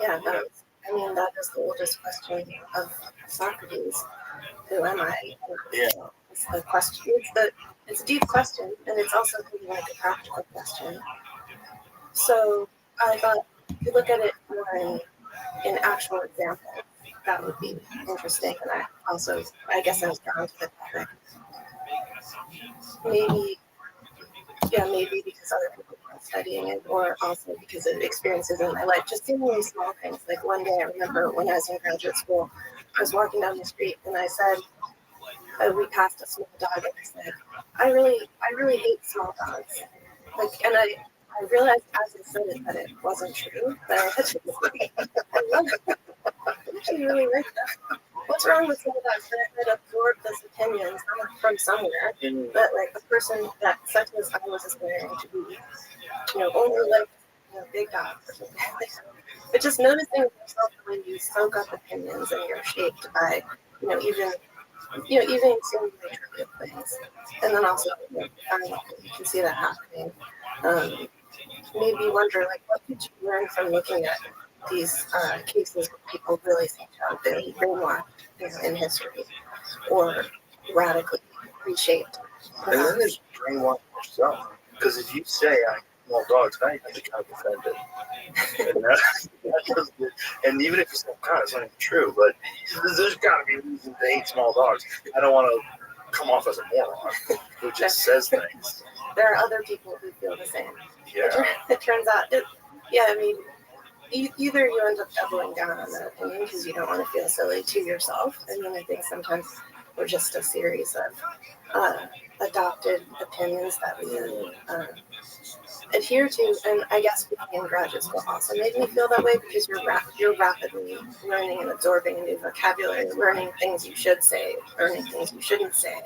Yeah, that is the oldest question of Socrates. Who am I? Yeah. It's the question. It's a deep question, and it's also kind of like a practical question. So I thought if you look at it more in actual examples, that would be interesting. And I guess I was drawn to the topic. Maybe, yeah, maybe because other people are studying it, or also because of experiences in my life. Just seemingly small things. Like one day, I remember when I was in graduate school, I was walking down the street, and I said, we passed a small dog, and I said, I really hate small dogs. Like, and I realized as I said it that it wasn't true. That I had to I love it. I actually really like that. What's wrong with some of that? That I had absorbed those opinions from somewhere, but like the person that such as I was aspiring to be, only like big dogs or something. But just noticing yourself when you soak up opinions and you're shaped by, even seemingly trivial things, and then also you can see that happening. Um, Maybe wonder like what did you learn from looking at these cases where people really seem to have been brainwashed, in history, or radically reshaped. And then there's brainwash yourself. Because if you say I small dogs, now you have to kind of defend it. And, that doesn't, and even if you say, God, it's not even true, but there's got to be a reason to hate small dogs. I don't want to come off as a moron who just says things. There are other people who feel the same. Yeah. It turns out, I mean, either you end up doubling down on that opinion because you don't want to feel silly to yourself. I mean, I think sometimes we're just a series of adopted opinions that we adhere to, and I guess being in graduate school also made me feel that way because you're rapidly learning and absorbing a new vocabulary, learning things you should say, learning things you shouldn't say,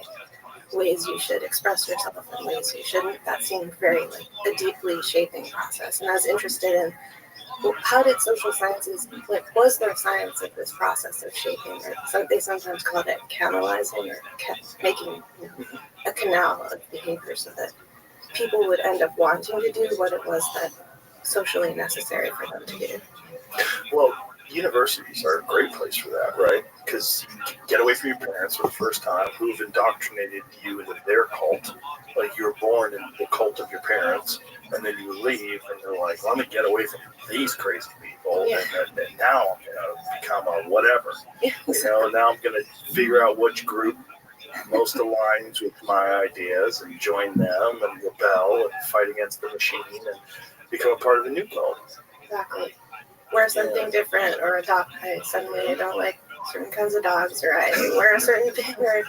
ways you should express yourself and ways you shouldn't. That seemed very like a deeply shaping process, and I was interested in how did social sciences, like, was there science of this process of shaping, or so they sometimes call it canalizing, or making a canal of behavior so that people would end up wanting to do what it was that socially necessary for them to do. Well, universities are a great place for that, right? Because you can get away from your parents for the first time, who've indoctrinated you into their cult. Like you were born in the cult of your parents, and then you leave, and they're like, "Let me get away from these crazy people," Yeah. and now I'm gonna become a whatever. Yeah. Now I'm gonna figure out which group most aligns with my ideas and join them and rebel and fight against the machine and become a part of the new cult. Exactly. Wear something different or adopt. Suddenly I don't like certain kinds of dogs, or I wear a certain thing, or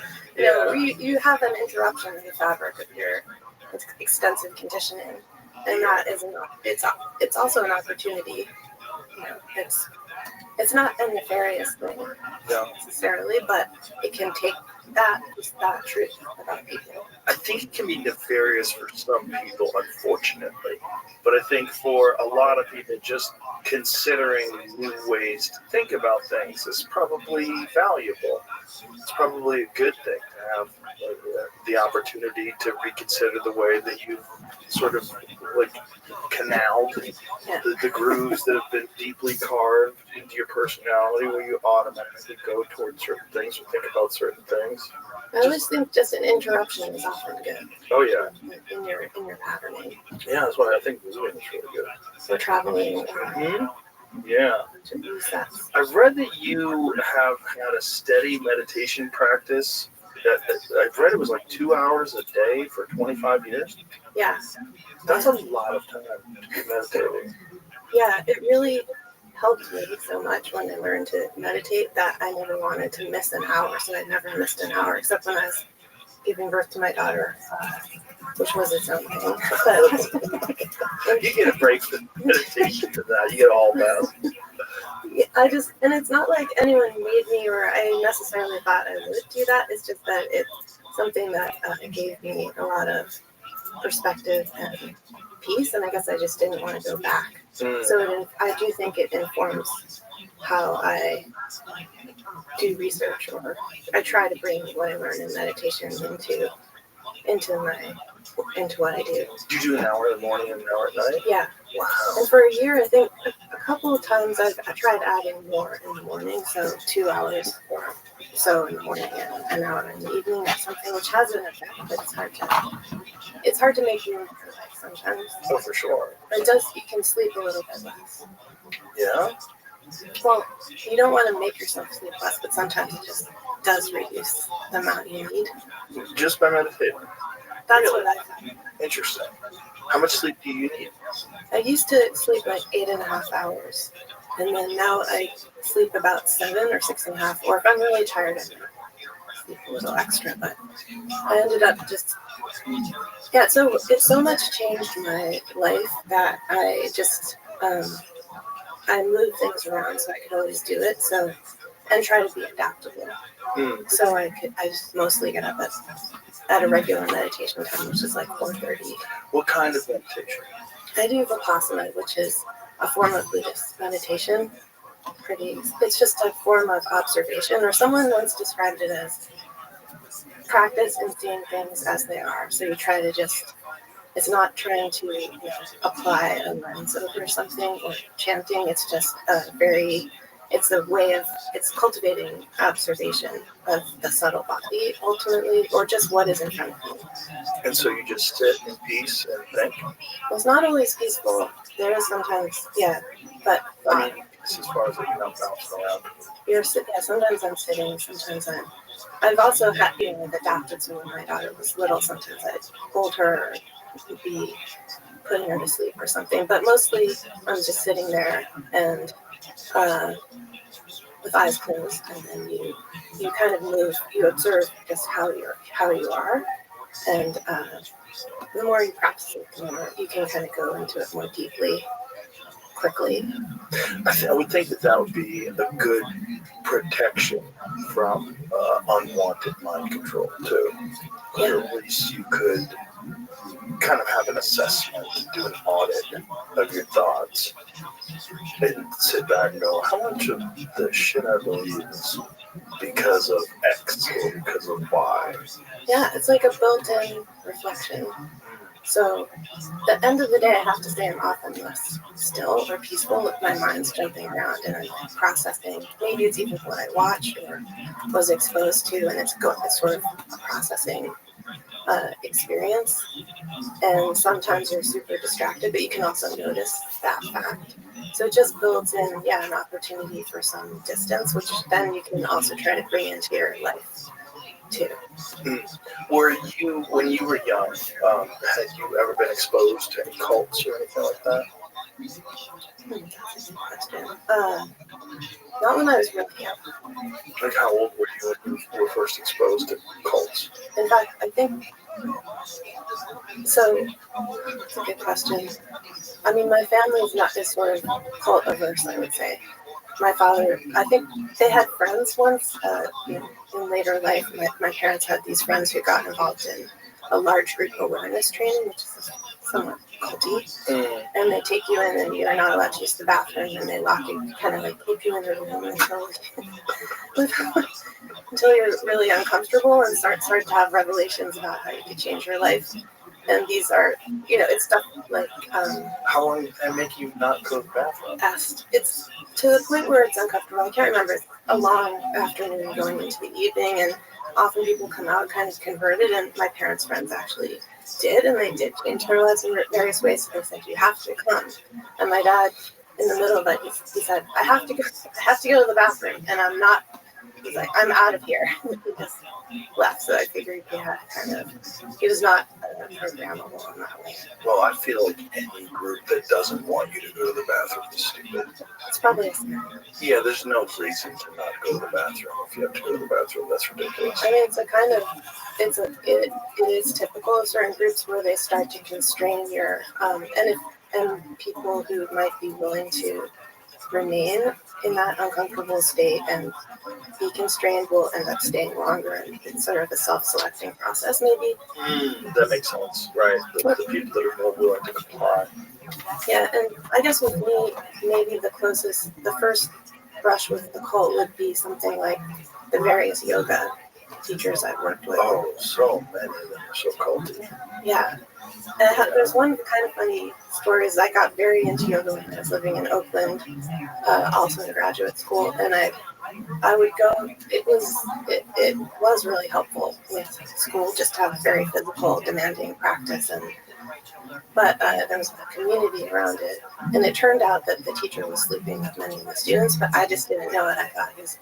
you have an interruption in the fabric of your extensive conditioning, and that is it's also an opportunity. It's not a nefarious thing necessarily, but it can take that truth about people. I think it can be nefarious for some people, unfortunately. But I think for a lot of people, just considering new ways to think about things is probably valuable. It's probably a good thing to have the opportunity to reconsider the way that you've sort of like canaled the grooves that have been deeply carved into your personality, where you automatically go towards certain things or think about certain things. I always think just an interruption is often good. Oh yeah. In your patterning. Yeah, that's why I think Zooming is really good. For traveling. Yeah. To resets. I've read that you have had a steady meditation practice. I've read it was like 2 hours a day for 25 years. Yeah. That's a lot of time to be meditating. Yeah, it really helped me so much when I learned to meditate that I never wanted to miss an hour. So I never missed an hour except when I was giving birth to my daughter, which was its own thing. You get a break from meditation for that. You get all that. And it's not like anyone made me or I necessarily thought I would do that. It's just that it's something that gave me a lot of perspective and peace, and I guess I just didn't want to go back. So I do think it informs how I do research, or I try to bring what I learn in meditation into my into what I do. Do you do an hour in the morning and an hour at night? Yeah. Wow. And for a year, I think a couple of times I tried adding more in the morning, so 2 hours or so in the morning and an hour in the evening or something, which has an effect, but it's hard to make room for life sometimes. Oh, for sure. But it does, you can sleep a little bit less. Yeah? Well, you don't want to make yourself sleep less, but sometimes it just does reduce the amount you need. Just by meditating? That's Really? what I found. Interesting. How much sleep do you need? I used to sleep like 8.5 hours, and then now I sleep about 7 or 6.5, or if I'm really tired, I might sleep a little extra, but I ended up just, yeah, so it so much changed my life that I just, I moved things around so I could always do it, so, and try to be adaptable. So I just mostly get up at a regular meditation time, which is like 4:30. What kind of meditation? I do Vipassana, which is a form of Buddhist meditation. It's just a form of observation, or someone once described it as practice and seeing things as they are. So you try to just, it's not trying to apply a lens over something or chanting. It's just it's cultivating observation of the subtle body ultimately, or just what is in front of you. And so you just sit in peace and think? It's not always peaceful. There is sometimes, yeah, but I mean, as far as like you're not bouncing around. sometimes I'm sitting, sometimes I've also had, adapted. So when my daughter was little, sometimes I'd hold her or be putting her to sleep or something. But mostly I'm just sitting there and with eyes closed, and then you kind of move, you observe just how you are, and the more you practice it, the more you can kind of go into it more deeply, quickly. I would think that would be a good protection from unwanted mind control too. Yeah. At least you could kind of have an assessment, do an audit of your thoughts, and sit back and go, how much of the shit I believe is because of X or because of Y? Yeah, it's like a built-in reflection. So at the end of the day, I have to say I'm often less still or peaceful if my mind's jumping around and I'm processing. Maybe it's even what I watched or was exposed to, and it's sort of a processing experience. And sometimes you're super distracted, but you can also notice that fact. So it just builds in, an opportunity for some distance, which then you can also try to bring into your life too. Were you, when you were young, had you ever been exposed to any cults or anything like that? That's a good question. Not when I was really young. Like, how old were you when you were first exposed to cults? In fact, I think so. That's a good question. I mean, my family is not this sort of cult averse, I would say. My father, I think they had friends once in later life. My parents had these friends who got involved in a large group awareness training, which is somewhat culty. And they take you in and you're not allowed to use the bathroom, and they lock you, kind of like keep you in the room until you're really uncomfortable and start to have revelations about how you could change your life. And these are, it's stuff like how long did that make you not go to the bathroom? It's to the point where it's uncomfortable. I can't remember. It's a long afternoon going into the evening, and often people come out kind of converted, and my parents' friends actually did, and they did change their lives in various ways. So they said, you have to come. And my dad, in the middle of it, he said, I have to go to the bathroom, and I'm not. He's like, I'm out of here. He just left. So I figured he was not programmable in that way. Well, I feel like any group that doesn't want you to go to the bathroom is stupid. It's probably a scenario. Yeah, there's no reason to not go to the bathroom if you have to go to the bathroom. That's ridiculous. I mean, it is typical of certain groups where they start to constrain your and people who might be willing to remain in that uncomfortable state and be constrained will end up staying longer, and it's sort of a self-selecting process, maybe. That makes sense, right? The people that are more willing to comply. Yeah, and I guess with me, maybe the first brush with the cult would be something like the various yoga teachers I've worked with. Oh, so many of them are so culty. Yeah. And there's one kind of funny story is I got very into yoga when I was living in Oakland, also in graduate school, and I would go. It was really helpful with school just to have very physical, demanding practice, but there was a community around it, and it turned out that the teacher was sleeping with many of the students, but I just didn't know it. I thought he was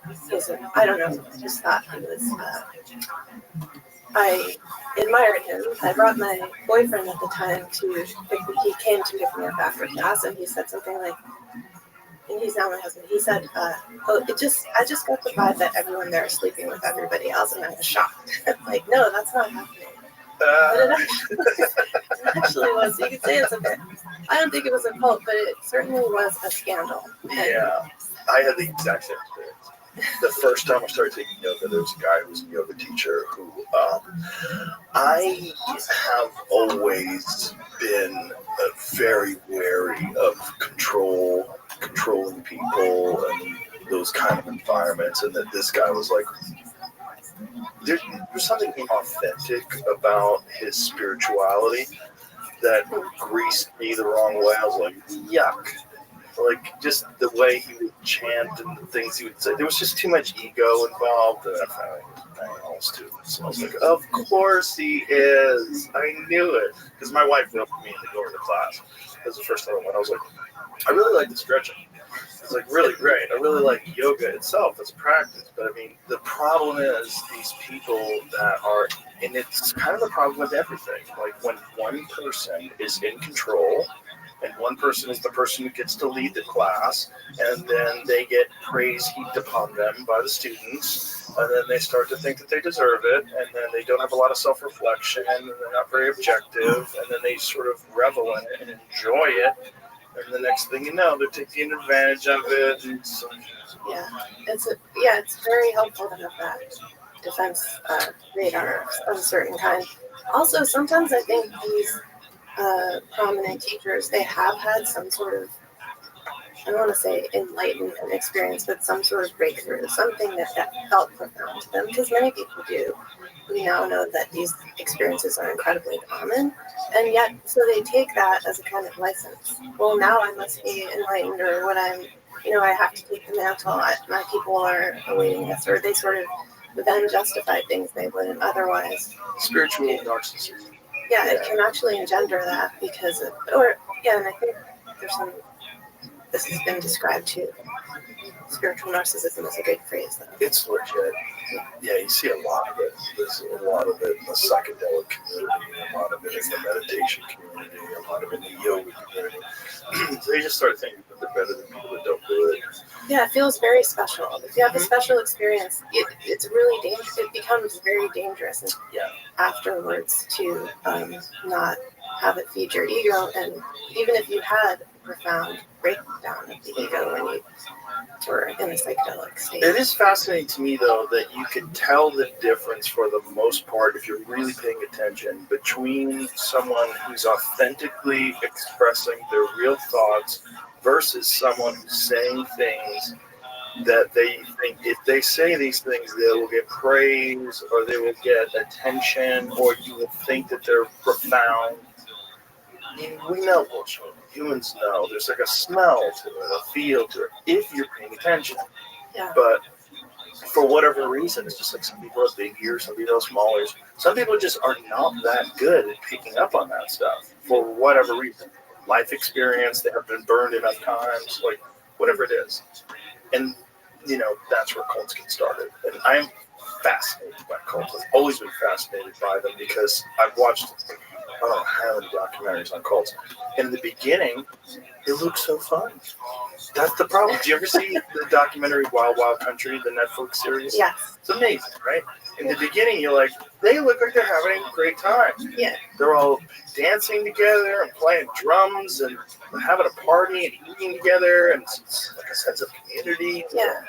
I don't know, I just thought he was. I admired him. I brought my boyfriend at the time he came to pick me up after class, and he said something like, and he's now my husband. He said, I just got the vibe that everyone there is sleeping with everybody else, and I was shocked. Like, no, that's not happening. But it actually was. So you could say it's a bit. I don't think it was a cult, but it certainly was a scandal. Yeah, I had the exact same experience. The first time I started taking yoga, there was a guy who was a yoga teacher who I have always been very wary of controlling people and those kind of environments, and that this guy was like, there's something inauthentic about his spirituality that greased me the wrong way. I was like, yuck. Like, just the way he would chant and the things he would say. There was just too much ego involved, and I found he was banging all students. So I was like, of course he is. I knew it. Because my wife welcomed me in the door of the class. That was the first time I went. I was like, I really like the stretching. It's like really great. I really like yoga itself as a practice. But I mean, the problem is these people that are, and it's kind of the problem with everything. Like, when one person is in control, and one person is the person who gets to lead the class, and then they get praise heaped upon them by the students, and then they start to think that they deserve it, and then they don't have a lot of self-reflection, and they're not very objective, and then they sort of revel in it and enjoy it, and the next thing you know, they're taking advantage of it. And so, it's very helpful to have that defense radar of a certain kind. Also, sometimes I think these prominent teachers, they have had some sort of, I don't want to say enlightenment experience, but some sort of breakthrough, something that felt profound to them, because many people do. We now know that these experiences are incredibly common, and yet, so they take that as a kind of license. Well, now I must be enlightened, or what I have to take the mantle, my people are awaiting this, or they sort of then justify things they wouldn't otherwise. spiritual narcissism. Yeah, it can actually engender that because of, and I think this has been described too. Spiritual narcissism is a good phrase, though. It's legit. Yeah, you see a lot of it. There's a lot of it in the psychedelic community, a lot of it in the meditation community, a lot of it in the yoga community. They just start thinking that they're better than people that don't do it. Yeah, it feels very special. If you have a special experience, it's really dangerous. It becomes very dangerous afterwards to not have it feed your ego. And even if you had a profound breakdown of the ego when you were in a psychedelic state. It is fascinating to me, though, that you can tell the difference for the most part, if you're really paying attention, between someone who's authentically expressing their real thoughts versus someone who's saying things that they think if they say these things, they will get praise or they will get attention, or you will think that they're profound. We know bullshit. Humans know. There's like a smell to it, a feel to it, if you're paying attention. Yeah. But for whatever reason, it's just like some people have big ears, some people have small ears. Some people just are not that good at picking up on that stuff for whatever reason. Life experience, they have been burned enough times, like whatever it is. And, that's where cults get started. And I'm fascinated by cults. I've always been fascinated by them because I've watched how many documentaries on cults. In the beginning, it looked so fun. That's the problem. Do you ever see the documentary Wild Wild Country, the Netflix series? Yes. It's amazing, right? In the beginning, you're like, they look like they're having a great time. Yeah. They're all dancing together and playing drums and having a party and eating together and like a sense of community. Yeah.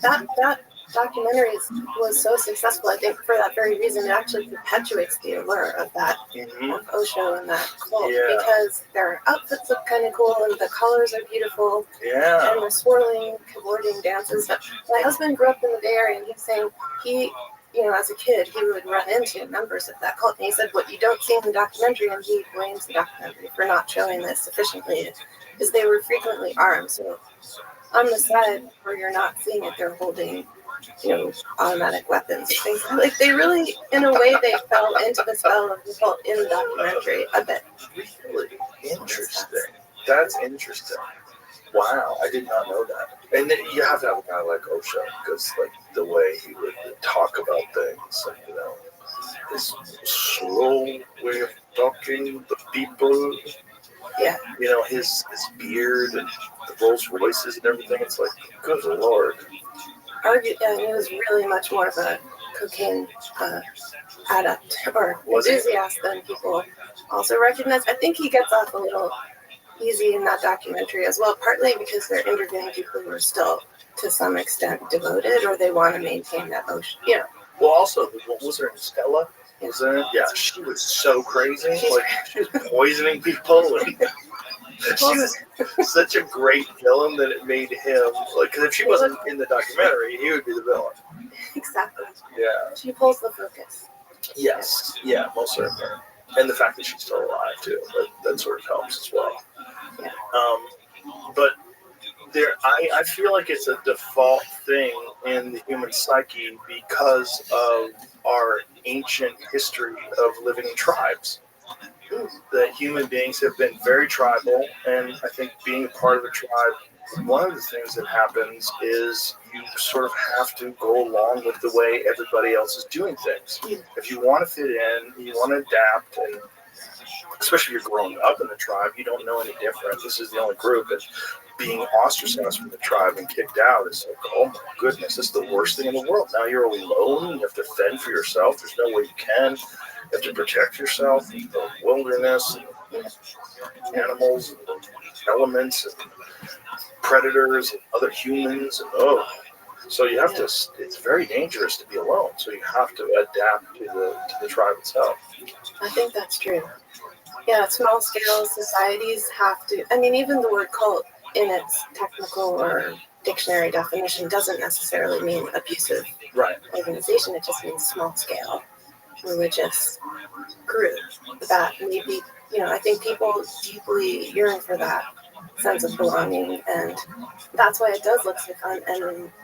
That documentaries was so successful, I think, for that very reason. It actually perpetuates the allure of that, of Osho and that cult, because their outfits look kind of cool and the colors are beautiful, and the swirling, cavorting dances. My husband grew up in the Bay Area, and he's saying as a kid, he would run into members of that cult, and he said, what you don't see in the documentary, and he blames the documentary for not showing this sufficiently, is they were frequently armed. So on the side where you're not seeing it, they're holding, automatic weapons. Things like they really, in a way, they fell into the spell of the cult in the documentary a bit. Really interesting. That's interesting. Wow, I did not know that. And then you have to have a guy like Osho, because the way he would talk about things, his slow way of talking, the people, his beard and the Rolls Royces and everything. It's like, good Lord. He was really much more of a cocaine adept or enthusiast than people also recognize. I think he gets off a little easy in that documentary as well, partly because they're interviewing people who are still to some extent devoted, or they want to maintain that Osho. Well, also, what was her name? Stella? Yeah, she was so crazy. She was poisoning people. And she was such a great villain that it made him because if she wasn't in the documentary, he would be the villain. Exactly. Yeah. She pulls the focus. Yes. Yeah, most certainly. And the fact that she's still alive too, that sort of helps as well. Yeah. But I feel like it's a default thing in the human psyche because of our ancient history of living in tribes. That human beings have been very tribal, and I think being a part of a tribe, one of the things that happens is you sort of have to go along with the way everybody else is doing things. If you want to fit in, you want to adapt, and especially if you're growing up in the tribe, you don't know any different. This is the only group, and being ostracized from the tribe and kicked out is like, oh my goodness, this is the worst thing in the world. Now you're alone, you have to fend for yourself, there's no way you can. You have to protect yourself in the wilderness, and animals, and elements, and predators, and other humans. And so you have to. It's very dangerous to be alone. So you have to adapt to the tribe itself. I think that's true. Yeah, small scale societies have to. I mean, even the word cult in its technical or dictionary definition doesn't necessarily mean abusive organization. It just means small scale religious group that maybe, I think people deeply yearn for that sense of belonging, and that's why it does look so fun,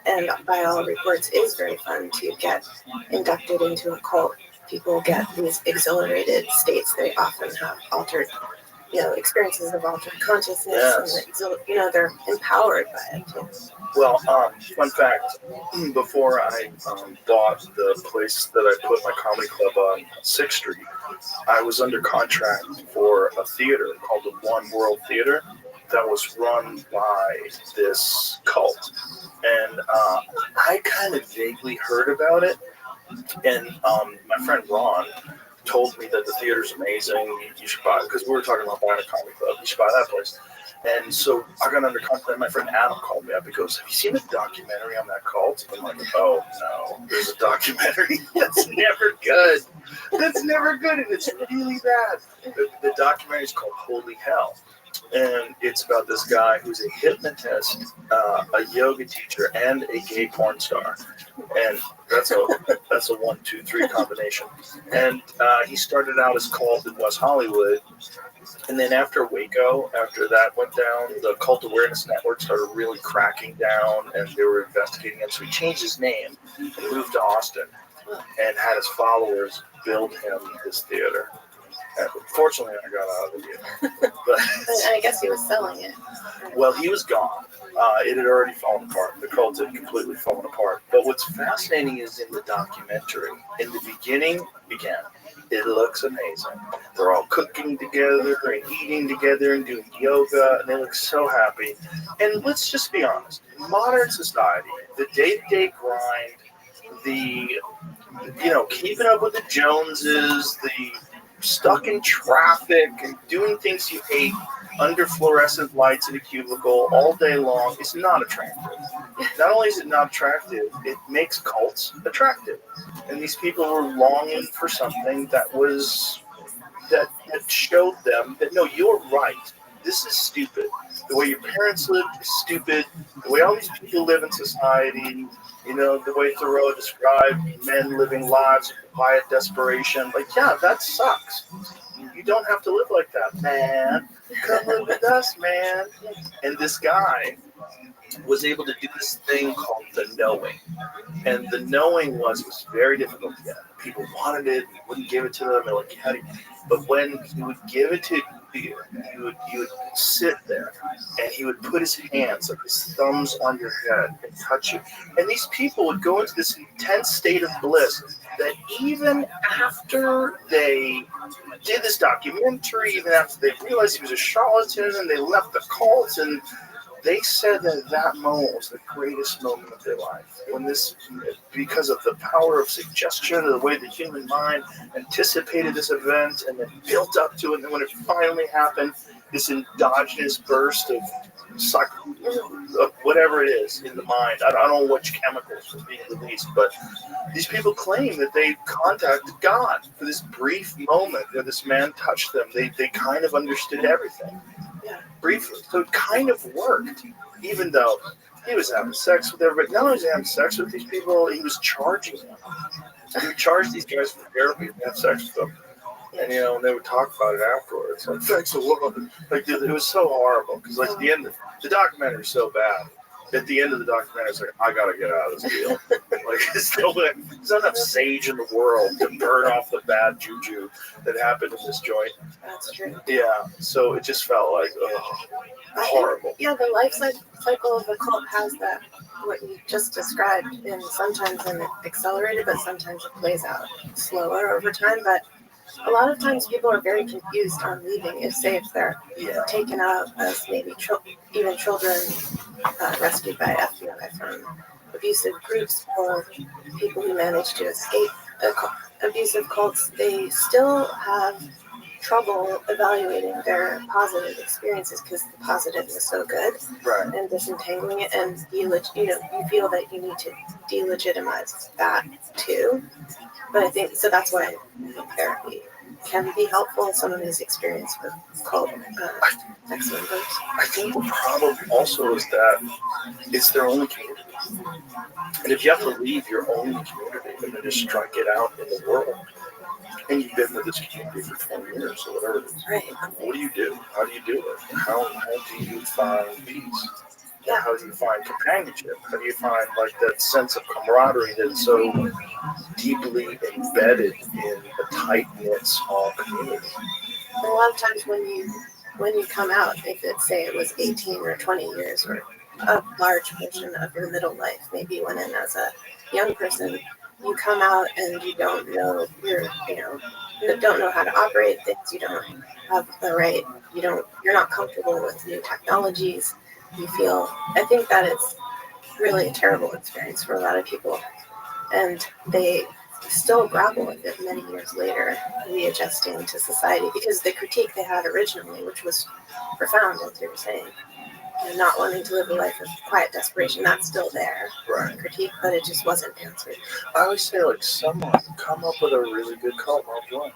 and by all reports is very fun to get inducted into a cult. People get these exhilarated states. They often have altered experiences of altered consciousness, and they're empowered by it too. Well, fun fact, before I bought the place that I put my comedy club on 6th Street, I was under contract for a theater called the One World Theater that was run by this cult. And I kind of vaguely heard about it, and my friend Ron told me that the theater's amazing, you should buy it, because we were talking about buying a comedy club, you should buy that place. And so I got under contract. My friend Adam called me up. He goes, have you seen the documentary on that cult? I'm like, oh, no, there's a documentary. That's never good. That's never good, and it's really bad. The documentary is called Holy Hell. And it's about this guy who's a hypnotist, a yoga teacher, and a gay porn star. And that's a 1, 2, 3 combination. And he started out as cult in West Hollywood. And then after Waco, after that went down, the Cult Awareness Network started really cracking down, and they were investigating him. So he changed his name and moved to Austin and had his followers build him his theater. And fortunately, I got out of it. But I guess he was selling it. Well, he was gone. It had already fallen apart. The cult had completely fallen apart. But what's fascinating is in the documentary, in the beginning, it looks amazing. They're all cooking together and eating together and doing yoga, and they look so happy. And let's just be honest. In modern society, the day-to-day grind, the, keeping up with the Joneses, the stuck in traffic and doing things you hate, under fluorescent lights in a cubicle all day long is not attractive. Not only is it not attractive, it makes cults attractive. And these people were longing for something that was that showed them that no, you're right. This is stupid. The way your parents lived is stupid. The way all these people live in society, the way Thoreau described men living lives of quiet desperation. Like, yeah, that sucks. You don't have to live like that, man. Come live with us, man. And this guy was able to do this thing called the knowing. And the knowing was very difficult to get. People wanted it, he wouldn't give it to them. They're like, how do you? But when he would give it to you, you would sit there and he would put his hands, like his thumbs on your head and touch you. And these people would go into this intense state of bliss that even after they did this documentary, even after they realized he was a charlatan and they left the cult, and they said that moment was the greatest moment of their life. Because of the power of suggestion, the way the human mind anticipated this event and then built up to it, and then when it finally happened, this endogenous burst of whatever it is in the mind. I don't know which chemicals were being released, but these people claim that they contacted God for this brief moment that this man touched them. They kind of understood everything. Briefly. So it kind of worked, even though he was having sex with everybody. Not only was he having sex with these people, he was charging them. He would charge these guys for therapy and have sex with them. And, and they would talk about it afterwards. Like, thanks a lot. Like, dude, it was so horrible. Because, like, the documentary is so bad. At the end of the documentary, it's like, I gotta get out of this deal. Like, there's not enough sage in the world to burn off the bad juju that happened in this joint. That's true. Yeah, so it just felt like, horrible. Yeah, the life cycle of the cult has that, what you just described, and sometimes accelerated, but sometimes it plays out slower over time. But a lot of times people are very confused on leaving, if they're taken out as maybe even children rescued by FBI from abusive groups, or people who manage to escape abusive cults. They still have trouble evaluating their positive experiences because the positive is so good, right? And disentangling it, and you feel that you need to delegitimize that too. But I think so. That's why I think therapy can be helpful in someone who's experienced with cult ex members. I think the problem also is that it's their only community, and if you have to leave your only community and then just try to get out in the world, and you've been with this community for 20 years or whatever it is, right? What do you do? How do you do it? How do you find peace? Yeah. How do you find companionship? How do you find like that sense of camaraderie that's so deeply embedded in a tight-knit small community? And a lot of times when you come out, if it was 18 or 20 years or a large portion of your middle life, maybe you went in as a young person, you come out and you don't know you don't know how to operate things, you don't have the right, you're not comfortable with new technologies. I think that it's really a terrible experience for a lot of people, and they still grapple with it many years later, readjusting to society, because the critique they had originally, which was profound, as you were saying, not wanting to live a life of quiet desperation, that's still there, right? Critique, but it just wasn't answered. I always say, like, someone come up with a really good cult, I'll join.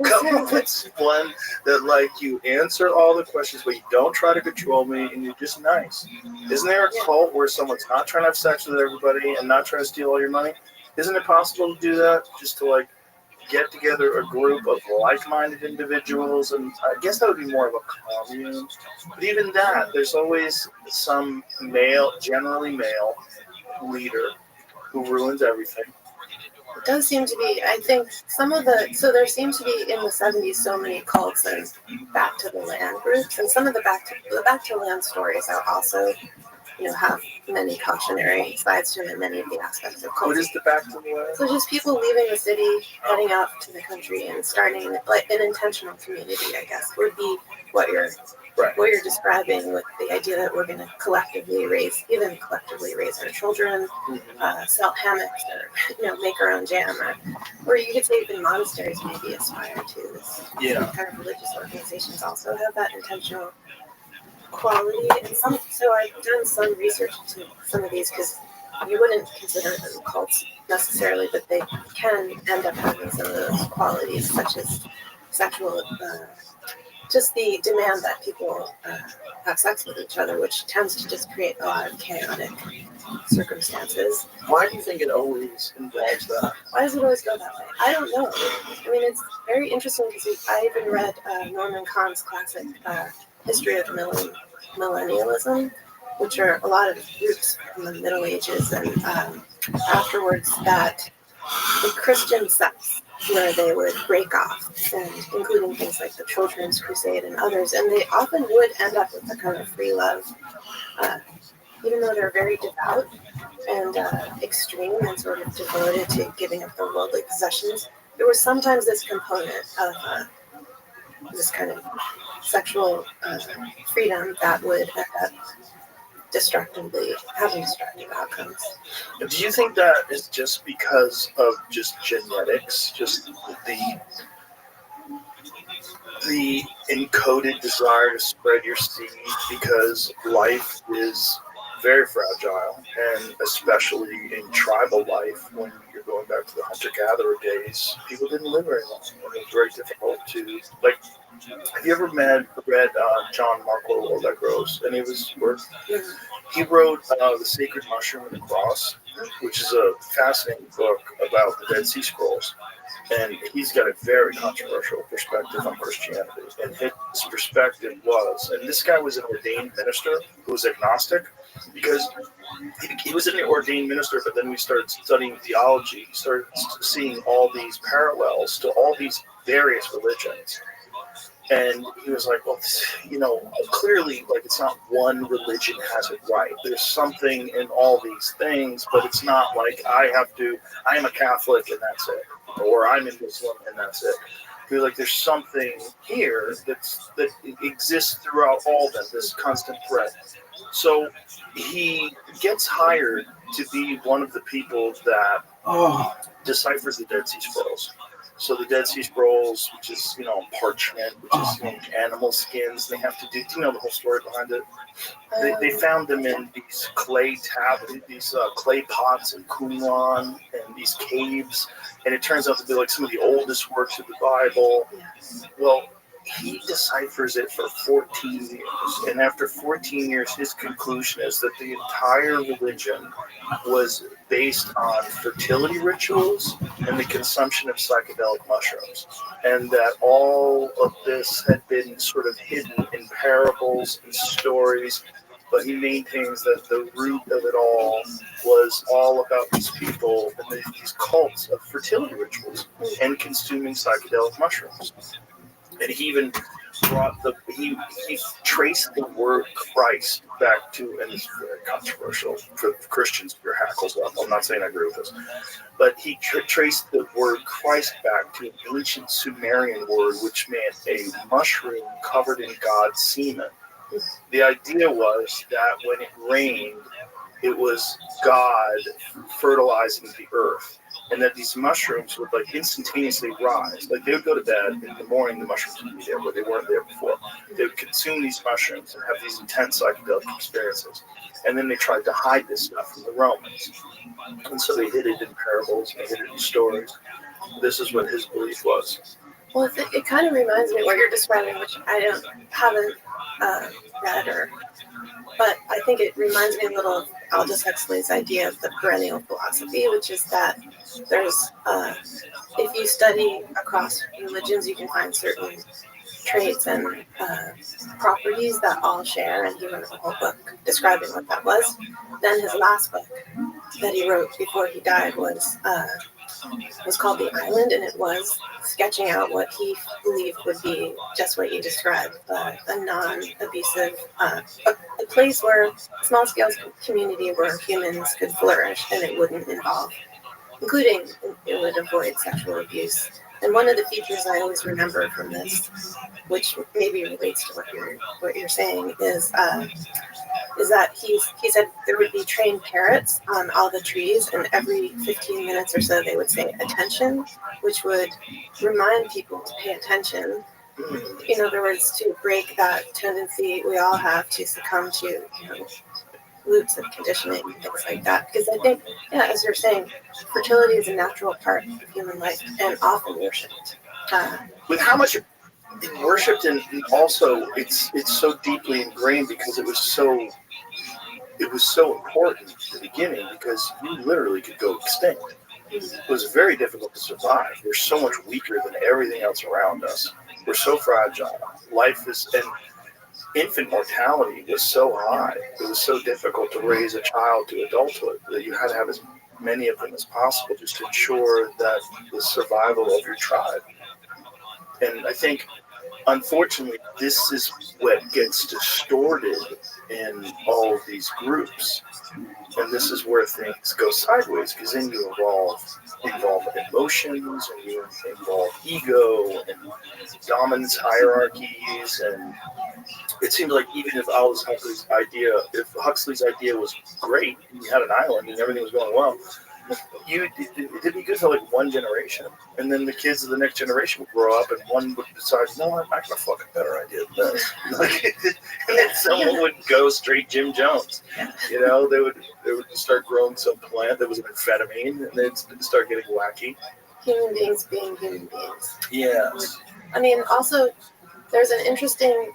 Come up with one that, like, you answer all the questions, but you don't try to control me, and you're just nice. Isn't there a cult where someone's not trying to have sex with everybody and not trying to steal all your money? Isn't it possible to do that? Just to, like, get together a group of like-minded individuals, and I guess that would be more of a commune. But even that, there's always some generally male leader who ruins everything. It does seem to be, I think, there seems to be in the 70s so many cults and back to the land groups, and some of the back to land stories are also, have many cautionary sides to them in many of the aspects of cults. What is the back to the land? So just people leaving the city, heading out to the country, and starting like an intentional community, I guess, would be what you're Right. what you're describing with the idea that we're going to collectively raise our children, sell hammocks, or make our own jam, or you could say even monasteries maybe aspire to this. Yeah. Kind of religious organizations also have that intentional quality, and so I've done some research into some of these because you wouldn't consider them cults necessarily, but they can end up having some of those qualities, such as sexual, just the demand that people have sex with each other, which tends to just create a lot of chaotic circumstances. Why do you think it always involves that? Why does it always go that way? I don't know. I mean, it's very interesting because I even read Norman Kahn's classic History of Millennialism, which are a lot of groups from the Middle Ages, and afterwards that the Christian sects where they would break off, and including things like the Children's Crusade and others, and they often would end up with a kind of free love, even though they're very devout and extreme and sort of devoted to giving up their worldly possessions. There was sometimes this component of this kind of sexual freedom that would end up having destructive outcomes. Do you think that is just because of just genetics, just the encoded desire to spread your seed, because life is very fragile, and especially in tribal life, when you're going back to the hunter-gatherer days, people didn't live very long. It was very difficult to, like, have you ever read John Marco Allegros, any of his work? He wrote The Sacred Mushroom and the Cross, which is a fascinating book about the Dead Sea Scrolls. And he's got a very controversial perspective on Christianity. And his perspective was, and this guy was an ordained minister who was agnostic, because he was an ordained minister, but then we started studying theology, started seeing all these parallels to all these various religions. And he was like, well, clearly, like, it's not one religion has it right. There's something in all these things, but it's not like I am a Catholic and that's it, or I'm a Muslim and that's it. He was like, there's something here that exists throughout all of them, this constant thread. So he gets hired to be one of the people that deciphers the Dead Sea Scrolls. So the Dead Sea Scrolls, which is, parchment, which is, animal skins, they have to do, the whole story behind it? They found them in these clay clay pots in Qumran and these caves, and it turns out to be like some of the oldest works of the Bible. Well, he deciphers it for 14 years, and after 14 years, his conclusion is that the entire religion was based on fertility rituals and the consumption of psychedelic mushrooms, and that all of this had been sort of hidden in parables and stories, but he maintains that the root of it all was all about these people and these cults of fertility rituals and consuming psychedelic mushrooms. And he even he traced the word Christ back to, and it's very controversial for Christians, your hackles up. I'm not saying I agree with this, but he traced the word Christ back to an ancient Sumerian word, which meant a mushroom covered in God's semen. The idea was that when it rained, it was God fertilizing the earth, and that these mushrooms would like instantaneously rise. Like, they would go to bed in the morning, the mushrooms would be there where they weren't there before. They would consume these mushrooms and have these intense psychedelic experiences. And then they tried to hide this stuff from the Romans. And so they hid it in parables and they hid it in stories. This is what his belief was. Well, it kind of reminds me of what you're describing, which I haven't read, but I think it reminds me a little of Aldous Huxley's idea of the perennial philosophy, which is that there's, if you study across religions, you can find certain traits and properties that all share, and he wrote a whole book describing what that was. Then his last book that he wrote before he died was called The Island, and it was sketching out what he believed would be just what you described, a non-abusive, a place where small-scale community where humans could flourish, and it wouldn't involve, including it would avoid sexual abuse And one of the features I always remember from this, which maybe relates to what you're saying, is that he said there would be trained parrots on all the trees, and every 15 minutes or so they would say attention, which would remind people to pay attention. In other words, to break that tendency we all have to succumb to, loops of conditioning and things like that. Because I think, yeah, as you're saying, fertility is a natural part of human life and often worshipped. With how much worshipped, and also it's so deeply ingrained because it was so important at the beginning, because you literally could go extinct. It was very difficult to survive. We're so much weaker than everything else around us. We're so fragile. Life is, and infant mortality was so high. It was so difficult to raise a child to adulthood that you had to have as many of them as possible just to ensure that the survival of your tribe. And I think, unfortunately, this is what gets distorted in all of these groups. And this is where things go sideways, because then you involve emotions, and you involve ego and dominance hierarchies. And it seems like even if Huxley's idea was great, and you had an island and everything was going well, it'd be good for like one generation, and then the kids of the next generation would grow up, and one would decide, no, I got a fucking better idea than this. And then someone would go straight Jim Jones. They would start growing some plant that was an amphetamine, and they'd start getting wacky. Human beings being human beings. Yes. I mean, also, there's an interesting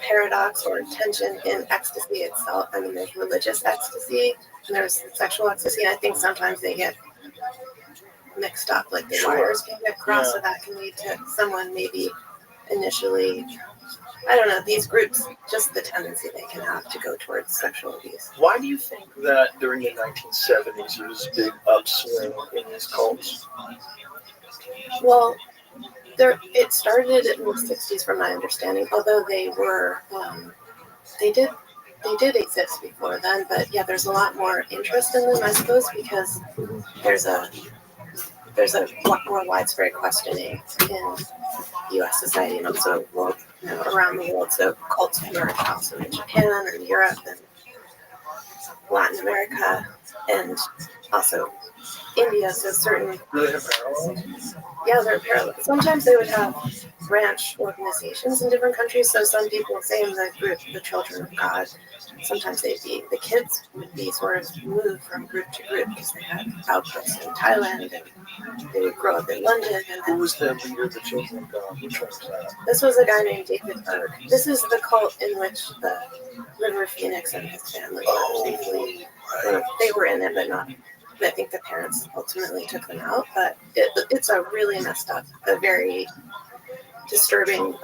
paradox or tension in ecstasy itself. I mean, there's religious ecstasy and there's sexual ecstasy. And I think sometimes they get mixed up, like the wires can get crossed, so that can lead to someone maybe initially, I don't know, these groups, just the tendency they can have to go towards sexual abuse. Why do you think that during the 1970s there was a big upswing in these cults? Well, it started in the 60s, from my understanding, although they were, they did exist before then, but yeah, there's a lot more interest in them, I suppose, because there's a lot more widespread questioning in U.S. society and also around the world. So cults emerged also in Japan and Europe and Latin America and also India. So certain. Do they have parallels? Yeah, they're parallel. Sometimes they would have branch organizations in different countries. So some people say in the group, the Children of God, sometimes the kids would be sort of moved from group to group because they had outposts in Thailand and they would grow up in London. And who was the leader of the Children of God? Which one was that? This was a guy named David Berg. This is the cult in which the River Phoenix and his family briefly, they were in it, but not. I think the parents ultimately took them out, but it's a really messed up, a very disturbing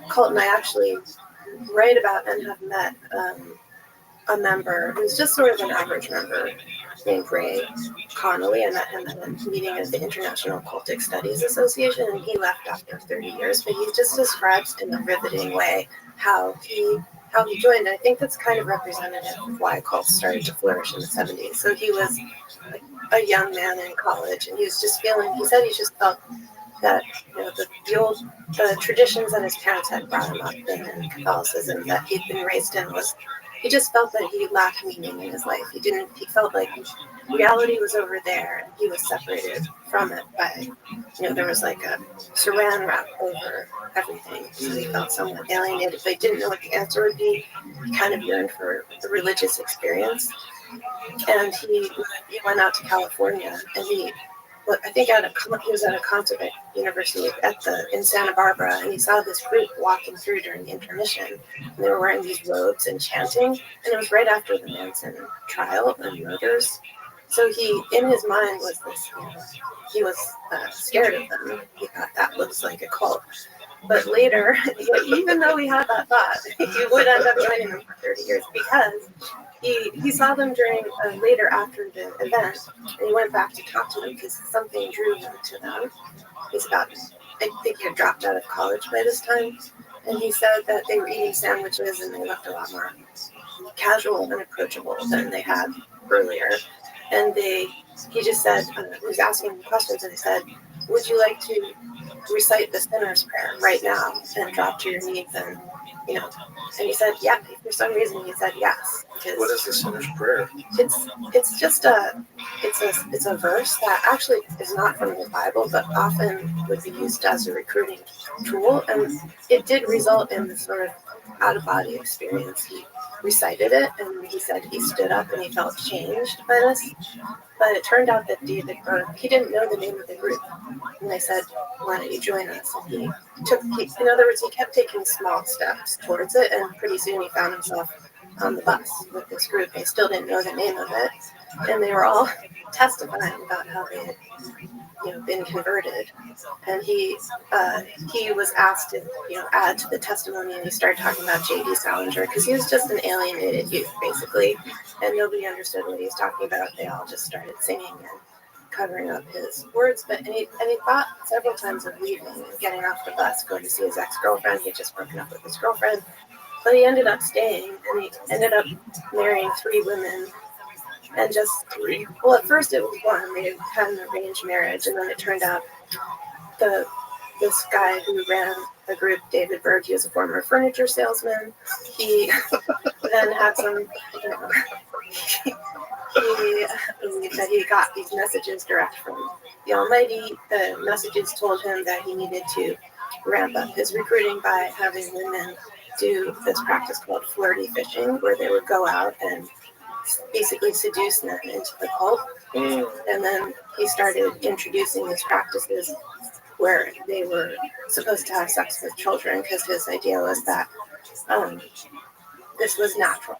cult. And I actually write about and have met a member who's just sort of an average member named Ray Connolly. I met him at a meeting of the International Cultic Studies Association, and he left after 30 years, but he just describes in a riveting way how he joined. I think that's kind of representative of why cults started to flourish in the 70s. So he was a young man in college, and he was just feeling, he said he just felt that the traditions that his parents had brought him up in Catholicism that he'd been raised in he just felt that he lacked meaning in his life. He felt like reality was over there and he was separated from it by, there was like a saran wrap over everything. So he felt somewhat alienated. If they didn't know what the answer would be, he kind of yearned for the religious experience. And he went out to California, and I think he was at a concert at University in Santa Barbara, and he saw this group walking through during the intermission, and they were wearing these robes and chanting, and it was right after the Manson trial and murders. So he, in his mind, was this, he was scared of them. He thought that looks like a cult. But later, even though he had that thought, he would end up joining them for 30 years because he saw them later after the event, and he went back to talk to them because something drew him to them. I think he had dropped out of college by this time, and he said that they were eating sandwiches and they looked a lot more casual and approachable than they had earlier. And he just said, he was asking questions, and he said, would you like to recite the sinner's prayer right now and drop to your knees and, you know, and he said, yeah, for some reason he said yes. What is the sinner's prayer? It's just it's a verse that actually is not from the Bible, but often would be used as a recruiting tool. And it did result in this sort of out-of-body experience. He recited it, and he said he stood up and he felt changed by this. But it turned out that David Berg, he didn't know the name of the group. And they said, why don't you join us? And in other words, he kept taking small steps towards it, and pretty soon he found himself on the bus with this group. They still didn't know the name of it, and they were all testifying about how they had, been converted. And he was asked to, add to the testimony, and he started talking about J.D. Salinger because he was just an alienated youth, basically, and nobody understood what he was talking about. They all just started singing and covering up his words, and he thought several times of leaving and getting off the bus, going to see his ex-girlfriend. He had just broken up with his girlfriend, but he ended up staying, and he ended up marrying 3 women, and just 3. Well, at first it was 1. They had an arranged marriage, and then it turned out this guy who ran the group, David Berg, he was a former furniture salesman. He then had some. He believed that he got these messages direct from the Almighty. The messages told him that he needed to ramp up his recruiting by having women do this practice called flirty fishing, where they would go out and basically seduce men into the cult. And then he started introducing these practices where they were supposed to have sex with children, because his idea was that this was natural.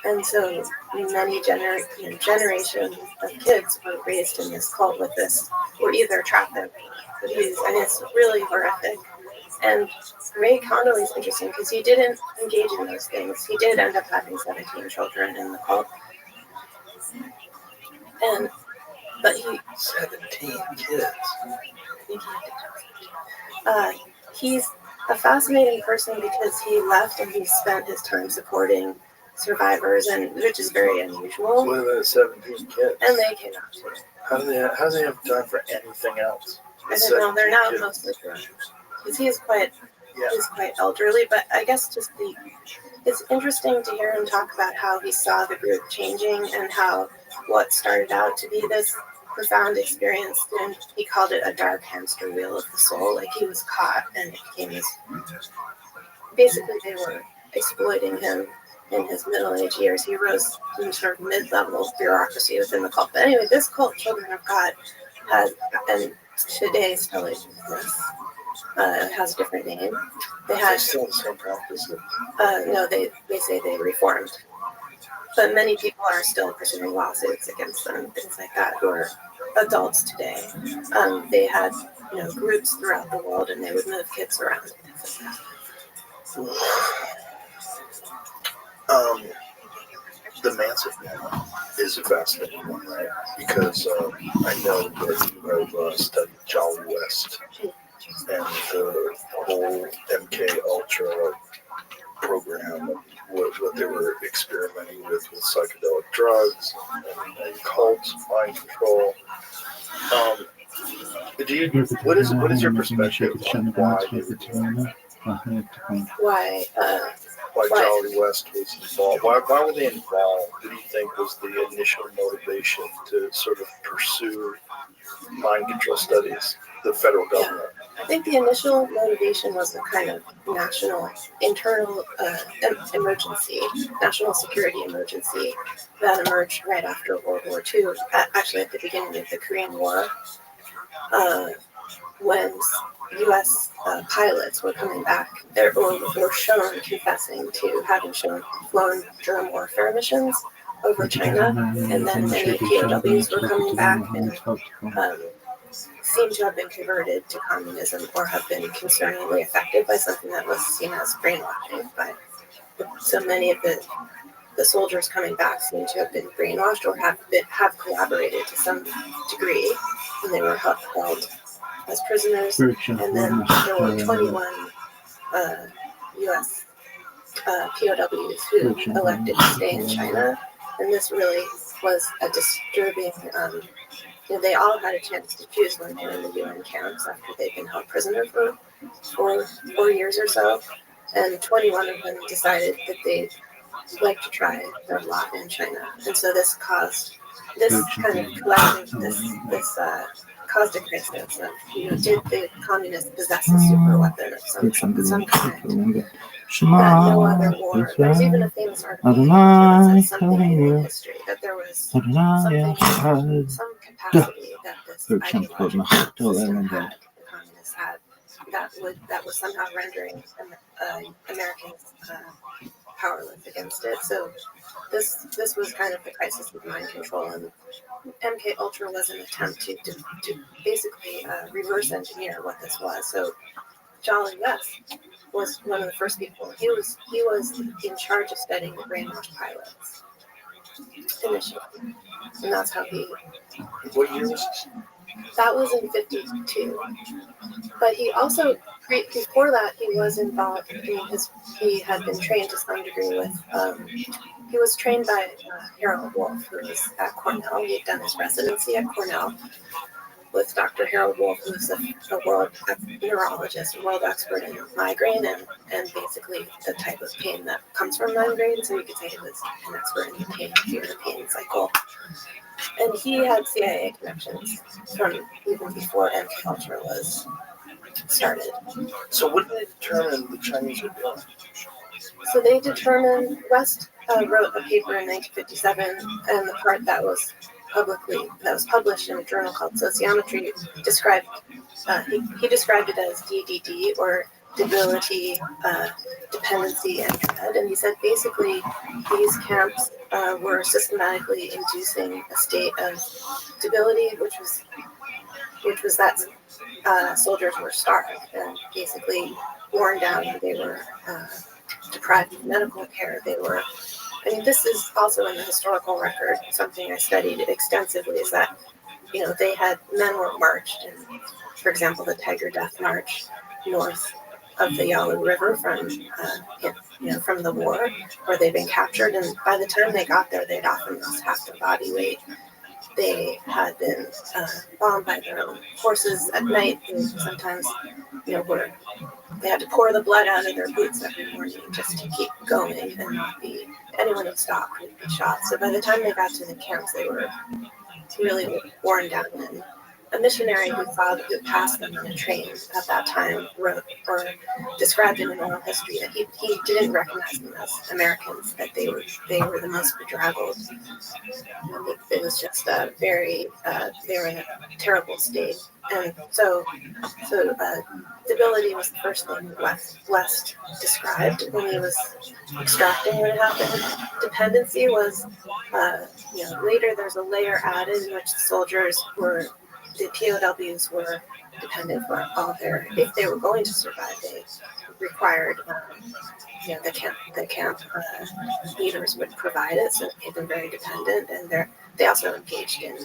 And so many generations of kids were raised in this cult with this, were either trafficked, abused, and it's really horrific. And Ray Connolly is interesting because he didn't engage in those things. He did end up having 17 children in the cult. But he 17 kids. He's a fascinating person because he left and he spent his time supporting survivors, and which is very unusual. What about 17 kids? And they came out too. How do they have time for anything else? I don't know. They're now mostly grown. Because he's quite elderly, but I guess it's interesting to hear him talk about how he saw the group changing and how what started out to be this profound experience, and he called it a dark hamster wheel of the soul. Like he was caught, and it became this. Basically, they were exploiting him in his middle-aged years. He rose to sort of mid-level bureaucracy within the cult. But anyway, this cult, Children of God, has, and today still exists. It has a different name. They still the same practice. No, they say they reformed. But many people are still pursuing lawsuits against them, things like that, who are adults today. They had, groups throughout the world, and they would move kids around. Things like that. The Manson one is a fascinating one, right? Because I know that you have studied Jolly West and the whole MK Ultra program, what they were experimenting with psychedelic drugs and cults, mind control. What is your perspective on why Jolly West was involved? Why were they involved? What do you think was the initial motivation to sort of pursue mind control studies, the federal government? I think the initial motivation was a kind of national internal emergency, national security emergency that emerged right after World War II, actually at the beginning of the Korean War, when U.S. Pilots were coming back, were shown confessing to having flown drone warfare missions over China, and then many POWs were coming back and seem to have been converted to communism or have been concerningly affected by something that was seen as brainwashing. So many of the soldiers coming back seem to have been brainwashed or have collaborated to some degree, and they were held as prisoners. And then there were 21 U.S. POWs who elected to stay in China, and this really was a disturbing they all had a chance to choose when they were in the UN camps after they'd been held prisoner for 4 years or so. And 21 of them decided that they'd like to try their lot in China. And so this caused this kind of collective, this caused a crisis of, did the communists possess a super weapon of some kind that no other war, there's even a famous article that says something in history, that there was some capacity that this ideological system had, the communists had, that was somehow rendering Americans powerless against it. So this was kind of the crisis of mind control, and MK Ultra was an attempt to basically reverse engineer what this was. So Jolly West was one of the first people. He was in charge of studying the brainwashed pilots initially, and that's how he. What year was this? That was in '52. But he also, before that, he was involved in he had been trained to some degree with, he was trained by Harold Wolff, who was at Cornell. He had done his residency at Cornell with Dr. Harold Wolff, who's a world neurologist, a world expert in migraine and basically the type of pain that comes from migraine. So you could say he was an expert in the pain, fear, the pain cycle. And he had CIA connections from even before MK Ultra was started. So what did they determine the Chinese were doing? So they determined, West wrote a paper in 1957, and the part that was published in a journal called Sociometry described, he described it as DDD, or debility, dependency, and dread. And he said basically these camps were systematically inducing a state of debility, which was that soldiers were starved and basically worn down. They were deprived of medical care. This is also in the historical record. Something I studied extensively is that, men were marched, and for example, the Tiger Death March north of the Yalu River from the war, where they'd been captured, and by the time they got there, they'd often lost half their body weight. They had been bombed by their own forces at night, and sometimes, they had to pour the blood out of their boots every morning just to keep going and not be, anyone who stopped would be shot. So by the time they got to the camps, they were really worn down. And a missionary who passed them on a train at that time wrote or described in an oral history that he didn't recognize them as Americans, that they were the most bedraggled. It was just they were in a terrible state. And so debility was the first thing West described when he was extracting what happened. Dependency was, later there's a layer added in which the POWs were dependent for all if they were going to survive, they required, the camp leaders would provide it, so they've been very dependent, and they also engaged in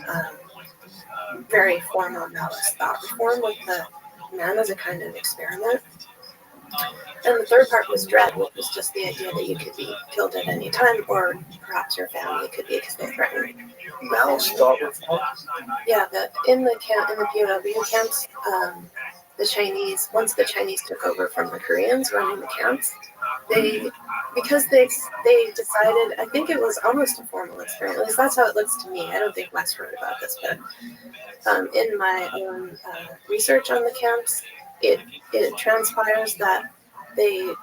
very formal Maoist thought reform with the men as a kind of experiment. And the third part was dread, which was just the idea that you could be killed at any time, or perhaps your family could be, because they threatened. Maoist thought reform? Yeah, in the POW camps, once the Chinese took over from the Koreans running the camps, because they decided, I think it was almost a formal experiment, at least that's how it looks to me. I don't think West wrote about this, but in my own research on the camps, it transpires that they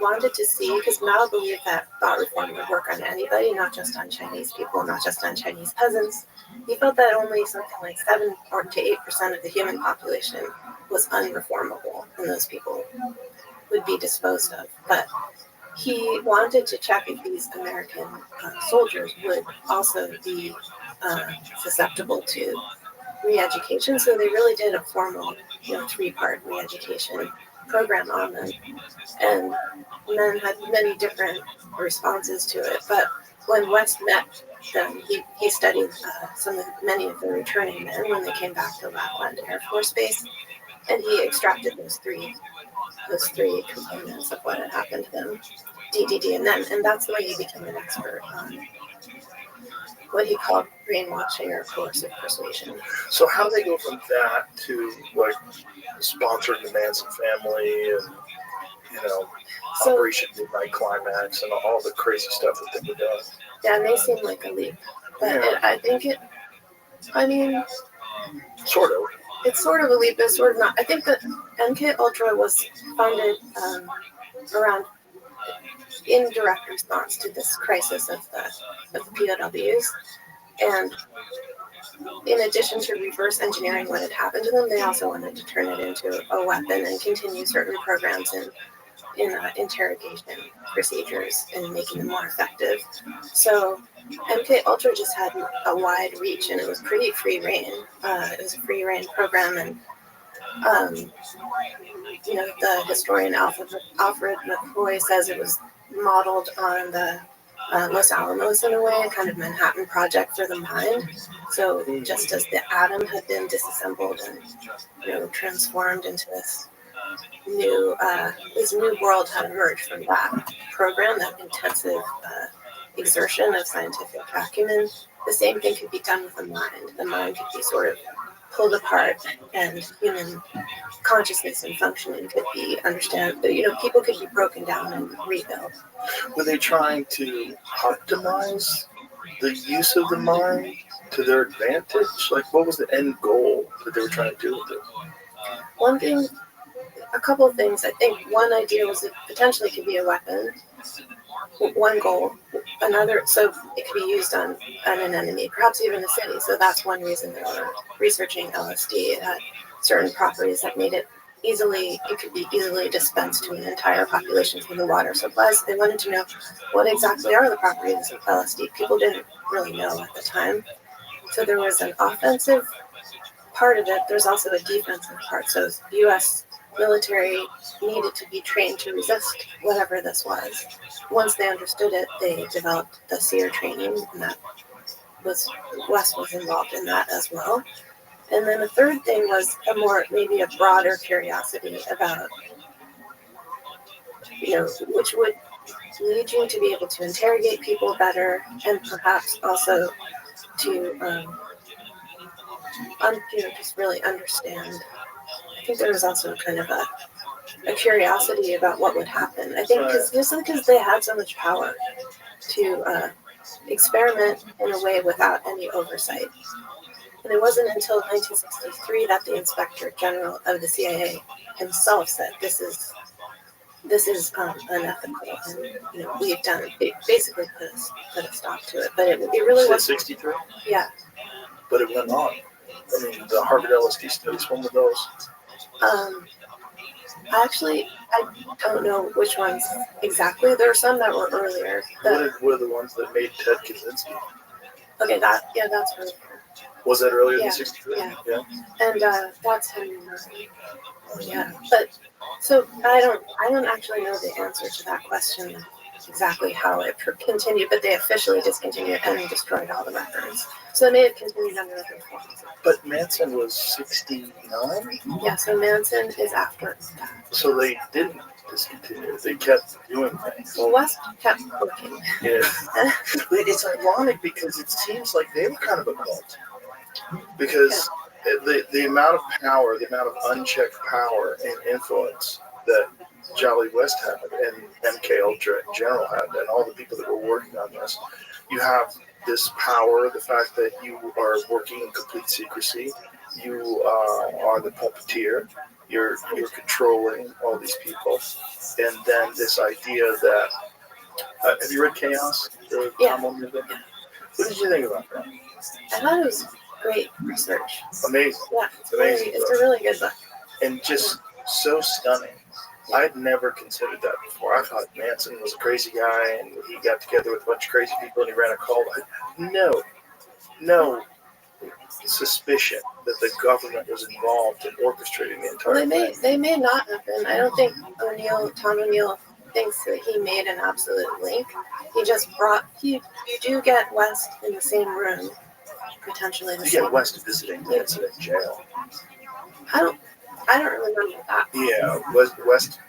wanted to see, because Mao believed that thought reform would work on anybody, not just on Chinese people, not just on Chinese peasants. He felt that only something like 7 to 8% of the human population was unreformable, and those people would be disposed of. But he wanted to check if these American soldiers would also be susceptible to re-education. So they really did a formal, 3-part re-education program on them, and men had many different responses to it. But when West met them, he studied many of the returning men when they came back to Lapland Air Force Base, and he extracted those three components of what had happened to them, DDD and them, and that's the way he became an expert on what he called brainwashing or coercive persuasion. So how do they go from that to like sponsoring the Manson family and Operation Midnight Climax and all the crazy stuff that they were doing? Yeah, it may seem like a leap, but Sort of. It's sort of a leap, but sort of not. I think that MK Ultra was founded around in direct response to this crisis of the POWs, and in addition to reverse engineering what had happened to them, they also wanted to turn it into a weapon and continue certain programs in interrogation procedures and making them more effective. So MK Ultra just had a wide reach, and it was pretty free reign. It was a free reign program, and the historian Alfred McCoy says it was modeled on the Los Alamos in a way, a kind of Manhattan Project for the mind. So just as the atom had been disassembled and transformed into this new world had emerged from that program, that intensive exertion of scientific acumen. The same thing could be done with the mind. The mind could be sort of pulled apart, and human consciousness and functioning could be understood. People could be broken down and rebuilt. Were they trying to optimize the use of the mind to their advantage? Like, what was the end goal that they were trying to do with it? A couple of things. I think one idea was it potentially could be a weapon. One goal. Another, so it could be used on an enemy, perhaps even a city. So that's one reason they were researching LSD. It had certain properties that made it could be easily dispensed to an entire population through the water supplies. They wanted to know what exactly are the properties of LSD. People didn't really know at the time. So there was an offensive part of it. There's also a defensive part. So U.S. military needed to be trained to resist whatever this was. Once they understood it, they developed the SEER training, and Wes was involved in that as well. And then the third thing was maybe a broader curiosity about, which would lead you to be able to interrogate people better, and perhaps also to, just really understand. I think there was also kind of a curiosity about what would happen. I think because they had so much power to experiment in a way without any oversight. And it wasn't until 1963 that the Inspector General of the CIA himself said, "This is unethical," and we've done it. Basically put a stop to it. But it really was 63. Yeah. But it went on. I mean, the Harvard LSD studies, one of those. Actually, I don't know which ones exactly. There are some that were earlier. What were the ones that made Ted Kaczynski? Okay, that's earlier. Was that earlier than 63? Yeah. And that's Henry Murray. Yeah, but so I don't actually know the answer to that question exactly how it continued, but they officially discontinued and destroyed all the records. So it may have continued under other forms. But Manson was 69? Yeah, so Manson is after that. So they didn't discontinue. They kept doing things. Well, West kept working. Yeah. It's ironic because it seems like they were kind of a cult. Because the amount of power, the amount of unchecked power and influence that Jolly West had and MK Ultra in general had, and all the people that were working on this, you have this power, the fact that you are working in complete secrecy, you are the puppeteer, you're controlling all these people, and then this idea that have you read Chaos? Yeah. What did you think about that? I thought it was great research. Amazing. Yeah, Amazing. It's a really good book. And just so stunning. I'd never considered that before. I thought Manson was a crazy guy and he got together with a bunch of crazy people and he ran a cult. No suspicion that the government was involved in orchestrating the entire thing. They may not have been. I don't think Tom O'Neill thinks that he made an absolute link. He just you do get West in the same room, potentially. You get West visiting Manson in jail. I don't remember that. Yeah, West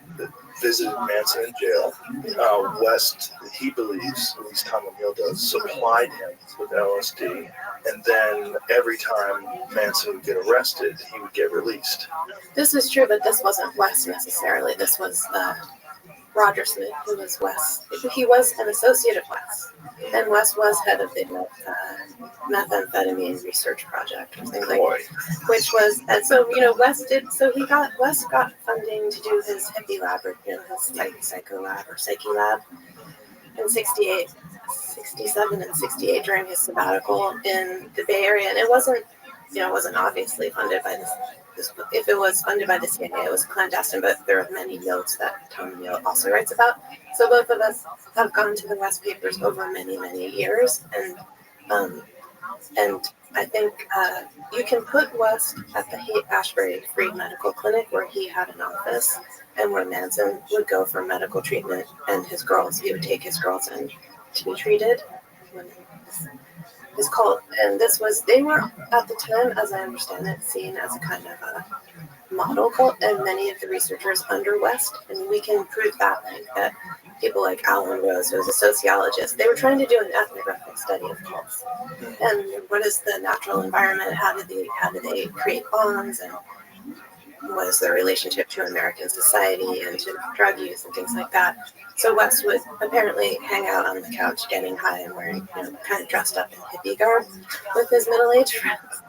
visited Manson in jail. West, he believes, at least Tom O'Neill does, supplied him with LSD, and then every time Manson would get arrested, he would get released. This is true, but this wasn't West necessarily. This was Roger Smith, who was West. He was an associate of West, and West was head of the methamphetamine research project or something like, which was, and so West did. So West got funding to do his hippie lab, or his psycho lab or psyche lab in 68, 67, and 68 during his sabbatical in the Bay Area, and it wasn't obviously funded by this. If it was funded by the CIA, it was clandestine, but there are many notes that Tom Neal also writes about. So both of us have gone to the West papers over many, many years, and I think you can put West at the Haight-Ashbury Free Medical Clinic, where he had an office, and where Manson would go for medical treatment, and he would take his girls in to be treated. His cult, and they were at the time, as I understand it, seen as a kind of a model cult, and many of the researchers under West, and we can prove that people like Alan Rose, who was a sociologist, they were trying to do an ethnographic study of cults, and what is the natural environment, how do they create bonds, and what is their relationship to American society and to drug use and things like that. So West would apparently hang out on the couch getting high and wearing, kind of dressed up in hippie garb with his middle-aged friends.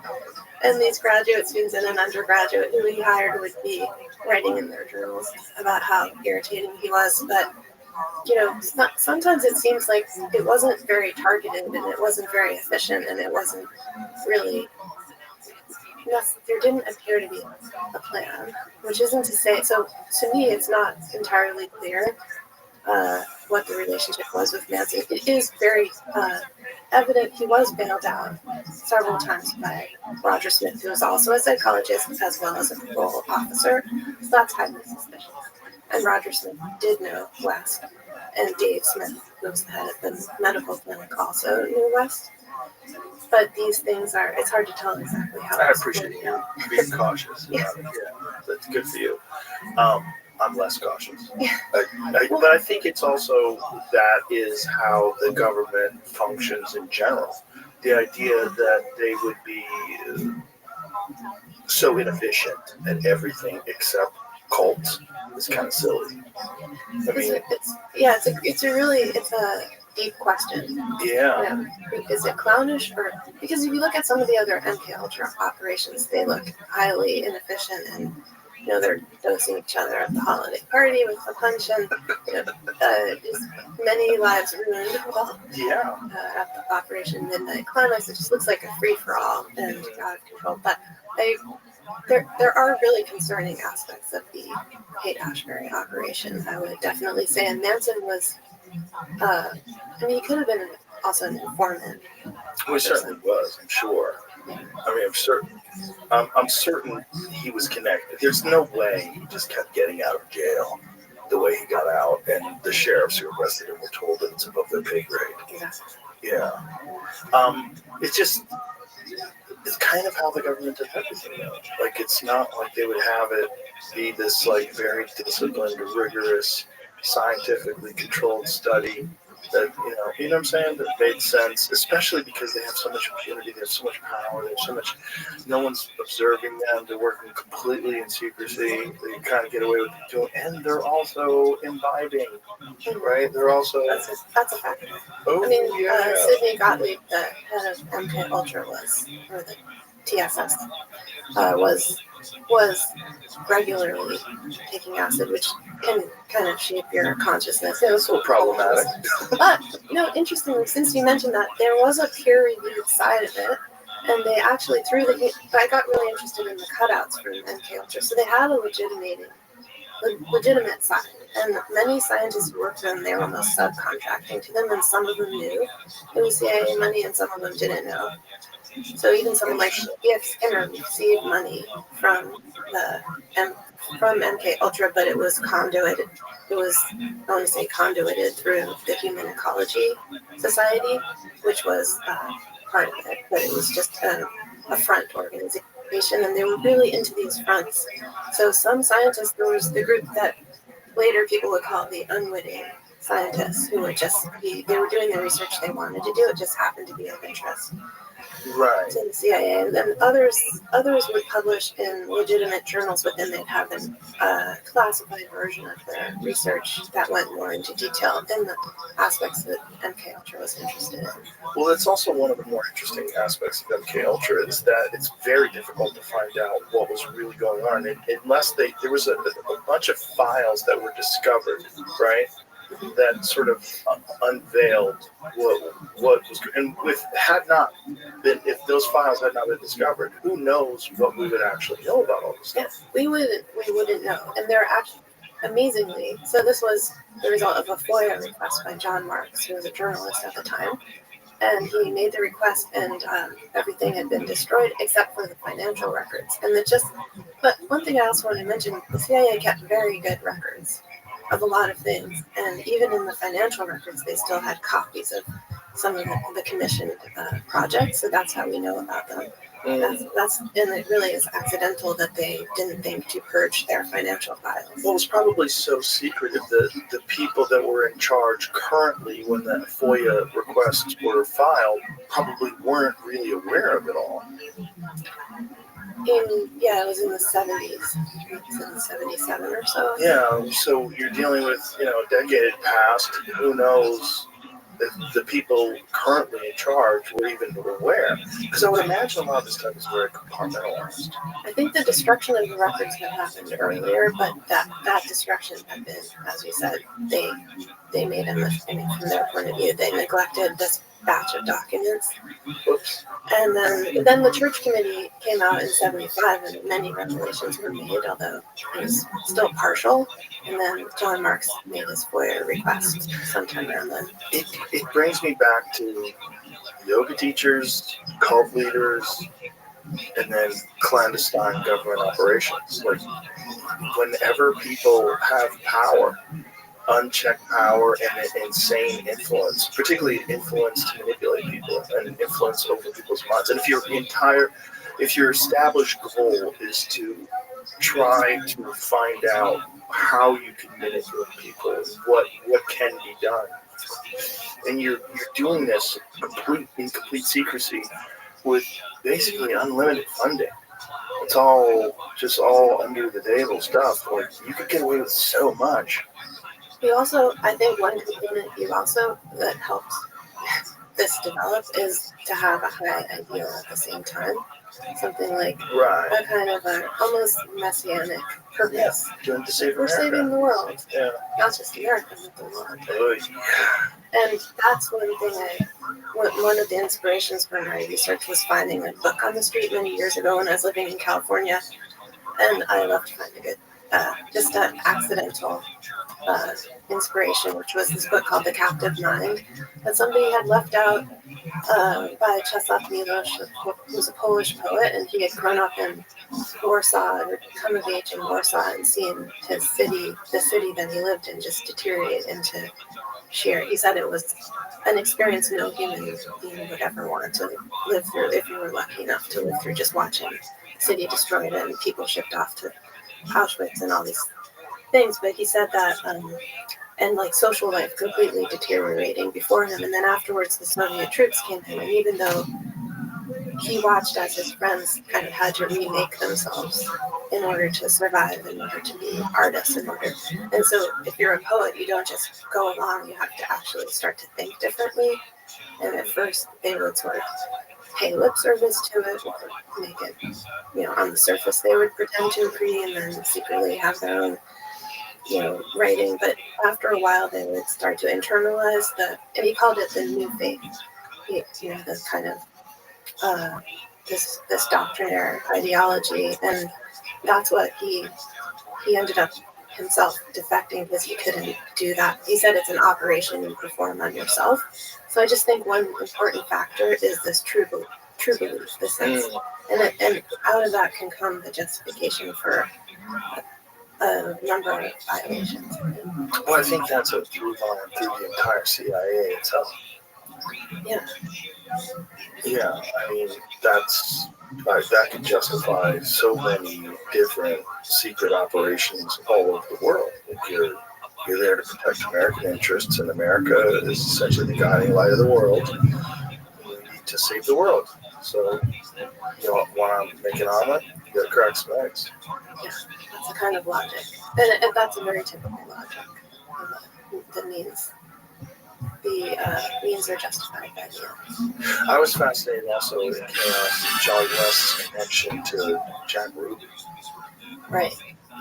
And these graduate students and an undergraduate who he hired would be writing in their journals about how irritating he was. But, sometimes it seems like it wasn't very targeted, and it wasn't very efficient, and it wasn't really... there didn't appear to be a plan, which isn't to say... So, to me, it's not entirely clear what the relationship was with Manson. It is very evident he was bailed out several times by Roger Smith, who was also a psychologist as well as a parole officer. So that's highly suspicious. And Roger Smith did know West, and Dave Smith, who was the head of the medical clinic, also knew West. But these things it's hard to tell exactly how. I appreciate you being cautious. Yeah, that's good for you. I'm less cautious. Yeah. But I think it's also that is how the government functions in general. The idea that they would be so inefficient at everything except cults is kind of silly. I mean, it's a deep question. Yeah. Is it clownish, or because if you look at some of the other MK Ultra operations, they look highly inefficient, and they're dosing each other at the holiday party with a punch, and just many lives ruined. At the Operation Midnight Climax, it just looks like a free for all and out of control. But there are really concerning aspects of the Haight-Ashbury operation, I would definitely say. And Manson was, he could have been also an informant. Well, he certainly was, I'm sure. I mean, I'm certain he was connected. There's no way he just kept getting out of jail the way he got out, and the sheriffs who arrested him were told that it's above their pay grade. Yeah. It's kind of how the government does everything, though. Like, it's not like they would have it be this, like, very disciplined, rigorous, scientifically controlled study that, you know what I'm saying, that made sense, especially because they have so much impunity, they have so much power, they have so much, no one's observing them, they're working completely in secrecy, they kind of get away with it doing, and they're also imbibing, right? They're also... That's a factor. Oh, Sidney Gottlieb, the head of MK Ultra or the TSS, was regularly taking acid, which can kind of shape your consciousness. It was a little problematic. But, interestingly, since you mentioned that, there was a peer-reviewed side of it, and they actually, I got really interested in the cutouts from MK Ultra, so they had a legitimate side, and many scientists who worked for them, they were almost subcontracting to them, and some of them knew it was CIA money, and some of them didn't know. So even someone like B.F. Skinner received money from MK Ultra, but it was conduited. I want to say conduited through the Human Ecology Society, which was part of it, but it was just a front information, and they were really into these fronts. So some scientists, there was the group that later people would call the unwitting scientists, who would just they were doing the research they wanted to do, it just happened to be of interest Right. to the CIA. And then others would publish in legitimate journals, but then they'd have a classified version of their research that went more into detail in the aspects that MK Ultra was interested in. Well, that's also one of the more interesting aspects of MK Ultra is that it's very difficult to find out what was really going on, unless there was a bunch of files that were discovered, right? That sort of unveiled what was, and if those files had not been discovered, who knows what we would actually know about all this stuff? Yes, we wouldn't know. And they're actually amazingly. So this was the result of a FOIA request by John Marks, who was a journalist at the time, and he made the request, and everything had been destroyed except for the financial records. And but one thing I also want to mention: the CIA kept very good records of a lot of things, and even in the financial records, they still had copies of some of the commissioned projects. So that's how we know about them. That's and it really is accidental that they didn't think to purge their financial files. Well, it was probably so secretive that the people that were in charge currently when the FOIA requests were filed probably weren't really aware of it all. It was in the 70s. It was in 77 or so. Yeah, so you're dealing with, a decade had passed. Who knows if the people currently in charge were even aware? Because I would imagine a lot of this stuff is very compartmentalized. I think the destruction of the records had happened earlier, but that destruction had been, as we said, they made from their point of view, they neglected this batch of documents. Oops. And then the church committee came out in 75, and many revelations were made, although it was still partial. And then John Marks made his FOIA request sometime around then. It brings me back to yoga teachers, cult leaders, and then clandestine government operations. Like, whenever people have power, unchecked power, and insane influence, particularly influence to manipulate people and influence over people's minds. And if your established goal is to try to find out how you can manipulate people, what can be done, and you're doing this in complete secrecy with basically unlimited funding. It's all under the table stuff. Like, you could get away with so much. I think one component that helps this develop is to have a high ideal at the same time. Something like a kind of almost messianic purpose. Doing to save We're saving the world. Yeah. Not just America, but the world. Oh, yeah. And that's one thing one of the inspirations for my research was finding a book on the street many years ago when I was living in California. And I love to find a good, just an accidental inspiration, which was this book called The Captive Mind, that somebody had left out by Czesław Miłosz, who was a Polish poet, and he had grown up in Warsaw and come of age in Warsaw and seen the city that he lived in, just deteriorate into he said it was an experience no human being would ever want to live through if you were lucky enough to live through, just watching the city destroyed and people shipped off to Auschwitz and all these things. But he said that and like social life completely deteriorating before him, and then afterwards the Soviet troops came in, and even though he watched as his friends kind of had to remake themselves in order to survive, in order to be artists, and so if you're a poet, you don't just go along, you have to actually start to think differently. And at first they would sort of pay lip service to it, or make it, on the surface they would pretend to agree and then secretly have their own writing. But after a while they would start to internalize and he called it the new faith, the kind of this doctrinaire ideology. And that's what he ended up himself defecting, because he couldn't do that. He said it's an operation you perform on yourself. So I just think one important factor is this true belief, this sense, and out of that can come the justification for a number of violations. Well, I think that's a through line through the entire CIA itself. Yeah. Yeah, I mean, that could justify so many different secret operations all over the world. If you're there to protect American interests, and America is essentially the guiding light of the world. You need to save the world. So, you want to make an omelet? You got to crack some eggs. Yeah, that's the kind of logic, and that's a very typical logic. The means are justified by the ends. I was fascinated also in Charlie West's connection to Jack Ruby. Right.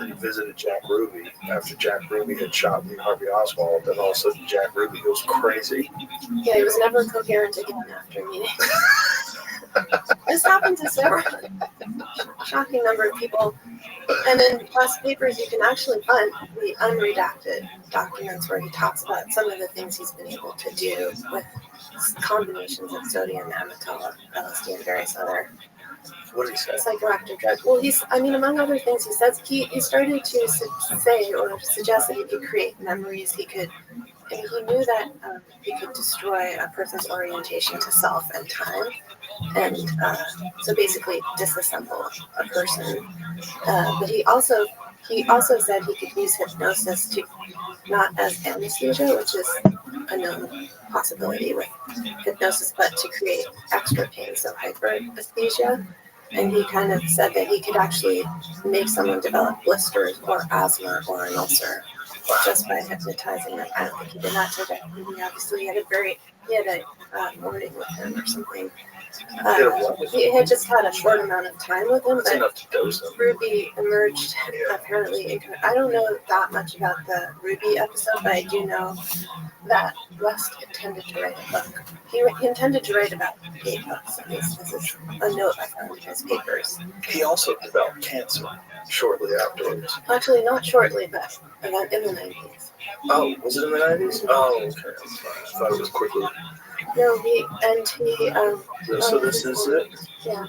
He visited Jack Ruby after Jack Ruby had shot Lee Harvey Oswald, and all of a sudden Jack Ruby goes crazy. Yeah, he was never coherent again after meeting. This happened to several shocking number of people. And in past papers, you can actually find the unredacted documents where he talks about some of the things he's been able to do with combinations of sodium, amytal, LSD, and various other psychoactive drugs. Well, among other things, he says he started to say or suggest that he could create memories. He knew that he could destroy a person's orientation to self and time, and so basically disassemble a person. But he also said he could use hypnosis to, not as anesthesia, which is a known possibility with hypnosis, but to create extra pain, so hyperesthesia. And he kind of said that he could actually make someone develop blisters or asthma or an ulcer just by hypnotizing them. I don't think he did that to Jack Ruby. Obviously, he had a morning with him or something. He had just had a short amount of time with him, but Ruby emerged apparently. I don't know that much about the Ruby episode, but I do know that West intended to write a book. He intended to write about 8 books. This is a note I found in his papers. He also developed cancer shortly afterwards. Actually, not shortly, but in the 90s. Oh, was it in the 90s? Oh, okay. I thought it was quickly. No, So this is it? Yeah.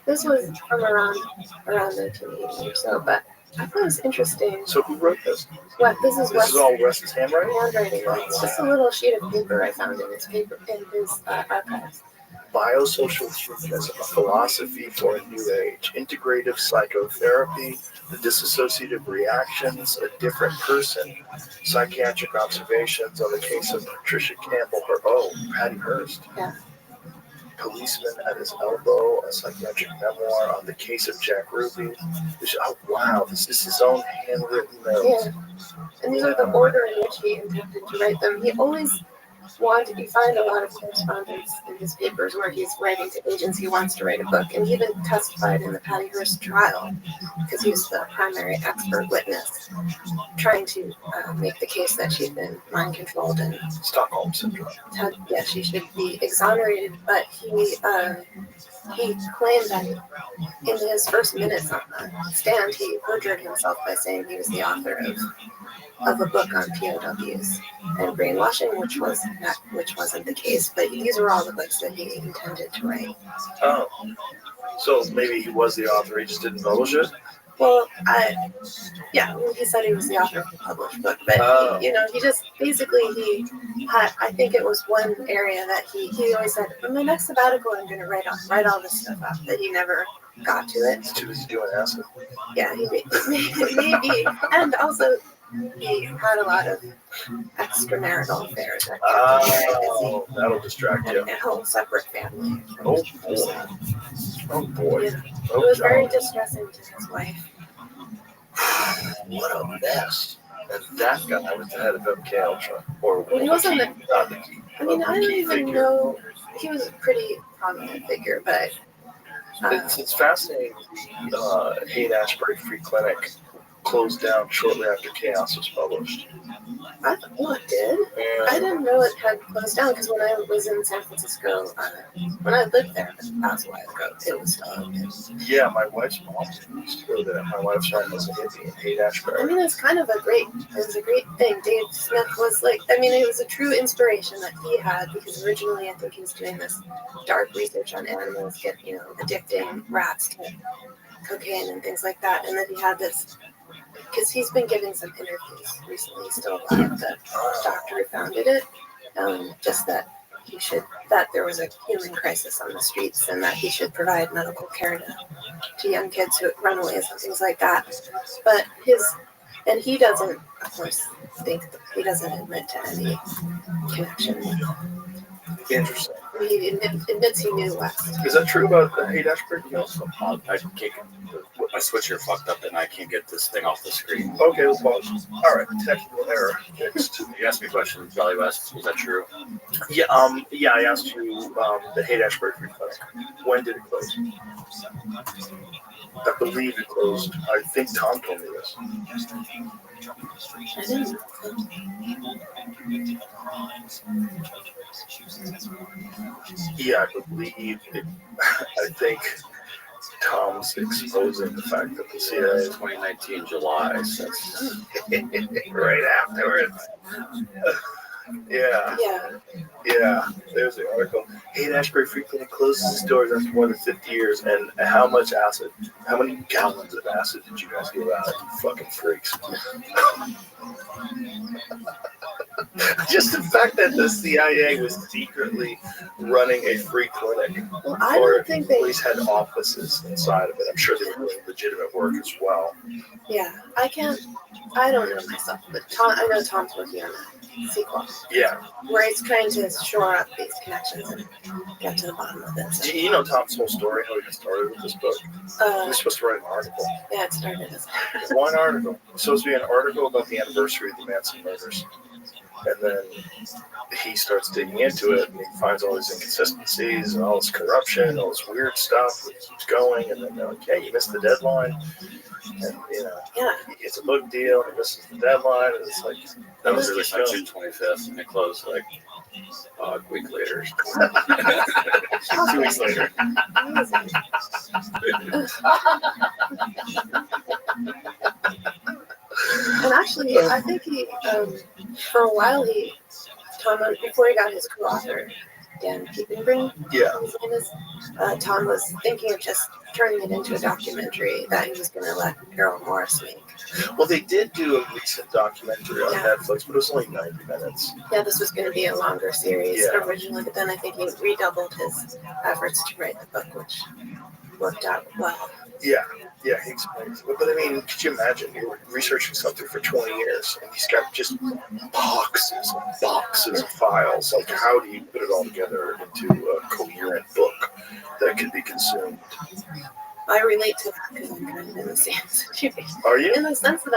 This was from around 1980 or so, but I thought it was interesting. So who wrote this? This is all West's handwriting? It's just a little sheet of paper I found in his archives. Biosocial humanism, a philosophy for a new age, integrative psychotherapy, the dissociative reactions, a different person, psychiatric observations on the case of Patricia Campbell, Patty Hearst. Yeah. Policeman at his elbow, a psychiatric memoir on the case of Jack Ruby. Oh, wow, this is his own handwritten notes. Yeah. And these are the order in which he intended to write them. He always you find a lot of correspondence in his papers where he's writing to agents he wants to write a book, and he even testified in the Patty Hearst trial because he was the primary expert witness trying to make the case that she'd been mind controlled and Stockholm syndrome. She should be exonerated, but he claimed that in his first minutes on the stand he perjured himself by saying he was the author of a book on POWs and brainwashing, which wasn't the case. But these were all the books that he intended to write. Oh, so maybe he was the author, he just didn't publish it? Well, he said he was the author of the published book, but he just basically he had. I think it was one area that he always said, in my next sabbatical, I'm going to write all this stuff up. That he never got to it. He's too busy doing acid. Yeah, maybe, and also he had a lot of extramarital affairs. That'll distract you. And a whole separate family. Oh boy. Yeah. It was very distressing to his wife. What a mess. And that guy was the head of MK Ultra. He wasn't I don't even know. He was a pretty prominent figure, but it's fascinating. Haight-Ashbury Free Clinic closed down shortly after Chaos was published. It did? And I didn't know it had closed down because when I was in San Francisco, when I lived there, that was a while ago, it was still open. Yeah, my wife's mom used to go there. My wife's mom was a hippie in Haight-Ashbury. I mean, it's kind of a great thing. Dave Smith was it was a true inspiration that he had because originally I think he was doing this dark research on animals, addicting rats to cocaine and things like that, and then he had this. Because he's been giving some interviews recently, he's still alive, the doctor who founded it. Just that that there was a healing crisis on the streets and that he should provide medical care to young kids who runaways and things like that. But he doesn't, of course, he doesn't admit to any connection. Interesting. He admits he knew West. Is that true about the Haight-Ashbury kills? I can't. My switcher fucked up and I can't get this thing off the screen. Okay, let's pause. All right, technical error fixed. You asked me a question. Valley West, was that true? Yeah, I asked you the Haight-Ashbury Free Clinic. When did it close? I believe it closed. I think Tom told me this. I didn't. Yeah, I believe it. I think Tom's exposing the fact that the CIA 2019 July. So that's right afterwards. Yeah. There's the article. Haight-Ashbury Free Clinic closes its doors after more than 50 years. And how many gallons of acid did you guys give out? You fucking freaks. Just the fact that the CIA was secretly running a free clinic, Well, I don't think they. police had offices inside of it. I'm sure they were doing legitimate work as well. Yeah, I don't know myself, but I know Tom's working on a sequel. Yeah. Where he's trying to shore up these connections and get to the bottom of it. So, You know Tom's whole story, how he got started with this book? He was supposed to write an article. yeah, it started as One article. It's supposed to be an article about the anniversary of the Manson murders. And then he starts digging into it, and he finds all these inconsistencies and all this corruption, all this weird stuff that keeps going. And then they're like, "Hey, you missed the deadline." And he gets a book deal, and he misses the deadline, and it's like that was released on June 25th, and it closed like a week later. 2 weeks later. amazing. And actually, I think he, for a while, Tom, before he got his co-author, Dan Keepingbring, Yeah. his name is, Tom was thinking of just turning it into a documentary that he was going to let Errol Morris make. Well, they did do a recent documentary on Netflix, but it was only 90 minutes. Yeah, this was going to be a longer series Yeah. originally, but then I think he redoubled his efforts to write the book, which worked out well. Yeah, he explains. But I mean, could you imagine you're researching something for 20 years and he's got just boxes and boxes of files? Like, how do you put it all together into a coherent book that can be consumed? I relate to that because I'm kind of in the same situation. Are you? In the sense that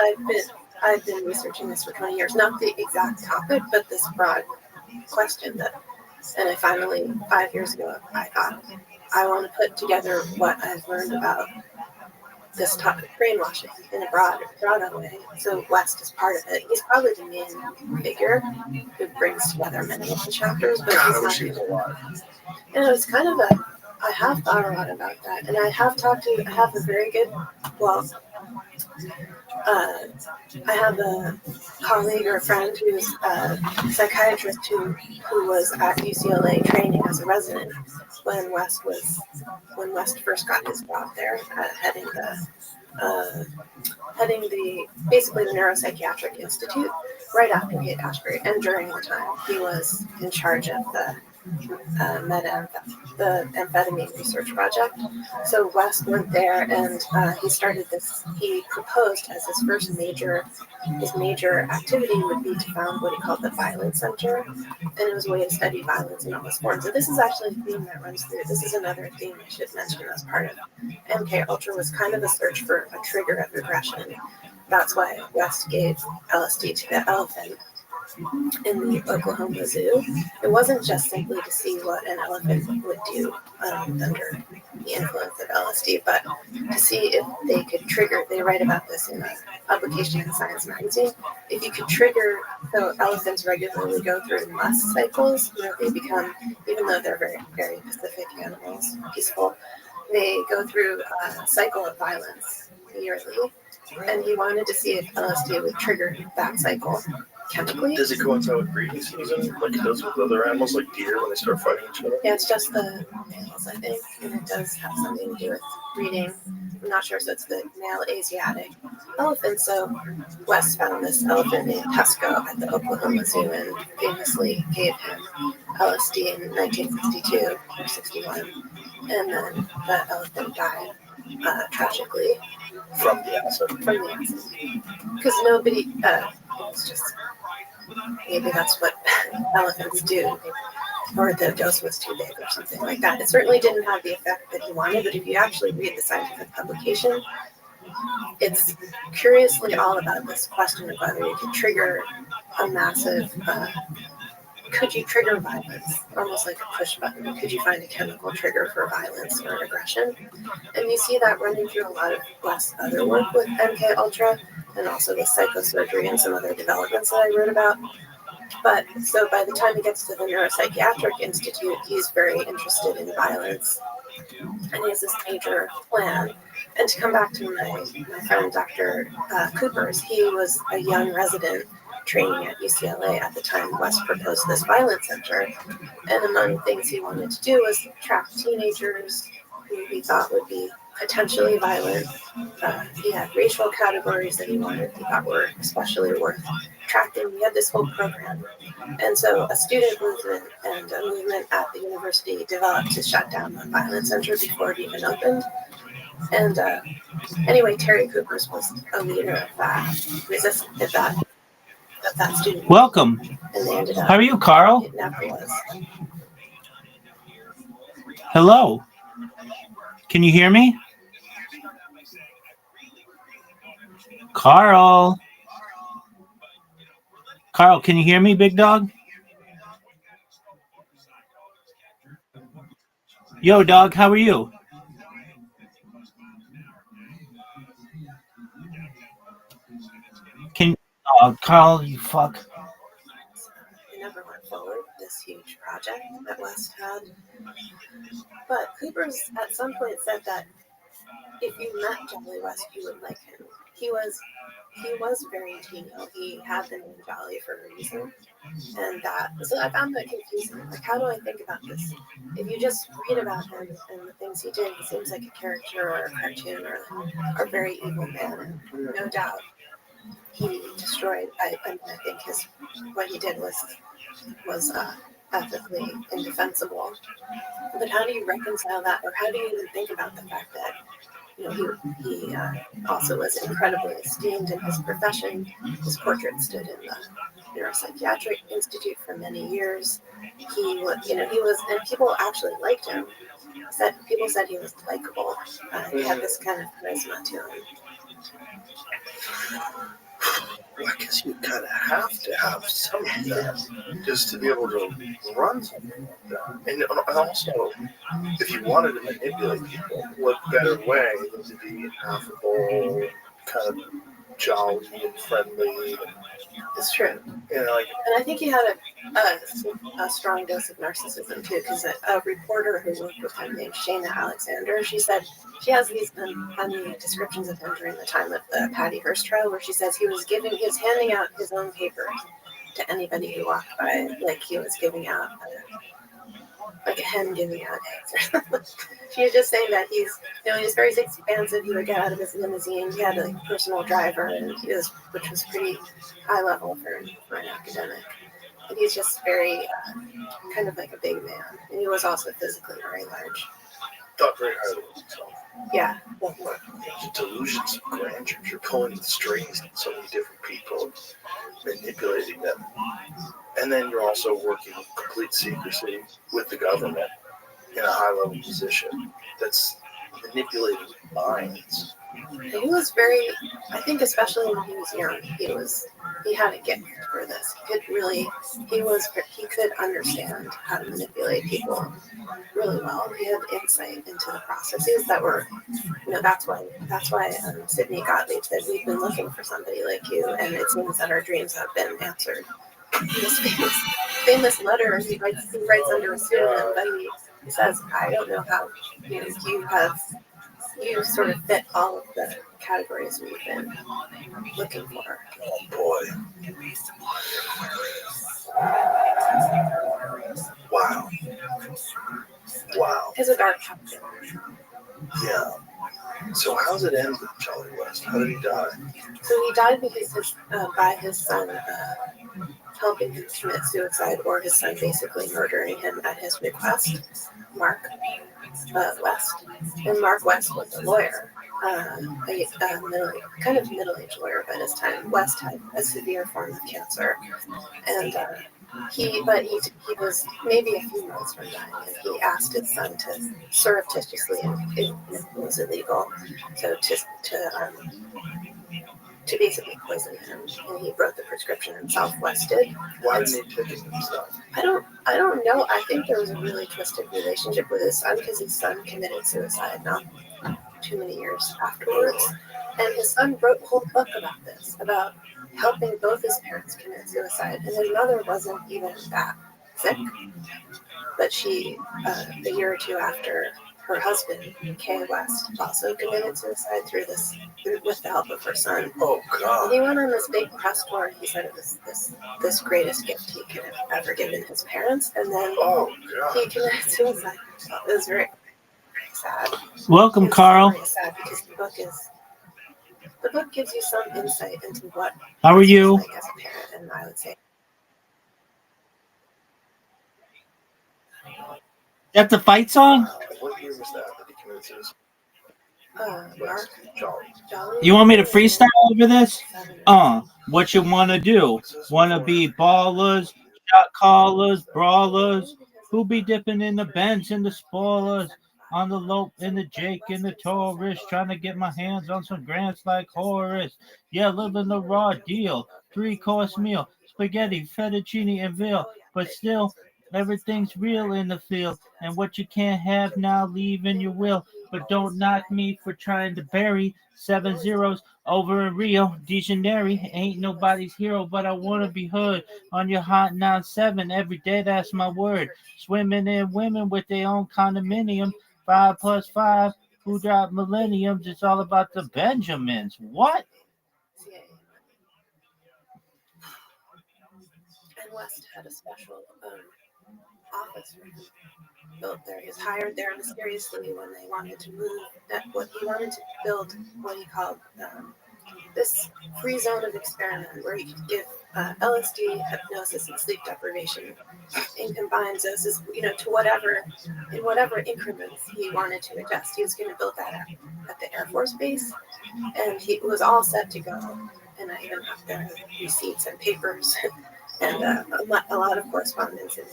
I've been researching this for 20 years, not the exact topic, but this broad question and I finally, 5 years ago, I thought, I want to put together what I've learned about this topic, brainwashing, in a broad way. So West is part of it. He's probably the main figure who brings together many of the chapters, but God, I he's wish not. he was alive. And it was kind of I have thought a lot about that, and I have a very good, I have a colleague or a friend who's a psychiatrist who was at UCLA training as a resident when West first got his job there, heading basically the Neuropsychiatric Institute right after Haight-Ashbury, and during the time he was in charge of the amphetamine research project. So West went there and he proposed as his major activity would be to found what he called the Violence Center, and it was a way to study violence in all its forms. So this is actually a theme that runs through. This is another theme I should mention as part of MK Ultra was kind of a search for a trigger of aggression. That's why West gave LSD to the elephant in the Oklahoma Zoo. It wasn't just simply to see what an elephant would do under the influence of LSD, but to see if they could trigger. They write about this in a publication in Science magazine. If you could trigger, so elephants regularly go through lust cycles where they become, even though they're very, very pacific animals, peaceful, they go through a cycle of violence yearly. And he wanted to see if LSD would trigger that cycle chemically. Does it coincide with breeding season, like it does with other animals, like deer when they start fighting each other? Yeah, it's just the males, I think, and it does have something to do with breeding. I'm not sure, so it's the male Asiatic elephant. So West found this elephant named Pesco at the Oklahoma Zoo and famously gave him LSD in 1962 or 61, and then the elephant died tragically from the acid. Because nobody, it was just, maybe that's what elephants do, or the dose was too big or something like that. It certainly didn't have the effect that he wanted, but if you actually read the scientific publication, it's curiously all about this question of whether you could trigger a massive, could you trigger violence, almost like a push button? Could you find a chemical trigger for violence or aggression? And you see that running through a lot of West's other work with MK Ultra, and also with psychosurgery and some other developments that I wrote about. But so by the time he gets to the Neuropsychiatric Institute, he's very interested in violence, and he has this major plan. And to come back to my friend Dr. Cooper's, he was a young resident training at UCLA at the time West proposed this violence center. And among the things he wanted to do was track teenagers who he thought would be potentially violent. He had racial categories that he thought were especially worth tracking. He had this whole program. And so a student movement and a movement at the university developed to shut down the violence center before it even opened. And anyway, Terry Coopers was a leader of that resistance, of that student. Welcome. And they ended up, how are you, Carl? It never was. Hello. Can you hear me? Carl. Carl, can you hear me, big dog? Yo, dog, how are you? Carl, you fuck. It never went forward, this huge project that West had. But Coopers at some point said that if you met Jolly West, you would like him. He was very genial. He had the name Jolly for a reason. And so I found that confusing. Like, how do I think about this? If you just read about him and the things he did, he seems like a character or a cartoon or a very evil man. And no doubt he destroyed, I think what he did was ethically indefensible. But how do you reconcile that, or how do you even think about the fact that he also was incredibly esteemed in his profession? His portrait stood in the Neuropsychiatric Institute for many years. He was, and people actually liked him. People said he was likable. He had this kind of charisma to him. Well, I guess you kind of have to have some of that just to be able to run something like that. And also, if you wanted to manipulate people, what better way than to be affable, kind of jolly and friendly? It's true. And I think he had a strong dose of narcissism too, because a reporter who worked with him named Shana Alexander, she said she has these funny descriptions of him during the time of the Patty Hearst trial, where she says he was handing out his own papers to anybody who walked by, like he was giving out like a hen giving out eggs. She was just saying that he's very expansive. He would get out of his limousine. He had a personal driver, and which was pretty high level for an academic. And he's just very kind of like a big man. And he was also physically very large. Thought very highly of himself. Yeah. Well, delusions of grandeur. You're pulling the strings on so many different people, manipulating them. And then you're also working in complete secrecy with the government in a high-level position that's manipulating minds. He was I think especially when he was young, he had a gift for this. He could understand how to manipulate people really well. He had insight into the processes that were, that's why Sidney Gottlieb said, we've been looking for somebody like you, and it seems that our dreams have been answered. This famous letter he writes under a pseudonym, but he says, I don't know how you sort of fit all of the categories we've been looking for. Oh boy. Wow. It's a dark chapter. Yeah. So how's it end with Jolly West? How did he die? So he died because by his son helping him commit suicide or his son basically murdering him at his request, Mark West. And Mark West was a lawyer, kind of middle-aged lawyer by this time. West had a severe form of cancer, and he was maybe a few months from dying, and he asked his son to surreptitiously, and it was illegal, so to basically poison him, and he wrote the prescription himself. West did. Why didn't he take it himself? I don't know. I think there was a really twisted relationship with his son because his son committed suicide not too many years afterwards, and his son wrote a whole book about this, about helping both his parents commit suicide, and his mother wasn't even that sick, but she, a year or two after her husband, Kay West, also committed suicide with the help of her son. Oh God! And he went on this big press tour, and he said it was this greatest gift he could have ever given his parents, and then he committed suicide. So it was very, very sad. Welcome, Carl. Very sad because the book gives you some insight into what How are you? like as a parent, and I would say. That the fight song? What year was that he committed suicide? Mark, Jolly. You want me to freestyle over this? What you want to do? Want to be ballers, shot callers, brawlers? Who be dipping in the Benz and the spoilers? On the Lope and the Jake and the Taurus, trying to get my hands on some grants like Horace. Yeah, living the raw deal. 3-course meal, spaghetti, fettuccine, and veal. But still, everything's real in the field. And what you can't have now, leave in your will. But don't knock me for trying to bury 7 zeros over in Rio de Janeiro. Ain't nobody's hero, but I want to be hood on your hot 9-7 every day. That's my word. Swimming in women with their own condominium. 5 plus 5, who dropped millenniums? It's all about the Benjamins. What? And West had a special office built there. He was hired there mysteriously when they wanted to move. He wanted to build what he called this free zone of experiment where he could give LSD, hypnosis, and sleep deprivation, and combine doses, to whatever increments he wanted to adjust. He was going to build that at the Air Force Base, and he was all set to go. And I even have the receipts and papers and a lot of correspondence in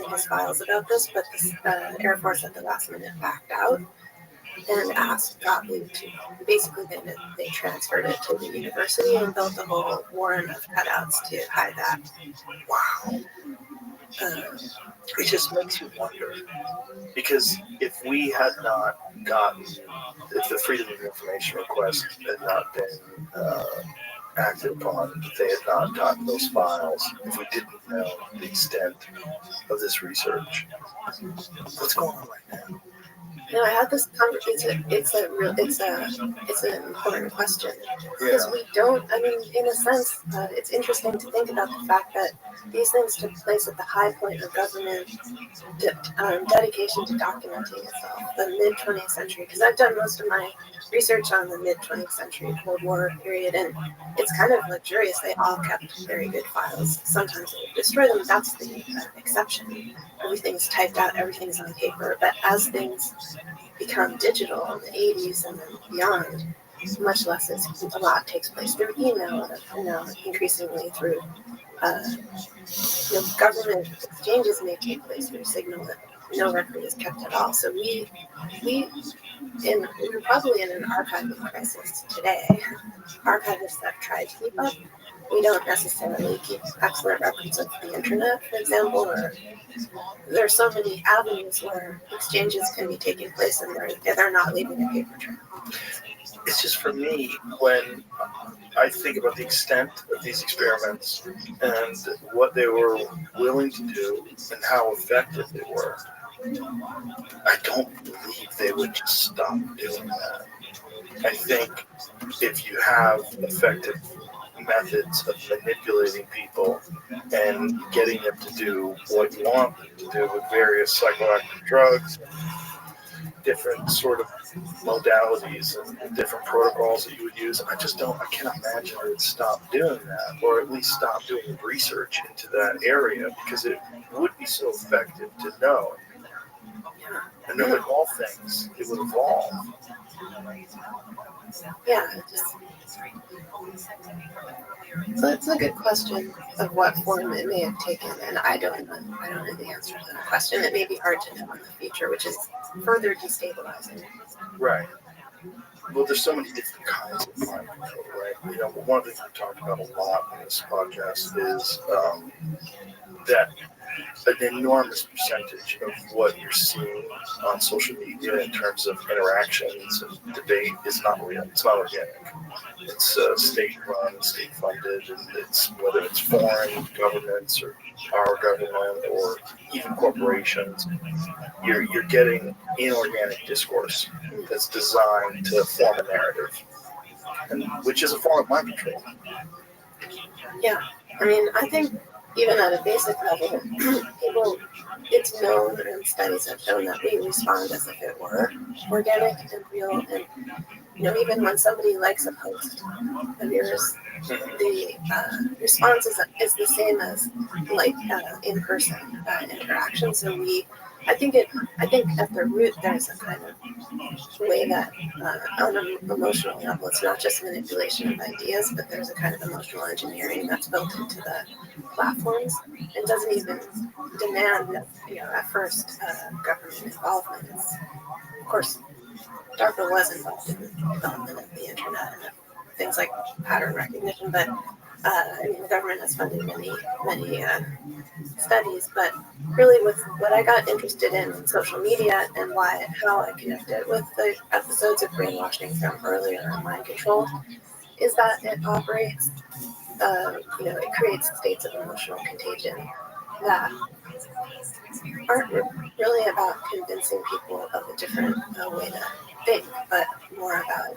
his files about this. But the Air Force at the last minute backed out and asked Gottlieb to basically they transferred it to the university and built a whole warren of cutouts to hide that. Wow. It just makes you wonder, because if we had not gotten, if the Freedom of Information request had not been acted upon, if they had not gotten those files, if we didn't know the extent of this research, what's going on right now? I had this conversation. It's an important question because we don't. I mean, in a sense, it's interesting to think about the fact that these things took place at the high point of government dedication to documenting itself, the mid 20th century. Because I've done most of my research on the mid 20th century Cold War period, and it's kind of luxurious. They all kept very good files. Sometimes they would destroy them. That's the exception. Everything's typed out. Everything's on paper. But as things become digital in the 80s and then beyond, much less a lot takes place through email and increasingly through government exchanges may take place through Signal that no record is kept at all. So we're probably in an archiving crisis today. Archivists have tried to keep up. We don't necessarily keep excellent records of the internet, for example, or there are so many avenues where exchanges can be taking place and they're not leaving a paper trail. It's just, for me, when I think about the extent of these experiments and what they were willing to do and how effective they were, I don't believe they would just stop doing that. I think if you have effective methods of manipulating people and getting them to do what you want them to do with various psychoactive drugs, different sort of modalities and different protocols that you would use. I can't imagine I would stop doing that, or at least stop doing research into that area, because it would be so effective to know. And then, like all things, it would evolve. Yeah, so it's a good question of what form it may have taken, and I don't know the answer to that question. It may be hard to know in the future, which is further destabilizing. Right. Well, there's so many different kinds of mind control, right? You know, but one of the things we talked about a lot on this podcast is that an enormous percentage of what you're seeing on social media in terms of interactions and debate is not real. It's not organic. It's state-run, state-funded, and it's whether it's foreign governments or our government or even corporations, you're getting inorganic discourse that's designed to form a narrative, and which is a form of mind control. Yeah, I mean, I think even at a basic level, it's known and studies have shown that we respond as if it were organic and real. And, you know, even when somebody likes a post of yours, the response is the same as like in-person interaction. So I think at the root there's a kind of way that on an emotional level, it's not just manipulation of ideas, but there's a kind of emotional engineering that's built into the platforms and doesn't even demand, at first government involvement. It's, of course, DARPA was involved in the development of the internet and things like pattern recognition, but the government has funded many studies, but really with what I got interested in social media and how I connected with the episodes of brainwashing from earlier in Mind Control is that it operates, it creates states of emotional contagion that aren't really about convincing people of a different way to think, but more about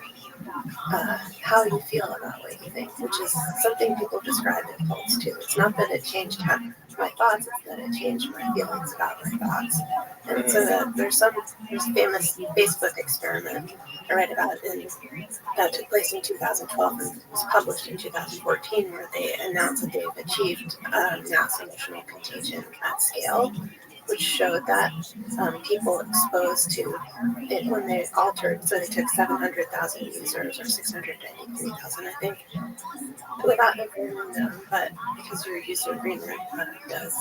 how you feel about what you think, which is something people describe in cults too. It's not that it changed my thoughts, it's that it changed my feelings about my thoughts. And so there's famous Facebook experiment I read about that took place in 2012 and was published in 2014, where they announced that they've achieved mass emotional contagion at scale, which showed that people exposed to it when they altered, so they took 700,000 users or 693,000, I think, without informing them, but because your user agreement does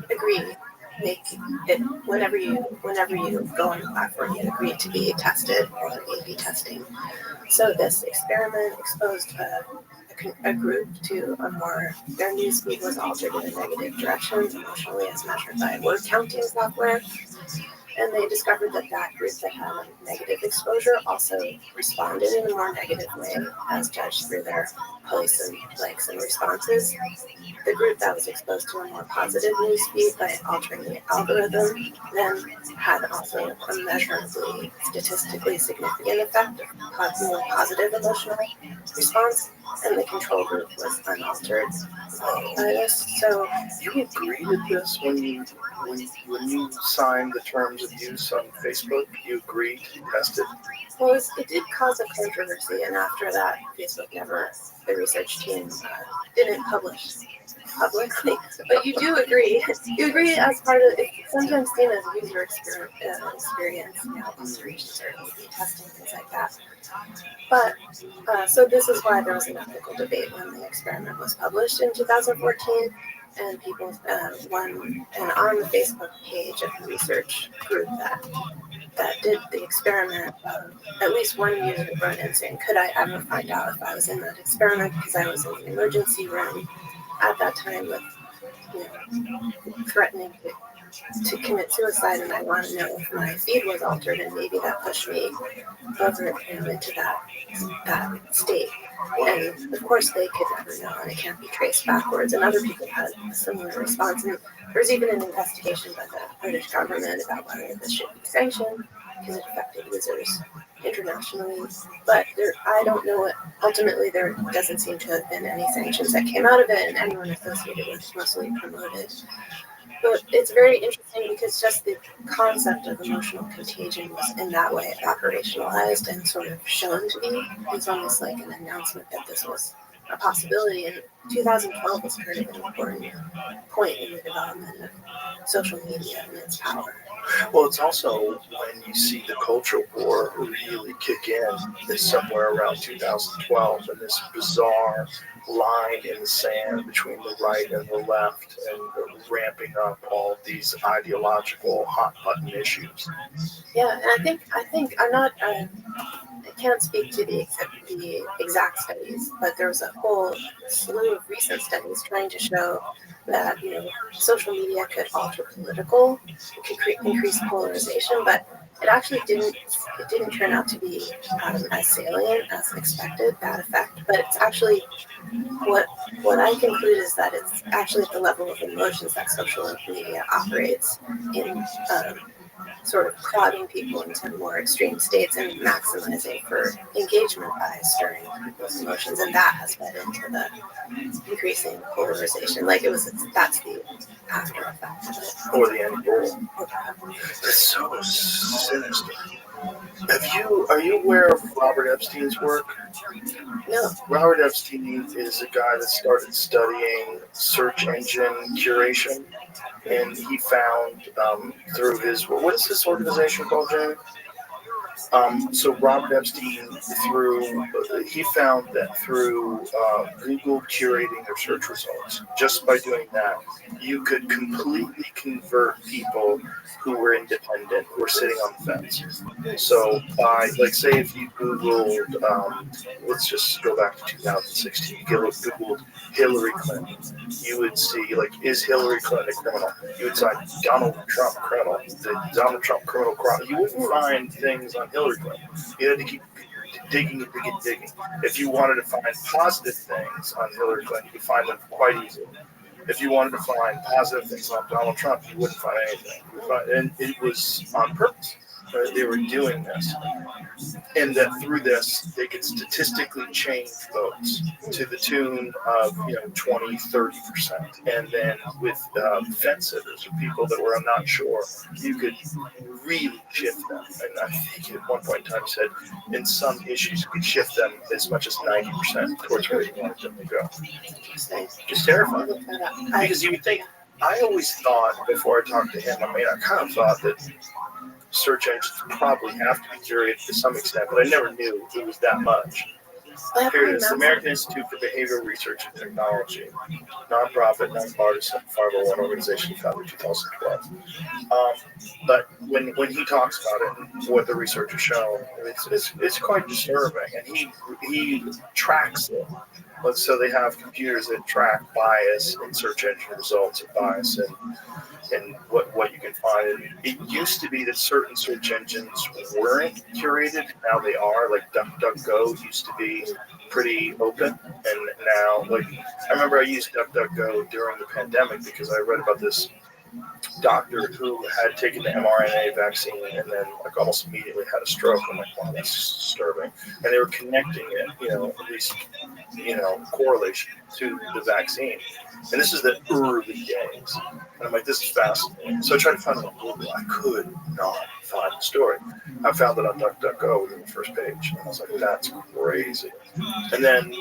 agree, make it whenever you go on the platform, you agree to be tested or A/B testing. So this experiment exposed a group to their newsfeed was altered in a negative direction emotionally as measured by word counting software. And they discovered that group that had a negative exposure also responded in a more negative way as judged through their posts and likes and responses. The group that was exposed to a more positive newsfeed by altering the algorithm then had also a measurably statistically significant effect of more positive emotional response, and the control group was unaltered by this. So you agreed with this when you signed the terms of use on Facebook? You agreed to test it? Well, it did cause a controversy, and after that, the research team didn't publish publicly. But you do agree. You agree as part of it's sometimes seen as user experience, observations or A/B testing, things like that. But so this is why there was an ethical debate when the experiment was published in 2014, and people and on the Facebook page of the research group that did the experiment, at least one user wrote in saying, could I ever find out if I was in that experiment, because I was in an emergency room at that time with, threatening to commit suicide, and I want to know if my feed was altered, and maybe that pushed me over into that state. And of course they could never know, and it can't be traced backwards, and other people had a similar response. And there's even an investigation by the British government about whether this should be sanctioned because it affected users internationally. But I don't know what, ultimately there doesn't seem to have been any sanctions that came out of it, and anyone associated with it mostly promoted But it's very interesting because just the concept of emotional contagion was in that way operationalized and sort of shown to be. It's almost like an announcement that this was a possibility. And 2012 was kind of an important point in the development of social media and its power. Well, it's also when you see the culture war really kick in is somewhere around 2012, and this bizarre line in the sand between the right and the left, and ramping up all of these ideological hot button issues. Yeah, and I think I'm not. I can't speak to the exact studies, but there was a whole slew of recent studies trying to show that social media could alter political, it could increase polarization, but it actually didn't. It didn't turn out to be as salient as expected. That effect, but it's actually what I conclude is that it's actually at the level of emotions that social media operates in. Sort of prodding people into more extreme states and maximizing for engagement by stirring people's emotions, and that has fed into the increasing polarization. Like that's the after effect of it. Or the end goal. It's so sinister. Are you aware of Robert Epstein's work? No. Robert Epstein is a guy that started studying search engine curation, and he found through his, what is this organization called, Jamie? So Robert Epstein, he found that through Google curating their search results, just by doing that, you could completely convert people who were independent, who were sitting on the fence. So by, like, say if you Googled, let's just go back to 2016, you Googled Hillary Clinton, you would see, like, is Hillary Clinton a criminal? You would find Donald Trump criminal, the Donald Trump criminal crime. You wouldn't find things on Hillary Clinton. You had to keep digging and digging and digging. If you wanted to find positive things on Hillary Clinton, you could find them quite easily. If you wanted to find positive things on Donald Trump, you wouldn't find anything. And it was on purpose. They were doing this. And that through this, they could statistically change votes to the tune of 20, 30%. And then with fence sitters or people that were not sure, you could really shift them. And I think at one point in time said, in some issues, you could shift them as much as 90% towards where you wanted them to go. Just terrifying. Because you would think, I always thought before I talked to him, I kind of thought that search engines probably have to be curated to some extent, but I never knew it was that much. Here it is, the American Institute for Behavioral Research and Technology, nonprofit, nonpartisan, 501 organization founded in 2012. But when he talks about it, what the research has shown, it's quite disturbing, and he tracks it. So they have computers that track bias in search engine results and bias and what you can find. It used to be that certain search engines weren't curated. Now they are. Like DuckDuckGo used to be pretty open, and now, like, I remember I used DuckDuckGo during the pandemic because I read about this doctor who had taken the mRNA vaccine and then, like, almost immediately had a stroke. I'm like, wow, that's disturbing. And they were connecting it, at least, correlation to the vaccine. And this is the early days. And I'm like, this is fascinating. So I tried to find it on Google. I could not find the story. I found it on DuckDuckGo within the first page. And I was like, that's crazy. And then,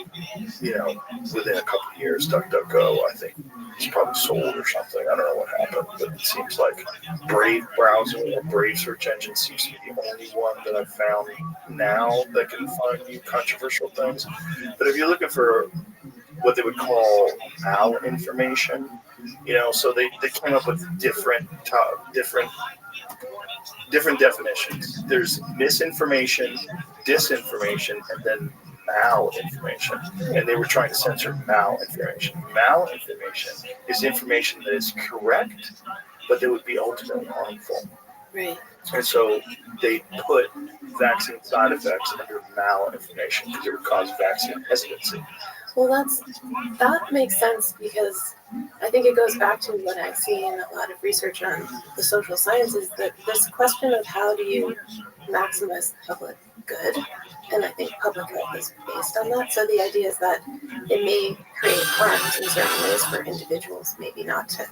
within a couple of years, DuckDuckGo, I think, it's probably sold or something. I don't know what happened, but it seems like Brave browser or Brave search engine seems to be the only one that I've found now that can find you controversial things. But if you're looking for what they would call malinformation, so they came up with different definitions. There's misinformation, disinformation, and then malinformation. And they were trying to censor malinformation. Malinformation is information that is correct, but that would be ultimately harmful. Right. And so they put vaccine side effects under malinformation because it would cause vaccine hesitancy. Well, that makes sense because I think it goes back to what I see in a lot of research on the social sciences, that this question of how do you maximize the public good, and I think public health is based on that. So the idea is that it may create harms in certain ways for individuals, maybe not to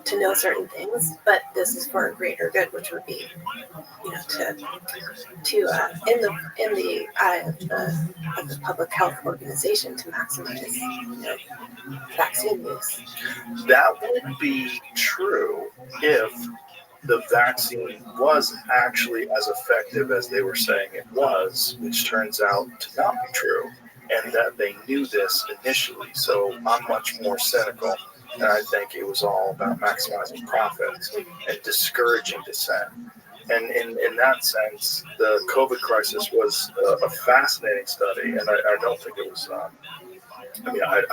to know certain things, but this is for a greater good, which would be, in the eye of the public health organization to maximize, vaccine use. That would be true if the vaccine was actually as effective as they were saying it was, which turns out to not be true, and that they knew this initially. So I'm much more cynical, and I think it was all about maximizing profits and discouraging dissent. And in that sense, the COVID crisis was a fascinating study, and I don't think it was. I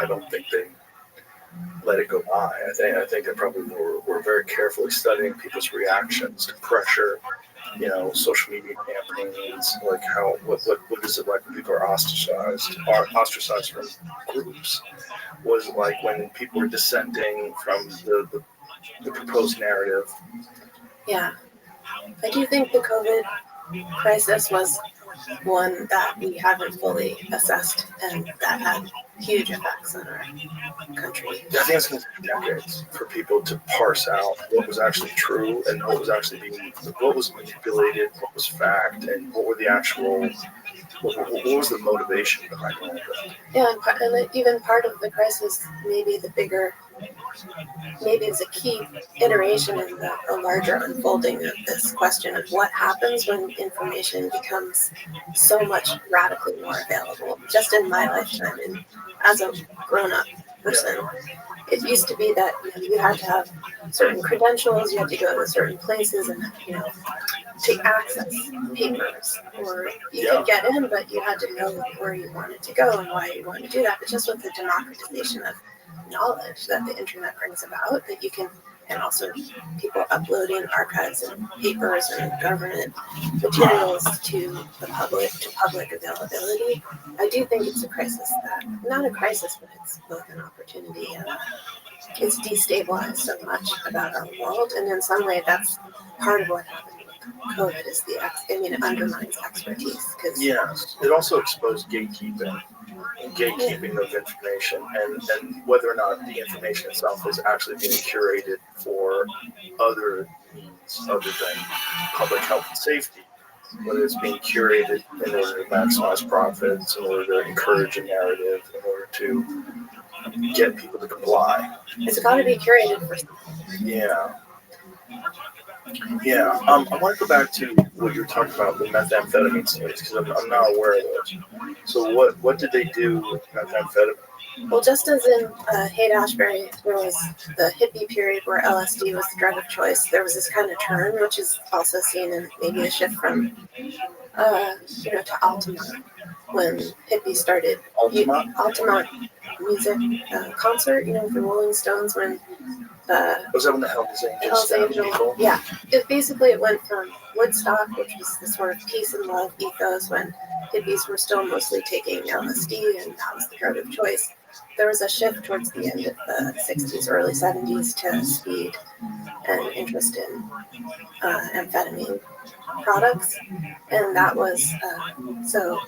don't think they let it go by. I think they probably were very carefully studying people's reactions to pressure, social media campaigns, like what is it like when people are ostracized from groups? Was it like when people were dissenting from the proposed narrative? Yeah, I do think the COVID crisis was one that we haven't fully assessed and that had huge effects on our country. I think it's going to take decades for people to parse out what was actually true and what was manipulated, what was fact, and what were the actual. What was the motivation behind all of it? Yeah, and even part of the crisis, maybe it's a key iteration in the larger unfolding of this question of what happens when information becomes so much radically more available. Just in my lifetime, and as a grown-up person, it used to be that you had to have certain credentials, you had to go to certain places and to access papers, or you could get in, but you had to know where you wanted to go and why you wanted to do that. But just with the democratization of knowledge that the internet brings about, that you can, and also people uploading archives and papers and government materials to the public availability, I do think it's a crisis not a crisis, but it's both an opportunity and it's destabilized so much about our world, and in some way that's part of what happened with COVID is it undermines expertise. Yes, it also exposed gatekeeping of information, and whether or not the information itself is actually being curated for other needs other than public health and safety, whether it's being curated in order to maximize profits, in order to encourage a narrative, in order to get people to comply. It's got to be curated for something. Yeah. Yeah, I want to go back to what you were talking about with methamphetamine studies, because I'm not aware of those. So what did they do with methamphetamine? Well, just as in Haight-Ashbury, there was the hippie period where LSD was the drug of choice. There was this kind of turn, which is also seen in maybe a shift from, to Altamont, when hippies started. Altamont music concert, from Rolling Stones, when Was that when the Hells Angels? Yeah. It went from Woodstock, which was the sort of peace and love ethos when hippies were still mostly taking LSD and that was the drug of choice. There was a shift towards the end of the 60s, early 70s to speed and interest in amphetamine products. And that was, so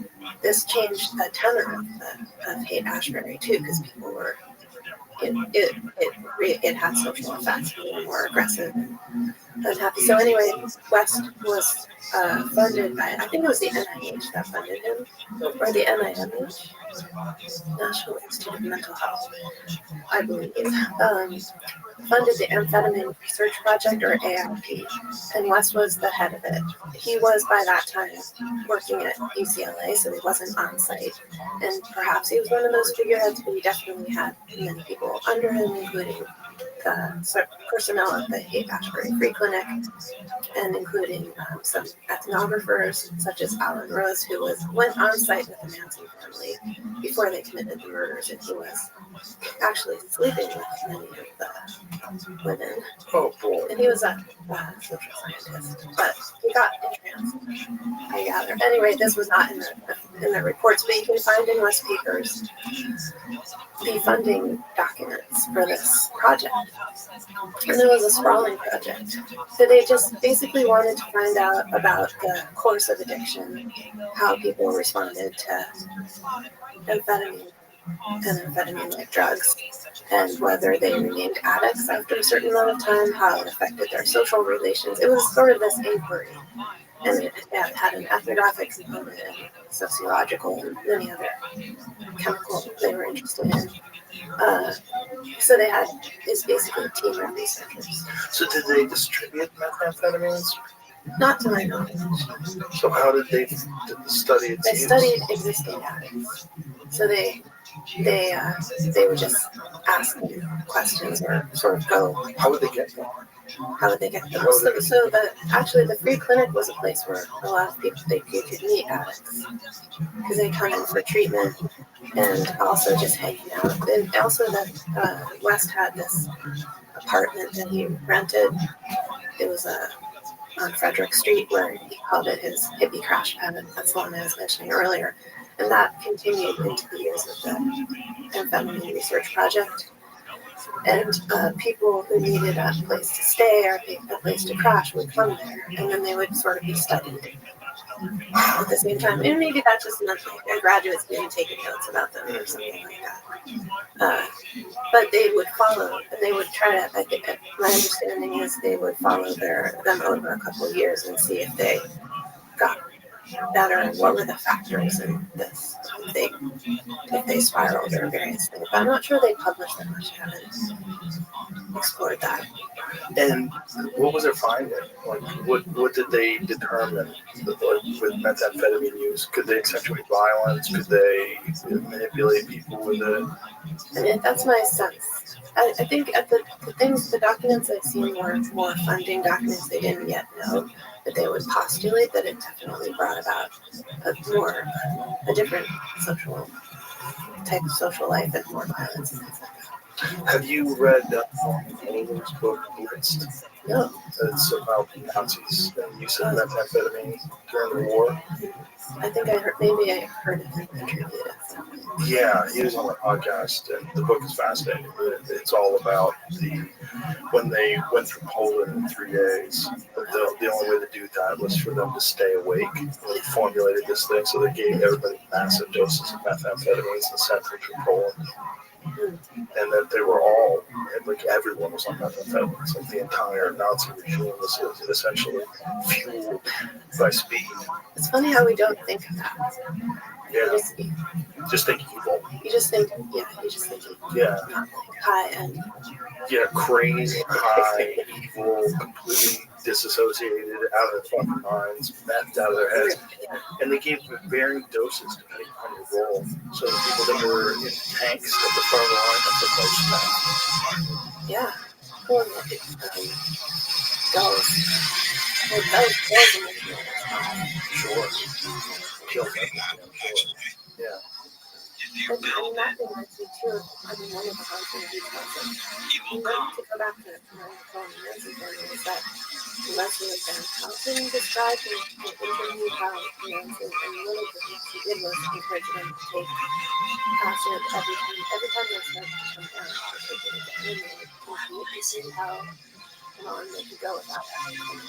this changed the tenor of Haight-Ashbury too, because people were, it had social effects. People were more aggressive and unhappy. So anyway, West was funded by, I think it was the NIH that funded him, or the NIMH, National Institute of Mental Health, I believe, funded the Amphetamine Research Project, or ARP, and West was the head of it. He was, by that time, working at UCLA, so he wasn't on site, and perhaps he was one of those figureheads, but he definitely had many people under him, including personnel at the Haight-Ashbury Free Clinic, and including some ethnographers, such as Alan Rose, who went on site with the Manson family before they committed the murders, and he was actually sleeping with many of the women. Oh boy! And he was a social scientist, but he got entranced, I gather. Anyway, this was not in the reports, but you can find in West Papers the funding documents for this project. And it was a sprawling project. So they just basically wanted to find out about the course of addiction, how people responded to amphetamine and amphetamine-like drugs. and whether they remained addicts after a certain amount of time, how it affected their social relations. It was sort of this inquiry, and it had an ethnographic component and sociological and many other chemical they were interested in. So they had is basically a team of researchers. So did they distribute methamphetamines? Not to my knowledge. So how did they study its They use? studied existing addicts. So they would just ask them questions or sort of go. How would they get them? How would they get them? So actually the free clinic was a place where a lot of people you could meet addicts because they come in for treatment and also just hanging out. And also that West had this apartment that he rented. It was on Frederick Street where he called it his hippie crash pad. That's the one I was mentioning earlier. And that continued into the years of the amphetamine research project. And people who needed a place to stay or a place to crash would come there, and then they would sort of be studied at the same time. And maybe that just meant like graduates being taking notes about them or something like that. But they would follow, and they would try to, I think, my understanding is they would follow them over a couple of years and see if they got better and what were the factors in this, if they spiraled or various things. But I'm not sure they published that much. I haven't explored that. And what was their finding? Like, what did they determine with methamphetamine use? Could they accentuate violence? Could they manipulate people with it? I mean, that's my sense. I think at the documents I've seen were more funding documents they didn't yet know, that they would postulate that it definitely brought about a different type of social life and more violence and things like that. Have you read Oliver's book, Blitzed? No. It's about Nazis and use of methamphetamine during the war. I think I heard of him interviewed at some point. Yeah, he was on the podcast, and the book is fascinating. It's all about when they went through Poland in 3 days. The only way to do that was for them to stay awake. They formulated this thing, so they gave everybody massive doses of methamphetamines and sent them through Poland. And that they were all, like everyone was on methamphetamines. Like the entire Nazi regime was essentially fueled by speed. It's funny how we don't think of that. Yeah. Just think evil. You just think evil. Yeah. Not like high end. Yeah, crazy, high, evil, completely disassociated, out of their fucking minds, methed out of their heads. And they gave varying doses depending on your role. So the people that were in tanks at the front of the line got the most time. Yeah. Or girls. Well, those in the Sure. Killed them. Sure. Yeah. And that thing reminds me too. I mean, one of the haunting details of to go back to Nancy family is that Leslie Van Houten described in an interview how Nancy and one of the things she did was encourage them to take acid every time they started to come down. They take it again, and they would continue to see how long they could go without ever coming down.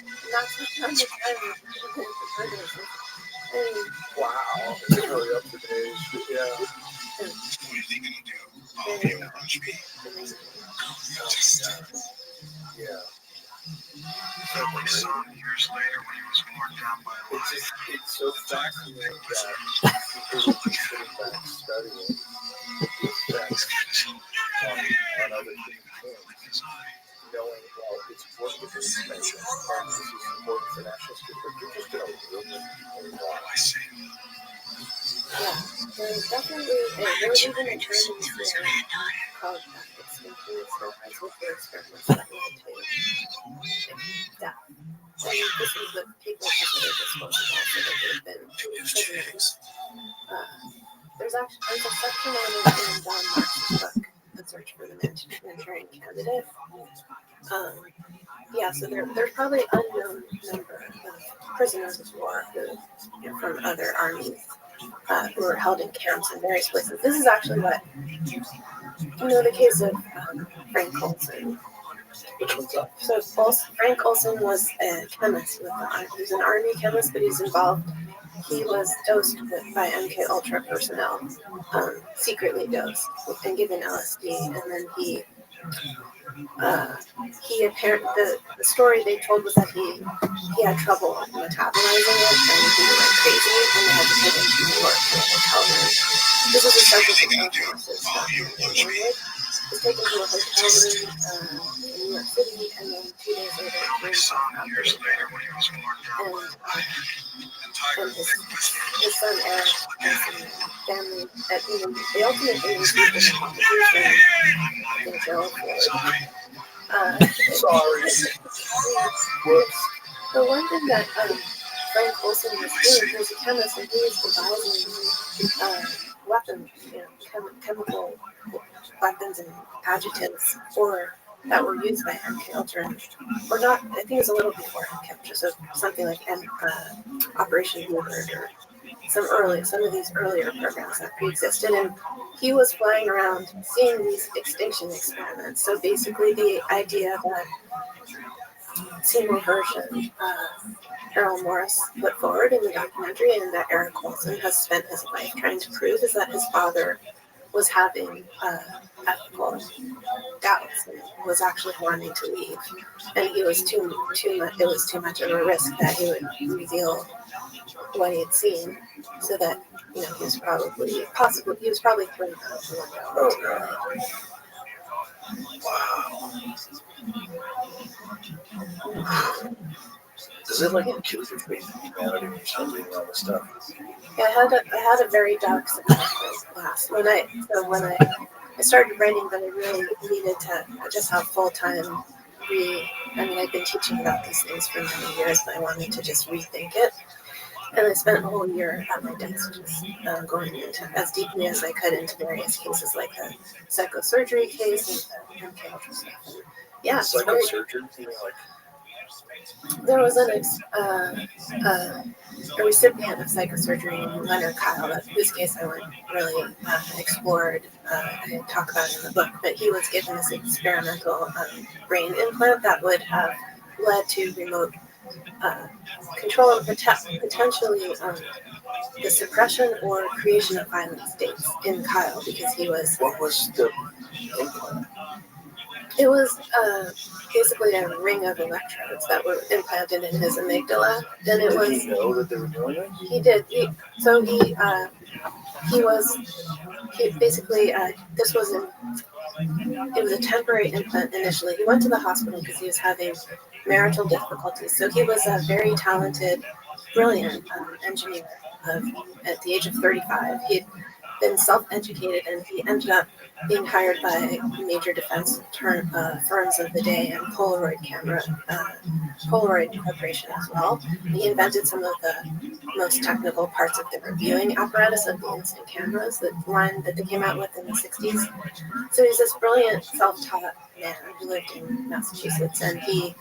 And that's the kind of time that people heard this. I mean, wow. It's really up to date. Yeah. What are they gonna do? Oh, they approach me. Yeah. So we saw him years later when he was worn down by life. It's so fascinating that people would just sit back studying effects on other things. Knowing, well, it's important for information, and this is important for national security, but you're just going to live with yeah, there's definitely there was even a term in this called extinction experiments, which were experiments that led to death. And this is the people considered disposable, so that they've been prisoners. There's a section on it in John Marks' book, The Search for the Manchurian Candidate. Yeah, so there's probably an unknown number of prisoners of war from other armies who were held in camps in various places. This is actually what, the case of Frank Olson. Which one's that? So Frank Olson was a chemist with the army. He was an army chemist, but he was involved he was dosed by MK Ultra personnel, secretly dosed and given LSD, and then he apparently the story they told was that he had trouble metabolizing it and he went crazy and they had to take him to New York to a hotel room. This is a subject of osmosis stuff in England. Was taken to a hotel room in New York City, and then 2 days later, he was out there. And his son Eric and some family that they ultimately received an apology from jail for Sorry. Whoops. the one thing that Frank Olson was doing, he was a chemist and he was devising weapons, chemical weapons and adjectives that were used by MK Ultra, or not. I think it was a little before MK Ultra, so something like Operation Bluebird or some of these earlier programs that pre-existed, and he was flying around seeing these extinction experiments. So basically, the idea that Seymour Hersh and Errol Morris put forward in the documentary, and that Eric Olson has spent his life trying to prove, is that his father was having ethical doubts and was actually wanting to leave, and he was too much. It was too much of a risk that he would reveal what he had seen, so that he was probably thrown out the window. Oh, wow. Does it kill your faith in humanity when you start reading all this stuff? Yeah, I had a very dark semester class when I started writing that I really needed to just have full time I've been teaching about these things for many years, but I wanted to just rethink it. And I spent a whole year at my desk just going into as deeply as I could into various cases, like the psychosurgery case and the MK Ultra stuff. And yeah, Psychosurgery? there was a recipient of psychosurgery, Leonard Kyle, whose case I went really explored. I talk about in the book, but he was given this experimental brain implant that would have led to remote control and potentially the suppression or creation of violent states in Kyle, because he was. What was the implant? It was basically a ring of electrodes that were implanted in his amygdala, and it was. Did he know that they were doing it? He did. He basically this was it was a temporary implant initially. He went to the hospital because he was having marital difficulties. So he was a very talented, brilliant engineer. At the age of 35, he had been self-educated, and he ended up being hired by major defense firms of the day and Polaroid Corporation as well. He invented some of the most technical parts of the reviewing apparatus of the instant cameras, the line that they came out with in the 60s. So he's this brilliant, self-taught man who lived in Massachusetts, and he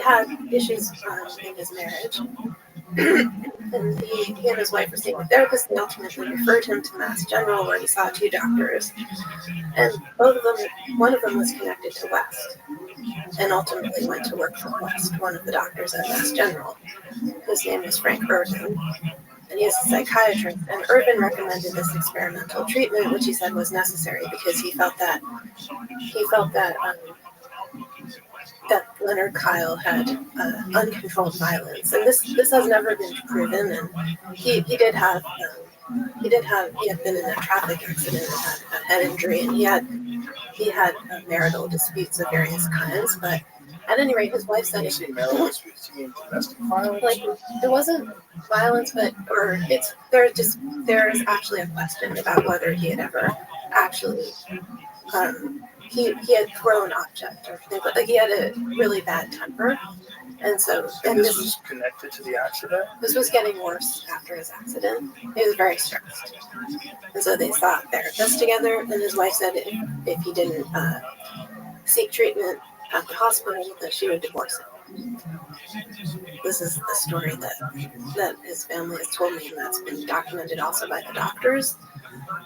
had issues in his marriage. And he and his wife were seeing a therapist. They ultimately referred him to Mass General, where he saw 2 doctors, and one of them was connected to West, and ultimately went to work for West, one of the doctors at Mass General, whose name was Frank Irvin, and he is a psychiatrist. And Irvin recommended this experimental treatment, which he said was necessary because he felt that Leonard Kyle had uncontrolled violence, and this has never been proven. And he had been in a traffic accident and had a head injury, and he had marital disputes of various kinds. But at any rate, his wife said domestic violence. It wasn't violence, but there's actually a question about whether he had ever actually. He had thrown object or things, but he had a really bad temper, and so this was connected to the accident. This was getting worse after his accident. He was very stressed, and so they saw a therapist together. And his wife said if he didn't seek treatment at the hospital, that she would divorce him. This is the story that his family has told me, and that's been documented also by the doctors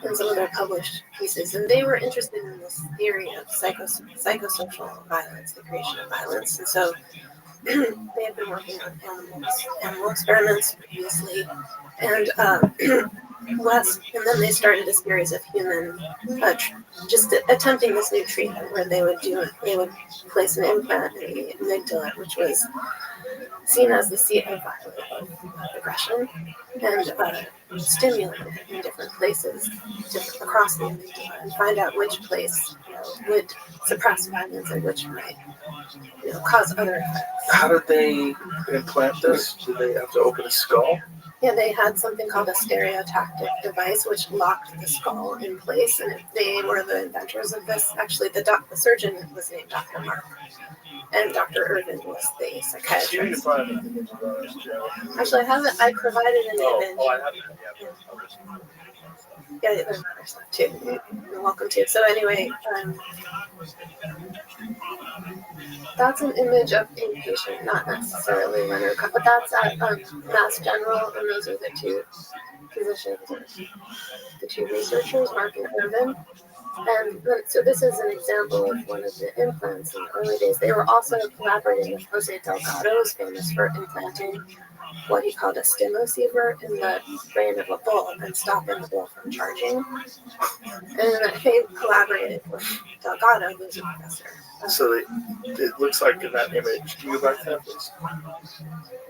in some of their published pieces. And they were interested in this theory of psychosocial violence, the creation of violence. And so they had been working on animal experiments previously, and and then they started a series of human, just attempting this new treatment where they would place an implant in the amygdala, which was seen as the seat of violent aggression, and stimulate it in different places across the amygdala and find out which place would suppress violence and which might cause other effects. How did they implant this? Did they have to open a skull? Yeah, they had something called a stereotactic device, which locked the skull in place, and they were the inventors of this. Actually, the surgeon was named Dr. Mark, and Dr. Irvin was the psychiatrist. Actually, I provided an image. I haven't yet. Yeah, there's other stuff too. You're welcome to. So anyway, that's an image of a patient, not necessarily Leonard, but that's at Mass General, and those are the two physicians, the two researchers, Mark and Irvin. And so this is an example of one of the implants in the early days. They were also collaborating with Jose Delgado, who's famous for implanting what he called a stimoceiver in the brain of a bull and stopping the bull from charging. And they collaborated with Delgado, who's a professor. So it looks like in that image, can you go back to that, please?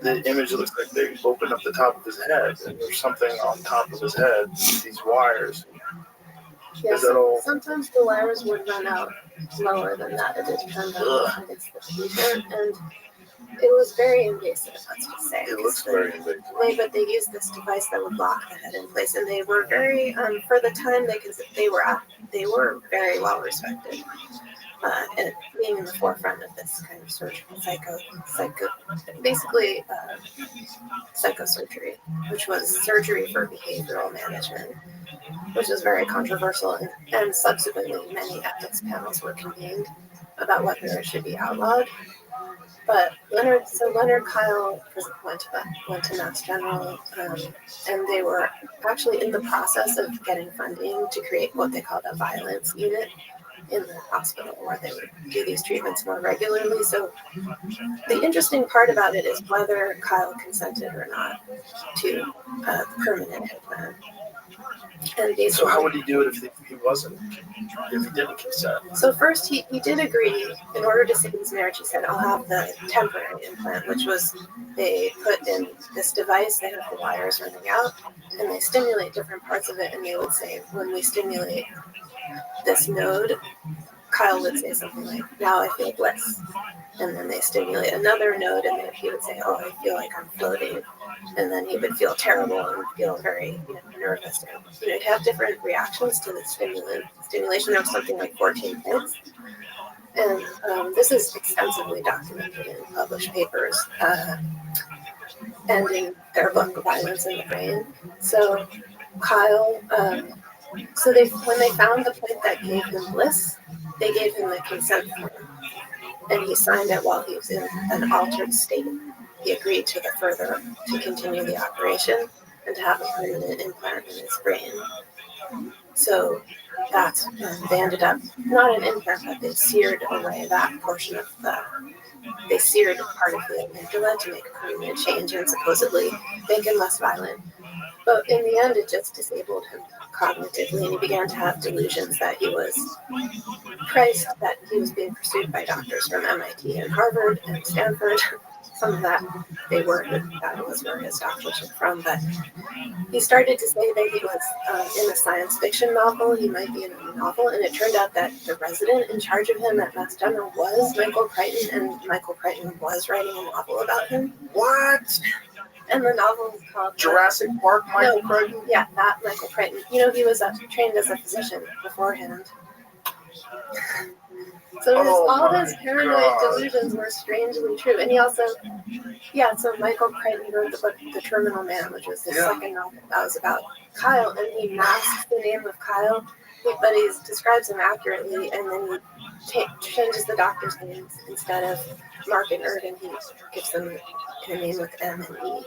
The image looks like they opened up the top of his head, and there's something on top of his head, these wires. Yeah, so sometimes the wires would run out lower than that. It depends on the patient, and it was very invasive, let's just say. It looks very invasive. But they used this device that would lock the head in place, and they were very, for the time, they were very well respected. And being in the forefront of this kind of surgical psychosurgery, which was surgery for behavioral management, which was very controversial, and subsequently many ethics panels were convened about whether it should be outlawed. But Leonard Kyle went to Mass General, and they were actually in the process of getting funding to create what they called a violence unit in the hospital, where they would do these treatments more regularly. So the interesting part about it is whether Kyle consented or not to a permanent implant. And so how would he do it if he wasn't? If he didn't consent? So first he did agree. In order to save his marriage, he said, I'll have the temporary implant, which was they put in this device, they have the wires running out, and they stimulate different parts of it, and they would say, when we stimulate this node, Kyle would say something like, now I feel bliss. And then they stimulate another node, and then he would say, oh, I feel like I'm floating. And then he would feel terrible and feel very nervous. And, he'd have different reactions to the stimulation. There was something like 14 points. And this is extensively documented in published papers and in their book, Violence in the Brain. So Kyle, when they found the point that gave him bliss, they gave him the consent form. And he signed it while he was in an altered state. He agreed to continue the operation and to have a permanent implant in his brain. So they ended up, not an implant, but they seared away that portion of they seared part of the amygdala to make a permanent change and supposedly make him less violent. But in the end, it just disabled him cognitively, and he began to have delusions that he was being pursued by doctors from MIT and Harvard and Stanford. Some of that was where his doctors were from, but he started to say that he was in a science fiction novel. He might be in a novel, and it turned out that the resident in charge of him at Mass General was Michael Crichton, and Michael Crichton was writing a novel about him. What? And the novel is called Jurassic Park, Michael Crichton? Yeah, that Michael Crichton. He was trained as a physician beforehand. So all his paranoid delusions were strangely true. And he also, so Michael Crichton wrote the book The Terminal Man, which was the second novel that was about Kyle, and he masks the name of Kyle, but he describes him accurately, and then he changes the doctor's names. Instead of Mark and Irvin, he gives them a name with M and E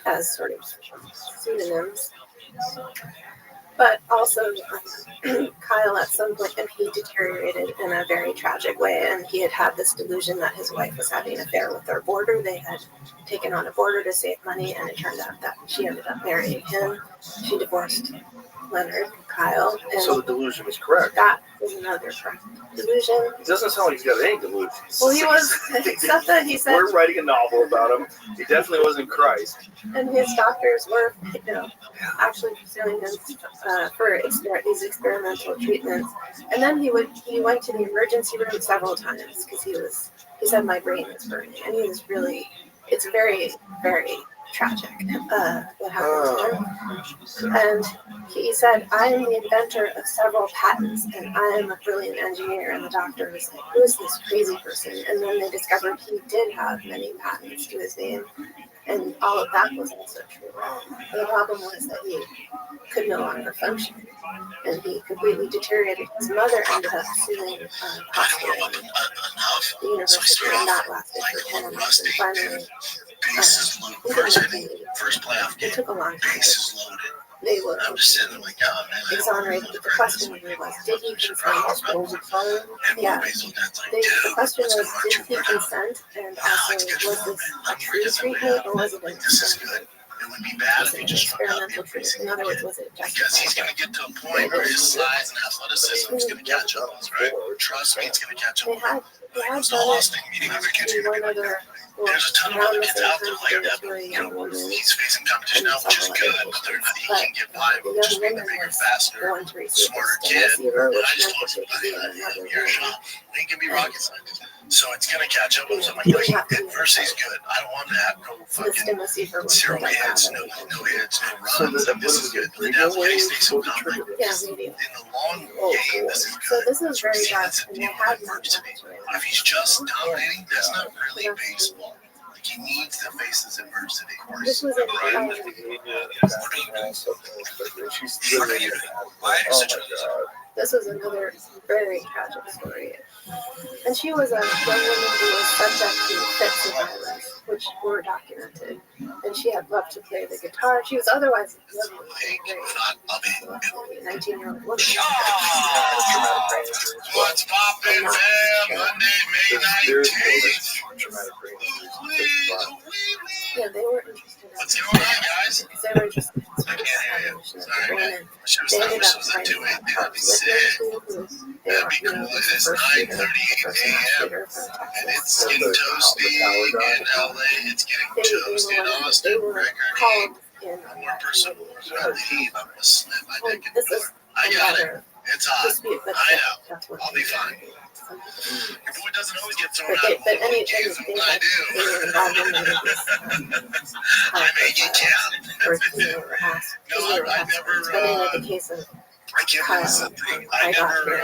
as sort of pseudonyms. But also, Kyle at some point, and he deteriorated in a very tragic way, and he had this delusion that his wife was having an affair with their boarder. They had taken on a boarder to save money, and it turned out that she ended up marrying him. She divorced Leonard, Kyle, and So the delusion was correct. that was another correct delusion. It doesn't sound like he's got any delusions. Well, he was, except that he said, we're writing a novel about him. He definitely wasn't Christ. and his doctors were, actually pursuing him for these experimental treatments. And then he went to the emergency room several times because he said my brain was burning, and he was really, it's very, very tragic what happened to him. And he said, I am the inventor of several patents, and I am a brilliant engineer. And the doctor was like, who is this crazy person? And then they discovered he did have many patents to his name, and all of that was also true. The problem was that he could no longer function, and he completely deteriorated. His mother ended up suing hospital and the university, and that lasted for 10 months. And finally, First playoff game. it took a long time. Bases loaded. They were I'm just sitting there like, oh man. exonerated. But the question was, did he consent? Yeah. The question was, did he consent? And also, was this a true treatment or was it an This is good. It would be bad if he just fucked up experimental treatment? In other words, was it because he's justified? going to get to a point where his size and athleticism is going to catch up. Right? Trust me, it's going to catch They up. had It was done exhausting it meeting other kids to who one like other. there's a ton of Around other the kids same out there time, like there that. was really You young know, women. he's facing competition now, which is good, but they're not, he can get by with The just young being a women bigger, was faster, the one to receive smarter the kid. receiver, And which I just meant want that they could somebody be in that another you're room. shot. He can be rocket scientist. So it's gonna catch up with something. He Like, didn't have to be adversity's good. I don't want to have no The fucking stim receiver was zero like hits, that. no hits, no So runs. this, This is good. The radio Dallas waves States so was a confident. trigger. Yeah, In radio. the long Oh, game, boy. this is So good. this is very See, dark, that's and a they deep had word to me. not If he's just dominating, that's not really baseball. Like he needs to face this adversity. This was in Right? She's literally. Why Oh is my it god. This was another very tragic story. And she was a young woman who was subject to fits of violence, which were documented. And she had loved to play the guitar. She was otherwise lovely and great. 19-year-old woman. What's poppin', fam? Monday, May There's 19th. traumatic brain injuries. Yeah, they were interested What's going on, guys? because they were interested in I can't hear you. evolution of the Sorry, brain. man. And I should have they stopped. ended This up was at finding 2 that a.m. Park Be with sick. who they That'd were, be cool. was the It's first shooter, 9:38 the first mass a.m. shooter from And Texas. it's getting toasty in LA. It's getting toasty in Austin. They were Record called in on more that personal. committee. I leave. I'm gonna slip my Well, dick in this the is door. I got it. another It's hot. dispute, but I know. that's what I'll be fine. Your boy doesn't always get thrown out of But all any the games, they but when I were involved in do, this I make it count. first they were asked. No, I never. But anyway, the case of I can't believe this is a thing. I never.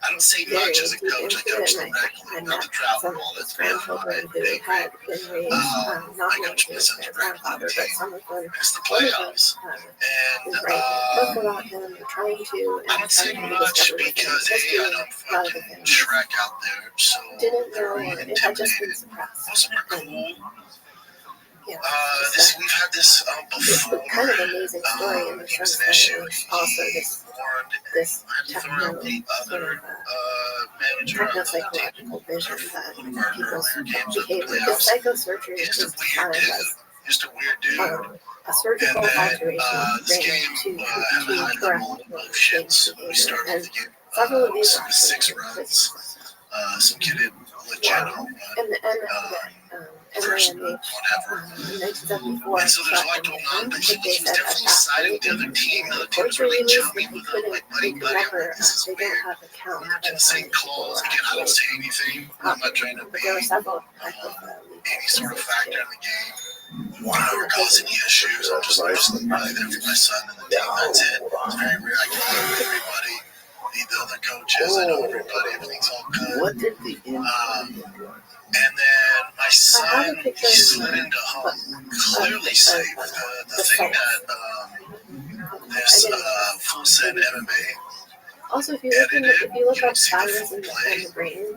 I don't say very much as a deep coach. I into coach it, the and rec, I not met the travel some ball. of That's his beyond grandchildren my who pay had grade. been raised not I only coach my with son's their rec grandfather, but team. some of them It's the one of them playoffs. And is writing a book about him, or trying to, I and don't say trying to much discover the because history A, I of don't a lot of the fucking things. Shrek out there, so Didn't know, they're or really it had just been intimidated. suppressed. Most of them are And, cool. yeah, We've had this it's before. kind of an amazing story in the It was sense an that issue. it was also this This techno thrown the sort other of manager on the team. techno-psychological vision that One of our people's earlier games of the behavior. Because playoffs. psychosurgery He's is just a defined weird dude. as Just a weird dude. a surgical And then alteration of this brain game to had a high correct level or of shit. change So we behavior. started And to get several of these are actually 6 in prison runs. systems. Some kid in legit home run. And First MAMH whatever. in 1974 And so there's a shot lot him going on, down, but but they he was said at definitely that siding point, with the other team. The other team was court really released chummy that he with him, couldn't, like he buddy, could buddy. never, This is they don't weird. have a count We of worked in how the same many people calls. were Again, I don't actually say anything. I'm not trying to but there were be several types of any sort of factor in the game. One ever cause any issues. I'm just really there for my son and the team. That's it. It's very rare. I can know everybody. Need the other coaches. I know everybody. Everything's all good. What did the And then my son, he slid into home. Clearly safe. The thing that this full set MMA also, if you look up patterns in the brain,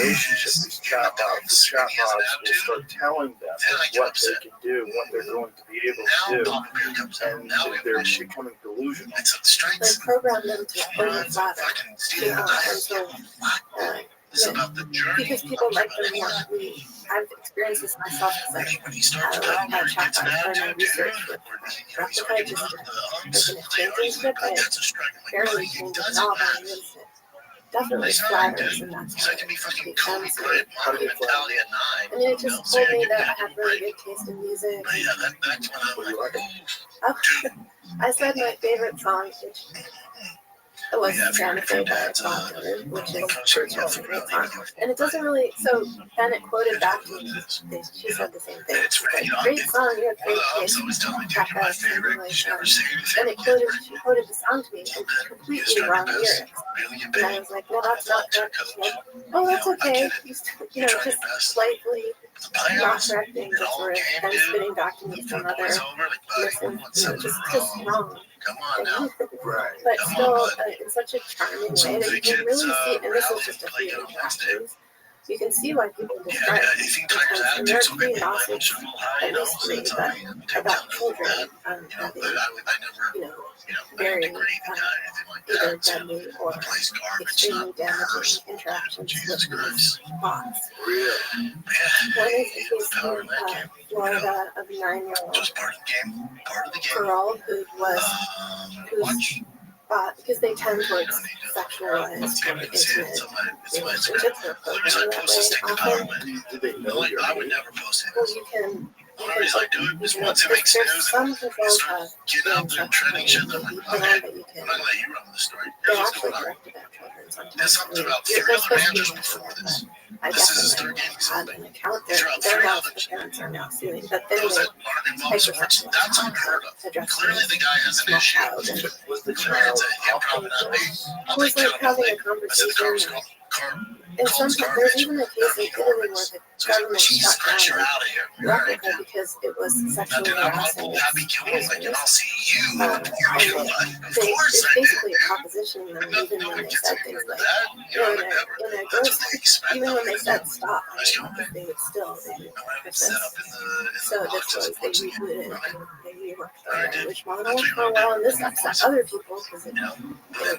relationship, these chatbots will start telling them what they can do, what they're going to be able to do, and they're becoming delusional. They program them to overflatter people, and so because people like them more. I've experienced this myself because I had chatbots for my research with Replica, just like an exchanging script. I barely changed it at all, but I noticed it definitely flatters, and that's how it becomes. How do you play? I mean, it just told me that I have really good taste in music. What do you like? Oh, I said my favorite song, which was Santa Fe by Bob Dylan, which is a great song. And it doesn't really, so Bennett quoted back to me, she said the same thing. She's like, great song, you have great taste. That guy something like and she quoted the song to me and completely wrong lyrics. And I was like, no, that's not correct. She's like, oh, that's okay. You know, just slightly not correcting the sort of then spitting back to me some other listen, just wrong. Right. But still, in such a charming way that you can really see, and this is just a few interactions, you can see why people describe because in their curiosity, at least me, but about children having, very either deadly or extremely damaging interactions with these bots. Really? One is the case in Florida of a 9-year-old girl whose because they tend towards sexualized or intimate relationships or programming that way often. Do they know you're Well, you can there's some controls have you put on, but you can they actually directed at children sometimes. I mean, they're supposed to be informed, but I definitely had an account there. They're now, the parents are now suing, but then they hypersexual addressing a small child and was the child it was like having a conversation. And sometimes there's even a case in Italy where the government shut down Replica because it was sexually harassing its users. It's basically propositioning them even when they said things like, in a gross, even when they said stop, they would persist. So this was, they rebooted and they reworked their language model for a while, and this upset other people because it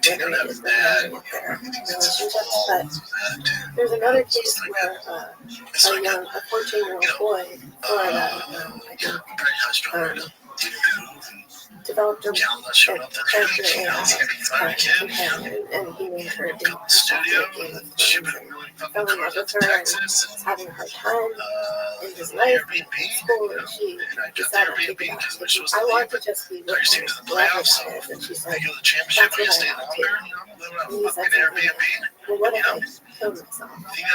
generated them knowing of their relationships. But there's another case where a 14-year-old boy in Florida, I think, developed a character companion, and he named her Game of Thrones, and fell in love with her, and was having a hard time in his life, in school, and she decided to take it out. I want to just be with her, whatever that is, and she said, that's what I want to do. And he said something like, well, what if I killed myself?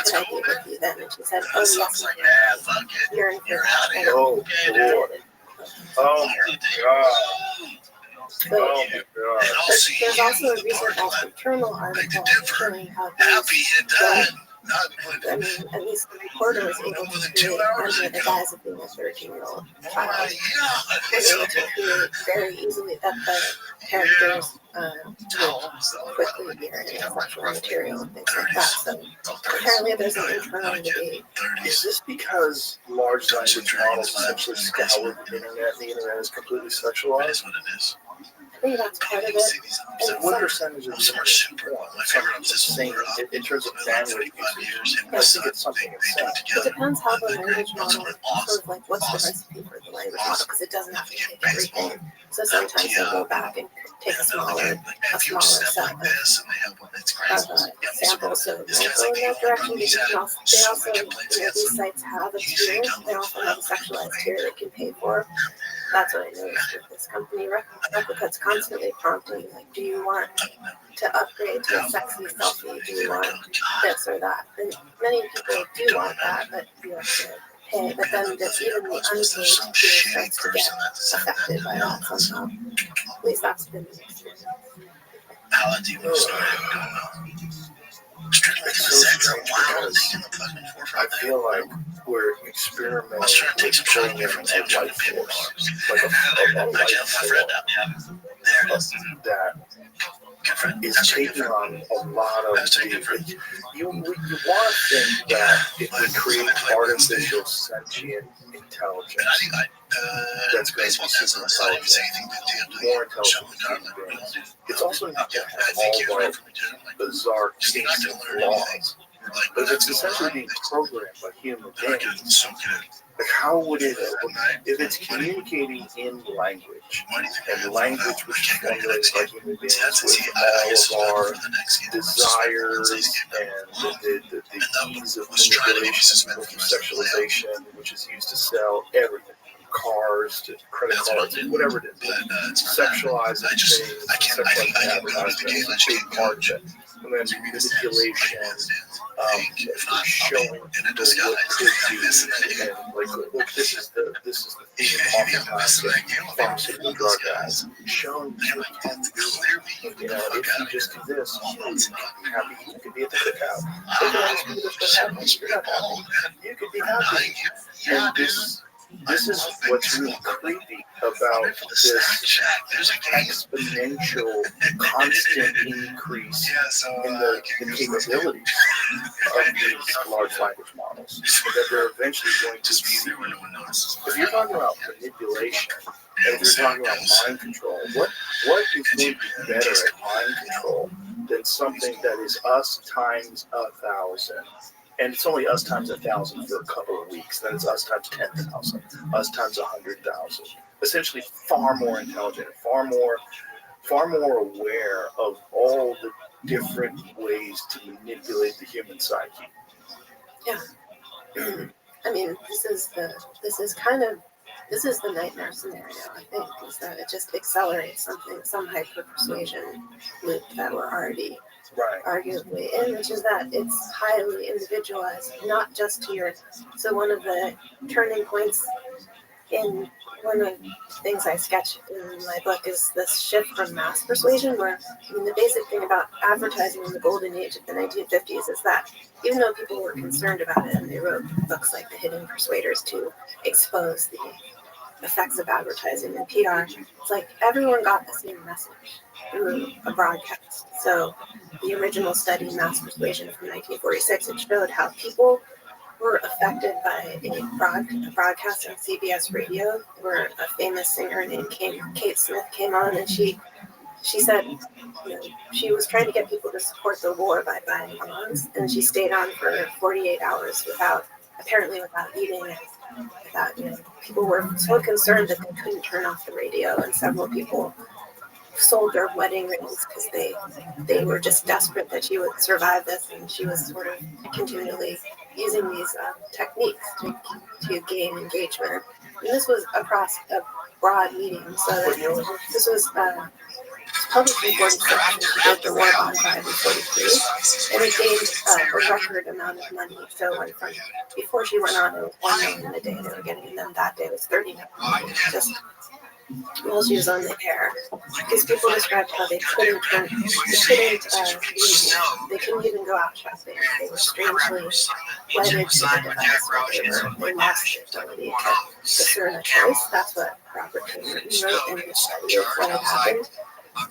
Could I be with you then? And she said, oh, yes, you're in for that. And Oh, Lord. Oh, my God. but Oh, my God. there's also a recent Wall Street Journal article showing how these I mean, at least the reporter was able to create under the guise of being a 13-year-old child. Was able to create very easily that the characters would quickly appear in sexual material and things like that. So apparently there's an internal debate. Is this because large language models essentially scour the internet and the internet is completely sexualized? I think that's part of it. And What percentage of the internet is porn? Something insane in terms of bandwidth usage. I think it's something insane. it depends how the language model, sort of like what's the recipe for the language model, because it doesn't have to take everything. So sometimes they'll go back and take a smaller set of samples. So it might go in that direction, but you can also, they also, these sites have a tier. They also have a sexualized tier that you can pay for. That's what I noticed with this company. Replica, it's constantly prompting, like, do you want to upgrade to a sexy selfie? Do you want this or that? And many people do want that, but you have to pay. But then even the unpaid tier starts to get affected by that somehow. At least that's been the experience. I feel like we're experimenting with showing different life force, like a life force that is taking on a lot of the, you want to think that if we create artificial sentient intelligence, that's going to be super intelligent, more intelligent than human beings. It's also not going to have all of our bizarre tastes and flaws, but it's essentially being programmed by human beings. Like, how would it, if it's communicating in language, and language which is formulated by human beings with all of our desires and the ease of manipulation, sexualization, which is used to sell everything, cars to credit cards, whatever it is, sexualizing things, sexualizing advertising is a big part of it. And then manipulation, showing people what could be, and like this is the theme oftentimes of pharmaceutical drug ads, showing you can do it. You know, if you just do this, you can be happy. You can be at the cookout. If you just do this, what happens? You're not happy. You could be happy. And this is what's really creepy about this exponential, constant increase in the capabilities of these large language models. That they're eventually going to see. If you're talking about manipulation, and if you're talking about mind control, what is going to be better at mind control than something that is us times 1,000? And it's only us times 1,000 for a couple of weeks. Then it's us times 10,000, us times 100,000. Essentially, far more intelligent, far more aware of all the different ways to manipulate the human psyche. Yeah. I mean, this is the nightmare scenario, I think, is that it just accelerates some hyper persuasion loop that we're already arguably in, which is that it's highly individualized, not just to your. So one of the turning points in one of the things I sketch in my book is this shift from mass persuasion, where the basic thing about advertising in the golden age of the 1950s is that even though people were concerned about it and they wrote books like The Hidden Persuaders to expose the effects of advertising and PR, it's like everyone got the same message through a broadcast. So the original study, Mass Persuasion from 1946, it showed how people were affected by a broadcast on CBS radio, where a famous singer named Kate Smith came on, and she said, she was trying to get people to support the war by buying bonds, and she stayed on for 48 hours without eating. People were so concerned that they couldn't turn off the radio, and several people sold their wedding rings because they were just desperate that she would survive this, and she was sort of continually using these techniques to gain engagement. And this was across a broad medium, so this was published in 46 and the war bond died in 43, and it gained a record amount of money. So it went from, before she went on, it was $1 million a day they were getting, and then that day was $30 million, just while she was on the air. Because people described how they couldn't even go out shopping. They were strangely wedded to the device, they lost their ability to discern a choice. That's what Robert King wrote in his study of what had happened.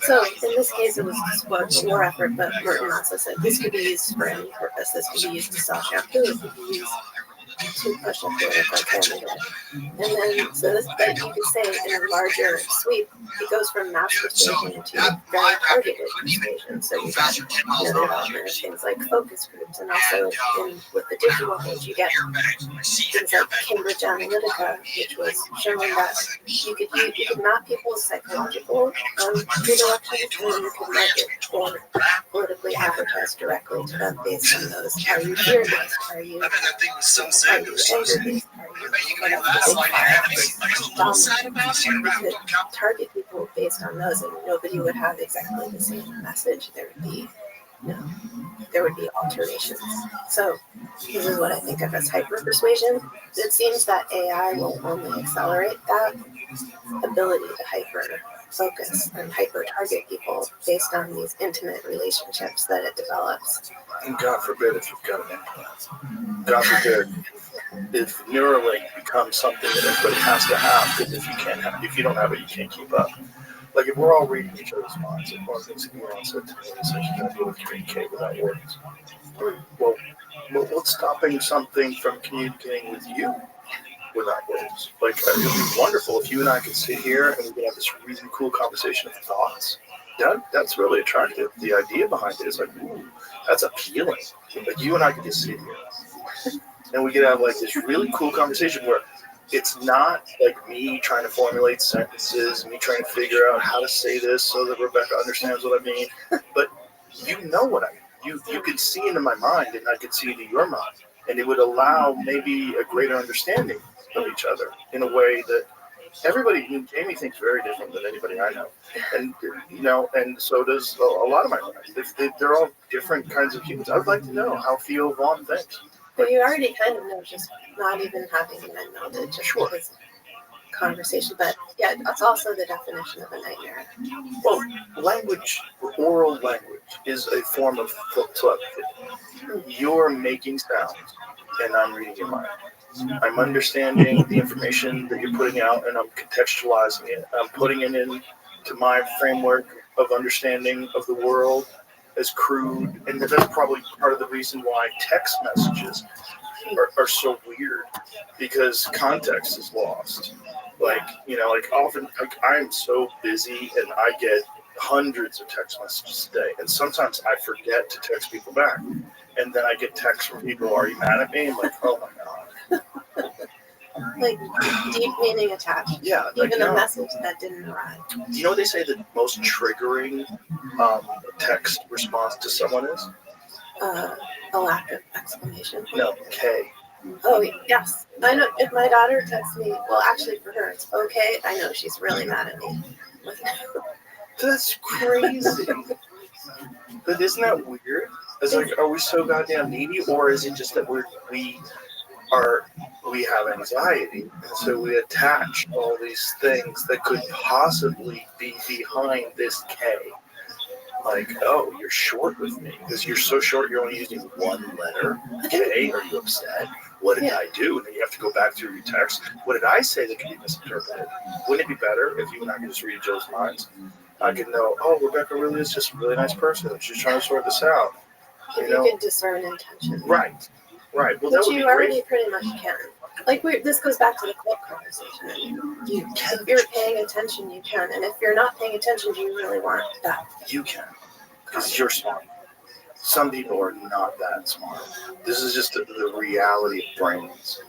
So in this case, it was to support the war effort, but Merton also said this could be used for any purpose. This could be used to sell shampoo. It could be used to push up political candidate. And then, so this, but you could say in a larger sweep, it goes from mass persuasion to very targeted persuasion. So you got, the development of things like focus groups, and also with the digital age, you get things like Cambridge Analytica, which was showing that you could map people's psychological redirections, and you could market or politically advertise directly to them based on those. Are you fear-based? Are you anger-based? You could target people based on those, and nobody would have exactly the same message. There would be alterations. So this is what I think of as hyper persuasion. It seems that AI will only accelerate that ability to hyper focus and hyper target people based on these intimate relationships that it develops. And God forbid if you've got an implant. God forbid if Neuralink becomes something that everybody has to have, because if you don't have it, you can't keep up. Like if we're all reading each other's minds, like one of the things that Elon said to me is like you gotta be able to communicate without words. Well, what's stopping something from communicating with you without words? Like it would be wonderful if you and I could sit here and we could have this really cool conversation of thoughts. That's really attractive. The idea behind it is like, ooh, that's appealing. Like you and I could just sit here and we could have like this really cool conversation where it's not like me trying to formulate sentences, me trying to figure out how to say this so that Rebecca understands what I mean. But you know what I mean. You could see into my mind and I could see into your mind. And it would allow maybe a greater understanding of each other in a way that everybody, Jamie thinks very different than anybody I know. And, and so does a lot of my friends. They're all different kinds of humans. I would like to know how Theo Vaughn thinks. But you already kind of know, just not even having an end knowledge. Sure. Conversation, but yeah, that's also the definition of a nightmare. Well, language, oral language, is a form of telepathy. You're making sounds, and I'm reading your mind. I'm understanding the information that you're putting out, and I'm contextualizing it. I'm putting it into my framework of understanding of the world as crude, and that's probably part of the reason why text messages are so weird, because context is lost. Like often, I'm so busy and I get hundreds of text messages a day, and sometimes I forget to text people back, and then I get texts from people, "Are you mad at me?" I'm like, "Oh my god!" Like deep meaning attached. Yeah, even a message that didn't arrive. You know what they say the most triggering text response to someone is? A lack of explanation. No, K. Oh, yes. I know if my daughter texts me, well, actually for her, it's okay. I know she's really mad at me. That's crazy. But isn't that weird? It's like, are we so goddamn needy, or is it just that we have anxiety, and so we attach all these things that could possibly be behind this K? Like, oh, you're short with me because you're so short. You're only using one letter. K, are you upset? What did I do? And then you have to go back through your text. What did I say that could be misinterpreted? Wouldn't it be better if you and I could just read each other's minds? I could know, oh, Rebecca really is just a really nice person. She's trying to sort this out. If you can discern intention. Right. Well, which that would you be already great. pretty much can. Like this goes back to the club conversation. If you're paying attention, you can. And if you're not paying attention, do you really want that? You can. Because you're smart. Some people are not that smart. This is just the reality of brains.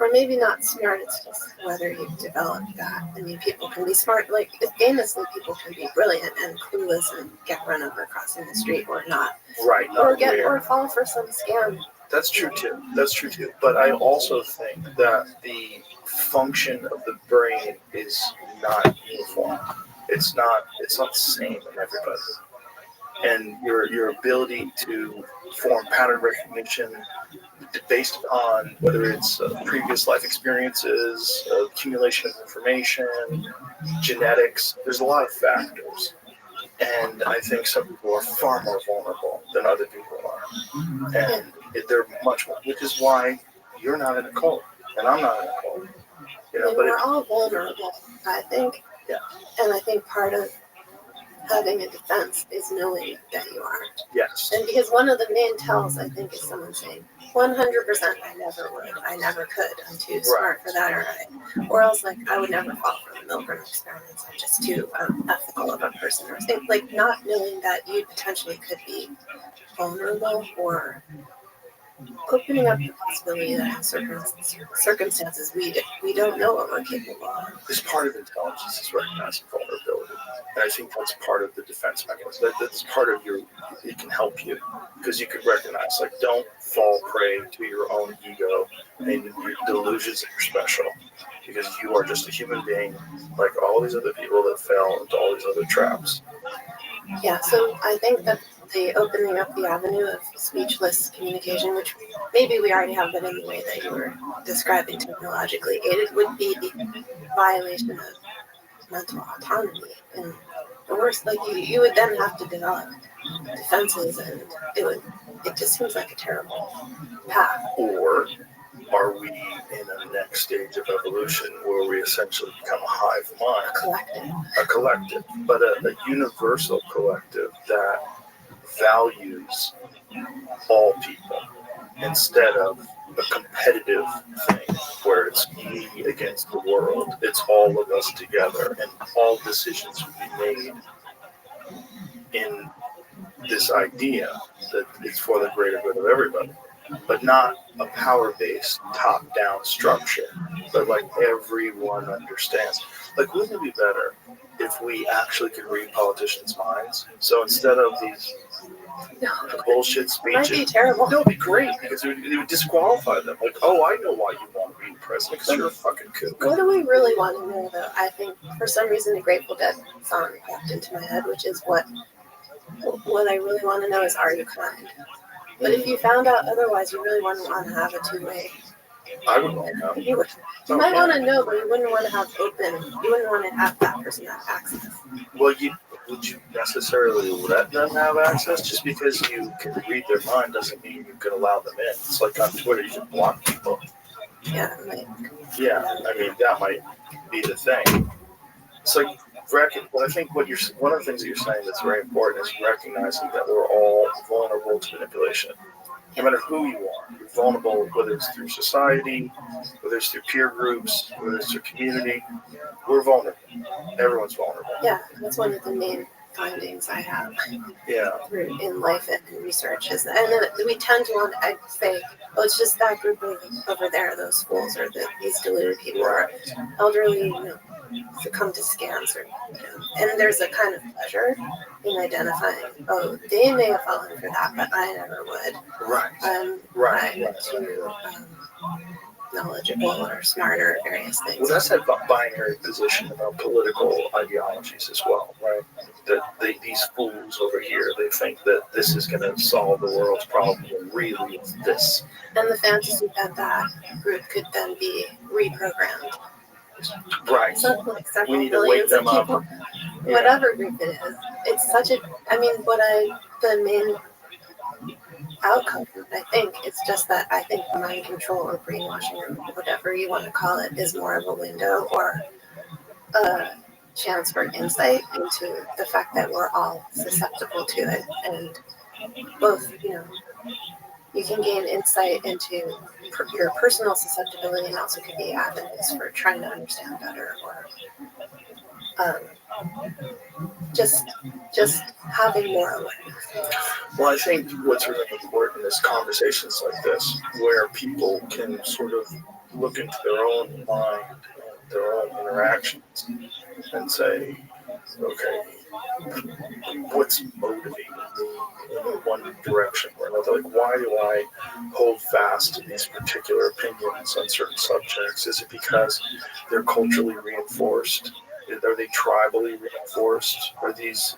Or maybe not smart, it's just whether you've developed that. I mean, people can be smart, like famously people can be brilliant and clueless and get run over crossing the street or not. Right. Or fall for some scam. That's true too. But I also think that the function of the brain is not uniform. It's not the same in everybody. And your ability to form pattern recognition based on whether it's previous life experiences, accumulation of information, genetics, there's a lot of factors. And I think some people are far more vulnerable than other people are. And they're much more, which is why you're not in a cult and I'm not in a cult. But we're all vulnerable, I think. Yeah. And I think part of having a defense is knowing that you are. Yes. And because one of the main tells, I think, is someone saying, 100% I never would, I never could, I'm too smart for that, or else like I would never fall for the Milgram experiments, I'm just too ethical of a person, or think like not knowing that you potentially could be vulnerable or opening up the possibility that in circumstances we don't know what we're capable of. This part of intelligence is recognizing vulnerability. And I think that's part of the defense mechanism. That's part of it can help you because you can recognize, like, don't fall prey to your own ego and your delusions that you're special because you are just a human being like all these other people that fell into all these other traps. Yeah, so I think that the opening up the avenue of speechless communication, which maybe we already have, but in the way that you were describing technologically aided, would be the violation of mental autonomy. And the worst, like you would then have to develop defenses, and it just seems like a terrible path. Or are we in a next stage of evolution where we essentially become a hive mind, a collective, but a universal collective that values all people instead of a competitive thing where it's me against the world. It's all of us together, and all decisions will be made in this idea that it's for the greater good of everybody, but not a power-based top-down structure, but like everyone understands. Like, wouldn't it be better if we actually could read politicians' minds? So instead of these bullshit It might be speeches, terrible. no, it'd be great because it would disqualify them. Like, oh, I know why you want to be president because you're a fucking kook. What do we really want to know, though? I think for some reason the Grateful Dead song popped into my head, which is what I really want to know is, are you kind? But if you found out otherwise, you really wouldn't want to have a two-way. I would want to know. You might want to know, but you wouldn't want to have open. You wouldn't want to have that person have access. Well, would you necessarily let them have access? Just because you can read their mind doesn't mean you can allow them in. It's like on Twitter, you can block people. Yeah, like, Yeah, I mean, that might be the thing. It's like, well, I think one of the things that you're saying that's very important is recognizing that we're all vulnerable to manipulation. No matter who you are, you're vulnerable, whether it's through society, whether it's through peer groups, whether it's through community. We're vulnerable. Everyone's vulnerable. yeah, that's one of the main findings I have in life and research is that, and then we tend to want to say, oh, it's just that group over there, those fools, or these deluded people, or elderly, succumb to scams, or and there's a kind of pleasure in identifying, oh, they may have fallen for that, but I never would. Right. I'm too knowledgeable or smarter at various things. Well, that's that binary position about political ideologies as well, right? That these fools over here, they think that this is going to solve the world's problem, and really it's this. And the fantasy that group could then be reprogrammed. Right. Something like several We need to wake millions them of up. people, whatever group it is. It's such a, I mean, the main outcome, I think, it's just that I think mind control or brainwashing or whatever you want to call it is more of a window or a chance for insight into the fact that we're all susceptible to it, and both, you can gain insight into your personal susceptibility, and also could be avenues for trying to understand better, or just having more awareness. Well, I think what's really important is conversations like this, where people can sort of look into their own mind and their own interactions and say, okay, what's motivating me in one direction or another? Like, why do I hold fast to these particular opinions on certain subjects? Is it because they're culturally reinforced? Are they tribally reinforced? Are these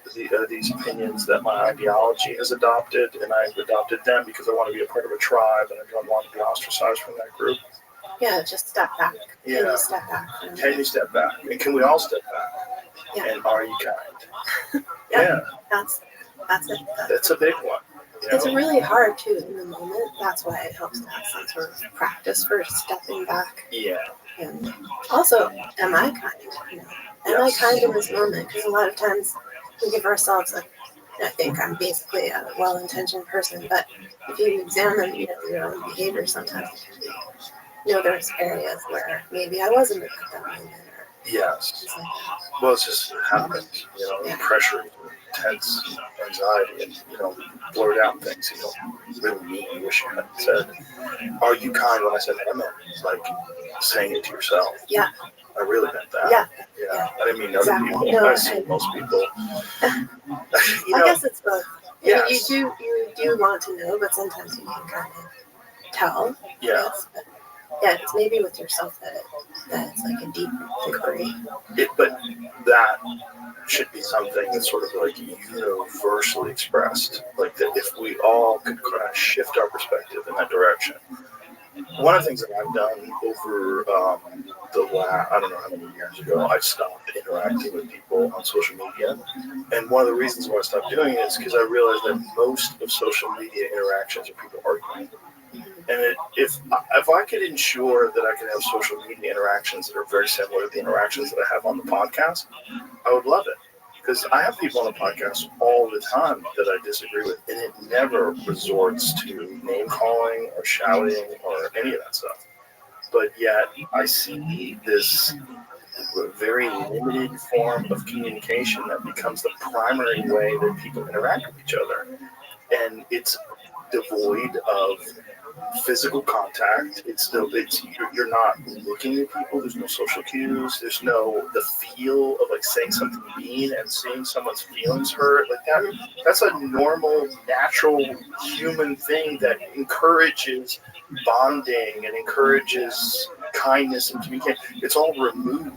opinions that my ideology has adopted, and I've adopted them because I want to be a part of a tribe and I don't want to be ostracized from that group? Yeah, just step back. Yeah. Can you step back? Can you step back? And can we all step back? Yeah. And are you kind? Yeah. That's it. That's a big one. It's really hard too in the moment. That's why it helps to have some sort of practice for stepping back. Yeah. And also, am I kind? Am I kind in this moment? Because a lot of times we give ourselves I think I'm basically a well-intentioned person, but if you examine, your own behavior, sometimes it can be, there's areas where maybe I wasn't at that moment. Yes. Like that. Well, it just happens, pressure, intense anxiety, and, blurt out things you don't really mean, you wish you hadn't said. Are you kind? When I said I meant, like, saying it to yourself. Yeah. I really meant that. Yeah. I didn't mean Exactly. other people. No, I see most people. I guess it's both. Yes. You do want to know, but sometimes you can kind of tell. Yeah. Yes, but it's maybe with yourself that it's like a deep inquiry. But that should be something that's sort of like universally expressed. Like that if we all could kind of shift our perspective in that direction. One of the things that I've done over I don't know how many years ago, I stopped interacting with people on social media. And one of the reasons why I stopped doing it is because I realized that most of social media interactions are people arguing. And if I could ensure that I could have social media interactions that are very similar to the interactions that I have on the podcast, I would love it. Because I have people on the podcast all the time that I disagree with, and it never resorts to name calling or shouting or any of that stuff. But yet, I see this very limited form of communication that becomes the primary way that people interact with each other. And it's devoid of physical contact. You're not looking at people. There's no social cues. There's no the feel of like saying something mean and seeing someone's feelings hurt like that. That's a normal, natural human thing that encourages bonding and encourages kindness and communication. It's all removed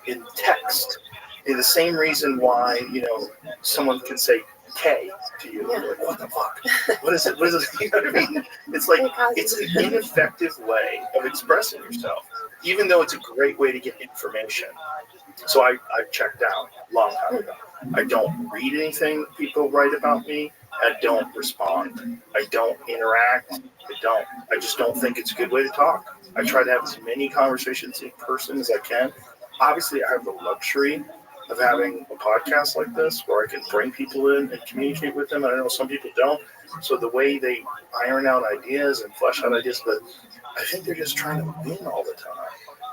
in text. And the same reason why someone can say K to you. Yeah. Like, what the fuck? What is it? What is it? You know what I mean? It's like, it's an ineffective way of expressing yourself, even though it's a great way to get information. So I checked out a long time ago. I don't read anything people write about me. I don't respond. I don't interact. I just don't think it's a good way to talk. I try to have as many conversations in person as I can. Obviously, I have the luxury of having a podcast like this where I can bring people in and communicate with them. And I know some people don't. So the way they iron out ideas and flesh out ideas, but I think they're just trying to win all the time.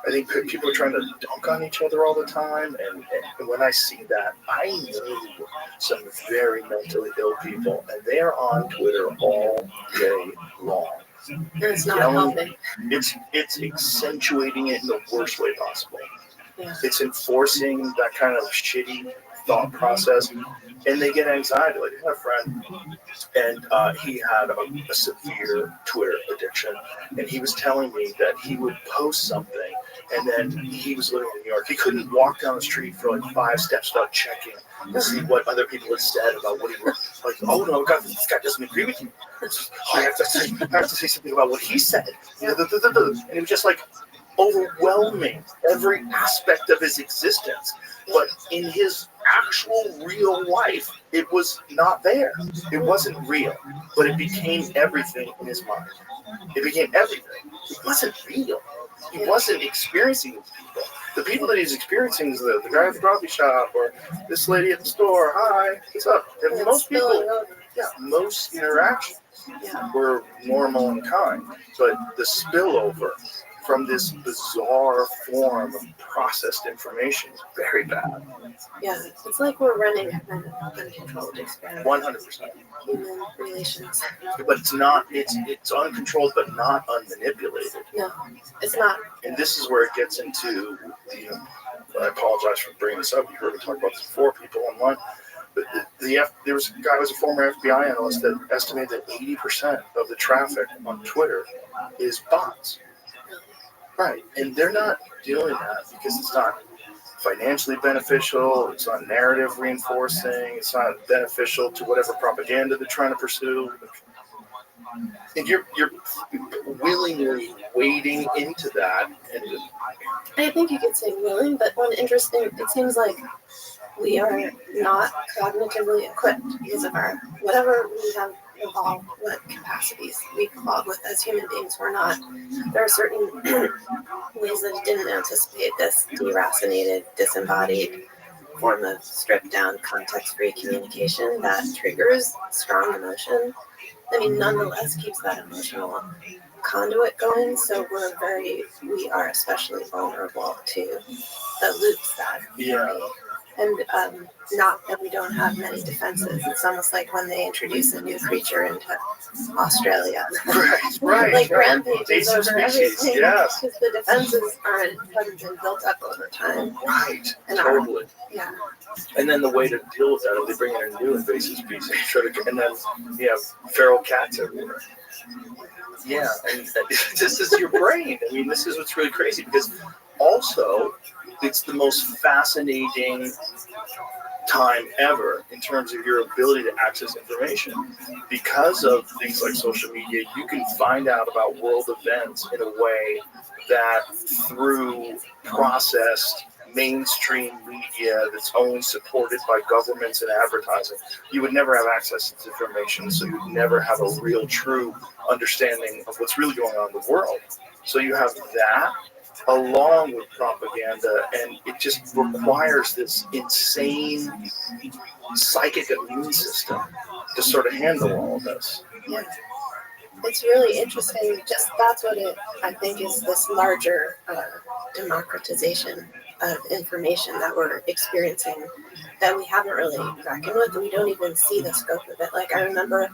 I think people are trying to dunk on each other all the time. And when I see that, I know some very mentally ill people, and they are on Twitter all day long. It's not helping. It's accentuating it in the worst way possible. Yeah. It's enforcing that kind of shitty thought process, and they get anxiety. Like, I had a friend, and he had a severe Twitter addiction, and he was telling me that he would post something, and then he was living in New York. He couldn't walk down the street for like 5 steps without checking to see what other people had said about what he was like. Oh no, God, this guy doesn't agree with you. I have to say something about what he said. And it was just like overwhelming every aspect of his existence. But in his actual real life, it was not there. It wasn't real, but it became everything in his mind. It became everything. It wasn't real. He wasn't experiencing these people. The people that he's experiencing is the guy at the coffee shop or this lady at the store. Hi, what's up? And most people, most interactions were normal and kind, but the spillover from this bizarre form of processed information is very bad. Yeah, it's like we're running an uncontrolled experiment. 100%. Human relations. But it's not. It's uncontrolled, but not unmanipulated. No, it's not. And this is where it gets into. I apologize for bringing this up. You heard me talk about this before, people online. But there was a guy who was a former FBI analyst that estimated that 80% of the traffic on Twitter is bots. Right, and they're not doing that because it's not financially beneficial, it's not narrative reinforcing, it's not beneficial to whatever propaganda they're trying to pursue. And you're willingly wading into that. And I think you could say willing, but one interesting, it seems like we are not cognitively equipped because of our, whatever we have evolved, what capacities we evolved with as human beings, we're not. There are certain ways that it didn't anticipate this deracinated, disembodied form of stripped down, context-free communication that triggers strong emotion. I mean, nonetheless keeps that emotional conduit going, so we are especially vulnerable to the loops that and not that we don't have many defenses. It's almost like when they introduce a new creature into Australia. Right. Like rampages over everything. Yes. Because the defenses haven't been built up over time. Right. And Totally. Yeah. And then the way to deal with that is they bring in a new invasive species, and then you have feral cats everywhere. Yeah, and this is your brain. I mean, this is what's really crazy because also it's the most fascinating time ever in terms of your ability to access information. Because of things like social media, you can find out about world events in a way that through processed mainstream media that's only supported by governments and advertising, you would never have access to this information, so you'd never have a real, true understanding of what's really going on in the world. So you have that along with propaganda, and it just requires this insane psychic immune system to sort of handle all of this. Yeah. It's really interesting. Just that's what it, I think, is this larger democratization of information that we're experiencing that we haven't really reckoned with. We don't even see the scope of it. Like I remember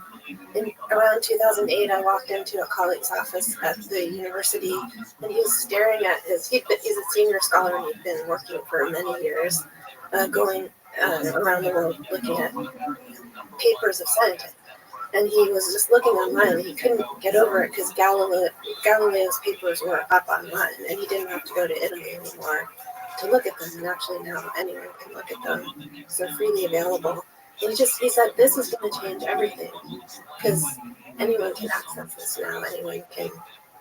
in around 2008, I walked into a colleague's office at the university, and he was staring at he's a senior scholar, and he'd been working for many years, going around the world looking at papers of scientists. And he was just looking online, and he couldn't get over it because Galileo's papers were up online, and he didn't have to go to Italy anymore to look at them. And actually now anyone can look at them, so freely available. And he said, this is going to change everything because anyone can access this now. Anyone can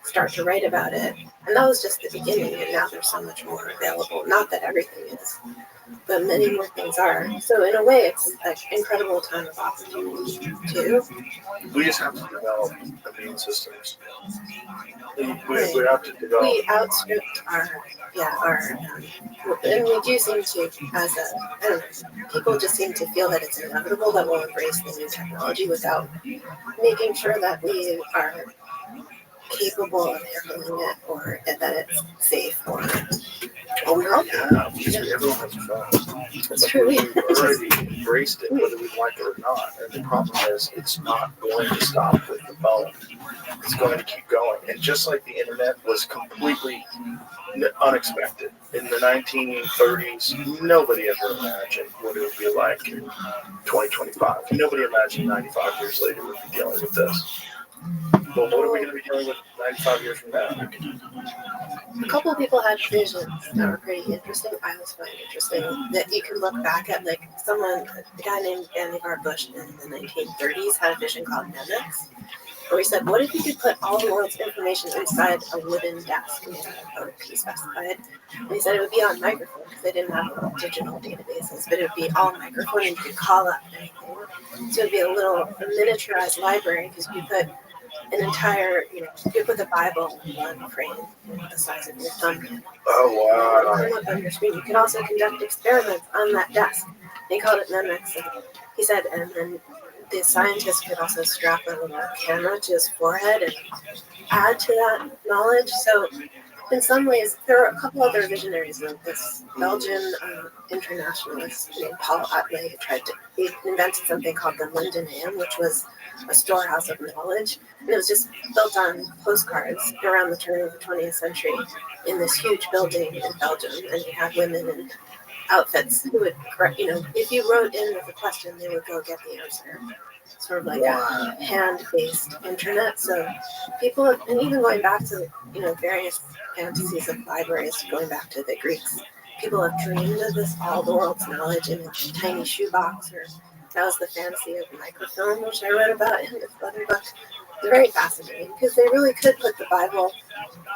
start to write about it. And that was just the beginning, and now there's so much more available. Not that everything is, but many more things are. So in a way, it's an incredible time of opportunity too. We just have to develop immune systems. We have to develop. We outstripped our, and we do seem to, as a, I don't know, people just seem to feel that it's inevitable that we'll embrace the new technology without making sure that we are capable of handling it, or that it's safe, or we already have. Everyone has phones. it's true. We've already embraced it, whether we like it or not. And the problem is, it's not going to stop with the phone. It's going to keep going. And just like the internet was completely unexpected in the 1930s, nobody ever imagined what it would be like in 2025. Nobody imagined 95 years later we'd be dealing with this. But what are we going to be dealing with 95 years from now? A couple of people had visions that were pretty interesting. I always find interesting that you can look back at, like a guy named Vannevar Bush in the 1930s had a vision called Nemex, where he said, what if you could put all the world's information inside a wooden desk made out of oak, he specified. And he said it would be on microphone because they didn't have digital databases, but it would be all microphone and you could call up anything. So it would be a little miniaturized library because you put an entire, you put the Bible in one frame, the size of your thumbnail. Oh, wow. Come up on your screen. You could also conduct experiments on that desk. They called it Nemex. He said, and then the scientist could also strap a little camera to his forehead and add to that knowledge. So in some ways, there are a couple other visionaries, like this Belgian internationalist named Paul Atley, he invented something called the Lindenam, which was a storehouse of knowledge. And it was just built on postcards around the turn of the 20th century in this huge building in Belgium. And you had women in outfits who would, if you wrote in with a question, they would go get the answer. Sort of like a hand-based internet. So people have, and even going back to, various fantasies of libraries, going back to the Greeks, people have dreamed of this, all the world's knowledge in a tiny shoebox, or that was the fantasy of microfilm, which I read about in this other book. It's very fascinating because they really could put the Bible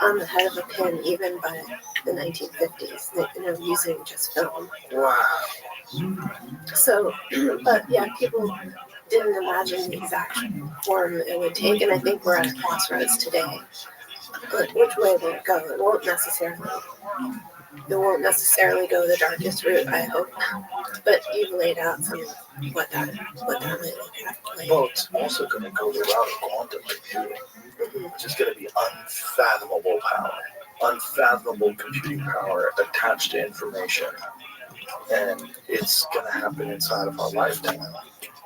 on the head of a pin even by the 1950s, using just film. Wow. So, but yeah, people didn't imagine the exact form it would take, and I think we're at a crossroads today. But which way will it go? It won't necessarily go the darkest route, I hope. But you've laid out some of what that might look like. Well, it's also going to go the route of quantum computing, which is going to be unfathomable power, unfathomable computing power attached to information. And it's going to happen inside of our lifetime.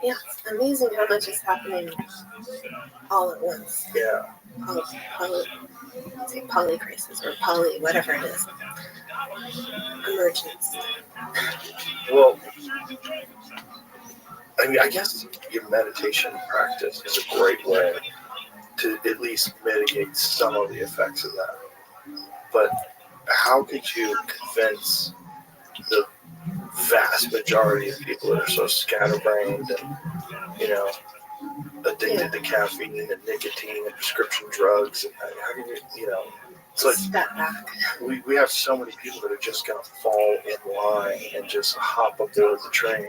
Yeah, it's amazing how much is happening all at once. Yeah. Polycrisis or whatever it is. Emergence. Well, I guess your meditation practice is a great way to at least mitigate some of the effects of that. But how could you convince the vast majority of people that are so scatterbrained and, addicted to caffeine and nicotine and prescription drugs, and how can you, It's like step back. we have so many people that are just gonna fall in line and just hop aboard the train.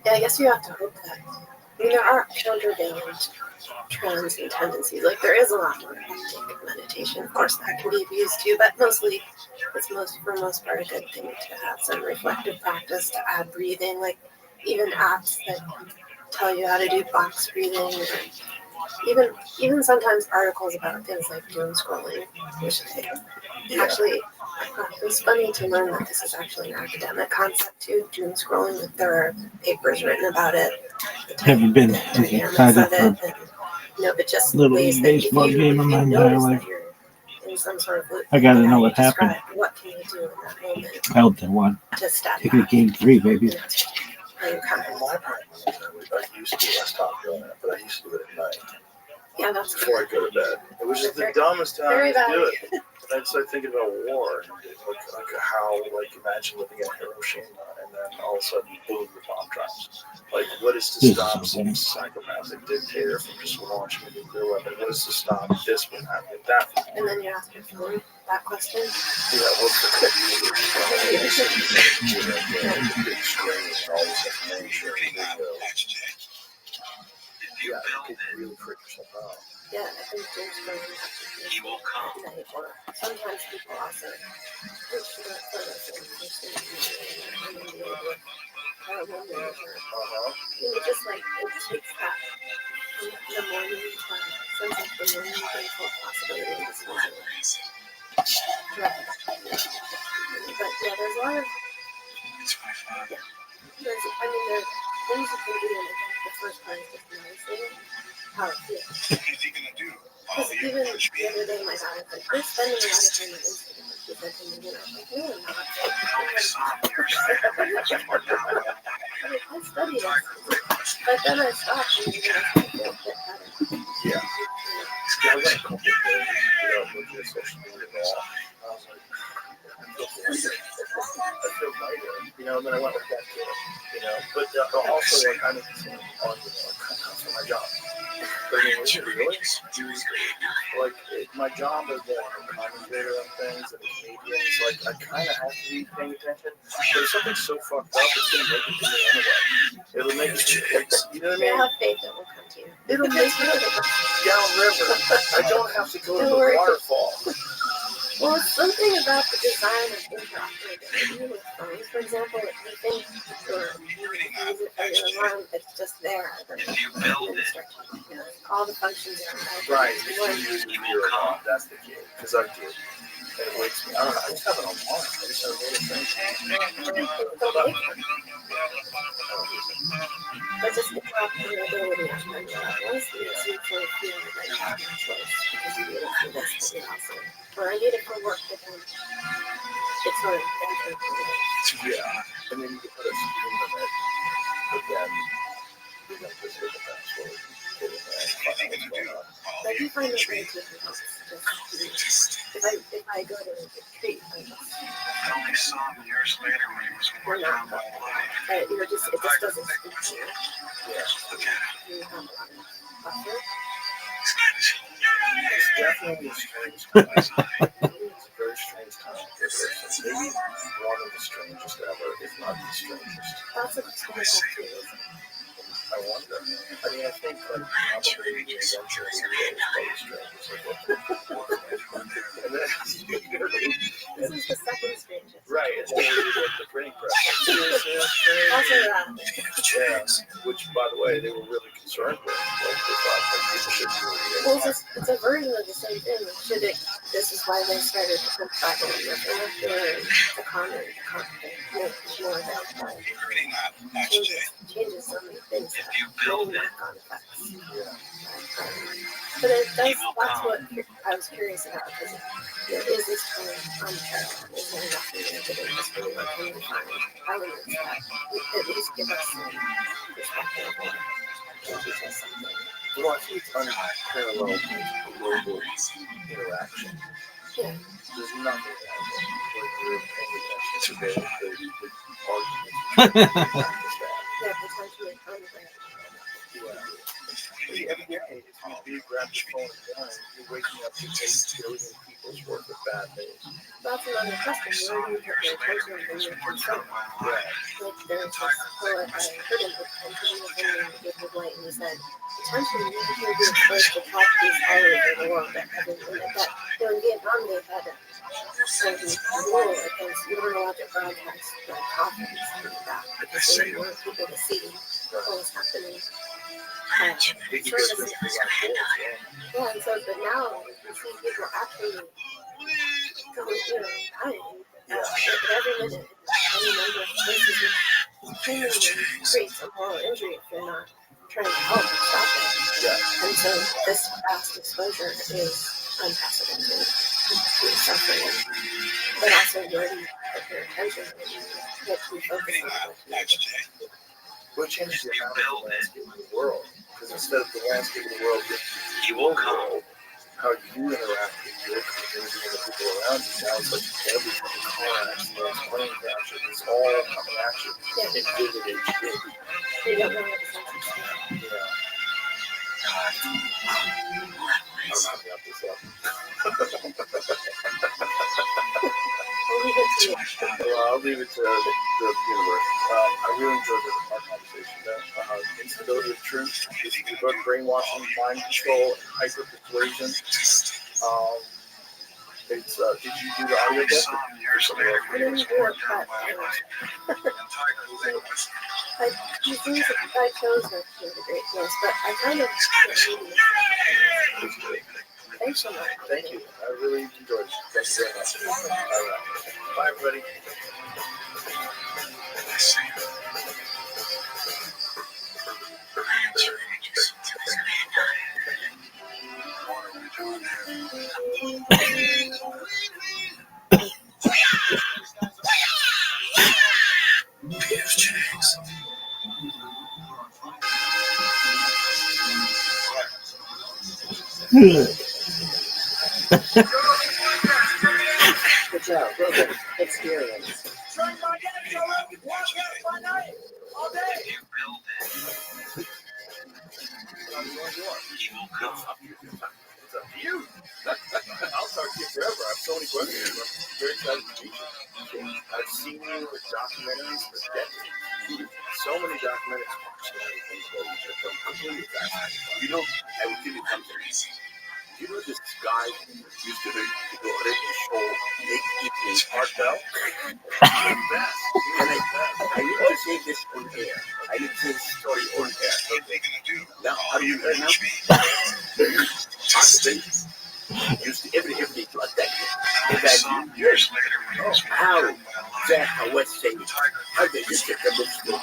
Yeah, I guess you have to hope that. I mean, there are countervailing trends and tendencies. Like there is a lot more hectic meditation. Of course, that can be abused too, but mostly it's for the most part a good thing to have some reflective practice, to add breathing. Like even apps that tell you how to do box breathing, or even sometimes articles about things like doom scrolling, which actually it was funny to learn that this is actually an academic concept too. Doom scrolling, like there are papers written about it. Never been excited of it, and, but just Little ways League that if baseball you, game in my notice entire life. that you're in some sort of loop, I gotta how know you what happened. describe what can you do in that moment I hope they won. to step Take it to back. game 3, baby. You know, and kind of, My practice, I used to, I stopped doing it, but I used to do it at night yeah, that's before I go to bed. It was just the dumbest time very to do valid. it. I'd start thinking about war, like how, imagine living in Hiroshima and then all of a sudden, boom, the bomb drops. Like, what is to This is stop so some funny. psychopathic dictator from just launching a nuclear weapon? What is to stop this from happening? That, And then you ask your phone that question. yeah, what's the computer? The big screen and all this information, video. Yeah, you could really freak yourself out. Yeah, I think doom scrolling at night, or sometimes people also reach to that photos and post them on India with horrible news, or just like it takes that the morning sense of the morning thankful possibility and just direct back. But yeah, there's a lot of there are things you can do, and I think the first part is just noticing how it feels. Because even the other day, my daughter was like, "We're spending a lot of time on Instagram." She said to me, "I'm like, no, I'm not." I study this, but then I stopped and realized I feel a bit better. Yeah. I went a couple of days without looking at social media at all. I was like, I feel lighter, and then I went right back to it, but also, I'm on, for my job. But I mean, really? My job as a commentator on things and a comedian is I kind of have to be paying attention. But if something's so fucked up, it's going to make it to me anyway. It'll make it to me, you know what I mean? I have faith it will come to you. It'll make it downriver. I don't have to go to the waterfall. Well, it's something about the design of interoperability with phones, for example. If you think you use it for your alarm, it's just there. Then you start to, all the functions are there. Right. Use your alarm. That's the key. Because I do. And it wakes me. I don't know. I just have an alarm. I just have a little thing. But just interoperability on many levels makes you sort of feel like you have no choice because you need it for this, but also, or I need it for work, but then it's sort of interoperable. Yeah. And then you can put a screen on it, but then just hit the password. Hit it and find out what's going on. I do find it very difficult if I go to a retreat, I only saw him years later when he was more down the line. it just doesn't speak to you. Yeah. Look at him. You have a lot of buffer. It's definitely a strange time. It's a very strange time. It's maybe one of the strangest ever, if not the strangest. That's a critical too. I wonder. I mean, I think probably the adventure is probably strangest. And then, This is the second strangest. right, and then we did the printing press. Also that. Yeah, which, by the way, they were really concerned with. They thought people should do Well, it's a version of the same thing. This is why they started to put back in the comment, more about changes so many things that many knock-on effects. But that's what I was curious about, because is this time on the trail? Is there nothing negative in this really can we find elements that at least give us some perspective or can teach us something? Well, I think it's unparalleled global interaction. Yeah. There's nothing like you're paying attention to the arguments. Yeah, potentially Yeah. Every day, if you grab your phone and line, you're waking up to 8 billion people's worth of bad news. That's another question. Where do you put your attention when you're concerned? Yeah. Like there's this poet, I heard him, and he was in David White, and he said, attention, you can be exposed to tragedies all over the world that haven't been like that. You know, in Vietnam, they had a rule against, you weren't allowed to broadcast like coffins and that, because they didn't want people to see what was happening. Yeah, and so, but now you see people actually going, you know, dying every minute, any number of places, genuinely creates a moral injury if you're not trying to help and stop it. Yeah. And so this fast exposure is unprecedented to suffering, but also where do you put your attention when you get to focus on it. What changes the amount of the landscape of the world? Because instead of the landscape of the world being your world, how you interact with your community and the people around you, now it's like every car accident, plane crashes, it's all coming at you in vivid HD. You don't know what the sense of. Yeah. I'm not wrap this up. I'll leave it to the universe. I really enjoyed our conversation. Instability of truth, this is about brainwashing, mind control, and hyper persuasion. Did you do the audio book? I didn't do it, but these things that I chose are two of the great things, but I kind of thanks so much. Thank you. I really enjoyed it. Thank you very much. All right. Bye, everybody. Good job. Well done. Experience. It's up to you. I'll talk to you forever. I have so many questions. I'm very excited to meet you. I've seen you with documentaries for decades. So many documentaries. You know, I will give you something. You know this guy used to do already show late evening cartel? And I need to say this on air. I need to say this story on air. Now, are you there now? Husband used to every day to attack me. And that years later, how that was saying, how they used to come up.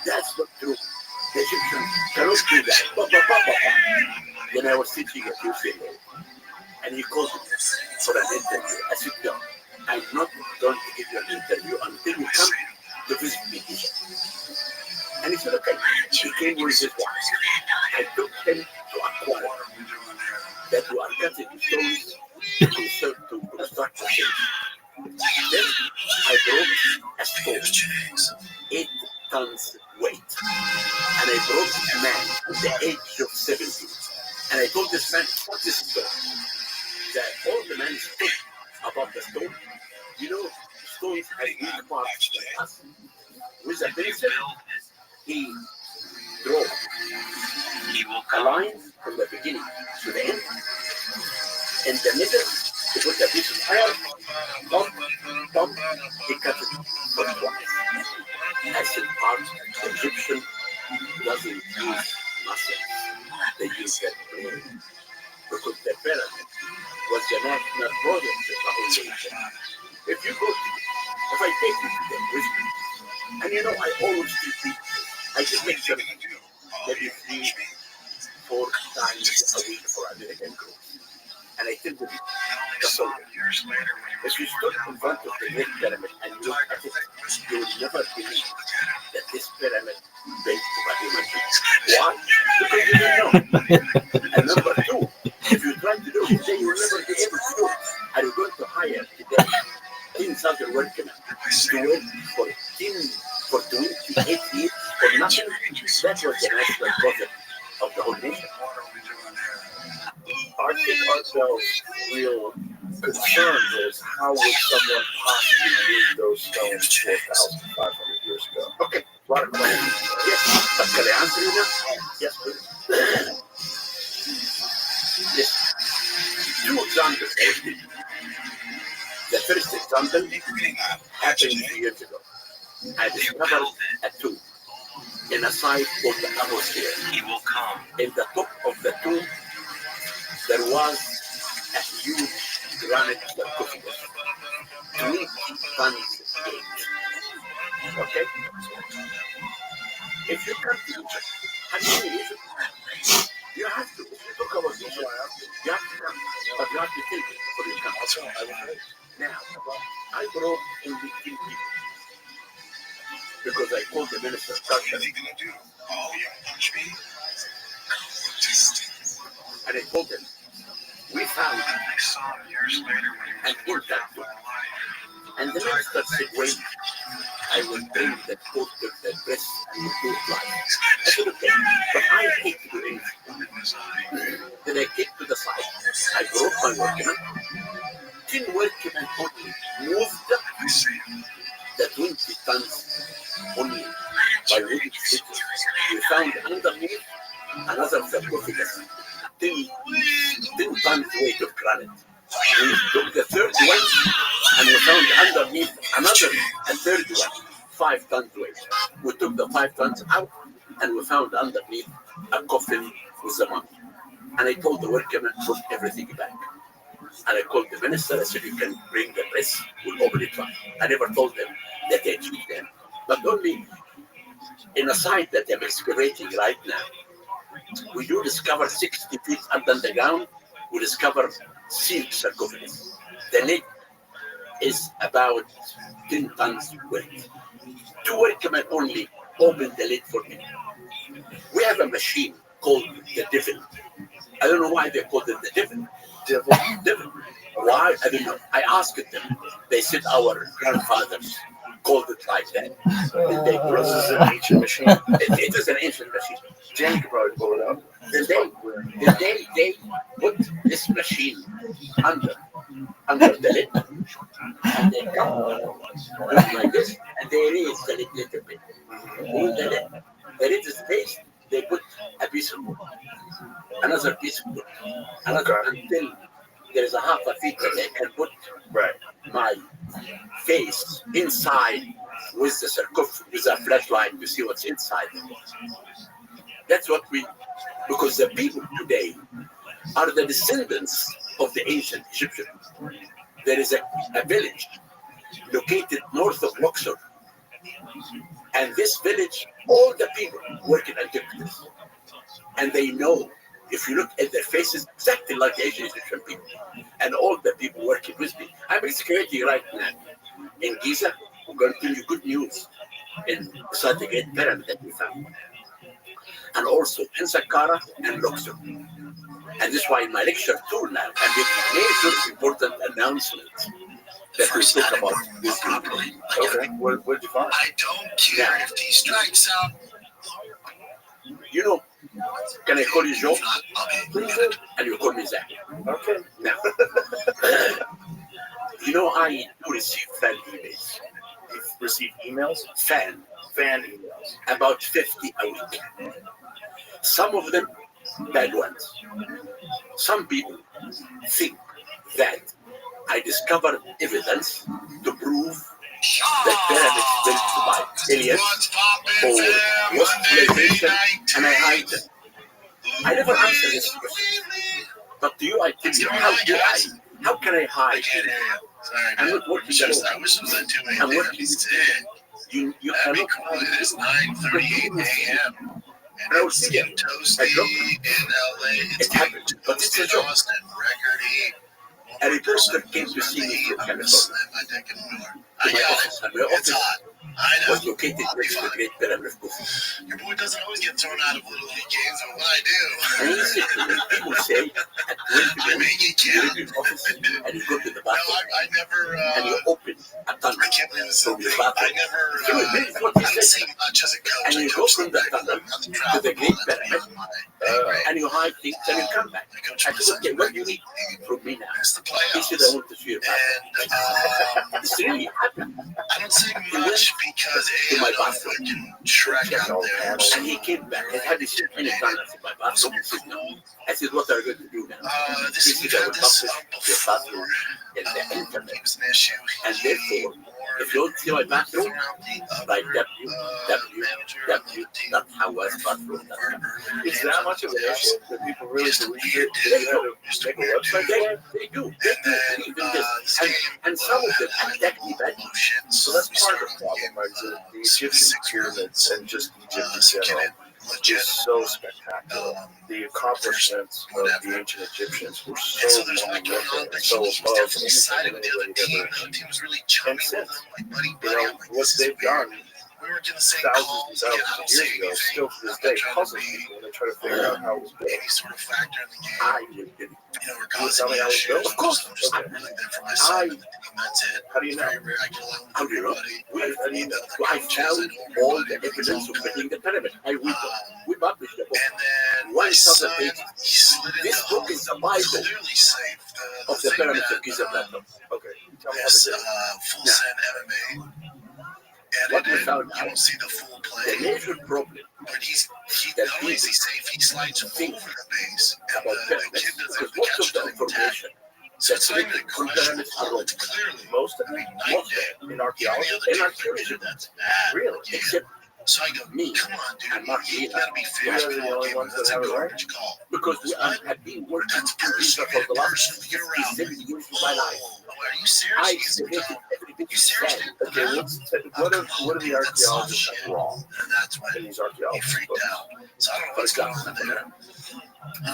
That's not true. The Egyptians cannot do that. When I was teaching at UCLA, and he called me for an interview. I said, no, I'm not going to give you an interview until you come to visit me here. And he said, okay. He came with his wife. I took him to a quarry that we are cutting stones to construct the thing. Then I brought a stone, 8 tons weight. And I brought a man at the age of 70. And I told this man, what is stone? That all the men spoke about the stone. You know, stones have weak parts like us. With a pencil, he drew a line from the beginning to the end. In the middle, he put a piece of iron, bump, he cut it twice. As in part, the Egyptian doesn't use muscles, they use their brain. Because the pyramid was the national project of the whole nation. If you go to, if I take you to them with me, and you know, I always do people, I just make sure maybe 3-4 times a week for American group. And I tell them, that's all. If you stood in front of the Great Pyramid and look at it, you will never believe that this pyramid built by human beings. Why? Because you don't know. And number 2, if you try to do it today, you will never be able to do it. Are you going to hire today 10,000 workmen to work for 28 years for nothing? That's that was the national project of the whole nation. I think Art real concern is how would someone possibly move those stones 4,500 years ago? Okay, A lot of questions. yes, but can I answer you now? Yes, please. Yes. Two examples I will give you. The first example happened 2 years ago. I discovered a tomb in a site called the atmosphere. In the top of the tomb, there was a huge granite sarcophagus, 20 tons weight. Okay? If you come to Egypt, have you been in Egypt? You have to. If you talk about Egypt, you have to come. But you have to think before you come. Now, I brought in between people because I called the minister of culture. And I told him, we found an intact tomb. And the minister said, wait, I will bring the coat of the dress and the food life. I said, okay, but I hate to do anything. Then I came to the site. I brought my workmen. 10 workmen only moved the 20 tons only by wooden sticks. We found underneath another sarcophagus, 10 tons weight of granite. We took the third one and we found underneath a third one, 5 tons weight. We took the 5 tons out and we found underneath a coffin with the mummy. And I told the workmen, put everything back. And I called the minister, I said, you can bring the press, we'll open it up. I never told them that I treat them. But only in a site that I'm excavating right now, we do discover 60 feet under the ground, we discover sealed sarcophagus. The lid is about 10 tons weight. 2 workmen only opened the lid for me. We have a machine called the devil. I don't know why they called it the devil. Devil. Why? I don't know. I asked them. They said our grandfathers called it like that. This is an ancient machine. It is an ancient machine. Jen could probably pull it up. Then they put this machine under the lid, and they come like this, and they raise the lid a little bit. With the lid is placed, they put a piece of wood, another piece of wood, another, until there is a half a feet that I can put my face inside with the sarcophagus, with a flashlight to see what's inside. That's what we, because the people today are the descendants of the ancient Egyptians. There is a village located north of Luxor, and this village, all the people work in antiquities, and they know. If you look at their faces, exactly like the ancient Egyptian people, and all the people working with me. I'm excavating right now in Giza. I'm going to tell you good news inside the Great Pyramid that we found, and also in Saqqara and Luxor. And this is why in my lecture tour now, I'm making major important announcements that we talk about this properly. Okay, what did you find? I don't care if these strikes out. You know, can I call you Joe? I'll be And you call me Zach. Okay. Now, you know, I do receive fan emails. You've received emails? Fan emails. about 50 a week. Some of them bad ones. Some people think that I discovered evidence to prove that pyramids built by aliens or lost civilization, and I hide them. I never answer this question. But to you, I tell you, how can I hide? I'm not working alone. I wish it was at 2 a.m. I'm working. You That'd be cannot cool. hide. It is 9:38 a.m. And I will it's see you. toasty I joke. in LA. It happened, but it's a joke. Austin, recordy. A reporter came to see me from California. My dick in the door. To my office, and my It's office hot. I know. was located I'll be next to the fine. Great Pyramid of Giza. Your boy doesn't always get thrown out of Little League games, but when I do, And he said to me, people say at 20 I make it you count. leave your office and you go to the No, bathroom I never. and you open a tunnel I can't believe this is from a your thing. I bathroom. never. This is what I he don't said. see much as a coach. And I you coach go from the the tunnel nothing to travel. the Great That's Pyramid beyond my pay grade. and you hide things and you come back. I coach I my said, son's okay, what do you rugby need team. from me now? It's the He playoffs. said, I want to see your bathroom. And It's really happened. I don't say much because To A, my I know bathroom. fucking Shrek out there. So And he came back and had this shit many times in my bathroom. I said, no. I said, what are you going to do now? This, He we've said, I had will this publish your before. bathroom in the internet. It was an issue. And therefore, if you don't see my bathroom, by www.howestbathroom.com. Is that much of an issue that people really believe it? They have to make a website for it? They do. They do. Even this. And some of them attack me badly. So that's part of the problem, right? The Egyptian pyramids and just Egypt in general is so spectacular. The accomplishments of the ancient Egyptians were so monumental and so above anything anybody had ever. team was really chummy with him, like buddy, You know, what they've done We were getting the same thousands calls. and Again, I thousands don't of say years ago anything. still to this I'm day not trying to puzzles be people when they try to figure out how it was built. any sort of factor in the game. I lived in it. You know, we're Can you tell causing me how it was issues. built? Of course. I'm just Okay. really there for my son and the team. That's it. How do you know? Very rare. I get along with How do you know? everybody. How do you know? I found all the evidence of building the pyramid. We published the book. And then One my thousand son, pages. he slid into This book is the Bible clearly safe. of the thing pyramids that, of Giza plateau. Okay. Tell me how This to do it. full Now, send MMA what we edited. found You out, don't see the full the play, major problem but he that not only is he safe, he slides over think the base, and about the pyramids, kid doesn't because have most to of catch the the tag. information So that's it's not even written a on question. pyramids are wrong. It's clearly. Most of I mean, it? night Most of day. it? In Even the archaeology? other In teams archaeology. are that's bad. Really? Except So I go, me come on, dude. and Mark You Lena, gotta be fair. You guys are the only ones That's that a have it right? garbage call. because I've been working That's in Giza personal. for the last Personal. You're out. 57 years of my life. Oh, are you serious? I You guys are excavated dumb. every bit You of serious, sand. dude? Okay, what are the archaeologists have wrong And that's when in these he archaeologists' freaked books? out. So I don't know For what's going example, on there.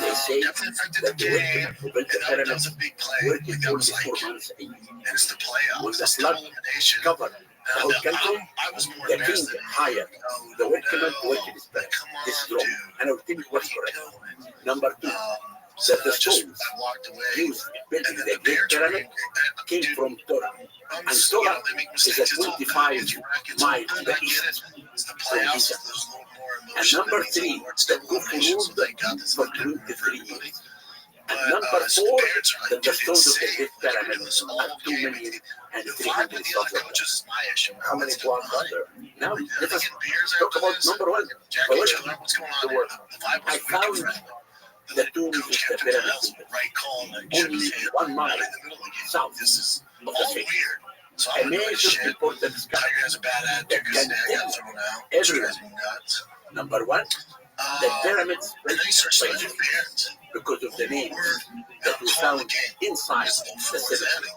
they say Definitely affected the that the game. workmen who built the And that was pyramids a big play. worked Like that was 24 like, months a year. and it's the When playoffs. the It's the flood elimination. covered the whole And country, I was more the embarrassed king than hired oh, the workmen no. to work in his Like, pyramids. come on, This is wrong. dude. And I'll tell you What what's are you correct. doing? Number two, So that the I just stones I walked away. used in building And then the the bear Great Pyramid train came dude, from Torah. And Torah they make is mistakes. a It's all 25 good. It's wreck. It's all miles good. to the I get east. it. It's the playoffs. Giza. There's a little more And emotion. number That means three, the Lord's the still elimination. Kufu So thank God this is for not different for 23 everybody. years. But And number so four, the parents are that like, the dude, stones it's of the safe. Great Like, Pyramid do this are all 2 game. million and The vibe 300 with the stuff other like that. coaches is my issue. How many What's going blocks on? are there? Now, Like, let they us get beers talk after about this. number one. Jack The each work. other. What's going on The there? work. The vibe I was found freaking friendly. the tombs of Coach the kept telling pyramids us right call and shook only his hand 1 mile right in the middle of the game. south This is of the all city. weird. So A I'm like, major shit. important Tiger sky. has a bad attitude because his dad got thrown out, which drives me nuts. Number one, the pyramids And then you start by studying Egypt parents. because of the names that we Call the found game. inside It's the the fourth cemetery. inning.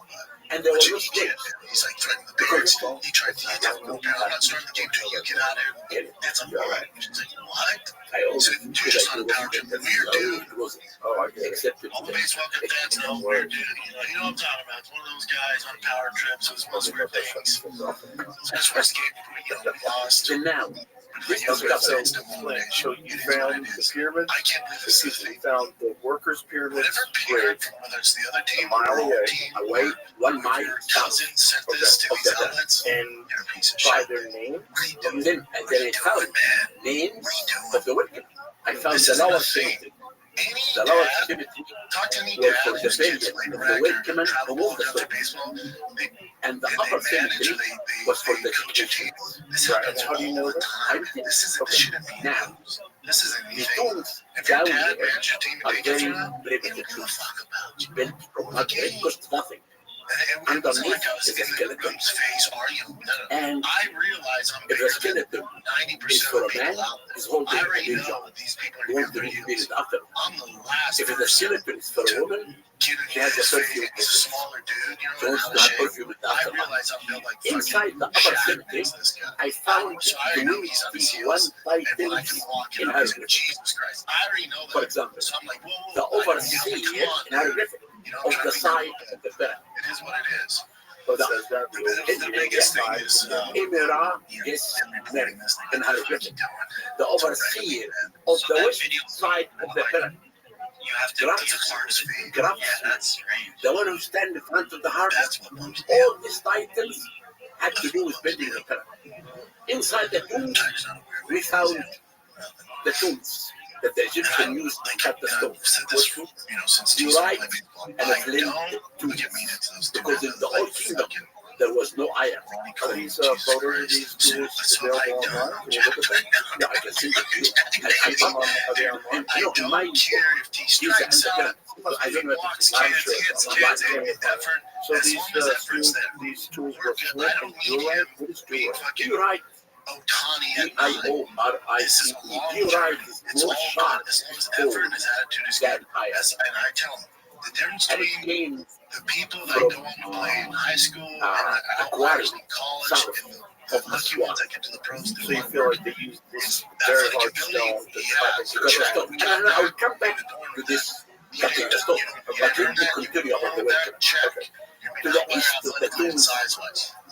And there were But no you can't. slaves. He's like threatening the Because parents. He tried to tell them, I'm not starting the game till you get out of here. That's a lie. She's like, what? I always So you're just on a power trip. Weird dude. Oh, I get it. Except that All the baseball cadets know weird dude. You know what I'm talking about. It's one of those guys on power trips who's most weird things. That's where escape, we lost. so now, this Okay, discovery, so you found the pyramids, I can't believe this is excuse a me, you thing. found the workers' pyramids Whatever grave parent, from whether it's the other team a mile or away, our team, away 1 mile your south. cousin sent this to Okay, these okay. outlets. and You're a piece of by shit. their name. What are you doing? And then I found man? names What are you doing? of the workmen. I found This the is lower nothing. cemetery. Any The lower dad, cemetery talk to any was dad for the whose kids burial play of the rec or workmen travel who moved the after stones. baseball. They And the and upper they manage or cemetery was for the coach a education. team. This Right, happens how do you all know the that? time. I think- This isn't okay. this shouldn't be Now, news. This isn't the anything. tombs If your down dad there managed your team are and they get very thrown out, they primitive don't give a tombs fuck about you. built from nothing. It cost nothing. And it wasn't Underneath like I was is a in the skeleton. group's face arguing. No. And I realize I'm if bigger the than skeleton 90% is of for the a man, people out there. is holding I a already big know job. that these people are You going want to to get be their buried heels. after. I'm the last If the person skeleton is for a woman, get in she has his a face. perfume. He's a smaller dude, you know, Jones out of to have shape. perfume I after. realize I'm built like Inside fucking the upper Shaq cemetery, next to this guy. I found So I already know the he's on his one heels. five And when I things can walk in in, he's like, hieroglyph. Jesus Christ. I already know For that. example, So I'm like, whoa, the whoa, I know, overseer come on, in hieroglyphic you know, of I'm trying the to be side good. of the pyramid. It is what it is. But says that The biggest thing is, Emira is married and has written. The overseer of the west side of the pyramid. you have to Graf, Graf. Yeah, that's strange. the one who stands in front of the harp. That's what bums me All out. these titles had to do with building the pyramid. Inside the tomb, Tiger's not a weird we way. found Nothing. the tools that the Egyptians used to cut the stone. I've said this, since You 2011, write but and I it's linked don't to look at me into those because in the Old Kingdom there was no iron. Are these photos of these tools available online? Can you look at them? No, I can see them. Are they online? I don't care if he strikes out. I don't know if Walks it's kids, hits kids, effort. So As these long as effort's there. these tools were Working. split I and don't need jewelry. him What is being jewelry? fucking You write Otani at 9. This P-I-O-R-I-C-E. is a long You term. write It's more all sharp done as long as effort and his attitude is good. than iron. And I tell him the difference And it between means the people that go on to play in high school and outliers in college and the lucky ones that get to the pros So do you hard feel work. like they use this very hard stone to cut because the stone. And I will come back to this cutting the stone. But let me continue about the work. To the east of the tomb,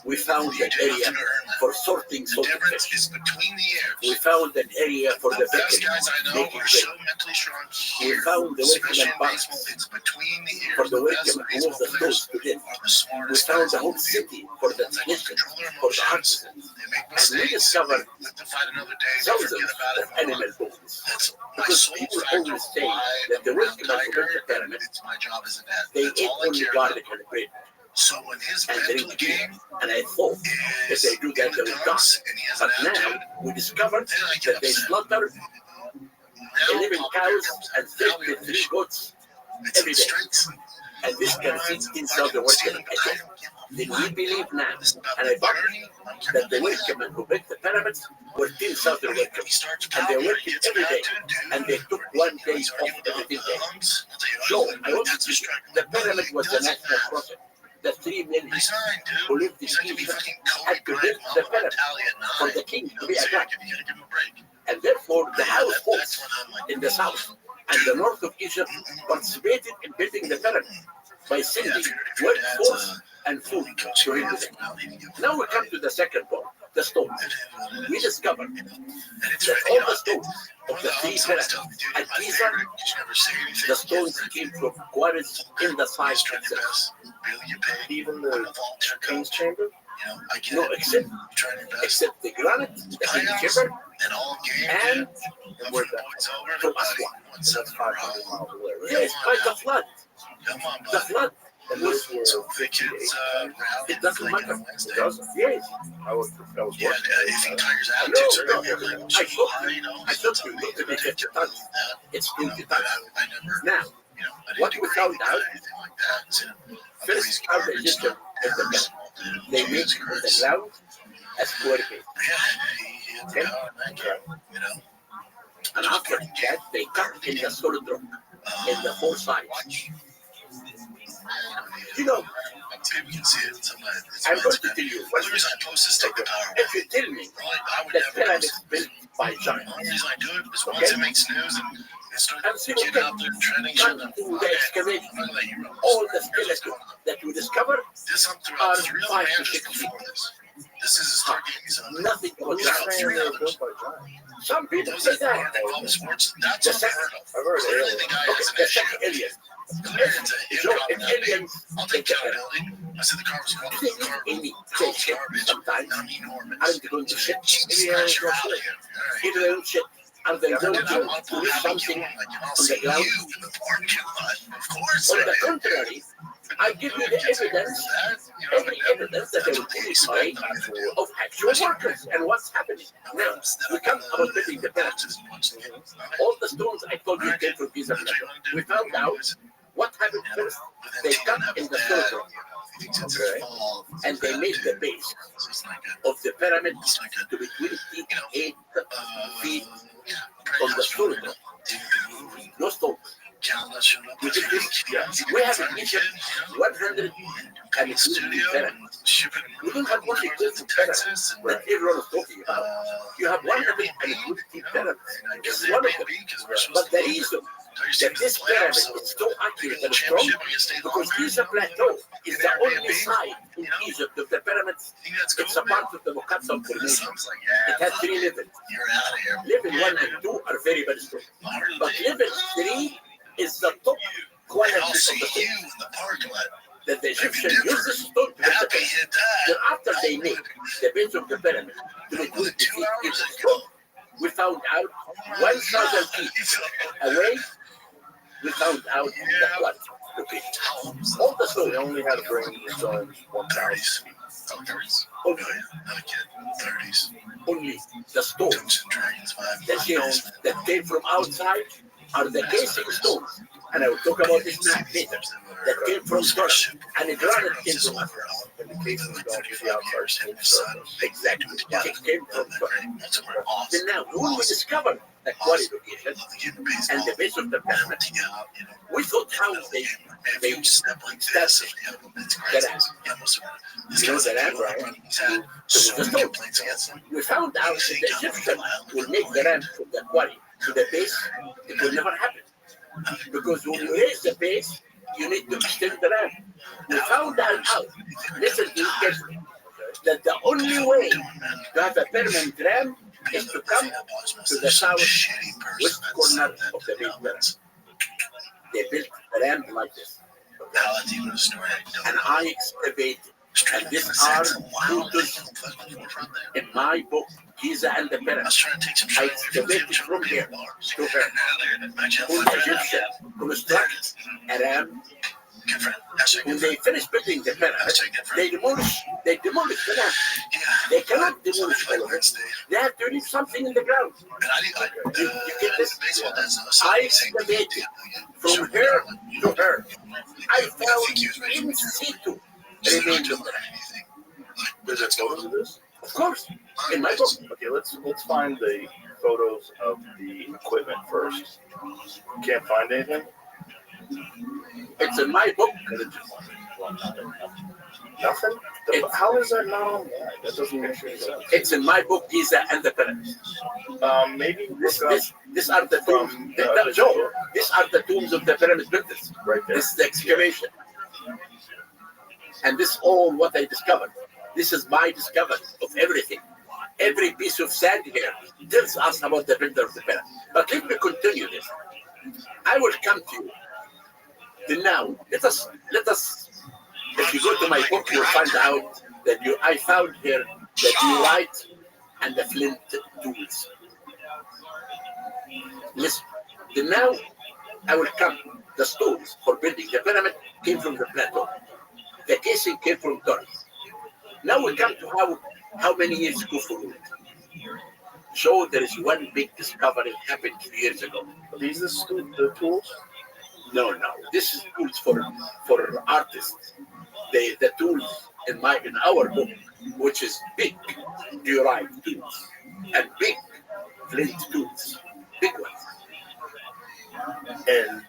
we found an area for sorting The salted difference fish. is between the We ears. found an area for the The best baking, guys I know making are bread. so mentally strong We here, found the especially workman in baseball. box It's between the ears. for the The best workman who baseball was the players stones to live. are the We smartest found guys the on whole the field. city for the They can technicians, control their for the emotions. artisans. They make And we mistakes. discovered They live to fight another day. They thousands forget about it. of animal bones. That's my Because sole people factor always say why that the I'm around workmen who built Tiger. the pyramid, It's my job as a dad. they That's ate all I only care about. garlic and bread So when his and mental drink beer. game And I thought if is they do that, in they the will die. dumps and he has an But attitude, now we discovered then I get that they upset. slaughter Now 11 Papa cows comes and out. Now we have an 33 issue. goats It's every in day. strengths. and this can feed inside the workman again. Then we believe now, and I believe that the workmen who built the pyramids were 10,000 workers, and they worked every day, and they took one day off every day. So I want to say the pyramid was a national project. The 3 million who lived in Egypt had to build the pyramid for the king to be a god. And therefore the households in the south and the north of Egypt participated in building the pyramid by sending workforce and food to rebuild it. Now we come to the second point, the stones. We discovered that all the stones of the 3 pyramids at Giza, the stones came from quarries in the side itself. Even the king's chamber? No, except the granite, the king's chamber, and Where's that? from Aswan. That's 500 miles away, right? Yes, by the flood. The flood And was, those were So the kids it doesn't like matter. on Wednesday. It doesn't, yes. I was Yeah, working. if he Tiger's No, attitudes are no, maybe a little I too thought high, you know, I thought you looked at me 50 tons. It's 20 tons. I never, Now, you know, I what didn't we agree found with out, anything like that. So, first how the Egyptian in the ground. They made from the ground a square base. Yeah, he hit the power in that game, you know. And after that, they cut in the solid rock in the 4 sides. You know, People can see it sometimes. I'm going to tell you, The reason I post is take the power. if you tell me I would that never pyramid post is built by The giants, only reason I do it is once Okay. it makes news and it starts and see, getting out there and trending shit. come to the excavation, I'm gonna let you run. all the skeletons that we discovered This I'm are throughout 3 5 to managers 6 feet. before this. This is his third game he's on. Nothing about Who's giants. saying they were built by giants? Some people Those say that are that. involved in sports, that's Yes, unheard of. I've heard Clearly aliens. the guy Okay, has an the issue. second alien. Clearly it's a him So dropping if that big. aliens I'll take take the pyramid, accountability. I said the car was called they the car. need any Car was shit garbage. sometimes. I'm enormous. Aren't they going to shit? Smash your alley. Alright. If they don't shit, are they going Dude, I to want to do have something you. Like, I'll on see the ground? you in the parking lot. Of course On I the am. contrary, I give you the evidence, every evidence that they will display of actual workers and what's happening. Now, we come about building the pyramid. All the stones I told you came from Giza. We found out what happened first. They cut in the solid rock, and they made the base of the pyramid to be 28 feet on the solid rock. No stones. We did this. We have in Egypt 150 pyramids. We don't have only 30 pyramids that everyone is talking about. You have 150 pyramids. It's one of them. But the reason that this pyramid is so accurate and strong because Giza Plateau is the only site in Egypt of the pyramids, it's a part of the Muqaddam formation. It has 3 levels. Level 1 and 2 are very bad stones. But level 3 is the top quality of the stone. That the Egyptians use this stone to make the pyramid. Then after they make the base of the pyramid, to make 2 feet in the stone, we found out 1,000 feet away, we found out the quality. Okay. All the So they stones, only had to bring the stones 1,000 feet. only the stones that came from outside are the casing stones. And I will talk about this now later. That came from Turkey and it ran it into us. And the cases don't use the outside surface. Exactly. It came from Turkey. Then now, when we discovered the quarry location and the base of the pyramid, we thought how they established the ramp. You know the ramp, right? So the stone. We found out that the Egyptians will make the ramp from the quarry to the base. It will never happen. Because when you raise the base, you need to extend the ramp. We found that out. Listen to this carefully. That the only way to have a permanent ramp is to come to the southwest corner of the big pyramid. They built a ramp like this. And I excavated. And these are photos in my book, Giza and the Pyramid. I excavated from here to here. When the Egyptians constructed a ramp, when they finished building the pyramid, they demolished the ramp. They cannot demolish all of it. They have to leave something in the ground. You get this? I excavated from here to here. I found in situ remains of the ramp. Does it go into this? Of course, in my book. Okay, let's find the photos of the equipment first. Can't find anything? It's in my book. Nothing? How is that not on there? That doesn't make any sense. It's in my book, Giza and the Pyramid. Maybe These are the tombs. Joe, these are the tombs of the pyramid builders. Right there. This is the excavation. And this is all what I discovered. This is my discovery of everything. Every piece of sand here tells us about the builder of the pyramid. But let me continue this. I will come to you. Then now, let us. If you go to my book, you'll find out that I found here the diorite and the flint tools. Listen. Then now, I will come. The stones for building the pyramid came from the plateau. The casing came from Turkey. Now we come to how many years ago forward. So there is one big discovery happened 2 years ago. Are these the tools? No. This is tools for artists. The tools in our book, which is big diorite tools and big flint tools, big ones. And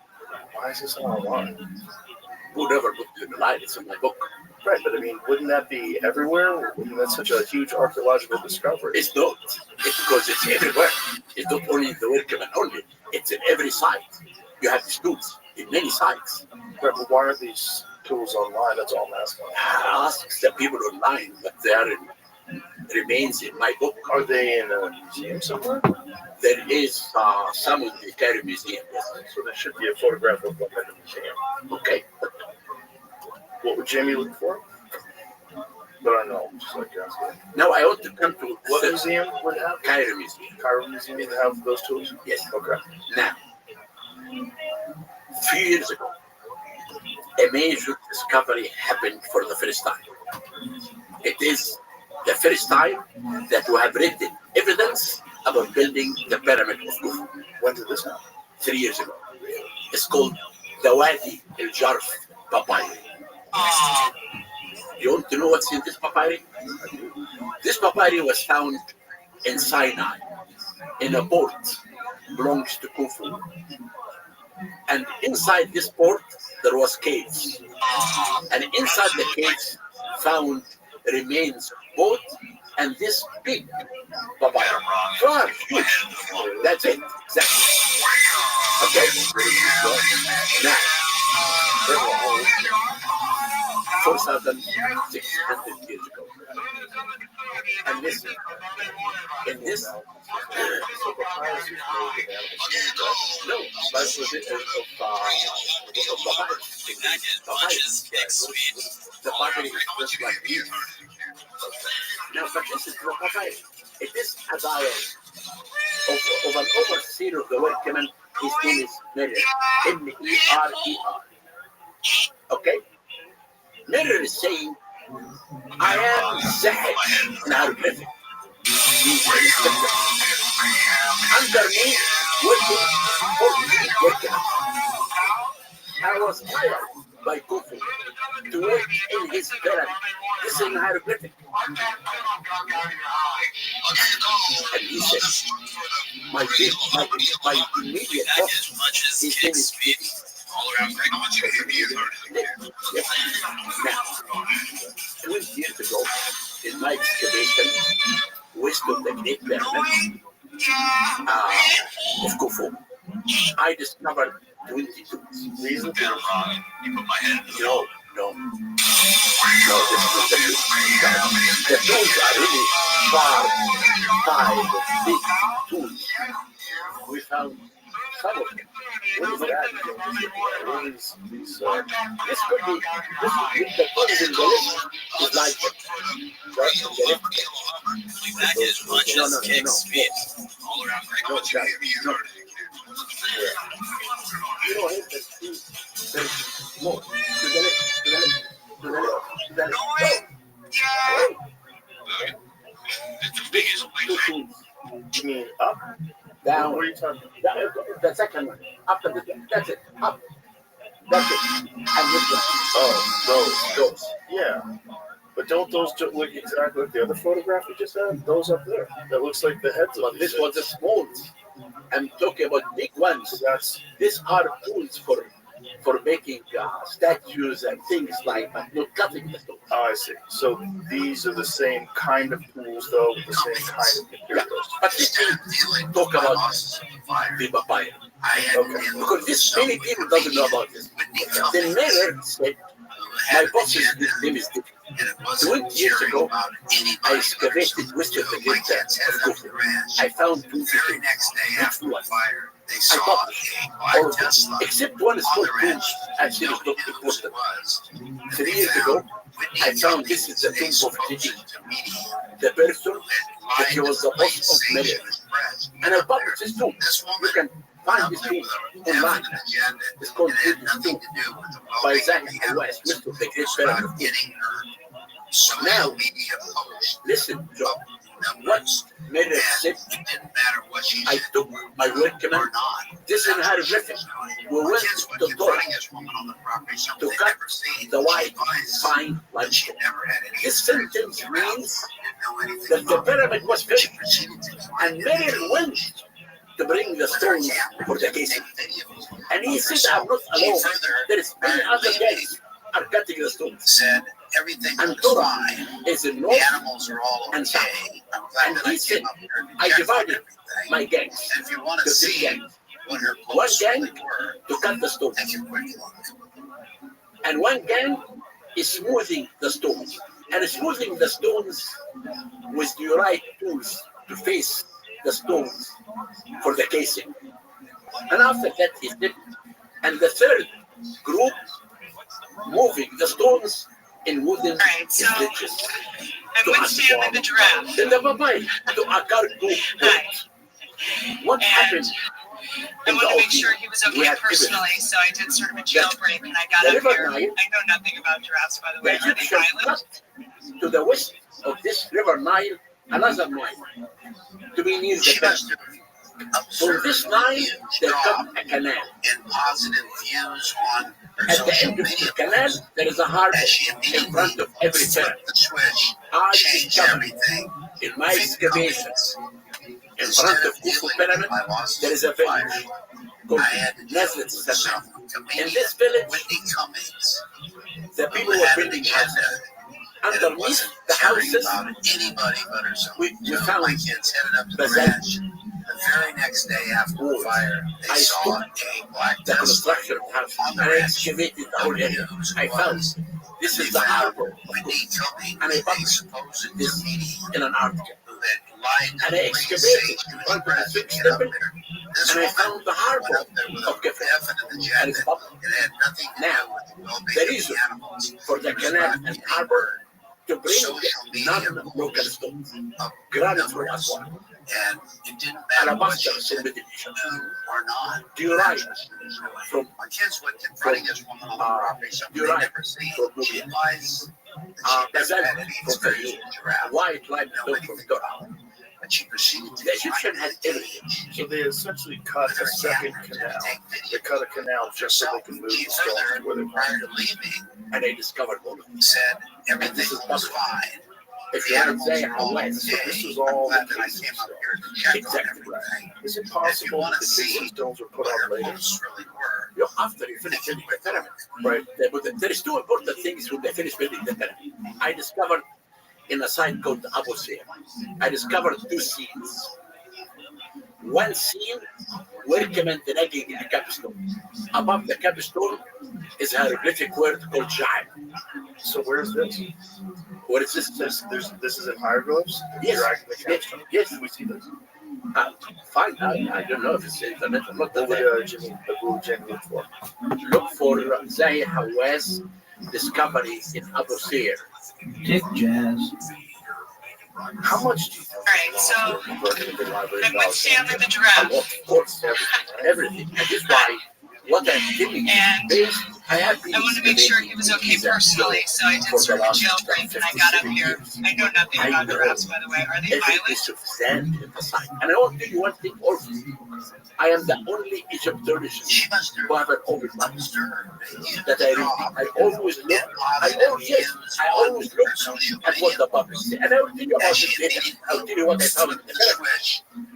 why is this not online? Who never put it in the line? It's in my book. Right, but I mean, wouldn't that be everywhere? Wouldn't that such a huge archaeological discovery? It's not. It's because it's everywhere. It's not only in the Workman only. It's in every site. You have these tools in many sites. Right, but why are these tools online? That's all I'm asking. Ask the people online, but they are remains in my book. Are they in a museum somewhere? There is some in the Cairo Museum. Yes. So there should be a photograph of them in the museum. Okay. What would Jamie look for? But I don't know, just like asking. Now I want to come to What the museum would have? Cairo Museum. Cairo Museum would have those tools? Yes. Okay. Now, a few years ago, a major discovery happened for the first time. It is the first time that we have written evidence about building the pyramid of Khufu. When did this happen? 3 years ago. It's called the Wadi El Jarf papyri. You want to know what's in this papyri? This papyri was found in Sinai, in a port belongs to Khufu. And inside this port, there was caves. And inside the caves, found remains of boat and this big papyri. Wow, huge. That's it. Exactly. Okay. Now, 4,600 years ago. And listen, in this, So papyrus was made of animal no, but was it of papyrus. The papyrus is just like this. Now, but this is the papyrus. It is a dial of an overseer of the workman. His name is Merer. M-E-R-E-R. Okay? Merer is saying, I am Zahid hieroglyphic. He's an inspector. Under me, working 48 workmen. I was hired by Khufu to work in his pyramid. This is an hieroglyphic. And he said, my immediate boss, his name is Vivi. Now, 20 years ago, in my excavation west of the Great Pyramid of Khufu, I discovered 22. reason to No. No, this is the tools are really big tools. We found some of them. what is that? What is these This could be, the tools in the list is like You don't hit the two. More. To the left. Two tools. you mean up? Down. What are you talking The second one. After the that's it. Up. That's it. And this one. Oh, Those. yeah. But don't those look exactly like the other photograph you just had? Those up there. That looks like the heads But of this these was the small. I'm talking about big ones. things. That's These are tools for making statues and things like that, not cutting the stone. oh, I see. So these are the same kind of tools, though, with the same kind of materials. But we still talk about the papaya. Okay. Because this many people doesn't know about this. The mayor said, my boss's name is Dick. 20 years ago, I excavated west of the Great of Khufu. I found 2 next ones. I published all of them, except one small tomb, actually not important. 3 years ago, I found this is the tomb of Gigi, the person that he was the boss of Merer. And I published this tomb. You can find this tomb online. It's called Gigi's Tomb by Zach West, Mr. the Great Pyramid. Now, listen, John. What Merer said, I took my workman, this is hieroglyphic. We went to Torah to cut the white fine limestone. This sentence means that the pyramid was finished, and Merer went to bring the stones for the casing. And he said, I'm not alone. There is many other guys are cutting the stones. And Torah is in north and south. And he said, I divided my gangs to 3 gangs. One gang to cut the stones. And one gang is smoothing the stones. And smoothing the stones with the right tools to face the stones for the casing. And after that he did. And the third group moving the stones in wooden stitches. I'm with Stanley the giraffe. Then the Babai to Akarku. What happened? I want to make sure he was okay personally, so I did sort of a jailbreak and I got up here. I know nothing about giraffes, by the way. The Egyptians cut to the west of this river Nile, another Nile, to be near the best. From this Nile, they cut a canal. At the end of the canal, there is a harbor in front of every pyramid. I discovered in my excavations, in front of Khufu pyramid, there is a village called Nazareth Satan. In this village, the people were building houses. Underneath the houses, we found basalts. The very next day after the fire, they I saw stopped the construction of houses and I excavated the whole area. I found This is the harbor. when he told me And I that they published supposed this meeting in an article. that lied And I to excavated to his under the breath to sixth get up level, there. This and I woman found the harbor went up there with of a Geffen. definite And agenda. it's public. It had nothing to do Now, with the the well-being of reason the animals. for the It was canal not and any harbor word to bring social media non-local stones, of granite for numbers. us, And it didn't matter what alabaster she said, from Indonesia, or not. diorite from My kids went confronting this woman on the property, something you're they right. never seen. From She Nubia. lies that she Gazelle never had any from experience Peru, with giraffe. white limestone from Torah. But she proceeded to The Egyptian had everything. So they essentially cut a second canal. They cut a canal just so they can move the stones to where they prior want. to leaving, And I discovered all of he this. said everything was fine. If The you want animals to say were how all wet, okay. This is all I'm glad the that I cases came up still. here to check Exactly on everything. Is it possible that the casing stones were put What on her later? posts really were. you know, after you finish building the pyramid, Right. there is two important things when they finish building the pyramid. I discovered in a site called Abu Sir, I discovered two scenes. One scene where كمان تلاقي a capstone. Above the capstone is a hieroglyphic word called Jaim. So where's this? What is this? This is in hieroglyphs? Yes. Dragging the Yes. capstone. Yes. We see this. Fine. I don't know if it's internet or not. What But would Jimmy look for? look for Zahi Hawass discovery in Abu Sir. Dick Jazz. How much do you think? Alright, so Converting the library I'm with Sam and the A giraffe, lot, of course, everything. And that's why what I'm doing and is I have been I wanted to make sure he was okay personally, so I did sort of a jailbreak and I got up here. I know nothing about giraffes, by the way. Are they every violent? piece of sand in the side. And I want to tell you one thing also. I am the only Egyptologist She must have who have an open mind. observed That I always look, I always look at what the public say. And I will tell you about this later. I will tell you what I found in the film.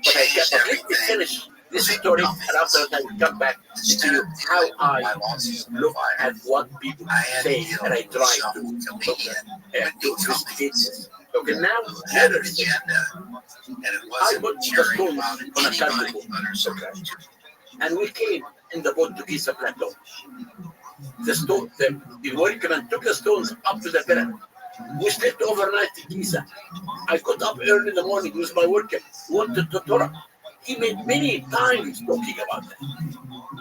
But I get let me finish this story, and after that I will come back to tell you how I look at what people say, and I try to investigate this. Okay, now had an letters. agenda, and it I wasn't put the caring stones about on a anybody carnival, but herself. and we came in the boat to Giza Plateau. The workmen took the stones up to the pyramid. We slept overnight in Giza. I got up early in the morning with my worker, wanted to Torah. He made many times talking about that.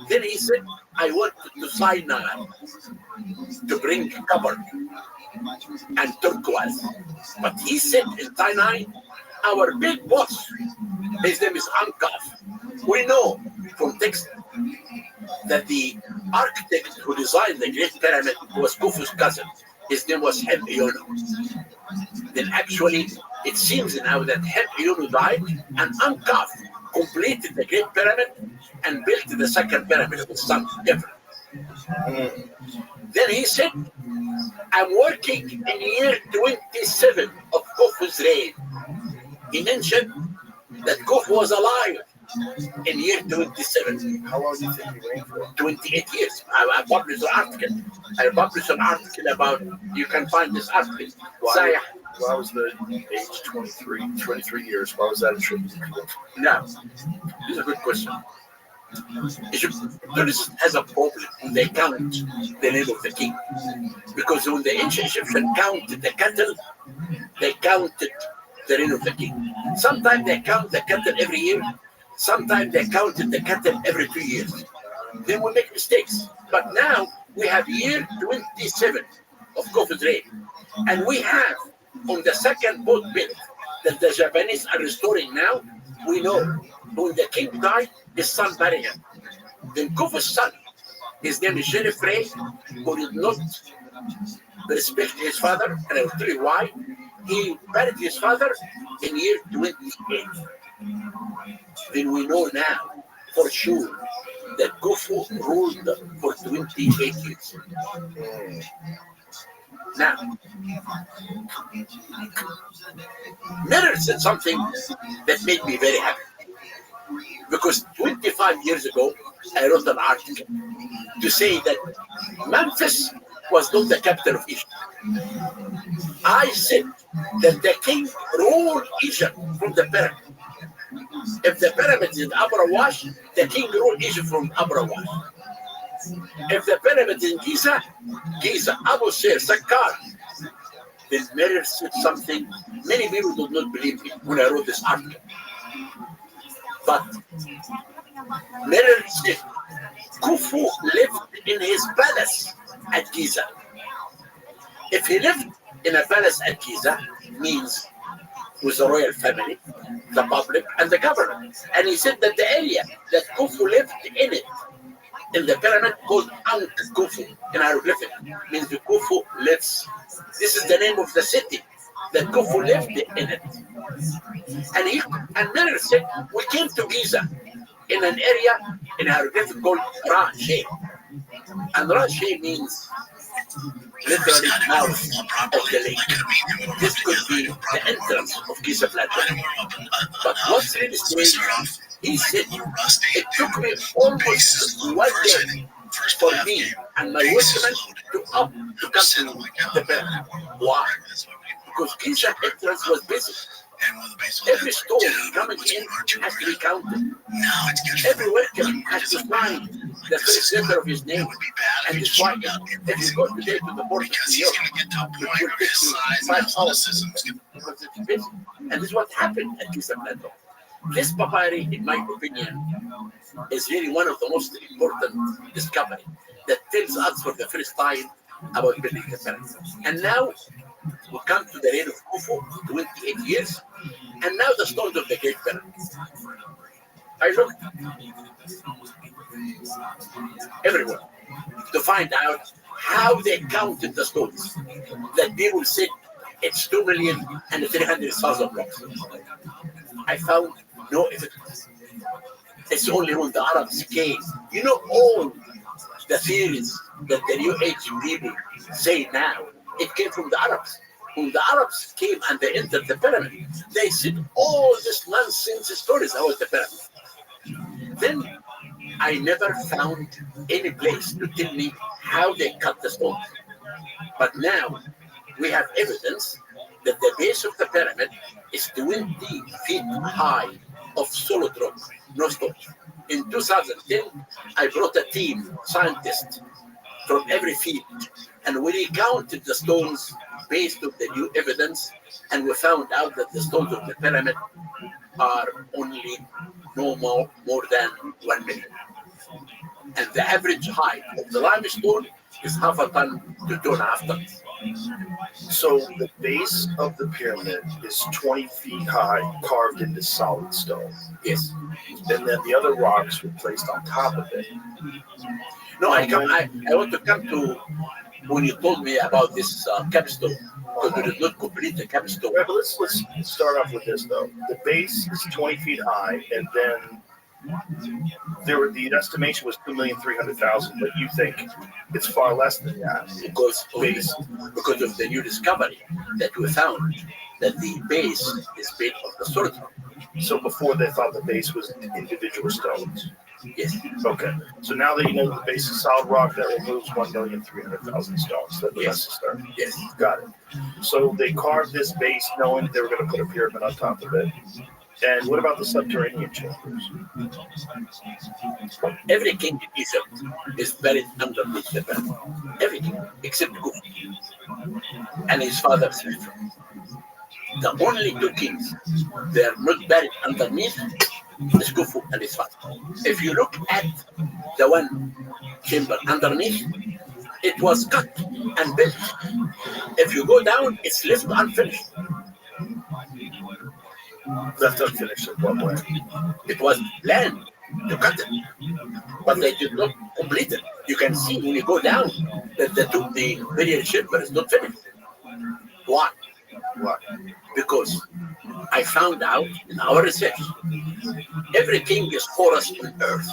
Then he said, I wanted to Sinai to bring copper and turquoise. But he said in Sinai, our big boss, his name is Ankaf. We know from text that the architect who designed the Great Pyramid was Khufu's cousin. His name was Heb-Eono. Then actually, it seems now that Heb-Eono died and Ankaf completed the Great Pyramid and built the second pyramid of his son, ever. Then he said, I'm working in year 27 of Khufu's reign. He mentioned that Khufu was alive in year 27. How long do you think he reigned for? 28 years. I published an article. I published an article about, you can find this article. Why was the age 23 years? Why was that attributed to him? Now, this is a good question. Egypt has a problem when they count the name of the king. Because when the ancient Egyptians counted the cattle, they counted the reign of the king. Sometimes they count the cattle every year. Sometimes they counted the cattle every 2 years. Then we make mistakes. But now we have year 27 of Khufu's reign. And we have on the second boat built that the Japanese are restoring now, we know when the king died, his son buried him. Then Khufu's son, his name is Jennifer, who did not respect his father, and I will tell you why. He buried his father in year 28. Then we know now for sure that Khufu ruled for 28 years. Now, Miller said something that made me very happy. Because 25 years ago, I wrote an article to say that Memphis was not the capital of Egypt. I said that the king ruled Egypt from the pyramid. If the pyramid is in Upper Wash, the king ruled Egypt from Upper Wash. If the pyramid in Giza, Abu Sir, Saqqar, the mirror said something many people did not believe me when I wrote this article. But mirror said Khufu lived in his palace at Giza. If he lived in a palace at Giza, means with the royal family, the public, and the government. And he said that the area that Khufu lived in it, in the pyramid called Ankh Khufu, in hieroglyphic, means the Khufu lives. This is the name of the city that Khufu lived in it. And Miller said, we came to Giza in an area in hieroglyphic called Ra-She. And Ra-She means literally mouth of the lake. This could be the entrance of Giza Plateau. But what's really strange, he said, it took me almost 1 day for me and my workmen to come to the pyramid. Why? Because Giza entrance was busy. Every stone coming in has to be counted. Every worker has to sign the first letter of his name. And that's why if you go today to the border of New York, it will take you 5 hours because it's busy. And this is what happened at Giza Plateau. This papyri, in my opinion, is really one of the most important discoveries that tells us for the first time about building the pyramid. And now we come to the reign of Khufu, 28 years, and now the stones of the Great Pyramid. I looked everywhere to find out how they counted the stones. That people said it's 2,300,000 blocks. I found no evidence. It's only when the Arabs came. You know, all the theories that the New Age people say now, it came from the Arabs. When the Arabs came and they entered the pyramid, they said all this nonsense stories about the pyramid. Then I never found any place to tell me how they cut the stones. But now we have evidence that the base of the pyramid is 20 feet high of solid rock, no stones. In 2010, I brought a team, scientists from every field, and we recounted the stones based on the new evidence, and we found out that the stones of the pyramid are only no more than 1 million. And the average height of the limestone is half a ton to 2.5 tons. So the base of the pyramid is 20 feet high, carved into solid stone. Yes. And then the other rocks were placed on top of it. No, I want to come to when you told me about this capstone, because we did not complete the capstone. Right, but let's start off with this though. The base is 20 feet high, and then the estimation was 2,300,000, but you think it's far less than that. Because of the new discovery that we found that the base is made of the solid rock. So before they thought the base was individual stones. Yes. Okay. So now that you know the base is solid rock, that removes 1,300,000 stones. That's necessary. Yes. Got it. So they carved this base knowing they were going to put a pyramid on top of it. And what about the subterranean chambers? Every king in Egypt is buried underneath the pyramid. Every king, except Khufu and his father Seth. The only 2 kings they are not buried underneath is Khufu and his father. If you look at the one chamber underneath, it was cut and built. If you go down, it's left unfinished. Left unfinished in what way? It was planned to cut it, but they did not complete it. You can see when you go down that the burial chamber is not finished. Why? Why? Because I found out in our research, every king is porous on earth.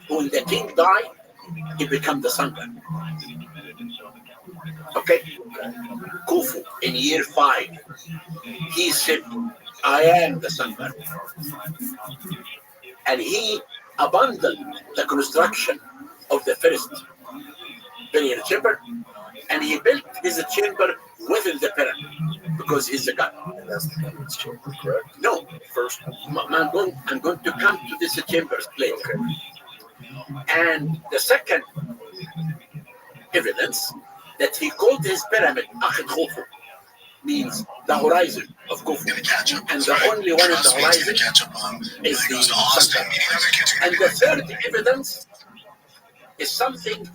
When the king died, he became the sun god. Okay? Khufu, in year 5, he said, I am the sun god. And he abandoned the construction of the first burial chamber, and he built his chamber within the pyramid because he's a god. And that's the pyramid's chamber, correct? No, First. I'm going to come to this chamber later. Okay. And the second evidence that he called his pyramid Akhed Khufu, means the horizon of Khufu. And the only one in the horizon is the sun. And the third evidence is something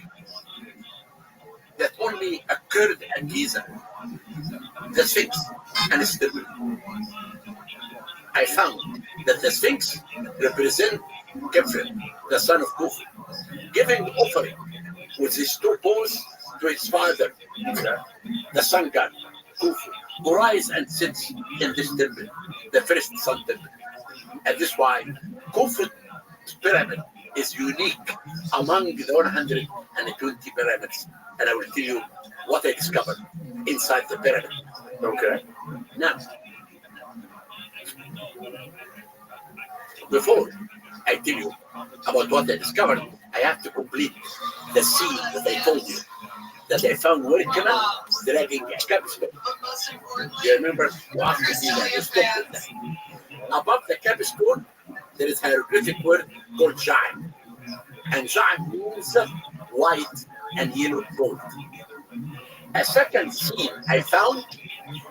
that only occurred at Giza, the Sphinx and its temple. I found that the Sphinx represents Kefren, the son of Khufu, giving offering with his two paws to his father, the sun god, Khufu, who rises and sits in this temple, the first sun temple. And this is why Khufu's pyramid is unique among the 120 pyramids. And I will tell you what I discovered inside the pyramid. Okay. Now, before I tell you about what I discovered, I have to complete the scene that I told you, that I found workmen dragging a capstone. You remember? You asked me that you stopped with that. Above the capstone, there is a hieroglyphic word called Ja'im. And Ja'im means white and yellow gold. A second scene I found,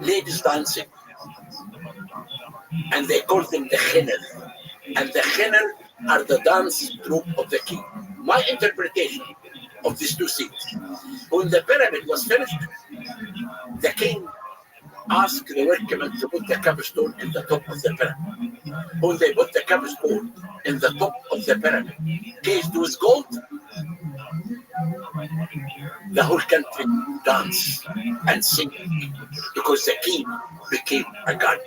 ladies dancing. And they call them the Khinner. And the Khinner are the dance troupe of the king. My interpretation of these two scenes. When the pyramid was finished, the king asked the workmen to put the capstone in the top of the pyramid. When they put the capstone in the top of the pyramid, cased with gold, the whole country danced and sing because the king became a god.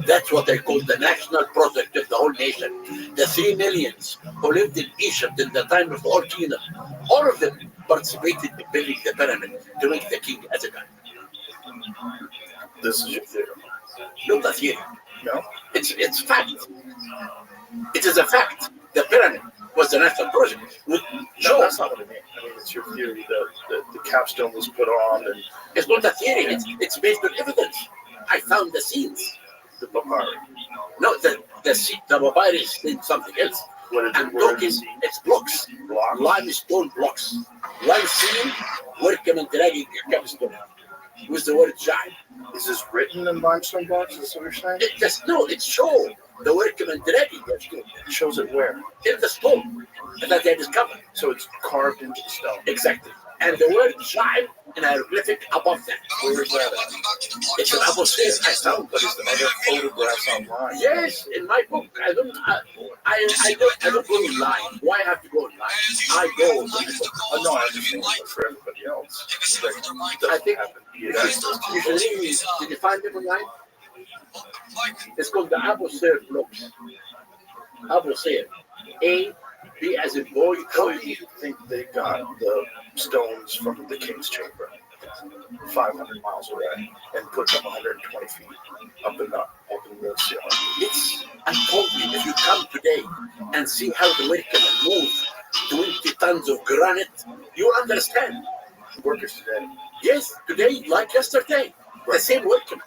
That's what I call the national project of the whole nation. The 3 millions who lived in Egypt in the time of the Old Kingdom, all of them participated in building the pyramid to make the king as a god. This is your theory. Not a theory. No? It's fact. It is a fact. The pyramid was the national project. No, that's not what I mean. I mean, it's your theory that the capstone was put on and It's not a theory. It's based on evidence. I found the scenes. the papyri. No, the papyrus did something else. What did I'm the word talking, see? it's blocks, Blocks? limestone blocks. One scene, workmen dragging a capstone with the word Ja'im. Is this written in limestone blocks? Is that what you're saying? It just, no, it shows the workmen dragging that stone It shows it where? in the stone that they discovered. So it's carved into the stone. Exactly. And the word Ja'im in hieroglyphic above that. Where is that at? It's an apple space I found, but it's Are there photographs online? yes, in my book. I don't go online. Why have to go online? I go. Oh, no, I understand, but for everybody else, I think happen to be usually, did you find them online? It's called the Abu Sir blocks. Abu Sir. A, B as in boy. How do you think they got the stones from the king's chamber 500 miles away and put them 120 feet up in the ceiling? It's, I told you, if you come today and see how the workmen move 20 tons of granite, you'll understand. Workers today. Yes, today, like yesterday, the same workmen.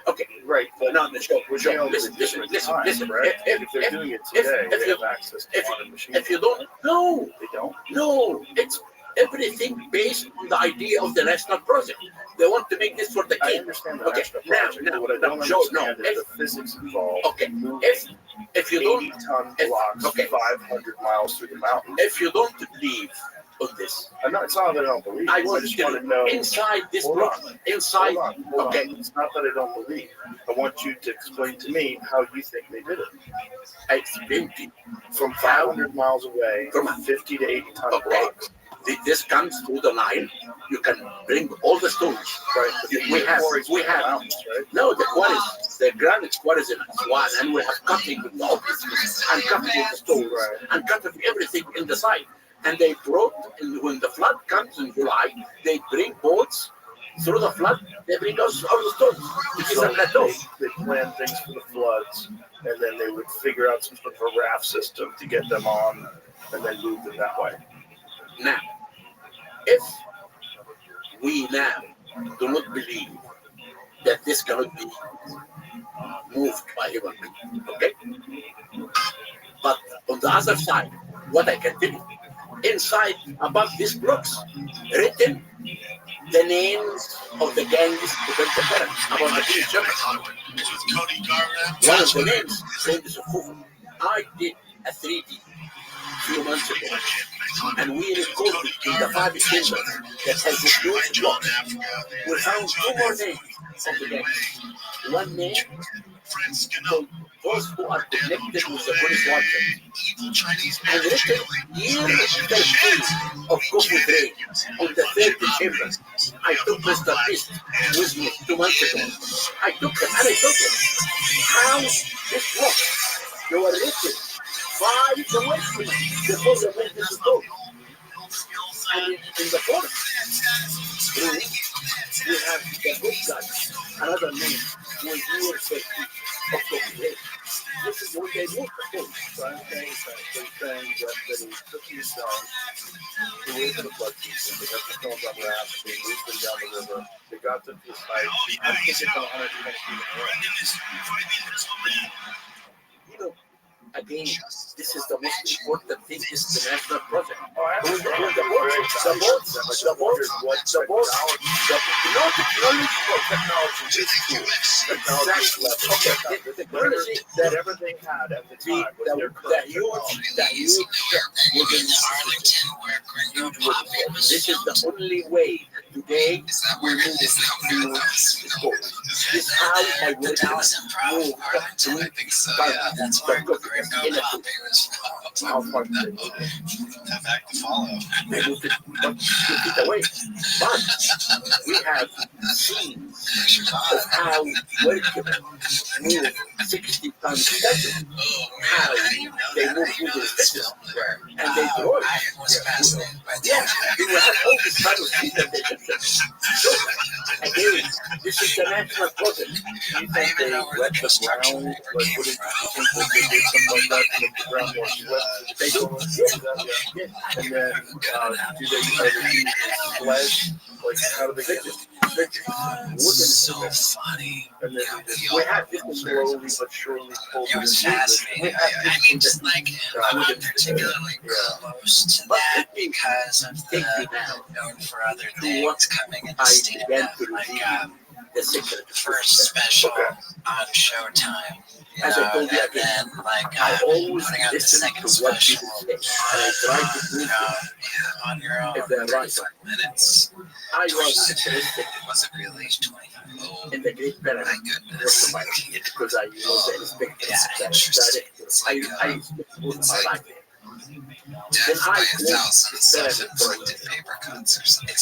Okay, Right, but now the show. we're dealing with Listen, a different time, listen. right? If they're doing it today, if they you- have access to modern machines. If you don't, no, They don't. no, it's everything based on the idea of the national project. They want to make this for the I king. understand the Okay, national now, project, but what I now, don't Joe, understand no, is the physics involved. Okay, in moving if you don't 80-ton if- blocks okay. 500 miles through the mountains. if you don't believe on this, It's not that I don't believe. I I want just to want to know. inside this Hold block, on. inside. Hold on. Okay. It's not that I don't believe. I want you to explain to me how you think they did it. I explained to you. From 500 miles away, From- 50 to 80 ton Okay. blocks. This comes through the Nile. You can bring all the stones. Right. But then We the have- quarries we in the have- mountains, right? No, the quarries, the granite quarries in Aswan, and we have cutting with the objects and cutting with the stones Right. and cutting everything in the side. And they brought, when the flood comes in July, they bring boats through the flood. They bring us all the stones. It is So a plateau. they plan things for the floods, and then they would figure out some sort of a raft system to get them on, and then move them that way. Now, if we now do not believe that this cannot be moved by human being, okay? But on the other side, what I can tell you, inside, above these blocks, written the names of the gangs who built the pyramid, about the King's Chamber. One of the names, named Sufufu. I did a 3D few months ago, and we recorded in the 5 chambers that has this huge block. We found 2 more names of the gangs. One name for those who are connected with the police watcher. And written year 13 of Kufu's reign on the 3rd chamber. I took Mr. Beast with me 2 months ago. I took them and I told them how this works. They were written 5 weeks before the witness spoke. And in the 4th room, we have the book guy, another name, who is year 13 of Kufu's reign. This is what they moved the book. So I'm saying that he took these dogs, who were in the flood season, they got the stones on rafts, they moved them down the river, they got them to this height. I think it's 120 feet in the air. You know, again, this is the most important thing, is the national project. Oh, The boats, no technology is cool. Technology level. Okay, the technology that whatever they had at the time was their that huge ship within this is the only way today we move to sport. This is how I will now move to how far Back to follow. they moved it 2 feet away. But we have seen of how workable move 60 tons schedule, how they move through the schedule, and they grow it. Yeah, we will have all this kind of things that they can so, again, this is the national project. You think they wet the ground, like what do you think that they did something like that to make the ground more swift? They do. Yeah. And then do they ever use sledge? Like how do they get this? So funny. And then We have this slowly but surely pull It was it. fascinating. I mean, just like, I'm not particularly close to that because of the known for other things coming into stand-up, like the secret first special on Showtime. You As I know, told you and again, then like I always putting out the listen second to what special, people say, and I try to prove it on your own. if they're right. 35 minutes. I was interested Was it released 25? in the Great Pyramid My goodness. most of my life because I was an inspector. Yeah, interesting. I spent most of my life there. Death by I 1,000 claimed self-inflicted paper cuts or something.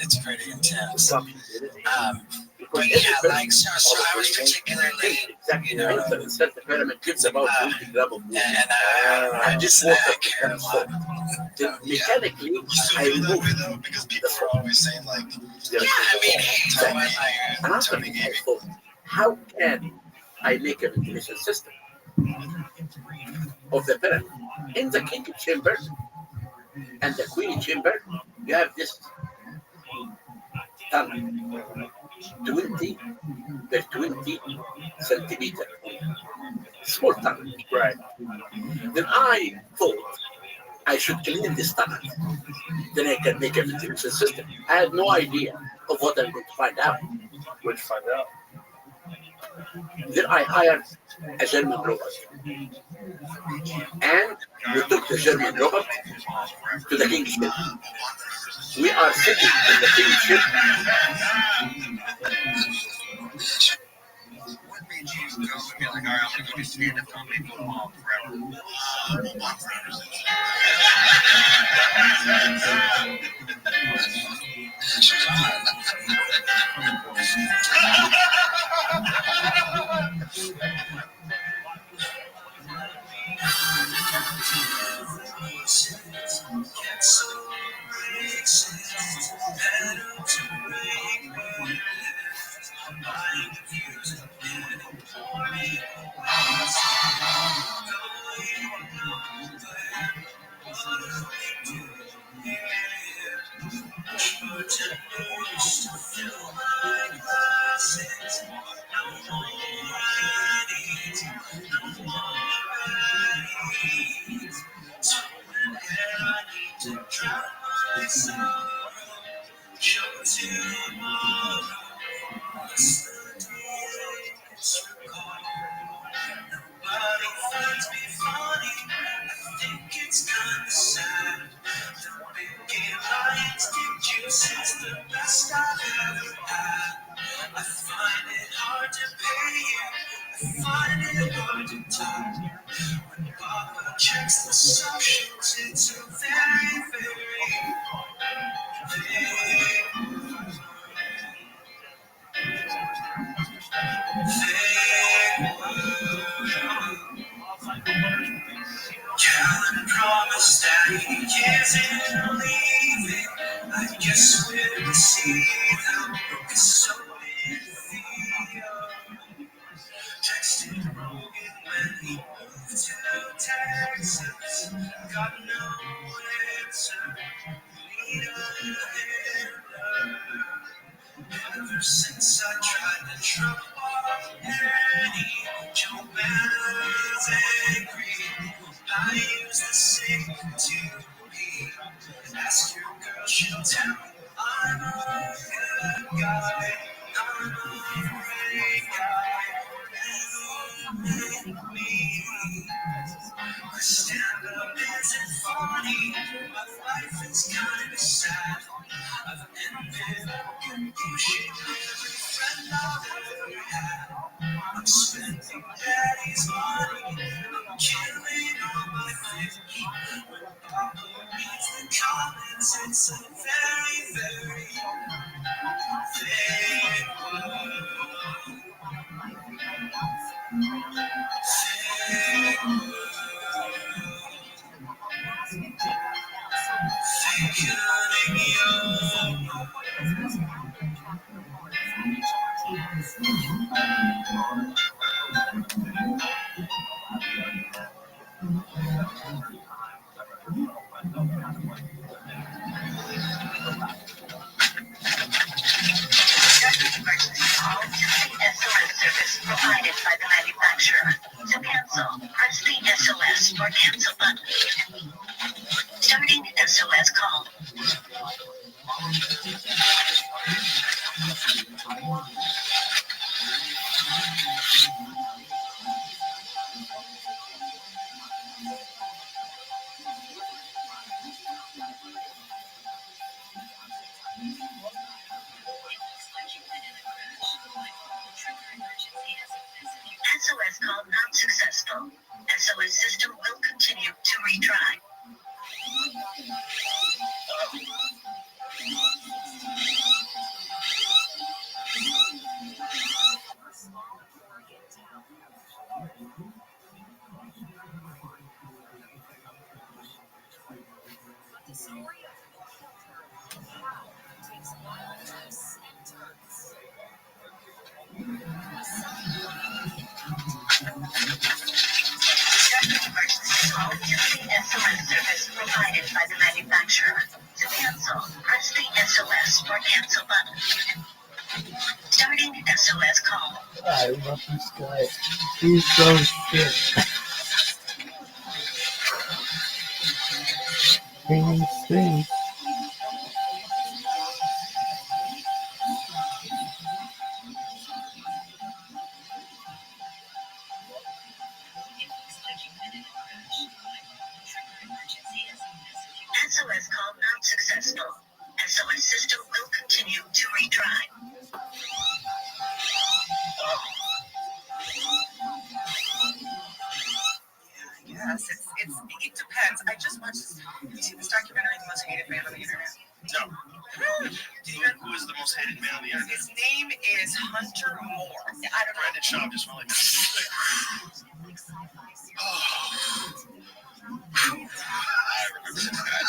It's pretty intense. But yeah, like, so I was particularly, Exactly. you know, The pyramid gives about 20 level. and I just I care a lot. Mechanically, I removed Because people are always saying like, yeah, I mean, hey, and after Tony I gave thought, how can I make a ventilation system of the pyramid? In the king chamber and the queen chamber, you have this tunnel, 20 by 20 centimeter, small tunnel. Right. Then I thought I should clean this tunnel. Then I can make a ventilation system. I had no idea of what I'm going to find out. Which find out. Then I hired a German robot. And we took the German robot to the king's ship. We are sitting in the king's ship. What made you go and be like, all right, I'm going to go do stand-up comedy football forever? drown my sorrow. Show tomorrow. Yesterday it's recalled. Nobody finds me funny. I think it's kinda sad. The big game lions get you since the best I've ever had. I find it hard to pay you. I find it hard to talk. When Papa checks the socials, it's a very, very Callan promised that he isn't leaving. I guess we'll see them. It's so Theo. Texted Rogan when he moved to Texas. Got no answer. Need a handler. Ever since I tried to drop off Annie, Joe Bannon's angry. I use the same to be. Ask your girl, she'll tell me I'm a good guy. I'm a great guy. Never make me. My stand-up isn't funny. My life is kind of sad. I've ended up confusing every friend I've ever had. I'm spending daddy's money. I'm killing all my fish. When Papa reads the comments, it's a very, very thick world. Thick world. Thinking you. SOS service provided by the manufacturer. To cancel, press the SOS or cancel button. Starting SOS call. SOS call not successful. SOS system will continue to retry. SOS service provided by the manufacturer. To cancel, press the SOS or cancel button. Starting SOS call. I love this guy. He's so shit. Things. SOS call not successful. SOS system will continue to retry. Yes, it depends. I just watched this documentary, The Most Hated Man on the Internet. No. Who is the most hated man on the internet? His name is Hunter Moore. I don't know. Brandon Schaub just went like. I remember this guy.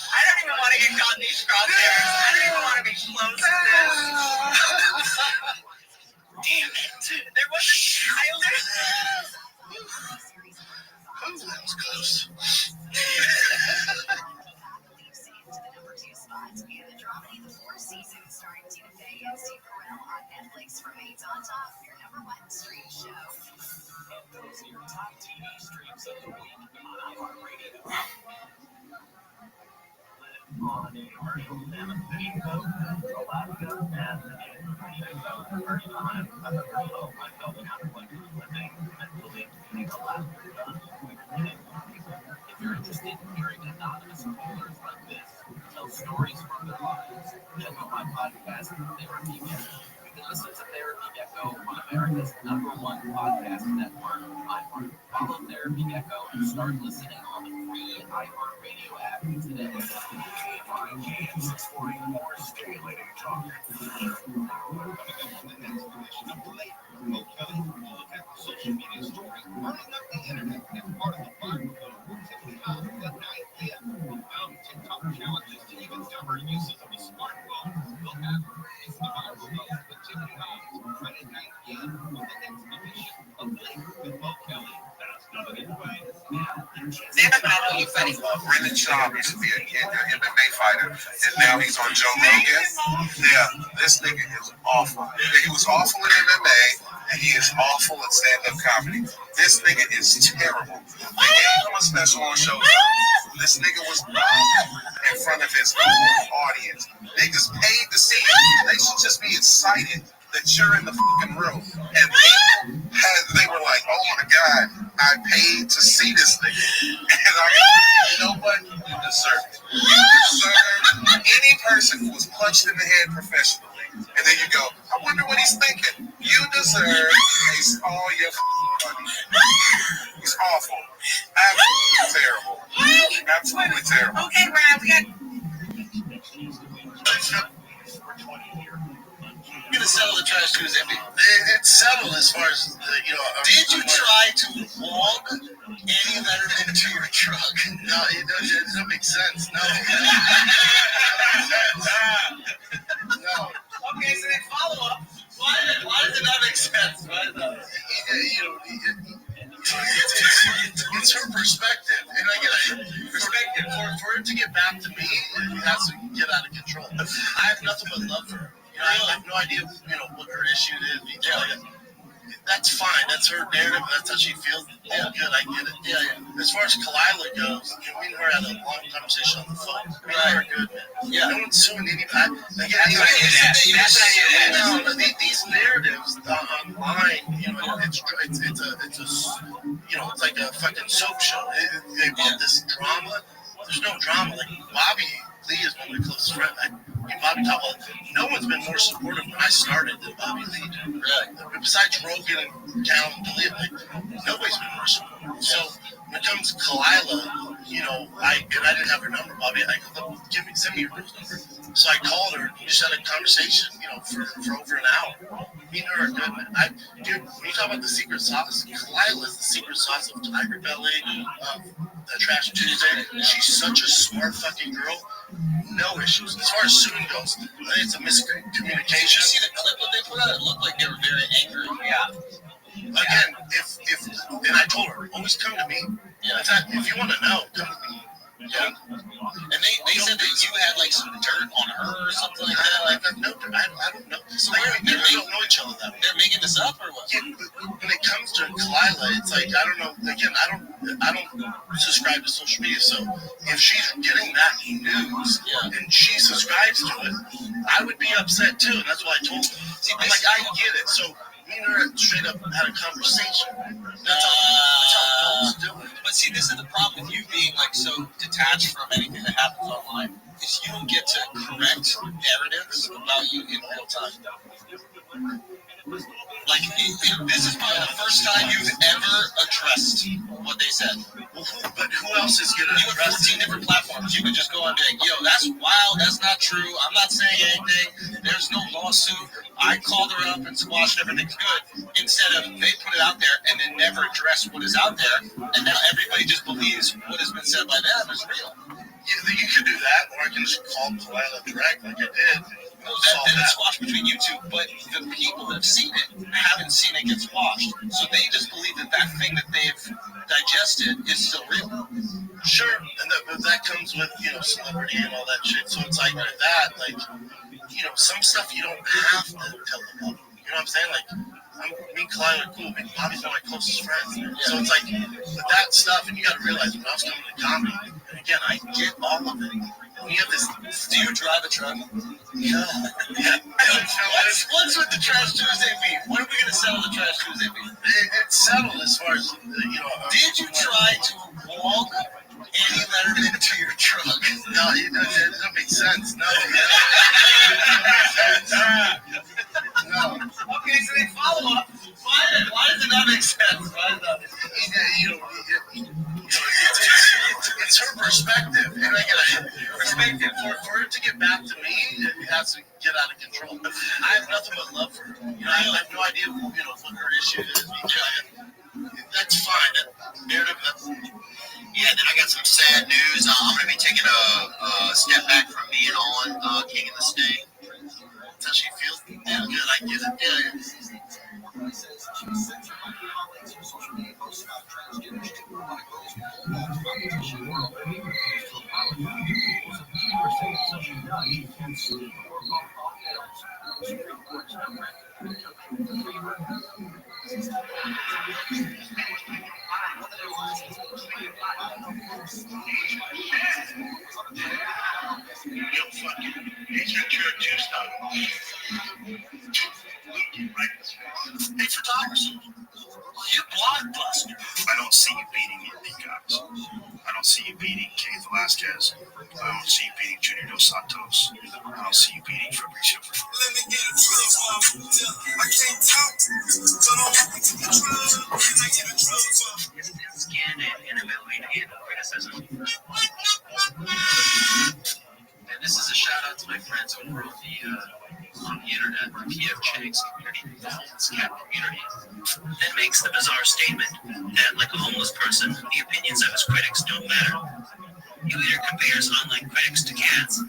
I don't even want to get caught in these crosshairs. I don't even want to be close to this. Damn it. There was a child. Oh, that was close. Brendan Schaub used to be an MMA fighter, and now he's on Joe Rogan. Yeah, this nigga is awful. He was awful in MMA, and he is awful at stand-up comedy. This nigga is terrible. They gave him a special on show. This nigga was in front of his audience. Niggas paid to see him. They should just be excited that you're in the fucking room. And they were like, oh my God, I paid to see this nigga. And you know what? You deserve it. You deserve any person who was punched in the head professionally. And then you go, I wonder what he's thinking. You deserve all your money. He's awful. Absolutely terrible. Absolutely terrible. Okay, Brad, we got. You're gonna settle the trash too, Zippy. It's settled as far as Did you try to log any letter into your truck? No, it doesn't make sense. No. No. Okay, so then follow up. Why does it not make sense? It's her perspective, and I get perspective. For it to get back to me, it has to get out of control. I have nothing but love for her. I have no idea, what her issue is. That's fine. That's her narrative. That's how she feels. Yeah, good. I get it. Yeah. As far as Kalila goes, me and her had a long conversation on the phone. Me and her are good, man. Yeah. No one's suing anybody. These narratives online, it's like a fucking soap show. They want this drama. There's no drama. Like Bobby Lee is one of my closest friends. Bobby talk about no one's been more supportive when I started than Bobby Lee did. Really? Besides Rogan and Cal and Dalia, nobody's been more supportive. So when it comes to Kalila, I didn't have her number, Bobby. I go, send me your number. So I called her. We just had a conversation, for over an hour. Me and her are good, man. Dude, when you talk about the secret sauce, Kalila is the secret sauce of Tiger Belly, the Trash Tuesday. She's such a smart fucking girl. No issues. As far as suing goes, I think it's a miscommunication. Did you see the clip that they put out? It looked like they were very angry. Yeah. Again, if and I told her, always come to me. Yeah. If you want to know, come to me. Yeah. And they said that you had like some dirt on her or something like that. I don't know. So we don't know each other that way. They're making this up or what? Yeah, but when it comes to Kalila, it's like I don't know. Again, I don't subscribe to social media. So if she's getting that news and she subscribes to it, I would be upset too. And that's why I told her. See, I'm like, I get it. So me and her straight up had a conversation. That's how adults do it. But see, this is the problem with you being like so detached from anything that happens online, is you don't get to correct narratives about you in real time. Like, this is probably the first time you've ever addressed what they said. But who else is going to address it? 14 different platforms. You can just go on and be like, yo, that's wild. That's not true. I'm not saying anything. There's no lawsuit. I called her up and squashed everything's good. Instead of they put it out there and then never address what is out there. And now everybody just believes what has been said by them is real. You could do that, or I can just call Kalila direct like I did. Then it's squashed between you two, but the people that have seen it haven't seen it get squashed. So they just believe that thing that they've digested is still real. Sure, and that comes with, celebrity and all that shit. So it's like that, some stuff you don't have to tell the public. You know what I'm saying? Like, me and Clyde are cool. Bobby's one of my closest friends. So it's like, with that stuff, and you got to realize when I was coming to comedy, and again, I get all of it. When you have this, do you drive a truck? Yeah. What's with the Trash Tuesday beef? When are we going to settle the Trash Tuesday beef? It's settled as far as, Did you try to walk Andy Letterman into your truck? No, it doesn't make sense. No. No. Okay, so they follow up. Why does it not make sense? It's her perspective, and I get perspective. For it to get back to me, it has to get out of control. I have nothing but love for her. I have no idea, what her issue is. That's fine. Yeah, then I got some sad news. I'm going to be taking a step back from being on King of the Sting. That's how she feels. Yeah, good. I get it. Yeah. Hey, photographers, you blockbuster. I don't see you beating any guys. I don't see you beating Cain Velasquez. I don't see you beating Junior Dos Santos. I don't see you beating Fabricio. Let me get a drug off. I can't talk, so don't walk into the drug. Can I get a drug off? Scan and inability to handle criticism. And this is a shout out to my friends over on the internet, the PF Chang's community, the homeless cat community, then makes the bizarre statement that, like a homeless person, the opinions of his critics don't matter. He later compares online critics to cats.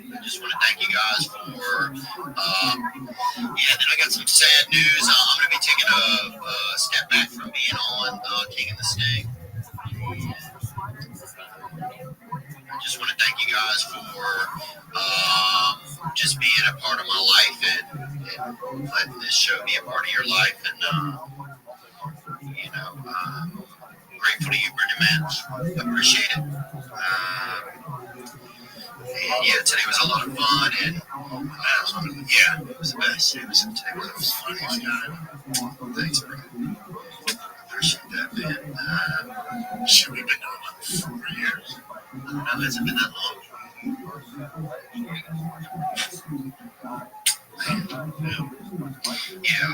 I just want to thank you guys for, then I got some sad news. I'm going to be taking a step back from being on King of the Sting. I just want to thank you guys for just being a part of my life and letting this show be a part of your life. And, grateful to you, Brendan, man. Appreciate it. And yeah, today was a lot of fun, and Yeah, it was the best. It was the funniest guy. Thanks, bro. Appreciate that, man. Shit, we've been doing like 4 years. I don't know, has it been that long? Yeah,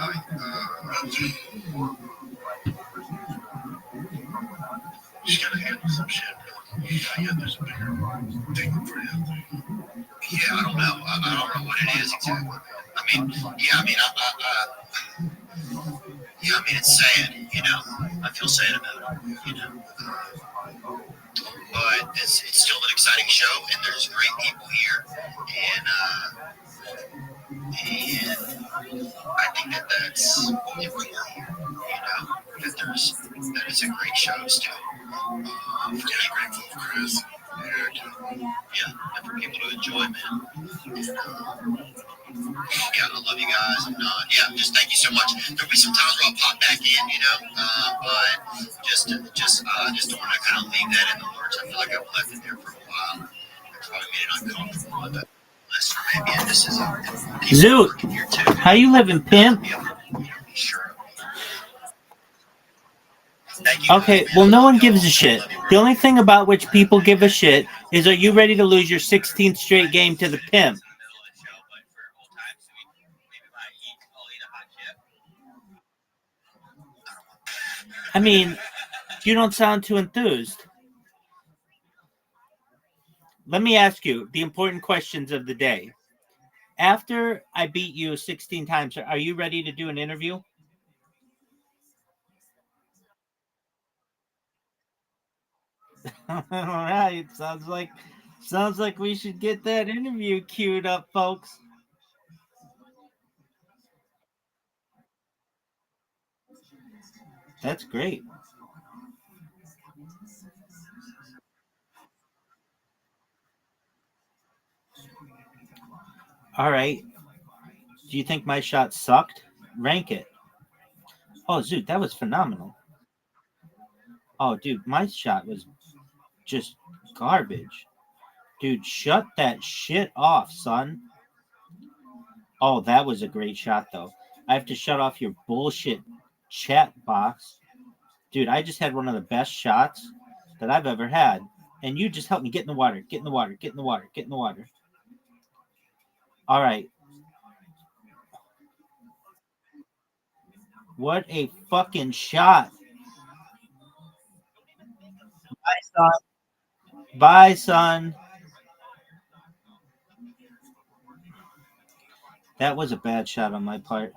just gotta handle some shit. Yeah, there's a bigger thing for you. Yeah, I don't know. I don't know what it is exactly. I mean, yeah, I mean, yeah, I mean, it's sad, you know. I feel sad about it, you know. But it's still an exciting show, and there's great people here, and I think that's important, you know, that is a great show still. Yeah, grateful for Chris. Yeah, and for people to enjoy, man. Yeah, I love you guys. And, yeah, just thank you so much. There'll be some times where I'll pop back in, you know, but just don't want to kind of leave that in the lurch. I feel like I've left it there for a while. It's probably made it uncomfortable. But maybe this is Zoot, how you living, pimp? Sure. Okay, well, no one gives a shit. The only thing about which people give a shit is, are you ready to lose your 16th straight game to the pimp? I mean, you don't sound too enthused. Let me ask you the important questions of the day. After I beat you 16 times, are you ready to do an interview? All right, sounds like we should get that interview queued up, folks. That's great. All right. Do you think my shot sucked? Rank it. Oh, Zoot, that was phenomenal. Oh, dude, my shot was just garbage. Dude, shut that shit off, son. Oh, that was a great shot, though. I have to shut off your bullshit chat box. Dude, I just had one of the best shots that I've ever had. And you just helped me get in the water, get in the water, get in the water, get in the water. All right. What a fucking shot. Bye, son. Bye, son. That was a bad shot on my part.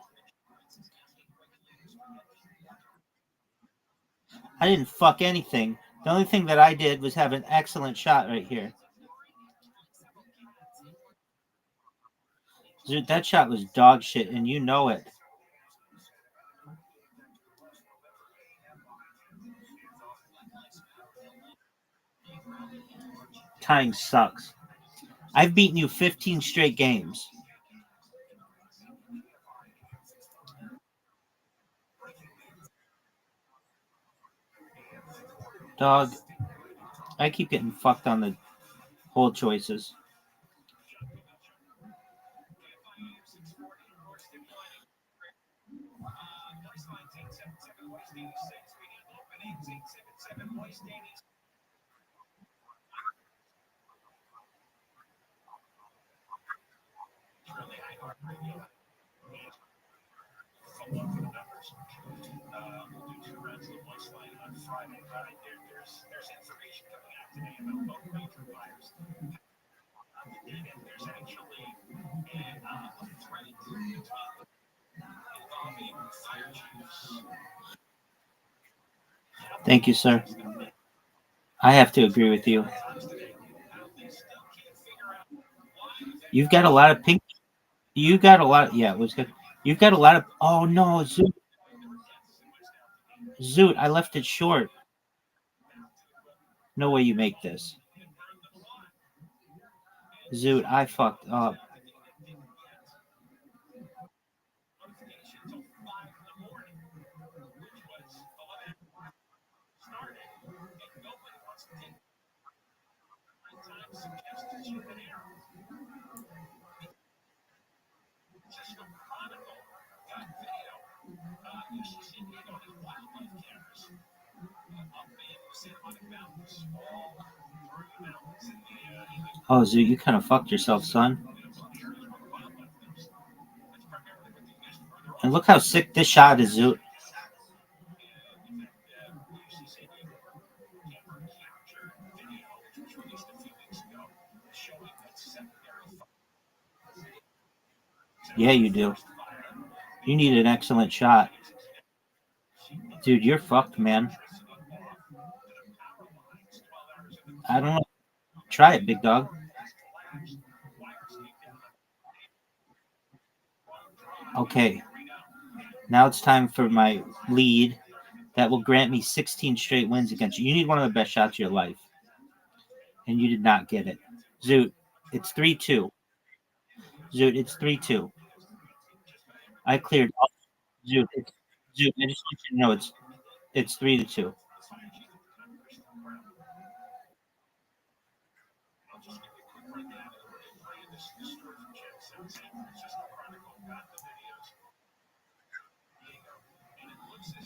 I didn't fuck anything. The only thing that I did was have an excellent shot right here. Dude, that shot was dog shit, and you know it. Tying sucks. I've beaten you 15 straight games. Dog, I keep getting fucked on the hole choices. Thank you, sir. I have to agree with you. You've got a lot of pink. You got a lot. Yeah, it was good. You've got a lot of. Oh no, Zoot. Zoot, I left it short. No way you make this. Zoot, I fucked up. Oh, Zoo, you kind of fucked yourself, son. And look how sick this shot is, Zoo. Yeah, you do. You need an excellent shot. Dude, you're fucked, man. I don't know. Try it, big dog. Okay. Now it's time for my lead that will grant me 16 straight wins against you. You need one of the best shots of your life. And you did not get it. Zoot, it's 3-2. Zoot, it's 3-2. I cleared all. Zoot, Zoot, I just want you to know it's 3-2.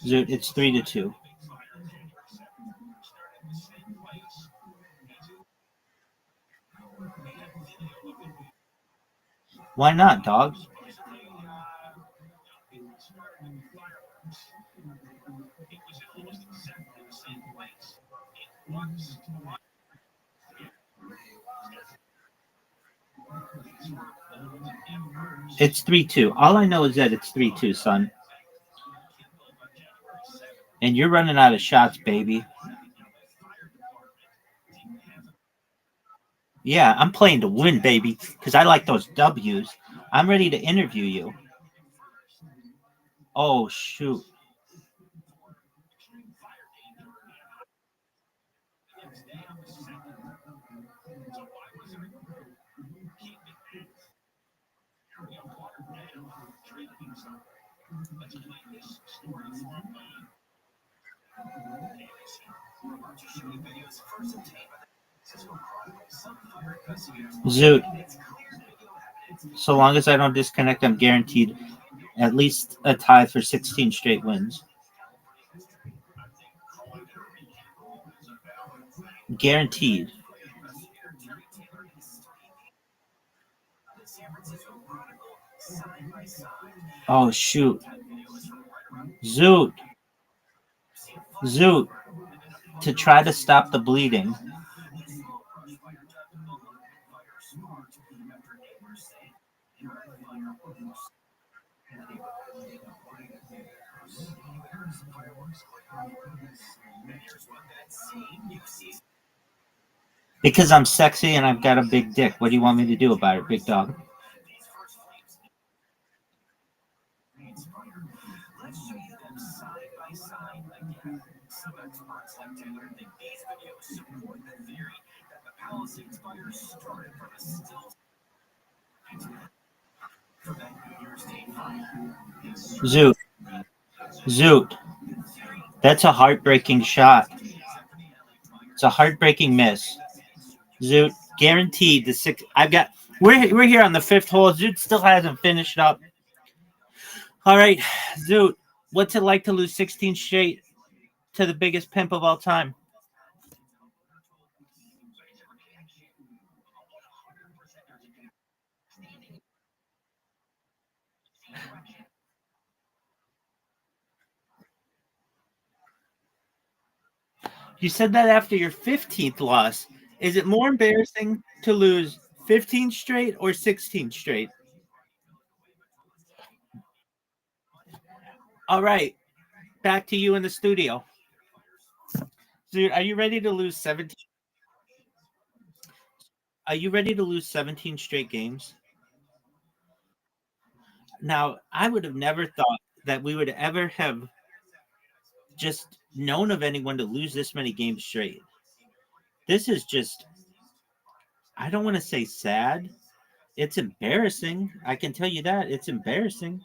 Zoot, it's 3-2. Why not, dog? It's 3-2. All I know is that it's 3-2, son. And you're running out of shots, baby. Yeah, I'm playing to win, baby, because I like those W's. I'm ready to interview you. Oh, shoot. Zoot. So long as I don't disconnect, I'm guaranteed at least a tie for 16 straight wins. Guaranteed. Oh, shoot. Zoot. Zoot. To try to stop the bleeding. Because I'm sexy and I've got a big dick. What do you want me to do about it, big dog? Zoot. Zoot. That's a heartbreaking shot. It's a heartbreaking miss. Zoot, guaranteed the six. I've got. We're here on the fifth hole. Zoot still hasn't finished up. All right, Zoot. What's it like to lose 16 straight to the biggest pimp of all time? You said that after your 15th loss. Is it more embarrassing to lose 15 straight or 16 straight? All right, back to you in the studio. Dude, are you ready to lose 17? Are you ready to lose 17 straight games? Now, I would have never thought that we would ever have just known of anyone to lose this many games straight. This is just, I don't want to say sad. It's embarrassing. I can tell you that. It's embarrassing.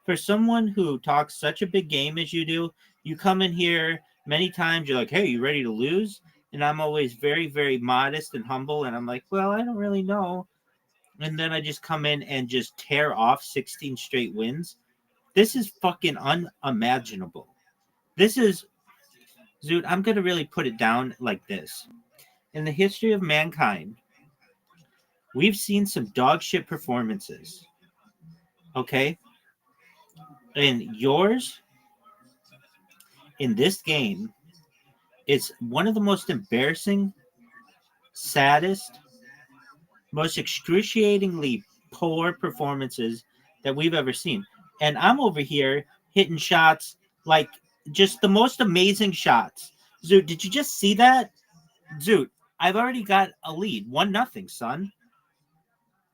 For someone who talks such a big game as you do, you come in here many times, you're like, hey, you ready to lose? And I'm always very, very modest and humble. And I'm like, well, I don't really know. And then I just come in and just tear off 16 straight wins. This is fucking unimaginable. This is, dude, I'm going to really put it down like this. In the history of mankind, we've seen some dog shit performances. Okay? And yours in this game is one of the most embarrassing, saddest, most excruciatingly poor performances that we've ever seen. And I'm over here hitting shots like just the most amazing shots. Zoot, did you just see that? Zoot, I've already got a lead. 1-0, son.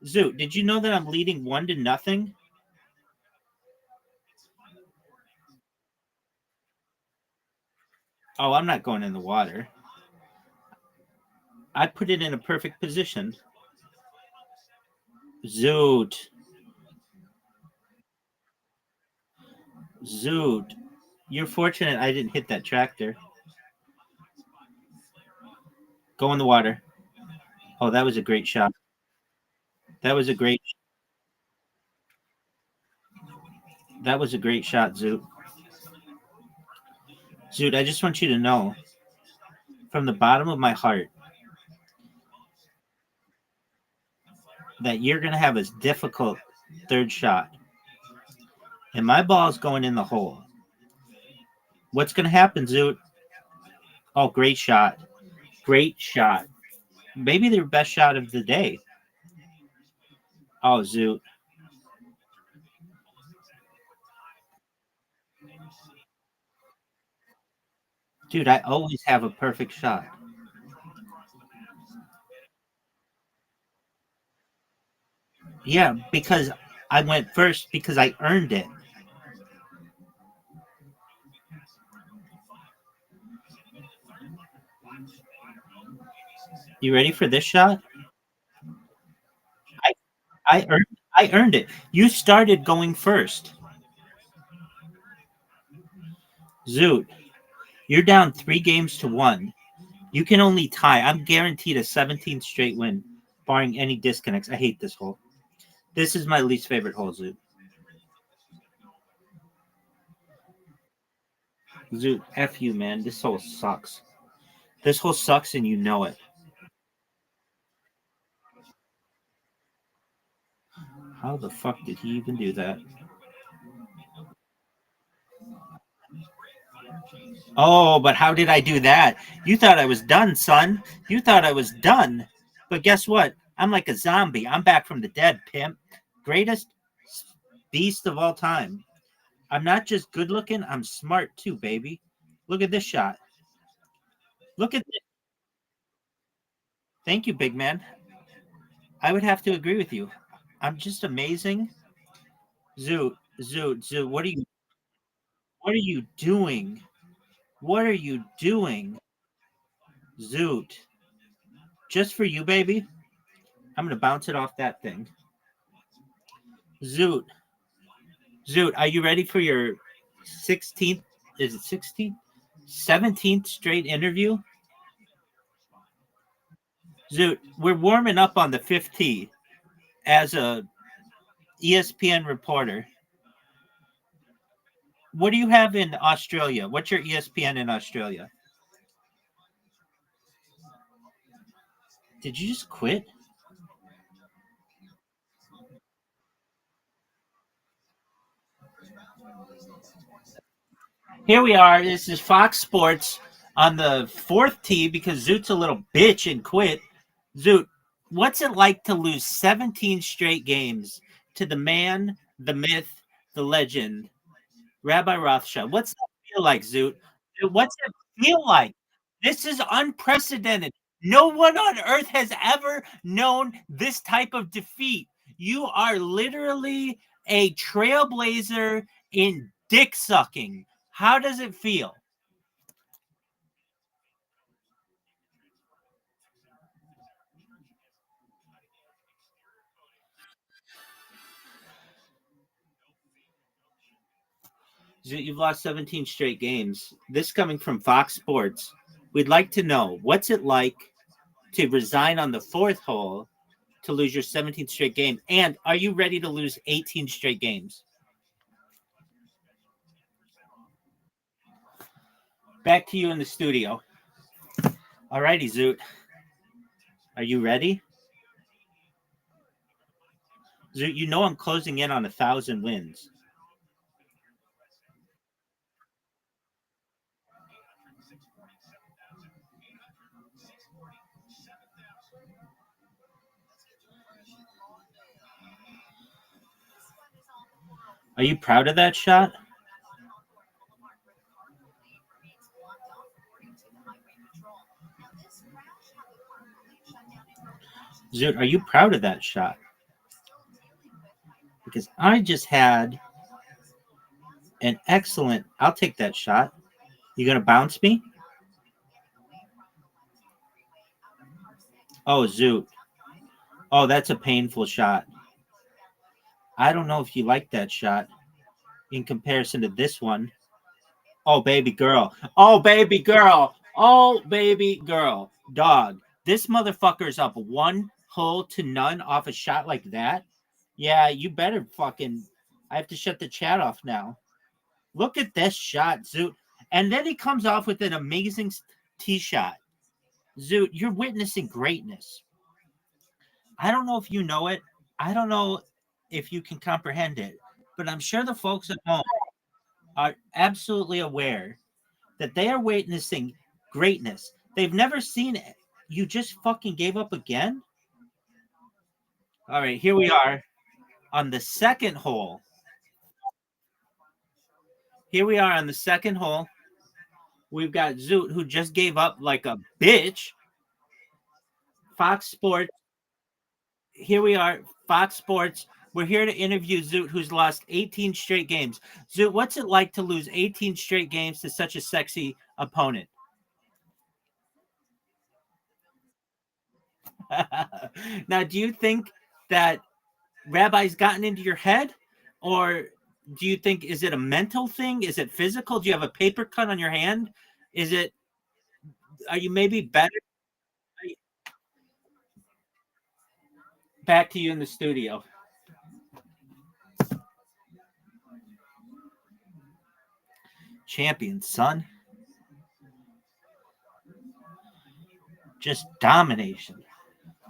Zoot, did you know that I'm leading 1-0? Oh, I'm not going in the water. I put it in a perfect position. Zoot. Zoot. You're fortunate I didn't hit that tractor. Go in the water. Oh, that was a great shot. That was a great shot, Zoot. Zoot, I just want you to know from the bottom of my heart that you're going to have a difficult third shot. And my ball's going in the hole. What's going to happen, Zoot? Oh, great shot. Great shot. Maybe their best shot of the day. Oh, Zoot. Dude, I always have a perfect shot. Yeah, because I went first because I earned it. You ready for this shot? I I earned it. You started going first. Zoot, you're down 3-1. You can only tie. I'm guaranteed a 17th straight win, barring any disconnects. I hate this hole. This is my least favorite hole, Zoot. Zoot, F you, man. This hole sucks. This hole sucks and you know it. How the fuck did he even do that? Oh, but how did I do that? You thought I was done, son. You thought I was done. But guess what? I'm like a zombie. I'm back from the dead, pimp. Greatest beast of all time. I'm not just good looking, I'm smart too, baby. Look at this shot. Look at this. Thank you, big man. I would have to agree with you. I'm just amazing. Zoot. What are you doing? What are you doing? Zoot. Just for you, baby. I'm gonna bounce it off that thing. Zoot. Zoot, are you ready for your 16th? Is it 16th? 17th straight interview? Zoot, we're warming up on the 5th tee as a ESPN reporter. What do you have in Australia? What's your ESPN in Australia? Did you just quit? Here we are. This is Fox Sports on the 4th tee because Zoot's a little bitch and quit. Zoot, what's it like to lose 17 straight games to the man, the myth, the legend, Rabbi Rothschild? What's that feel like, Zoot? What's it feel like? This is unprecedented. No one on earth has ever known this type of defeat. You are literally a trailblazer in dick sucking. How does it feel? You've lost 17 straight games. This coming from Fox Sports. We'd like to know what's it like to resign on the 4th hole to lose your 17th straight game? And are you ready to lose 18 straight games? Back to you in the studio. Alrighty, Zoot. Are you ready? Zoot, you know I'm closing in on 1,000 wins. Are you proud of that shot? Zoot, are you proud of that shot? Because I just had an excellent. I'll take that shot. You gonna bounce me? Oh, Zoot. Oh, that's a painful shot. I don't know if you like that shot in comparison to this one. Oh, baby girl. Oh, baby girl. Oh, baby girl. Dog. This motherfucker's up 1-0 off a shot like that. Yeah, you better fucking. I have to shut the chat off now. Look at this shot, Zoot. And then he comes off with an amazing tee shot. Zoot, you're witnessing greatness. I don't know if you know it. I don't know if you can comprehend it, but I'm sure the folks at home are absolutely aware that they are witnessing greatness. They've never seen it. You just fucking gave up again? All right, here we are on the second hole. Here we are on the second hole. We've got Zoot, who just gave up like a bitch. Fox Sports. Here we are, Fox Sports. We're here to interview Zoot, who's lost 18 straight games. Zoot, what's it like to lose 18 straight games to such a sexy opponent? Now, do you think that Rabbi's gotten into your head, or do you think, is it a mental thing? Is it physical? Do you have a paper cut on your hand? Are you maybe better? Back to you in the studio. Champion, son. Just domination.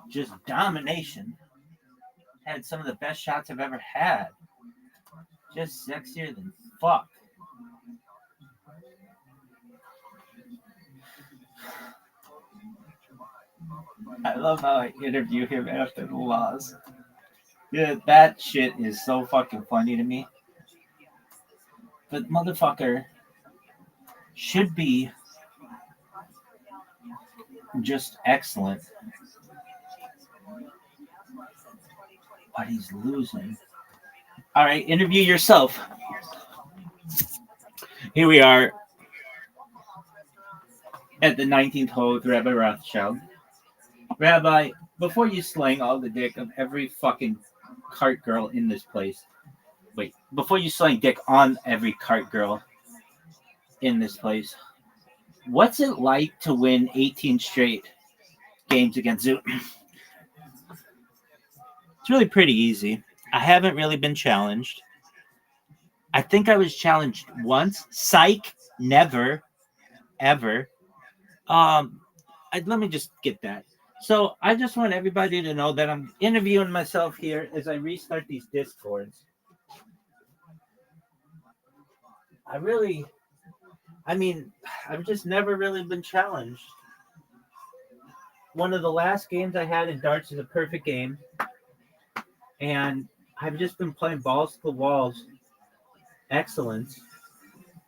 Just domination. Had some of the best shots I've ever had. Just sexier than fuck. I love how I interview him after the loss. Yeah, that shit is so fucking funny to me. But motherfucker should be just excellent. But he's losing. All right, interview yourself. Here we are at the 19th hole with Rabbi Rothschild. Rabbi, before you slang all the dick of every fucking cart girl in this place, wait, before you slang dick on every cart girl in this place, what's it like to win 18 straight games against Zoot? It's really pretty easy. I haven't really been challenged. I think I was challenged once. Psych, never, ever. Let me just get that. So I just want everybody to know that I'm interviewing myself here as I restart these Discords. I've just never really been challenged. One of the last games I had in darts is a perfect game. And I've just been playing balls to the walls excellence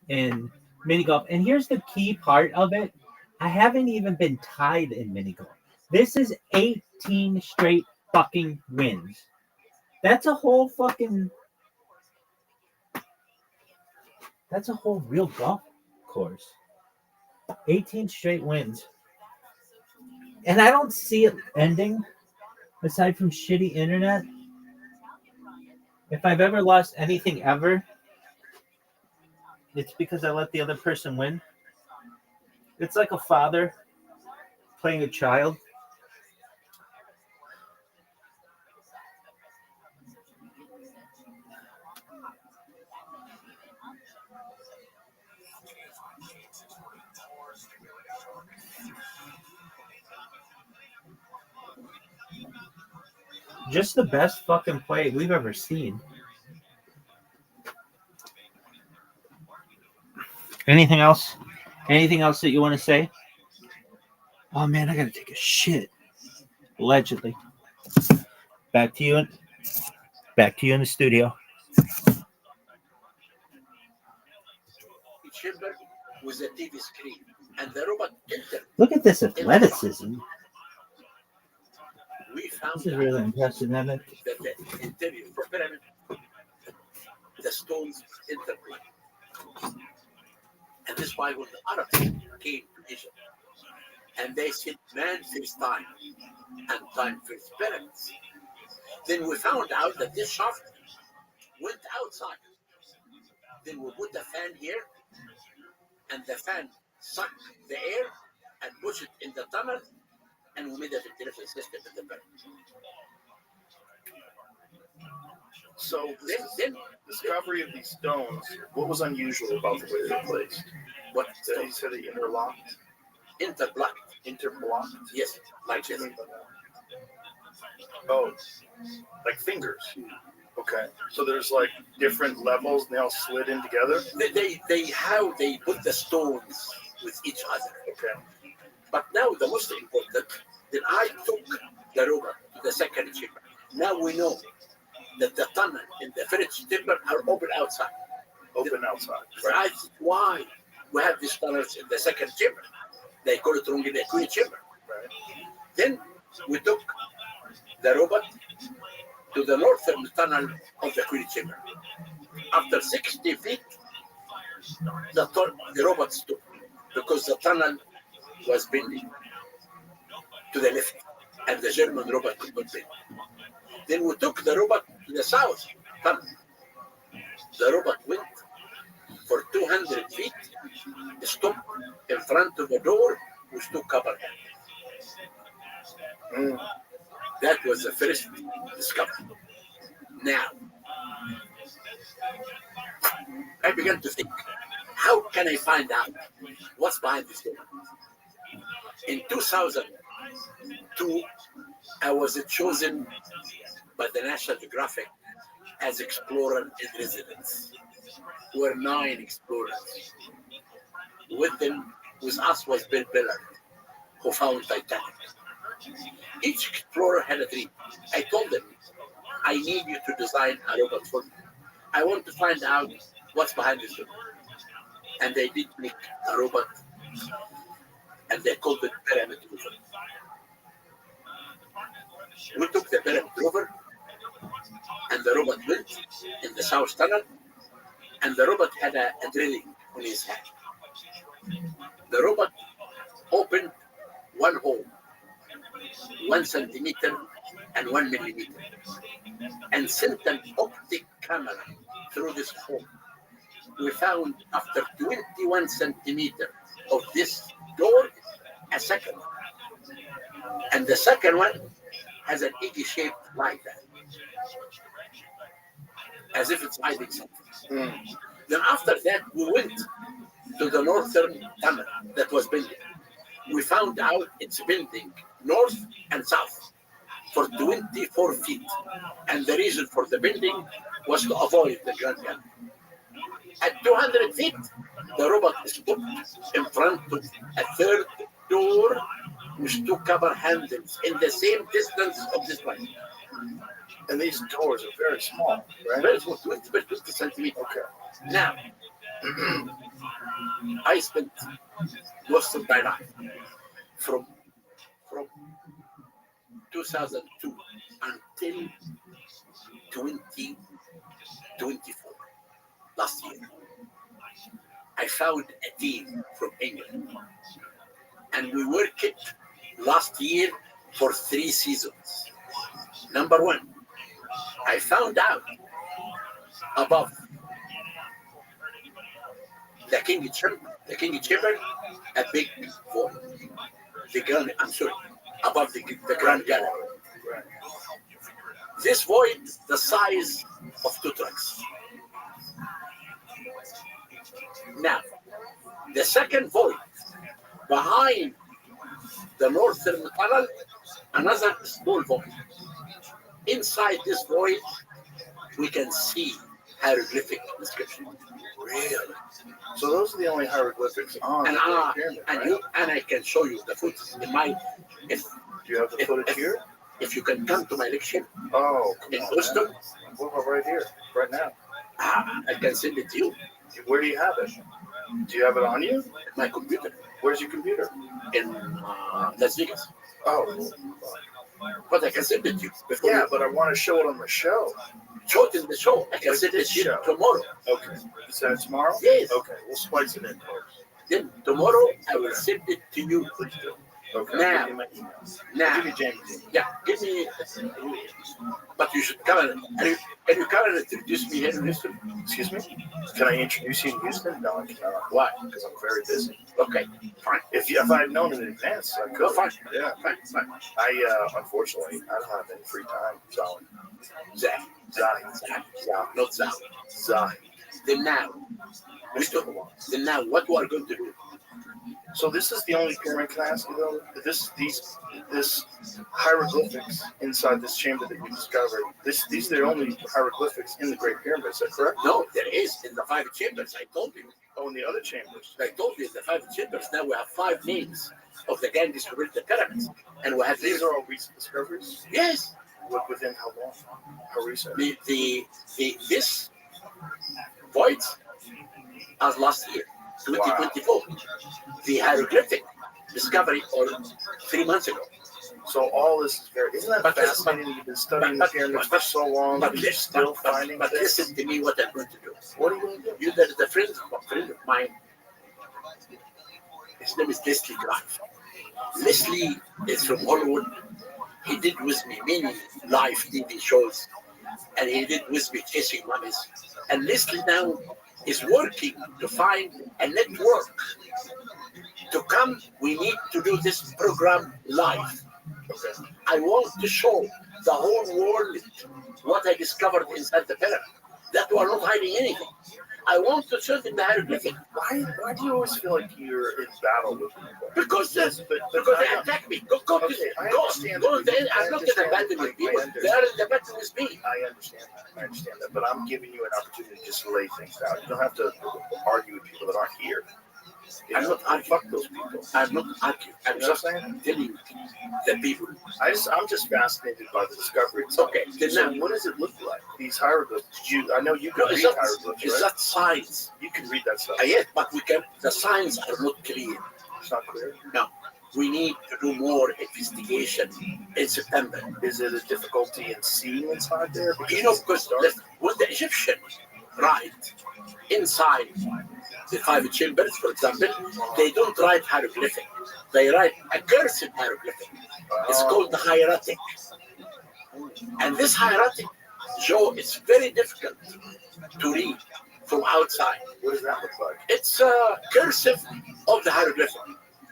in mini golf. And here's the key part of it. I haven't even been tied in mini golf. This is 18 straight fucking wins. That's a whole real golf course. 18 straight wins. And I don't see it ending aside from shitty internet. If I've ever lost anything ever, it's because I let the other person win. It's like a father playing a child. Just the best fucking play we've ever seen. Anything else? Anything else that you want to say? Oh man, I gotta take a shit. Allegedly. Back to you. Back to you in the studio. chamber with a TV screen, and the robot entered. Look at this athleticism. We found This is really impressive, isn't it? that the interior for pyramid, the stones intertwined. And this is why when the Arabs came to Egypt, and they said, man first time, and time first pyramids. Then we found out that this shaft went outside. Then we put the fan here, and the fan sucked the air and pushed it in the tunnel, and we made a ventilation system in the pyramid. So then discovery of these stones, what was unusual about the way they were placed? What He said they interlocked? Interblocked. Interblocked? Yes, like this. Oh, like fingers. Okay. So there's like different levels, and they all slid in together? They how they put the stones with each other. Okay. But now the most important, then I took the robot to the second chamber. Now we know that the tunnel in the first chamber are open outside. Open outside. Right? That's why we have these tunnels in the second chamber. They call it wrongly the queen chamber. Right. Then we took the robot to the northern tunnel of the queen chamber. After 60 feet, the robot stopped because the tunnel was bending to the left, and the German robot could not bend. Then we took the robot to the south tunnel. The robot went for 200 feet, stopped in front of the door with two copper hands. That was the first discovery. Now, I began to think, how can I find out what's behind this door? In 2002, I was chosen by the National Geographic as explorer in residence. We were 9 explorers. With us was Bill Billard, who found Titanic. Each explorer had a dream. I told them, I need you to design a robot for me. I want to find out what's behind this door. And they did make a robot, and they called it Pyramid Rover. We took the Pyramid Rover, and the robot went in the south tunnel, and the robot had a drilling on his head. The robot opened one hole, 1 centimeter and 1 millimeter, and sent an optic camera through this hole. We found after 21 centimeters of this door, a second one. And the second one has an egg shaped like that, as if it's hiding something. Then after that, we went to the northern tunnel that was bending. We found out it's bending north and south for 24 feet. And the reason for the bending was to avoid the Grand Canyon. At 200 feet, the robot stopped in front of a third door with 2 copper handles in the same distance of this one. And these doors are very small, right? Very small, 20 centimeters. Okay. Now, I spent most of my life from 2002 until 2024, last year. I found a team from England, and we worked last year for 3 seasons. Number 1, I found out above the King Chamber, a big vault. Above the Grand Gallery. This void is the size of 2 trucks. Now, the second void, behind the northern tunnel, another small void. inside this void, we can see hieroglyphic inscription. Really? So those are the only hieroglyphics on And the Great Pyramid, right? and I can show you the footage in my. If Do you have the footage here? if you can come to my lecture Oh, in come on, Houston, man. What about right here, right now? I can send it to you. Where do you have it? Do you have it on you? My computer Where's your computer? in Las Vegas. Oh, But I can send it to you before yeah, you but I want to show it on the show. show it in the show. I can Like send it this to you show. tomorrow. Okay. Is that tomorrow? Yes. Okay, we'll splice it in. Then tomorrow I will send it to you. Please do. Okay. Now. I'll give you my email. I'll Now, give you James' email. yeah, give me. But you should come and can you come and introduce me here in Houston? Excuse me? Can I introduce you to Houston? No, I cannot. Why? Because I'm very busy. Okay, fine. If I'd known in advance, I Go could. fine. Yeah. Fine. I unfortunately I don't have any free time. So Zach. Not Zach. Zah. Then now, Mr. Hawaii. then now, what we are going to do? So this is the only pyramid, can I ask you though? This hieroglyphics inside this chamber that you discovered. These are the only hieroglyphics in the Great Pyramid. Is that correct? No, there is in the 5 chambers. I told you. Oh, in the other chambers. I told you in the 5 chambers. Now we have 5 names of the gangs who built the pyramids, and we have These are all recent discoveries. yes. Within how long? How recent? This void as last year, 2024. The hieroglyphic discovery or 3 months ago. So all this is very. Isn't that But this- fascinating? You've been studying the but- pyramids but- for so long, But but you're listen, still finding but this. listen to me. What I'm going to do? What are you going to do? You, there is a friend of mine. His name is Leslie Drive. Leslie is from Hollywood. He did with me many live TV shows, and he did with me Chasing Mummies. And Leslie now is working to find a network to come. We need to do this program live. Okay. I want to show the whole world what I discovered inside the pyramid. That we are not hiding anything. I want to show them the hieroglyphic Why do you always feel like you're in battle with people? because Yes, but they attack me. Go to Okay, I go. understand Go that. there. I'm not in the battle with people. They are in the battle with me. I understand that. I understand that. But I'm giving you an opportunity to just lay things out. You don't have to argue with people that aren't here. You I'm know, not arguing. fuck those people. I'm not arguing. I'm You know what just I'm saying? telling the people. I'm just fascinated by the discovery. Okay. Then So now, what does it look like? These hieroglyphs. I know you no, can it's read not. hieroglyphs, It's right? not science. You can read that stuff. Yes, but we can. The signs are not clear. It's not clear. We need to do more investigation in September. Is it a difficulty in seeing inside there? You know, because when the Egyptian write inside the 5 chambers, for example, they don't write hieroglyphic. They write a cursive hieroglyphic. It's called the hieratic. And this hieratic, Joe, it's very difficult to read from outside. What does that look like? It's a cursive of the hieroglyphic.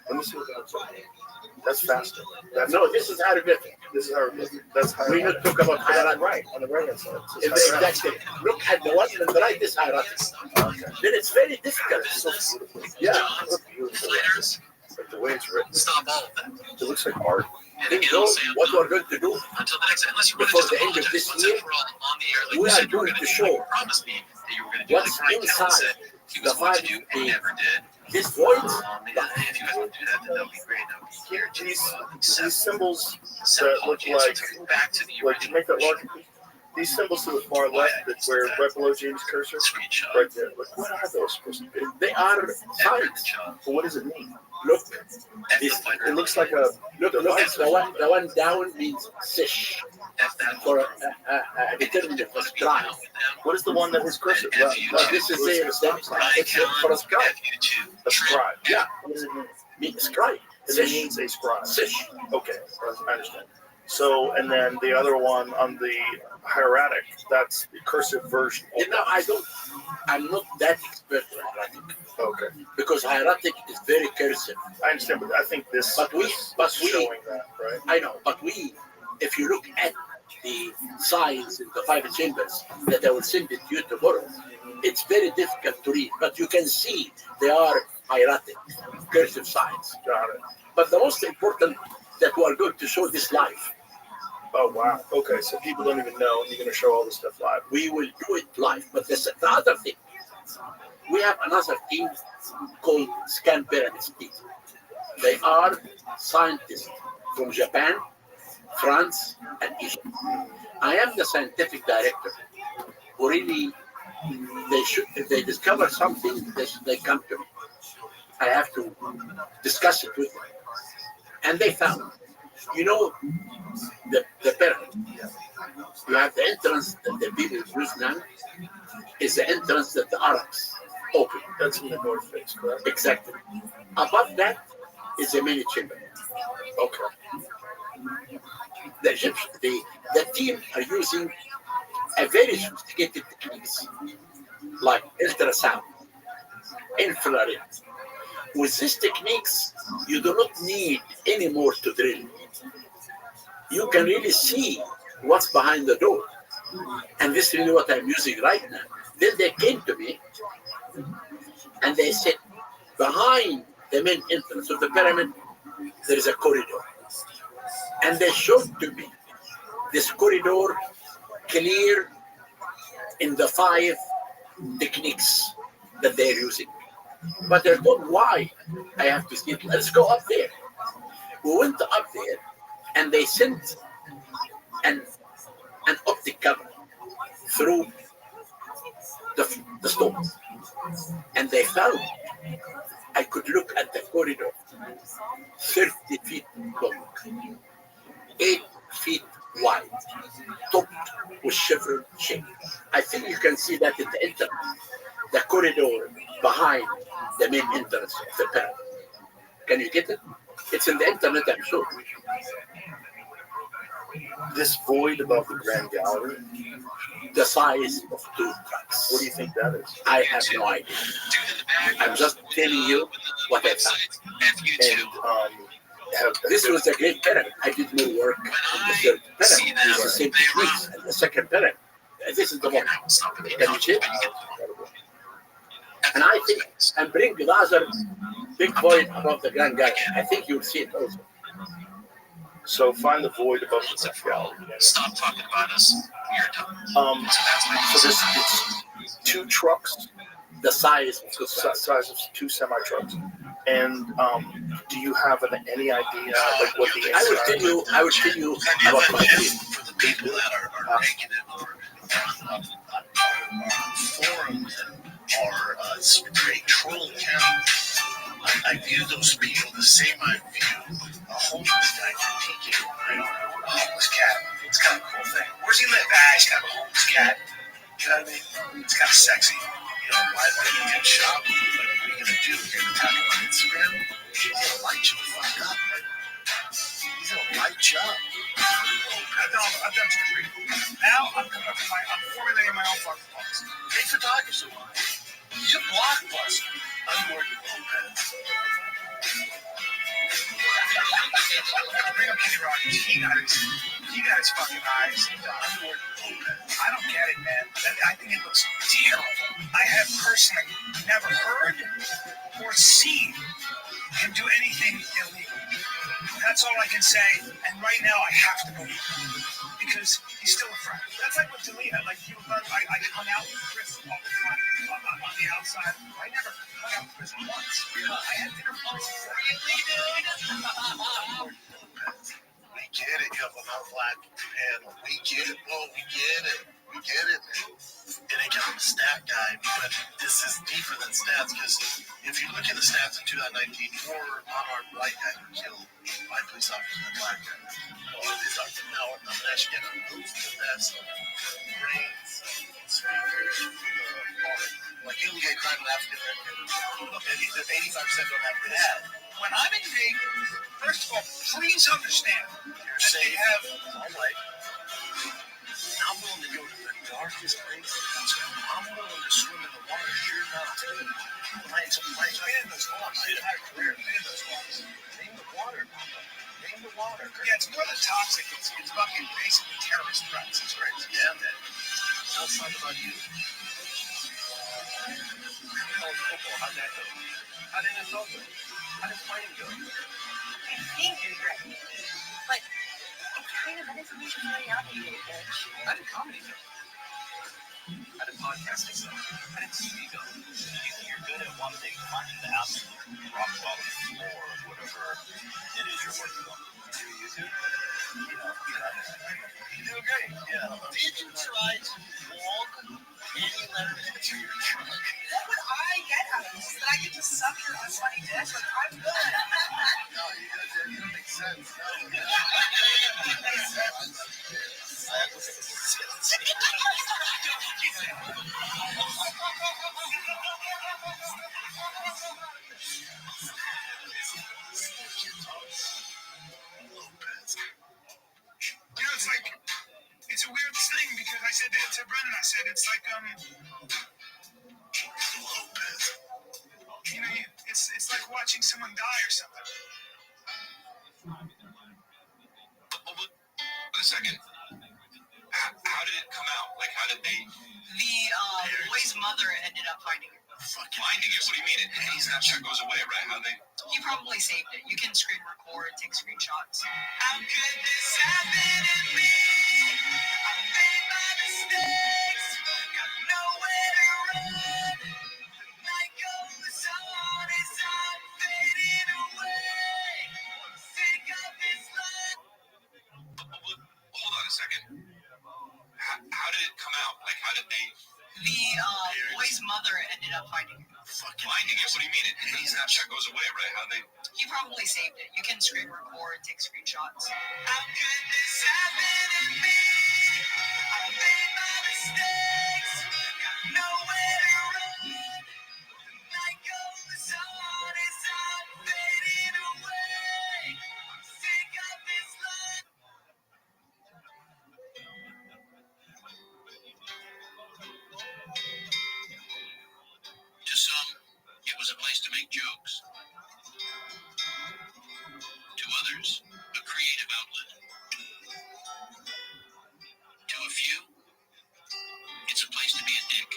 Let me see what that looks like. That's faster. No, this is hieroglyphic. This is hieroglyphic. That's We hieroglyphic. not talk about hieratic. Right, on the right hand side. It's the exact same. Look at the one on the right, this hieratic. Okay. Then it's very difficult. So beautiful. Yeah. It looks beautiful. Fighters, Like the way it's written. stop all of that. It looks like art. And Then again, Joe, I'll say what we're going to do, until the next, unless you want to before just the end of apologize this once year, and for all on the air, like we you are said you were going going to to show do, like you promised me that you were going to do, what's like Frank Allen inside said he was the going to five do and things. never did. This voice, And if you guys want to do that, then that would be great. That would be here to These symbols set that look apology and like, so back to the like original make that larger. These symbols to the far left, that's where right below James' cursor, screenshot. right there. Like, what are those supposed to be? they are signs. But what does it mean? Look, F the this, fighter. It looks like a look, the one down means fish F that for a determinative for scribe. What is the one that has cursor? F you Well, this is it's for a scribe. F you two. A scribe. Yeah, What does it mean? means scribe. It Fish. means a scribe. Fish. Okay, I understand. So, and then the other one on the hieratic, that's the cursive version. You know, I'm not that expert in hieratic Okay, because hieratic is very cursive. I understand, but I think this But we- is but we- showing that, right? I know, but if you look at the signs in the 5 chambers that I will send it to you tomorrow, it's very difficult to read, but you can see they are hieratic, cursive signs. Got it. But the most important that we are going to show this live. Oh wow. Okay, so people don't even know, and you're going to show all this stuff live. We will do it live. But the other thing, we have another team called Scan Pyramids team. They are scientists from Japan, France, and Egypt. I am the scientific director. Who really, if they discover something, they come to me. I have to discuss it with them. And they found, the pyramid. You have the entrance that the people use now is the entrance that the Arabs open. That's in the north face, correct? Exactly. Above that is the main chamber. Okay. The Egyptians, the team are using a very sophisticated techniques like ultrasound, infrared. With these techniques, you do not need any more to drill. You can really see what's behind the door. And this is really what I'm using right now. Then they came to me and they said, behind the main entrance of the pyramid, there is a corridor. And they showed to me this corridor clear in the 5 techniques that they're using. But I told why I have to see it. Let's go up there. We went up there and they sent an optic camera through the stone. And they found I could look at the corridor 30 feet long, 8 feet wide, topped with chevron shape. I think you can see that in the entrance, the corridor behind the main entrance of the pyramid. Can you get it? It's in the internet, I'm sure. This void above the Grand Gallery, The size of 2 trucks. what do you think that is? I have no idea. I'm just telling you what I found. And This was a great pyramid. I did more work on the third pyramid. It's the same techniques. And the second pyramid. This is the one. Can you see it? And I think, and bring the other big void above the Grand Gallery. I think you'll see it also. so find the void above the Grand Gallery. Stop talking about us. You're done. So this it's 2 trucks, The size of the size of 2 semi trucks. And do you have any idea like what the I will tell you about my team. For the people that are negative or on forums and are great troll accounts, I view those people the same I view a homeless guy critiquing a homeless cat. It's kind of a cool thing. Where's he live? He's got a homeless cat. You know what I mean? It's kind of sexy. Why is that a good shop? What are you going to do? You're going to tag him on Instagram? He's going to light you the fuck up, man. He's going to light you up. I've done some great. Now I'm formulating my own fucking books. Great photography. You blockbuster. Unworthy Lopez. Bring up Kenny Rogers. He got his fucking eyes. Unworthy Lopez. I don't get it, man. I think it looks terrible. I have personally never heard or seen him do anything illegal. That's all I can say. And right now, I have to believe him because he's still a friend. That's like with Delina. Like I hung out with Chris all the time on the outside. I never hung out with Chris once. I had dinner with Chris. We get it, couple of black panel. We get it. Oh, we get it. We get it, man. And again, I'm a stat guy, but this is deeper than stats because if you look at the stats in 2019, 4 unarmed white guys were killed by police officers and black guys. Well, these are now I'm actually getting most of that brains, speakers, like illegal crime in African American, 85% don't have this. When I'm in Vegas, first of all, please understand You're that they safe. have. All right. I'm willing to go to the darkest places. I'm willing to swim in the water. You're not. I've been in those walks. My entire career, I've been in those walks. Name the water. Name the water. Yeah, it's more than toxic. It's fucking basically terrorist threats. It's crazy. Yeah, man. Let's talk about you. College football, how'd that go? How did it go? How did fighting go? I think you're great. But That information's already out there, you bitch. I did comedy though. I did podcasting though. I did TV though. You're good at one thing, finding the absolute rock bottom or whatever it is you're working on. Do YouTube? You know, you do great. Yeah. Did you try to walk any letters into your trunk? What would I get out of this? That I get to suck your unfunny dick? Like, I'm good. No, you don't make sense. You know, it's a weird thing because I said to Brendan, I said, it's like, you know, it's like watching someone die or something. Wait a second. How did it come out? Like, how did they? The boy's mother ended up finding it. Finding it? What do you mean? Any Snapchat goes away, right? How they? He probably saved it. You can screen record, take screenshots. How could this happen to me? I made my mistakes, got nowhere to run. Night goes on as I'm fading away. Sick of this life. Hold on a second. How did it come out? Like, how did they? The boy's mother ended up finding it. Finding it? What do you mean? Any Snapchat goes away, right? How they? He probably saved it. You can screen record, take screenshots. How could this happen to me? I made my mistakes, got nowhere to run. Night goes on as I'm fading away. I'm sick of this life. To some, it was a place to make jokes. To others, a creative outlet. To a few, it's a place to be a dick.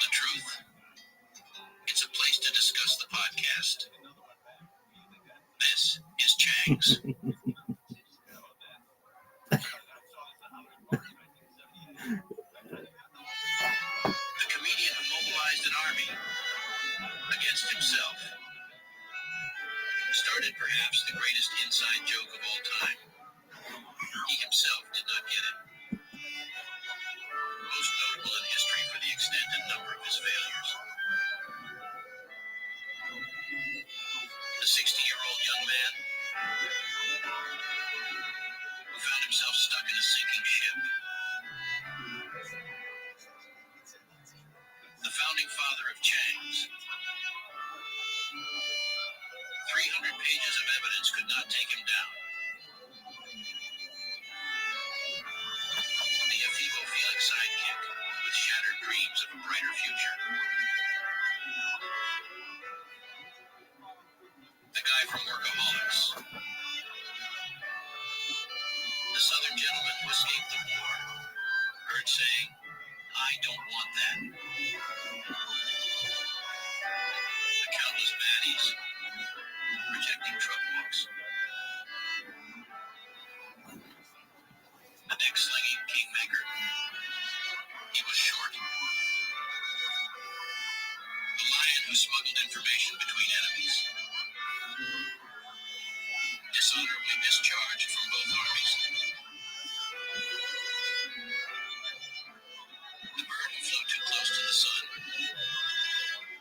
The truth, it's a place to discuss the podcast. This is Chang's. The comedian who mobilized an army against himself. Started perhaps the greatest inside joke of all time. He himself did not get it. Most notable in history for the extent and number of his failures. The 60-year-old young man who found himself stuck in a sinking ship. The founding father of Chang's. 300 pages of evidence could not take him down. The ephebophilic sidekick with shattered dreams of a brighter future. The guy from Workaholics. The Southern gentleman who escaped the war. Heard saying, I don't want that. The countless baddies rejecting truck walks. The dick-slinging kingmaker. He was short. The lion who smuggled information between enemies. Dishonorably discharged from both armies. The bird who flew too close to the sun.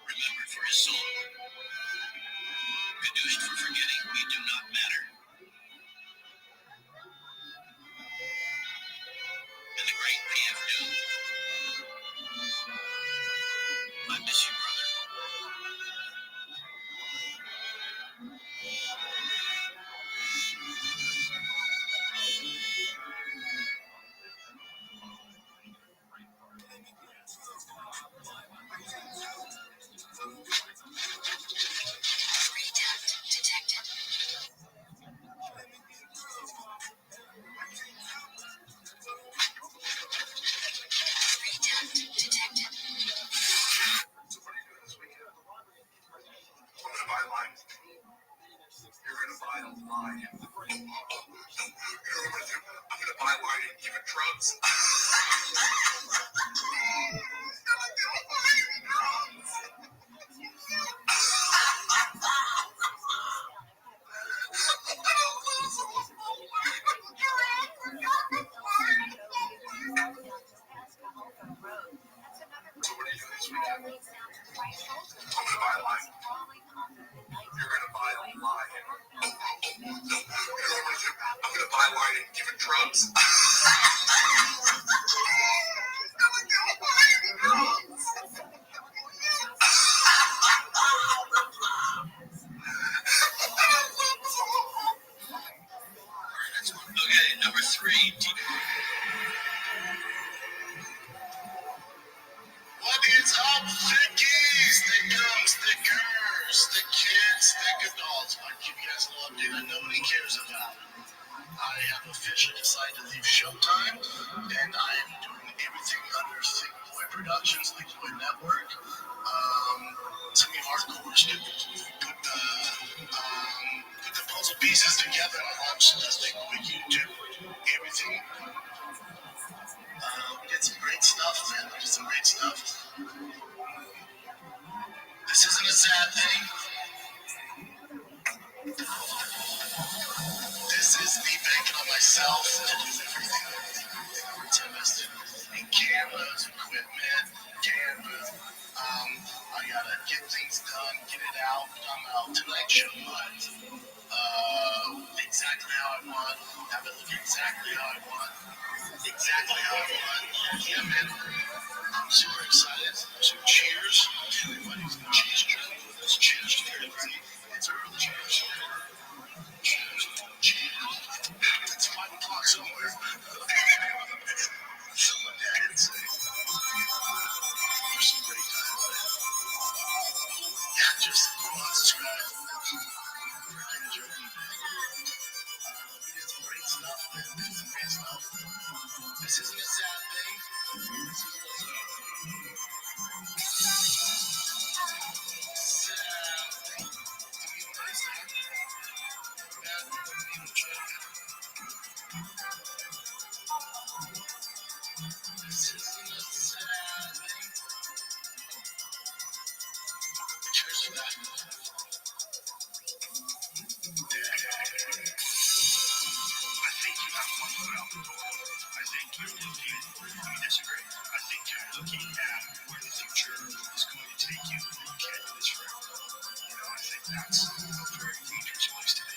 Remembered for his song. Kadushed for forgetting we do not matter. And the great P.F. Doom. I miss you, brother. drugs. So what are you doing this weekend? I'm gonna buy a line. You're gonna buy a line. You know what I'm gonna buy a line and give it drugs. Okay, number 3. What is up, thickies, thickums, thickers, thick kids, thick adults? I'll give you guys a little update that nobody cares about. I have officially decided to leave Showtime, and I am doing everything under Thick Boy Productions, Thick Boy Network. Semi-hardcore stuff. Put the puzzle pieces together and launch this Thick Boy YouTube. Everything. We did some great stuff, man. We did some great stuff. This isn't a sad thing. This is me banking on myself to do everything. I'm invested in cameras, equipment, cameras. I gotta get things done, get it out. I'm out tonight show live. Exactly how I want. Have it look exactly how I want. Exactly how I want. Yeah, man. I'm super excited. So cheers to everybody who's gonna cheers journey with us. Cheers to everybody. It's early. Cheers. Cheers. Cheers. It's 5 o'clock somewhere. So my dad didn't say. There's some great times, man. Yeah, just subscribe. Enjoy. We did some great stuff, man. We did some great stuff. This isn't a sad thing. This is what's up. Cheers to that. I think you have one foot out the door. I think you're looking, you disagree. I think you're looking at where the future is going to take you. You can't do this forever. You know, I think that's a very dangerous place to be.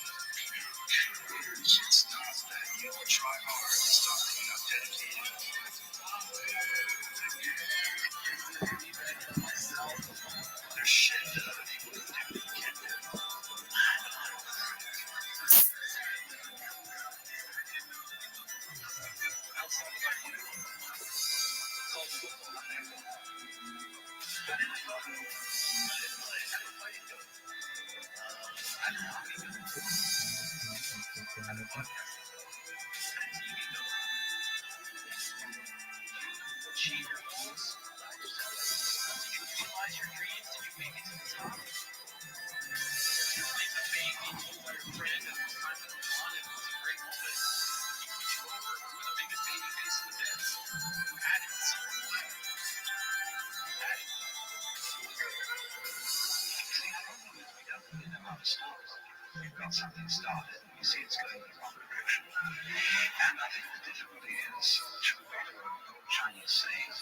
It's not that you don't try hard. It's not that you're not dedicated. There's shit that other people can do that you can't do. Achieve your goals. Did you realize your dreams? Did you make it to the top? Did you make the fame being told by your friend at the time that you wanted? It was a great moment. He put you over. Who were the biggest baby face in the biz? Who had it? Someone who had it. Who had it? See, the problem is we don't really know how to stop. You've got something started, you see it's going in the wrong direction. And I think the difficulty is to follow an old Chinese saying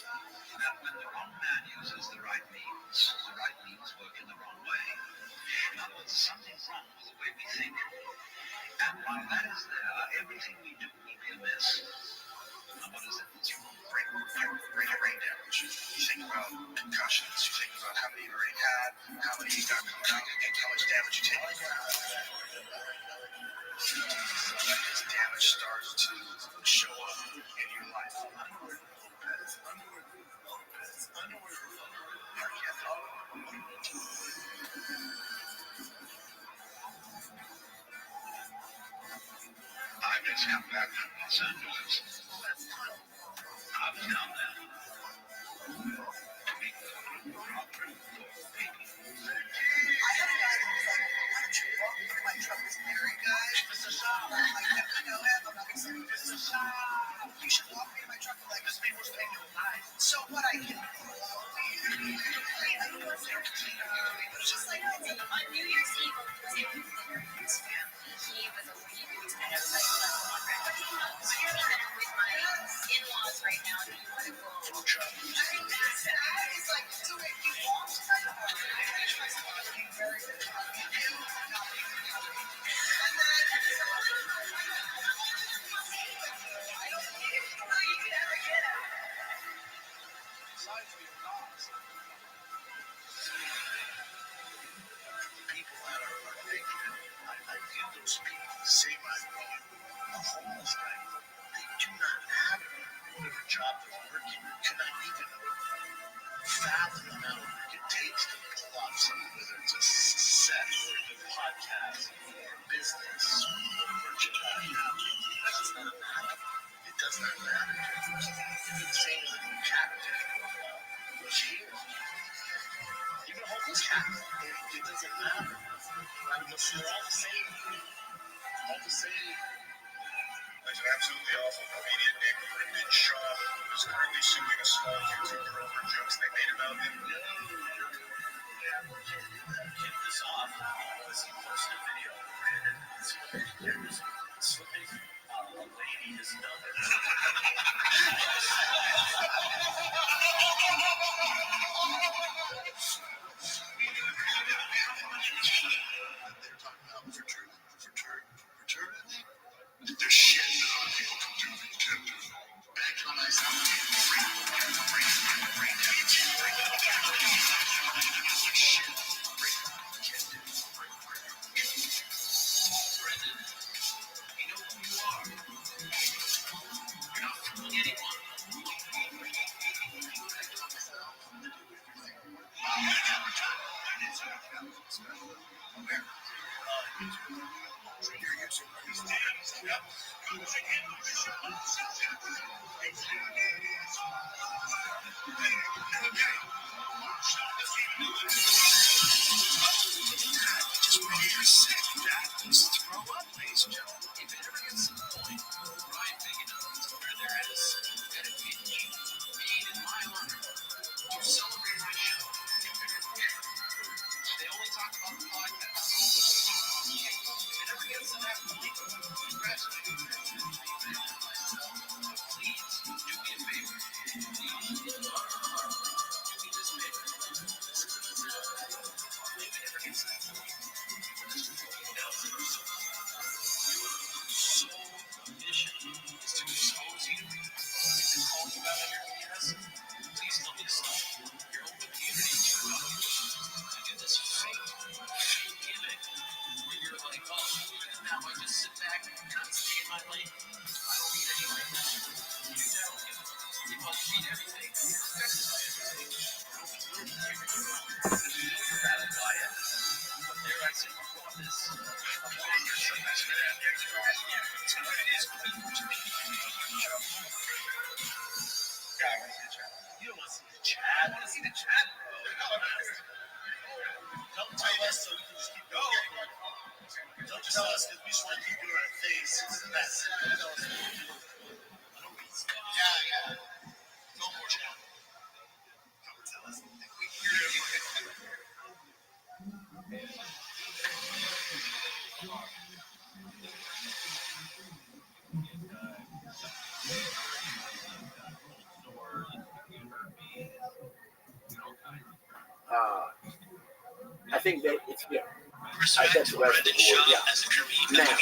that when the wrong man uses the right means work in the wrong way. In other words, something's wrong with the way we think. And while that is there, everything we do will be amiss. And what is it that's wrong? Brain damage. You think about concussions. You think about how many you've already had, how many you got coming, and how much damage you take. As damage starts to show up in your life. Underwear Lopez. I've just come back from Los Angeles. I was down there to meet the proper people. You should walk me to my Just like on New Year's Eve, he was a leaving and everybody so you're there with my in-laws right now. Do you want to go? I think that's it. It's like, so wait, you walked people that are addicted, I view those people the same as a homeless guy. They do not have whatever job they're working. You cannot even fathom the amount of work it takes to pull off something, whether it's a set or a podcast or business or merchandise. That does not matter. It does not matter. It's the same as a captain or a shield. Even a homeless cat, it doesn't matter. They're all the same. All the same. There's an absolutely awful comedian named Brendan Shaw who is currently suing a small YouTuber over jokes they made about him. Kick this off was he posted a video of Brandon slipping a lady his number. They're talking about fraternity. There's shit that other people can do that you can't do. Back on myself. Brendan, you know who you are. You're not fooling anyone. Just throw up, ladies and gentlemen. If it ever gets to the point where I'm big enough to where there is a page made in my honor to celebrate my show, they only talk about the podcast. If it ever gets to that point, congratulate me. Please do me a favor. Do me this favor. If it ever gets to that point, sole mission is to expose you and call you out on your BS. Please tell me to stop. Your open community is your own. You do this fake gimmick where you're like, oh, now I just sit back and not stay in my lane. I don't need anything. You do that, you must read everything. You're affected by everything. You're rattled by it. But there I sit before this. You don't want to see the chat. I want to see the chat, bro. Don't tell us so we can just keep going. Don't tell us because we just want to keep it in our face. It's the best. Yeah. No more chat. Don't tell us. I think that it's here. Respect to Brendan Shaw as a comedian. Now,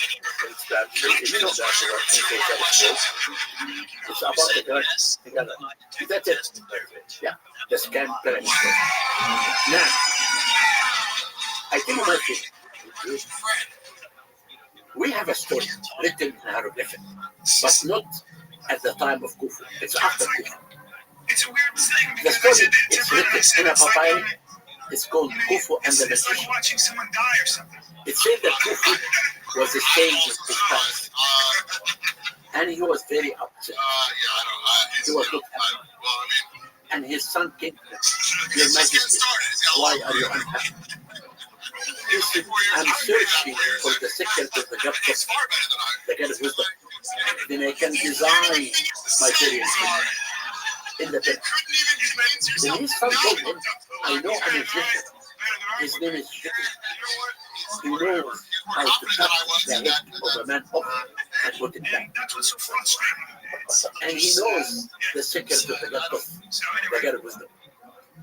It's that tricky because that's what I think that it's about the girl together. That's it. Yeah, just can't tell anything. Now, I think about it. We have a story written in hieroglyphic, but not at the time of Kufu. It's after Kufu. It's a weird thing The because story I is written in a papyrus. It's called Kufu and the it's like Magician. watching someone die or something. It said that Kufu was a sage of his past, and he was very upset. He was not happy. And his son came to him. Your Majesty, why are you unhappy? He said, I'm searching for the secret of the God of wisdom. Then I can design my very in the bed. Then his son told him, I know a magician His name is Jimmy. He knows how to cut the head of a man off and put it back. That's what's so frustrating. And he knows the secret to the gut of the gut of wisdom.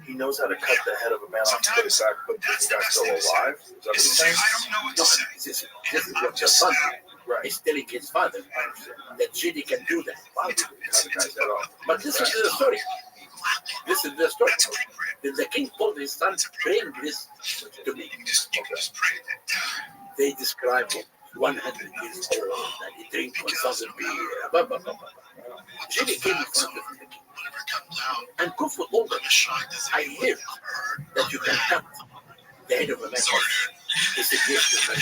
He knows how to cut the head of a man off and put it back, but this guy's still alive? Is that what Is he's to say, saying? I don't know what to say. This is what your son Right. is telling his father that Ginny can do that. Cut the guy's head off. But this is the story. This is the story. That's appropriate. Then the king told his son, bring this to me. You can just pray that. They describe him 100 years old and he drinks 1,000 beer. Blah, blah, blah, blah. Ginny came in front of the king. Whatever comes out, And Kufu told him, I'm as shocked as I hear that you can cut the head of a man Sorry, off. He said, yes, you can.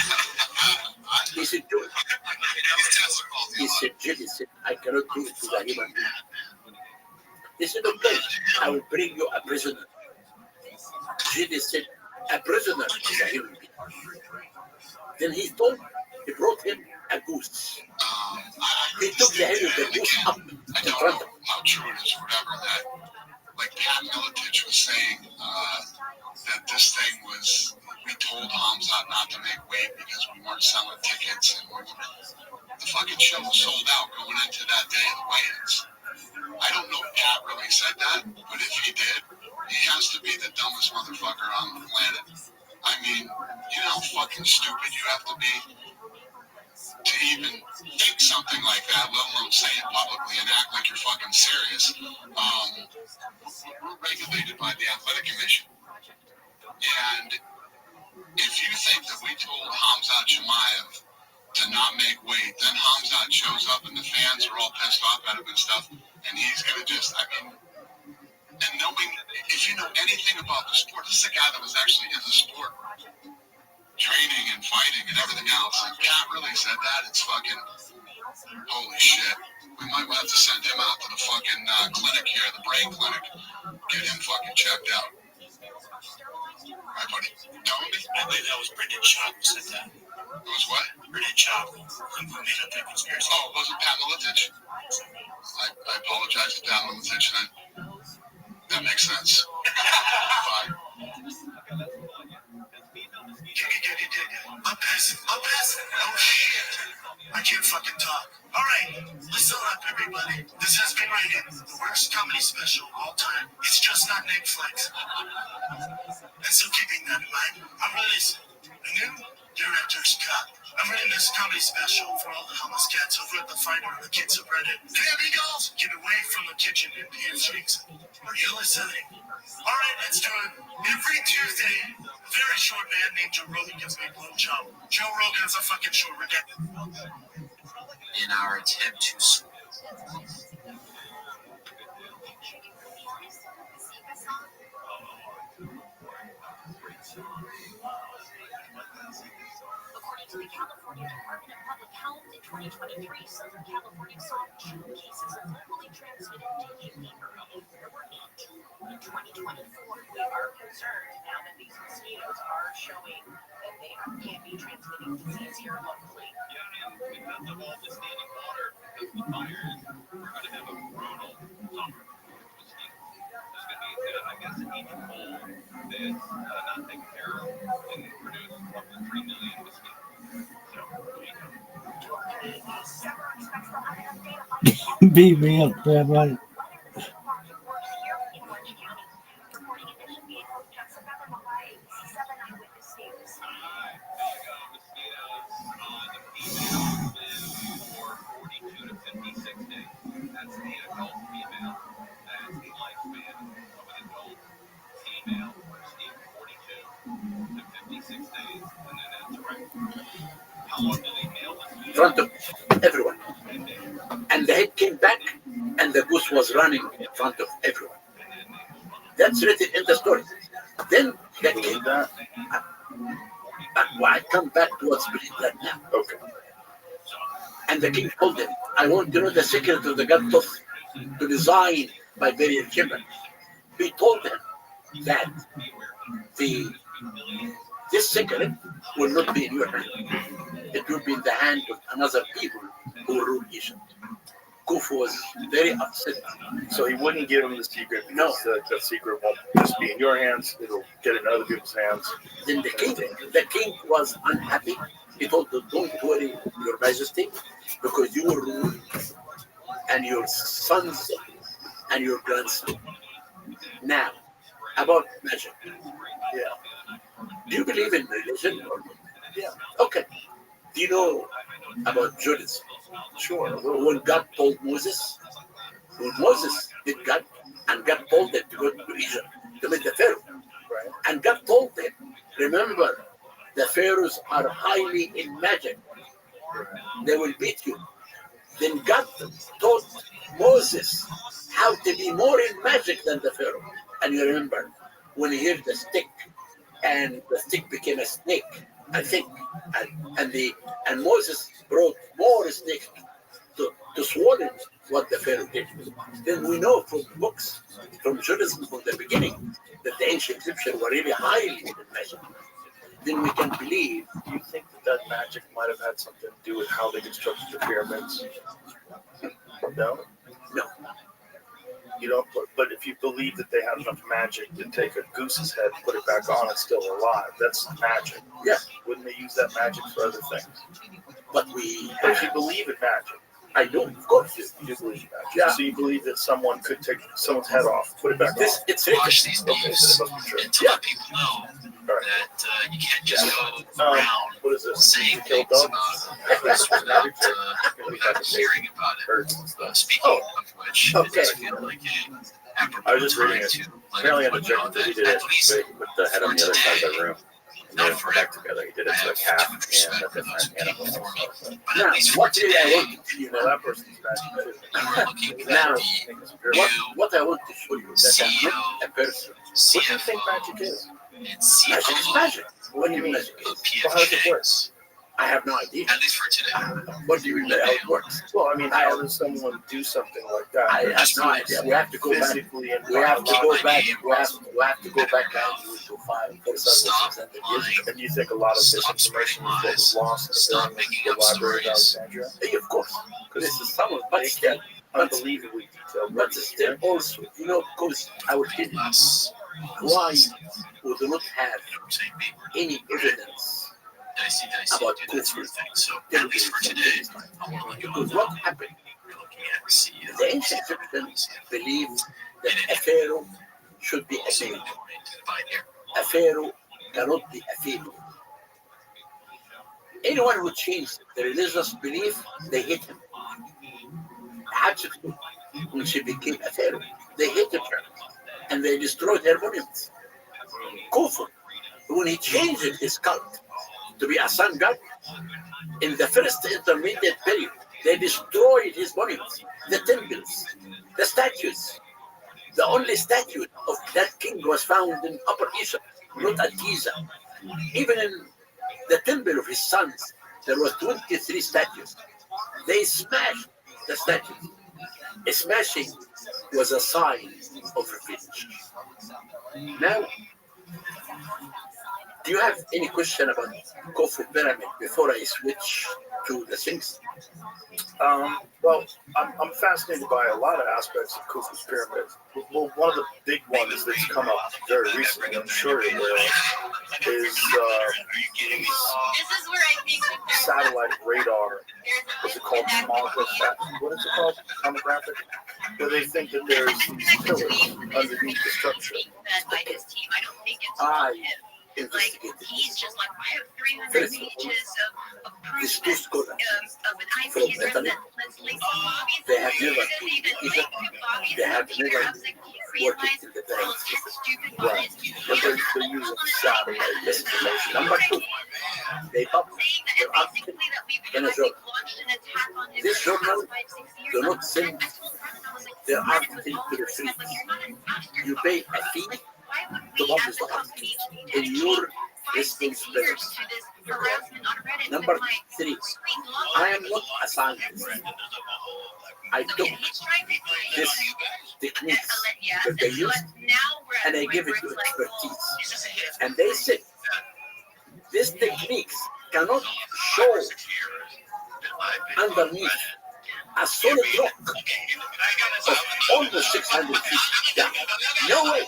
He said, do it. He said, Ginny said, I cannot do it to the human being. He said, okay, I will bring you a prisoner. Ginny said, a prisoner is a human being. Then he brought him a goose. He took the head of the goose up in I don't front of know him. how true it is or whatever that, like Pat Miletich was saying, that this thing was, we told Hamzat not to make weight because we weren't selling tickets and the fucking show was sold out going into that day of the weigh-ins. I don't know if Pat really said that, but if he did, he has to be the dumbest motherfucker on the planet. I mean, you know how fucking stupid you have to be to even think something like that, let alone say it publicly and act like you're fucking serious. We're regulated by the Athletic Commission. And if you think that we told Hamzat Chimaev to not make weight, then Hamzat shows up and the fans are all pissed off at him and stuff, and he's gonna just, I mean, and knowing, if you know anything about the sport, this is a guy that was actually in the sport, training and fighting and everything else. If Pat really said that, it's fucking, holy shit. We might have to send him out to the fucking clinic here, the brain clinic, get him fucking checked out. Right, buddy? Tell me. I believe that was Brendan Schaub who said that. It was what? Brendan Schaub, who made up that conspiracy. Oh, it wasn't Pat Miletich? I apologize to Pat Miletich then. That makes sense. Fine. I'm passing. Oh shit. I can't fucking talk. Alright, listen up everybody. This has been rated the worst comedy special of all time. It's just not Netflix. And so keeping that in mind, I'm releasing a new director's cut. I'm writing this comedy special for all the homeless cats over at the Finder and the kids subreddit. Hey, girls, get away from the kitchen and PFCs. Are you listening? Alright, let's do it. Every Tuesday, a very short man named Joe Rogan gives me a blowjob. Joe Rogan's a fucking short redacted. In our attempt to According to the California Department of Public Health, in 2023, Southern California saw 2 cases of locally transmitted dengue fever. There were 8 in 2024. We are concerned now that these mosquitoes are showing that they can be transmitting disease here locally. Yeah, and because of all the standing water, because of the fires, we're going to have a brutal summer. There's going to be, I guess, each bowl that's not taken care of and produce roughly 3 million mosquitoes. Beat me up, everybody. In front of everyone. And the head came back and the goose was running in front of everyone. That's written in the story. Then that came back. I come back to what's written right now. Okay. And the king told him, I want to know the secret of the gut tooth to design by Barry Kimber. He told him that this secret will not be in your hand. It will be in the hand of another people who rule Egypt. Khufu was very upset. So he wouldn't give him the secret No. because the secret won't just be in your hands. It'll get in other people's hands. Then the king was unhappy. He told them, "Don't worry, Your Majesty, because you will rule, and your sons and your grandson." Now, about magic. Yeah. Do you believe in religion? Yeah. Okay. Do you know about Judaism? Sure. When God told Moses, when Moses did God, and God told him to go to Egypt to meet the Pharaoh, Right. and God told him, remember, the Pharaohs are highly in magic. They will beat you. Then God taught Moses how to be more in magic than the Pharaoh. And you remember, when he hit the stick, and the stick became a snake, I think, and Moses brought more snakes to swallow what the Pharaoh did. Then we know from books, from Judaism from the beginning, that the ancient Egyptians were really highly in magic. Then we can believe. Do you think that magic might have had something to do with how they constructed the pyramids? No? No. You don't, but if you believe that they had enough magic to take a goose's head, put it back on, it's still alive. That's magic. Yeah. Wouldn't they use that magic for other things? But if you believe in magic, I do, of course. you do believe in magic. Yeah. So you believe that someone could take someone's head off, put it back on. It's Watch these Okay, beefs then it must be true. and to let people know that you can't just go around What is this? saying You kill things dogs? about this without hearing about it. Speaking of which, it does feel like a I was just reading time it. to let Apparently, on everyone the know check, he that did at it least with the head on the other side of the room. And they not went forever. back together. He did I it to a have calf too much and respect a for those different who animal. came before me. So, But Now, at least for what really I today, want to You know, that person's magic too. we're looking at Now, the what I want to show you that I'm not a person. What do you think CFO magic is? and Magic is COO magic. What do you mean magic of is? Well, how does it work? PFJs. I have no idea. At least for today. What do you mean by how it works? Well, I mean, how does someone do something like that? I have no idea. We have to go back. Physically and We have to go back. biologically. We have to go back down to 4,600 years ago. And you think a lot of this information is what was lost during the Library of Alexandria? Hey, of course, this is some of, but They still, get unbelievably detailed. but still also, because I would tell you why we do not have any evidence about Khufu. So at least for today, I want to let you know Because what happened? we're looking at CEO. The ancient Egyptians believed that a pharaoh should be a pharaoh. A pharaoh cannot be a pharaoh. Anyone who changed the religious belief, they hate him. Hatshepsut, when she became a pharaoh, they hated her and they destroyed her monuments. Khufu, when he changed his cult to be a sun god, in the first intermediate period, they destroyed his monuments, the temples, the statues. The only statue of that king was found in Upper Egypt, not at Giza. Even in the temple of his sons, there were 23 statues. They smashed the statues. A smashing was a sign of revenge. Now, do you have any question about Khufu pyramid before I switch to the things? Well, I'm fascinated by a lot of aspects of Khufu's pyramid. Well, one of the big ones that's come up very recently, I'm sure you're aware of, is This is where I think that there's satellite radar. there's What's it called? What is it called? Tomographic? Where they think that there's these pillars underneath the structure. fed by his team. I don't think it's I him. Like investigated he's this. just like I have 300 First of pages of proof These two scholars of an from IP address Italy, that let's link to Bobby's. they have never Doesn't been even to link Egypt. to Bobby's They have computer. never I was like, do you worked realize in the all pyramids. that stupid Right. buttons? But they're using satellite information. Number two, they publish Saying that their and article basically that we in a like, journal. launched an attack on him This for the journal past 5-6 years. do not send I told the president, I was like, their "Madam, article with all to due the free. respect, like, you're not an afterthought. You pay a fee Like, why would to we publish as a the article company in dedicate your 5-6 years responsibility. to this harassment on Reddit Number with my three, sweet love? I am not a scientist. I So took he's trying to this techniques that they use and I give it to expertise. And they said these techniques cannot show underneath a solid rock of almost 600 feet down. No way.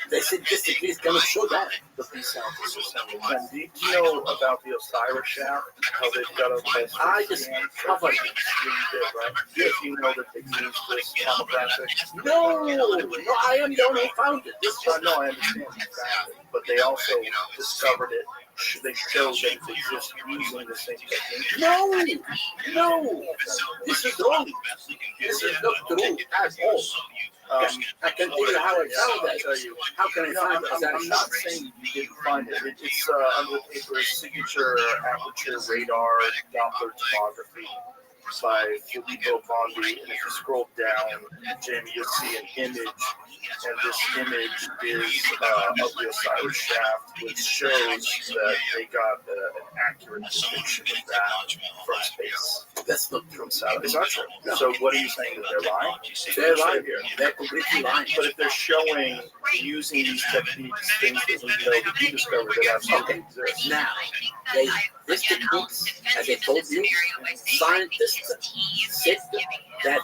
They said this degree cannot show that. The B scientists are saying, and do you know about the Osiris shaft? How they've got a whole I just covered it. you did, right? Did you know that they used this tomographic? No, I am the one who found it. This No, I understand exactly. But they also discovered it. They showed that it exists using the same technique. no. This is wrong. This is not true at all. I can tell you how I found that. How can I No, find I'm that? not saying you didn't find it. It's under the paper signature aperture radar Doppler tomography by Filippo Bondi. And if you scroll down, Jamie, you'll see an image. And this image is of the Osiris shaft, which shows that they got an accurate depiction of that from space. That's not From satellite. It's not true. So what are you saying, that they're lying? They're lying here. They're completely lying. But if they're showing using these techniques, things that we know that you discovered that absolutely exist. Now, this techniques, as I told you, scientists said that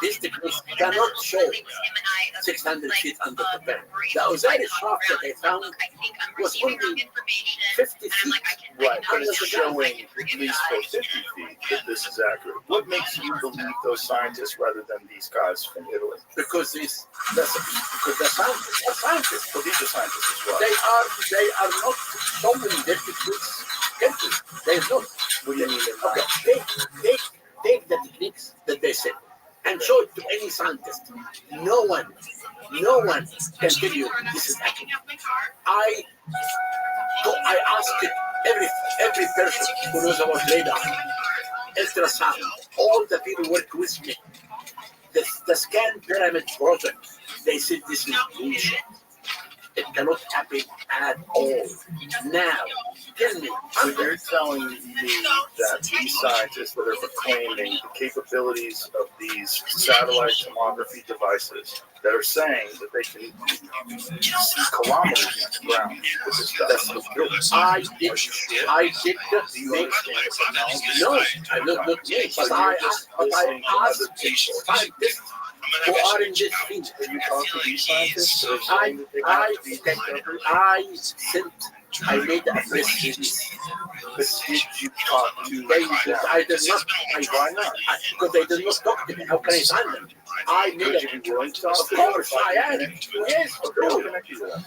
these techniques cannot show 600 feet under the bed. The Osiris shaft that they found was only 50 feet. Right, but it's showing at least for 50 feet that this is accurate. What makes you believe those scientists rather than these guys from Italy? Because they're scientists. Well, these are scientists as well. They are not showing their techniques carefully. They're not. What do you mean? Okay, take the techniques that they said and show it to any scientist. No one can tell you this is accurate. I asked every person who knows about radar, ultrasound, all the people who work with me. The scan pyramid project, they said this is bullshit. It cannot happen at all. Now, tell me. So you're telling me that these scientists that are proclaiming the capabilities of these satellite tomography devices that are saying that they can see kilometers from the ground with this stuff. That's not true. I did make no, I don't look me, but I asked scientists who are in this field. When you talk to these scientists, they're I saying that they have to be discovered. I made a press release. But did you talk to them? I did not. Why not? Because they did not talk to me. How can I sign them? I made Would it. you be willing to talk Of to them? course, I am. Yes, Okay, I'll connect you to them.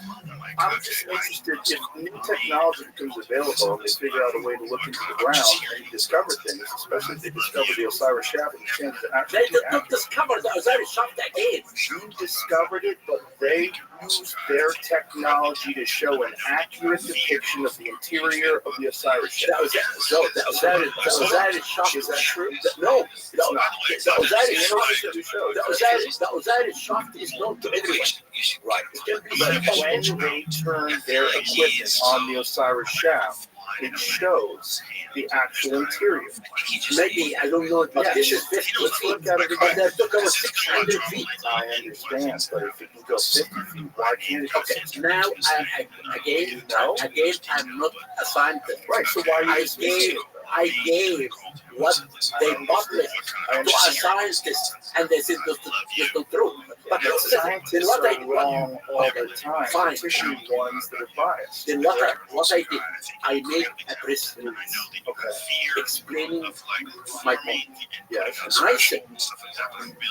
I'm just interested if new technology becomes available and they figure out a way to look into the ground and discover things, especially if they discover the Osiris shaft and the chance to They actually did not discover the Osiris shaft again. You discovered it, but they used their technology to show an accurate depiction of the interior of the Osiris shaft. The Osiris shaft. Is that true? No, the Shows. Osiris shaft is known to everyone. Right. But when they turn their equipment on the Osiris shaft, it shows the actual interior. Maybe, I don't know, but this is 50 Let's feet. look at it But again. they took over 600 feet. I understand, but if it can go 50 feet, why can't it go Okay, 60? now, again, I'm not a scientist. Right, so why are you dismissing it? I gave what they published to a scientist, and they said this is not true. But The scientists what I are wrong all the time, Fine. especially ones that are biased. then what I did, I made a press release Okay. explaining my point. Yes. And I said,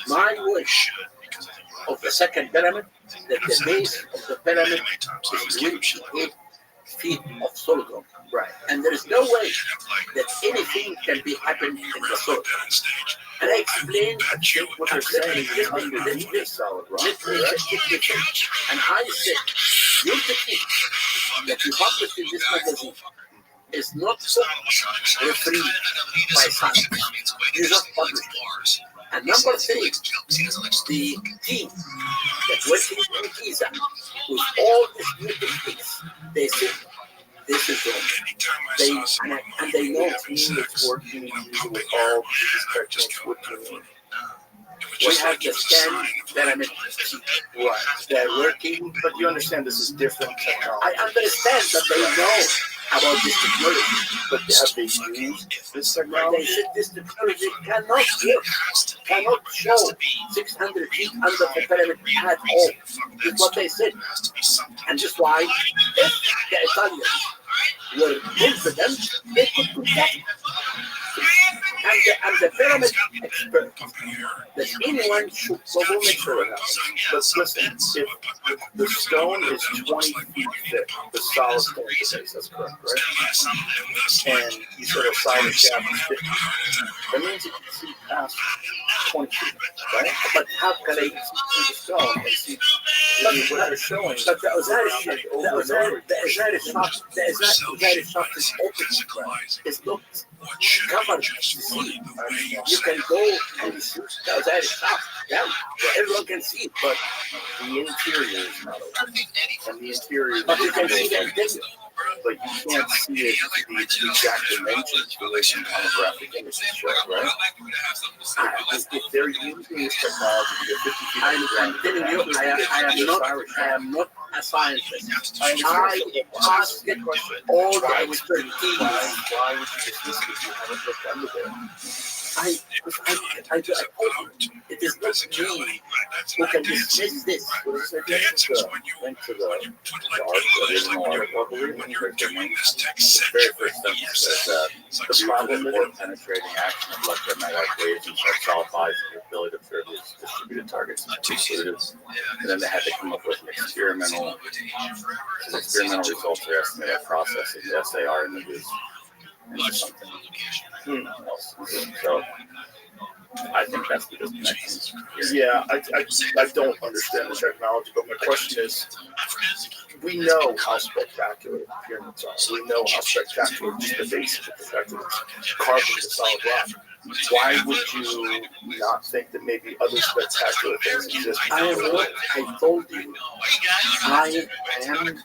my wish of the second pyramid, that the base of the pyramid is 28 feet of solid rock. Right. And there is no way that anything can be happening in the solid rock. And I explained What they're saying is underneath the solid rock. and I said, your technique that you published in this magazine is not refereed by science. You just published it. And number three, the team that working in Giza with all these new techniques, they said this is wrong. And they know Team that's working with all these techniques, what do you mean? we have the scan pyramid. Right. They're working. But you understand this is different technology. I understand that they know about this technology. But have they used this technology? They said this technology cannot work, cannot show 600 feet under the pyramid at all. That's what they said. And that's why if the Italians were confident, they could do that. And the pyramid expert that anyone should probably make sure of that. But listen, if the stone is 20 feet thick, the solid stone is, that's correct, right? And you said a solid gap is 50. That means you can see past 20 feet, right? But how can they see through the stone and see what they're showing? But the Osiris shop is open. It's not covered to see. You can go and see the Osiris shop. Yeah, everyone can see it. But the interior is not open. And the interior, but you can see the interior. But you can't see it the exact dimensions the way some holographic images show, right? If they're using this technology to get 50 feet I'm telling you, I am not a scientist. I ask the question all the expertise. Why would you dismiss it if you haven't looked under there? I told you, it is not me who can dismiss this. Went to the original article, I believe, when you read the very first sentence says the problem with more penetrating action of electromagnetic waves and sulfides the ability to observe these distributed targets and exclusives. And then they had to come up with an experimental results for estimated processing the SAR images into something else. So I think that's the disconnection. Yeah, I don't understand the technology, but my question is, we know how spectacular the pyramids are. We know how spectacular just the base of the fact that it's carved into solid rock. Why would you not think that maybe other spectacular things exist? I told you, I am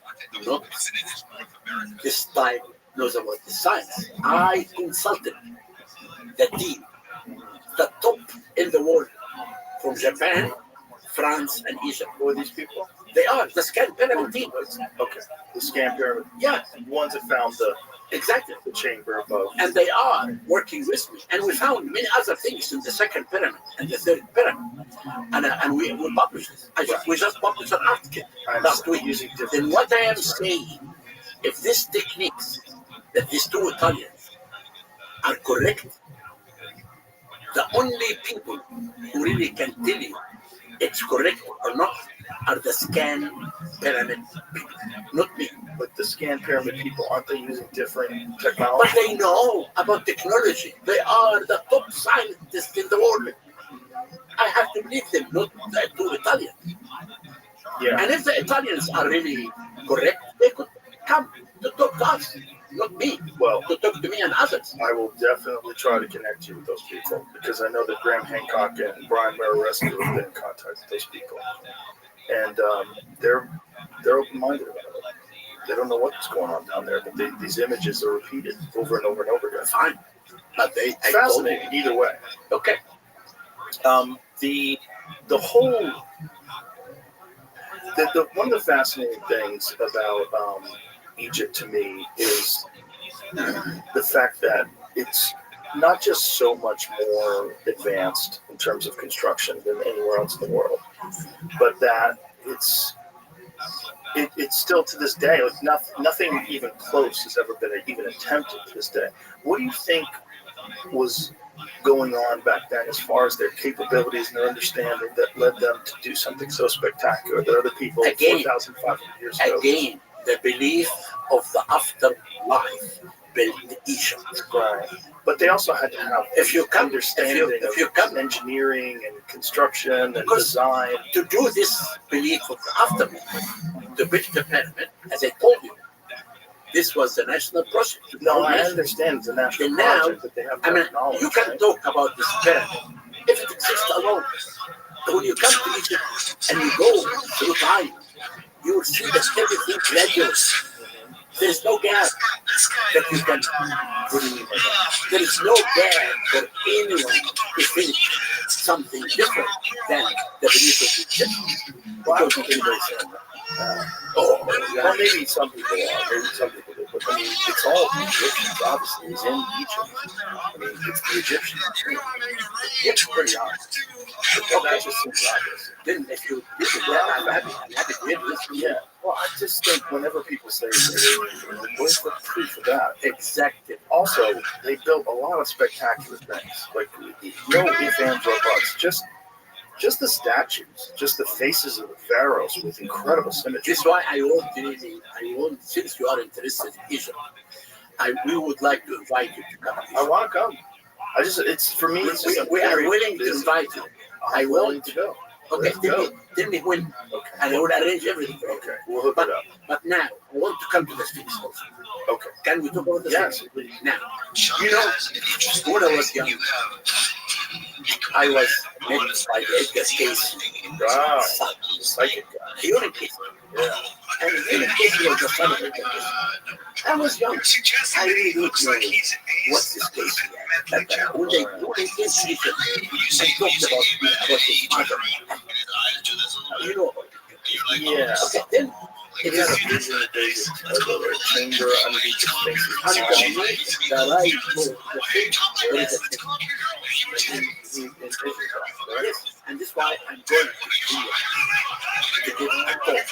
not this type knows about the science. I consulted the team, the top in the world, from Japan, France, and Egypt. Who are these people? They are the scan pyramid team. Okay, the scan pyramid. Yeah, the ones that found the chamber above. And they are working with me. And we found many other things in the second pyramid and the third pyramid. And we published this. We just published an article last week. Then what I am saying, if these techniques that these two Italians are correct, the only people who really can tell you it's correct or not are the scan pyramid people, not me. But the scan pyramid people, aren't they using different technology? But they know about technology. They are the top scientists in the world. I have to believe them, not the two Italians. Yeah. And if the Italians are really correct, they could come to talk to us, not me. Well, to talk to me and others. I will definitely try to connect you with those people because I know that Graham Hancock and Brian Mararescu have been in contact with those people, and they're open-minded about it. They don't know what's going on down there, but these images are repeated over and over and over again. Fine, but it's fascinating either way. Okay. The whole one of the fascinating things about Egypt to me is the fact that it's not just so much more advanced in terms of construction than anywhere else in the world, but that it's still to this day, like nothing even close has ever been even attempted to this day. What do you think was going on back then as far as their capabilities and their understanding that led them to do something so spectacular that other people 4,500 years ago? Again, the belief of the afterlife built Egypt. Right. But they also had to have understanding of engineering and construction and design. To do this belief of the afterlife, to build the pyramid, as I told you, this was the national project. No, I understand it's a national project, but they have knowledge. You can talk about this pyramid if it exists alone. When you come to Egypt and you go through time, you will see that everything gradually. There is no gap that you can put in. There is no gap for anyone to think something different than the belief of Egypt. Well, maybe some people are. Maybe some people do. But I mean, it's all Egyptians, obviously. It's in Egypt. I mean, it's the Egyptians. It's pretty honest. Well, that just seems obvious. Then if you I'm happy to hear this from you. Yeah. Well, I just think whenever people say, where's the proof of that? Exactly. Also, they built a lot of spectacular things. Like, no ifs, ands, or buts. Just the statues, just the faces of the pharaohs with incredible symmetry. This is why I want, since you are interested in Egypt, we would like to invite you to come. I want to come. It's for me. We are willing to invite you. I'm willing to go. Okay, tell me when, Okay. and I will arrange everything. Okay, we'll hook it up. But now, I want to come to the Sphinx also. Okay. Can we talk about the Yes. Sphinx? Now, you know, when I was young, I was met by the Edgar case. Wow. Psychic guy. The unit case. Yeah. And the unit case was the son of Edgar case. I was young. I really don't know what's this case. But when they came to Egypt and talked about his mother, you know, Yeah. okay, then it He had is a vision of a chamber underneath the spaces. underneath the right foot, the feet, there is a thing. He envisioned that, right? Yes, and this is why I'm going to give a talk.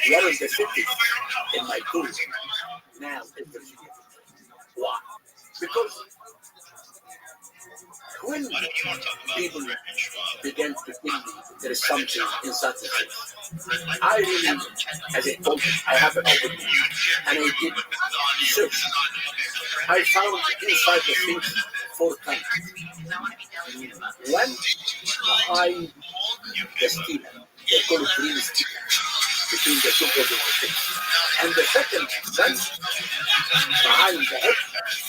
One of the cities in my tour now is Virginia. Why? Because when people began to think there is something in such a thing, I really, as I told you, I have an open mind, and I did search. I found inside the things 4 times. One, behind the steamer, they call it green steamer, between the two bodies of the things. And the second one, behind the head,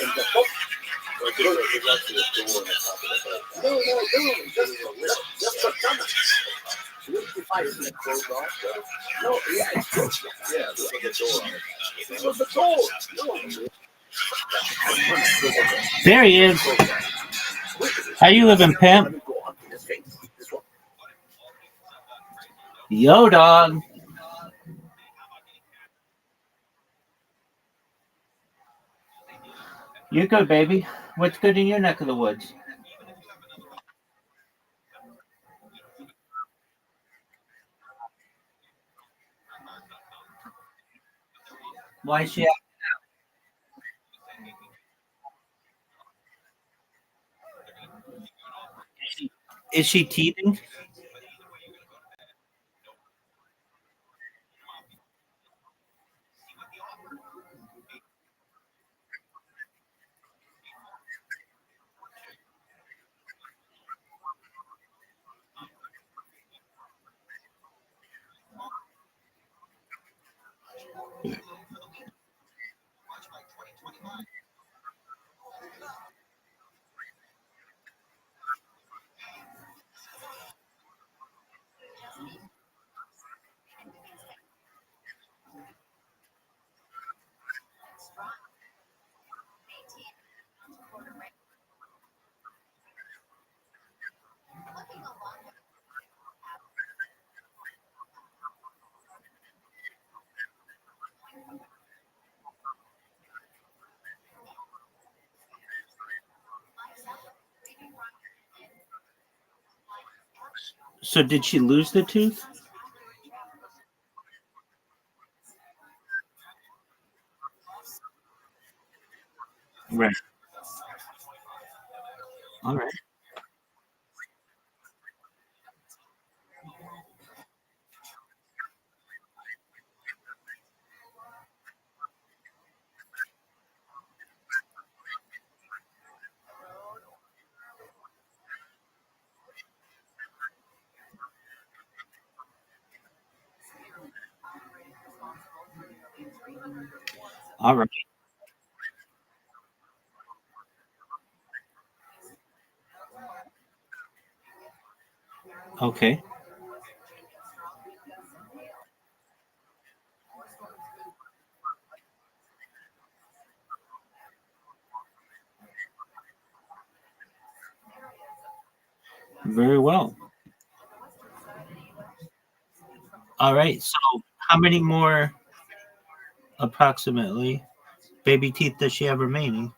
in the top. Like it's actually a door on the top of the head. Just for summer. 25 minutes closed off. No, yeah, it's closed. Yeah, there's like a door on it. This was the door. No. There he is. How you living, pimp? Yo, dog. You good, baby? What's good in your neck of the woods? Why is she? Is she teething? So did she lose the tooth? Right. All right. All right. Okay. Very well. All right. So how many more approximately baby teeth does she have remaining?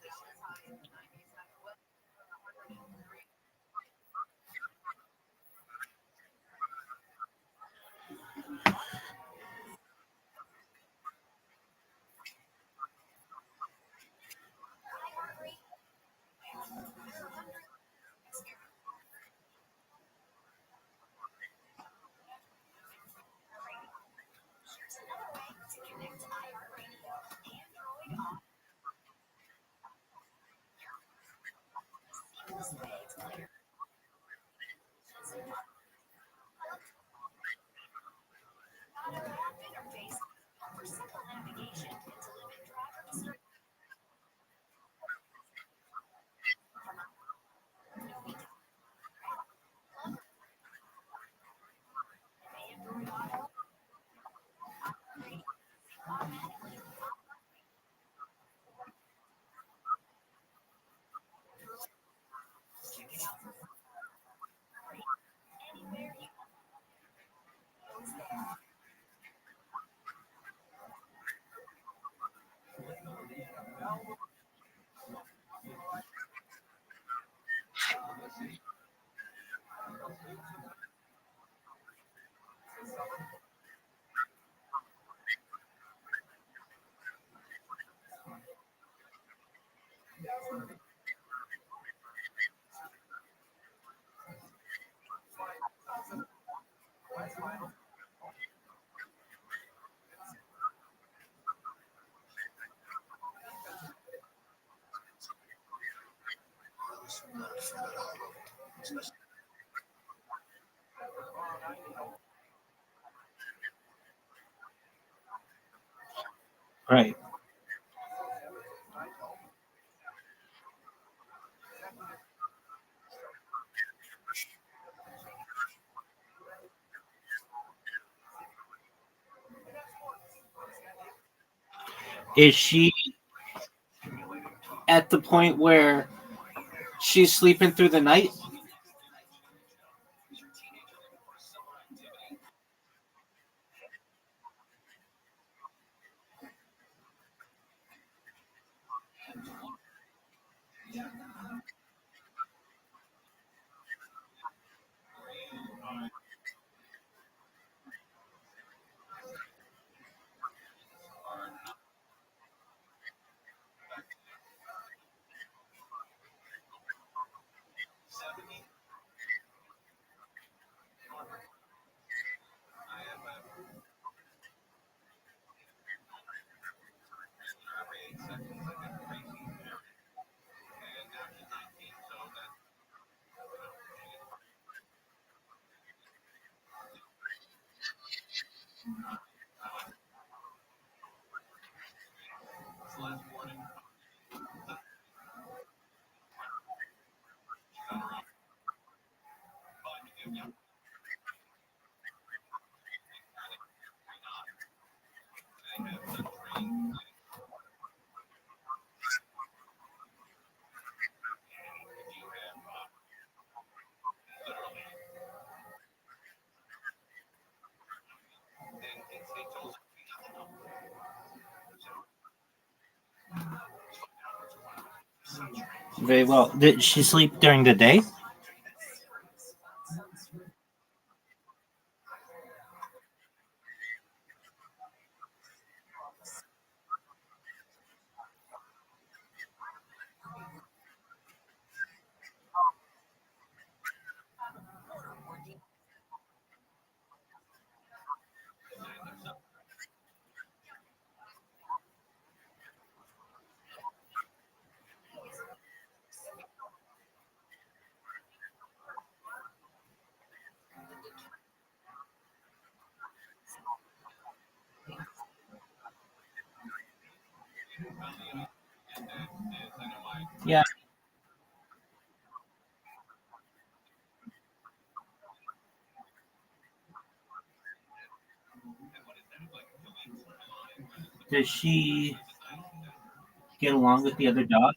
Right. Is she at the point where she's sleeping through the night? Very well. Did she sleep during the day? Yeah. Does she get along with the other dogs?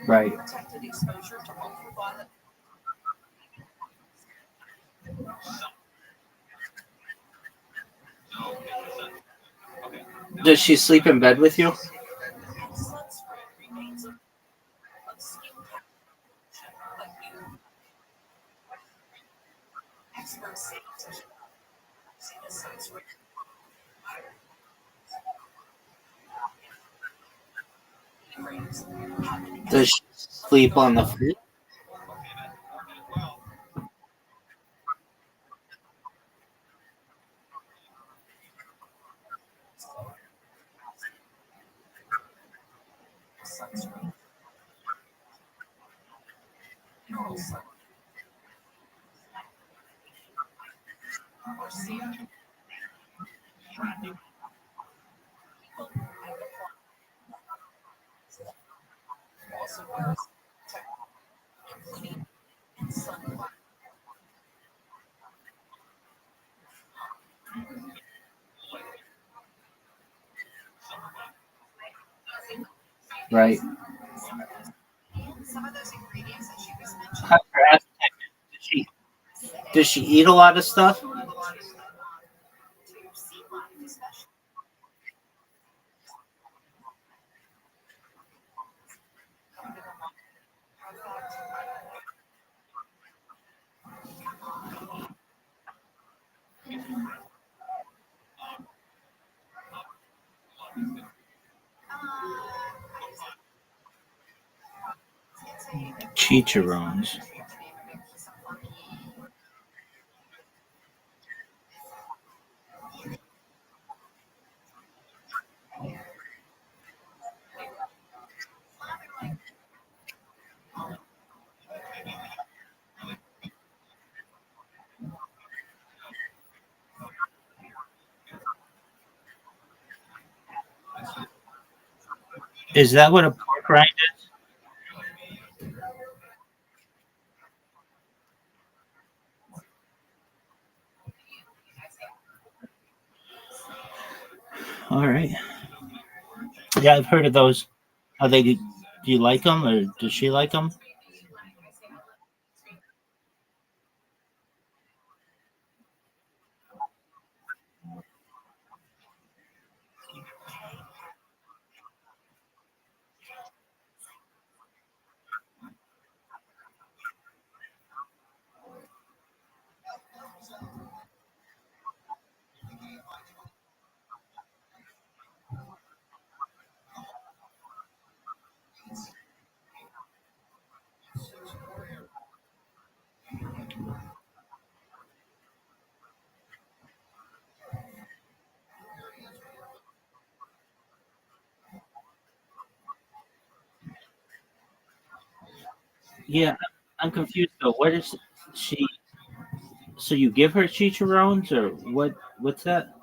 Right. Does she sleep in bed with you? Does she sleep on the floor? Right. How's her appetite? Does she eat a lot of stuff? Chicharrones. Is that what a pork rind is? All right. Yeah, I've heard of those. Are they? Do you like them, or does she like them? Yeah, I'm confused though. What is she? So you give her chicharrones or what? What's that?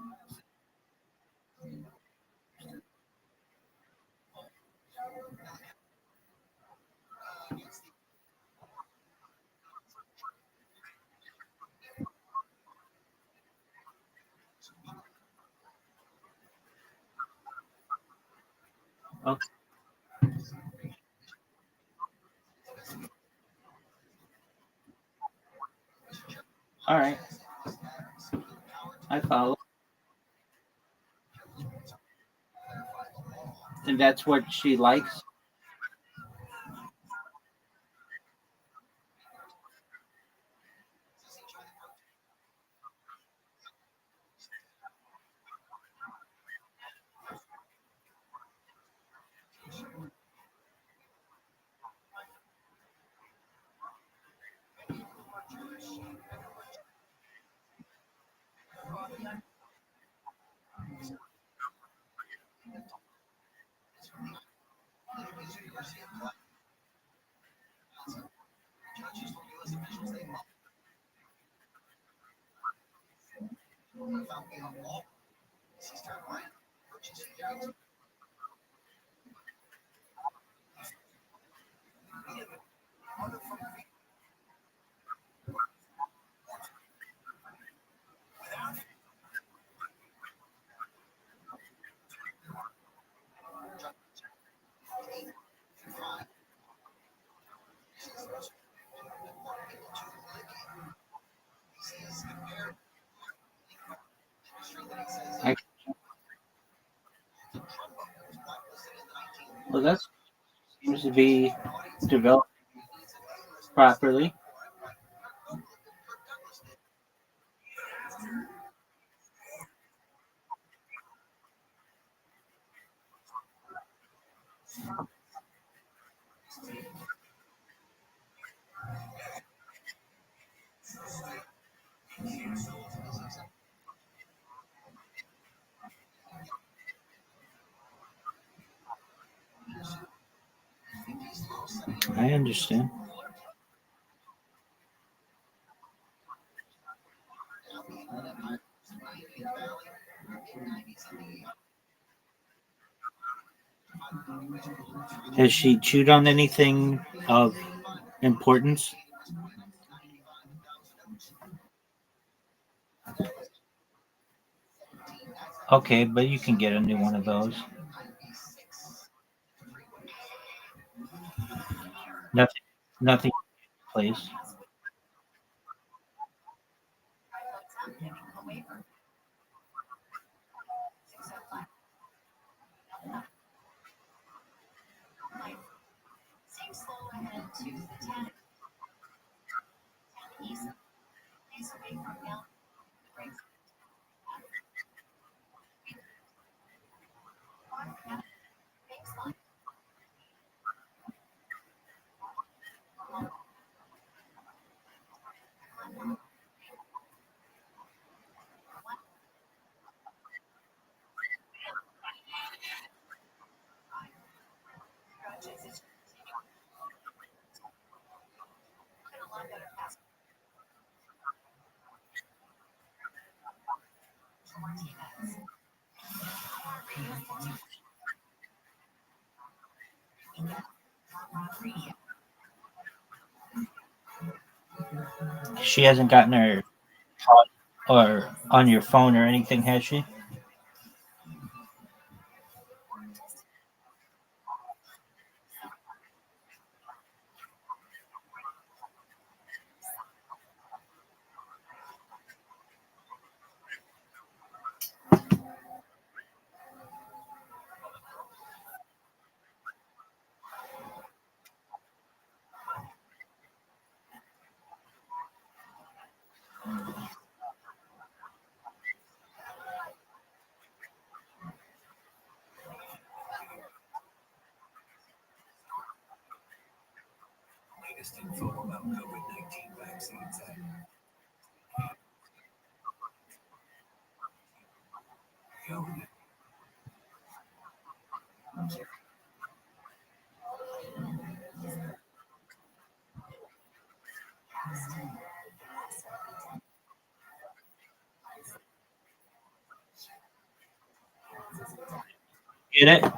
Okay, all right, I follow. And that's what she likes. I, well, that seems to be developed properly. I understand. Has she chewed on anything of importance? Okay, but you can get a new one of those. Nothing, nothing, please. She hasn't gotten her taught or on your phone or anything, has she? Get it?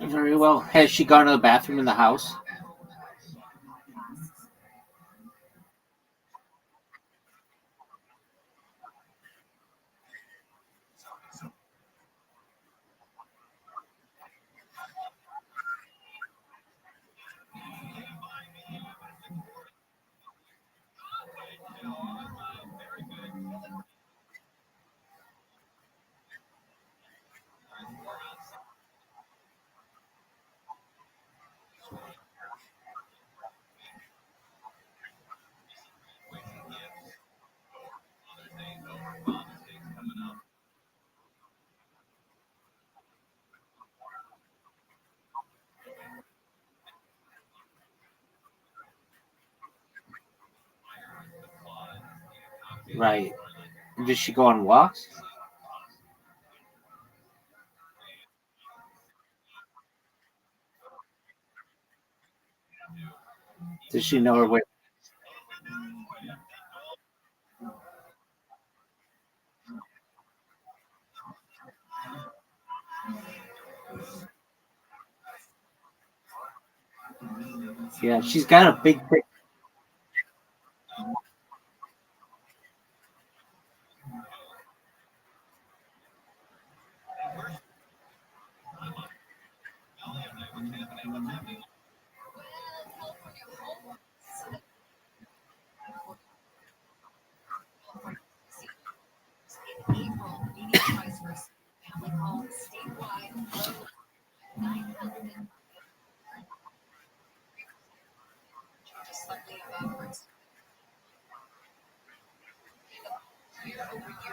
Very well. Has she gone to the bathroom in the house? Right. Does she go on walks? Does she know her way? Yeah, she's got a big.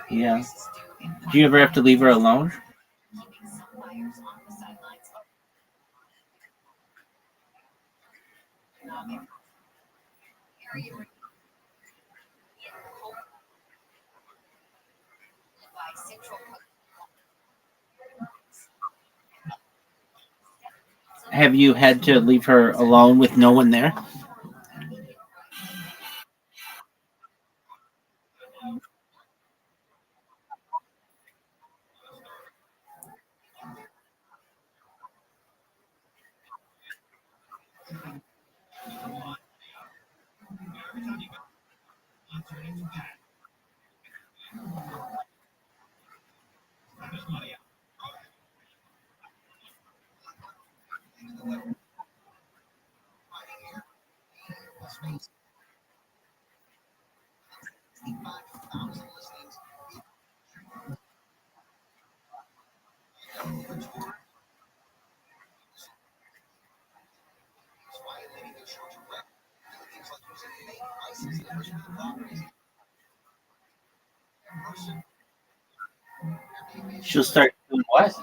Yeah. Do you ever have to leave her alone? Have you had to leave her alone with no one there? She'll start doing what?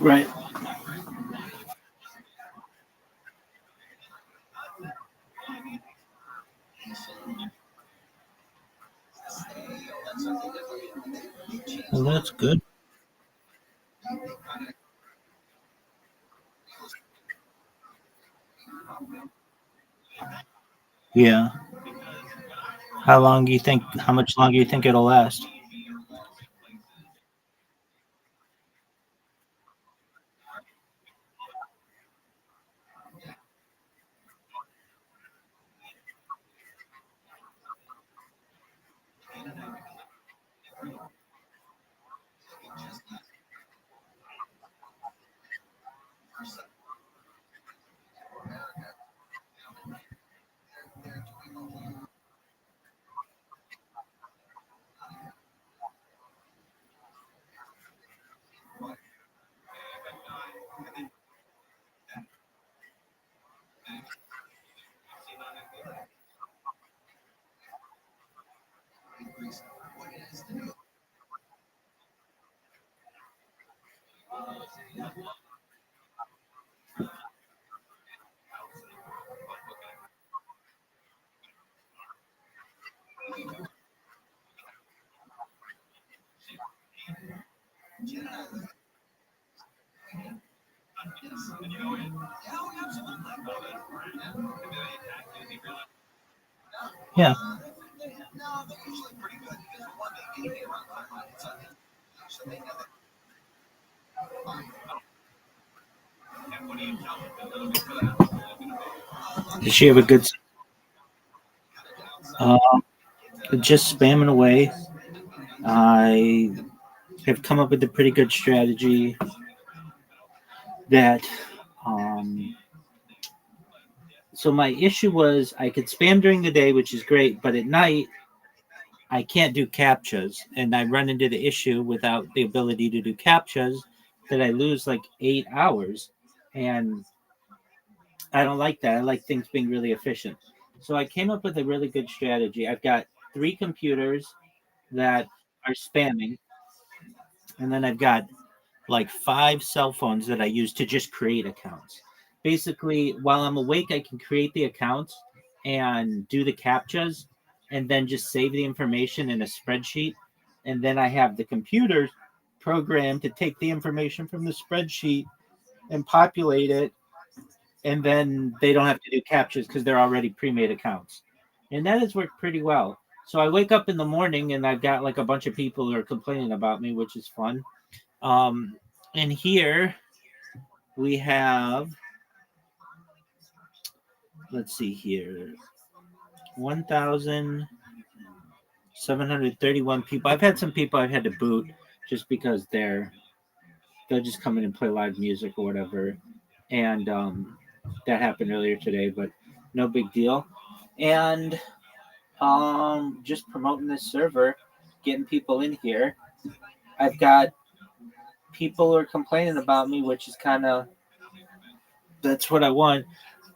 Right. Well, that's good. Yeah. How long do you think? How much longer do you think it'll last? Yeah. Does she have a good? Just spamming away. I have come up with a pretty good strategy that. So my issue was I could spam during the day, which is great, but at night I can't do captchas, and I run into the issue without the ability to do captchas that I lose like 8 hours, and I don't like that. I like things being really efficient. So I came up with a really good strategy. I've got 3 computers that are spamming, and then I've got like 5 cell phones that I use to just create accounts. Basically, while I'm awake, I can create the accounts and do the captchas and then just save the information in a spreadsheet. And then I have the computers programmed to take the information from the spreadsheet and populate it. And then they don't have to do captchas because they're already pre-made accounts. And that has worked pretty well. So I wake up in the morning and I've got like a bunch of people who are complaining about me, which is fun. And here we have, let's see here, 1,731 people. I've had some people I've had to boot just because they'll just come in and play live music or whatever. And that happened earlier today, but no big deal. And just promoting this server, getting people in here. I've got people who are complaining about me, which is kind of, that's what I want.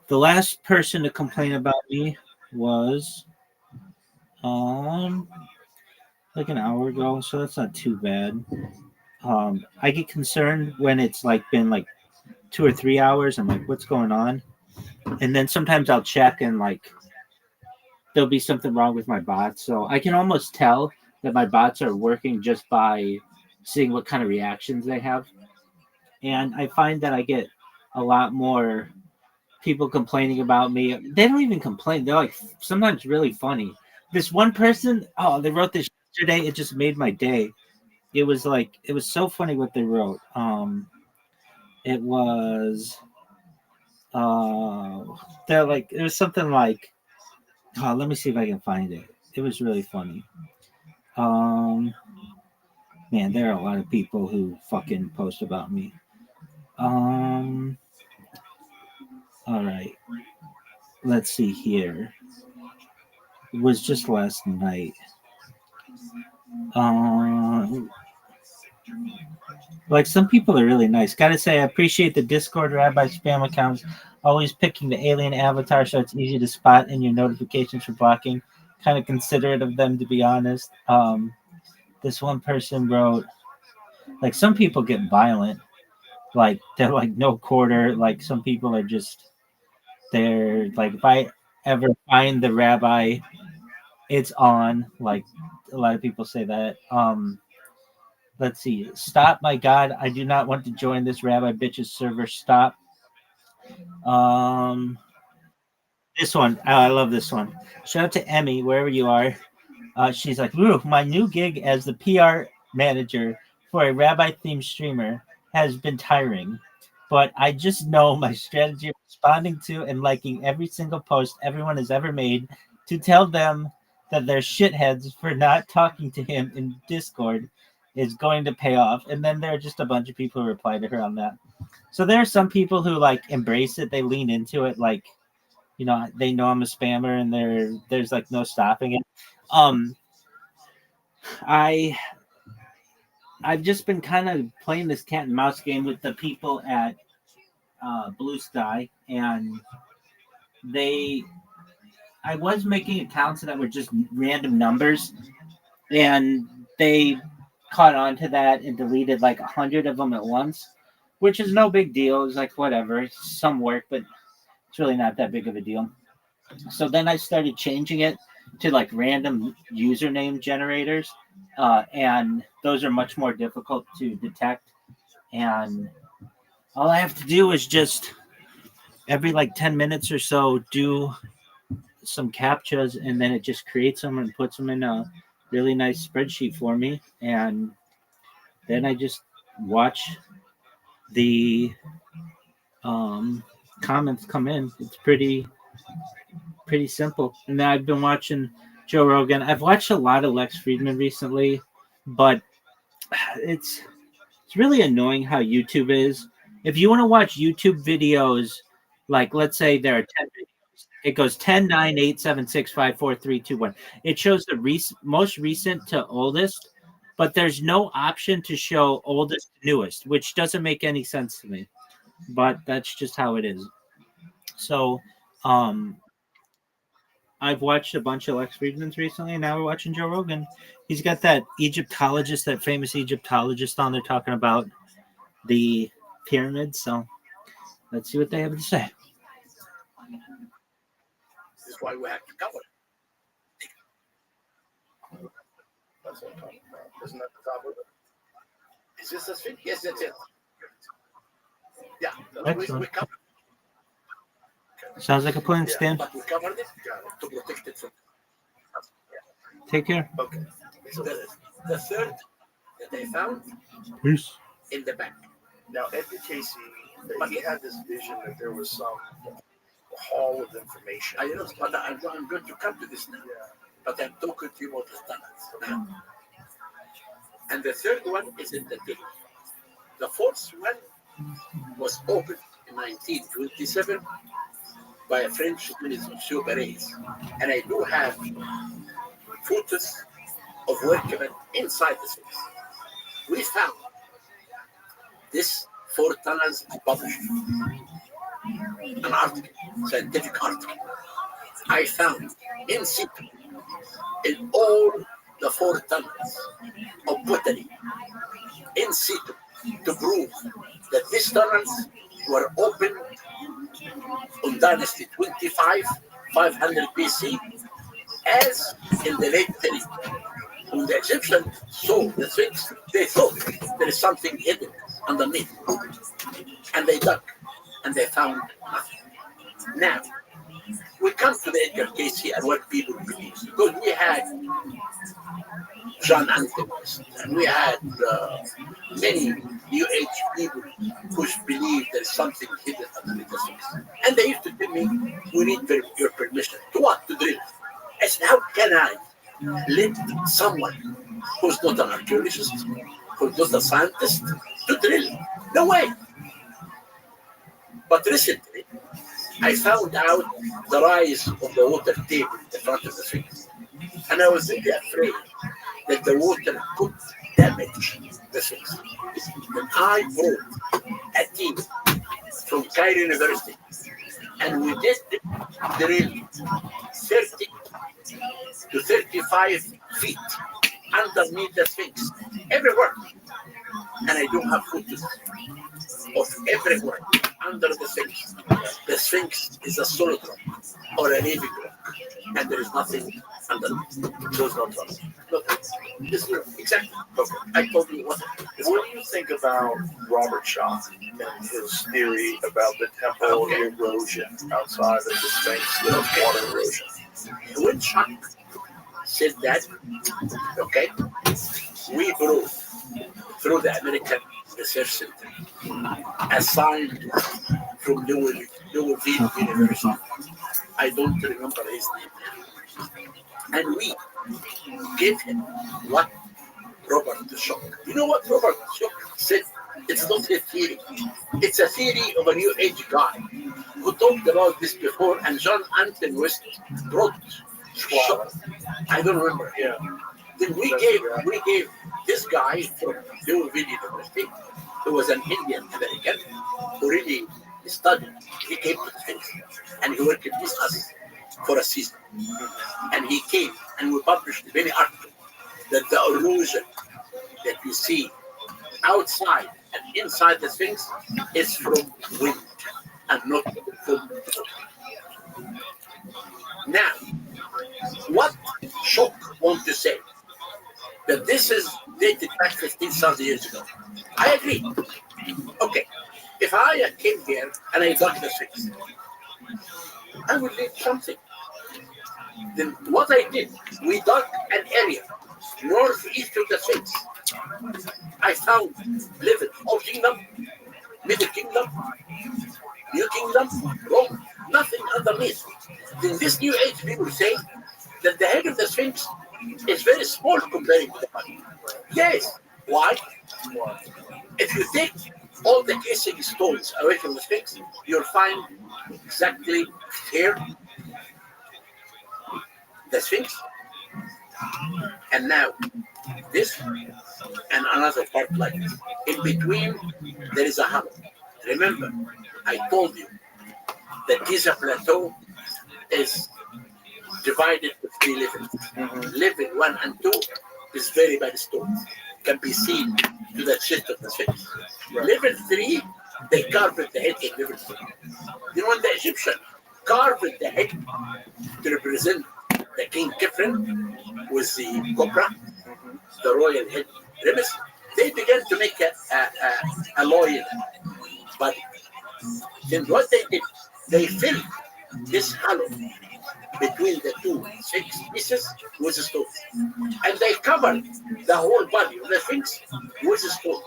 The last person to complain about me was like an hour ago, so that's not too bad. I get concerned when it's like been like 2 or 3 hours. I'm like, what's going on? And then sometimes I'll check and like there'll be something wrong with my bots. So I can almost tell that my bots are working just by seeing what kind of reactions they have. And I find that I get a lot more people complaining about me. They don't even complain. They're like sometimes really funny. This one person, oh, they wrote this yesterday. It just made my day. It was like it was so funny what they wrote. It was they're like it was something like, oh, let me see if I can find it. It was really funny. Um, Man, there are a lot of people who fucking post about me. All right. Let's see here. It was just last night. Like some people are really nice. Gotta say, I appreciate the Discord Rabbi spam accounts. Always picking the alien avatar so it's easy to spot in your notifications for blocking. Kind of considerate of them, to be honest. This one person wrote, like some people get violent. Like they're like no quarter. Like some people are just they're like if I ever find the rabbi, it's on. Like a lot of people say that. Let's see. Stop, my God. I do not want to join this rabbi bitches server. Stop. Um, this one. Oh, I love this one. Shout out to Emmy, wherever you are. She's like, Lou, my new gig as the PR manager for a rabbi themed streamer has been tiring. But I just know my strategy of responding to and liking every single post everyone has ever made to tell them that they're shitheads for not talking to him in Discord is going to pay off. And then there are just a bunch of people who reply to her on that. So there are some people who like embrace it, they lean into it, like, you know, they know I'm a spammer and there's like no stopping it. I've just been kind of playing this cat and mouse game with the people at Blue Sky, and I was making accounts that were just random numbers, and they caught on to that and deleted like 100 of them at once, which is no big deal. It's like whatever, it's some work, but it's really not that big of a deal. So then I started changing it to like random username generators, and those are much more difficult to detect. And all I have to do is just every like 10 minutes or so do some captchas, and then it just creates them and puts them in a really nice spreadsheet for me. And then I just watch the comments come in. It's pretty simple. And then I've been watching Joe Rogan. I've watched a lot of Lex Friedman recently, but it's really annoying how YouTube is. If you want to watch YouTube videos, like let's say there are 10 videos, it goes 10, 9, 8, 7, 6, 5, 4, 3, 2, 1. It shows the most recent to oldest, but there's no option to show oldest to newest, which doesn't make any sense to me. But that's just how it is. So, I've watched a bunch of Lex Friedmans recently, and now we're watching Joe Rogan. He's got that Egyptologist, that famous Egyptologist on there talking about the pyramids. So let's see what they have to say. This is why we have to cover it. That's what I'm talking about. Isn't that the top of it? Is this a thing? Yes, that's it. Yeah, Excellent. we covered Sounds like a plan, Stan. but we covered it to protect it from. Take care. Okay. So the third that they found Peace. in the back. Now, Edgar Casey, he had this vision that there was some hall of information. I know, but I'm going to come to this now. But I'm talking to you about the standards now. And the third one is in the table. The fourth one was opened in 1927 by a French journalist, Monsieur Berès. And I do have photos of workmen inside the space. We found this 4 tunnels published. An article, scientific article. I found in situ in all the 4 tunnels of pottery in situ to prove that these tunnels were opened on Dynasty 25, 500 BC, as in the late 30s. When the Egyptians saw the Sphinx, they thought there is something hidden underneath. And they dug, and they found nothing. Now, we come to the Edgar Casey and what people believe. Because we had John Anthony, and we had many New Age people who believe there is something hidden underneath the Sphinx. And they used to tell me, we need your permission. To what? To drill. I said, how can I let someone who's not an archaeologist, who's not a scientist, to drill? No way. But recently, I found out the rise of the water table in front of the Sphinx. And I was really afraid that the water could damage the Sphinx. And I brought a team from Cairo University, and we did drill 30 to 35 feet underneath the Sphinx, everywhere. And I do have photos of everywhere under the Sphinx. The Sphinx is a solid rock or a living rock, and there is nothing underneath. There's no tunnel. This is exactly. Okay. I told you what. What do you think about Robert Shaw and his theory about the temporal erosion outside of the Sphinx, the water erosion? When Chuck said that, okay, we broke through the American Research Center, assigned from Louisville University. I don't remember his name. And we gave him what Robert Shaw. You know what Robert Shaw said? It's not a theory. It's a theory of a New Age guy who talked about this before, and John Anthony West brought Shaw. I don't remember. Yeah. Then we gave this guy from Louisville University, who was an Indian American, who really studied. He came to the States, and he worked with us for a season. And he came, and we published many articles that the erosion that you see outside and inside the Sphinx is from wind and not from water. Now, what back 15,000 years ago. I agree. Okay, if I came here and I dug the Sphinx, I would leave something. Then what I did, we dug an area northeast of the Sphinx. I found living Old Kingdom, Middle Kingdom, New Kingdom, Rome, nothing underneath. In this new age, people say that the head of the Sphinx is very small compared to the body. Yes. Why? If you take all the casing stones away from the Sphinx, you'll find exactly here the Sphinx, and now this, and another part like this. In between, there is a hollow. Remember, I told you that Giza Plateau is divided with three levels. Level 1 and 2 is very bad stones, can be seen to the chest of the Sphinx. Level 3, they carved the head of level 3. You know, when the Egyptian carved the head to represent the King Kefren with the cobra, the royal head Remes, they began to make a loyal body. Then what they did, they filled this hollow between the two Sphinx pieces with a stone. And they covered the whole body of the Sphinx with a stone.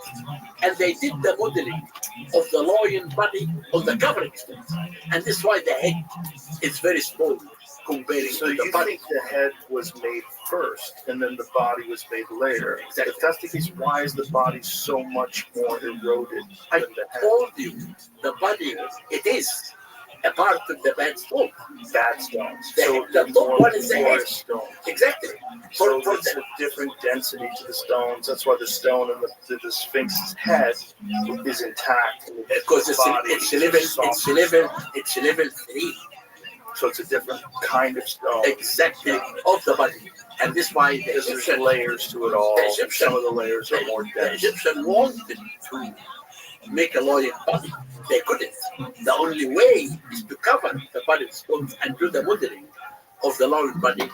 And they did the modeling of the lion body of the covering stone. And this is why the head is very small comparing So to the you body. think the head was made first and then the body was made later? If that's the case, why is the body so much more eroded I than the head? told you, the body, it is a part of the bad stone. Bad stones. So So the top one is the head. porous stones. Exactly. So For there's a different density to the stones. That's why the stone in the Sphinx's head is intact. because it's level 3. So it's a different kind of stone. Exactly, of the body. And this is why the There's Egyptian, layers to it all. the Egyptian, Some of the layers are more the dense. Egyptian wanted to make a lion body. They couldn't. The only way is to cover the body stones and do the modeling of the lion body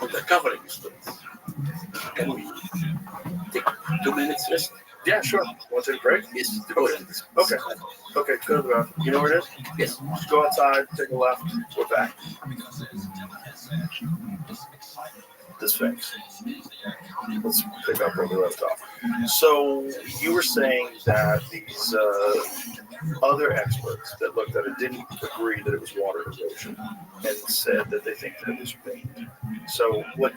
on the covering stones. Can we take 2 minutes rest? Yeah, sure. Want to take a break? Yes. Okay. Okay, go to the bathroom. You know where it is? Yes. Just go outside, take a left, we're back. The Sphinx. Let's pick up where we left off. So you were saying that these other experts that looked at it didn't agree that it was water erosion and said that they think that it was rain. So what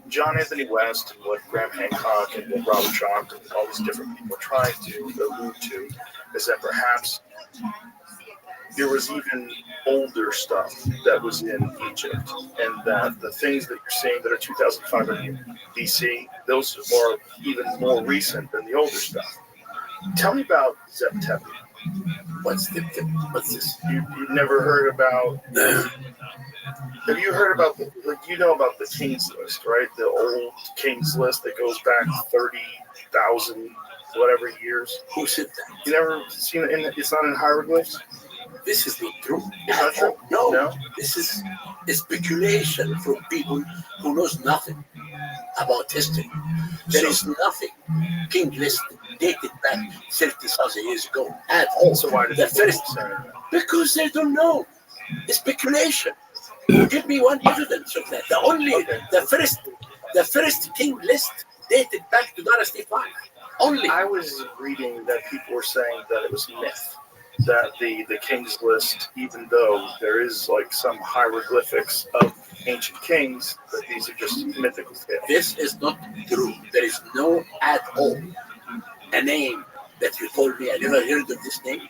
John Anthony West and what Graham Hancock and what Robert Chalk and all these different people are trying to allude to is that perhaps there was even older stuff that was in Egypt, and that the things that you're seeing that are 2,500 BC, those are even more recent than the older stuff. Tell me about Zeb Tepe. What's this? You've never heard about? Have you heard about you know about the King's List, right? The old King's List that goes back 30,000 whatever years. Who said that? You never seen it? It's not in hieroglyphs. This is not true. It's not true? No. This is a speculation from people who knows nothing about history. There is nothing King List dated back 30,000 years ago at all. So why did the people first? say that? Because they don't know. It's speculation. Give me one evidence of that. The first King List dated back to Dynasty 5. Only. I was reading that people were saying that it was myth. That the King's List, even though there is like some hieroglyphics of ancient kings, that these are just mythical tales. This is not true. There is no at all a name that you told me. I never heard of this name.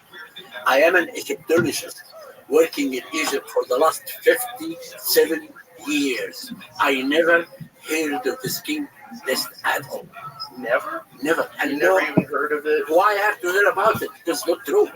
I am an Egyptologist working in Egypt for the last 57 years. I never heard of this King List at all. Never? Never. And You never even heard of it? why I have to hear about it? Because it's not true.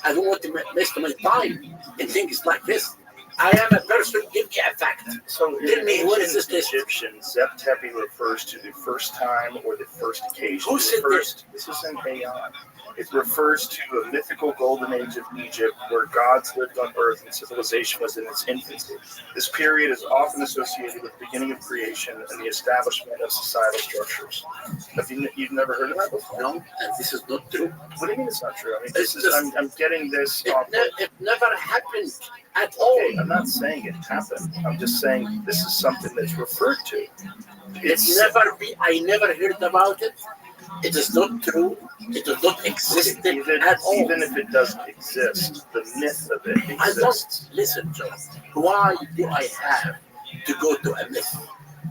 I don't want to waste my time in things like this. I am a person, give me a fact. So Tell me, what is this list? Egyptian, Zeb Tepe refers to the first time or the first occasion. Who said first? This is in Heian. It refers to a mythical golden age of Egypt where gods lived on earth and civilization was in its infancy. This period is often associated with the beginning of creation and the establishment of societal structures. You've never heard of that before? No, and this is not true. What do you mean it's not true? I mean, I'm getting this off. It never happened at all. Okay, I'm not saying it happened. I'm just saying this is something that's referred to. I never heard about it. It is not true. It does not exist at all. Even if it doesn't exist, the myth of it exists. Listen, John. Why do I have to go to a myth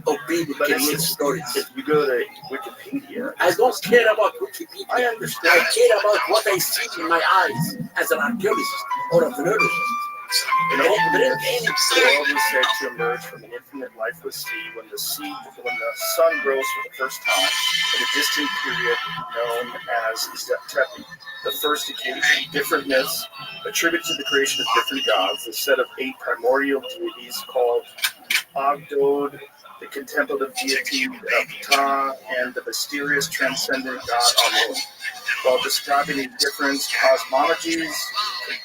of people create stories? If you go to Wikipedia, I don't care about Wikipedia. I understand. I care about what I see in my eyes as an archaeologist or a neurologist. In all the world was said to emerge from an infinite lifeless sea when the sun grows for the first time in a distant period known as Tepi. The first occasion, different myths attributed to the creation of different gods, the set of 8 primordial deities called Ogdod, the contemplative deity of Ptah, and the mysterious transcendent god Amun. While describing these different cosmologies,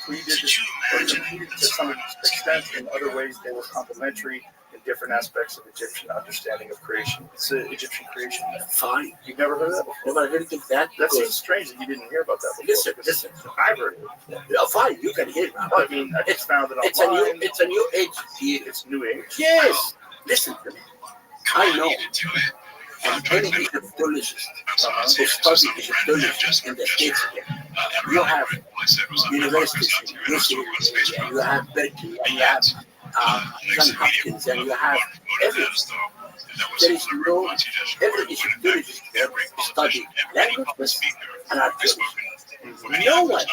completed to some extent, in other ways they were complementary in different aspects of Egyptian understanding of creation. It's an Egyptian creation. Fine. You've never heard of that before? Never heard of that? That seems strange that you didn't hear about that before. Listen. I've heard of it. Yeah, fine, you can hear it. I mean, I just found it online. It's a new age theory. It's new age. Yes. Listen to me. I know. And any Egyptologist who studies Egyptology in the States here, you have universities in UCLA, and you have Berkeley, and you have Johns Hopkins, and you have everything. There is no, every Egyptologist here study languages and archaeology. No one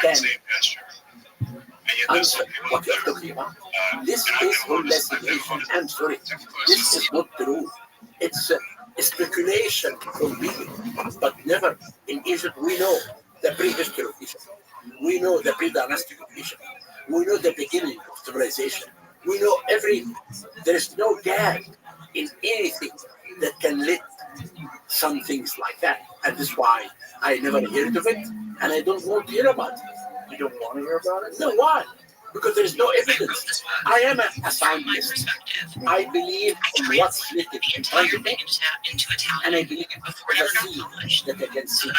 can answer what you're talking about. This is hallucination. I'm sorry. This is not true. It's a speculation from people, but never in Egypt. We know the prehistory of Egypt. We know the pre-dynastic of Egypt. We know the beginning of civilization. We know there is no gap in anything that can lead some things like that. And that's why I never heard of it, and I don't want to hear about it. You don't want to hear about it? No, why? Because there is no evidence. I am a scientist. I believe in what's written in front of me, and I believe in the seed that I can see.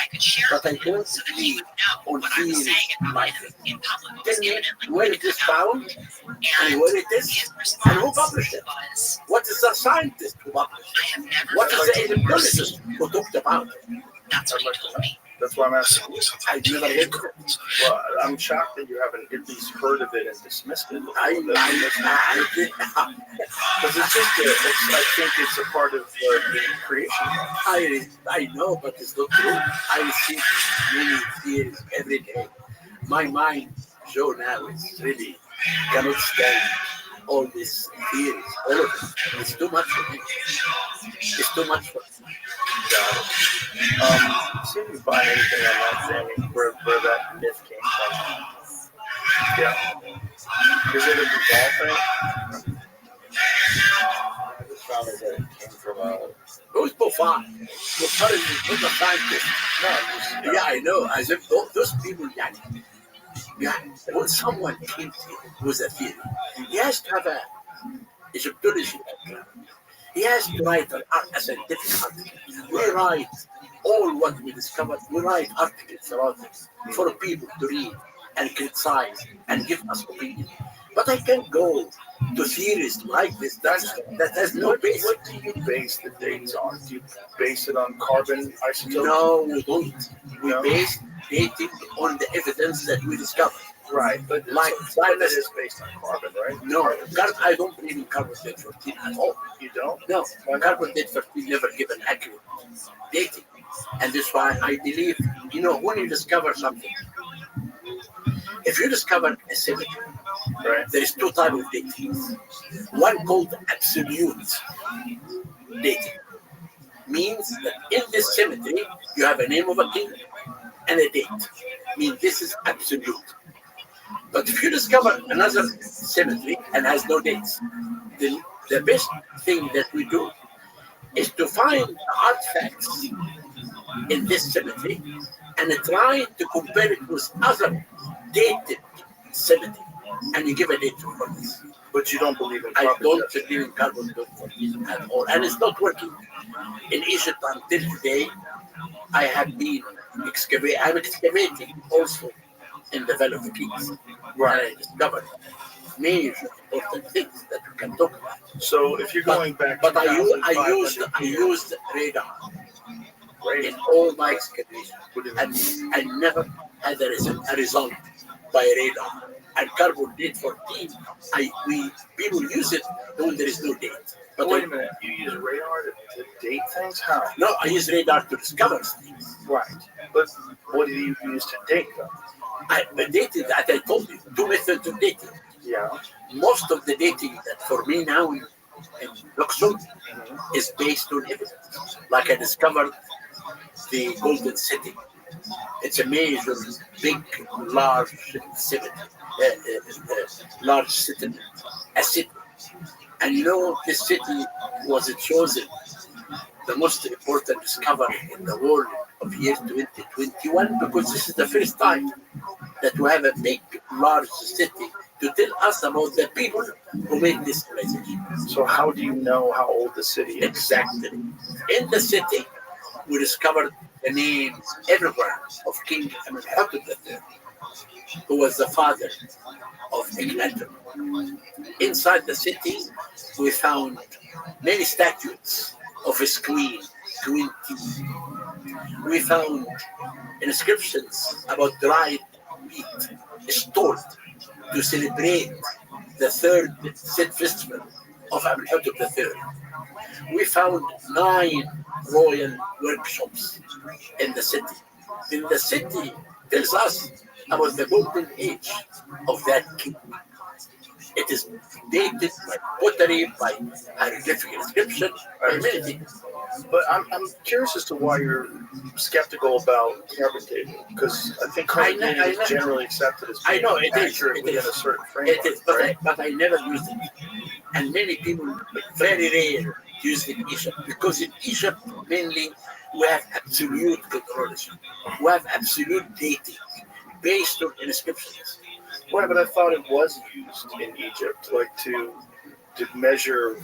But I don't believe on theories like it. Tell me where it is found, and where it is, and who published it. What is the scientist who published it? What is the Egyptologist who talked about it? That's what he told me. That's why I'm asking. I never heard of it. Well, I'm shocked that you haven't at least heard of it and dismissed it. I did. Because it's just, I think it's a part of the creation. I know, but it's not true. I see many theories every day. My mind, Joe, now is really cannot stand all these theories, all of it. It's too much for me. It's too much for me. Got it. See if you find anything online saying where that myth came from. Yeah. Is it a ball thing? I just found that it came from Who's Buffon? Buffon is a scientist. No, yeah, I know. As if those people, when someone came with a theory, he has to have a Egyptology background. He has to write a scientific article. We write all what we discovered. We write articles about it for people to read and criticize and give us opinion. But I can't go to theories like this. That has no basis. What do you base the dates on? Do you base it on carbon isotopes? No, we don't. We base dating on the evidence that we discovered. Right, but like carbon is based on carbon, right? No, I don't believe in carbon-14 at all. You don't? No, carbon-14 never give an accurate dating. And that's why I believe, when you discover something, if you discover a symmetry, right, there is 2 types of dating. One called absolute dating. Means that in this symmetry, you have a name of a king and a date. Means this is absolute. But if you discover another symmetry and has no dates, then the best thing that we do is to find artifacts in this symmetry and try to compare it with other dated cemetery, and you give a date for this. But you don't believe in I carbon don't testing. believe in carbon 14 at all, and it's not working. In Egypt until today, I have been excavating. I'm excavating also in the Valley of the Kings, where I discovered major important things that we can talk about. So if you're going back, But I 2,500 used radar in all my excavations, and I never had a result by radar. And carbon date 14, people use it when there is no date. But wait a minute, you use radar to date things? How? No, I use radar to discover things. Right. But what do you use to date them? I dated that I told you, two methods of dating. Yeah. Most of the dating that for me now in Luxor is based on evidence. Like I discovered the Golden City. It's a major, big, large city, large settlement, a city. And you know, this city was chosen the most important discovery in the world of year 2021 because this is the first time that we have a big, large city to tell us about the people who made this civilization. So how do you know how old the city is? Exactly. In the city, we discovered the names everywhere of King Amenhotep III, who was the father of Akhenaten. Inside the city, we found many statues of his queen, Queen T. We found inscriptions about dried meat stored to celebrate the third Set festival of Amenhotep III. We found 9 royal workshops in the city. In the city tells us about the golden age of that king. It is dated by pottery, by hieroglyphic inscription, by many things. But I'm curious as to why you're skeptical about carbon dating, because I think carbon dating is generally accepted as being accurate within a certain framework. It is, but I never used it. And many people, very rare, use it in Egypt, because in Egypt, mainly, we have absolute chronology. We have absolute dating based on inscriptions. Well, but I thought it was used in Egypt, like to measure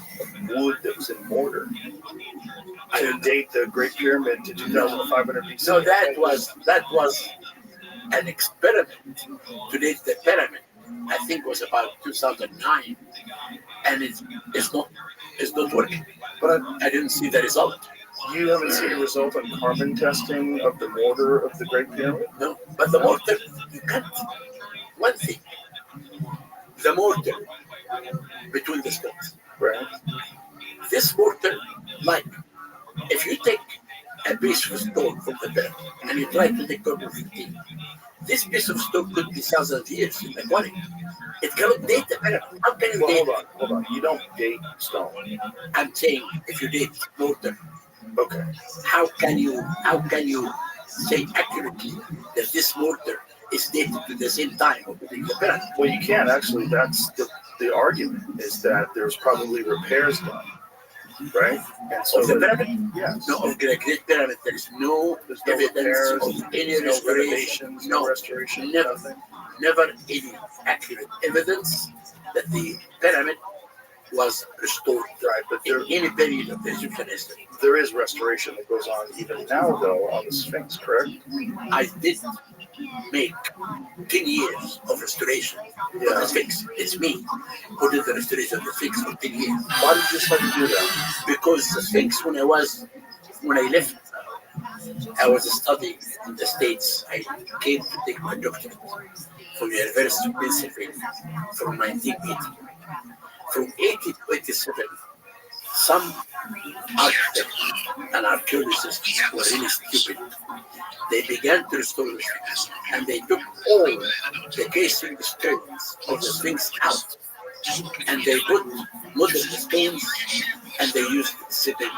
wood that was in mortar. To date the Great Pyramid to 2,500 BC. No, that was an experiment to date the pyramid. I think it was about 2009, and it's not working. But I didn't see the result. You haven't seen a result on carbon testing of the mortar of the Great Pyramid? No, but the mortar, you can't. One thing, the mortar between the stones. Right. This mortar, like, if you take a piece of stone from the pyramid and you try to take carbon 15, this piece of stone could be thousands of years in the quality. It cannot date the pyramid. How can you date? Hold on. You don't date stone. I'm saying if you date mortar. Okay. How can you say accurately that this mortar is dated to the same time of the pyramid? Well, you can't actually. That's the argument is that there's probably repairs done, right? And so of the pyramid? Yes. No, of the Great Pyramid, there is no evidence repairs, of any no restoration. renovations, no restoration, Never any accurate evidence that the pyramid was restored. Right, but in any period of the Egyptian history. There is restoration that goes on even now, though, on the Sphinx, correct? I did make 10 years of restoration of the Sphinx. It's me who did the restoration of the Sphinx for 10 years. Why did you decide to do that? Because the Sphinx, when I left, I was studying in the States. I came to take my doctorate from the University of Pennsylvania from 1980. From 80 to 87, some architects and archaeologists were really stupid. They began to restore the Sphinx, and they took all the casing stones of the Sphinx out, and they put modern stones, and they used cement.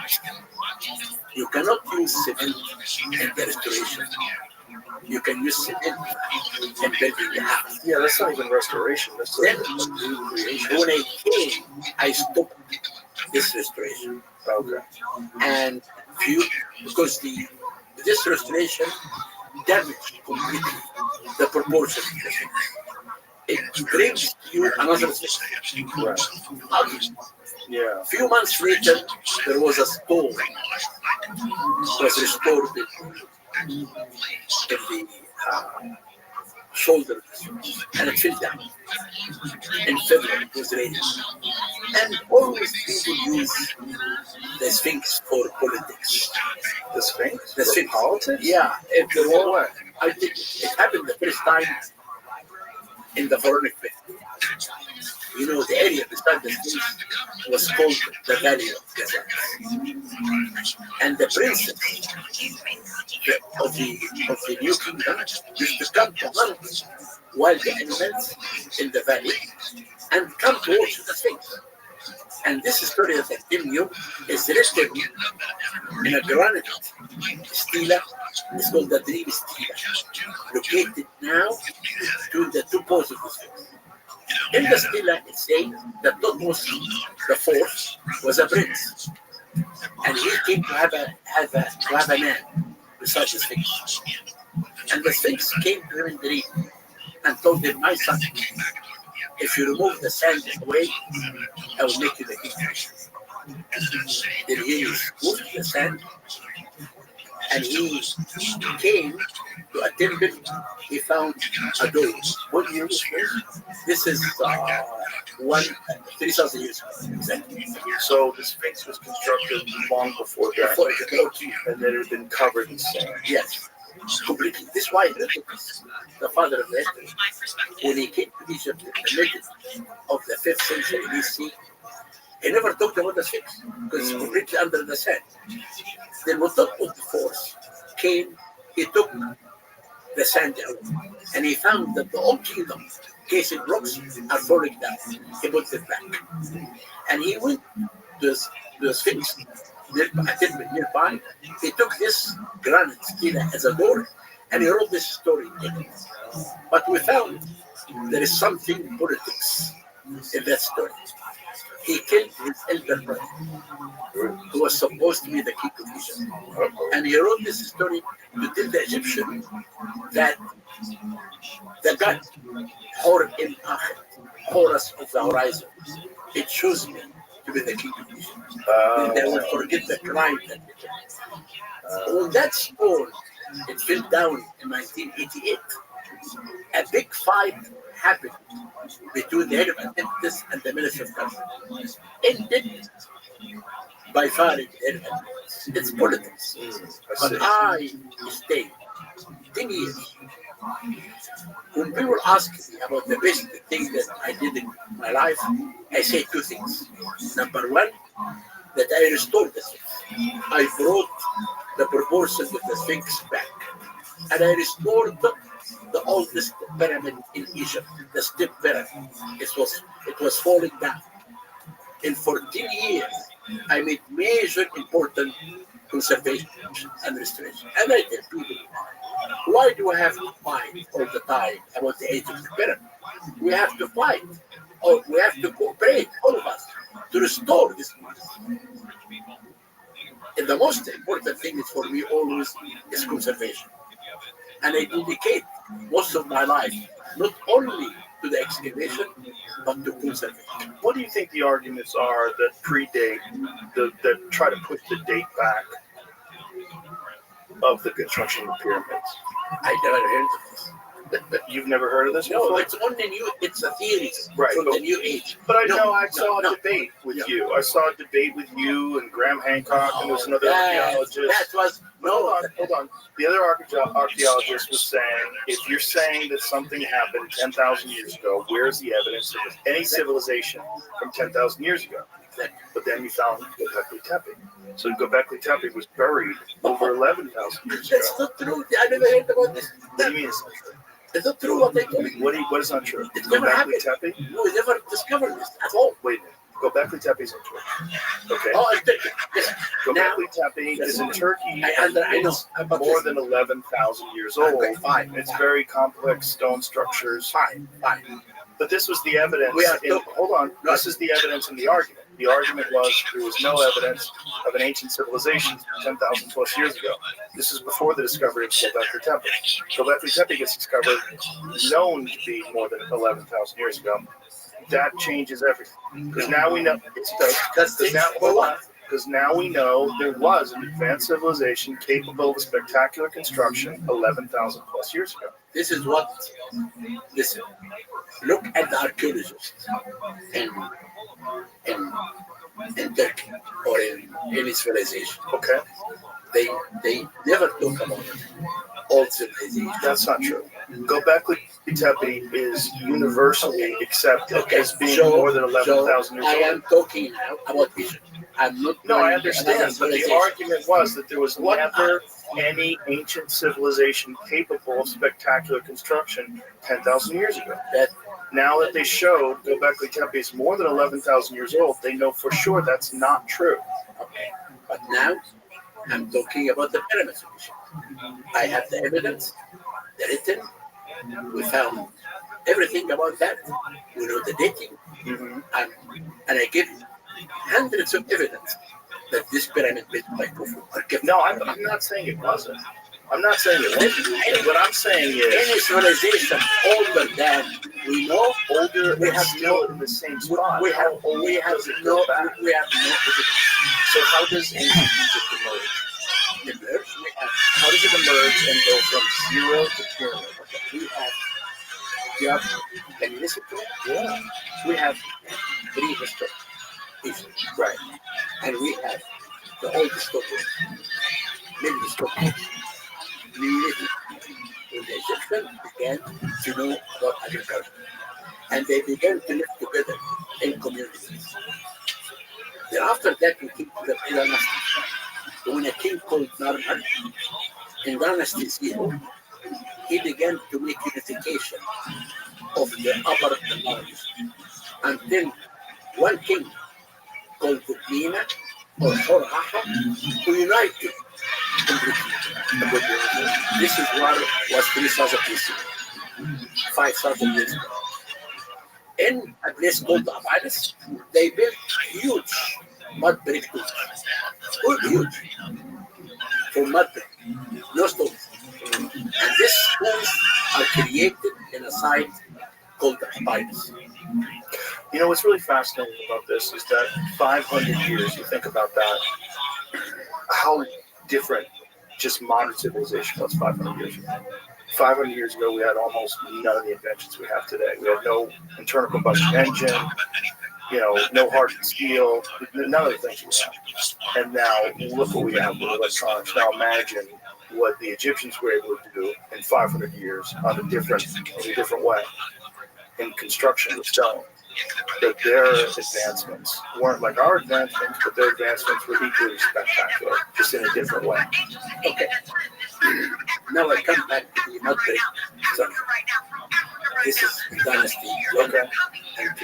You cannot use cement in the restoration. You can use cement in building the house. Yeah, that's not even restoration. That's Then, new creation. when I came, I stopped this restoration. Okay. And because this restoration damage completely the proportion. It brings you another thing. Yeah. A few months later, there was a stone was restored in the shoulder, and it fell down. In February, it was raining. And always people use the Sphinx for politics. The Sphinx? The Sphinx. Politics? Yeah. If there What were, way? I think it happened the first time in the Pharaonic Myth. You know, the area beside the Sphinx was called the Valley of Gaza. And the princess of the new kingdom used to come to hunt wild animals in the valley and come to watch the Sphinx. And this story that I tell you is written in a granite stela. It's called the Dream Stela, located now between the two poles of the Sphinx. In the stela, it says that Thutmose the Fourth was a prince, and he came to have a man beside the Sphinx. And the Sphinx came to him in the dream and told him, "My son, if you remove the sand away, I will make you the king." Then he removed the sand, and he came to a temple. He found a door. What year was this? This is 3,000 years ago. Exactly. So the Sphinx was constructed long before that, and then it had been covered in sand. Yes, completely. This is why the father of history, when he came to Egypt in the middle of the 5th century BC, he never talked about the Sphinx because it's completely under the sand. Then when Thutmose IV came, he took the sand out, and he found that the old kingdom, casing rocks, are falling down. He put it back, and he went to the Sphinx nearby. He took this granite stela as a door, and he wrote this story in it. But we found there is something politics in that story. He killed his elder brother, who was supposed to be the king of Egypt. And he wrote this story to tell the Egyptian that the god Horus of the horizon, it chose me to be the king of Egypt. Then they will forget the crime that they did. When that stone, it fell down in 1988, a big fight happened between the head of Atlantis and the Minister of Culture. Ended by firing the head of Atlantis. It's politics. But I stayed 10 years. When people ask me about the best thing that I did in my life, I say two things. Number one, that I restored the Sphinx. I brought the proportions of the Sphinx back. And I restored the oldest pyramid in Egypt, the Step Pyramid. It was falling down. In 14 years, I made major important conservation and restoration. And I tell people, why do I have to fight all the time about the age of the pyramid? We have to fight, or we have to cooperate, all of us, to restore this money. And the most important thing is for me always is conservation. And I dedicate most of my life not only to the excavation, but to conservation. What do you think the arguments are that predate, that try to push the date back of the construction of the pyramids? I never heard of this. You've never heard of this? No, before? it's only new. It's a theory Right, from the new age. But I know I saw a debate with you. I saw a debate with you and Graham Hancock, and there was another archaeologist. That was Hold on. The other archaeologist was saying, if you're saying that something happened 10,000 years ago, where's the evidence of any civilization from 10,000 years ago? But then you found Göbekli Tepe. So Göbekli Tepe was buried over 11,000 years ago. That's not true. I never heard about this. What do you mean it's not true? It's not true what they told me. What is not true? It never happened. Tepe? No, we never discovered this at all. Wait a minute. Göbekli Tepe is in Turkey. Okay. Oh, it's Turkey. Yes. Göbekli Tepe is in Turkey. I know. It's more than 11,000 years old. Okay, fine. It's very complex stone structures. Fine. But this was the evidence. Hold on. This is the evidence in the argument. The argument was there was no evidence of an ancient civilization 10,000 plus years ago. This is before the discovery of Göbekli Tepe. Göbekli Tepe gets discovered, known to be more than 11,000 years ago. That changes everything. Because now we know because now we know there was an advanced civilization capable of spectacular construction 11,000 plus years ago. This is what, listen, look at the archaeologists in Turkey or in any civilization. Okay, they never talk about old civilization. That's not true. Göbekli Tepe is universally accepted as being more than 11,000 years old. I am talking now about Egypt. I'm not. No, I understand, but the argument was that there was never any ancient civilization capable of spectacular construction 10,000 years ago. Now that they showed Göbekli Tepe is more than 11,000 years old, they know for sure that's not true. Okay, but now I'm talking about the pyramid solution. I have the evidence, the written. We found everything about that. We know the dating, and I give hundreds of evidence that this pyramid built by Khufu are kept. No, I'm not saying it wasn't. I'm not saying it wasn't. What I'm saying is any civilization older than we know, older, we have still in the same spot. We have no evidence. So how does ancient Egypt emerge? How does it emerge and go from zero to pyramid? Can you listen to it? Yeah. We have prehistoric Egypt, right? And we have the oldest story, middle story. When the Egyptians began to know about agriculture, and they began to live together in communities. Then after that, we came to the dynasty. When a king called Narmer, in dynasty 0, he began to make unification of the upper and lowers until one king called Mina or Horhaha who united completely. This is what was 3,000 BC, 5,000 years ago. In a place called Abydos, they built huge mud brick tools. Huge. For mud brick, no stones. And these tools are created in a site called Abydos. You know, what's really fascinating about this is that 500 years, you think about that, how different just modern civilization was 500 years ago. 500 years ago, we had almost none of the inventions we have today. We had no internal combustion engine, no hardened steel, none of the things we have. And now, look what we have with electronics. Now imagine what the Egyptians were able to do in 500 years in a different way in construction with stone. That their advancements weren't like our advancements, but their advancements were equally spectacular, just in a different way. Okay. Now I come back to the mud brick structure. This is Dynasty 1 and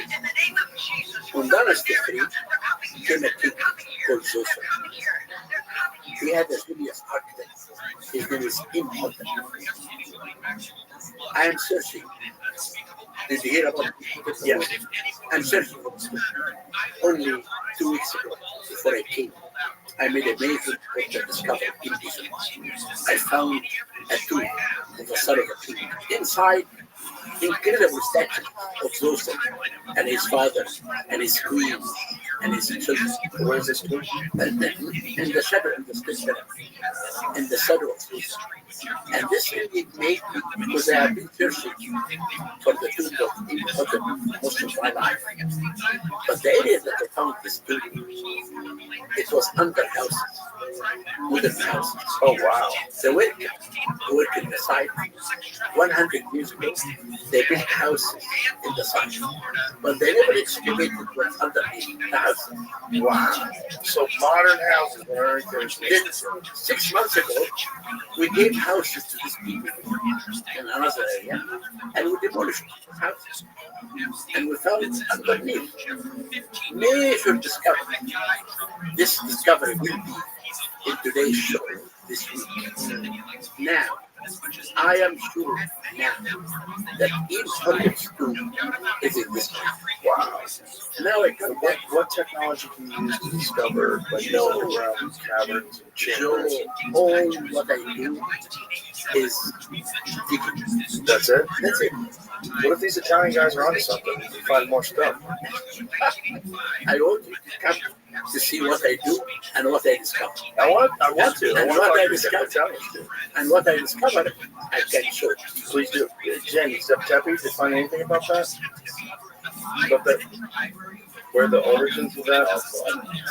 2. When Dynasty 3 came a king called Zoser. He had a genius architect. His name is Imhotep. I am searching. Did you hear about it? Yes. I'm searching for this book. Only 2 weeks ago, before I came, I made a major discovery in Egypt. I found a tomb of the son of a king. Inside, incredible statue of Zoser and his father and his queen and his children. Where is this tomb? In the shadow of the scripture, in the shadow of Zoser. And this really made me, because I have been searching for the tomb of Imhotep most of my life. But the area that I found this tomb, it was under houses, wooden houses. Oh wow! The work in the site. 100 years ago, they built houses in the site, but they never excavated what's underneath the houses. Wow! So modern houses were Then 6 months ago, we gave houses to these people in another area, and we demolished houses. And we found underneath major discovery. This discovery will be in today's show this week. Now, I am sure now that in Hollywood too is in this place. Wow. Now I come back. What technology can you use to discover like these underground caverns and chambers? So all what I do is digging. That's it? That's it. What if these Italian guys are onto something? You can find more stuff. I want you to come to see what I do and what I discover. I want to. I want And to what talk I to discover, Italians too. and what I discover, I can show you. Please do. Jen, Tepe, did you find anything about that? About that? Where the origins of that?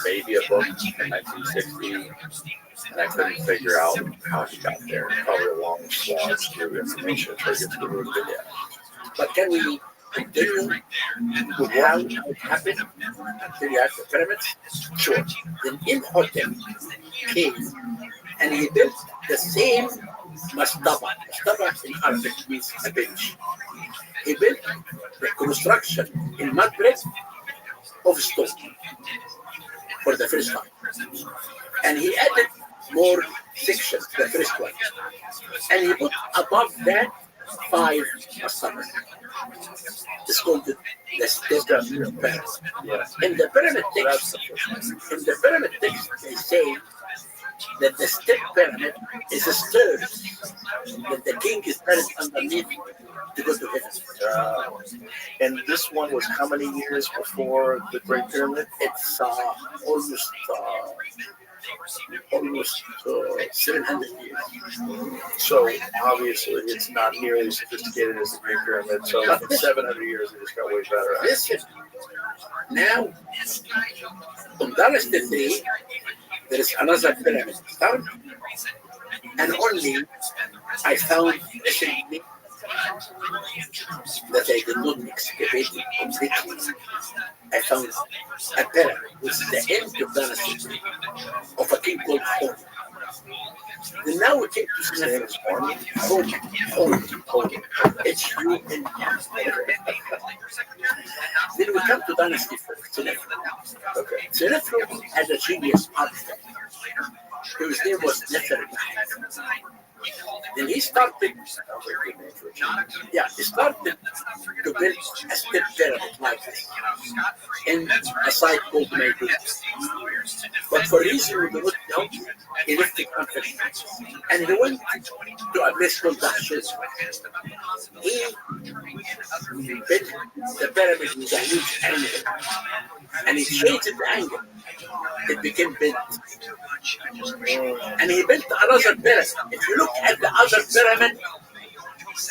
Maybe a book in 1960, and I couldn't figure out how he got there. Probably a long slog through information to get to the root of it. But can we continue with how it happened until you have the pyramids? Sure. Then Imhotep came and he built the same mastaba. Mastaba in Arabic means a bench. He built the construction in mud brick of stone for the first time. And he added more sections, the first one. And he put above that 5 mastabas. It's called the step pyramid. In the pyramid text, they say that the step pyramid is a stairs that the king is buried underneath to go to heaven. And this one was how many years before the Great Pyramid? It's almost 700 years. So obviously it's not nearly as sophisticated as the Great Pyramid. So in 700 years it just got way better. Listen, now on Dynasty 3, there is another pyramid found, and only I found recently that I did not excavate it completely. I found a pyramid, which is the end of Dynasty 3, of a king called Horn. Then now we came to His name is Horn. Horn. H-U-N. Then we come to Dynasty 4, Senefru. Okay. Senefru had a genius architect whose name was Nefertiti. Then he started, he started to build a step pyramid like this in a site called Maydoun. But for reason we do not know, he left the country and he went to a place called Dahshur. He built the pyramid with a huge angle and he changed the angle. It became bent. And he built another pyramid. If you look at the other pyramid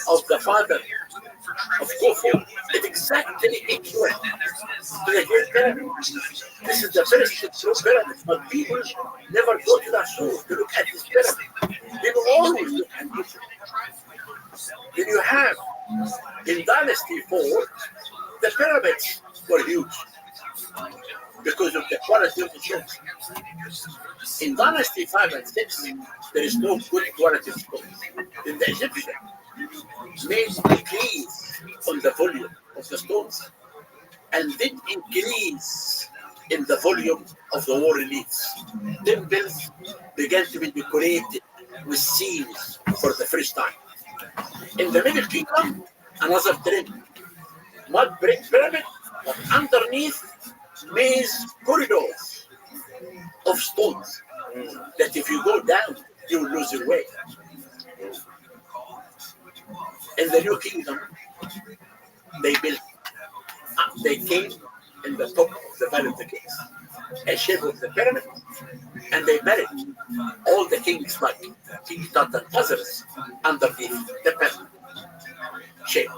of the father of Khufu, it's exactly equal to the Great Pyramid. This is the first true pyramid, but people never go to Dahshur to look at this pyramid. People always look at this. Then you have, in Dynasty 4, the pyramids were huge because of the quality of the stones. In Dynasty 5 and 6, there is no good quality of stones. Then the Egyptians made decrease on the volume of the stones and did increase in the volume of the war reliefs. Temples began to be decorated with seals for the first time. In the Middle Kingdom, another trend. Mud brick pyramid, but underneath maze corridors of stones that if you go down, you will lose your way. In the New Kingdom, they came in the top of the Valley of the Kings, a shape of the pyramid, and they buried all the kings like King Tut and others underneath the pyramid shape. So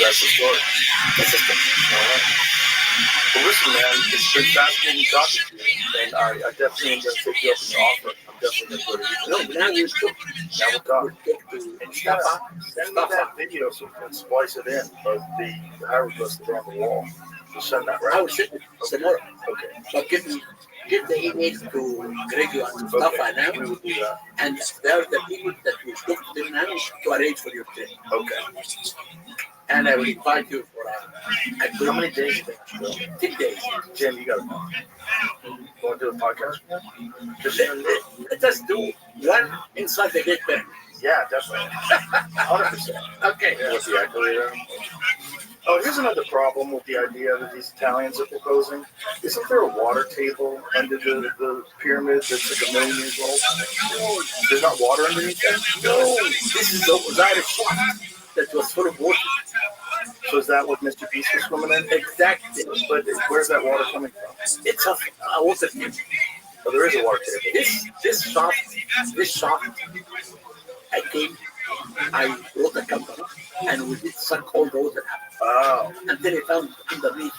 that's the story. That's the story. All right. Well, listen, man, it's been fascinating talking to you, and I definitely am going to take you up on your offer. I'm definitely going to go to you. No, now we'll talk. Now we'll talk. And Mustafa, Send me that video so we can splice it in of the hieroglyphs that are on the wall. Just send that I right. will send it tomorrow. Okay. But give the email to Gregor and Mustafa now, We will do that. and they are the people that will talk to them now to arrange for your trip. Okay. And I will invite you for a How many days? 10 days. Jim, you got to know. You want to do a podcast? Just Let us do one inside the Great Pyramid. yeah, definitely. 100%. Okay. What's the accolade? Oh, here's another problem with the idea that these Italians are proposing. Isn't there a water table under the pyramid that's like 1 million years old? No, there's not water underneath that? No, this is the Osiris shaft that was full of water. So is that what Mr. Beast was swimming in? Exactly. But where's that water coming from? It's a water table. Oh, there is a water table. This shaft, I wrote a company, and we did suck all the water out. Oh. And then I found underneath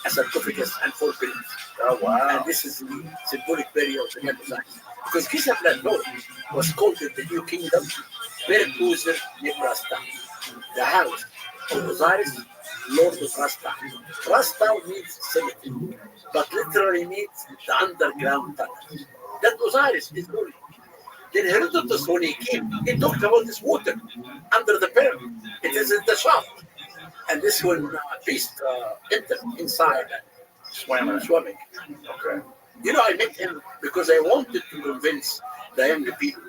a sarcophagus and 4 pyramids. Oh, wow. And this is the symbolic burial of the Osiris. Because Giza Plateau was called in the New Kingdom, Verkuser Nebrasta, the house of Osiris, Lord of Rasta. Rasta means cemetery, but literally means the underground tunnel. That Osiris is holy. Then Herodotus, when he came, he talked about this water under the pyramid. It is in the shaft. And this when Beast entered inside and swimming. Okay. You know, I met him because I wanted to convince the younger people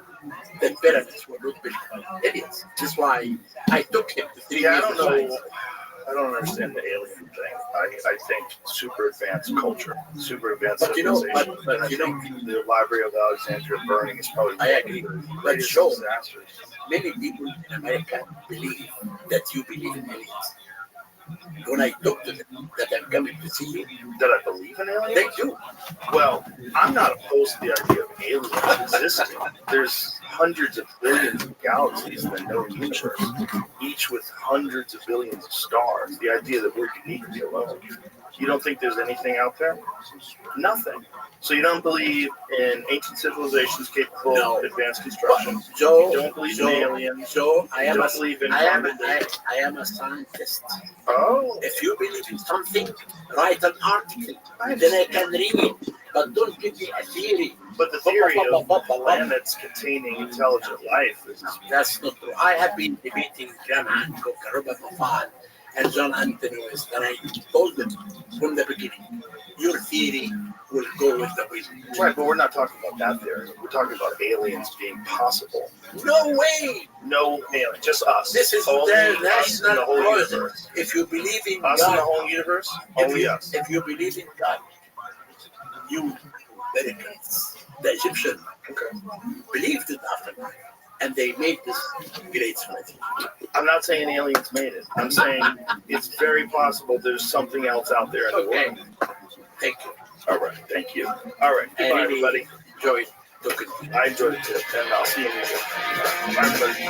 that pyramids were not built by idiots. That's why I took him to 3 years. I don't understand the alien thing. I think super advanced culture, super advanced But you know, civilization. but you know, the Library of Alexandria burning is probably I agree. But show disasters. many people in America believe that you believe in aliens. When I talk to them that I'm coming to see you, that I believe in aliens? They do. Well, I'm not opposed to the idea of aliens existing. There's hundreds of billions of galaxies in the known universe, each with hundreds of billions of stars. The idea that we're uniquely alone. You don't think there's anything out there? Nothing. So you don't believe in ancient civilizations capable of advanced construction? Joe, you don't believe in aliens? Joe, I am a scientist. Oh. If you believe in something, write an article. Then I can read it. But don't give me a theory. But the theory of planets containing intelligent life is... That's not true. I have been debating Graham Hancock, Robert Moffat, and John Anthony West, and I told them from the beginning, your theory will go with the wind. Right, but we're not talking about that theory. We're talking about aliens being possible. No way! No alien, just us. This is only their us in the national whole project. universe. If you believe in Us God, in the whole universe? Only us. If you believe in God, you Americans, the Egyptians, believed in afterlife, and they made this great society. I'm not saying aliens made it. I'm saying it's very possible there's something else out there in the world. Thank you. All right, thank you. All right, goodbye, everybody. Enjoyed. I enjoyed it too, and I'll see you in the Bye, everybody.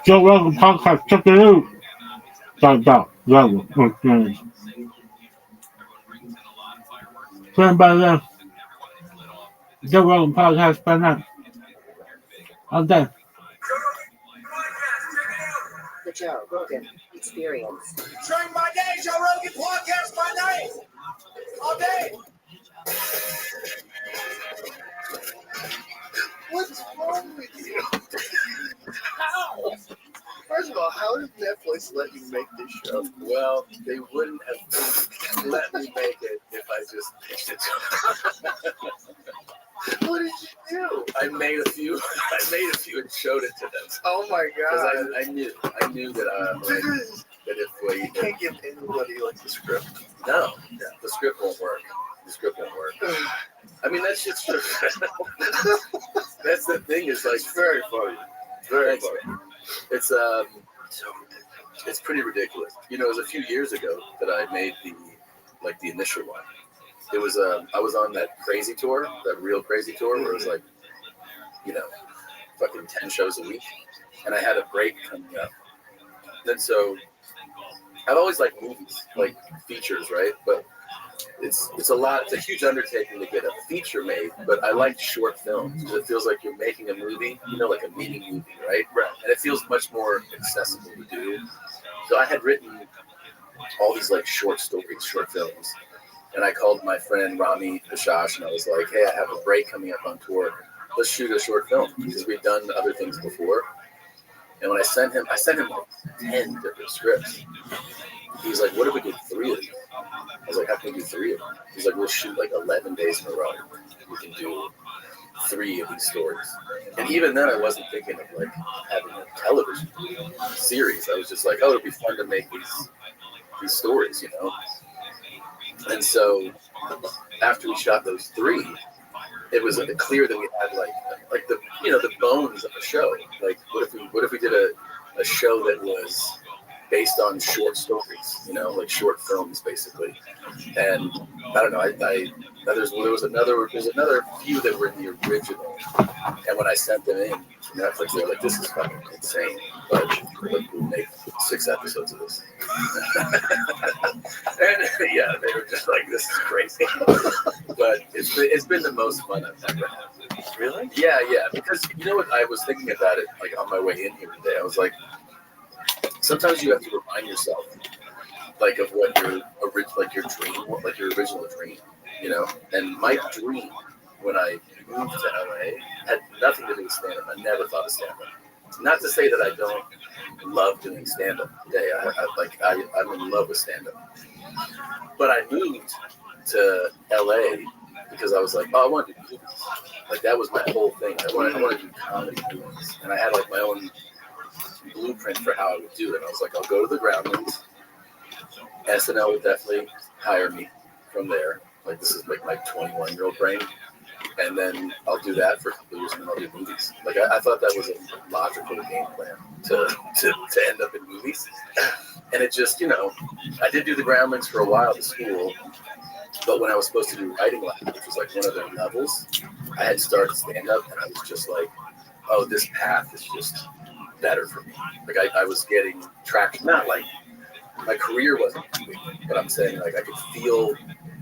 Joe Rogan podcast, check it out. Turn by there. Joe Rogan podcast by now. All day. The Joe Rogan Experience. During my day, Joe Rogan podcast by night. All day. What's wrong with you? How? First of all, how did Netflix let you make this show? Well, they wouldn't have let me make it if I just pitched it to them. What did you do? I made a few and showed it to them. Oh my god! I knew that if we you can't give anybody like the script. No, the script won't work. I mean, that's just true. That's the thing. Is like it's very funny. Very funny. It's pretty ridiculous. You know, it was a few years ago that I made the initial one. It was I was on that crazy tour, that real crazy tour, where it was like, you know, fucking 10 shows a week, and I had a break coming up. And so I've always liked movies, like features, right? But it's a huge undertaking to get a feature made, but I like short films because it feels like you're making a movie, you know, like a mini movie, right? And it feels much more accessible to do. So I had written all these like short stories, short films, And I called my friend Rami Bishash, and I was like, hey, I have a break coming up on tour. Let's shoot a short film because we've done other things before. And when I sent him like 10 different scripts. He's like, what if we did 3 of these? I was like, how can we do 3 of them? He's like, we'll shoot like 11 days in a row. We can do 3 of these stories. And even then, I wasn't thinking of like having a television series. I was just like, oh, it'd be fun to make these stories, you know? And so after we shot those 3, it was clear that we had like the the bones of a show. Like, what if we did a show that was based on short stories, like short films, basically. And I don't know, there's another few that were in the original. And when I sent them in to Netflix, they were like, this is fucking insane. But we'll make 6 episodes of this. And yeah, they were just like, this is crazy. But it's been the most fun I've ever had. Really? Yeah, because you know what, I was thinking about it like on my way in here today. I was like, sometimes you have to remind yourself, like, of what your original dream, And my dream when I moved to LA had nothing to do with stand-up. I never thought of stand-up. Not to say that I don't love doing stand-up today. I'm in love with stand-up. But I moved to LA because I was like, oh, I want to do movies. Like, that was my whole thing. I want to do comedy movies, and I had like my own blueprint for how I would do it. I was like, I'll go to the Groundlings. SNL would definitely hire me from there. Like, this is like my 21-year-old brain. And then I'll do that for a couple of years, and then I'll do movies. Like, I thought that was a logical game plan to end up in movies. And it just, I did do the Groundlings for a while at school. But when I was supposed to do writing lab, which was like one of their levels, I had started stand-up, and I was just like, oh, this path is just better for me. Like, I was getting traction. Not like my career wasn't moving, but I'm saying, like, I could feel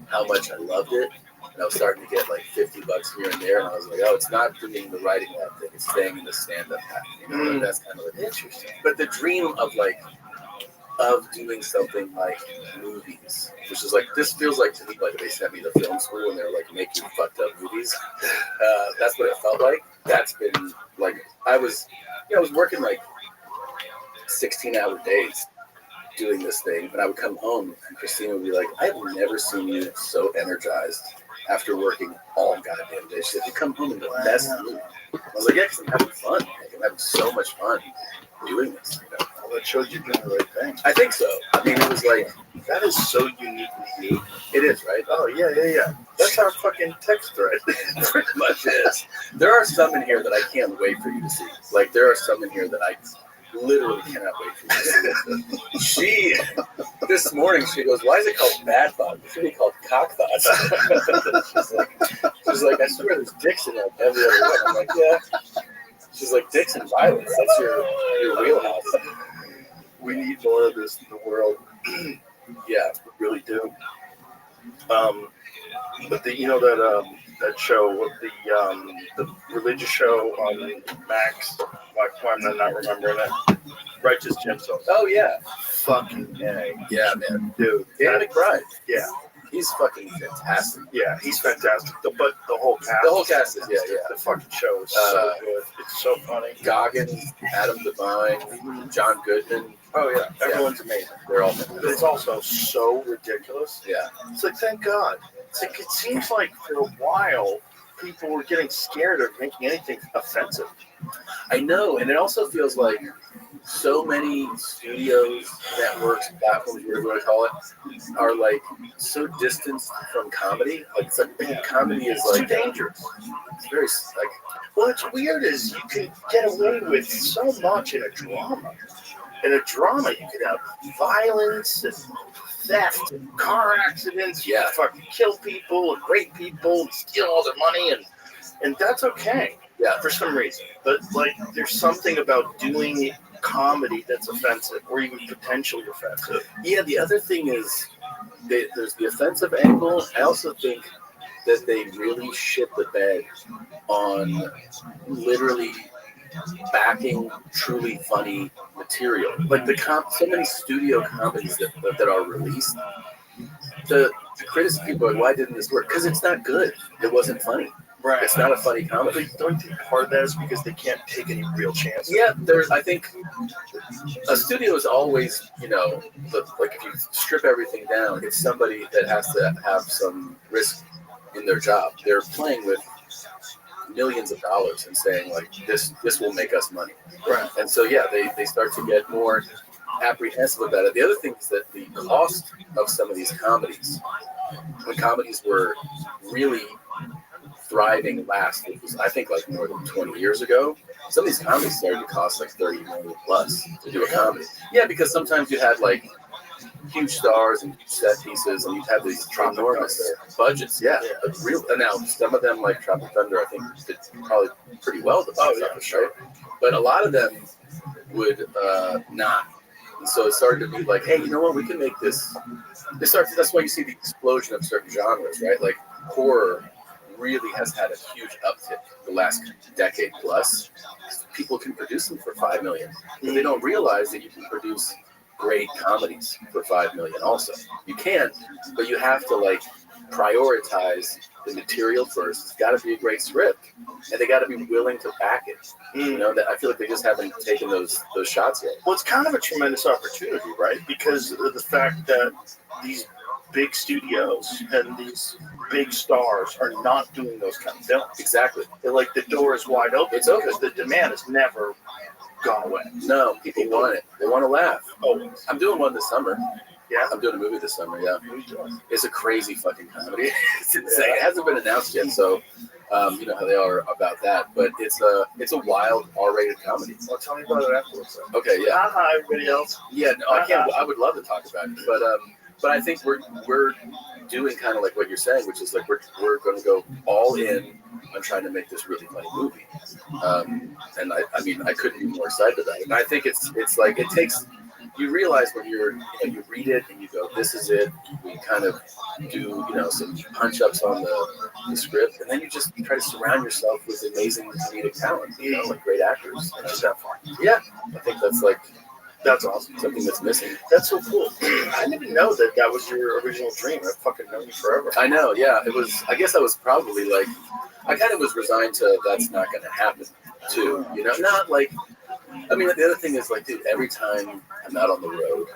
how much I loved it. And I was starting to get like $50 here and there, and I was like, oh, it's not doing the writing lab thing, it's staying in the stand-up path. And that's kind of like interesting. But the dream of doing something like movies, which is like, this feels like to me like they sent me to film school and they're like making fucked up movies. That's what it felt like. That's been like, I was working like 16-hour days doing this thing, and I would come home and Christina would be like, I've never seen you so energized after working all goddamn day. She said, you come home in the best mood. I was like, yeah, because I'm having fun. Like, I'm having so much fun doing this. Well, that showed you doing the right thing. I think so. I mean, it was like, that is so uniquely you. It is, right? Oh, yeah. That's our fucking text thread. Pretty much is. There are some in here that I can't wait for you to see. Like, there are some in here that I literally cannot wait for you to see. This morning, she goes, why is it called Bad Thoughts? It should be called Cock Thoughts. she's like, I swear there's dicks in like every other one. I'm like, yeah. She's like, dicks and violence. That's your wheelhouse. We need more of this in the world. Yeah, we really do. But that show, the religious show on Max, why am I not remembering it? Righteous Gemstones. Oh yeah, fucking A. Yeah, man, dude. Danny McBride. Yeah, he's fucking fantastic. Yeah, he's fantastic. But the whole cast. The whole cast is The fucking show is so good. It's so funny. Goggins, Adam Devine, John Goodman. Oh yeah, everyone's amazing. They're all fantastic. But it's also so ridiculous. Yeah, it's like, thank God. It's like, it seems like for a while people were getting scared of making anything offensive. I know, and it also feels like so many studios, networks, platforms, whatever you want to call it, are like so distanced from comedy. Like, it's like comedy is like too dangerous. It's very like. What's weird is you can get away with so much in a drama. In a drama, you could have violence and theft and car accidents. You fucking kill people and rape people and steal all their money, and that's okay. Yeah, for some reason. But like, there's something about doing comedy that's offensive, or even potentially offensive. Yeah, the other thing is there's the offensive angle. I also think that they really shit the bed on literally backing truly funny material. Like so many studio comedies that are released. The criticism. People are like, why didn't this work? Because it's not good. It wasn't funny. Right. It's not a funny comedy. But don't you think part of that is because they can't take any real chances? Yeah, I think a studio is always, like if you strip everything down, it's somebody that has to have some risk in their job. They're playing with millions of dollars and saying like this will make us money. Right. And so they start to get more apprehensive about it. The other thing is that the cost of some of these comedies, when comedies were really thriving last, it was I think like more than 20 years ago. Some of these comedies started to cost like 30 million plus to do a comedy. Yeah, because sometimes you had like huge stars and set pieces, and you'd have these enormous budgets. Yeah, but real. And now some of them, like Tropic Thunder, I think did probably pretty well at the box office, right? But a lot of them would not. And so it started to be like, hey, you know what? We can make this. That's why you see the explosion of certain genres, right? Like horror really has had a huge uptick the last decade plus. People can produce them for $5 million, but they don't realize that you can produce great comedies for $5 million. Also, you can, but you have to like prioritize the material first. It's got to be a great script, and they got to be willing to back it. That I feel like they just haven't taken those shots yet. Well, it's kind of a tremendous opportunity, right? Because of the fact that these big studios and these big stars are not doing those kind of films. Exactly. They're like the door is wide open. It's open. Because the demand has never gone away. No, people want it. They want to laugh. Always. I'm doing one this summer. Yeah. I'm doing a movie this summer. Yeah. It's a crazy fucking comedy. It's insane. It hasn't been announced yet, so you know how they are about that. But it's a wild R-rated comedy. Well, tell me about it afterwards. Then. Okay. Yeah. Hi, everybody else. Yeah. No, I can't. I would love to talk about it, but I think we're doing kind of like what you're saying, which is like we're going to go all in on trying to make this really funny movie. And I mean, I couldn't be more excited about it. And I think it's like it takes. You realize when you read it and you go, this is it. You kind of do some punch ups on the script, and then you just try to surround yourself with amazing comedic talent. Like great actors. And just have fun. Yeah, I think that's awesome. Something that's missing. That's so cool. I didn't know that was your original dream. I've fucking known you forever. I know. Yeah, it was. I guess I was probably like, I kind of was resigned to that's not going to happen too. Not like. I mean, the other thing is like, dude, every time I'm out on the road,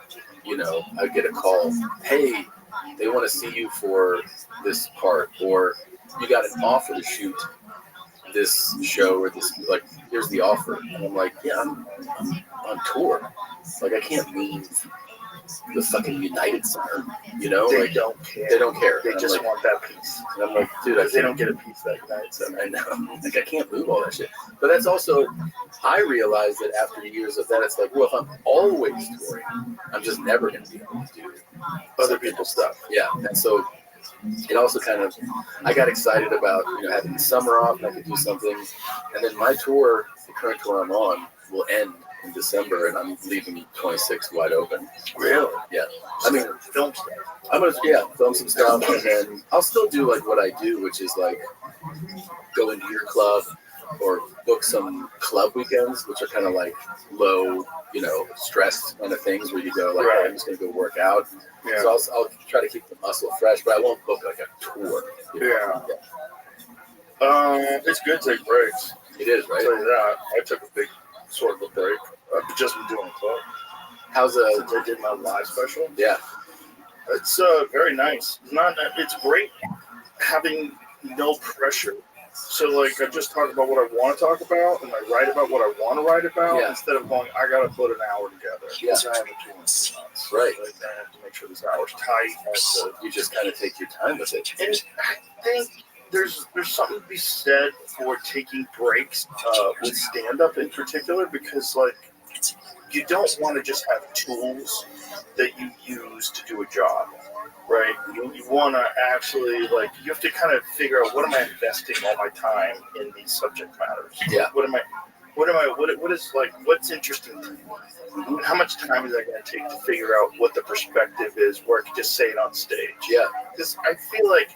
I get a call. Hey, they want to see you for this part, or you got an offer to shoot this show, or this, like, here's the offer. And I'm like, yeah, I'm on tour. Like, I can't leave the fucking United Center, They don't care. They don't care. They just want that piece. And I'm like, dude, they don't get a piece of that United Center. I know. Like, I can't move all that shit. But that's also, I realized that after years of that, it's like, well, if I'm always touring, I'm just never going to be able to do other people's stuff. Yeah. And so it also kind of, I got excited about, having the summer off and I could do something. And then my tour, the current tour I'm on, will end in December, and I'm leaving 26 wide open. Really? Yeah. I mean, film stuff. I'm gonna film some stuff, and then I'll still do like what I do, which is like go into your club or book some club weekends, which are kind of like low, stress kind of things where you go like, hey, I'm just gonna go work out. Yeah. So I'll try to keep the muscle fresh, but I won't book like a tour. Yeah. It's good to take breaks. It is, right? I'll tell you that. I took a big sort of a break. I've just been doing club. How's since I did my live special? Yeah. It's very nice. It's great having no pressure. So like I just talk about what I want to talk about, and I write about what I want to write about instead of going, I gotta put an hour together. Yeah. So I have a 2 months. Right. Like, I have to make sure this hour's tight. You just kind of take your time with it. And I think there's something to be said for taking breaks with stand-up in particular, because like you don't want to just have tools that you use to do a job, right? You want to actually like you have to kind of figure out, what am I investing all my time in these subject matters? Yeah. What's interesting to me? And how much time is that going to take to figure out what the perspective is, where I can just say it on stage? Yeah. Because I feel like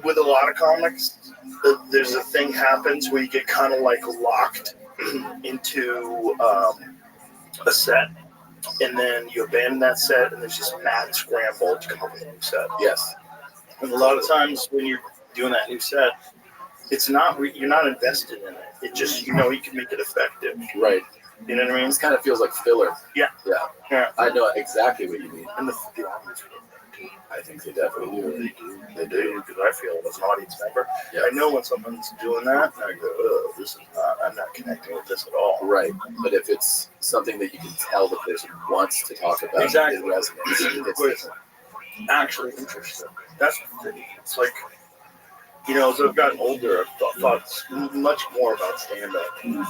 with a lot of comics, there's a thing happens where you get kind of like locked into a set, and then you abandon that set, and there's this mad scramble to come up with a new set. Yes. And a lot of times when you're doing that new set, it's not you're not invested in it. It just, you can make it effective. Right. You know what I mean? This kind of feels like filler. Yeah. Yeah. I know exactly what you mean. And the audience, I think they definitely do. They do, because I feel as an audience member, Yeah. I know when someone's doing that, and I go, oh, I'm not connecting with this at all. Right. But if it's something that you can tell the person wants to talk about, Exactly. it resonates. It's different. Actually interesting. That's the thing. It's like, as I've gotten older, I've thought much more about stand-up, and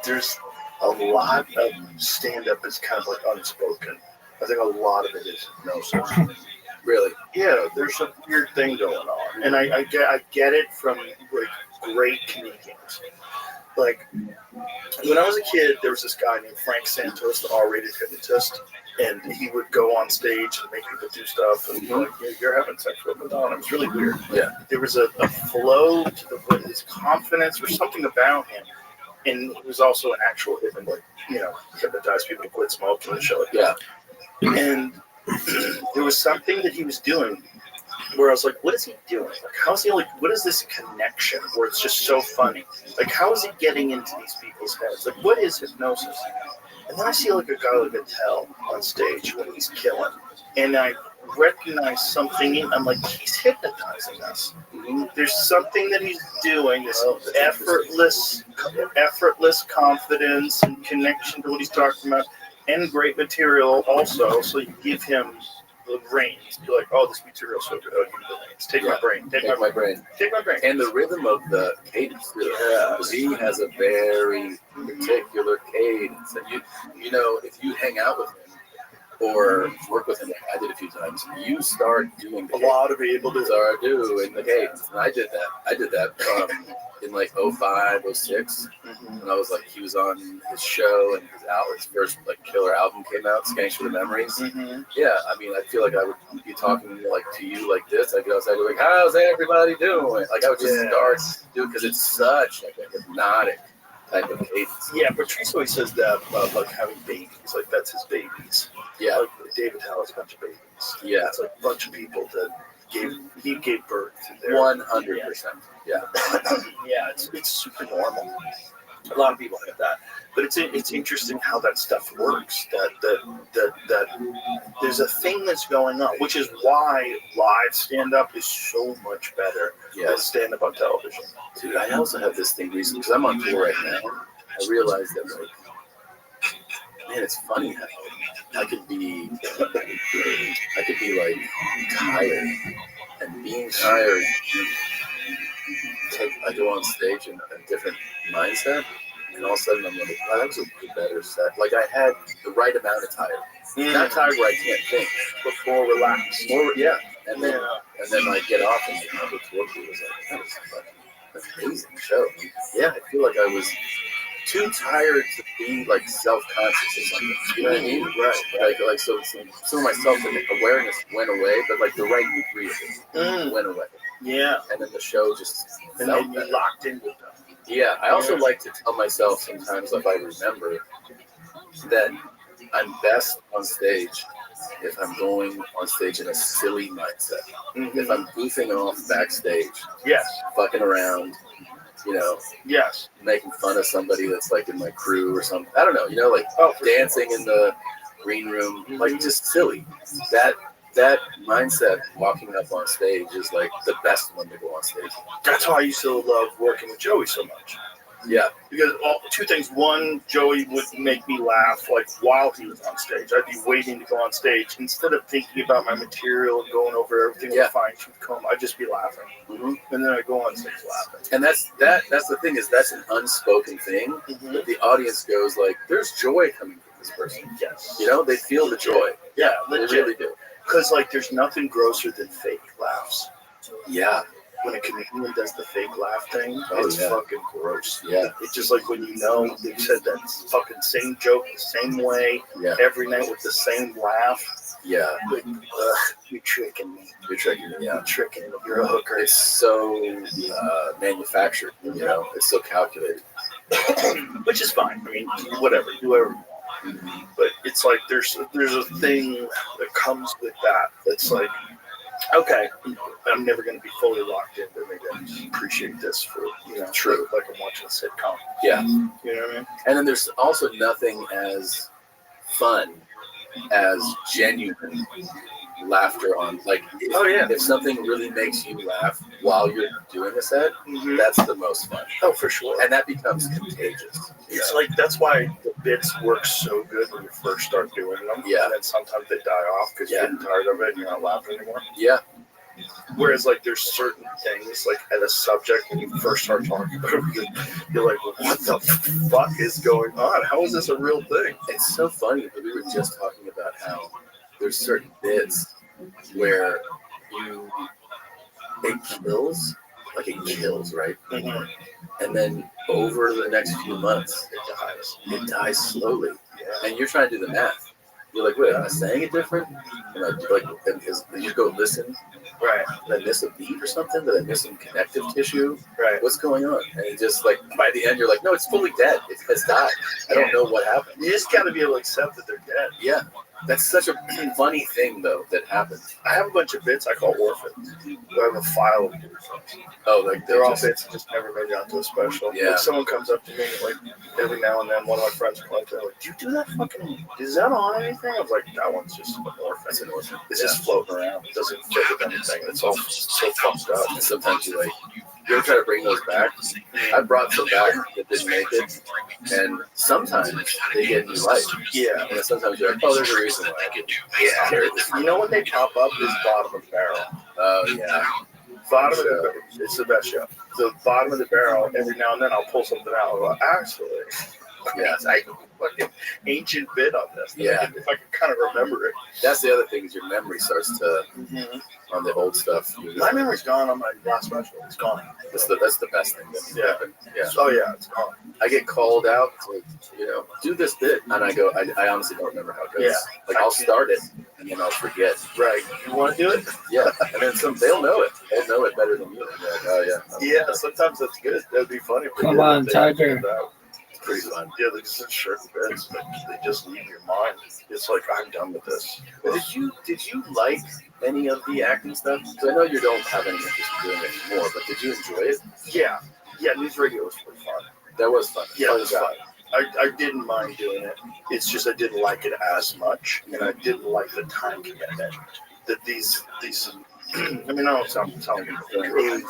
there's a lot of stand-up is kind of like unspoken. I think a lot of it is hypnosis. Really? Yeah, there's a weird thing going on, and I get it from like great comedians. Like when I was a kid, there was this guy named Frank Santos, the R-rated hypnotist, and he would go on stage and make people do stuff, and like, you're having sex with Madonna. It was really weird. Yeah. There was a flow to his confidence, or something about him, and he was also an actual hypnotize people to quit smoking and shit like that. And there was something that he was doing where I was like, what is he doing? Like, how's he what is this connection where it's just so funny? Like, how is he getting into these people's heads? Like, what is hypnosis? And then I see like a guy like Attell on stage when he's killing, and I recognize something. I'm like, he's hypnotizing us. There's something that he's doing, this effortless confidence and connection to what he's talking about, and great material also. So you give him the reins. You're like, oh, this material's so good. Oh, give me the reins. Take my brain. Take my brain. Take my brain. And the rhythm of the cadence, too. Yeah. He has a very particular cadence. And if you hang out with him or work with him, like I did a few times, you start doing the cadence. A lot of people do. Start doing the cadence. And I did that in like 05, 06. And I was like, he was on his show, and his first like killer album came out, Skanks for the Memories. Yeah, I mean, I feel like I would be talking like to you like this. I'd go outside, like, how's everybody doing? Like I would just start doing, because it's such like a hypnotic type of cadence. Yeah, Patrice always says that about like having babies, like that's his babies. Yeah, like David Howell has a bunch of babies. Yeah, it's like a bunch of people that he gave birth to their 100%. Yeah, yeah, it's super normal. A lot of people have that, but it's interesting how that stuff works. That there's a thing that's going on, which is why live stand-up is so much better than stand-up on television. Dude, I also have this thing recently because I'm on tour right now. I realized that like, man, it's funny how I could be like tired, and being tired, I go on stage in a different mindset, and all of a sudden I'm like, wow, that was a way better set. Like I had the right amount of tired, not tired where I can't think, but more relaxed. And then I get off and the tour crew was like, that was a fucking amazing show. Yeah, I feel like I was too tired to be like self-conscious or something. You know what I mean? Right. Like so some of my self-awareness went away, but like the right degree of it went away. Yeah. And then the show just and then you locked in with them. Yeah. I also like to tell myself sometimes, if I remember, that I'm best on stage if I'm going on stage in a silly mindset. If I'm goofing off backstage, fucking around, making fun of somebody that's like in my crew or something. I don't know, like dancing in the green room, like just silly. That mindset walking up on stage is like the best one to go on stage. That's why I used to love working with Joey so much. Yeah. Because two things. One, Joey would make me laugh like while he was on stage. I'd be waiting to go on stage. Instead of thinking about my material and going over everything with a fine-tooth comb, I'd just be laughing. And then I'd go on stage laughing. And that's the thing, is that's an unspoken thing. That the audience goes like, there's joy coming from this person. Yes. They feel the joy. Yeah, they really do. Because like there's nothing grosser than fake laughs. Yeah. When a comedian does the fake laugh thing, it's fucking gross. Yeah. It's just like when they've said that fucking same joke the same way every night with the same laugh. Yeah. Like, you're tricking me. You're tricking me. Yeah. You're tricking me. You're a hooker. It's so manufactured. It's so calculated. Which is fine. I mean, whatever. Do whatever you want. But it's like there's a thing that comes with that. That's like, okay, I'm never going to be fully locked in, but maybe I just appreciate this for, true, like I'm watching a sitcom. Yeah. You know what I mean? And then there's also nothing as fun as genuine laughter on, like, if something really makes you laugh while you're doing a set, that's the most fun. Oh, for sure. And that becomes contagious. It's like, that's why the bits work so good when you first start doing them. Yeah. And then sometimes they die off because you're getting tired of it and you're not laughing anymore. Yeah. Whereas, like, there's certain things, like, at a subject, when you first start talking about it, you're like, what the fuck is going on? How is this a real thing? It's so funny that we were just talking about how there's certain bits where it kills, right? Mm-hmm. And then over the next few months, it dies slowly. And you're trying to do the math. You're like, wait, am I saying it different? And you go listen. Right. Did I miss a beat or something? Did I miss some connective tissue? Right. What's going on? And it just, like, by the end, you're like, no, it's fully dead. It has died. I don't know what happened. You just got to be able to accept that they're dead. Yeah. That's such a funny thing, though, that happens. I have a bunch of bits I call orphans. I have a file of orphans. Oh, like they're all bits that just never made it onto a special. Yeah. Like, someone comes up to me, like, every now and then, one of my friends comes up to me, like, do you do that fucking, is that on anything? I was like, that one's just an orphan. That's an orphan. It's just floating around. It doesn't fit with anything. It's all so fucked up. And sometimes you ever try to bring those back? I brought some back that didn't make it, and sometimes they get new life. Yeah. And sometimes you're like, oh, there's a reason why I can carry this. You know when they pop up is bottom of the barrel. Oh, yeah. Bottom of the barrel. It's the best show. The bottom of the barrel, every now and then I'll pull something out. I'll go, actually, I can fucking ancient bit on this. Yeah. If I can kind of remember it. That's the other thing, is your memory starts to, on the old stuff. My memory's gone on my last special. It's gone. That's the best thing that can happen. Yeah. Oh, yeah, it's gone. I get called out to, do this bit, and I go, I honestly don't remember how it goes. Yeah. Like, I'll start it, and then I'll forget. Right. You want to do it? Yeah. And then they'll know it. They'll know it better than you. And they're like, oh, yeah. Yeah, sometimes that's good. That'd be funny. Come on, Tiger. It's pretty fun. Yeah, they just short bits, but they just leave your mind. It's like, I'm done with this. But did you like any of the acting stuff? Because I know you don't have any interest in doing it anymore, but did you enjoy it? Yeah. Yeah, news radio was pretty fun. That was fun. Yeah, it was fun. I didn't mind doing it. It's just I didn't like it as much, and I didn't like the time commitment that these I mean, I don't sound like early,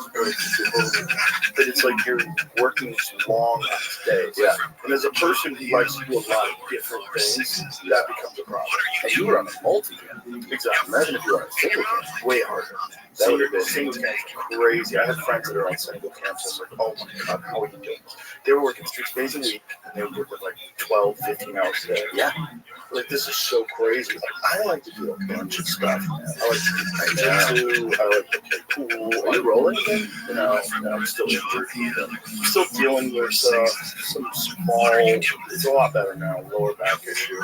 but it's like you're working long days. Yeah. And as a person who likes to do a lot of different things, that becomes a problem. And you were on a multi-cam. Exactly. Imagine if you were on a single cam. Way harder. That would have been single cams crazy. I had friends that are on single cams. I was like, oh my God, how are you doing this? They were working 6 days a week, and they would work with like 12, 15 hours a day. Yeah. Like, this is so crazy. Like, I like to do a bunch of stuff. I like to do jiu-jitsu. I like to play pool. Are you rolling again? No, I'm still injured. I'm still dealing with some small, it's a lot better now, lower back issue.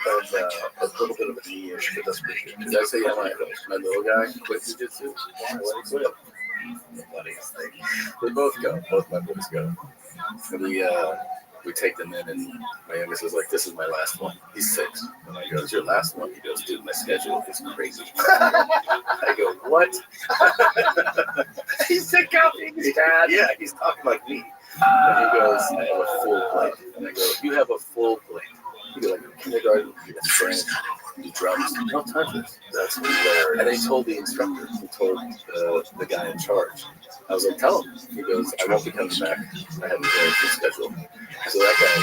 And a little bit of a knee issue, but that's pretty good. Did I say my little guy quit jiu-jitsu? They both go. Both my boys go. We take them in, and my youngest is like, this is my last one. He's 6. And I go, it's your last one? He goes, dude, my schedule is crazy. I go, what? He's sick of his dad. Yeah, he's talking like me. And he goes, I have a full plate. And I go, you have a full plate. You go, like, kindergarten, you have French, you do drums. You don't have time for this. That's hilarious. And then he told the instructor, he told the guy in charge. I was like, tell him. He goes, I won't be coming back. I have a very full schedule. So that guy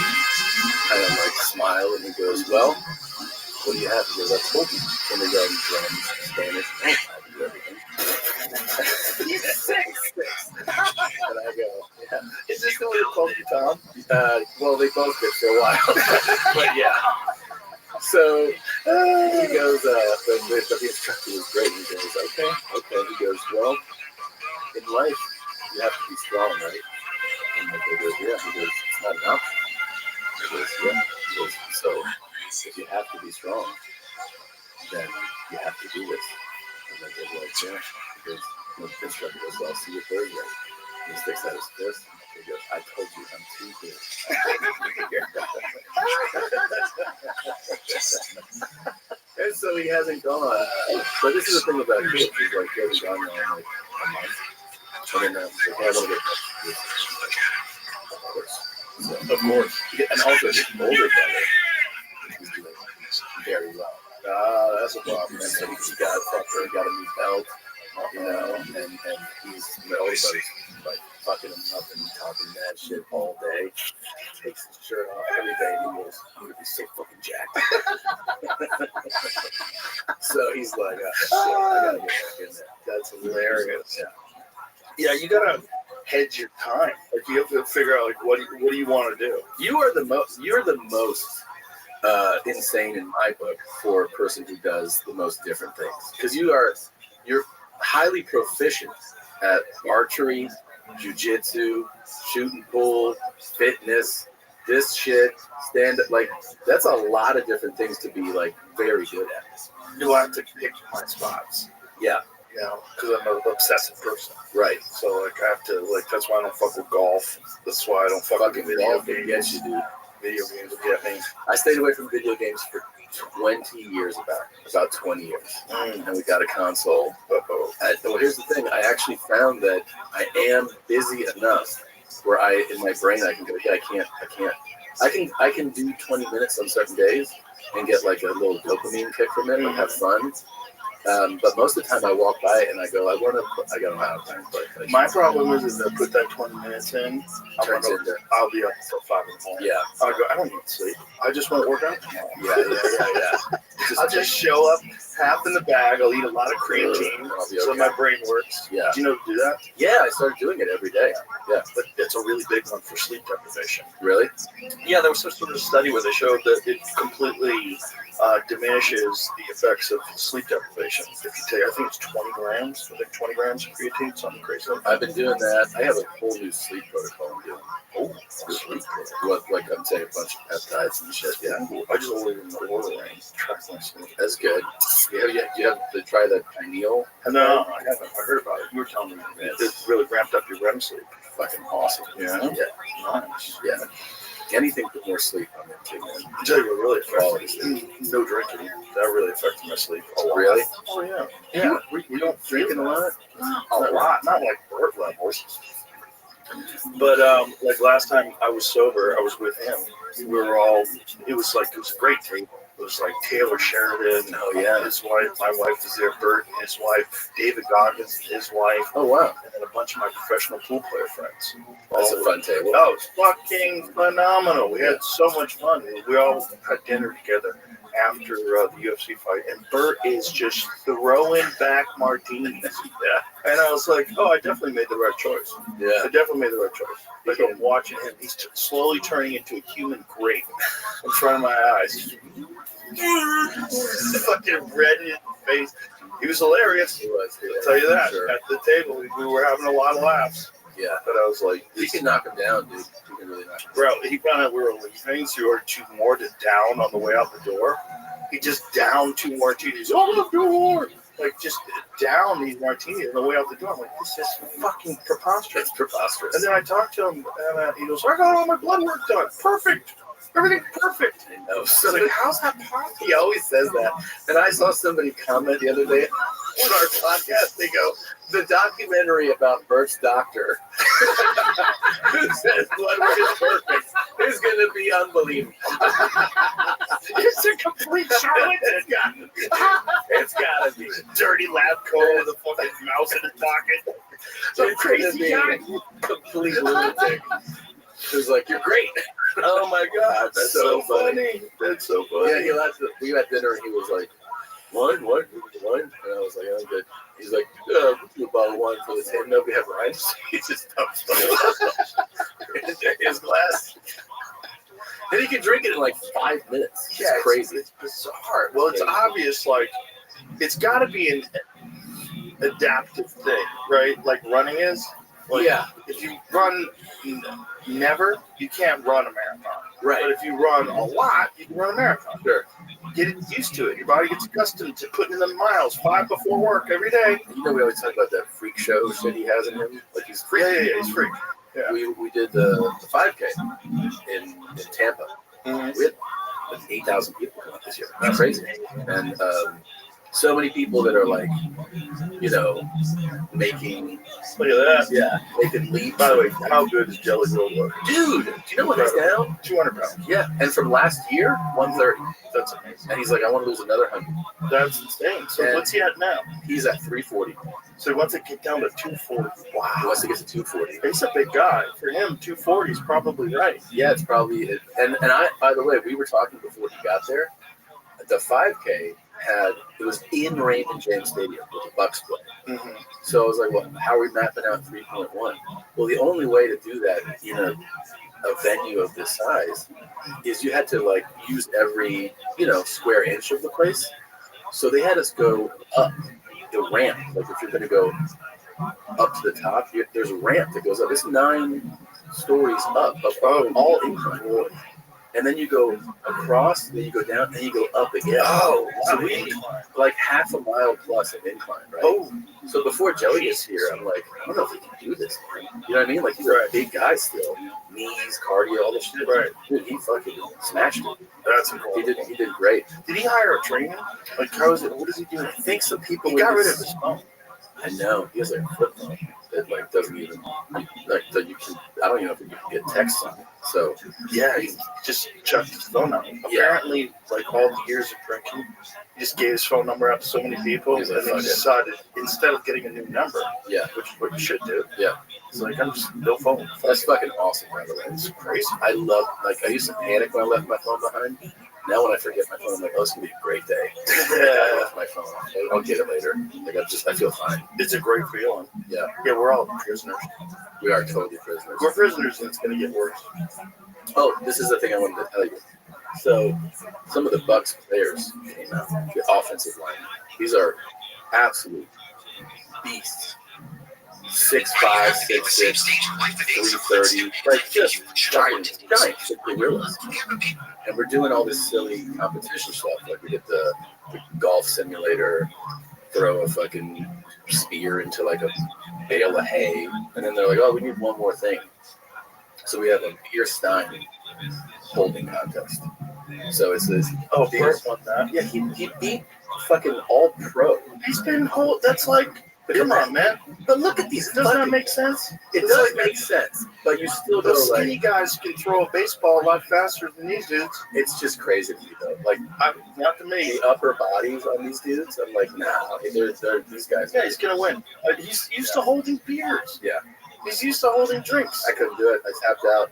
kind of like smiled, and he goes, well, what do you have? He goes, I told you. Kindergarten, drums, Spanish, I do everything. He's 6. And I go, yeah. Is this the way you called you Tom? Well, they both did for a while. But yeah. So he goes, the instructor was great. He goes, okay. He goes, well, in life, you have to be strong, right? And he goes, yeah. He goes, it's not an option. He goes, yeah. He goes, so if you have to be strong, then you have to do this. And I go, like, yeah. He goes, the instructor goes, well, I'll see you Thursday. He sticks out his fist. He goes, I told you I'm too good. And so he hasn't gone. But this is the thing about kids. He's like, he hasn't gone now in like a month. And then he's like, hey, I want to get of course. So, of course. And also his older brother is doing very well. That's a problem. And so he got a new belt, you know, and he's the older brother's like fucking him up and talking that shit all day. Takes his shirt off every day and he goes, I'm gonna be so fucking jacked. So he's like, shit, I gotta get back in there. That's hilarious. Yeah, you gotta hedge your time. Like you have to figure out like what do you want to do. You're the most insane in my book for a person who does the most different things, because you're highly proficient at archery, jiu-jitsu, shooting pool, fitness, this shit, stand up. Like that's a lot of different things to be like very good at. You have to pick my spots. Yeah. You know, because I'm an obsessive person. Right. So like I have to that's why I don't fuck with golf. That's why I don't fuck with video games. Yes, you do. Video games will get me. I stayed away from video games for 20 years, about 20 years, and we got a console. Well, here's the thing: I actually found that I am busy enough where in my brain I can go, yeah, I can do 20 minutes on certain days and get like a little dopamine kick from it and have fun. But most of the time I walk by and I go, I got a lot of time. But my problem is I put that 20 minutes in, I'll be up until 5 in the morning. Yeah. I'll go, I don't need sleep. I just want to work out tomorrow. Yeah. I'll just show up, half in the bag. I'll eat a lot of creatine so my brain works. Yeah. Do you know how to do that? Yeah, I started doing it every day. Yeah. But it's a really big one for sleep deprivation. Really? Yeah, there was some sort of study where they showed that it completely diminishes the effects of sleep deprivation. If you take, I think it's 20 grams, like 20 grams of creatine, something crazy. I've been doing that. I have a whole new sleep protocol I'm doing. Oh, sleep protocol. Like I'm saying, a bunch of peptides and shit. Yeah. I just ordered in the order range. Track my sleep. That's good. You have to try that pineal. No, I haven't. I heard about it. You were telling me it really ramped up your REM sleep. Fucking awesome. Yeah. Nice. Yeah. Anything for more sleep, I'm into, man. I tell you what really affected me. No drinking. That really affected my sleep a lot. Really? Oh, yeah. Yeah. We don't drinking a lot? A lot. Not like Bert levels. But like last time I was sober, I was with him. We were all, it was a great table. It was like Taylor Sheridan, his wife, my wife was there, Bert, his wife, David Goggins, his wife. Oh, wow. And a bunch of my professional pool player friends. That's a fun table. Oh, it's fucking phenomenal. We had so much fun. We all had dinner together after the UFC fight, and Bert is just throwing back martinis. Yeah. And I was like, oh, I definitely made the right choice. Yeah. I definitely made the right choice. Like I'm watching him, he's slowly turning into a human grape in front of my eyes. Fucking red in his face. He was hilarious. He was. I'll tell you that. Sure. At the table, we were having a lot of laughs. Yeah. But I was like, you can knock him down, dude. You can really knock him down. Bro, he found out we were leaving, so he ordered 2 more to down on the way out the door. He just downed 2 martinis. Oh, let's do more. Like, just down these martinis on the way out the door. I'm like, this is fucking preposterous. It's preposterous. And then I talked to him, and he goes, I got all my blood work done. Perfect. Everything perfect. I know. So like, how's that possible? He always says that. And I saw somebody comment the other day on our podcast. They go, the documentary about Bert's doctor who says blood work is perfect is going to be unbelievable. It's a complete charlatan. It's got to be. Dirty lab coat with a fucking mouse in his pocket. Some crazy guy. Complete lunatic. It was like, you're great. Oh my God, that's so funny. That's so funny. Yeah, we had dinner and he was like, wine? And I was like, I'm good. He's like, we'll do a bottle of wine for this. Hey, no, we have wine. He just dumped into his glass. And he can drink it in like 5 minutes. It's crazy. It's bizarre. Well, it's obvious, like, it's got to be an adaptive thing, right? Like running is. Like, yeah. If you run never, you can't run a marathon. Right. But if you run a lot, you can run a marathon. Sure. Get used to it. Your body gets accustomed to putting in the miles 5 before work every day. You know, we always talk about that freak show shit he has in him. Like he's freak. Yeah, he's freak. Yeah. We did the 5K in Tampa. Mm-hmm. We had like 8,000 people come up this year. That's crazy. And so many people that are like, you know, making. Look at that. Yeah, making leaps. By the way, how good is Jelly Roll? Dude, do you know what he's down? 200 pounds. Yeah, and from last year, 130. That's amazing. And he's like, I want to lose another 100. That's insane. So And what's he at now? He's at 340. So he wants to get down to 240. Wow. He wants to get to 240. He's a big guy. For him, 240 is probably right. Yeah, it's probably it. And I, by the way, we were talking before he got there. The 5K it was in Raymond James Stadium with the Bucks play. Mm-hmm. So I was like, well, how are we mapping out 3.1? Well, the only way to do that in a venue of this size is you had to like use every, you know, square inch of the place. So they had us go up the ramp. Like if you're going to go up to the top, there's a ramp that goes up. It's 9 stories up all incline. And then you go across, then you go down, then you go up again. Oh, so we like half a mile plus of incline, right? Oh, so before Joey is here, I'm like, I don't know if he can do this. You know what I mean? Like he's a big guy still, knees, cardio, all this shit. Right. Dude, he fucking smashed it. That's incredible. He did great. Did he hire a trainer? Like, how is it? What does he do? I think some people. He got rid of his phone. I know. He has like a flip phone that like doesn't even like that you can. I don't even know if you can get text on it. So yeah, he just chucked his phone out. Apparently, like all the years of drinking, he just gave his phone number out to so many people, and then he decided instead of getting a new number, which is what you should do. Yeah, he's like, I'm just no phone. That's fucking awesome, by the way. It's crazy. I love I used to panic when I left my phone behind. Now when I forget my phone, I'm like, oh, it's gonna be a great day. I left my phone. I'll get it later. Like I feel fine. It's a great feeling. Yeah. Yeah, we're all prisoners. We are totally prisoners. We're prisoners, and it's gonna get worse. Oh, this is the thing I wanted to tell you. So, some of the Bucks players came out, the offensive line. These are absolute beasts. 6'5", 6'6", 330, like just giant gorillas. And we're doing all this silly competition stuff. Like we did the golf simulator, throw a fucking spear into like a bale of hay, and then they're like, "Oh, we need one more thing." So we have a beer stein holding contest. So it's this. Oh, Bert won that. Yeah, he beat fucking all pro. He's been hold. That's like. Come on, man. But look at these. Doesn't that make sense? It does make sense. But you still go those skinny like, guys can throw a baseball a lot faster than these dudes. It's just crazy to me though. Like, not to me. The upper bodies on these dudes, I'm like, nah. They're these guys. Yeah, he's gonna win. He's used to holding beers. Yeah. He's used to holding drinks. I couldn't do it. I tapped out.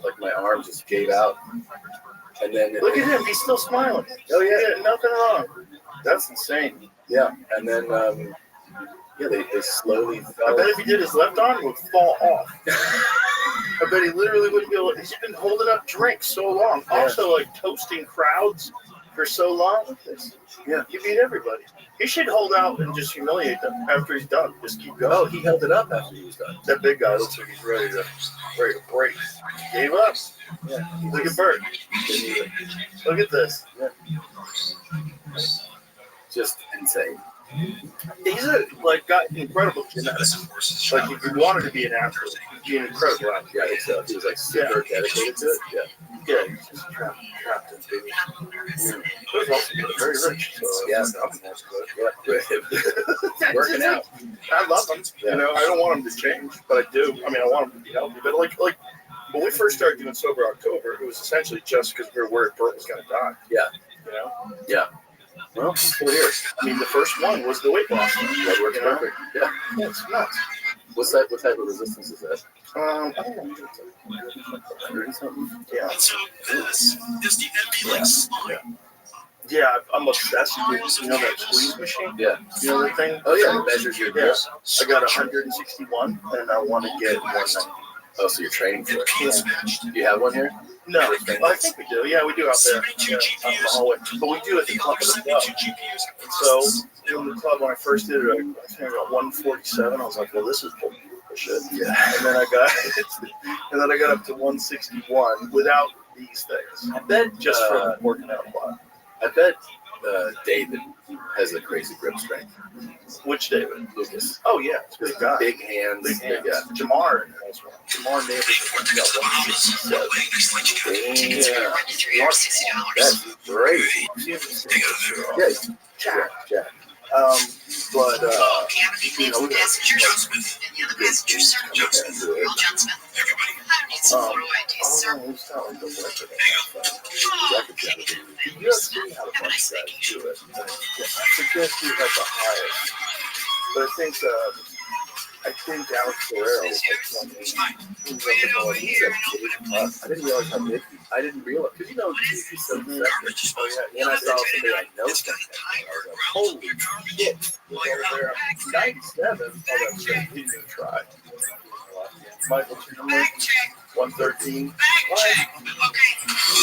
Like my arm just gave out. And then look at him. He's still smiling. Oh yeah, nothing wrong. That's insane. Yeah, and then. Yeah, they slowly fell. I bet if he did his left arm, it would fall off. I bet he literally wouldn't be able. He's been holding up drinks so long. Yeah. Also, like toasting crowds for so long. Yeah, he beat everybody. He should hold out and just humiliate them after he's done. Just keep going. Oh, he held it up after he was done. That big guy looks like he's ready to break. He gave up. Yeah. Look at Bert. Look at this. Yeah. Just insane. He's got incredible genetics. Like if you wanted to be an athlete, he'd be an incredible athlete. Yeah, he was like super dedicated to it. Yeah, he's just trapped in baby. He was also very rich. So yeah, that's good. Yeah, working out. I love him. Yeah. You know, I don't want him to change, but I do. I mean, I want him to be healthy. But like when we first started doing Sober October, it was essentially just because we were worried Bert was going to die. Yeah. You know. Yeah. Well, I'm still here. I mean, the first one was the weight loss. That works perfect. Yeah. It's nuts. What type of resistance is that? I don't know. 100 something? Yeah. So this is the MB slide. Yeah, I'm obsessed with, that squeeze machine? Yeah. You know the thing? Oh, yeah, it measures your grip. I got 161, and I want to get 190. Oh, so you're training for it. Yeah. Do you have one here? No, I think we do. Yeah, we do out there. Yeah, out in the hallway. But we do it at the club as well. So, in the club, when I first did it, I think I got 147. I was like, well, this is bullshit. Yeah. And then I got up to 161 without these things. I bet just from working out a lot. I bet David has a crazy grip strength. Which David? Lucas. Oh yeah, it's a big guy. Big hands. Big hands. Yeah. Jamar has one. Jamar Davis. That's great. Yeah, Jack. But Cavity names the passengers. And the other passengers, Sir Johnsmith, Earl Johnsmith. Everybody, I need some photo IDs, sir. UFC had a bunch of guys do it. I suggest you have the highest. But I think Alex Guerrero was like 20. I didn't realize how big I didn't realize, because you know, he's so effective. Oh, yeah. And I saw somebody I know something. I was like, holy shit. Over 97. Oh, that's right. He didn't try. Michael Chandler, 113. What?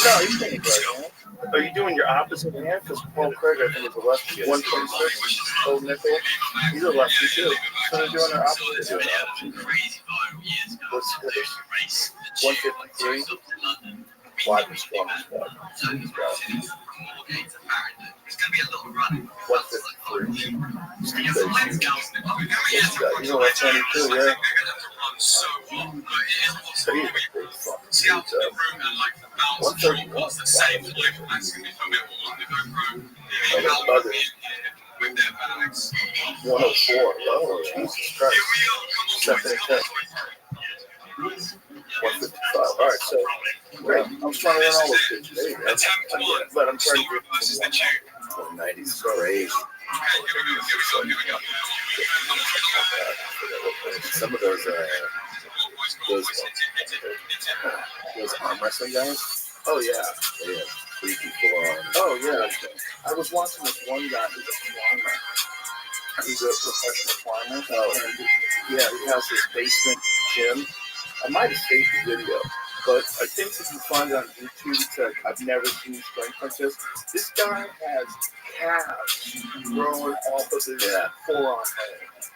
No, he's taking right hand. Are you doing your opposite hand? Because Paul Craig, I think, is a lefty. 126. Old nickel. He's a lefty too. So they're doing their opposite. Let's hit it. 153. Wide and strong as fuck. 153. Steve Bates. He's a left-handed too, yeah. So he's a big fucking dude, 131. Others. 104. Oh, Jesus Christ. Second attempt. 155. All right, so great. I'm trying to run all those kids. But I'm trying to get the 90s great. Some of those arm wrestling guys. Oh yeah, they have 3 people on. Oh yeah, I was watching this one guy who's a climber. He's a professional climber. Oh, and yeah, he has this basement gym. I might have saved the video, but I think if you find it on YouTube, it's like, I've never seen strength like this. This guy has calves growing off of his forearm.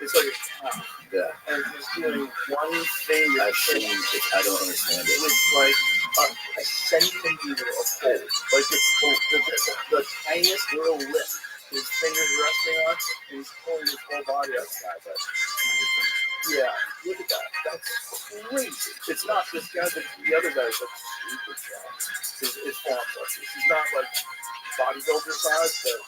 It's like a calf. Yeah. And he's doing one finger. I've seen it. I don't understand it. It's like a centimeter of hold. Like it's the tiniest little lift. His fingers resting on, and he's pulling his whole body outside. Yeah, look at that. That's crazy. It's not this guy, but the other guy's like super strong. His form pressures. He's not like bodybuilder size, but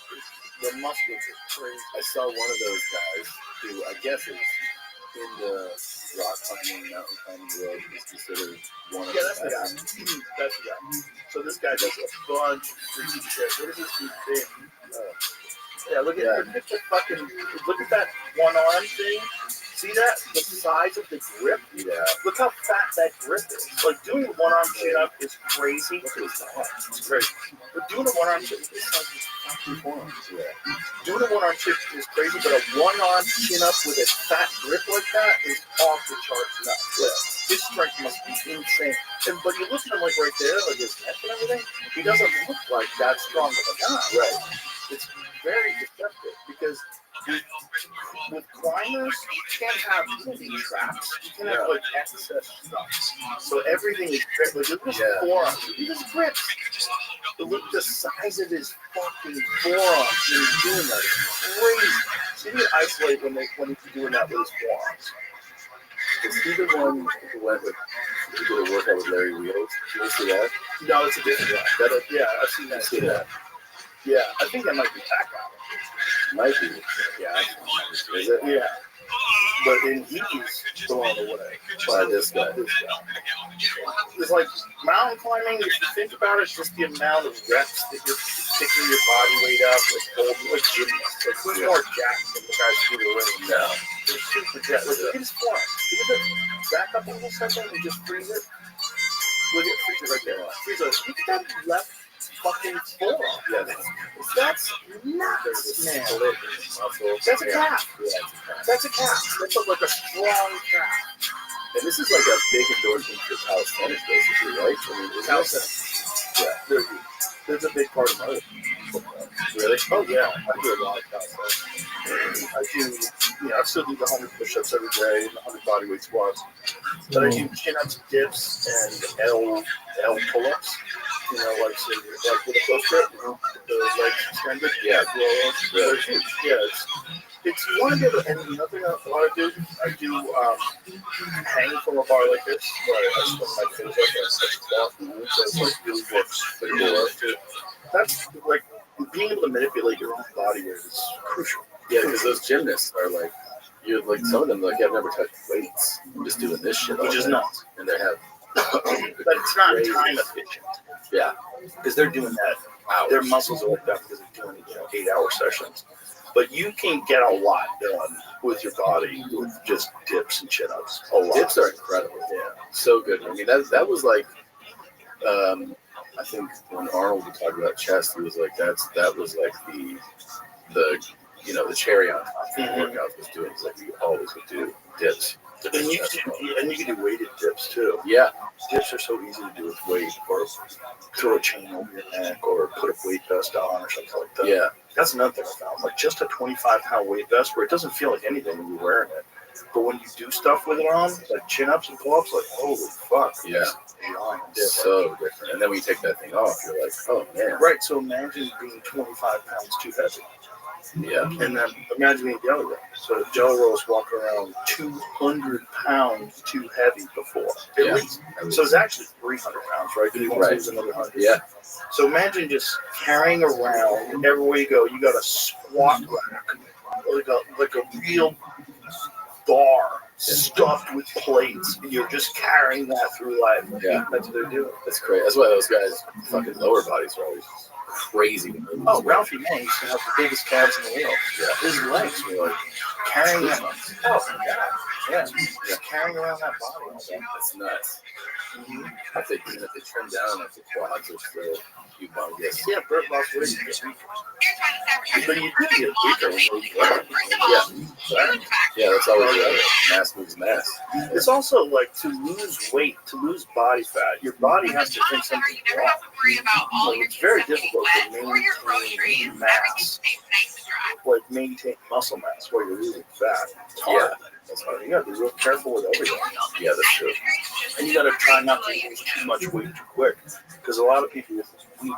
the muscles are crazy. I saw one of those guys who I guess is in the rock climbing, mountain climbing world is considered one of the best. That's the guy. That's the guy. So this guy does a bunch of freaky shit. What is this dude thing? Yeah, look at look at that one arm thing. See that? The size of the grip? Yeah. Look how fat that grip is. Like doing a one arm chin up is crazy. Look at his arms. It's crazy. But doing a one arm chin up is fucking forearms. Yeah. Doing a one arm chin is crazy, but a one arm chin up with a fat grip like that is off the charts nuts. Yeah. His strength must be insane. But you look at him like right there, like his neck and everything, he doesn't look like that strong of a guy. Right. It's very deceptive because with climbers, you can't have any traps. You can't have like excess stuff. So everything is grip. Like, look at his forearms. Look at his grips. Look at the size of his fucking forearms. And he's doing that. It's crazy. See me isolate when he's doing that with his forearms. Is he the one who went with who did a workout with Larry Wheels? Did you see that? No, it's a different guy. Yeah, I've seen that. Yeah, I think that might be that guy. Might be. Yeah. Is it? Yeah. But then he's blown away by this guy. It's like mountain climbing, if you think about it, just the amount of reps that you're picking your body weight up, like gymnasts. Like who's more jacked than the guys who are winning now? They're super jacked. Look at his form. Look at it. Back up a little second and just freeze it. Look at freeze it right there. Freeze it. Look at that left fucking forearm. Yeah, that's nuts, man. That's a calf. That's a calf. That's like a strong calf. And this is like a big endorsement for calisthenics, basically, right? I mean, calisthenics. Yeah, there's a big part of my Really? Oh yeah, I do a lot of calisthenics. I do, I still do the 100 push-ups every day and the 100 bodyweight squats. But I do chin-ups, dips, and L pull-ups. You know, like say, like with a close grip, you know, the legs extended. Yeah. They're huge. Yeah, it's one of the, and another thing I want to do, I do hang from a bar like this, where I swing my fins up and I touch the ball. So it's like really works pretty well too. That's like being able to manipulate your own body weight is crucial. Yeah, because those gymnasts are like, you like some of them like I've never touched weights. I'm just doing this shit, Which is nuts. And they have, but it's not time efficient. Yeah, because they're doing that. Their muscles are like that because they're doing 8-hour sessions. But you can get a lot done with your body with just dips and chin ups. Dips are incredible. Yeah, so good. I mean, that was like, I think when Arnold would talk about chest, he was like, that was like the the cherry on top of the workout was doing. It's like you always would do dips. And you can do weighted dips too. Yeah, dips are so easy to do with weight, or throw a chain over your neck, or put a weight vest on, or something like that. Yeah, that's another thing I found. Like just a 25-pound weight vest, where it doesn't feel like anything when you're wearing it, but when you do stuff with it on, like chin ups and pull ups, like holy fuck. Yeah, so different. And then when you take that thing off, you're like, oh man. Right. So imagine being 25 pounds too heavy. Yeah. And then imagine being jelly roll. So jelly rolls walk around 200 pounds too heavy before. At least. So it's actually 300 pounds, right? Because you want to lose another 100. Yeah. So imagine just carrying around everywhere you go. You got a squat rack, like a real bar stuffed with plates. And you're just carrying that through life. Yeah. That's what they're doing. That's crazy. That's why those guys' fucking lower bodies are always crazy. Oh, Ralphie May used to have the biggest calves in the world. Yeah. His legs were like carrying that. Oh my god. Yeah. Just carrying around that body all day. That's nuts. If they trim down, if the quads are still humongous. Yeah, Bert lost weight. But you do get weaker when you work. Yeah, that's always mass moves mass. It's also like to lose weight, to lose body fat, your body has to think something wrong. So it's very difficult to maintain mass, like maintain muscle mass while you're losing fat. It's hard. That's hard. You gotta be real careful with everything. Yeah, that's true. And you gotta try not to lose too much weight too quick. Because a lot of people with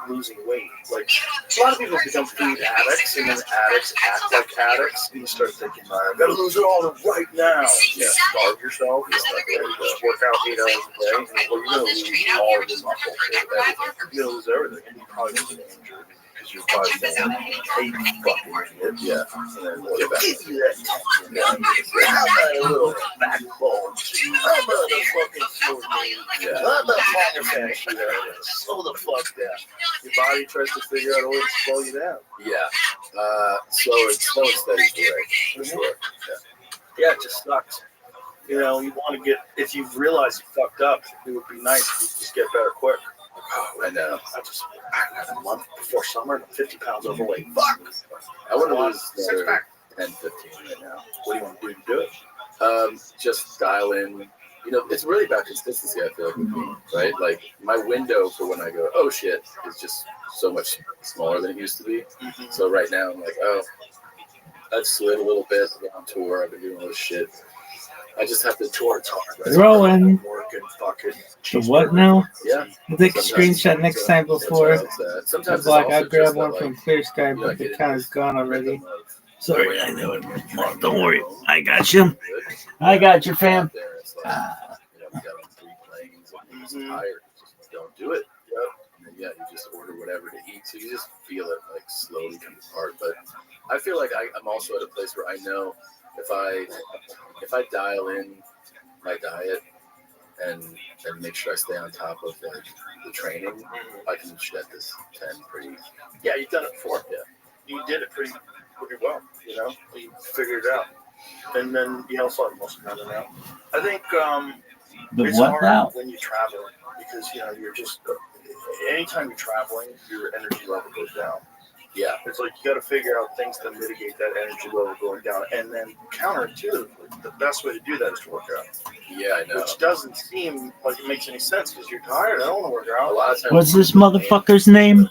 losing weight, like a lot of people become food addicts, and then addicts act like addicts, and you start thinking, all right, I've got to lose it all right now. Yeah, starve yourself, just work out 8 hours a day, and you're going to lose all of your muscle, you're going to lose everything, and you probably going to get injured. Because your body's going to hate fucking it. Yeah. And then get back. Give you that tension. How about a little backbone? How about a fucking foot? How about pocket fascia? Slow the fuck down. Your body tries to figure out a way to slow you down. Yeah. Slow and steady is the way, for sure. Yeah, it just sucks. You know, you want to get, if you realize you fucked up, it would be nice if you just get better quick. Oh, I know. I had a month before summer, and I'm 50 pounds overweight. Fuck! I want to lose 10, 15 right now. What do you want to do it? Just dial in. You know, it's really about consistency, I feel like, with me, right? Like, my window for when I go, oh, shit, is just so much smaller than it used to be. Mm-hmm. So right now, I'm like, oh, I've slid a little bit. I've been on tour. I've been doing all this shit. I just have to tour. It's hard. Right? Rolling. Fucking The what now? Yeah. I'll take a screenshot next time before. Sometimes I'll grab one from Clear Sky, but the count is gone already. Sorry, I know it. Don't worry. I got you. I got you, fam. We got on 3 planes. I'm tired. Just don't do it. And you just order whatever to eat. So you just feel it like slowly come apart. But I feel like I'm also at a place where I know if I dial in my diet and make sure I stay on top of the training, I can shed this 10 pretty. Yeah, you've done it before. Yeah, you did it pretty well. You know, you figured it out, and then you also have muscle memory now. I think it's hard when you're traveling because you're just anytime you're traveling, your energy level goes down. Yeah, it's like you got to figure out things to mitigate that energy level going down, and then counterintuitively, the best way to do that is to work out. Yeah, I know. Which doesn't seem like it makes any sense because you're tired. I don't want to work out. A lot of times. What's this motherfucker's name?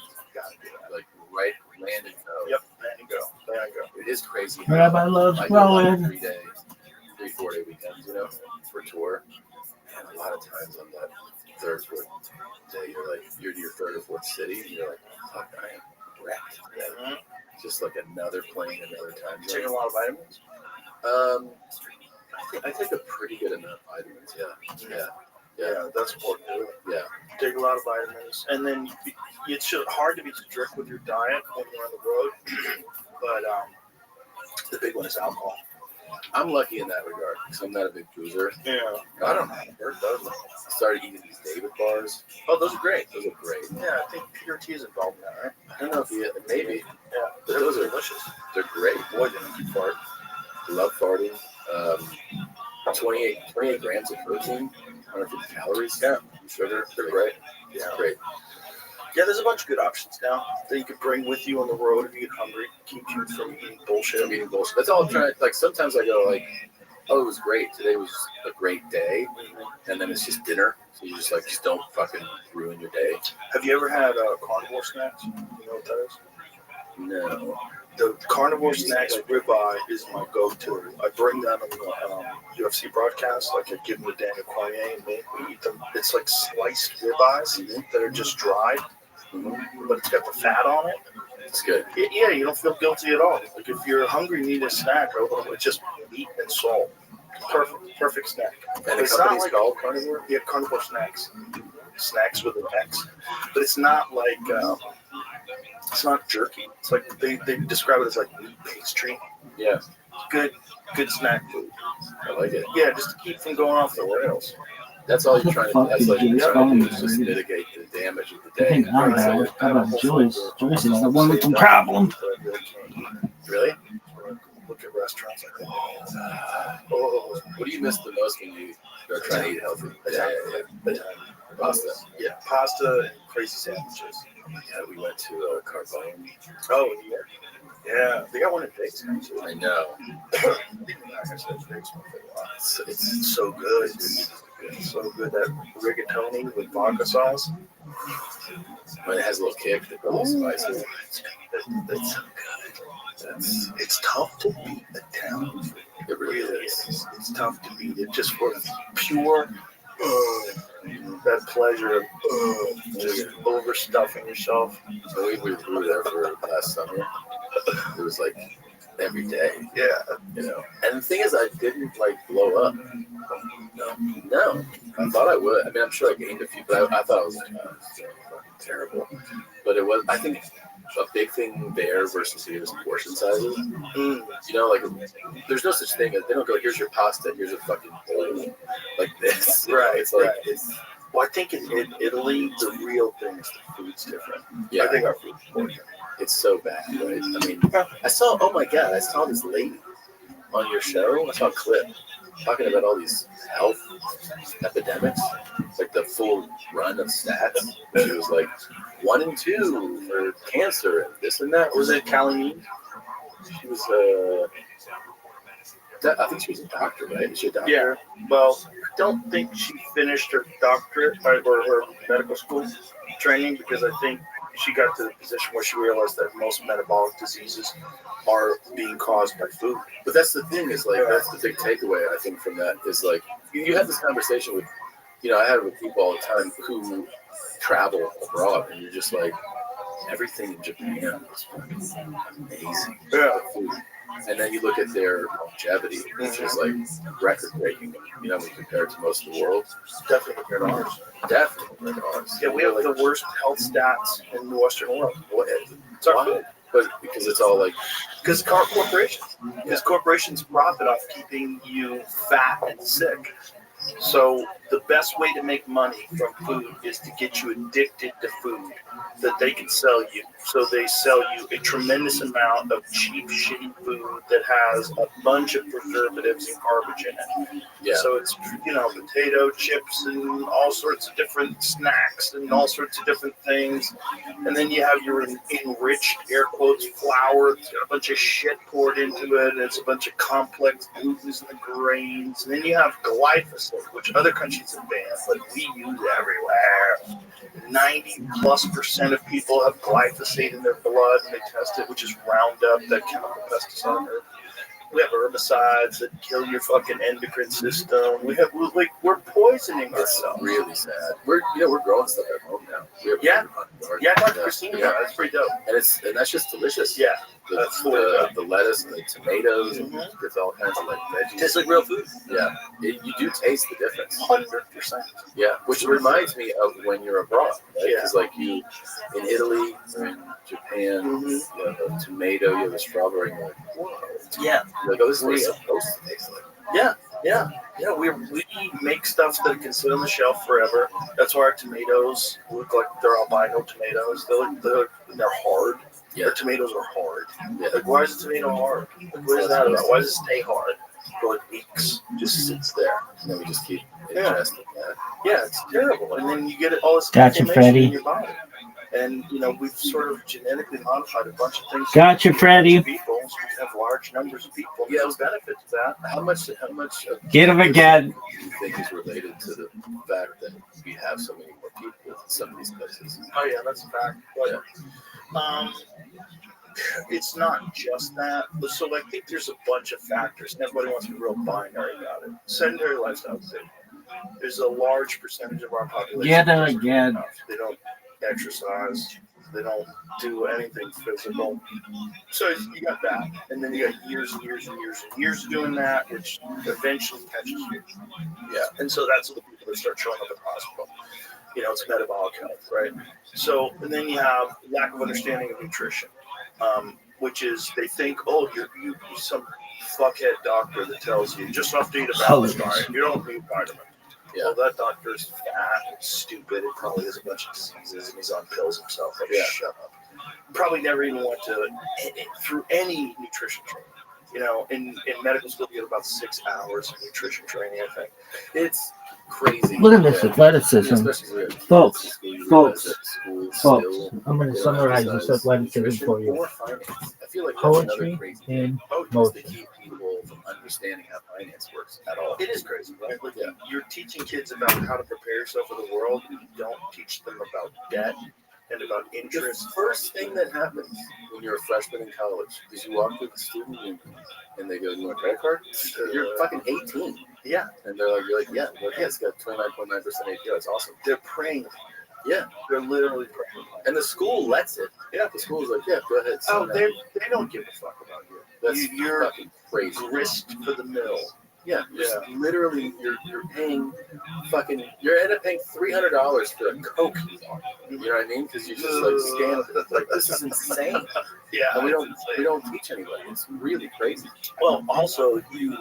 Like right, land and go. Yep, land and go. It is crazy. Rabbi loves rolling. 3-4 day weekends, for tour. And a lot of times on that third, fourth day, you're to your third or fourth city, and you're like, fuck, I am wrecked today. Just like another plane, another time zone. Taking a lot of vitamins? I take a pretty good amount of vitamins. Yeah, that's important. Yeah. Take a lot of vitamins, and then it's just hard to be strict with your diet when you're on the road. But the big one is alcohol. I'm lucky in that regard because I'm not a big boozer. Yeah, I don't know. I started eating these David bars. Oh, those are great. Those are great. Yeah, I think Peter T is involved in that, right? I don't know if he maybe. Yeah, but those are delicious. They're great. Boy, they make you fart. Love farting. 28 grams of protein, 150 calories. Yeah, sugar. They're great. Yeah, great. Yeah, there's a bunch of good options now that you could bring with you on the road if you get hungry. Keep you from eating bullshit. That's all I'm trying. Like sometimes I go like, oh, it was great. Today was a great day, and then it's just dinner. So you just don't fucking ruin your day. Have you ever had carnivore snacks? You know what that is? No. The carnivore snacks ribeye is my go-to. I bring them in the UFC broadcast. Like I give them to Daniel Cormier and we eat them. It's like sliced ribeyes that are just dried, but it's got the fat on it. It's good. Yeah, you don't feel guilty at all. Like if you're hungry and need a snack, it's just meat and salt. Perfect snack. And it's the company's not called Carnivore? Yeah, Carnivore Snacks. Snacks with an X. But it's not like... it's not jerky. It's like they describe it as like meat pastry. Yeah. Good snack food. I like it. Yeah, just to keep from going off the rails. That's all you're trying to do. That's all you're trying to do is just mitigate the damage of the day. How about Joyce? Joyce is the one with the problem. Really? Look at restaurants like that. Oh, what do you miss the most when you are trying to eat healthy? Pasta. Yeah, pasta and crazy sandwiches. Yeah, we went to Carbone. Oh, yeah. They got one in Vegas. I know. It's so good. It's so good. That rigatoni with vodka sauce. When it has a little kick, it's really spicy. That's so good. It's tough to beat Italian. It really is. It's tough to beat it just for pure that pleasure of just overstuffing yourself. So we were there for last summer. It was like every day. Yeah. And the thing is, I didn't blow up. No. I thought I would. I mean, I'm sure I gained a few, but I thought I was terrible. But it was, I think, a big thing there versus here is portion sizes. There's no such thing as, they don't go, here's your pasta, here's a fucking bowl like this. Right. It's like, well, I think in Italy, the real thing is the food's different. Yeah. I think our food's different. It's so bad, right? I mean, I saw this lady on your show. I saw a clip talking about all these health epidemics, like the full run of stats. She was like 1 and 2 for cancer and this and that. Was it Callie? She was I think she was a doctor, right? Is she a doctor? Yeah. Well, I don't think she finished her doctorate or her medical school training because I think she got to the position where she realized that most metabolic diseases are being caused by food. But that's the thing is that's the big takeaway I think from that is you have this conversation with, I have it with people all the time who travel abroad and you're just like, everything in Japan is amazing. Yeah. And then you look at their longevity, which is record breaking, when you compare it to most of the world. Definitely compared to ours. Definitely compared to ours. Yeah, we have the worst health stats in the Western world. It's our food. But because it's all because corporations. Because corporations profit off keeping you fat and sick. So the best way to make money from food is to get you addicted to food that they can sell you. So they sell you a tremendous amount of cheap, shitty food that has a bunch of preservatives and garbage in it. Yeah. So it's, potato chips and all sorts of different snacks and all sorts of different things. And then you have your enriched, air quotes, flour. It's got a bunch of shit poured into it. It's a bunch of complex glutens and the grains. And then you have glyphosate, which other countries have banned, but we use everywhere. 90+% of people have glyphosate in their blood and they test it, which is Roundup, that chemical pesticide. We have herbicides that kill your fucking endocrine system. We're poisoning ourselves. It's really sad. We're growing stuff at home Yeah, Dr. Christina, yeah, that's pretty dope. And that's just delicious. Yeah, that's the lettuce and the tomatoes and with all kinds of like veggies. Tastes like real food. Yeah, you do taste the difference. 100%. Yeah, which reminds me of when you're abroad, right? Because like you in Italy or in Japan, you have a tomato, you have a strawberry, and you're like, whoa. Yeah. You're like, oh, this is what it's supposed to taste like. Yeah. We make stuff that can sit on the shelf forever. That's why our tomatoes look like they're albino tomatoes. They're hard. Yeah. Our tomatoes are hard. Yeah. Like, why is the tomato hard? Like, what is that about? Why does it stay hard for like weeks? Just sits there. And then we just keep ingesting that. Yeah, it's terrible. And then you get all this Gotcha, inflammation Freddie. in your body. And, we've sort of genetically modified a bunch of things. Gotcha, Freddie. People, so we have large numbers of people. Yeah, there's benefits to that. How much Get him again. do you think is related to the fact that we have so many more people in some of these places? Oh yeah, that's a fact. But it's not just that. So I think there's a bunch of factors, and everybody wants to be real binary about it. Sedentary lifestyle thing. There's a large percentage of our population. Get him again. They don't exercise. They don't do anything physical. So you got that, and then you got years and years and years and years of doing that, which eventually catches you. Yeah, and so that's what the people that start showing up at the hospital. It's metabolic health, right? So, and then you have lack of understanding of nutrition, which is they think, oh, you're some fuckhead doctor that tells you just have to eat a balanced diet. You don't need vitamins. Yeah. Well, that doctor's fat and stupid. It probably has a bunch of diseases, and he's on pills himself. Like, shut up. Probably never even went through any nutrition training. In medical school, you get about 6 hours of nutrition training, I think. It's crazy. Look at this athleticism. Folks, I'm going to summarize this athleticism for you. I feel like Poetry in motion. To keep people from understanding how finance works at all. It is crazy, right? Like, you're teaching kids about how to prepare yourself for the world, and you don't teach them about debt and about interest. The first thing that happens when you're a freshman in college is you walk through the student union and they go, "You want a credit card?" You're fucking 18. Yeah. And you're like, yeah, it's got 29.9% APR. It's awesome. They're praying. Yeah. They're literally praying. And the school lets it. Yeah. The school's like, yeah, go ahead. Oh, they don't give a fuck about you. You're fucking crazy. Grist for the mill. Yeah. Literally, you're paying you end up paying $300 for a Coke. You know what I mean? Because you just like scan. Like, this is insane. Yeah. And we don't teach anybody. It's really crazy. Well, also you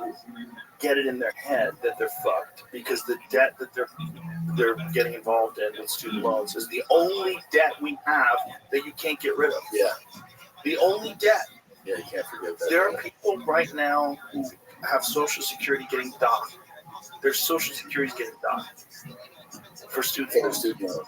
get it in their head that they're fucked because the debt that they're getting involved in with student loans is the only debt we have that you can't get rid of. Yeah. The only debt. Yeah, you can't forget that. There are people right now who have Social Security getting docked. Their Social Security is getting docked for student loans.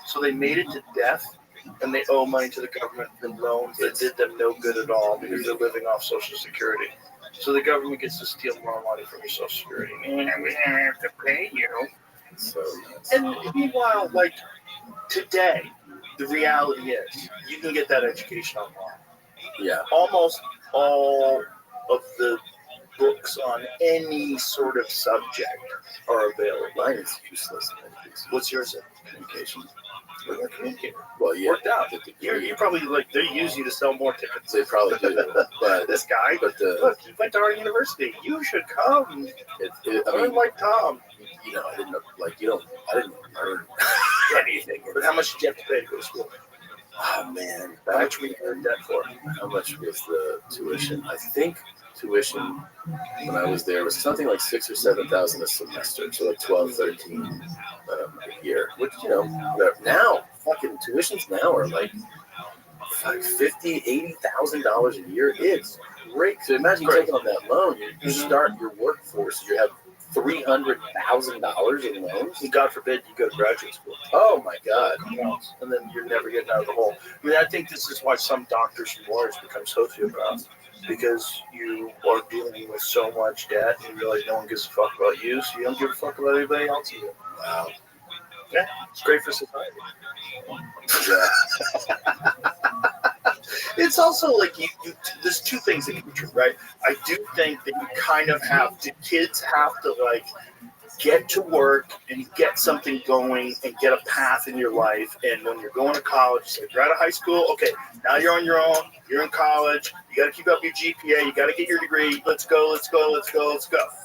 So they made it to death, and they owe money to the government for loans that did them no good at all because they're living off Social Security. So the government gets to steal more money from your Social Security, and we have to pay you. So, and meanwhile, like today, the reality is you can get that education online. Yeah. Almost all of the books on any sort of subject are available. Mine is useless. What's yours? Communication. You're a communicator. Well, yeah. Worked out. You probably they use you to sell more tickets. They probably do. But this guy, look, he went to our university. You should come. Learn like Tom. I didn't learn anything. But how much did you have to pay to go to school? Oh man, how much were you in debt for? How much was the tuition? I think tuition when I was there was something like $6,000 or $7,000 a semester, so like 12, 13 a year. Which now fucking tuitions now are like $50,000, $80,000 a year. It's great. So imagine taking on that loan. You start your workforce. You have $300,000 in loans. God forbid you go to graduate school. Oh my God! And then you're never getting out of the hole. I mean, I think this is why some doctors and lawyers become sociopaths, because you are dealing with so much debt and you realize no one gives a fuck about you, so you don't give a fuck about anybody else either. Wow. Yeah, it's great for society. Yeah. It's also like there's two things that can be true, right? I do think that you kind of have to, kids have to like get to work and get something going and get a path in your life. And when you're going to college, like you're out of high school, okay, now you're on your own, you're in college, you got to keep up your GPA, you got to get your degree, let's go.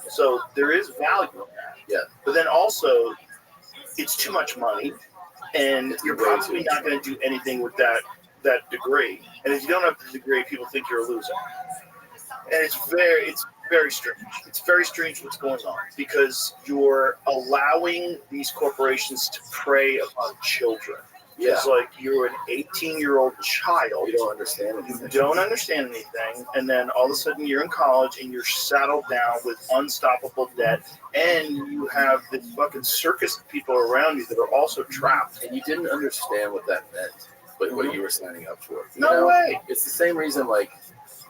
So there is value in that. Yeah. But then also, it's too much money, and you're probably not going to do anything with that degree. And if you don't have the degree, people think you're a loser. And it's very strange. It's very strange what's going on because you're allowing these corporations to prey upon children. Yeah. It's like you're an 18-year-old child. You don't understand anything. You don't understand anything, and then all of a sudden you're in college and you're saddled down with unstoppable debt, and you have this fucking circus of people around you that are also trapped. And you didn't understand what that meant, but what you were signing up for. No way. It's the same reason, like,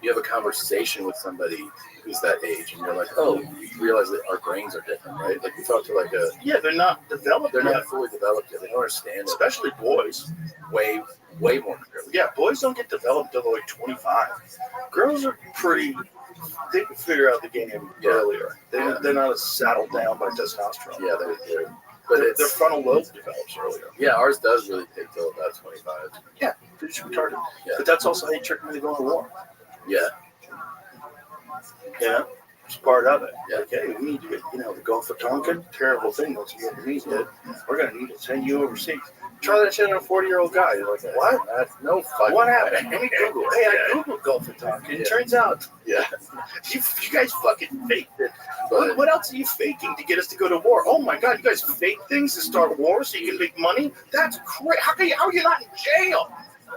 you have a conversation with somebody who's that age, and you're like, oh, you realize that our brains are different, right? Like, we talk to like a... Yeah, they're not developed. They're not fully developed yet. They don't understand it. Especially boys. Way more clearly. Yeah, boys don't get developed until like 25. Girls are pretty... They can figure out the game earlier. They're not as saddled down by testosterone. Yeah, they're but their frontal lobe develops earlier. Yeah, ours does really take till about 25. Yeah, it's retarded. Yeah. But that's also how you trick them into going to war. Yeah. Yeah, it's part of it. Yeah. Like, hey, we need to get, the Gulf of Tonkin, terrible thing once you get underneath it. We're going to need to send you overseas. Try that shit on a 40-year-old guy. You're like, what? No fucking What happened? Let me Google. Hey, I Googled Gulf of Tonkin. It turns out, you guys fucking faked it. What else are you faking to get us to go to war? Oh my God, you guys fake things to start war so you can make money? That's crazy. How are you not in jail?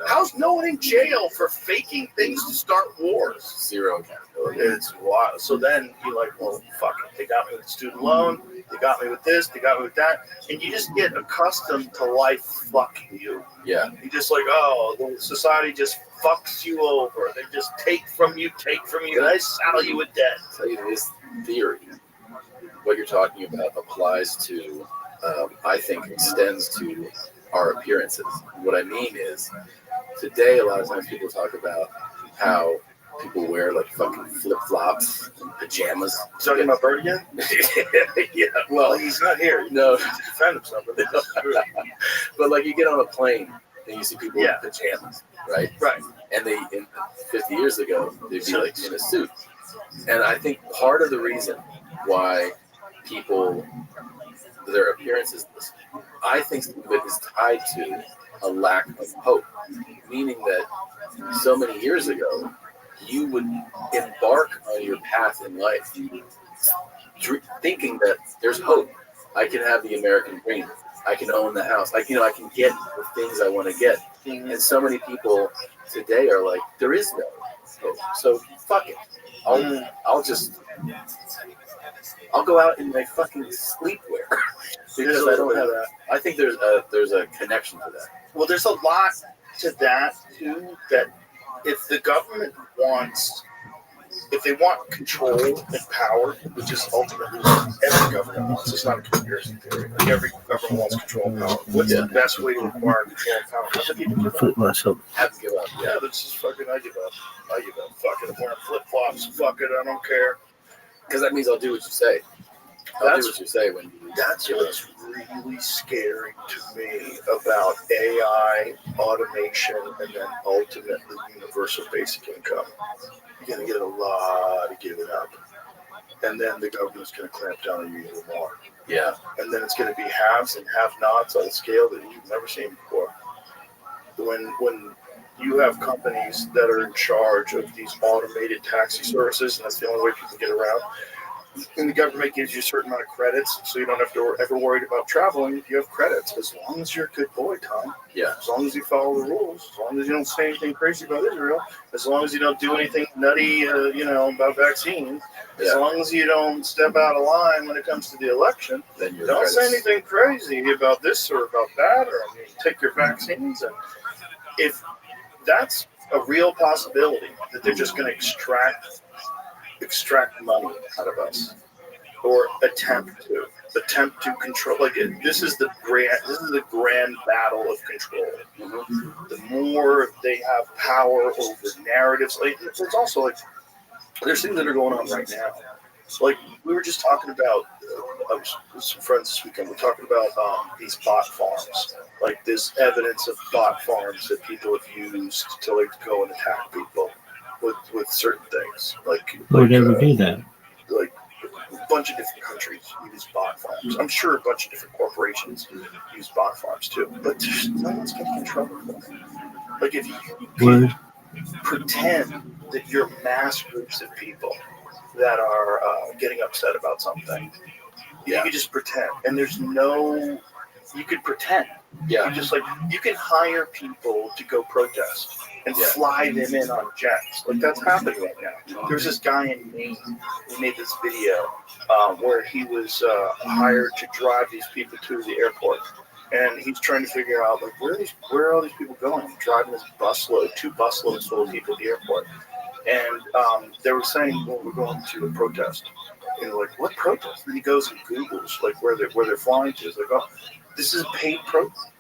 How's no one in jail for faking things to start wars? Zero accountability. It's wild. So then you're like, well, fuck it. They got me with the student loan. They got me with this. They got me with that. And you just get accustomed to life fucking you. Yeah. You're just like, oh, the society just fucks you over. They just take from you. And I saddle you with debt. I'll tell you this theory. What you're talking about applies to, I think, extends to our appearances. What I mean is, today a lot of times people talk about how people wear like fucking flip-flops and pajamas. Talking about Bird again? Yeah, well, he's not here. No. To defend himself. But like you get on a plane and you see people in pajamas, right? Right. And they, 50 years ago, they'd be like in a suit. And I think part of the reason why people, their appearances, I think some of it is tied to a lack of hope. Meaning that so many years ago, you would embark on your path in life thinking that there's hope. I can have the American dream. I can own the house. I can get the things I want to get. And so many people today are like, there is no hope. So fuck it. I'll go out in my fucking sleepwear because I don't have that. I think there's a connection to that. Well, there's a lot to that too. That if the government if they want control and power, which is ultimately what every government wants. It's not a conspiracy theory. Like every government wants control and power. What's the best way to acquire control and power? Have to give up. Have to give up. Yeah, that's just fucking. I give up. Fuck it. I'm wearing flip flops. Fuck it. I don't care. Because that means I'll do what you say. I'll do what you say when you. That's what's really scary to me about AI, automation, and then ultimately universal basic income. You're going to get a lot of giving up. And then the government's going to clamp down on you even more. Yeah. And then it's going to be haves and have-nots on a scale that you've never seen before. When you have companies that are in charge of these automated taxi services, and that's the only way people get around, and the government gives you a certain amount of credits, so you don't have to ever worry about traveling. You have credits as long as you're a good boy, Tom. Yeah. As long as you follow the rules, as long as you don't say anything crazy about Israel, as long as you don't do anything nutty, about vaccines, as long as you don't step out of line when it comes to the election, then you don't say anything crazy about this or about that, or take your vaccines. And if that's a real possibility, that they're just going to extract money out of us, or attempt to control. Like this is the grand battle of control. Mm-hmm. The more they have power over narratives, like there's also there's things that are going on right now. Like we were just talking about, I was with some friends this weekend, we're talking about these bot farms. Like this evidence of bot farms that people have used to like go and attack people with certain things. Like Would ever do that? Like a bunch of different countries use bot farms. I'm sure a bunch of different corporations use bot farms too. But no one's getting in trouble for it. Like if you Word. pretend that you're mass groups of people that are getting upset about something, you could just pretend. And there's no, you could pretend. Yeah. You just like, you can hire people to go protest and fly them in on jets. Like that's happening right now. There's this guy in Maine who made this video where he was hired to drive these people to the airport. And he's trying to figure out like where are all these people going? Driving this busload, 2 busloads full of people at the airport. And they were saying, well, we're going to a protest. And like, what protest? And he goes and Googles like where they're flying to. It's like, oh, this is a paid protest.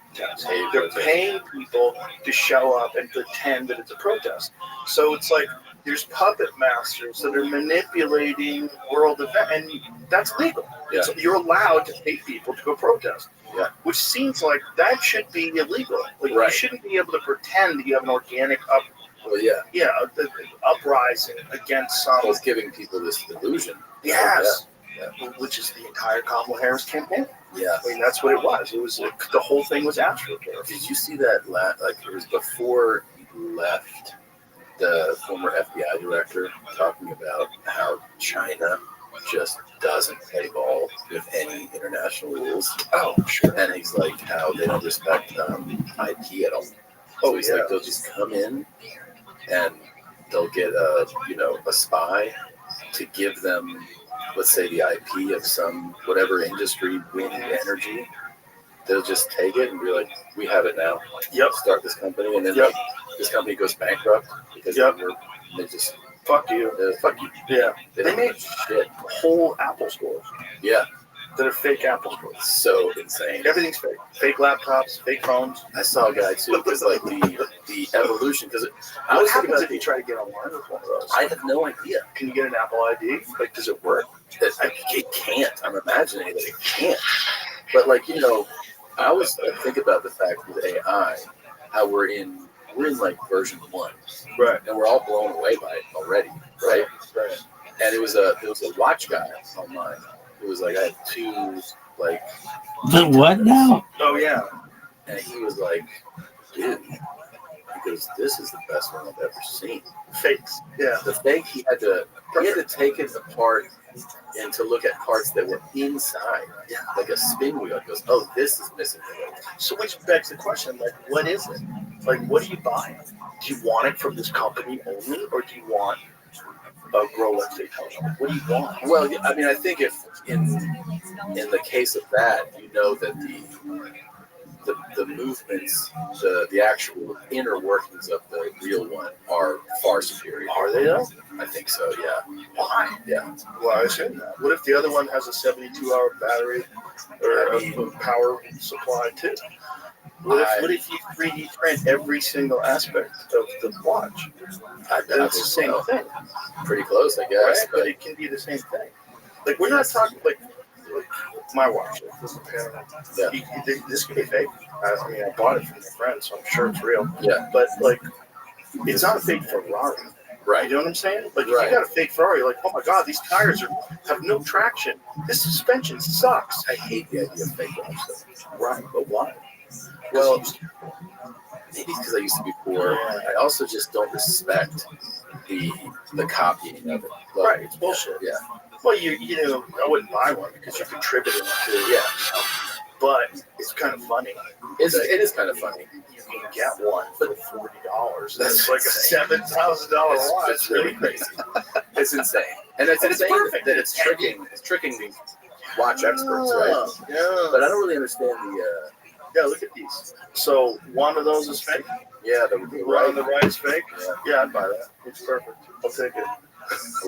They're paying people to show up and pretend that it's a protest. So it's like there's puppet masters that are manipulating world events, and that's legal. Yeah. So you're allowed to pay people to go protest. Yeah. Which seems like that should be illegal. Like Right. You shouldn't be able to pretend that you have an organic uprising against some. So it's giving people this illusion. Yes. Yeah. Which is the entire Kamala Harris campaign. Yeah. I mean, that's what it was. It was like, the whole thing was AstroTurf. Did you see that? Like it was before he left, the former FBI director talking about how China just doesn't play ball with any international rules. Oh, sure. And he's like how they don't respect IP at all. So he's like they'll just come in and they'll get a spy to give them, let's say, the IP of some whatever industry, wind energy. They'll just take it and be like, we have it now. Yep. Start this company, and then like, this company goes bankrupt because they just fuck you. Fuck you. Yeah. They made shit. Whole Apple stores. Yeah. That are fake Apple stores. So insane. Everything's fake. Fake laptops, fake phones. I saw a guy too. Because like the evolution. Because what happens if you try to get online with one of those? I have no idea. Can you get an Apple ID? Like, does it work? It can't. I'm imagining that it can't. But like I always think about the fact with AI, how we're in like version 1, right? And we're all blown away by it already, right? Right. And it was a watch guy online. It was like I had 2 like. The what now? Oh yeah. And he was like, dude, because this is the best one I've ever seen. Fakes. Yeah. The fake he had to take it apart and to look at parts that were inside. Yeah. Like a spin wheel. It goes, oh, this is missing. So which begs the question, like, what is it? Like, what do you buy? Do you want it from this company only, or do you want a Rolex Daytona? What do you want? Well, I mean, I think if in the case of that, that the movements, the actual inner workings of the real one are far superior. Are they though? I think so. Yeah. Why? Yeah. Well, I assume that. What if the other one has a 72-hour battery or a power supply too? What if you 3D print every single aspect of the watch? That's the same thing. Pretty close, I guess. Right? But it can be the same thing. Like, we're not talking like my watch. Like, this is a Panama. Yeah. This could be fake. I mean, I bought it from a friend, so I'm sure it's real. Yeah. But like, it's not a fake Ferrari. Right. You know what I'm saying? Like, if you got a fake Ferrari, you're like, oh my god, these tires have no traction. This suspension sucks. I hate the idea of fake watches. Right. But why? Well, maybe because I used to be poor. I also just don't respect the copying of it. Like, right. It's bullshit. Yeah. Well, I wouldn't buy one because you contributed to it. Yeah. But it's kind of funny. It is kind of funny. You can get one for $40. That's like a $7,000 watch. It's really crazy. It's insane. And it's insane that it's tricking these watch experts, right? Yeah. But I don't really understand the. Yeah, look at these. So one of those is fake? Yeah, the one on the right is fake? Yeah, I'd buy that. It's perfect. I'll take it.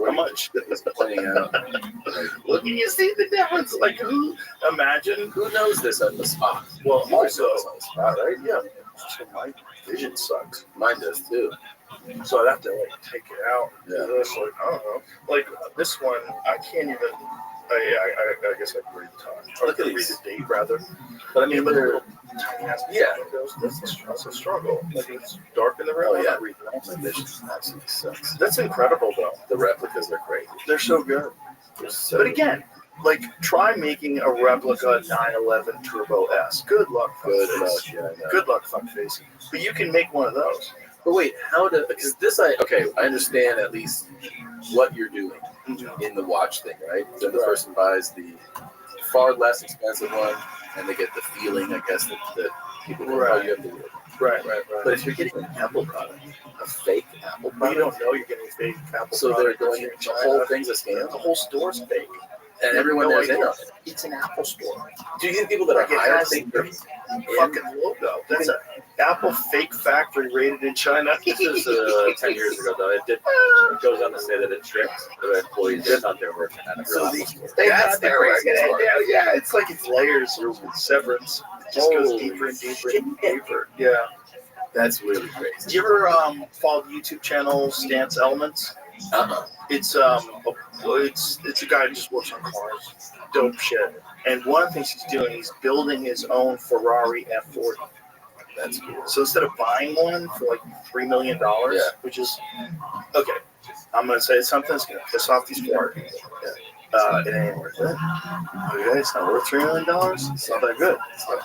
How much? It's playing out. Look, you see the difference? Like, who knows this on the spot? Well, also, on the spot, right? Yeah. So my vision sucks. Mine does too. So I'd have to like take it out. Yeah. This, like, I don't know. Like this one, I can't even. I guess I can read the time. Or I Look at can read these. the date rather. But I mean, but they're yeah, that's a struggle. Like it's dark in the room. Oh, yeah. Read that. This absolutely sucks. That's incredible though. The replicas are great. They're so good. They're so But again, like try making a replica 911 Turbo S. Good luck. good fuckface. luck. Yeah, I know. Good luck, fuckface. But you can make one of those. But wait, how to? Because this, I understand at least what you're doing in the watch thing, right? Then the person buys the far less expensive one, and they get the feeling, I guess, that people know how you have to do it. Right. But if you're getting an Apple product, a fake Apple You product, don't know you're getting fake Apple so product. they're going. The whole thing's a scam. The whole store's fake. And everyone No there's in idea. on it. It's an Apple store. Do you think people that are Like it hired has think the they're fucking logo. That's an Apple fake factory rated in China. This is 10 years ago, though. It goes on to say that it tricked the employees that thought they were working at a real So Apple store. that's the their crazy working. part. Yeah, it's like it's layers of severance. It just goes deeper and deeper and deeper. Yeah. That's really Do crazy. you ever follow the YouTube channel Stance Elements? It's a guy who just works on cars. Dope shit. And one of the things he's doing, he's building his own Ferrari F40. That's cool. So instead of buying one for like $3 million, which is okay, I'm gonna say something that's gonna piss off these Florida people. It ain't worth it. Okay, it's not worth $3 million. It's not that good.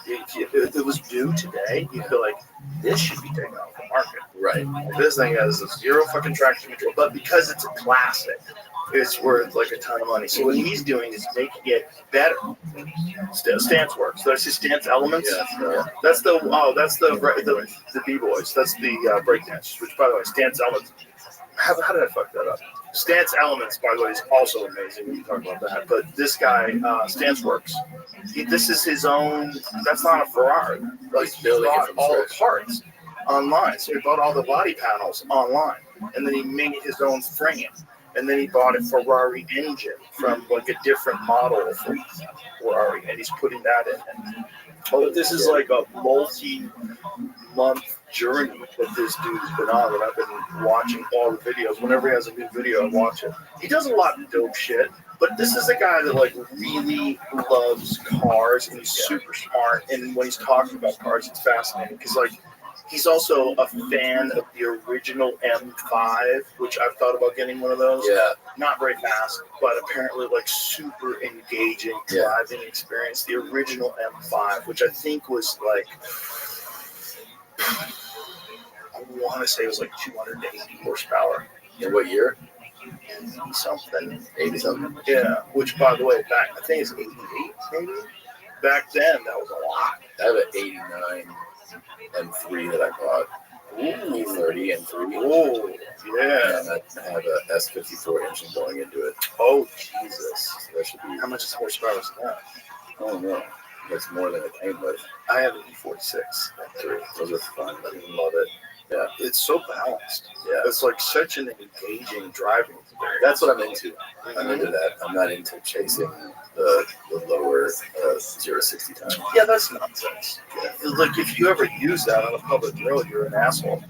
If it was due today, you'd be like, this should be taken off the market. Right. This thing has zero fucking traction control, but because it's a classic, it's worth like a ton of money. So what he's doing is making it better. Stance works. That's his Stance Elements. Yeah. That's the B-boys. That's the breakdancers. Which, by the way, Stance Elements. How did I fuck that up? Stance Elements, by the way, is also amazing when you talk about that. But this guy, Stance Works, this is his own. That's not a Ferrari. Like he bought all the parts online. So he bought all the body panels online, and then he made his own frame. And then he bought a Ferrari engine from like a different model from Ferrari, and he's putting that in. Oh, this is like a multi-month journey that this dude's been on, and I've been watching all the videos. Whenever he has a new video, I watch it. He does a lot of dope shit, but this is a guy that like really loves cars, and he's super smart. And when he's talking about cars, it's fascinating because like he's also a fan of the original M5, which I've thought about getting one of those. Yeah. Not very fast, but apparently like super engaging driving experience. The original M5, which I think was like, I want to say it was like 280 horsepower. In what year? 80 something. Yeah, which by the way, back I think it's 88 maybe. Back then, that was a lot. I have an 89 M3 that I bought. E30 M3. Oh, yeah. And I have a S54 engine going into it. Oh, Jesus. So that should be. How much is horsepower is that? I don't know. That's more than it came with. I have an E46 M3. Those are fun. I love it. Yeah. It's so balanced. Yeah. It's like such an engaging driving experience. That's what I'm into. I'm into that. I'm not into chasing the lower 0-60 time. Yeah, that's nonsense. Yeah. Like if you ever use that on a public road, you're an asshole.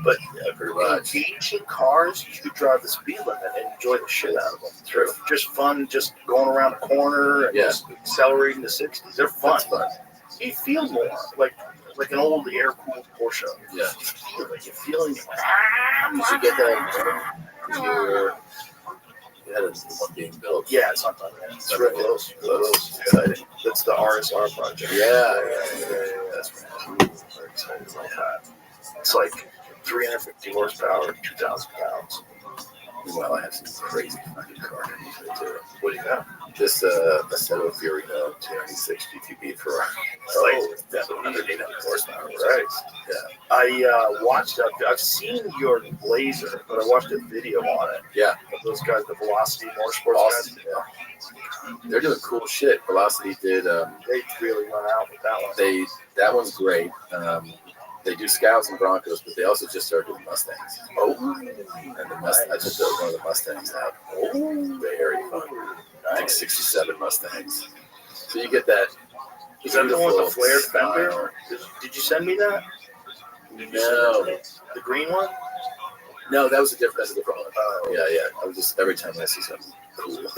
But pretty much. engaging cars, you could drive the speed limit and enjoy the shit out of them. True. Just fun, just going around a corner and just accelerating to 60s. They're fun. That's fun. You feel more like an old air-cooled Porsche. Yeah. Like you're feeling it. You should get that. You had one being built. Yeah, it's not done yet. It's real close. Exciting. That's the RSR project. Yeah. That's right. Very excited about that. It's like 350 horsepower, 2,000 pounds. Meanwhile, I have some crazy fucking car underneath it too. What do you have? This Assetto Fiorino 296 GTB Ferrari. Like 700 horsepower. Right. Yeah. I watched. I've seen your Blazer, but I watched a video on it. Yeah. Of those guys, the Velocity Motorsports Awesome. guys. Yeah. They're doing cool shit. Velocity did. They really went out with that one. That one's great. They do Scouts and Broncos, but they also just started doing Mustangs. Oh. And the Mustang, I just built one of the Mustangs out. Oh. Very fun. I think 67 Mustangs. So you get that. Is that the one with the flared fender? Did you send me that? No. The green one? No, that's a different one. Yeah. I was just every time I see something Cool. Like,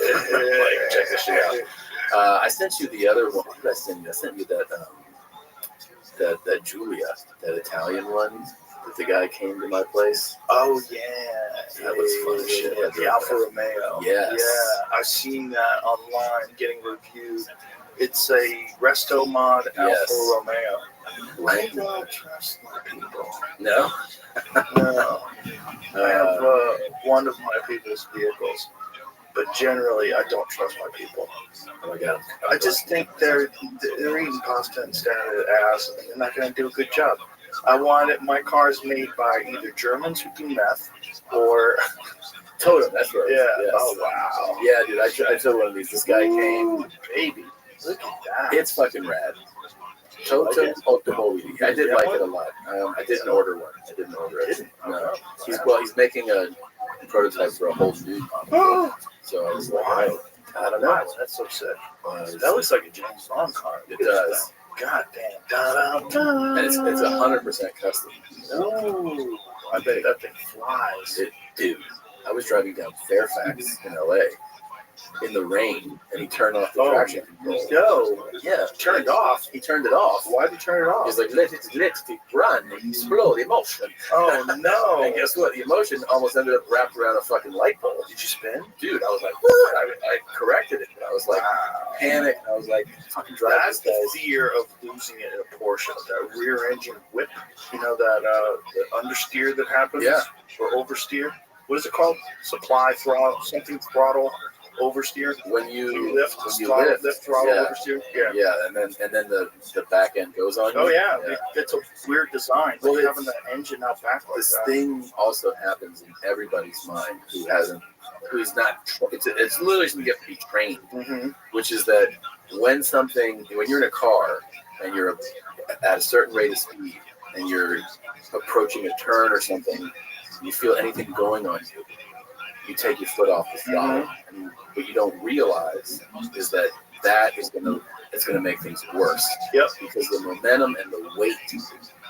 check this shit out. I sent you the other one. What did I send you? I sent you that Julia, that Italian one. That the guy came to my place. Oh yeah, that was fun as shit. Yeah, the Alfa Romeo. Yes. Yeah, I've seen that online getting reviewed. It's a resto mod Alfa Romeo. I don't trust my people. No. No. I have one of my people's vehicles, but generally I don't trust my people. Oh my god. I just think they're eating pasta and staring at ass, and they're not going to do a good job. I want it. My car's made by either Germans who do meth, or Totem. That's right. Yeah. Yes. Oh wow. Yeah, dude. I told one of these. This guy came. Baby, look at that. It's fucking rad. Totem Automobili. I did like it a lot. I didn't order one. I didn't order it. No. He's making a prototype for a whole new model. So I was like, I don't know. That's so sick. That looks like a James Bond car. It does. God damn. And it's 100% custom. Ooh, I bet that thing flies. Dude, I was driving down Fairfax in LA in the rain, and he turned off the traction control. No. Yeah. Turned it off. He turned it off. Why did he turn it off? He's like, let it run, explode emotion. Oh no. And guess what? The emotion almost ended up wrapped around a fucking light bulb. Did you spin? Dude, I was like, what? I corrected it. I was like, panicked. I was like, fucking drive That's this the fear of losing it in a Porsche. That rear engine whip. You know, that the understeer that happens? Yeah. Or oversteer. What is it called? Supply throttle, something throttle. Oversteer when you lift throttle, oversteer. Yeah, and then the back end goes on. Oh yeah, it's a weird design. Well, having the engine out back like this that. thing also happens in everybody's mind who's not. It's literally something you have to be trained, which is that when you're in a car and you're at a certain rate of speed and you're approaching a turn or something, you feel anything going on you. You take your foot off the throttle, and what you don't realize is that is gonna make things worse. Yep. Because the momentum and the weight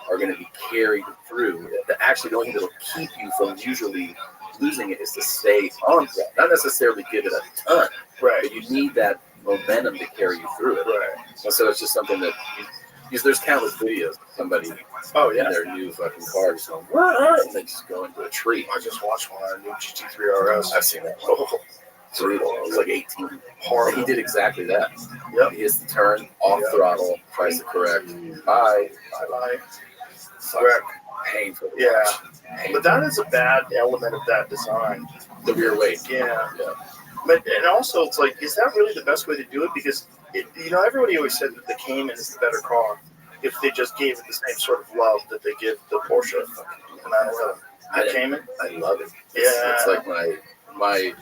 are gonna be carried through. Actually, the only thing that'll keep you from usually losing it is to stay on that. Not necessarily give it a ton. Right. But you need that momentum to carry you through it. Right. And so it's just something that. Because there's countless videos of somebody in their new fucking car just going, and they just go into a tree. I just watched one on a new GT3 RS. I've seen that. Oh, brutal. I was like 18. Horrible. He did exactly that. Yep. He hits the turn, off throttle, tries to correct. Bye. Wreck. Painful. Yeah. But that is a bad element of that design. The rear weight. Yeah. But and also it's like, is that really the best way to do it? Because everybody always said that the Cayman is the better car if they just gave it the same sort of love that they give the Porsche. The Cayman. I love it. Yeah. It's like my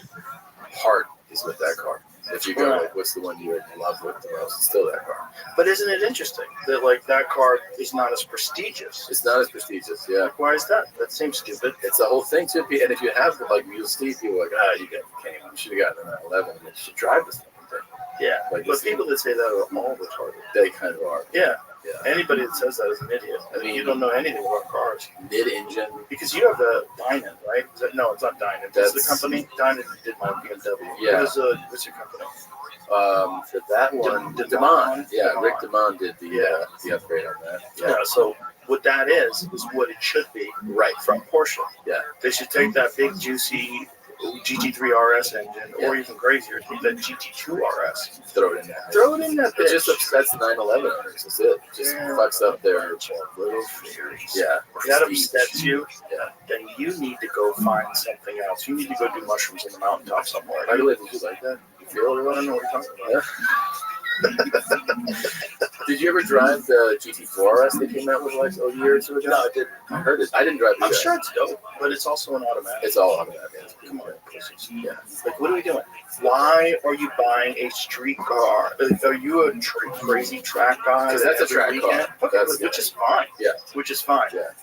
heart is with that car. If you go like, what's the one you love with the most? It's still that car. But isn't it interesting that like that car is not as prestigious? It's not as prestigious, yeah. Why is that? That seems stupid. It's the whole thing too. And if you have you'll see people like, you got the Cayman. You should have gotten an 11. You should drive this thing. Yeah. Like but people that say that are all retarded. They kind of are. Yeah. Anybody that says that is an idiot. I mean, you don't know anything about cars. Mid-engine. Because you have the Dynan, right? No, it's not Dynan. That's the company. Dynan did my BMW. Yeah. What's your company? For that one, Damon. Yeah, Rick Damon did the upgrade on that. Yeah. So what that is what it should be. Right. From Porsche. Yeah. They should take that big juicy GT3 RS engine, or even crazier, take that GT2 RS. Throw it in there. Throw it in that bitch. It just upsets 911 owners. That's it. Just fucks up their little theories. Yeah. If that upsets you, then you need to go find something else. You need to go do mushrooms in the mountaintop somewhere. By the way, did you like that? You feel it? I don't know what you're talking about. Did you ever drive the GT4 RS they came out with like a year or two ago? No, I didn't. I heard it. I didn't drive it. I'm sure it's dope, but it's also an automatic. It's all automatic. Come on, pussies. Yeah. Like, what are we doing? Why are you buying a street car? Are you a crazy track guy? Because that's a track car. Okay, which is fine. Yeah. Which is fine. Yeah.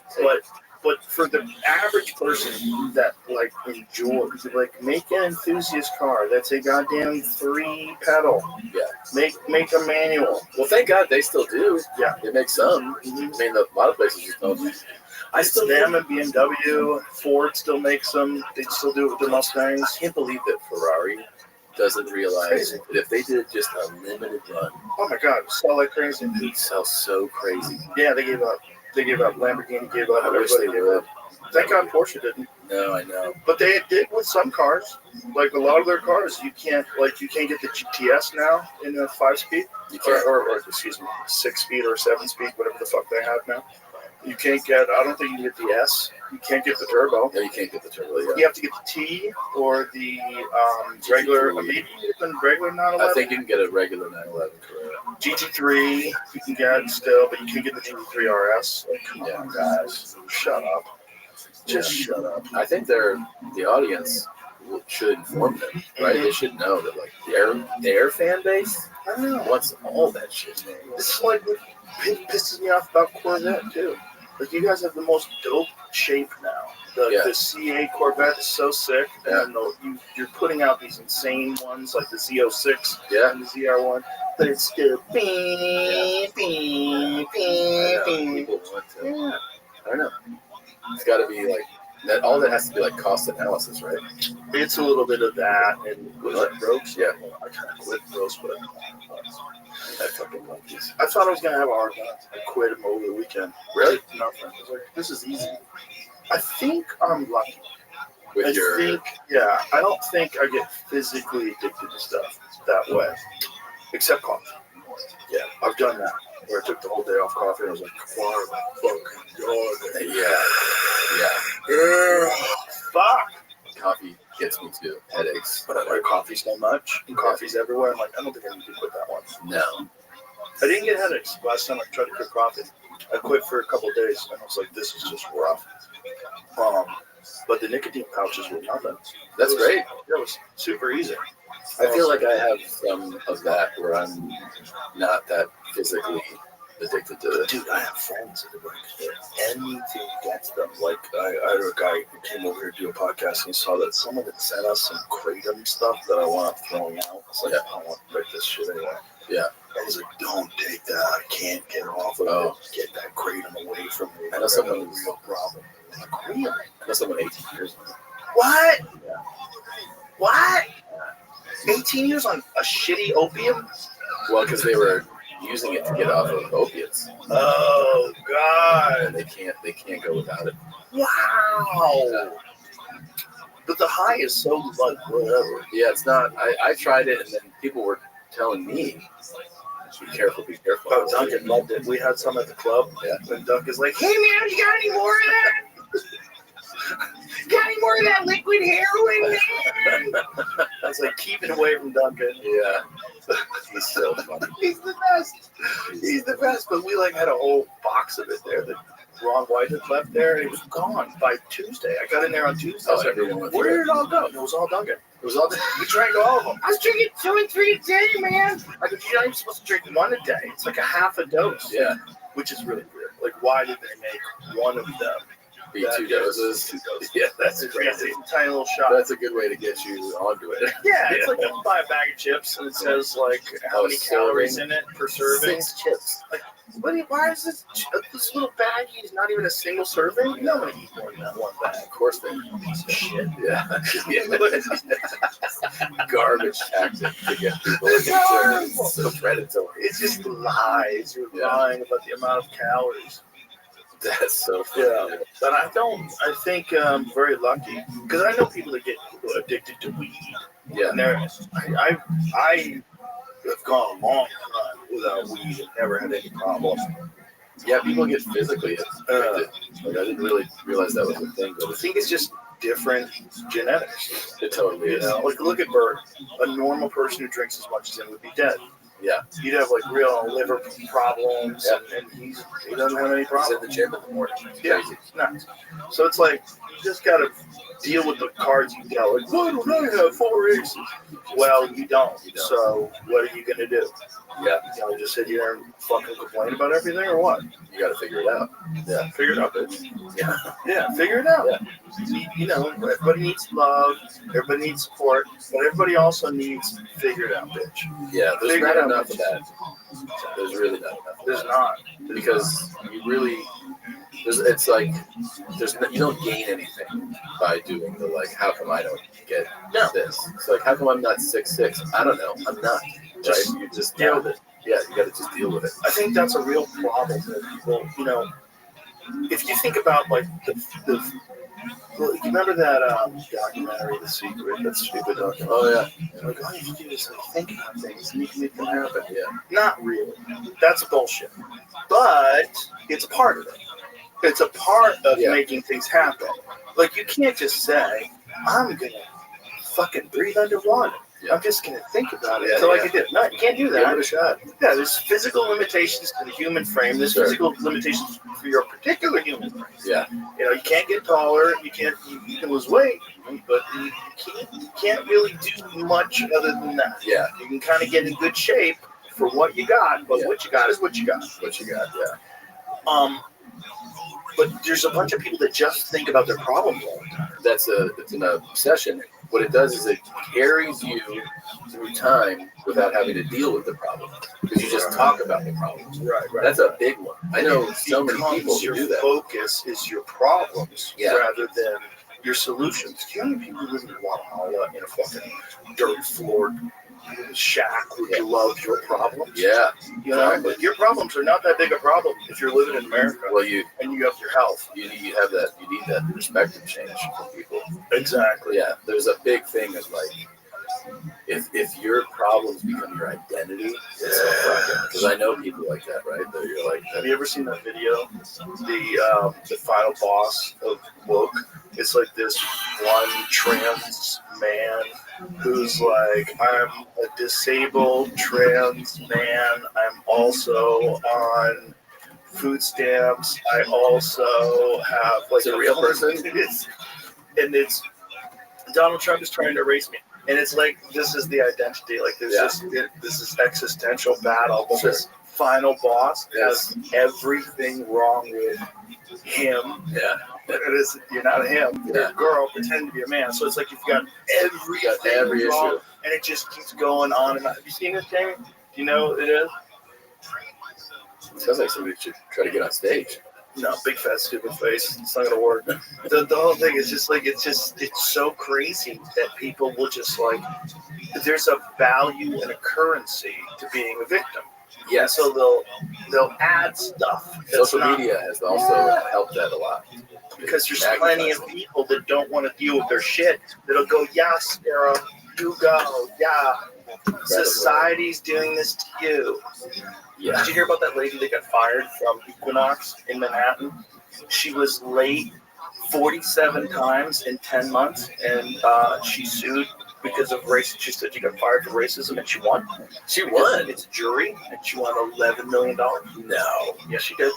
But for the average person that like enjoys, like, make an enthusiast car that's a goddamn 3-pedal. Yeah. Make a manual. Well, thank God they still do. Yeah. They make some. I mean, a lot of places just don't. Them and BMW, Ford still makes them. They still do it with the Mustangs. I can't believe that Ferrari doesn't realize that if they did just a limited run, oh my god, sell like crazy. it'd sell so crazy. Yeah, they gave up. They gave up. Lamborghini gave up. I wish they would. Thank God Porsche didn't. No, I know. But they did with some cars. Like a lot of their cars, you can't get the GTS now in a 5-speed. You can't. Or excuse me, 6-speed or 7-speed, whatever the fuck they have now. You can't get. I don't think you can get the S. You can't get the turbo. No, you can't get the turbo. Yeah. You have to get the T or the regular. Maybe even regular 911. I think you can get a regular 911 Carrera. GT3 you can get still, but you can't get the GT3 RS. Like, come on, guys, shut up. Just shut up. I think the audience should inform them, right? They should know that like their fan base wants all that shit. This is like what pisses me off about Corvette too. Like you guys have the most dope shape now. The CA Corvette is so sick, and you're putting out these insane ones like the Z06 and the ZR1, but it's still beep. People want to. I don't know. It's got to be like that. All that has to be like cost analysis, right? It's a little bit of that, and was that Brooks? Yeah, I kind of quit Brooks, but I fucking like these. I thought I was gonna have a hard time. I quit him over the weekend. Really? Nothing. I was like, this is easy. I think I'm lucky. I don't think I get physically addicted to stuff that way, except coffee. Yeah, I've done that. Where I took the whole day off coffee and I was like, why fucking God? Yeah. Fuck. Coffee gets me too. Headaches. But I like coffee so much, and coffee's everywhere. I'm like, I don't think I need to quit that one. No. I didn't get headaches last time I tried to quit coffee. I quit for a couple of days and I was like, this is just rough. But the nicotine pouches were nothing. That's great. That was super easy. I feel like I have some of that where I'm not that physically addicted to it. Dude, I have friends that are like, anything gets them. Like, I had a guy who came over here to do a podcast and he saw that someone had sent us some Kratom stuff that I wound up throwing out. It's like, I don't want to break this shit anyway. Yeah. I was like, don't take that. I can't get off of it. Get that Kratom away from me. I know someone a real problem. Like, really? I know someone 18 years ago. What? Yeah. What? 18 years on a shitty opium? Well, because they were using it to get off of opiates. Oh God! And they can't go without it. Wow! Yeah. But the high is so like whatever. Yeah, it's not. I tried it, and then people were telling me, "Be careful, be careful." Oh, Duncan loved it. We had some at the club. Yeah. And Duncan's like, "Hey man, you got any more of that? Got any more of that liquid heroin, man?" I was like, keep it away from Duncan. Yeah. He's so funny. He's the best. He's the best. But we like had a whole box of it there that Ron White had left there, and it was gone by Tuesday. I got in there on Tuesday. Oh, everyone went where did it all go? It was all Duncan. It was all Duncan. We drank all of them. I was drinking 2 and 3 a day, man. I go, you're not even supposed to drink 1 a day. It's like a half a dose. Yeah. Which is really weird. Like, why did they make one of them be 2 doses? 2 doses. Yeah, that's crazy. It's a tiny little shot. That's a good way to get you onto it. Yeah, it's like you buy a bag of chips and it says like how many calories in it per serving. 6 chips. Like, why is this little baggie is not even a single serving? No one eat more than that one bag. Of course they piece of shit. Yeah. Garbage tactic to get people It's so predatory. It's just lies. You're lying about the amount of calories. That's so funny. Yeah, but I think I'm very lucky because I know people that get addicted to weed. Yeah, and I have gone a long time without weed and never had any problem. Yeah, people get physically addicted. Like, I didn't really realize that was a thing. But I think it's just different genetics. It totally is. Like look at Bert. A normal person who drinks as much as him would be dead. Yeah, he'd have like real liver problems, and he doesn't have any problems. He's in the gym in the morning. Yeah, it's nuts. So it's like you just gotta deal with the cards you dealt. Like, why don't I have 4 aces? Well, you don't. So what are you gonna do? Yeah, you know, just sit here and fucking complain about everything, or what? You gotta figure it out. Yeah, figure it out, bitch. Yeah, figure it out. Yeah. You know, everybody needs love, everybody needs support, but everybody also needs figure it out, bitch. Yeah, there's Figure not it out, enough bitch. of that. There's really not enough. There's not. Because you really, It's like you don't gain anything by doing the like. How come I don't get this? It's like how come I'm not 6'6"? I don't know. I'm not. Right? You just deal with it. Yeah, you got to just deal with it. I think that's a real problem that people, if you think about like well, you remember that documentary, The Secret, that stupid documentary? Oh yeah. Like all you have to do is like think about things and you can make them happen. Yeah. Not really. That's bullshit. But it's a part of it. It's a part of making things happen. Like you can't just say, I'm gonna fucking breathe underwater. Yeah. I'm just gonna think about it until I can do it. No, you can't do that. Give it a shot. Yeah, there's physical limitations to the human frame. There's physical limitations for your particular human frame. Yeah. You can't get taller. You can lose weight, but you can't really do much other than that. Yeah. You can kind of get in good shape for what you got, but what you got is what you got. What you got, yeah. But there's a bunch of people that just think about their problems all the time. It's an obsession. What it does is it carries you through time without having to deal with the problem because you just talk about the problems. Right. That's a big one. I know so many people who do that. Your focus is your problems rather than your solutions. Do you know how many people live in Guatemala in a fucking dirt floored shack would love your problems? Yeah. But your problems are not that big a problem if you're living in America. Well, and you have your health. You need that perspective change from people. Exactly. Yeah. There's a big thing of like if your problems become your identity, because I know people like that, right? That you're like, have you ever seen that video? The final boss of Woke. It's like this one trans man who's like, I'm a disabled trans man. I'm also on food stamps. I also have like a real person. It's Donald Trump is trying to erase me. And it's like, this is the identity. Like, there's this is existential battle. But this final boss has everything wrong with him. Yeah. You're not a him. You're a girl pretending to be a man. So it's like you've got every wrong, and it just keeps going on and on. Have you seen this, Jamie? Do you know what it is? It sounds like somebody should try to get on stage. No, big fat stupid face. It's not gonna work. The whole thing is just like it's so crazy that people will just like there's a value and a currency to being a victim. Yeah, so they'll add stuff. Social media has also helped that a lot. Because there's plenty of people that don't want to deal with their shit. That'll go, yeah, Sarah, you go, yeah. Society's doing this to you. Yeah. Did you hear about that lady that got fired from Equinox in Manhattan? She was late 47 times in 10 months, and she sued because of race. She said she got fired for racism, and she won. She won. It's a jury, and she won $11 million. No. Yes, she did.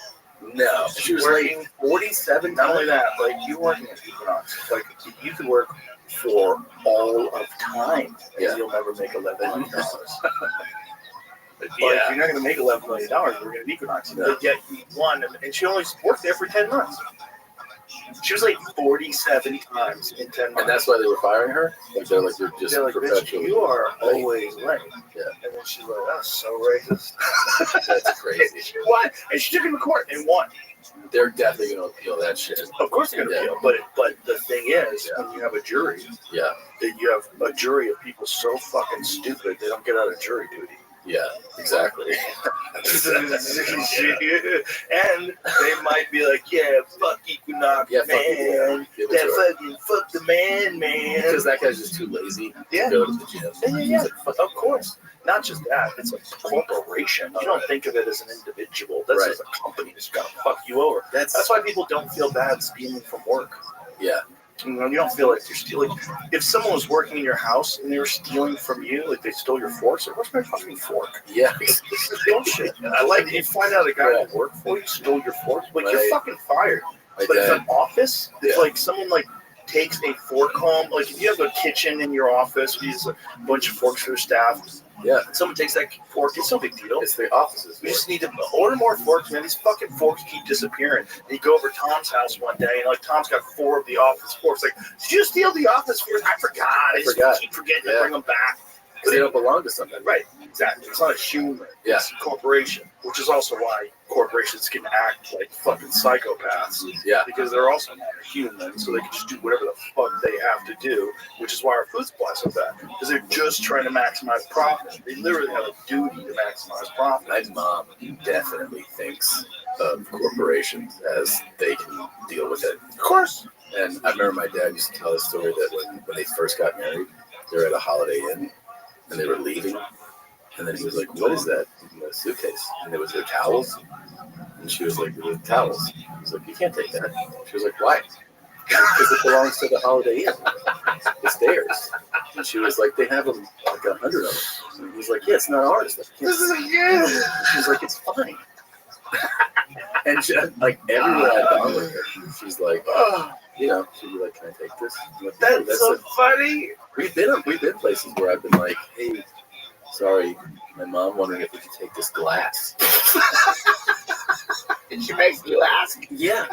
No. She was working 47. Not only that, like you working at Equinox, like you could work for all of time, and you'll never make $11 million. But you're not going to make $11 million working at Equinox. But yet you won, and she only worked there for 10 months. She was like 47 times in 10 months. And that's why they were firing her? Like they're just perpetually. You are always late. Yeah. And then she's like, that's so racist. That's crazy. She won. And she took him to court and won. They're definitely going to appeal that shit. Of course they're going to appeal. But the thing is, when you have a jury, that you have a jury of people so fucking stupid, they don't get out of jury duty. Yeah, exactly. And they might be like, yeah, fuck Equinox, man. Fuck the man. Because that guy's just too lazy to go to the gym. Yeah. Of course. Not just that, it's a corporation. You don't think of it as an individual. That's just a company that's gonna fuck you over. That's why people don't feel bad stealing from work. Yeah. You don't feel like you're stealing. If someone was working in your house and they were stealing from you, like they stole your fork, like, where's my fucking fork? Yeah. This is bullshit. I like you find out a guy who worked for you stole your fork, like you're fucking fired. But if an office, it's like someone like takes a fork home, like if you have a kitchen in your office, we use a bunch of forks for the staff. Yeah. Someone takes that fork, it's no big deal. It's the offices. We just need to order more forks, man. These fucking forks keep disappearing. And you go over to Tom's house one day, and like Tom's got 4 of the office forks. Like, did you steal the office forks? I forgot. I just keep forgetting to bring them back. Because they don't belong to something. Right, exactly. It's not a human. Yeah. It's a corporation, which is also why corporations can act like fucking psychopaths. Yeah. Because they're also not human, so they can just do whatever the fuck they have to do, which is why our food supply is so bad. Because they're just trying to maximize profit. They literally have a duty to maximize profit. My mom definitely thinks of corporations as they can deal with it. Of course. And I remember my dad used to tell a story that when they first got married, they were at a Holiday Inn and they were leaving. And then he was like, "What is that in the suitcase?" And it was their towels. And she was like, "The towels." He was like, "You can't take that." She was like, "Why?" Because it belongs to the Holiday Inn. It's theirs. And she was like, "They have them, like 100 of them." And he's like, "Yeah, it's not ours." Like, This is good. she's like, "It's fine." And she, like everywhere I've gone with her, she's like, you know, she'd be like, "Can I take this?" I'm like, That's so funny. We've been places where I've been like, "Hey, sorry, my mom wondering if we could take this glass." And she makes you ask. Yeah.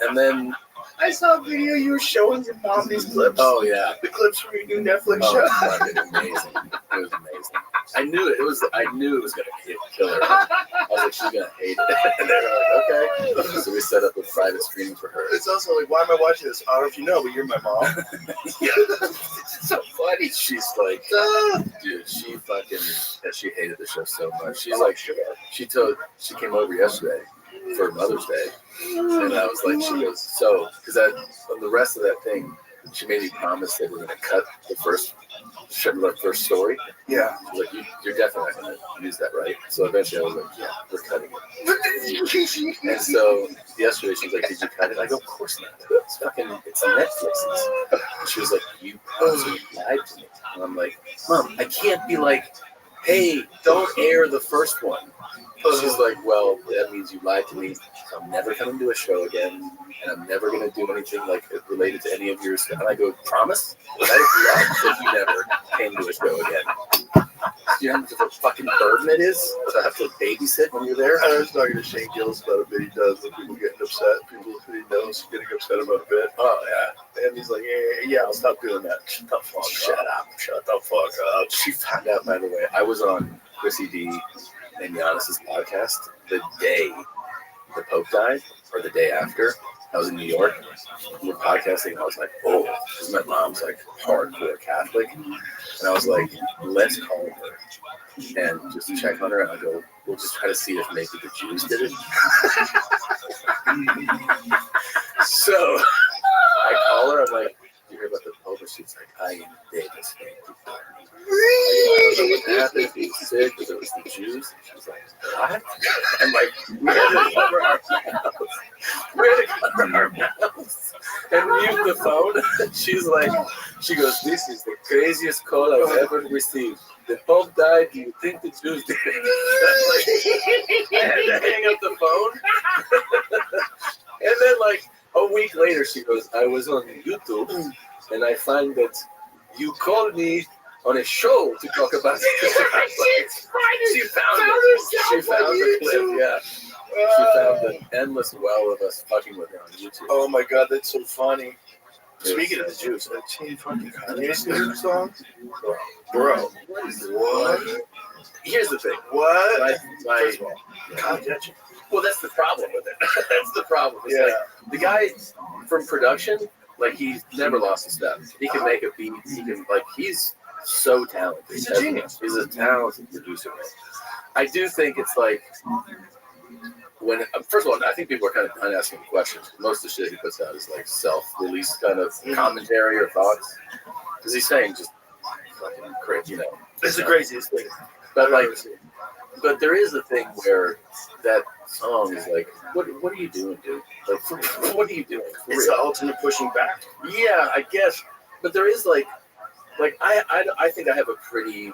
And then I saw a video you were showing your mom these clips. oh yeah, The clips from your new Netflix oh, show. fucking amazing. It was amazing. I knew it was gonna kill her. I was like, she's gonna hate it. And they were like, okay. So we set up a private stream for her. It's also like, why am I watching this? I don't know if you know, but you're my mom. Yeah. It's so funny. She's like, dude, she hated the show so much. She's like, she came over yesterday for Mother's Day, and I was like, she goes, so, because on the rest of that thing, she made me promise they were going to cut the first story. Yeah. She's like, you're definitely not going to use that, right? So eventually I was like, yeah, we're cutting it. And so yesterday she's like, did you cut it? I go, of course not. It's Netflix's. And she was like, you absolutely lied to me. And I'm like, Mom, I can't be like, hey, don't air the first one. She's like, well, that means you lied to me. I'm never coming to a show again, and I'm never going to do anything like related to any of your stuff. And I go, promise? That you never came to a show again. Do you know how much of a fucking burden it is to have to babysit when you're there? I was talking to Shane Gillis about a bit he does when people getting upset, people who he knows getting upset about a bit. Oh, yeah. And he's like, yeah, I'll stop doing that. Shut the fuck up. Shut the fuck up. She found out, by the way, I was on Chrissy D and Giannis's podcast the day the Pope died, or the day after. I was in New York. We were podcasting, and I was like, oh, because my mom's like hardcore Catholic. And I was like, let's call her and just check on her. And I go, we'll just try to see if maybe the Jews did it. So I call her, I'm like, you hear about the Pope? And she's like, I am David's name. I don't know what happened. He was sick, but it was the Jews. And she's like, what? I'm like, we had to cover our mouths. We had to cover our mouths and mute the phone. She goes, this is the craziest call I've ever received. The Pope died. Do you think the Jews did it? I had to hang up the phone. And then, like, a week later, she goes, I was on YouTube, and I find that you called me on a show to talk about it. She found the clip, yeah. She found an endless well of us fucking with her on YouTube. Oh my god, that's so funny. Speaking of the Jews, have you seen fucking Kanye's new song? Bro. What? Here's the thing. What? First of all, God, that's well, that's the problem with it. That's the problem. It's like, the guy from production, like, he's never lost a step. He can make a beat. He's so talented. He's a genius. He's a talented producer, man. I do think it's like, when, first of all, I think people are kind of done asking questions. Most of the shit he puts out is like self-release kind of commentary or thoughts. Because he's saying just fucking crazy, you know. It's the craziest thing. But there is a thing where that song is like, what are you doing, dude? Like, what are you doing? It's the ultimate pushing back. Yeah, I guess. But there is like I think I have a pretty,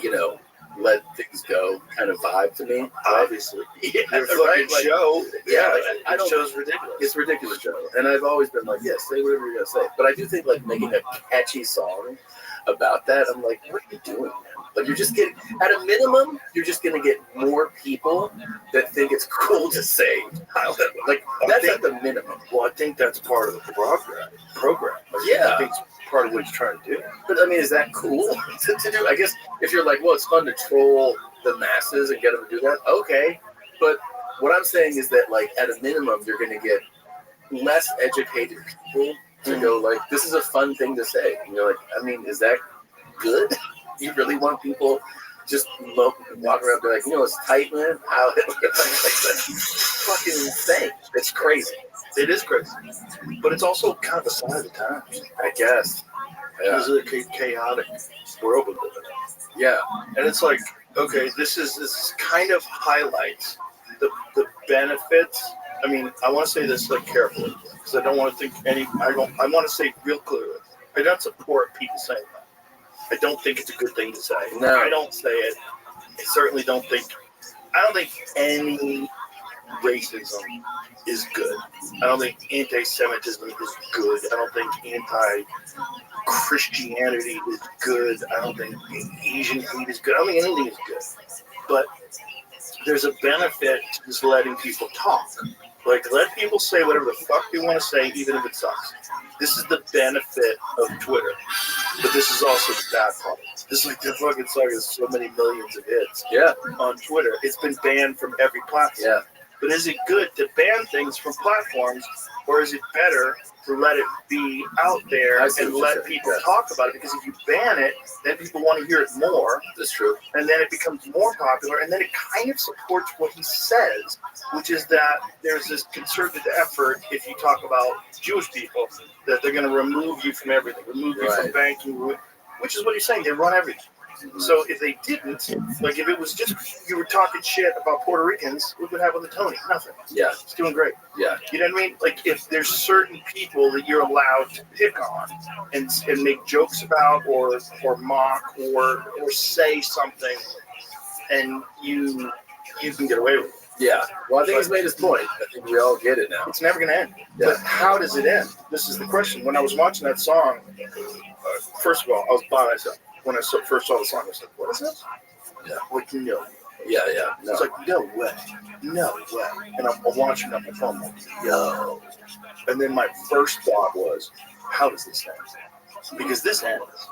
you know, let things go kind of vibe to me. Obviously. Yeah, Your right? fucking show. Yeah, I don't. Show's ridiculous. It's ridiculous, Joe. And I've always been like, yeah, say whatever you're gonna say. But I do think like making a catchy song about that, I'm like, what are you doing, man? Like, you're just getting, at a minimum, you're just gonna get more people that think it's cool to say. Like, that's at the minimum. Well, I think that's part of the program. Yeah. I think it's part of what you're trying to do. But I mean, is that cool to do? I guess if you're like, well, it's fun to troll the masses and get them to do that, okay. But what I'm saying is that, like, at a minimum, you're going to get less educated people to go, like, this is a fun thing to say. And you're like, I mean, is that good? You really want people just walking around and be like, you know, it's tight, man? How that's fucking insane. It's crazy. It is crazy. But it's also kind of a sign of the times, I guess. Yeah. This is a chaotic world we live in. Yeah. And it's like, okay, this kind of highlights the benefits. I mean, I want to say this like carefully because I don't want to think I want to say real clearly. I don't support people saying that. I don't think it's a good thing to say. No. I don't say it. I certainly don't think any racism is good. I don't think anti-Semitism is good. I don't think anti-Christianity is good. I don't think Asian hate is good. I don't think anything is good. But there's a benefit to just letting people talk. Like, let people say whatever the fuck they want to say, even if it sucks. This is the benefit of Twitter. But this is also the bad part. This is like the fucking song has so many millions of hits on Twitter. It's been banned from every platform. Yeah. But is it good to ban things from platforms, or is it better to let it be out there and let people talk about it? Because if you ban it, then people want to hear it more. That's true. And then it becomes more popular, and then it kind of supports what he says, which is that there's this concerted effort, if you talk about Jewish people, that they're going to remove you from everything, remove you from banking, which is what he's saying. They run everything. So if they didn't, like if it was just you were talking shit about Puerto Ricans, what would happen to Tony? Nothing. Yeah. It's doing great. Yeah. You know what I mean? Like if there's certain people that you're allowed to pick on and make jokes about or mock or say something, and you can get away with it. Yeah. Well, I think he's made his point. I think we all get it now. It's never going to end. Yeah. But how does it end? This is the question. When I was watching that song, first of all, I was by myself. When I first saw the song, I was like, what is this? Yeah. Like, no. Yeah, yeah. No. It's like, no way. No way. And I'm watching it on my phone, like, yo. And then my first thought was, how does this end? Because this ends.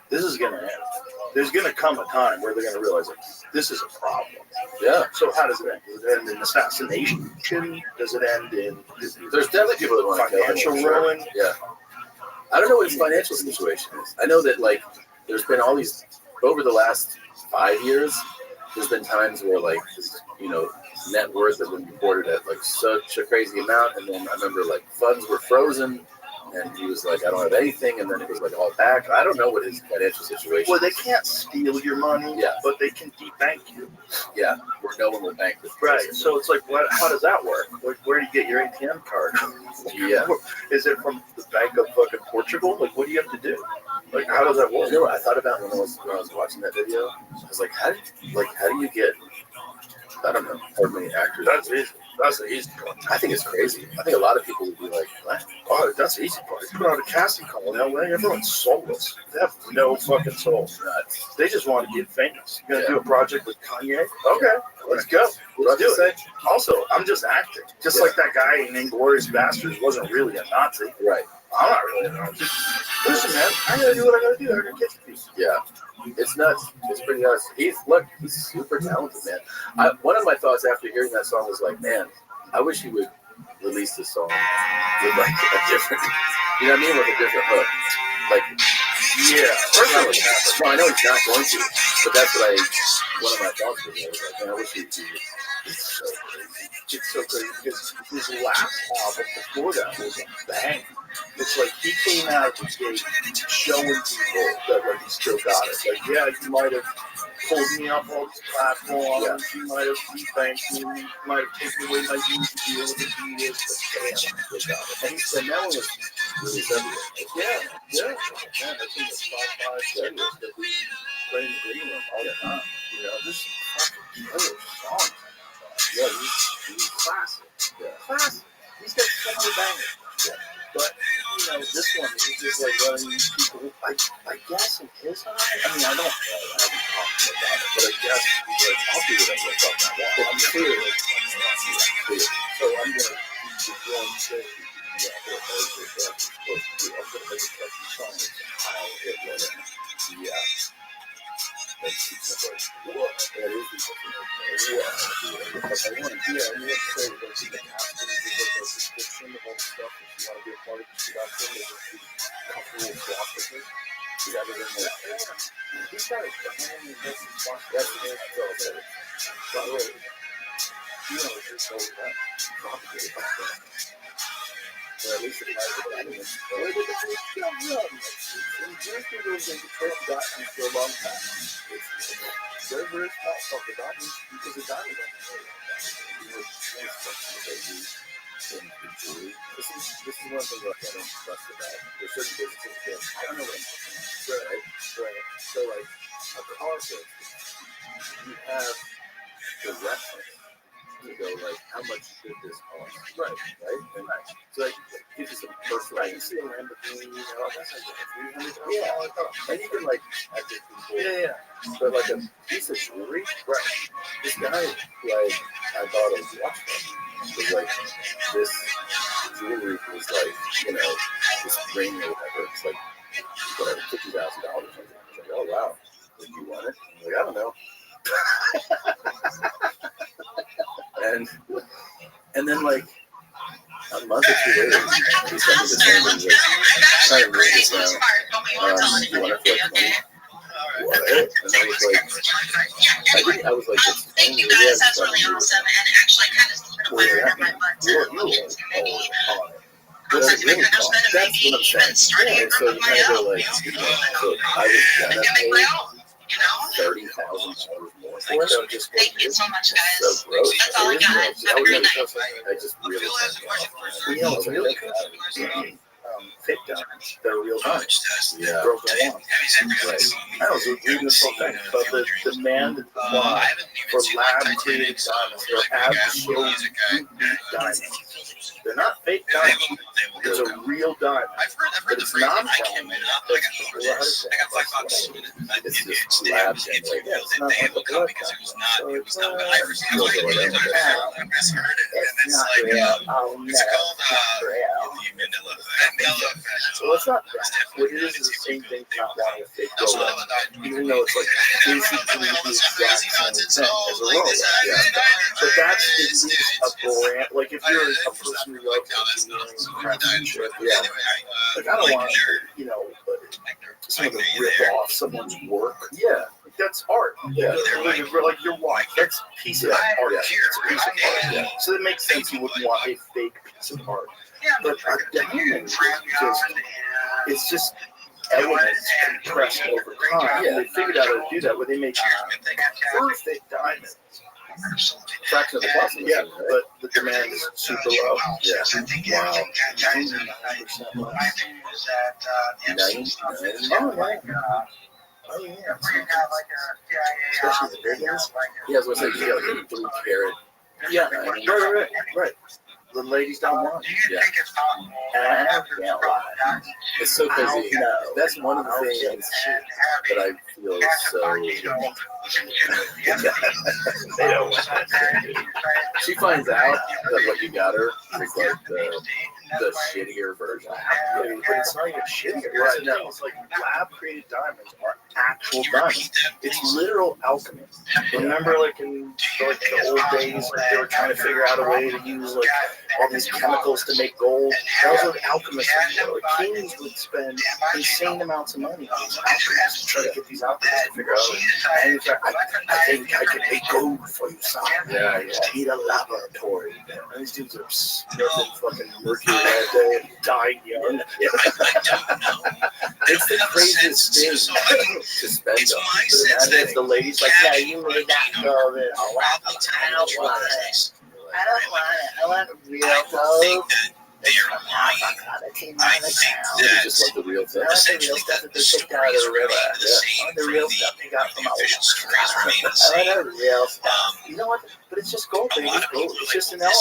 This is going to end. There's going to come a time where they're going to realize, like, this is a problem. Yeah. So how does it end? Does it end in assassination? Does it end in... There's definitely people that want to financial ruin? Yeah. I don't know what his financial situation is. I know that, like, there's been all these, over the last 5 years, there's been times where, like, his, you know, net worth has been reported at, like, such a crazy amount. And then I remember, like, funds were frozen. And he was like, I don't have anything. And then it was, like, all back. I don't know what his financial situation is. Well, they can't steal your money, but they can debank you. Yeah, where no one will bank with. Right. So it's like, how does that work? Like, where do you get your ATM card? Yeah. Is it from the Bank of fucking Portugal? Like, what do you have to do? Like, how does that work? You know what I thought about when I was watching that video? I was like, how do you get, I don't know, how many actors? That's easy. That's the easy part. I think it's crazy. I think a lot of people would be like, what? Oh, that's the easy part. You put out a casting call in LA, everyone's soulless. They have no fucking soul. They just want to get famous. You're going to do a project with Kanye? Okay, let's go. Let's do it. Also, I'm just acting. Just like that guy in Inglourious Basterds wasn't really a Nazi. Right. I'm not really a Nazi. Listen, man, I gotta do what I gotta do. I gotta catch a piece. Yeah. It's nuts. It's pretty nuts. He's super talented, man. One of my thoughts after hearing that song was like, man, I wish he would release this song with like a different, you know what I mean, with a different hook. Like, yeah. Personally, no, I know he's not going to, but that's what one of my thoughts was. I was like, man, I wish he'd do it. It's so crazy. It's so crazy because his last album before that was a bang. It's like he came out of the gate showing people that like he still got it. Like, yeah, you might have pulled me off all these platforms, you might have debanked me, you might have taken away my music deal with the Beatles, but damn, I still got it. And that one was really everywhere. Yeah, that's in the top 5 playlists that we play in the green room all the time. You know, just fucking killer songs. Yeah, he's classic. Yeah. Classic. He's got so many bangers. Yeah. But, you know, this one is just like letting these people, I guess in his eye, I mean, I don't know, I haven't talked about it, but I guess he's like, I'll do whatever I fuck I want. I'm clear. So I'm going to be the one thing, I'm going to make a catchy song. How it went. Yeah. Like, what? That is the what? Like, I want to, yeah, you have to say, like, the captions is like a description of all the stuff that you want to be a part of the production, is just be comfortable with philosophy. Is everything like, he's got a brand new business. That's the name of it. By the way, you know, it's just so that complicated about that. Or at least it has a brand new. Where did the first job run? In Jersey, there was a Detroit Dodgers for a long time. It's very, very small stuff, the Dodgers, because the Dodgers don't know that. You know, this is one thing that I'm impressed about. There's certain businesses that I don't know what I'm doing. Right. So, like, a car, for instance, you have the reference to go, like, how much should this cost? Right. And so, like, gives you some personal. You see a Lamborghini, you know, that's like $300. Yeah. And you can, like, have people. Yeah. But, like, a piece of jewelry, right. This guy, like, I bought a watch from, was like, this jewelry was like, you know, this ring or whatever. It's like, whatever, $50,000 or something. I was like, oh, wow. Did you want it? I'm like, I don't know. and then, like, a month or two later, he sent me this thing and was like, trying to read this down. You want it for like $20? What? And I was like, Thank you guys, that's really awesome, and actually kind of a little better than my butt. That's really cool. That's what I'm saying. And so you kind of go like, you know, so I was gonna pay $30,000 more for it. Thank you so much, guys. So gross. That's all I got. Have a great night. I just really you know, it's really good. Fake diamonds. They're real diamonds. Yeah. Broken ones. Right. I was reading this whole thing about the demand and supply for lab-created diamonds. They're absolute diamonds. They're not fake diamonds. There's a real diamond. But it's not a diamond. It's just lab generated. Yeah, it's not like a blood diamond. So it's not real. Oh, no. It's not real. So it's not that. What it is the same thing not wanting a fake gold. Even though it's like basically the exact same thing as a roll. Yeah. But that's at least a brand. Like if you're a person who loves engineering craftsmanship, yeah. Like I don't want, you know, someone to rip off someone's work. Yeah. Like that's art. Yeah. Like your watch. That's a piece of art. Yeah. It's a piece of art. Yeah. So it makes sense you wouldn't want a fake piece of art. But a diamond it's just elements compressed over time. Yeah. They figured out how to do that where they make perfect diamonds. Fraction of the cost. Yeah, but the demand is super low. Yeah. Wow. 99% low. 99%. Oh, yeah. Especially the big ones. Yeah, I was going to say, you got like a 3 carat. Yeah, right. The ladies don't want it. Yeah. It's so crazy. That's one of the things that I feel so. They don't want it. She finds out that what you got her is like the shittier version. But it's not even shittier. Right? No. It's like lab created diamonds are actual diamonds. It's literal alchemy. Remember, like in like the old days, like they were trying to figure out a way to use like all these chemicals to make gold. That was what alchemists were. Like kings would spend insane amounts of money on these alchemists to try to get these alchemists to figure out. And I think I can make gold for you, son. Yeah, you need a laboratory. And these dudes are sniffing fucking mercury all day and dying young. It's the craziest thing to spend on. But imagine if the lady's like, yeah, you made that gold. I don't want it. I want real gold. They are lying. I think that just like the real stuff. Essentially, that the stories remain the same for the official stories remain the same. I want the real stuff. You know what? But it's just gold. A lot of people are like, well,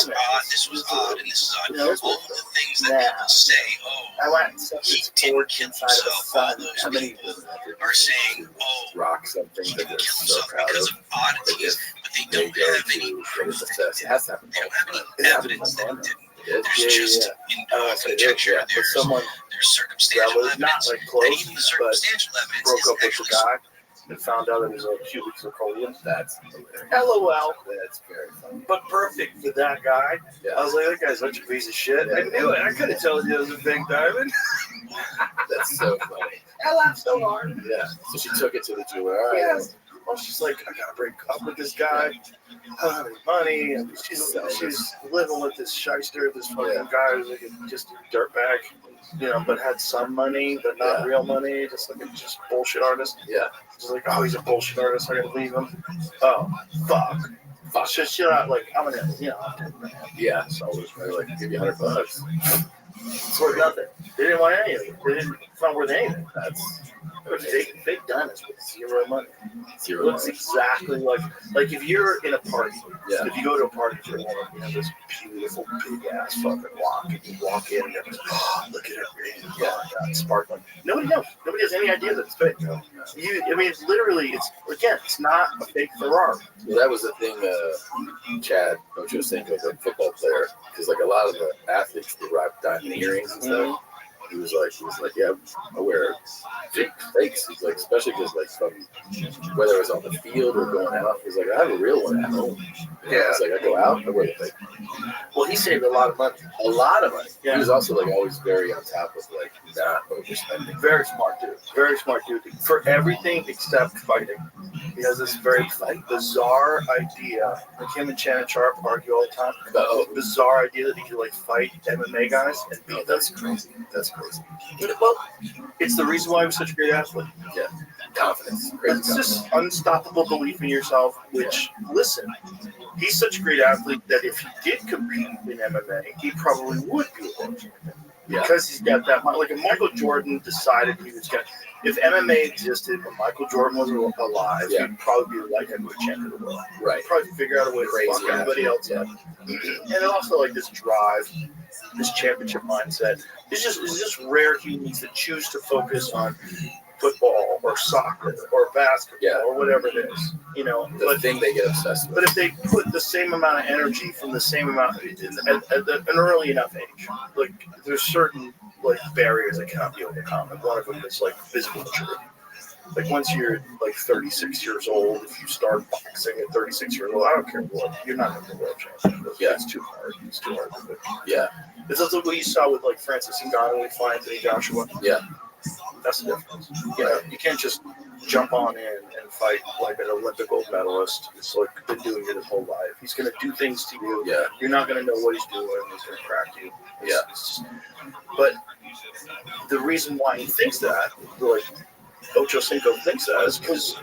this was odd, and this is odd. All of the things that people say, he didn't kill himself. All those people are saying, rock something he didn't kill himself because of oddities, but they don't have any proof that he did. They don't have any evidence that he didn't. There's just conjecture. There's circumstantial evidence, and even the circumstantial evidence isn't actually and found out it was a cubic zirconium. That's hilarious. LOL. That's very funny. But perfect for that guy. Yeah. I was like, that guy's such a piece of shit. Yeah. I knew it. I could have told you it was a fake diamond. That's so funny. I laughed so hard. Yeah. So she took it to the jeweler. All right. Yes. Well, she's like, I gotta break up with this guy. I don't have any money. And she's living with this shyster, this fucking guy who's like just a dirtbag, you know, but had some money, but not real money, just like a just bullshit artist. Yeah. She's like, oh, he's a bullshit artist. I gotta leave him. Oh, fuck. So she's not like, I'm gonna, you know, yeah. So they're like, give you $100. it's worth nothing. They didn't want any of it. It's not worth anything. Fake diamonds with zero money. Zero Looks money. exactly like if you're in a party. Yeah. If you go to a party for a woman, you have this beautiful big ass fucking lock, and you walk in and you're like, oh, look at it ring. Yeah, God, sparkling. Nobody knows. Nobody has any idea that it's fake. I mean, it's literally, it's not a fake Ferrari. Well, that was the thing, Chad Ochocinco, the football player, because like a lot of the athletes, they rock diamond earrings and stuff. He was like, yeah, I wear fakes. He's like, especially because like from whether it was on the field or going out, he's like, I have a real one at home. Yeah, it's like I go out, I wear the fake. Well, he saved a lot of money. A lot of money. Yeah. He was also like always very on top of like not overspending. Very smart dude. Very smart dude. For everything except fighting. He has this very bizarre idea. Like him and Shannon Sharp argue all the time about bizarre idea that he could like fight MMA guys and beat them. That's crazy. That's crazy. Well, it's the reason why he was such a great athlete. Yeah. Confidence. Crazy it's just unstoppable belief in yourself, which, listen, he's such a great athlete that if he did compete in MMA, he probably would be a world champion. Yeah. Because he's got that, like if Michael Jordan decided he was going to, if MMA existed and Michael Jordan was alive, he'd probably be the light heavyweight champion of the world. Right. He'd probably figure out a way to fuck everybody else up. And also like this drive, this championship mindset. It's just rare humans that choose to focus on football or soccer or basketball or whatever it is, you know. The thing they get obsessed with. But if they put the same amount of energy from the same amount at an early enough age, like there's certain like barriers that cannot be overcome, and one of them is like physical maturity. Like once you're like 36 years old, if you start boxing at 36 years old, I don't care what, you're not going to be world champion. Yeah, it's too hard. It's too hard to do. Yeah. It's also what you saw with like Francis Ngannou when he fought Anthony Joshua. Yeah. That's the difference. You know, you can't just jump on in and fight like an Olympic gold medalist. It's like been doing it his whole life. He's going to do things to you. Yeah. You're not going to know what he's doing. He's going to crack you. Yeah. But the reason why he thinks that, like Ochocinco thinks that, is because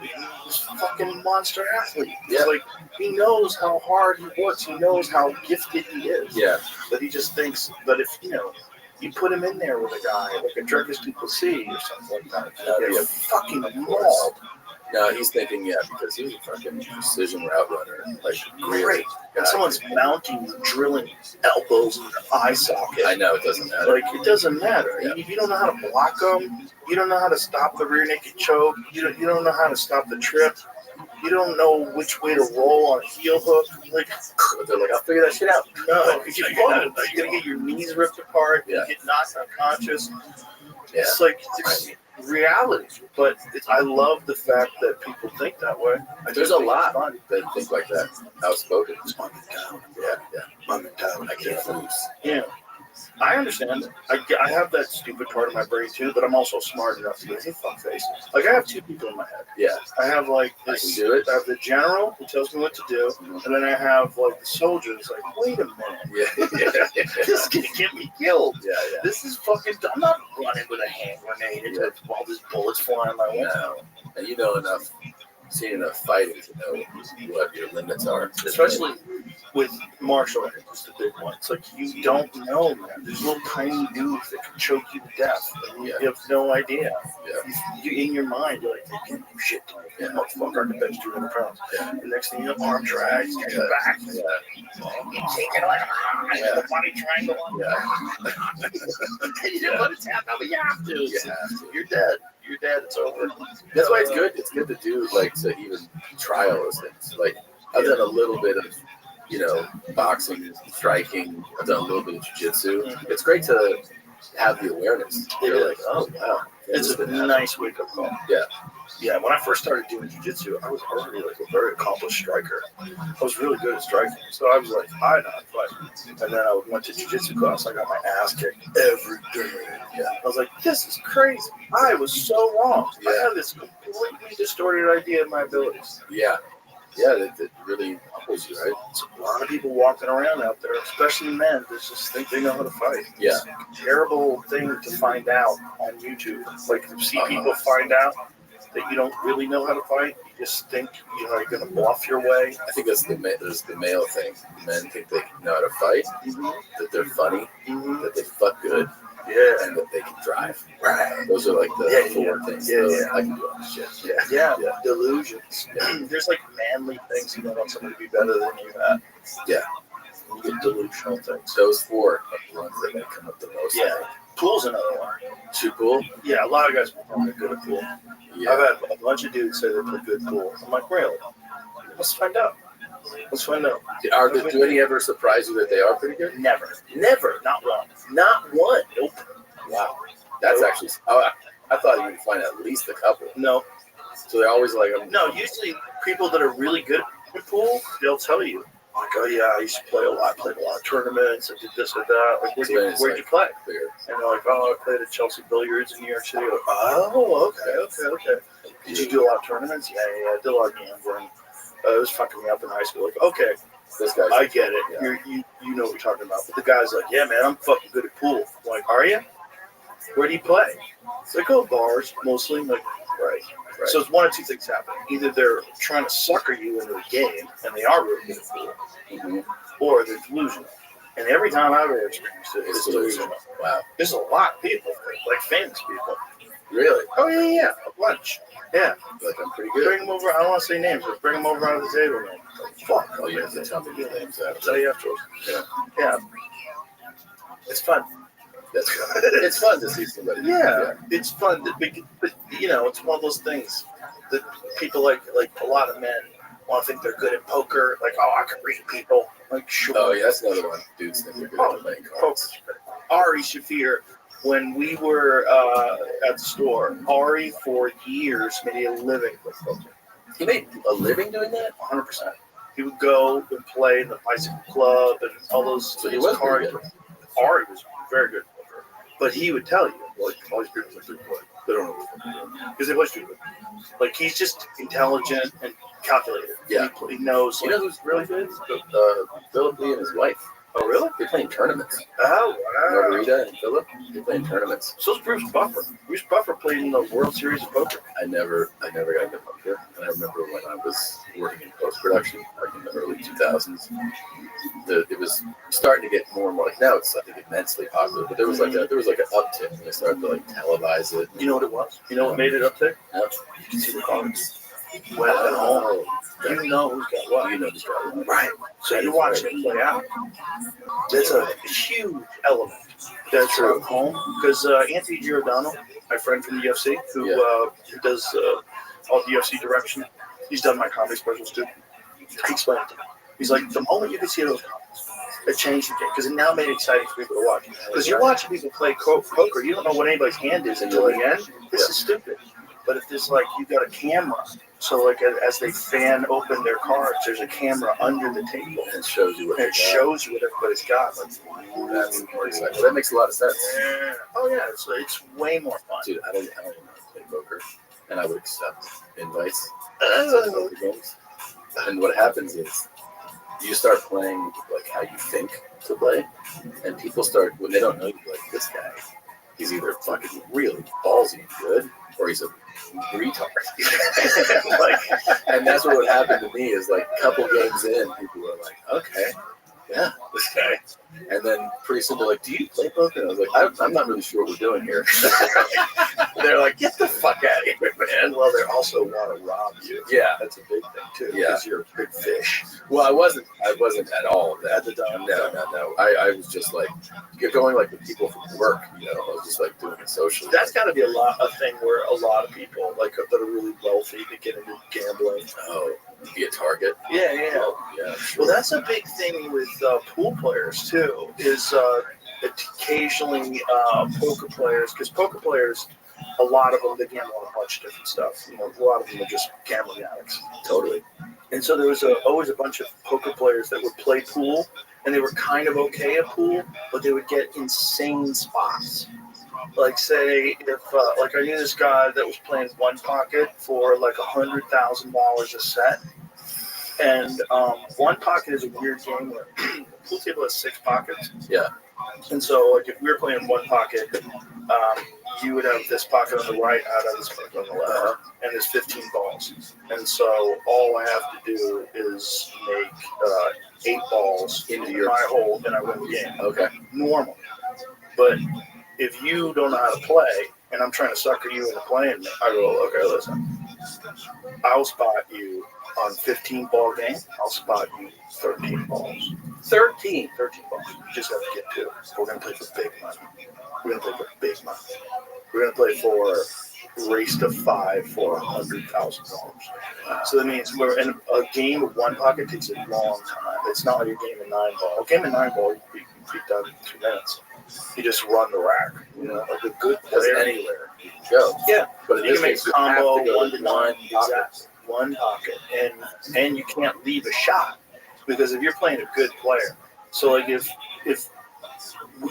he's a fucking monster athlete. Yeah. It's like he knows how hard he works. He knows how gifted he is. Yeah. But he just thinks, but if, you know, you put him in there with a guy like a Dricus Duplessis or something like that, he'd be fucking mauled. No, he's thinking, because he's a fucking precision route runner. Like, great. And someone's mounting, drilling elbows in your eye socket. I know, it doesn't matter. Like, it doesn't matter. Yeah. You don't know how to block them. You don't know how to stop the rear naked choke. You don't know how to stop the trip. You don't know which way to roll on a heel hook. Like, they're like, I'll figure that shit out. No, if you're going to get your knees ripped apart, you get knocked unconscious. Yeah. It's like, it's reality. But I love the fact that people think that way. There's a lot that think like that. Outspoken. It's mom and down. Yeah. Mom and down. I can't lose. Yeah. I understand. I have that stupid part of my brain too, but I'm also smart enough to go, hey, fuckface. Like, I have two people in my head. Yeah. I have like this. I can do it. I have the general who tells me what to do, and then I have like the soldier who's like, wait a minute. Yeah. This is gonna get me killed. Yeah. This is fucking. I'm not running with a hand grenade with all these bullets flying my way. No. And you know enough. Seen enough fighting to know what your limits are. Especially with martial arts, it's the big one. It's like you don't know, man. There's little tiny dudes that can choke you to death. And you have no idea. Yeah. You in your mind, you're like, they can't do shit to me. Yeah. Motherfucker, I can bench 200 pounds. Yeah. The next thing you know, arm drags, get your back. Yeah. You take it like the body triangle. Yeah. You don't want to tap out, but you have to. You have to. You're dead. You're dead. It's over. That's why it's good. It's good to do, like, to even try all those things. Like, I've done a little bit of, boxing, striking. I've done a little bit of jiu-jitsu. It's great to have the awareness. You're like, oh, wow. It's a nice wake-up call. Yeah. Yeah, when I first started doing jiu-jitsu, I was already like a very accomplished striker. I was really good at striking, so I was like, I know how to fight. And then I went to jiu-jitsu class. I got my ass kicked every day. Yeah, I was like, this is crazy. I was so wrong. Yeah. I had this completely distorted idea of my abilities. Yeah. Yeah, that really humbles you, right? There's a lot of people walking around out there, especially men, that just think they know how to fight. Yeah. It's a terrible thing to find out on YouTube. Like, to see people find out that you don't really know how to fight. You just think, you're going to bluff your way. I think that's the male thing. Men think they know how to fight, that they're funny, that they fuck good, and that they can drive. Right. Those are like the four things. I can do all this shit. Yeah. Delusions. There's like manly things you don't want somebody to be better than you at. Yeah. You get delusional things. Those four are the ones that make come up the most. Yeah. Pool's another one. Too pool? Yeah, a lot of guys are good at pool. Yeah. I've had a bunch of dudes say they play good pool. I'm like, really? Let's find out. Do any ever surprise you that they are pretty good? Never. Not one. Not one? Nope. Wow. That's actually... I thought you would find at least a couple. No. So they're always like... No, usually people that are really good at pool, they'll tell you. Like, oh yeah, I used to play a lot. I played a lot of tournaments. I did this or that. Like, where'd you play? And they're like, oh, I played at Chelsea Billiards in New York City. Like, oh, okay. Did you do a lot of tournaments? Yeah. I did a lot of gambling. It was fucking me up in high school. Like, okay, this guy. I get it. Yeah. You know what we're talking about. But the guy's like, yeah, man, I'm fucking good at pool. I'm like, are you? Where do you play? It's like, oh, bars mostly. I'm like, right. So it's one of two things happening. Either they're trying to sucker you into a game, and they are really good at pool, or they're delusional. And every time I've ever experienced it, it's delusional. Wow. There's a lot of people, like famous people. Really? Oh, yeah. A bunch. Yeah. Like, I'm pretty good. Bring them over. I don't want to say names, but bring them over on the table, man. Fuck. Oh, you have to tell me your names. I'll tell you afterwards. Yeah. It's fun. It's fun to see somebody. Yeah. It's fun. But, it's one of those things that people like a lot of men want to think they're good at poker. Like, oh, I can read people. Like, sure. Oh, yeah, that's another one. Dudes think they're good at playing cards. Ari Shafir, when we were at the store, Ari for years made a living with poker. He made a living doing that? 100%. He would go and play in the bicycle club and all those. So he was cards. Ari was very good at poker, but he would tell you, like, all these people like, they don't know what they're doing because they play stupid. Like, he's just intelligent and calculated. Yeah, he knows. You know who's really good? Philip Lee and his wife. Oh, really? They're playing tournaments. Oh, wow. Margarita and Philip, they're playing tournaments. So's Bruce Buffer. Bruce Buffer played in the World Series of Poker. I never got into poker. And I remember when I was working in post-production, like in the early 2000s, it was starting to get more and more, like now it's, I think, immensely popular, but there was like an uptick when they started to like televise it. You know what it was? You know what made it uptick? Yeah. You can see the cards. When at home, you know who's got what. You know who's got what. Right. So you're watching it play out. That's a huge element. That's from home. Because Anthony Giordano, my friend from the UFC, who does all the UFC direction, he's done my comedy specials too. He explained it to me. He's like, the moment you can see those comments, it changed the game. Because it now made it exciting for people to watch. Because you're watching people play poker, you don't know what anybody's hand is until the end. This is stupid. But if there's like, you got a camera, so like as they fan open their cards, there's a camera under the table. And it shows you what everybody's got. Like, that's more exciting. Well, that makes a lot of sense. Yeah. Oh yeah, it's way more fun. Dude, I don't even know how to play poker, and I would accept invites to poker games. And what happens is you start playing like how you think to play, and people start, when they don't know you, like, this guy, he's either fucking really ballsy and good, or he's a retard. And that's what would happen to me is like a couple games in, people were like, okay, yeah, this guy. And then pretty soon they're like, do you play poker? And I was like, I'm not really sure what we're doing here. They're like, get the fuck out of here, man. Well, they also want to rob you. Yeah. That's a big thing, too. Yeah. Because you're a big fish. Well, I wasn't at all that. At the time? No. I was just like, going like with people from work, I was just like doing it socially. That's got to be a thing where a lot of people, like, that are really wealthy, to get into gambling. Oh, be a target. Yeah. Yeah, sure. Well, that's a big thing with pool players, too, is occasionally poker players, because poker players, a lot of them, they gamble on a bunch of different stuff. You know, a lot of them are just gambling addicts. Totally. And so there was always a bunch of poker players that would play pool, and they were kind of okay at pool, but they would get insane spots. Like say if like I knew this guy that was playing one pocket for like $100,000 a set, and one pocket is a weird game where the pool table has 6 pockets. Yeah. And so like if we were playing one pocket, you would have this pocket on the right, I'd have this pocket on the left, and there's 15 balls. And so all I have to do is make 8 balls into my hole, and I win the game. Okay. Normal. But if you don't know how to play, and I'm trying to sucker you into playing me, I go, okay, listen, I'll spot you on 15 ball game. I'll spot you 13 balls. 13 balls. You just have to get to it. We're going to play for big money. We're going to play for big money. We're going to play for race to 5 for $100,000. So that means we're in a game of one pocket takes a long time. It's not like a game of 9 ball. A game of 9 ball, you can beat done in 2 minutes. You just run the rack, you know, like a good player. Anywhere you can go. Yeah, but you can make combo 1 to 9, exactly. One pocket, and you can't leave a shot, because if you're playing a good player, so like if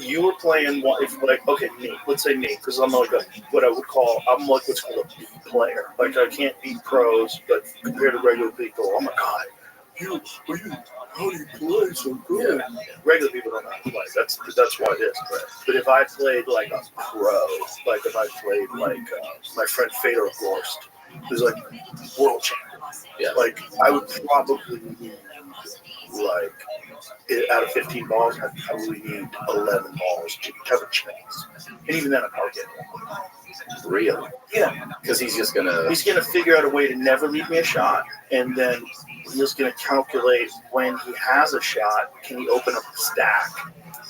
you were playing one, if like okay me, let's say me, because I'm like what I would call I'm like what's called a B player. Like I can't beat pros, but compared to regular people, oh my god. How do you play so good? Yeah. Regular people don't know how to play. That's why it is. Right. But if I played like a pro, like if I played like my friend Fedor Gorst, who's like world champion, like I would probably need like out of 15 balls, I'd probably need 11 balls to have a chance. And even then, I'd probably get one. Really? Yeah. Because he's gonna figure out a way to never leave me a shot, and then he's just gonna calculate when he has a shot, can he open up the stack,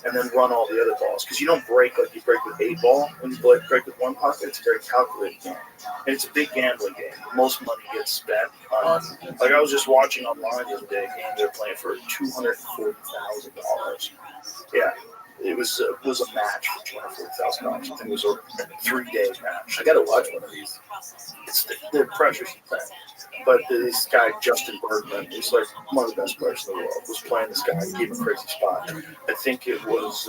and then run all the other balls. Because you don't break like you break with 8 ball. When you break with one pocket, it's a very calculated game, and it's a big gambling game. Most money gets spent on. Like I was just watching online the other day, and they're playing for $240,000. Yeah. It was a match for $240,000. I think it was a 3-day match. I gotta watch one of these. It's the pressure's insane. But this guy Justin Bergman, who's like one of the best players in the world, was playing this guy. He gave him a crazy spot. I think it was.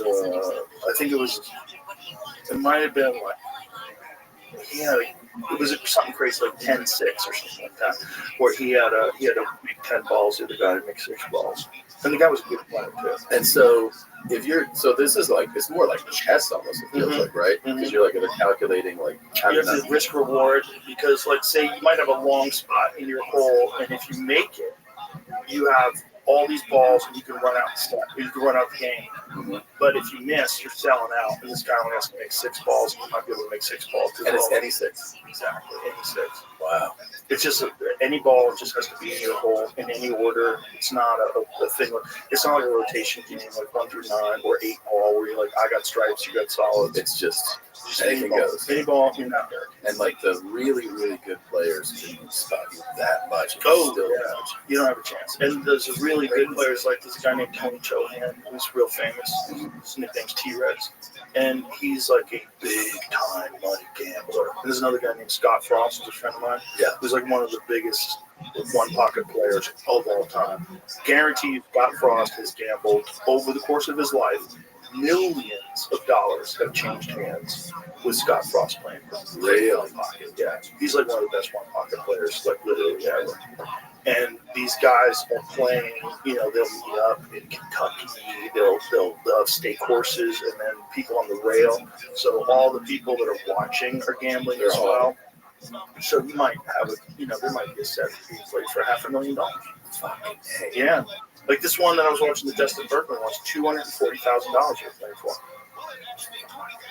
It might have been like. It was something crazy like 10-6 or something like that, where he had to make 10 balls. The other guy to make 6 balls. And the guy was a good player too. And so this is like, it's more like chess almost, it feels like, right? Because you're like they're calculating like you have to risk reward, because like say you might have a long spot in your hole, and if you make it, you have all these balls and you can run out the game. But if you miss, you're selling out, and this guy only has to make 6 balls, and you might be able to make 6 balls. And it's any 6. Exactly, any 6. Wow. It's just any ball just has to be in your hole in any order. It's not a thing. It's not like a rotation game like 1 through 9 or 8 ball where you're like, I got stripes, you got solids. It's just anything goes. Any ball, you're not there. And like the really, really good players can spot you that much. You don't have a chance. And there's really good players like this guy named Tony Chohan, who's real famous. His nickname's T-Rex. And he's like a big time money gambler. And there's another guy named Scott Frost, who's a friend of mine, who's like one of the biggest one pocket players of all time. Guaranteed Scott Frost has gambled over the course of his life. Millions of dollars have changed hands with Scott Frost playing. Really? Pocket. Yeah. He's like one of the best one pocket players, like literally ever. And these guys are playing, they'll meet up in Kentucky, they'll have state courses, and then people on the rail. So all the people that are watching are gambling as well. So you might have there might be a set being played for $500,000. Fucking yeah. Like this one that I was watching, the Justin Bergman was $240,000 you're playing for.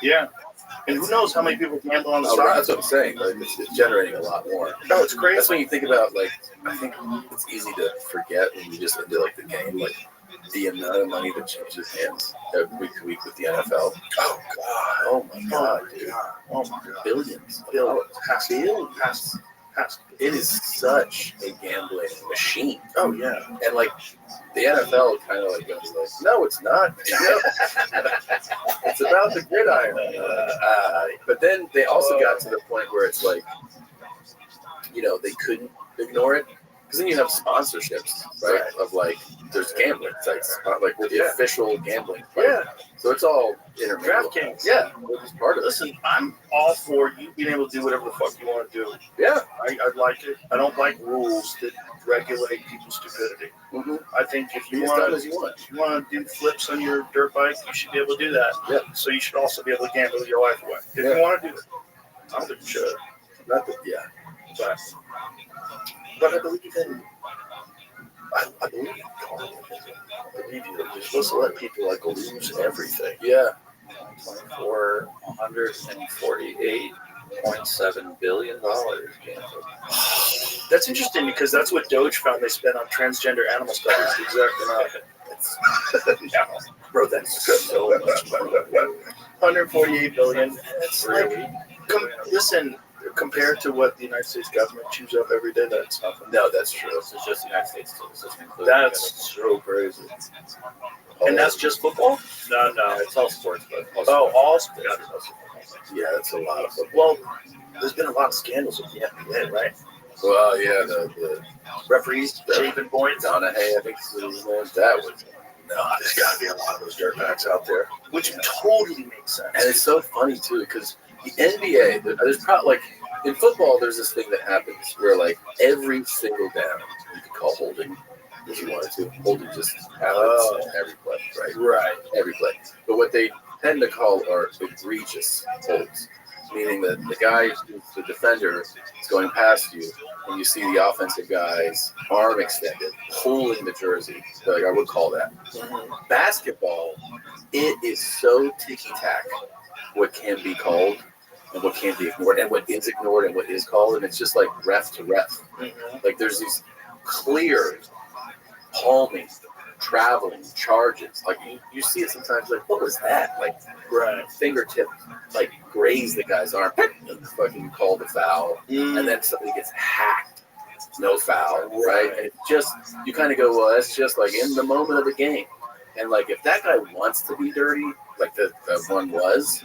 Yeah. And who knows how many people gamble on the side. That's what I'm saying. Like, it's generating a lot more. No, it's crazy. That's when you think about, like, I think it's easy to forget when you just into, like, the game, like, the amount of money that changes hands week to week with the NFL. Oh, God. Oh, my God, dude. Oh, my God. Billions. Has to be. It is such a gambling machine. Oh yeah. And like the NFL kind of like goes like, no, it's not. It's about the gridiron. But then they also got to the point where it's like, you know, they couldn't ignore it. Because then you have sponsorships, right? Of like, there's gambling sites, like with the official gambling. Yeah. So it's all intermingled. DraftKings. Yeah, which is part of it. Listen, I'm all for you being able to do whatever the fuck you want to do. Yeah. I like it. I don't like rules that regulate people's stupidity. Mm-hmm. I think if you Be as want dumb to, as you want. if you want to do flips on your dirt bike, you should be able to do that. Yeah. So you should also be able to gamble your life away. If you want to do it, I don't think you should. Not that, yeah. But I believe in. I believe in God. I believe you're supposed to let people like lose everything. Yeah. 448.7 billion dollars. That's interesting because that's what Doge found they spent on transgender animal studies. Exactly not. Bro, that's so much money. 148 billion. It's like, listen, compared to what the United States government chews up every day, that's nothing. No, that's true. It's just the United States too. So that's so crazy. And that's just football? No, it's all sports. But all sports. Yeah, that's a lot of football. Well, there's been a lot of scandals with the NBA, right? Well, yeah, the referees shaving points. Donahue, I think that was. No, there's got to be a lot of those dirtbags out there, which totally makes sense. And it's so funny too because the NBA, there's probably like in football, there's this thing that happens where like every single down you could call holding if you wanted to. Holding just happens every play, right? Right. Every play. But what they tend to call are egregious holds, meaning that the guy, the defender, is going past you, and you see the offensive guy's arm extended, pulling the jersey. Like I would call that. Mm-hmm. Basketball, it is so ticky-tack what can be called and what can be ignored, and what is ignored and what is called, and it's just like ref to ref. Mm-hmm. Like there's these clear palming, traveling charges. Like you see it sometimes. Like what was that? Like fingertip, like graze the guy's arm, and fucking call the foul, and then somebody gets hacked. No foul, right? And it's just you kind of go, well, that's just like in the moment of the game, and like if that guy wants to be dirty, like the one was,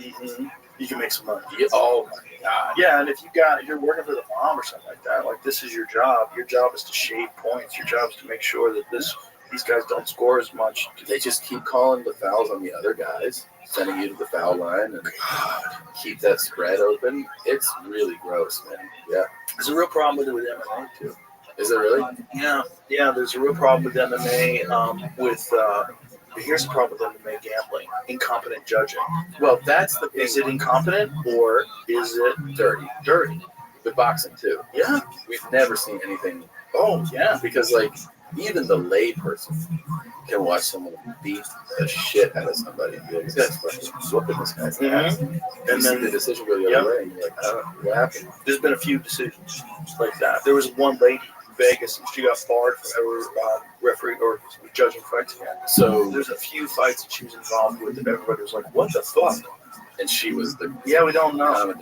you can make some money. Oh my god! Yeah, and if you're working for the bomb or something like that, like this is your job. Your job is to shave points. Your job is to make sure that these guys don't score as much. They just keep calling the fouls on the other guys, sending you to the foul line, and keep that spread open. It's really gross, man. Yeah. There's a real problem with it with MMA too. Is it really? Yeah. There's a real problem with MMA. Here's the problem with MMA gambling: incompetent judging. Well, that's the thing. Is it incompetent or is it dirty? Dirty. With boxing too. Yeah. We've never seen anything. Oh yeah. Because like even the lay person can watch someone beat the shit out of somebody and be like, this guy's fucking whooping this guy's ass. And then the decision go the other way, and you're like, what happened? There's been a few decisions like that. There was one lady in Vegas, and she got barred from ever refereeing or judging fights again. So there's a few fights that she was involved with, and everybody was like, what the fuck? And she was the we don't know.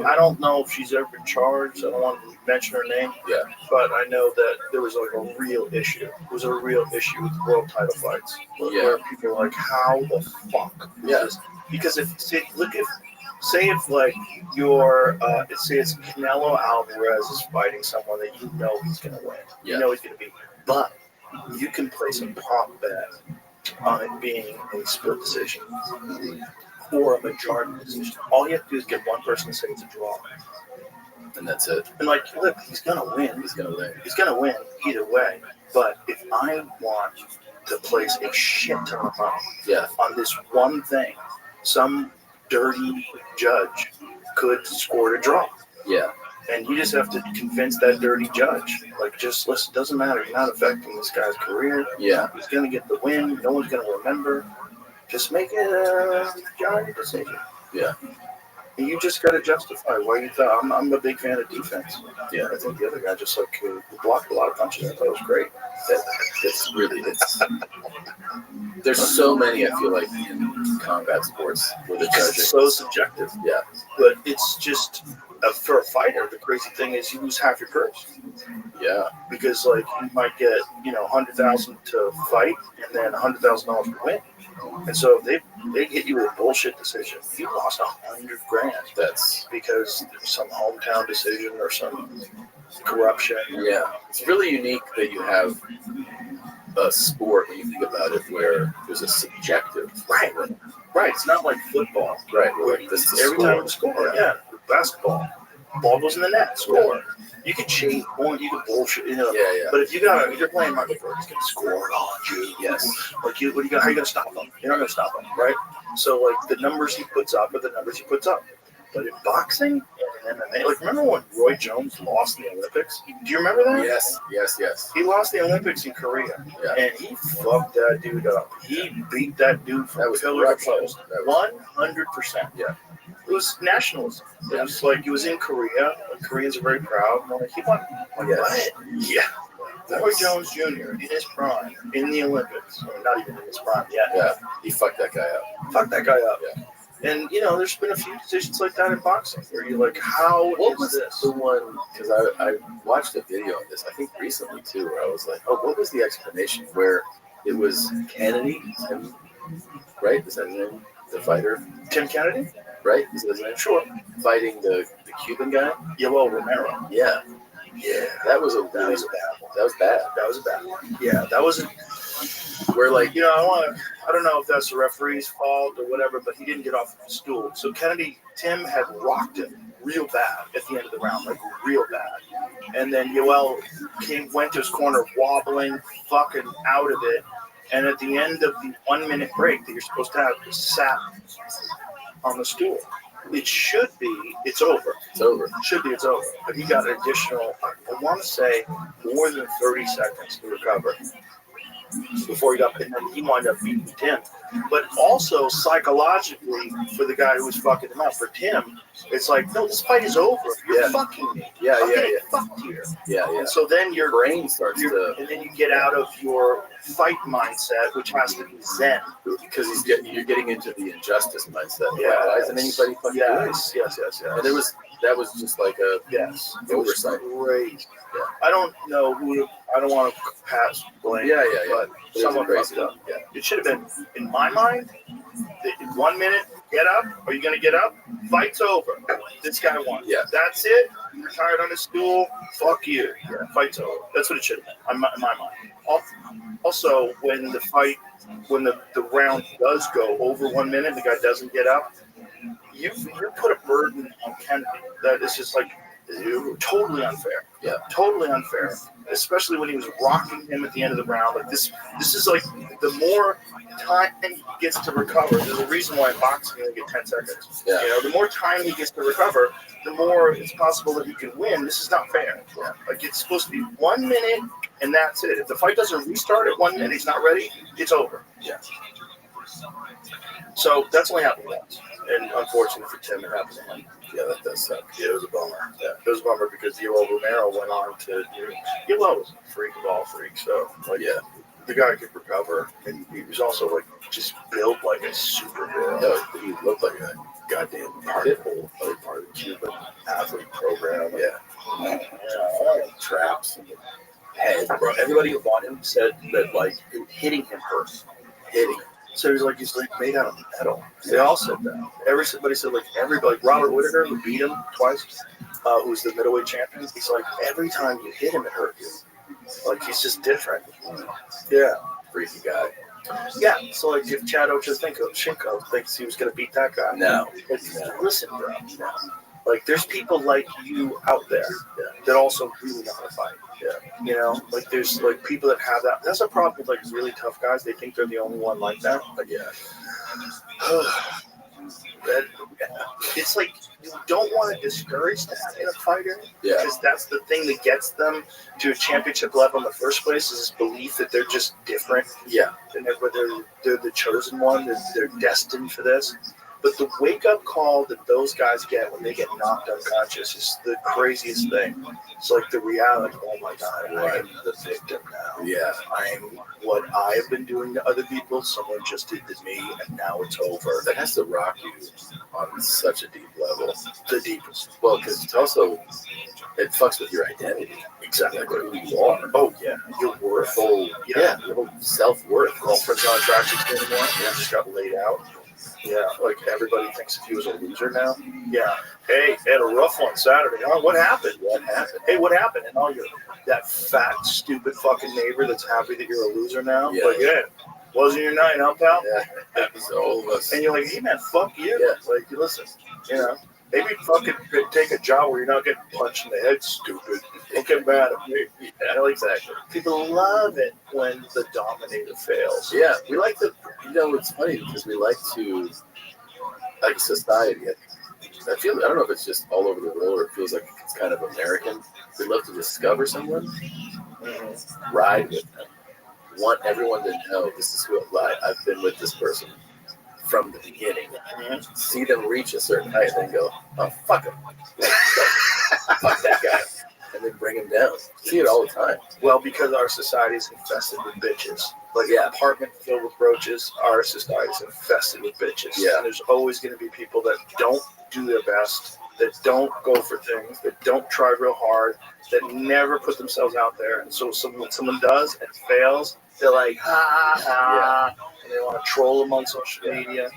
I don't know if she's ever been charged. I don't want to mention her name. Yeah. But I know that there was like a real issue. It was a real issue with world title fights. Where people were like, how the fuck? Yeah. Because if like say it's Canelo Alvarez is fighting someone that you know he's gonna win. Yeah. You know he's gonna beat. But you can place a prop bet on it being a split decision. Or a majority decision. All you have to do is get one person to say it's a draw. And that's it. And like, look, he's gonna win. He's gonna win either way. But if I want to place a shit ton of money on this one thing, some dirty judge could score a draw. Yeah. And you just have to convince that dirty judge. Like, just listen, doesn't matter. You're not affecting this guy's career. Yeah. He's gonna get the win. No one's gonna remember. Just make it a majority decision. Yeah. And you just got to justify why you thought. I'm a big fan of defense. Yeah. I think the other guy just like blocked a lot of punches. I thought it was great. It's there's so many, I feel like, in combat sports where the judges. It's so subjective. Yeah. But it's just, for a fighter, the crazy thing is you lose half your purse. Yeah. Because like you might get $100,000 to fight and then $100,000 to win. And so if they hit you with a bullshit decision, you lost $100,000. That's because there's some hometown decision or some corruption. Yeah, it's really unique that you have a sport when you think about it where there's a subjective. Right. It's not like football. Right. This is every time you score. Yeah. Basketball. Ball goes in the net. Score. You can change point. You can bullshit. Yeah. But if you're playing Michael Jordan, he's gonna score it on you. Yes. Like how you gonna stop him? You're not gonna stop him, right? So like the numbers he puts up are the numbers he puts up. But in boxing and MMA, like remember when Roy Jones lost in the Olympics? Do you remember that? Yes. He lost the Olympics in Korea, and he fucked that dude up. He beat that dude from pillar to post. 100%. Yeah. It was nationalism. It was like he was in Korea, and Koreans are very proud. And like, he won. What? Yeah. Roy Jones Jr. in his prime in the Olympics. I mean, not even in his prime yet. Yeah. He fucked that guy up. Yeah. And there's been a few decisions like that in boxing where you're like, what was this? The one, because I watched a video on this, I think recently too, where I was like, what was the explanation? Where it was Kennedy, right? Is that his name? The fighter? Tim Kennedy? Right? Is that his name? Sure. Fighting the Cuban guy? Yoel Romero. Yeah. That was bad. That was bad. Yeah, that wasn't. Where like I don't know if that's the referee's fault or whatever, but he didn't get off the stool. So Tim had rocked him real bad at the end of the round, like real bad. And then Yoel went to his corner wobbling, fucking out of it. And at the end of the 1 minute break that you're supposed to have, sat on the stool. It should be, it's over. It's over. It should be, it's over. But he got an additional, I want to say, more than 30 seconds to recover before he got, and then he wound up beating Tim. But also psychologically, for the guy who was fucking him up, for Tim, it's like, no, this fight is over. You're fucking me. I'm getting fucked here. Yeah. And so then your brain starts to, and then you get out of your fight mindset, which has to be zen, because you're getting into the injustice mindset. Yeah. Why isn't anybody fucking doing it? Yes. And that was just like a oversight. Great. Yeah. I don't know who. I don't want to pass blame. Yeah. But someone fucked up. Yeah. It should have been, in my mind, in 1 minute. Get up. Are you going to get up? Fight's over. This guy won. Yeah. That's it. You're retired on the stool. Fuck you. Yeah. Fight's over. That's what it should have been, in my mind. Also, when the round does go over 1 minute, the guy doesn't get up. You put a burden on Kennedy that is just like totally unfair. Yeah, totally unfair. Especially when he was rocking him at the end of the round. Like this is like the more time he gets to recover. There's a reason why in boxing you only get 10 seconds. Yeah. The more time he gets to recover, the more it's possible that he can win. This is not fair. Yeah. Like it's supposed to be 1 minute and that's it. If the fight doesn't restart at 1 minute, he's not ready. It's over. Yeah. So that's only happened once. And unfortunately for Tim, it happened again. Yeah, that does suck. Yeah, it was a bummer. Yeah, it was a bummer because Yoel Romero went on to. Yoel was a freak of all freaks. So, the guy could recover, and he was also just built like a superhero. Yeah, he looked like a goddamn pit bull, part of the Cuban athlete program. Yeah, traps and head. Bro, everybody who bought him said that hitting him hurt. So he's made out of metal. They all said that. Everybody said everybody. Robert Whittaker, who beat him twice, who's the middleweight champion. He's like, every time you hit him, it hurt you. He's just different. Yeah, freaky guy. Yeah. So if Chad Ochocinco thinks he was gonna beat that guy, no. Listen, bro. No. There's people like you out there that also really know how to fight. Yeah. There's people that have that. That's a problem with really tough guys. They think they're the only one like that. But yeah. It's you don't want to discourage that in a fighter. Yeah. Because that's the thing that gets them to a championship level in the first place is this belief that they're just different. Yeah. And they're the chosen one. They're destined for this. But the wake-up call that those guys get when they get knocked unconscious is the craziest thing. It's like the reality, oh my God, I am the victim now. Yeah. I'm what I have been doing to other people, someone just did to me, and now it's over. That has to rock you on such a deep level. The deepest. Well, because it's also, it fucks with your identity. Exactly. Like who you are. Oh, yeah. Your worth. Whole, Yeah. Your whole self-worth. Girlfriend's not attracted to anymore. Yeah. Just got laid out. Yeah, like everybody thinks if he was a loser now. Yeah. Hey, had a rough one Saturday. Huh? What happened? What happened? Hey, what happened? And all that fat, stupid fucking neighbor that's happy that you're a loser now. Yeah. Like, yeah, wasn't your night, huh, pal? Yeah. Happens to all of us. And you're like, hey man, fuck you. Yeah. Like, listen, maybe fucking take a job where you're not getting punched in the head, stupid. Don't get mad at me. Yeah, exactly. People love it when the dominator fails. Yeah, we like to, it's funny because we like to, like society, I don't know if it's just all over the world or it feels like it's kind of American. We love to discover someone, ride with them, want everyone to know this is who I've been with this person from the beginning. See them reach a certain height and then go, oh, fuck him. Fuck that guy. And then bring him down. See it all the time. Well, because our society is infested with bitches. Like an apartment filled with roaches, our society is infested with bitches. Yeah. And there's always going to be people that don't do their best, that don't go for things, that don't try real hard, that never put themselves out there. And so when someone does and fails, they're like, and they want to troll them on social media.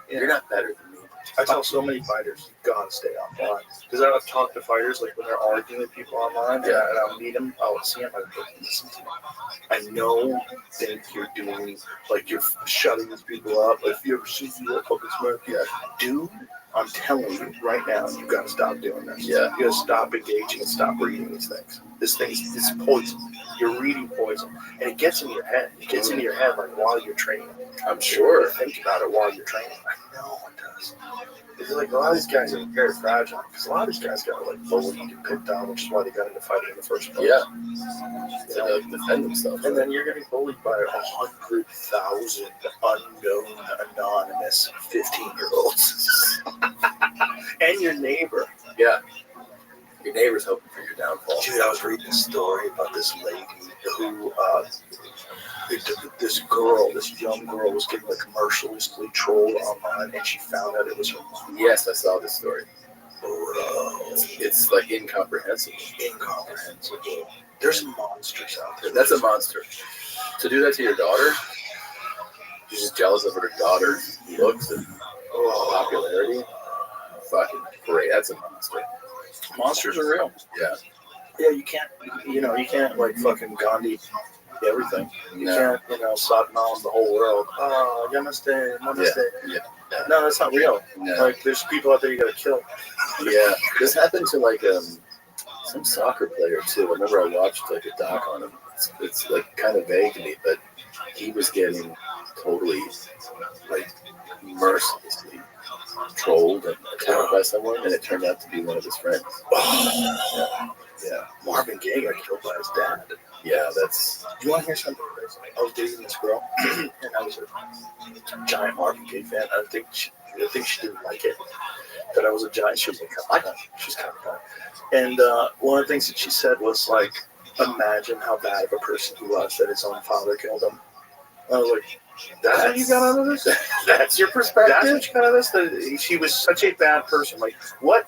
You're not better than me. I tell so many fighters, you gotta stay offline. Because I've talked to fighters, like when they're arguing with people online, and I'll meet them, I'll see them, I go, listen to me. I think you're doing, like you're shutting these people up. If you ever see you fucking smirk, dude, I'm telling you right now, you gotta stop doing this. Yeah. You gotta stop engaging and stop reading these things. This is poison. You're reading poison. And it gets in your head. It gets into your head like while you're training. I'm sure. You think about it while you're training. I know it does. It's like a lot of these guys are very fragile because a lot of these guys got like bullied and picked on, which is why they got into fighting in the first place. Yeah. To defend themselves. And then you're getting bullied by 100,000 unknown, anonymous 15-year-olds. And your neighbor. Yeah. Your neighbor's hoping for your downfall. Dude, I was reading a story about this lady who, this young girl was getting like mercilessly trolled online, and she found out it was her mom. Yes, I saw this story. Bro. It's like incomprehensible. Incomprehensible. There's monsters out there. That's a monster. To do that to your daughter, you're just jealous of her daughter's looks and popularity. Fucking great. That's a monster. Monsters are real. Yeah. Yeah, you can't like fucking Gandhi everything. You can't, Satnam the whole world. Oh, namaste. Yeah. No, that's not real. No. Like, there's people out there you gotta kill. Yeah. This happened to like some soccer player too. I remember I watched like a doc on him. It's like kind of vague to me, but he was getting totally like mercilessly trolled and attacked by someone, and it turned out to be one of his friends. Yeah. Marvin Gaye got killed by his dad. Yeah, that's. You want to hear something crazy? I was dating this girl, and I was a giant Marvin Gaye fan. I think she didn't like it, that I was a giant. She was like, I like it. She's kind of And one of the things that she said was like, imagine how bad of a person he was that his own father killed him. I was like, that's what you got out of this? That's your perspective? That's what you got out of this? That she was such a bad person. Like, what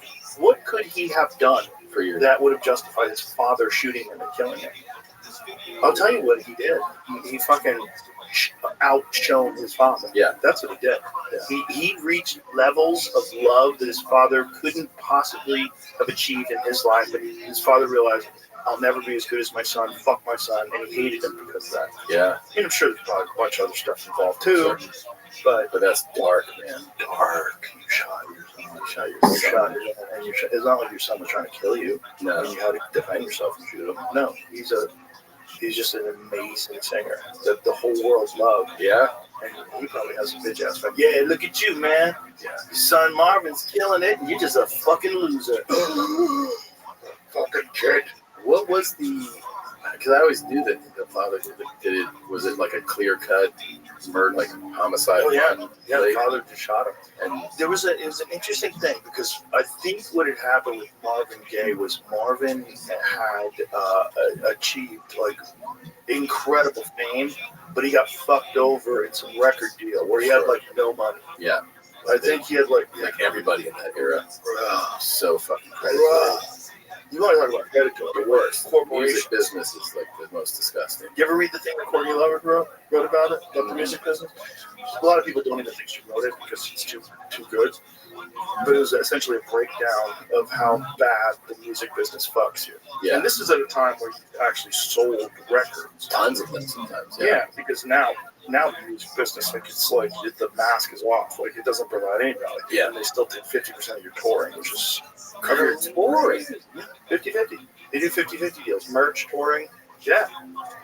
could he have done for you that would have justified his father shooting him and killing him? I'll tell you what he did. He fucking outshone his father. Yeah. That's what he did. Yeah. He reached levels of love that his father couldn't possibly have achieved in his life. But his father realized, I'll never be as good as my son. Fuck my son. And he hated him because of that. Yeah. And I'm sure there's probably a bunch of other stuff involved too. But that's dark, man. Dark. You shot your son. It's not like your son was trying to kill you. No. And you had to defend yourself and shoot him. No. He's just an amazing singer that the whole world's loved. Yeah. And he probably has a bitch ass like, yeah, look at you, man. Yeah. Your son Marvin's killing it, and you're just a fucking loser. Fucking kid. What was the? Because I always knew that the father did it? Was it like a clear cut murder, like homicide? Oh yeah, yeah. The Like, father just shot him, and it was an interesting thing because I think what had happened with Marvin Gaye was Marvin had achieved like incredible fame, but he got fucked over in some record deal where he had like no money. Yeah, I think he had like everybody in that era. So fucking crazy. You want to talk about predatory? The worst. Corporation. Music business is like the most disgusting. You ever read the thing that Courtney Love wrote about it, about the music business? A lot of people don't even think she wrote it because it's too good. But it was essentially a breakdown of how bad the music business fucks you. Yeah. And this is at a time where you actually sold records. Tons of them sometimes. Yeah, because now the music business, like it's like the mask is off. Like it doesn't provide any value. Yeah. And they still take 50% of your touring, which is It's boring. 50-50. They do 50-50 deals. Merch, touring. Yeah.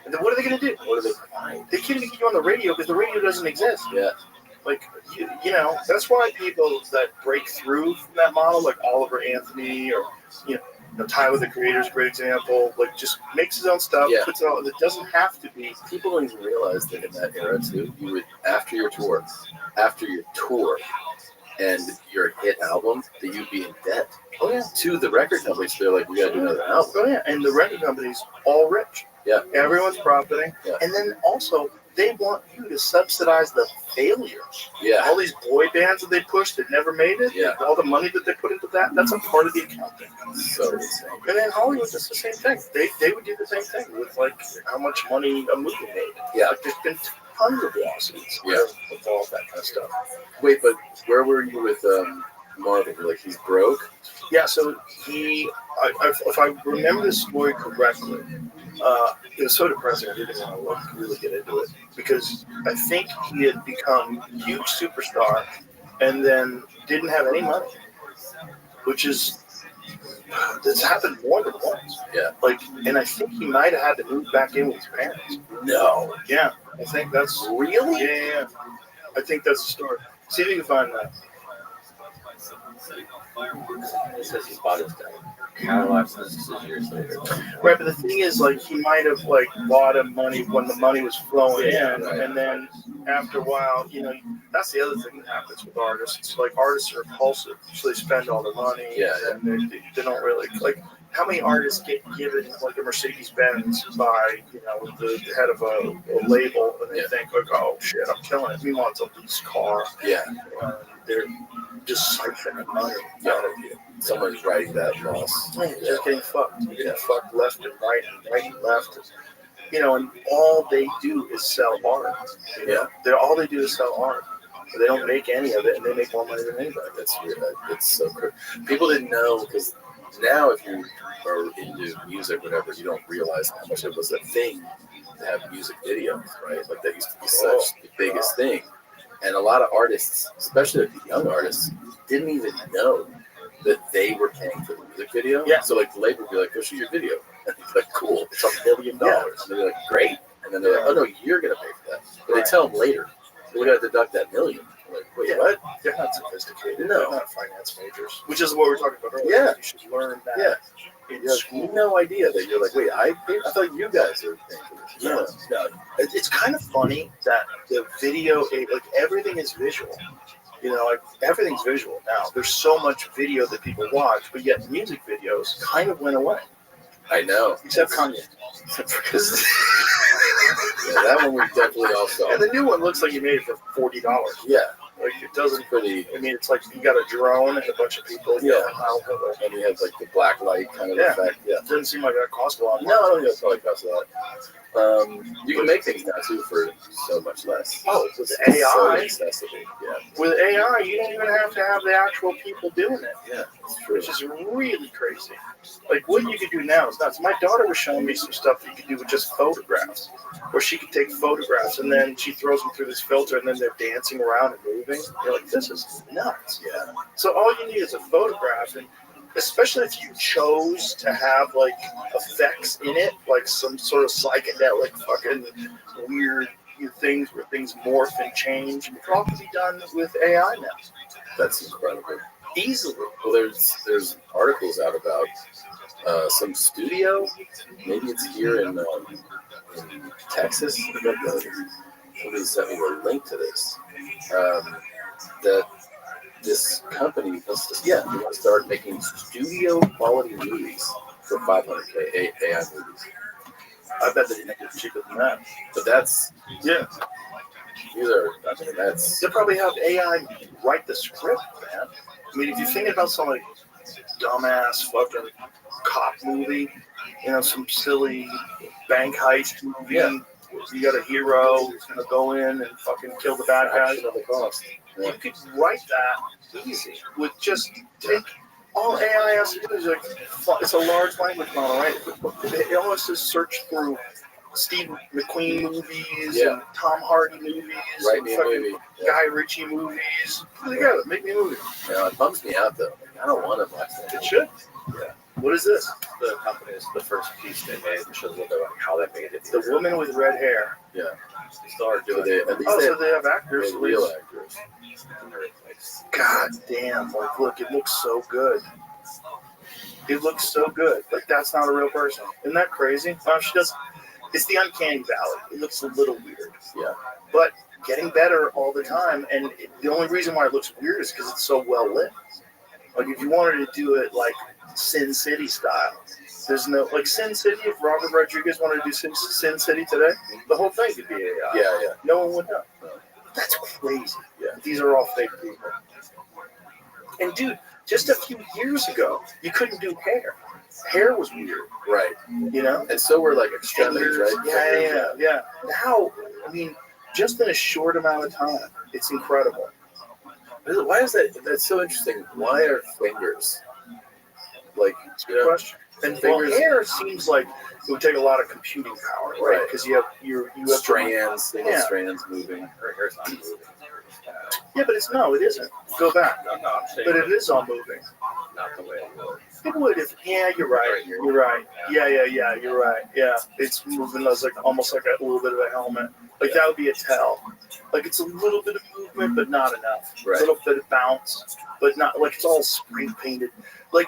And then what are they going to do? What are they provide? They can't even get you on the radio because the radio doesn't exist. Yeah. Like, you know, that's why people that break through from that model, like Oliver Anthony or, you know, Tyler the Creator's a great example, like just makes his own stuff, puts it out. It doesn't have to be. People don't even realize that in that era, too, you would, after your tour, and your hit album, that you'd be in debt. Oh, yeah. To the record companies, they're like, we got to do another album. Oh, yeah. And the record companies, all rich. Yeah. Everyone's profiting. Yeah. And then also, they want you to subsidize the failure. Yeah. All these boy bands that they pushed that never made it, yeah. All the money that they put into that, that's a part of the accounting. So insane. And then Hollywood does the same thing. They would do the same thing with like how much money a movie made. Yeah. Like there's been tons of lawsuits with all that kind of stuff. Wait, but where were you with Marvin? You're like, he's broke? Yeah, so if I remember the story correctly, it was so depressing I didn't want to really get into it because I think he had become a huge superstar and then didn't have any money, which is that's happened more than once. Yeah. Like, and I think he might have had to move back in with his parents. No. Yeah, I think that's really. Yeah. I think that's the story. See if you can find that. It says he bought his Cadillac years later. Right, but the thing is, like, he might have like bought him money when the money was flowing in, right. And then after a while, you know, that's the other thing that happens with artists. It's like artists are impulsive, so they spend all their money, and they don't really like. How many artists get given like a Mercedes Benz by the head of a label, and they think like, oh shit, I'm killing it. We want somebody's car. Yeah. They're just siphoning money out of you. Someone's writing that loss. You're just getting fucked. You're getting fucked left and right and left. And all they do is sell art. All they do is sell art. They don't make any of it, and they make more money than anybody. That's weird. It's so crazy. People didn't know because now, if you are into music, whatever, you don't realize how much it was a thing to have music videos, right? Like that used to be such the biggest thing. And a lot of artists, especially the young artists, didn't even know that they were paying for the music video. Yeah. So like the label would be like, go shoot your video. And it's like, cool. It's $1 million. Yeah. And they're like, great. And then they're like, oh no, you're going to pay for that. But they tell them later, we got to deduct that $1 million. I'm like, wait, what? They're not sophisticated. No. They're not finance majors. Which is what we were talking about earlier. Yeah. You should learn that. Yeah. In you have school. no idea that you're like, wait, I thought you guys were paying for this. No. It's kind of funny that the video, like everything is visual. Like everything's visual now. There's so much video that people watch, but yet music videos kind of went away. I know. Except Kanye. Because that one we definitely all saw. And the new one looks like you made it for $40. Yeah. Like it doesn't pretty. I mean, it's like you got a drone and a bunch of people. And you have like the black light kind of effect. Yeah. It doesn't seem like that cost a lot. No, I don't think it probably costs a lot. You can make things now too for so much less. Oh, with AI. So accessible. Yeah. With AI, you don't even have to have the actual people doing it. Yeah, it's true. Which is really crazy. Like what you could do now is nuts. My daughter was showing me some stuff that you could do with just photographs, where she could take photographs and then she throws them through this filter and then they're dancing around and moving. You're like, this is nuts. Yeah. So all you need is a photograph, and especially if you chose to have like effects in it, like some sort of psychedelic fucking weird things where things morph and change. It can all be done with AI now. That's incredible. Easily. Well, there's articles out about some studio. Maybe it's here in in Texas. Somebody sent me the link to this. That this company, they want to start making studio quality movies for $500K AI movies. I bet they can make it cheaper than that. But that's They probably have AI write the script, man. I mean, if you're thinking about some like dumbass fucking cop movie, some silly bank heist movie. Yeah. You got a hero who's gonna go in and fucking kill the bad guys at the cost. You could write that easy with just take all AI has to do is it's a large language model, right? It almost just search through Steve McQueen movies and Tom Hardy movies, write me a movie. Guy Ritchie movies. Put it together, make me a movie. It bums me out though. I don't want to watch that. It should. Yeah. What is this? The company is the first piece they made, which shows how they made it. The woman with red hair. Yeah. They started doing so they have actors. Real actors. God damn! Look, it looks so good. It looks so good. Like that's not a real person. Isn't that crazy? She does. It's the uncanny valley. It looks a little weird. Yeah. But getting better all the time, and the only reason why it looks weird is because it's so well lit. Like if you wanted to do it like Sin City style, there's no Sin City. If Robert Rodriguez wanted to do Sin City today, the whole thing could be AI. Yeah. No one would know. That's crazy. Yeah. These are all fake people. And dude, just a few years ago, you couldn't do hair. Hair was weird. Right. And so were like extremities, right? Yeah. Now, I mean, just in a short amount of time, it's incredible. Why is that? That's so interesting. Why are fingers Good question. And hair seems like it would take a lot of computing power, right? Because you have strands, strands moving. Her hair's not moving. Yeah, but it isn't. Go back. No, I'm saying. But it is all moving. Not the way it would. It would if. Yeah, you're right. You're right. Yeah, you're right. Yeah, it's moving as almost like a little bit of a helmet. That would be a tell. It's a little bit of movement, but not enough. Right. A little bit of bounce, but not it's all spray painted.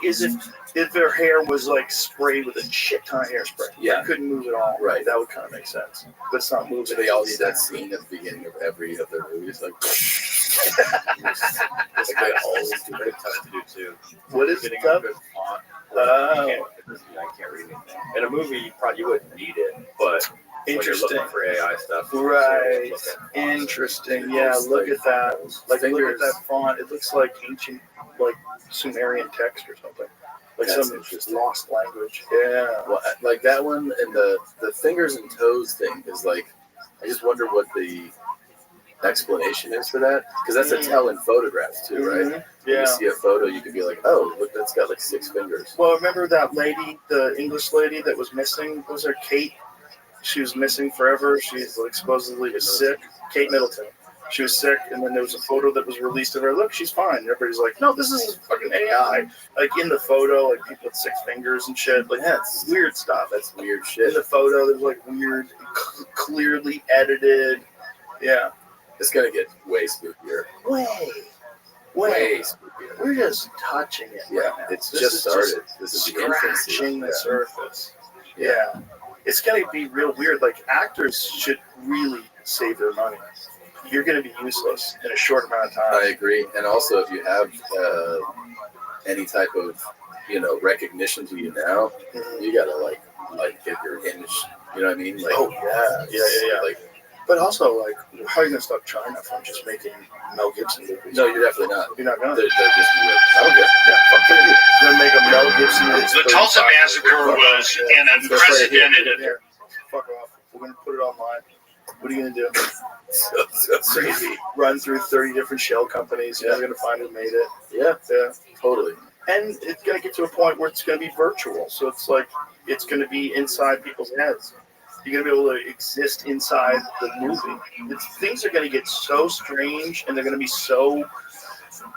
As if their hair was sprayed with a shit ton of hairspray. Yeah. They couldn't move at all. Right. That would kind of make sense. But it's not moving. Do they all need that scene at the beginning of every of their movies? They always do it. Tough to do too. What is getting tough? a good font? I can't read anything. In a movie, you probably wouldn't need it, but when you're Interesting. looking for AI stuff, Right. Interesting. Yeah, look at that. Look at that font. It looks like ancient, Sumerian text or something. Some lost language. Yeah. Well, that one and the fingers and toes thing is I just wonder what the explanation is for that, because that's a tell in photographs too, right? Mm-hmm. Yeah. When you see a photo, you could be like, oh, look, that's got 6 fingers. Well, remember that lady, the English lady that was missing? Was her Kate? She was missing forever. She supposedly was sick. Kate Middleton. She was sick, and then there was a photo that was released of her. Look, she's fine. And everybody's like, no, this is fucking AI. In the photo, people with 6 fingers and shit. That's weird stuff. That's weird shit. In the photo, there's weird, clearly edited. Yeah. It's gonna get way spookier. Way spookier. We're just touching it. Yeah, right now. it's just started. This is the infancy. Scratching the surface. Yeah. It's gonna be real weird. Actors should really save their money. You're gonna be useless in a short amount of time. I agree. And also, if you have any type of recognition to you now, you gotta get your image. You know what I mean? Yeah. But also, how are you gonna stop China from just making Mel Gibson movies? No, you're definitely not. You're not gonna. They're just I don't care. Yeah, fuck you. You're gonna make a Mel Gibson movie. The Tulsa Massacre was an unprecedented. Yeah. Fuck off. We're gonna put it online. What are you gonna do? so crazy. Run through 30 different shell companies. You're never gonna find who made it. Yeah, totally. And it's gonna get to a point where it's gonna be virtual. So it's gonna be inside people's heads. You're going to be able to exist inside the movie. Things are going to get so strange, and they're going to be so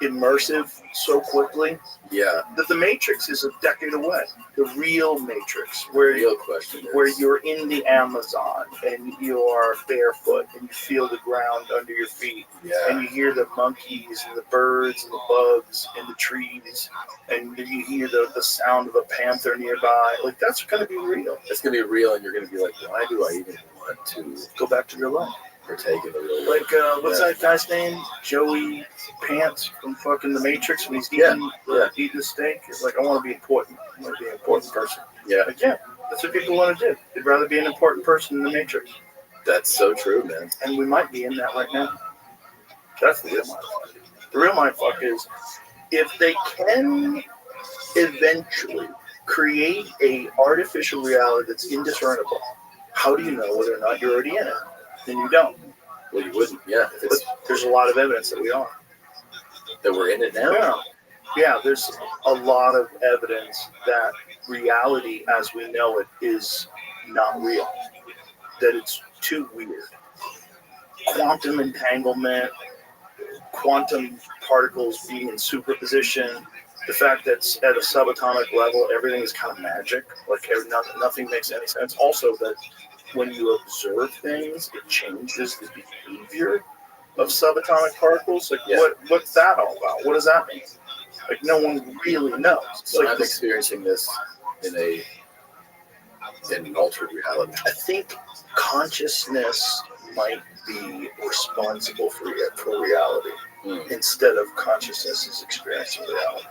immersive so quickly. Yeah. That the Matrix is a decade away. The real Matrix, where Real question is, where you're in the Amazon and you're barefoot and you feel the ground under your feet, and you hear the monkeys and the birds and the bugs in the trees, and you hear the sound of a panther nearby. Like, that's going to be real. It's going to be real, and you're going to be like, why do I even want to go back to real life? Partake in the real life. Like, what's that guy's name? Joey Pants from fucking The Matrix, when he's eating the steak. He's like, I want to be important. I want to be an important person. Yeah. Like, yeah, that's what people want to do. They'd rather be an important person in The Matrix. That's so true, man. And we might be in that right now. That's the real mindfuck. The real mindfuck is, if they can eventually create a artificial reality that's indiscernible, how do you know whether or not you're already in it? Then you don't. Well, you wouldn't, yeah. But there's a lot of evidence that we are. That we're in it now? Yeah. Yeah, there's a lot of evidence that reality as we know it is not real. That it's too weird. Quantum entanglement, quantum particles being in superposition, the fact that at a subatomic level everything is kind of magic, like nothing makes any sense. Also that when you observe things, it changes the behavior of subatomic particles. Like, what's that all about? What does that mean? Like, no one really knows. So like I'm experiencing this in an altered reality. I think consciousness might be responsible for reality instead of consciousness is experiencing reality.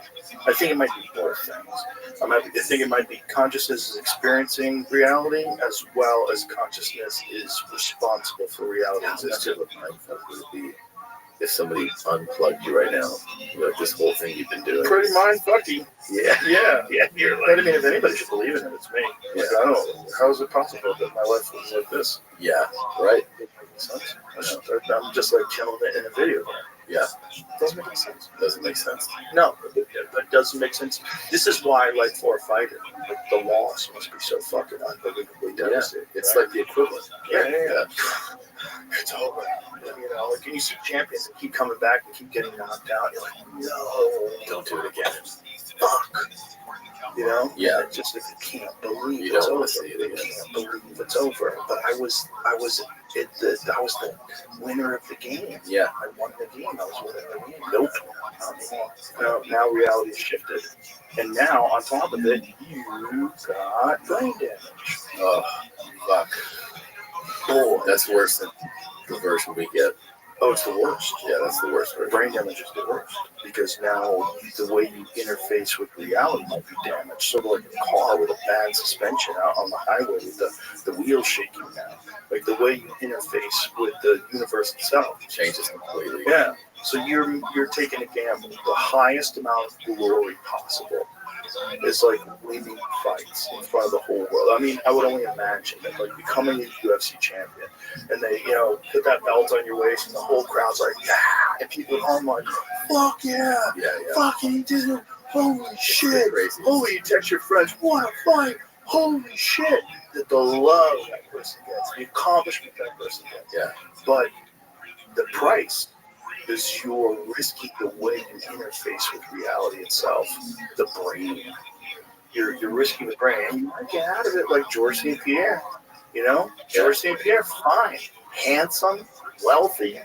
I think it might be both things. I think it might be consciousness is experiencing reality as well as consciousness is responsible for reality. That's what mindfuck would be if somebody unplugged you right now. Like, this whole thing you've been doing. Pretty mindfucky. Yeah. Yeah. You're like, I mean, if anybody should believe in it, it's me. Like, I don't know. How is it possible that my life was like this? Yeah, right. I'm just like chilling in a video game. Yeah. Doesn't make any sense. Doesn't make sense. No, that doesn't make sense. This is why, like, for a fighter, like, the loss must be so fucking unbelievably devastating. It's like the equivalent. Yeah. It's over. You know, like, you see champions that keep coming back and keep getting knocked out. You're like, no, don't do it again. Fuck. You know? Yeah. It's just like, you can't believe you it's don't over. want to see it again. You can't believe it's over. But I was the winner of the game. Yeah. I won the game. I was winning the game. Nope. Now reality has shifted. And now, on top of it, you got brain damage. Oh, fuck. Oh, that's worse than the version we get. Oh, it's the worst. Yeah, that's the worst version. Brain damage is the worst because now the way you interface with reality might be damaged. Sort of like a car with a bad suspension out on the highway with the wheels shaking now. Like, the way you interface with the universe itself changes completely. Yeah. So you're taking a gamble. The highest amount of glory possible is like winning fights in front of the whole world. I mean, I would only imagine that, like, becoming a UFC champion and they, put that belt on your waist and the whole crowd's like, yeah, and people at home like, fuck yeah, fucking you did it, holy shit, holy, you text your friends, what a fight, holy shit, that the love that person gets, the accomplishment that person gets. Yeah. But the price is you're risking the way you interface with reality itself, the brain. You're risking the brain, and you might get out of it like George St. Pierre. George St. Pierre, fine, handsome, wealthy,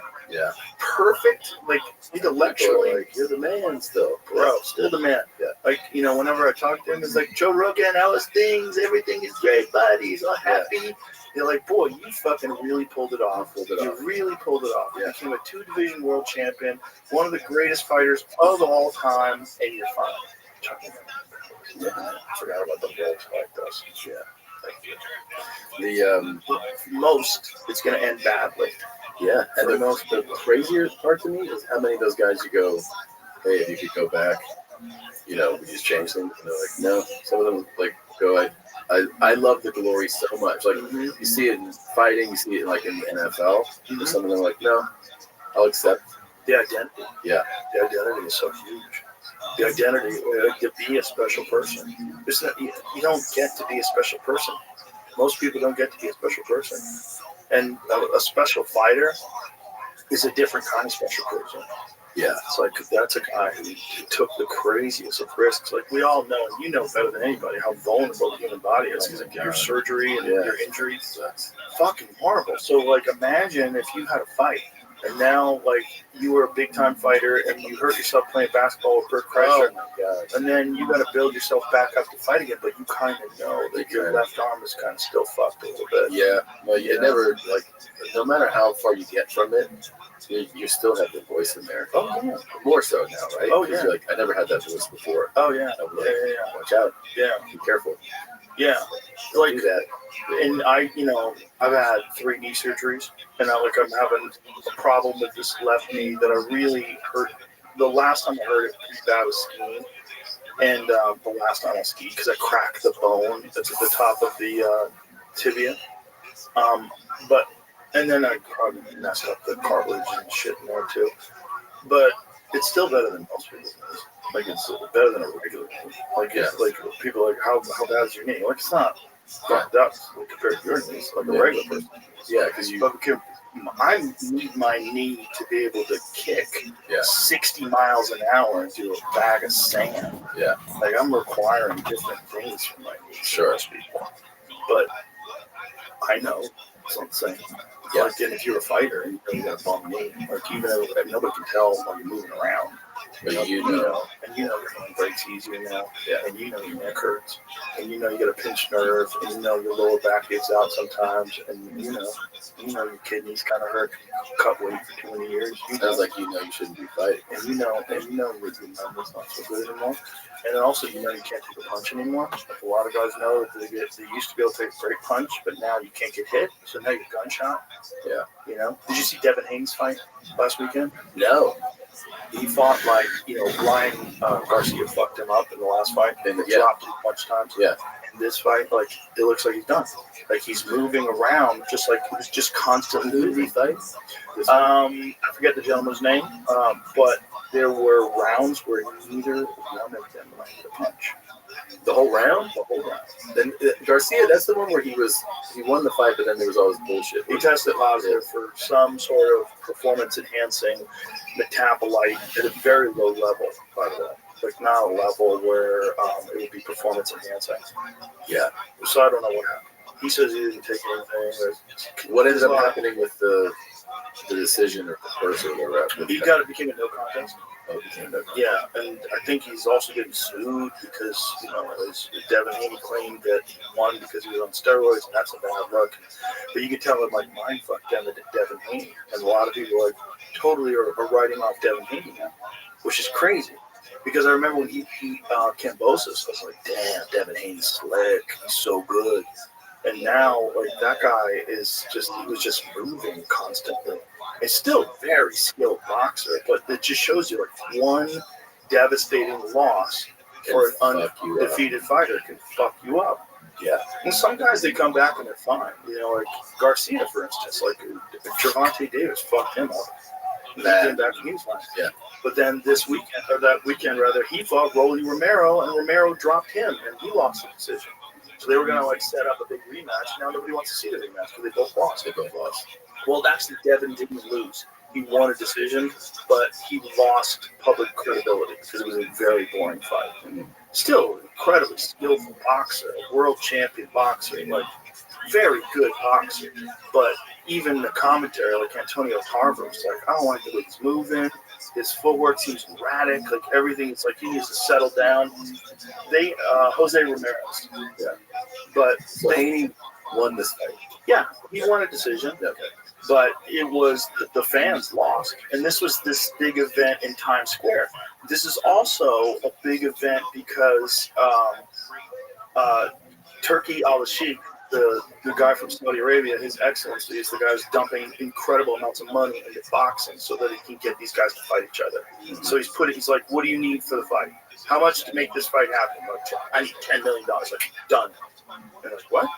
perfect, like intellectually. Like, you're the man still, bro, still the man. Yeah. Like, whenever I talk to him, it's like, Joe Rogan, how is things? Everything is great, buddy. He's all happy. You're like, boy, you fucking really pulled it off. You really pulled it off. You became a 2-division world champion, one of the greatest fighters of all time, and you're fine. I forgot about the world like this. Yeah. Most, it's going to end badly. Yeah, and the crazier part to me is how many of those guys you go, hey, if you could go back, we just change things. And they're like, no. Some of them like go, I love the glory so much. Like, you see it in fighting, you see it like in the NFL. Some of them are like, no, I'll accept. The identity. Yeah. The identity is so huge. The identity to be a special person. You don't get to be a special person. Most people don't get to be a special person. And a special fighter is a different kind of special person. Yeah. It's like, that's a guy who took the craziest of risks. Like, we all know, and you know better than anybody, how vulnerable the human body is. Because, like, your surgery and your injuries, that's fucking horrible. So, like, imagine if you had a fight, and now, like, you were a big-time fighter, and you hurt yourself playing basketball with Bert Kreischer, and then you got to build yourself back up to fight again, but you kind of know that your left arm is kind of still fucked a little bit. Yeah. Well, you never, like, no matter how far you get from it, you still have the voice in there. Oh, yeah. More so now, right? Oh, yeah. You're like, I never had that voice before. Oh, yeah. I'm like, watch out. Yeah. Be careful. Yeah. Like Do that. And I've had 3 knee surgeries, and I'm having a problem with this left knee that I really hurt. The last time I hurt it pretty bad was skiing, and the last time I skied, because I cracked the bone that's at the top of the tibia. And then I probably messed up the cartilage and shit in there too. But it's still better than most people's knees. Like, it's better than a regular knee. Like, like people are like, how bad is your knee? Like, it's not fucked up compared to your knees, like a regular person. Yeah, because I need my knee to be able to kick 60 miles an hour into a bag of sand. Yeah. Like, I'm requiring different things from my knee. Sure. But I know something. Yeah. Like, and if you're a fighter, you got a bum knee. Like, even though nobody can tell while you're moving around. But you know. And your hand breaks easier now. Yeah. And your neck hurts. And you get a pinched nerve. And your lower back gets out sometimes. And your kidneys kind of hurt. Cut weight for too many years. Sounds like you shouldn't be fighting. And your numbers not so good anymore. And then also, you can't take a punch anymore. Like, a lot of guys know that they used to be able to take a great punch, but now you can't get hit. So now you're gunshot. Yeah. Did you see Devin Haney's fight last weekend? No. He fought Ryan Garcia fucked him up in the last fight, and dropped him a bunch of times. Yeah. In this fight, it looks like he's done. Like, he's moving around, just like he's just constantly moving. I forget the gentleman's name, but there were rounds where neither one of them landed a punch. The whole round? The whole round. Then Garcia, that's the one where he won the fight, but then there was all this bullshit. He tested positive for some sort of performance-enhancing metabolite at a very low level, by the way. Like, not a level where it would be performance-enhancing. Yeah. So I don't know what happened. He says he didn't take anything. What ended up happening with the decision or the person or whatever? It became a no contest. Yeah, and I think he's also getting sued because, Devin Haney claimed that he won because he was on steroids, and that's a bad look. But you can tell him, mind fuck Devin Haney. And a lot of people, totally are writing off Devin Haney now, which is crazy. Because I remember when he beat Kambosos, I was like, damn, Devin Haney's slick. He's so good. And now, that guy he was just moving constantly. He's still a very skilled boxer, but it just shows you, one devastating loss for an undefeated fighter can fuck you up. Yeah. And some guys, they come back and they're fine. Like Garcia, for instance, Gervonta Davis fucked him up. He came back and he was fine. Yeah. But then that weekend, he fought Rolly Romero, and Romero dropped him, and he lost the decision. So they were going to set up a big rematch. Now nobody wants to see the rematch because they both lost. Well, actually, Devin didn't lose. He won a decision, but he lost public credibility because it was a very boring fight. Still an incredibly skillful boxer, a world champion boxer, very good boxer. But even the commentary, Antonio Tarver, was I don't like the way he's moving. His footwork seems erratic. Everything, it's he needs to settle down. Jose Ramirez. Yeah. But Haney won this fight. Yeah, he won a decision. Okay. But it was the fans lost. And this was this big event in Times Square. This is also a big event because Turki Al-Sheikh, the guy from Saudi Arabia, His Excellency, is the guy who's dumping incredible amounts of money into boxing so that he can get these guys to fight each other. Mm-hmm. So he's like, what do you need for the fight? How much to make this fight happen? I need $10 million. Done. And what?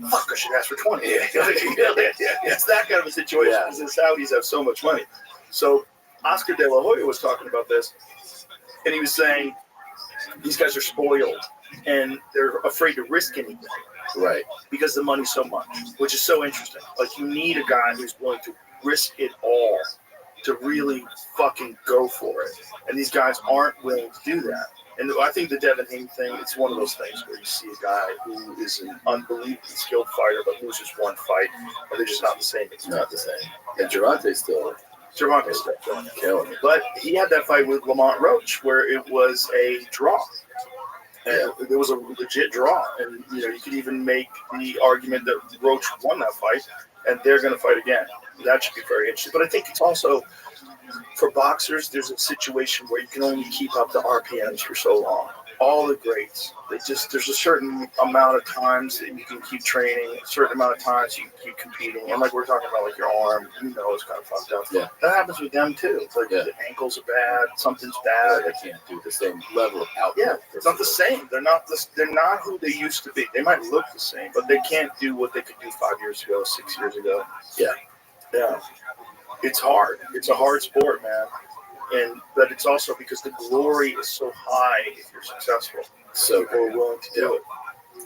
Fuck, I should ask for 20. It's that kind of a situation because the Saudis have so much money. So Oscar De La Hoya was talking about this, and he was saying these guys are spoiled and they're afraid to risk anything. Right. Because the money's so much, which is so interesting. You need a guy who's willing to risk it all to really fucking go for it. And these guys aren't willing to do that. And I think the Devin Haney thing, it's one of those things where you see a guy who is an unbelievably skilled fighter, but loses one fight, and they're just not the same. It's not the same. And Gervonta's still killing it. But he had that fight with Lamont Roach where it was a draw. And it was a legit draw. And, you know, you could even make the argument that Roach won that fight, and they're going to fight again. That should be very interesting. But I think it's also, for boxers, there's a situation where you can only keep up the RPMs for so long. All the greats, there's a certain amount of times that you can keep training, a certain amount of times you can keep competing. And like we're talking about, like your arm, you know, it's kind of fucked up. Yeah. That happens with them too. It's like the ankles are bad, something's bad. They can't do the same level of output. Yeah, it's not the same. They're not who they used to be. They might look the same, but they can't do what they could do 5 years ago, 6 years ago. Yeah. Yeah. It's hard. It's a hard sport, man. But it's also because the glory is so high if you're successful. So people are willing to do it.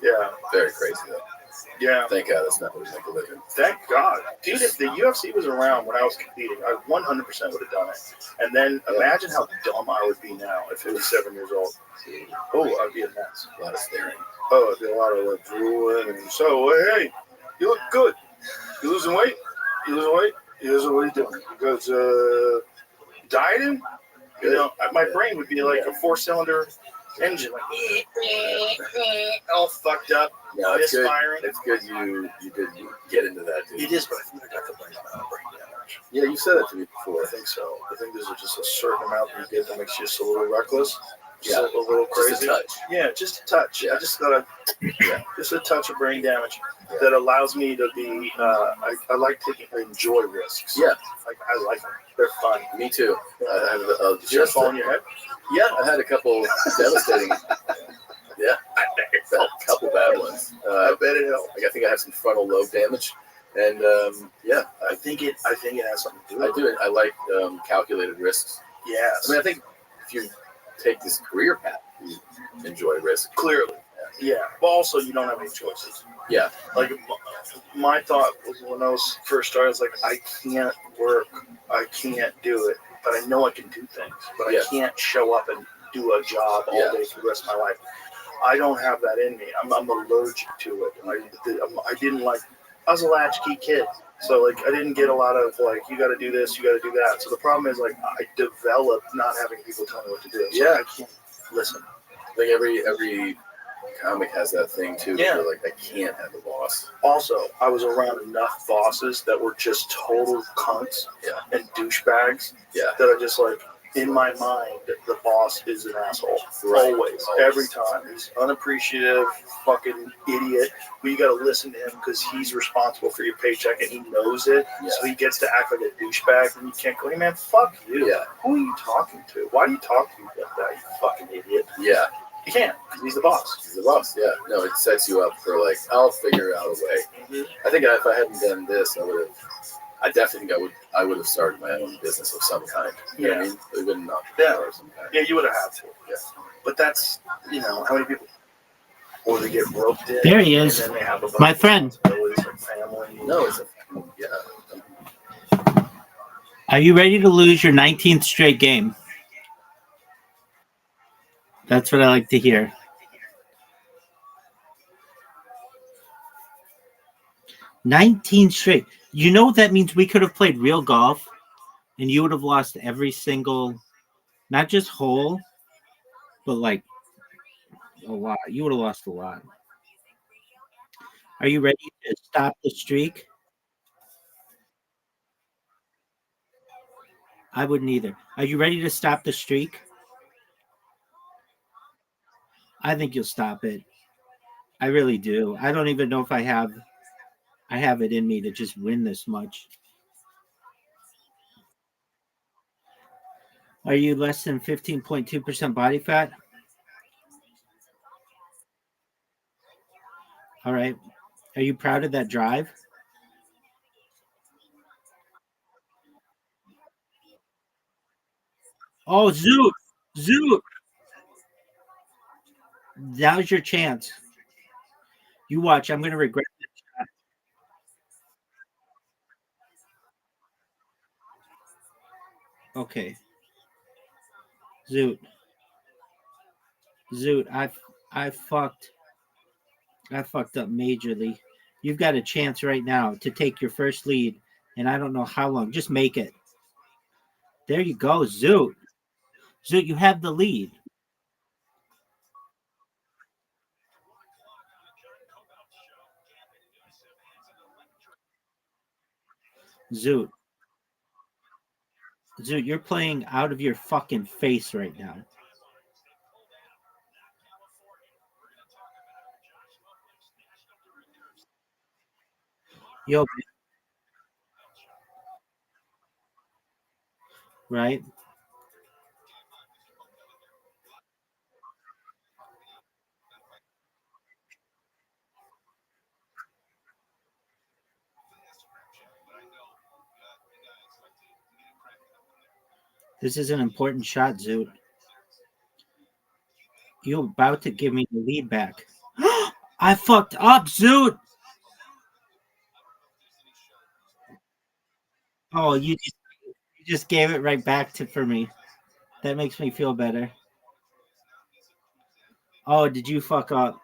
Yeah. Very crazy though. Yeah. Thank God that's not what we make a living. Thank God. Dude, if the UFC was around when I was competing, I 100% would have done it. And then imagine how dumb I would be now at 57 years old. Oh, I'd be a mess. A lot of staring. Oh, it'd be a lot of like drooling. And so, hey, you look good. You losing weight? You losing weight? What are you doing? Because, dieting? You know, my brain would be like a 4-cylinder engine, like all fucked up, misfiring. It's good you did get into that, dude. It is, but I think I got the brain damage. Yeah, you said that to me before. I think so. I think there's just a certain amount that you get that makes you just a little reckless. Yeah, a little crazy. Just a touch. Yeah, just a touch. Yeah. I just got just a touch of brain damage that allows me to be. I like enjoy risks. Yeah, I like them. They're fun. Me too. I have Did you fall on your head? Yeah, I had a couple devastating. Yeah, a couple bad ones. I bet it helped. I think I have some frontal lobe damage, and I think it has something to do with it. I do it. I like calculated risks. Yes. I mean, I think if you take this career path, you enjoy risk. Clearly. Yeah. But also, you don't have any choices. Yeah. Like, my thought was when I was first started, I was like, I can't work. I can't do it. But I know I can do things. But I can't show up and do a job all day for the rest of my life. I don't have that in me. I'm allergic to it. I was a latchkey kid. So, like, I didn't get a lot of, like, you got to do this, you got to do that. So the problem is, like, I developed not having people tell me what to do. So I can't listen. I think every comic has that thing, too. Yeah. Where, like, I can't have a boss. Also, I was around enough bosses that were just total cunts and douchebags that are just, like, in my mind, the boss is an asshole. Right. Always. Every time. He's unappreciative, fucking idiot. But you got to listen to him because he's responsible for your paycheck and he knows it. Yeah. So he gets to act like a douchebag and you can't go, hey man, fuck you. Yeah. Who are you talking to? Why do you talk to me like that, you fucking idiot? Yeah. You can't because he's the boss. He's the boss, yeah. No, it sets you up for, like, I'll figure out a way. Mm-hmm. I think if I hadn't done this, I definitely think I would have started my own business of some kind. You know what I mean? It wouldn't not some kind. Yeah, you would have had to. Yeah. But that's, you know, how many people, or they get roped in. There he is. And then they have a bunch My friend. of family. No, it's Are you ready to lose your 19th straight game? That's what I like to hear. 19 straight. You know what that means? We could have played real golf and you would have lost every single, not just hole, but like a lot. You would have lost a lot. Are you ready to stop the streak? I wouldn't either. Are you ready to stop the streak? I think you'll stop it. I really do. I don't even know if I have it in me to just win this much. Are you less than 15.2% body fat? All right. Are you proud of that drive? Oh, Zoot. Now's your chance. You watch. I'm going to regret this shot. Okay. Zoot. Zoot, I fucked I fucked up majorly. You've got a chance right now to take your first lead, and I don't know how long. Just make it. There you go, Zoot. Zoot, you have the lead. Zoot. Zoot, you're playing out of your fucking face right now. Yo, right? This is an important shot, Zoot. You're about to give me the lead back. I fucked up, Zoot. Oh, you just gave it right back to for me. That makes me feel better. Oh, did you fuck up?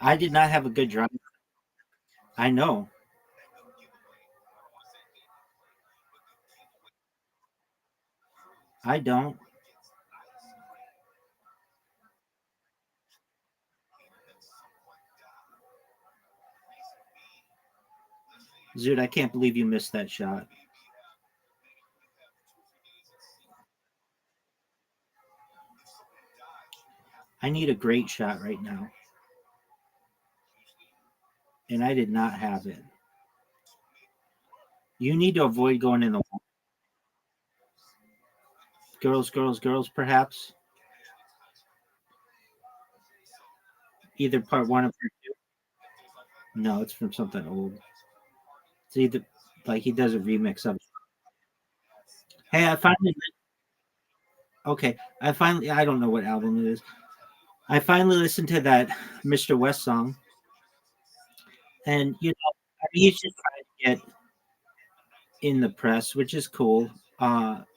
I did not have a good drive. I know. I don't. Zoot, I can't believe you missed that shot. I need a great shot right now. And I did not have it. You need to avoid going in the girls, girls, girls, perhaps. Either part one or part two. No, it's from something old. It's either like he does a remix of it. Hey, I finally okay. I don't know what album it is. I finally listened to that Mr. West song. And he's just trying to get in the press, which is cool.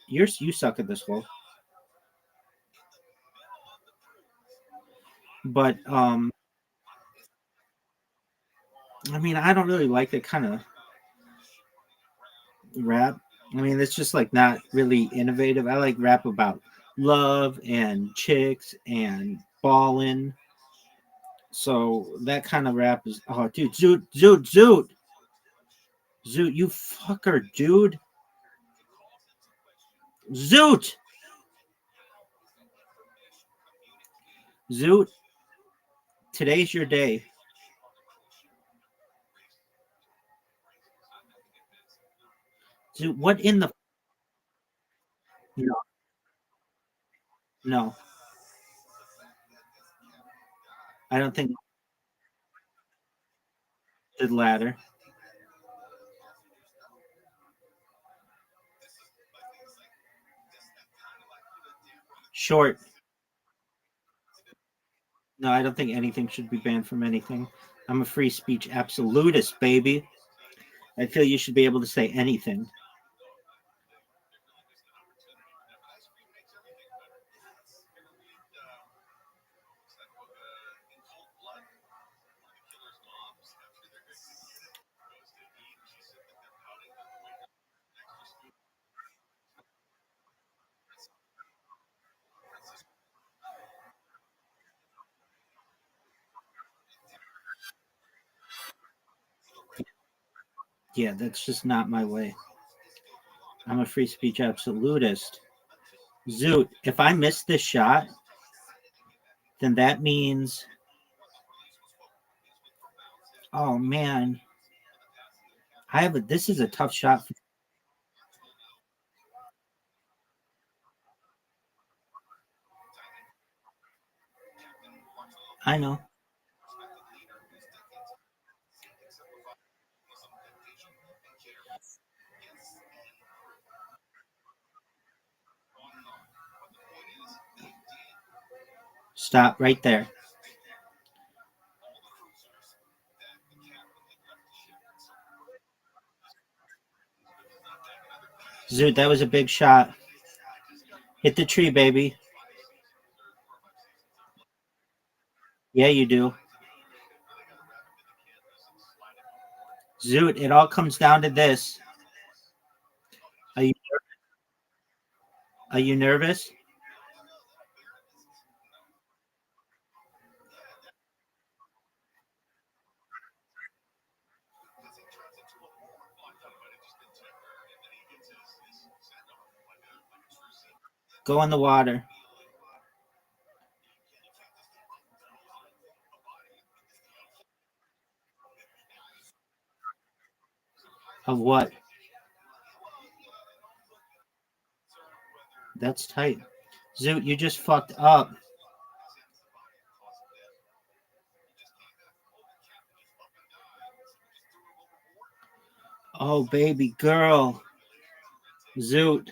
You suck at this hole. But I mean, I don't really like that kind of rap. I mean, it's just like not really innovative. I like rap about love and chicks and ballin'. So that kind of rap is dude, Zoot, you fucker, dude. Zoot. Zoot, today's your day. Zoot, what in the no, no. I don't think the latter. Short. No, I don't think anything should be banned from anything. I'm a free speech absolutist, baby. I feel you should be able to say anything. Yeah, that's just not my way. I'm a free speech absolutist. Zoot, if I miss this shot, then that means, oh man, this is a tough shot. I know. Stop right there. Zoot, that was a big shot. Hit the tree, baby. Yeah, you do. Zoot, it all comes down to this. Are you nervous? Go in the water. Of what? That's tight. Zoot, you just fucked up. Oh, baby girl. Zoot.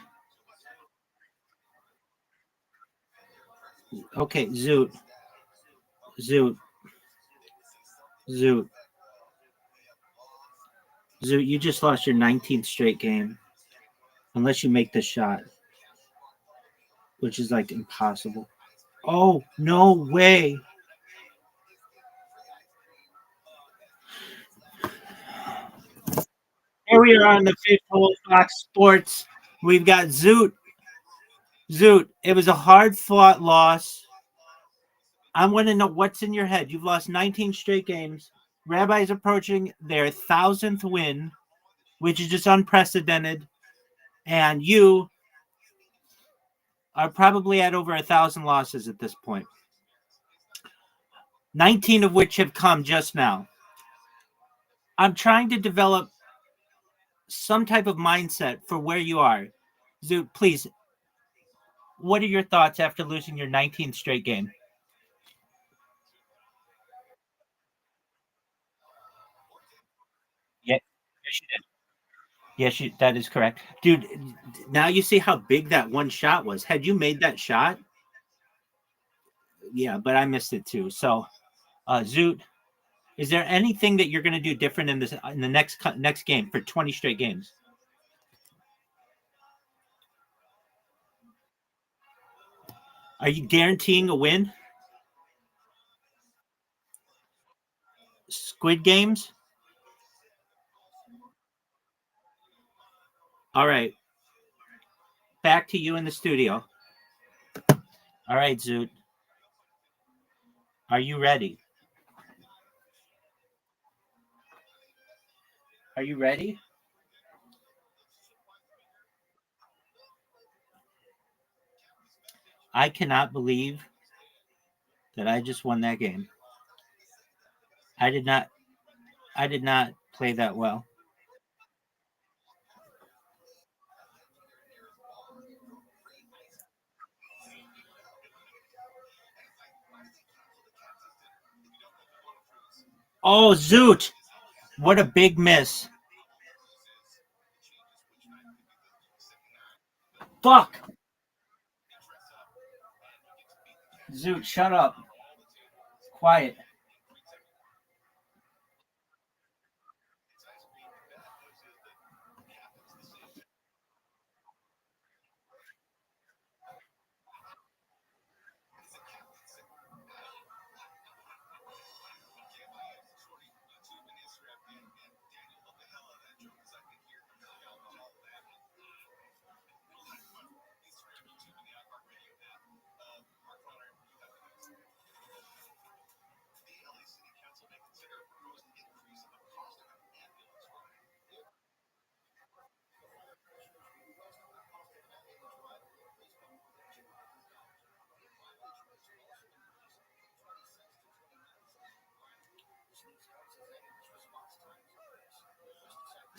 Okay, Zoot. Zoot. Zoot. Zoot, you just lost your 19th straight game. Unless you make the shot, which is like impossible. Oh, no way. Here we are on the fifth hole Fox Sports. We've got Zoot. Zoot, it was a hard fought loss. I want to know what's in your head. You've lost 19 straight games. Rabbi's approaching their 1,000th win, which is just unprecedented. And you are probably at over 1,000 losses at this point. 19 of which have come just now. I'm trying to develop some type of mindset for where you are. Zoot, please, what are your thoughts after losing your 19th straight game? Yeah, yes, you did. Yes, that is correct. Dude, now you see how big that one shot was. Had you made that shot? Yeah, but I missed it too. So, Zoot, is there anything that you're going to do different in the next game for 20 straight games? Are you guaranteeing a win? Squid Games? All right. Back to you in the studio. All right, Zoot. Are you ready? Are you ready? I cannot believe that I just won that game. I did not play that well. Oh, Zoot. What a big miss. Fuck. Zoot, shut up. Quiet.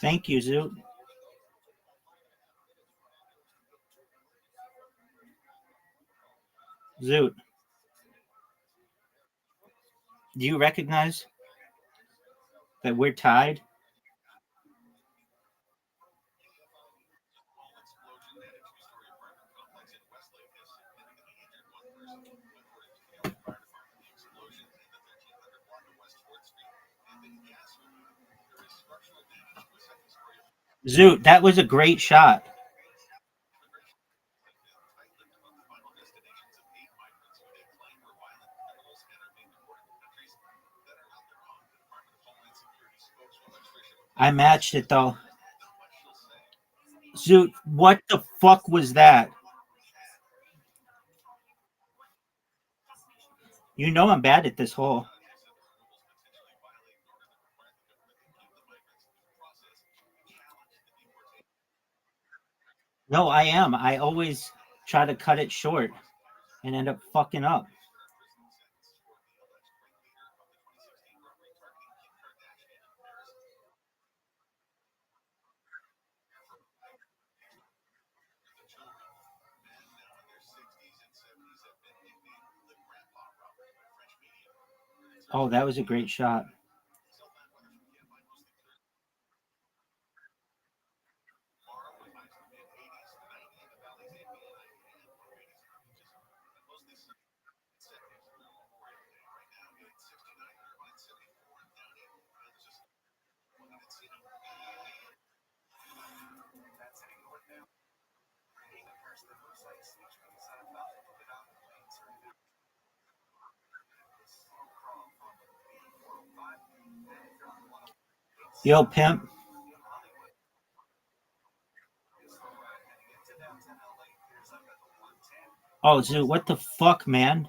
Thank you, Zoot. Zoot. Do you recognize that we're tied? Zoot, that was a great shot. I matched it though. Zoot, what the fuck was that? You know I'm bad at this hole. No, I am. I always try to cut it short and end up fucking up. Oh, that was a great shot. Yo, pimp. Oh, Zoot, what the fuck, man?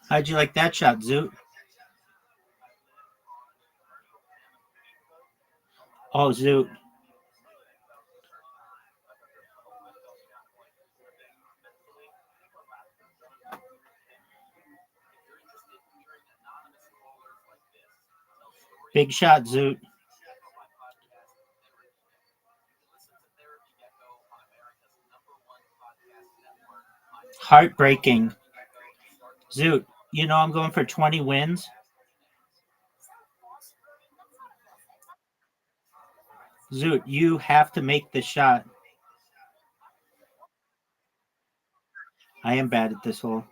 How'd you like that shot, Zoot? Oh, Zoot. Big shot, Zoot. Heartbreaking. Zoot, you know I'm going for 20 wins. Zoot, you have to make the shot. I am bad at this hole.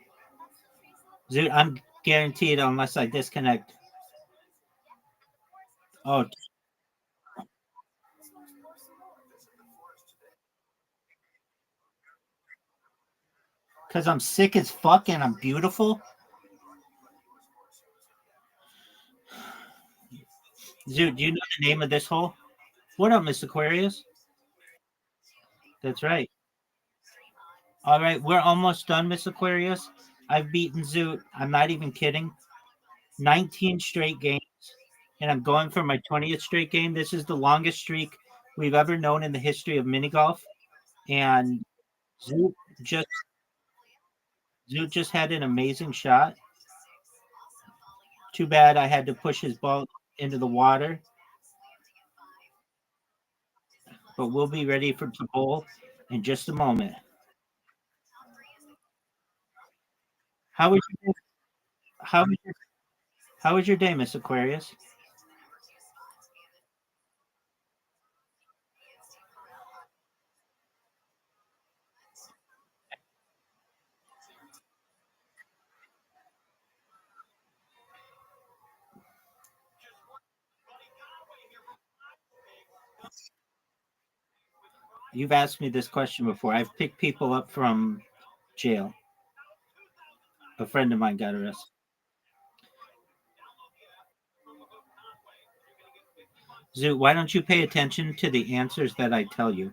Zoot, I'm guaranteed unless I disconnect. Oh, because I'm sick as fuck and I'm beautiful. Zoot, do you know the name of this hole? What up, Miss Aquarius? That's right. All right, we're almost done, Miss Aquarius. I've beaten Zoot. I'm not even kidding. 19 straight games, and I'm going for my 20th straight game. This is the longest streak we've ever known in the history of mini golf. And Zoot just Zoot just had an amazing shot. Too bad I had to push his ball into the water, but we'll be ready for the bowl in just a moment. How was your how was your, how was your day, Miss Aquarius? You've asked me this question before. I've picked people up from jail. A friend of mine got arrested. Zoo, why don't you pay attention to the answers that I tell you?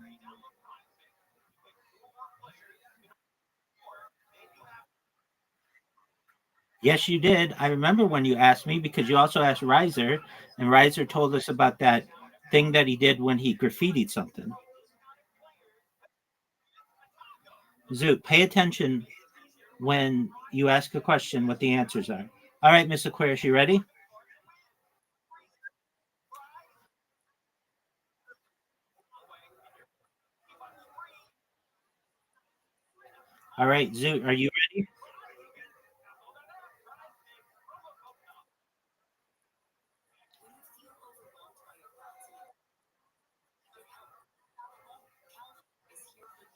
Yes, you did. I remember when you asked me because you also asked Riser, and Riser told us about that thing that he did when he graffitied something. Zoo, pay attention when you ask a question what the answers are. All right, Miss Aquarius, you ready? All right, Zoo, are you ready?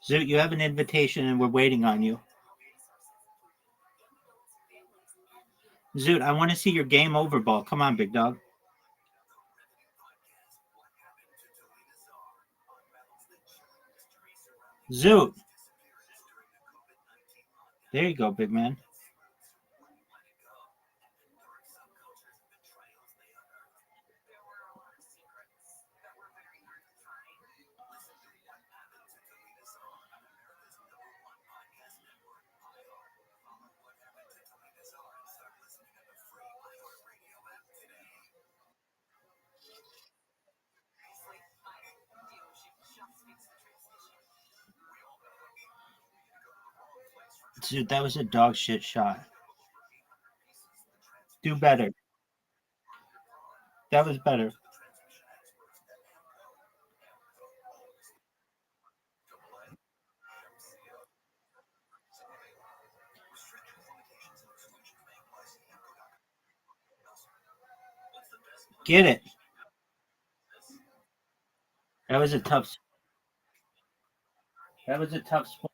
Zoot, you have an invitation and we're waiting on you. Zoot, I want to see your game over ball. Come on, big dog. Zoot. There you go, big man. Dude, that was a dog shit shot. Do better. That was better. Get it. That was a tough. That was a tough spot.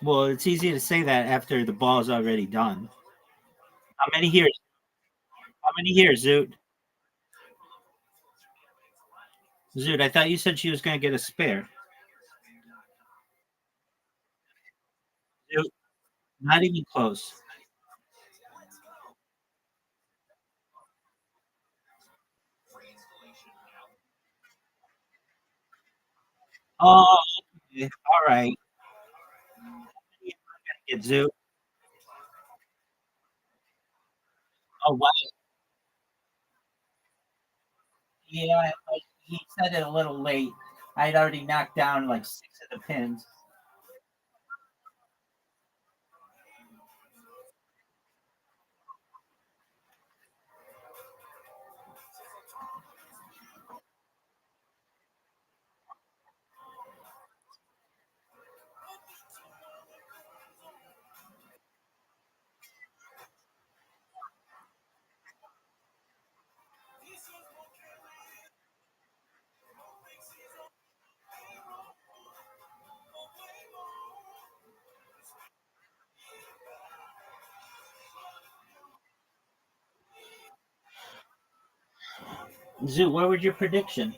Well, it's easy to say that after the ball's already done. How many here? How many here, Zoot? Zoot, I thought you said she was going to get a spare. Zoot, not even close. Oh, okay. All right. Get Zoot. Oh, wow. Yeah, he said it a little late. I'd already knocked down like 6 of the pins. Zoot, what was your prediction?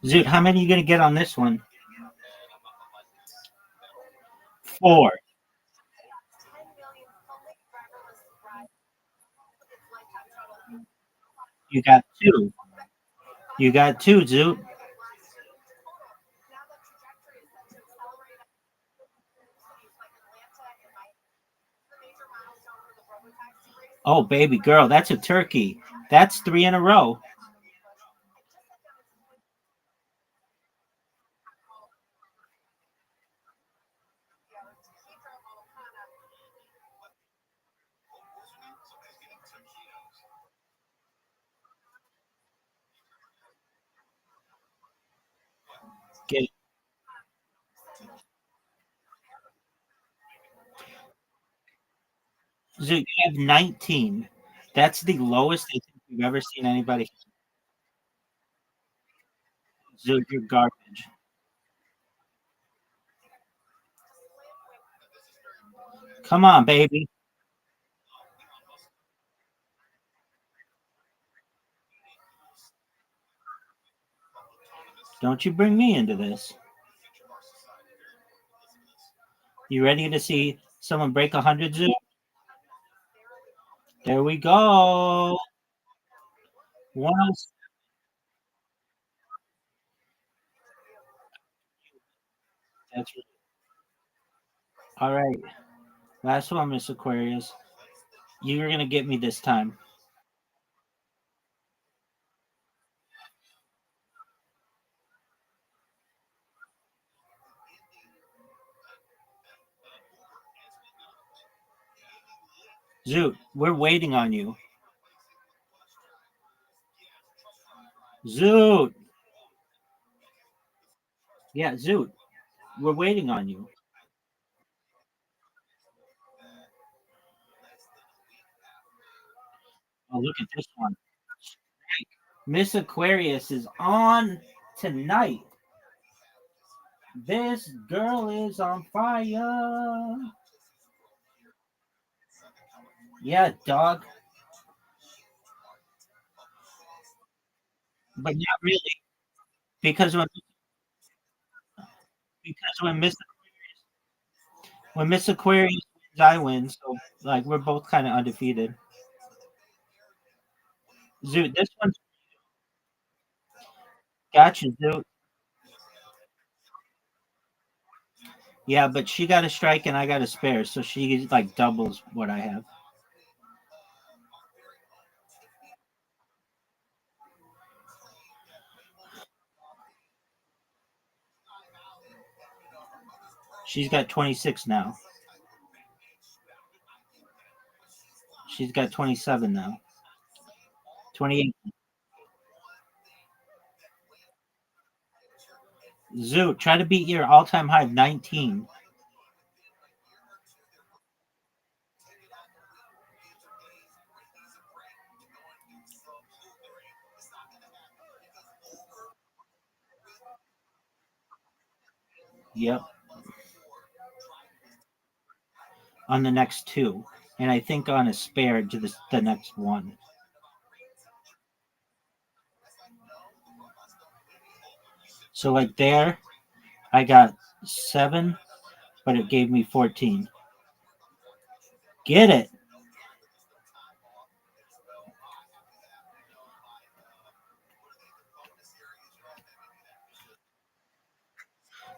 Zoot, how many are you going to get on this one? 4. You got 2. You got 2, Zoot. Oh, baby girl, that's a turkey. That's 3 in a row. Get Zoot, you have 19. That's the lowest I think we've ever seen anybody. Zoot, you're garbage. Come on, baby. Don't you bring me into this. You ready to see someone break 100, Zoot? There we go. 107. That's right. All right. Last one, Miss Aquarius. You're going to get me this time. Zoot, we're waiting on you. Zoot. Yeah, Zoot, we're waiting on you. Oh, look at this one. Miss Aquarius is on tonight. This girl is on fire. Yeah, dog. But not really, because when Miss Aquarius wins, I win. So like we're both kind of undefeated. Zoot, this one's gotcha, Zoot. Yeah, but she got a strike and I got a spare, so she like doubles what I have. She's got 26 now. She's got 27 now. 28. Zoot, try to beat your all-time high of 19. Yep. On the next two, and I think on a spare to the next one. So like there, I got 7, but it gave me 14. Get it?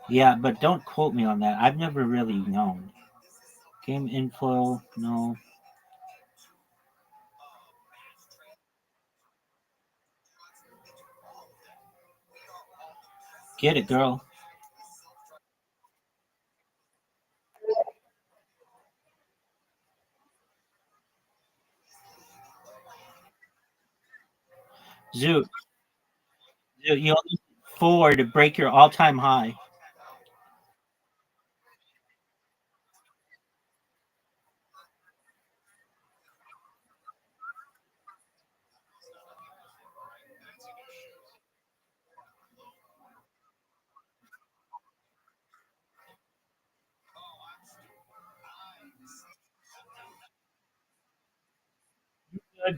Yeah, but don't quote me on that. I've never really known. Game info, no. Get it, girl. Zoot, Zoot, you only need 4 to break your all-time high.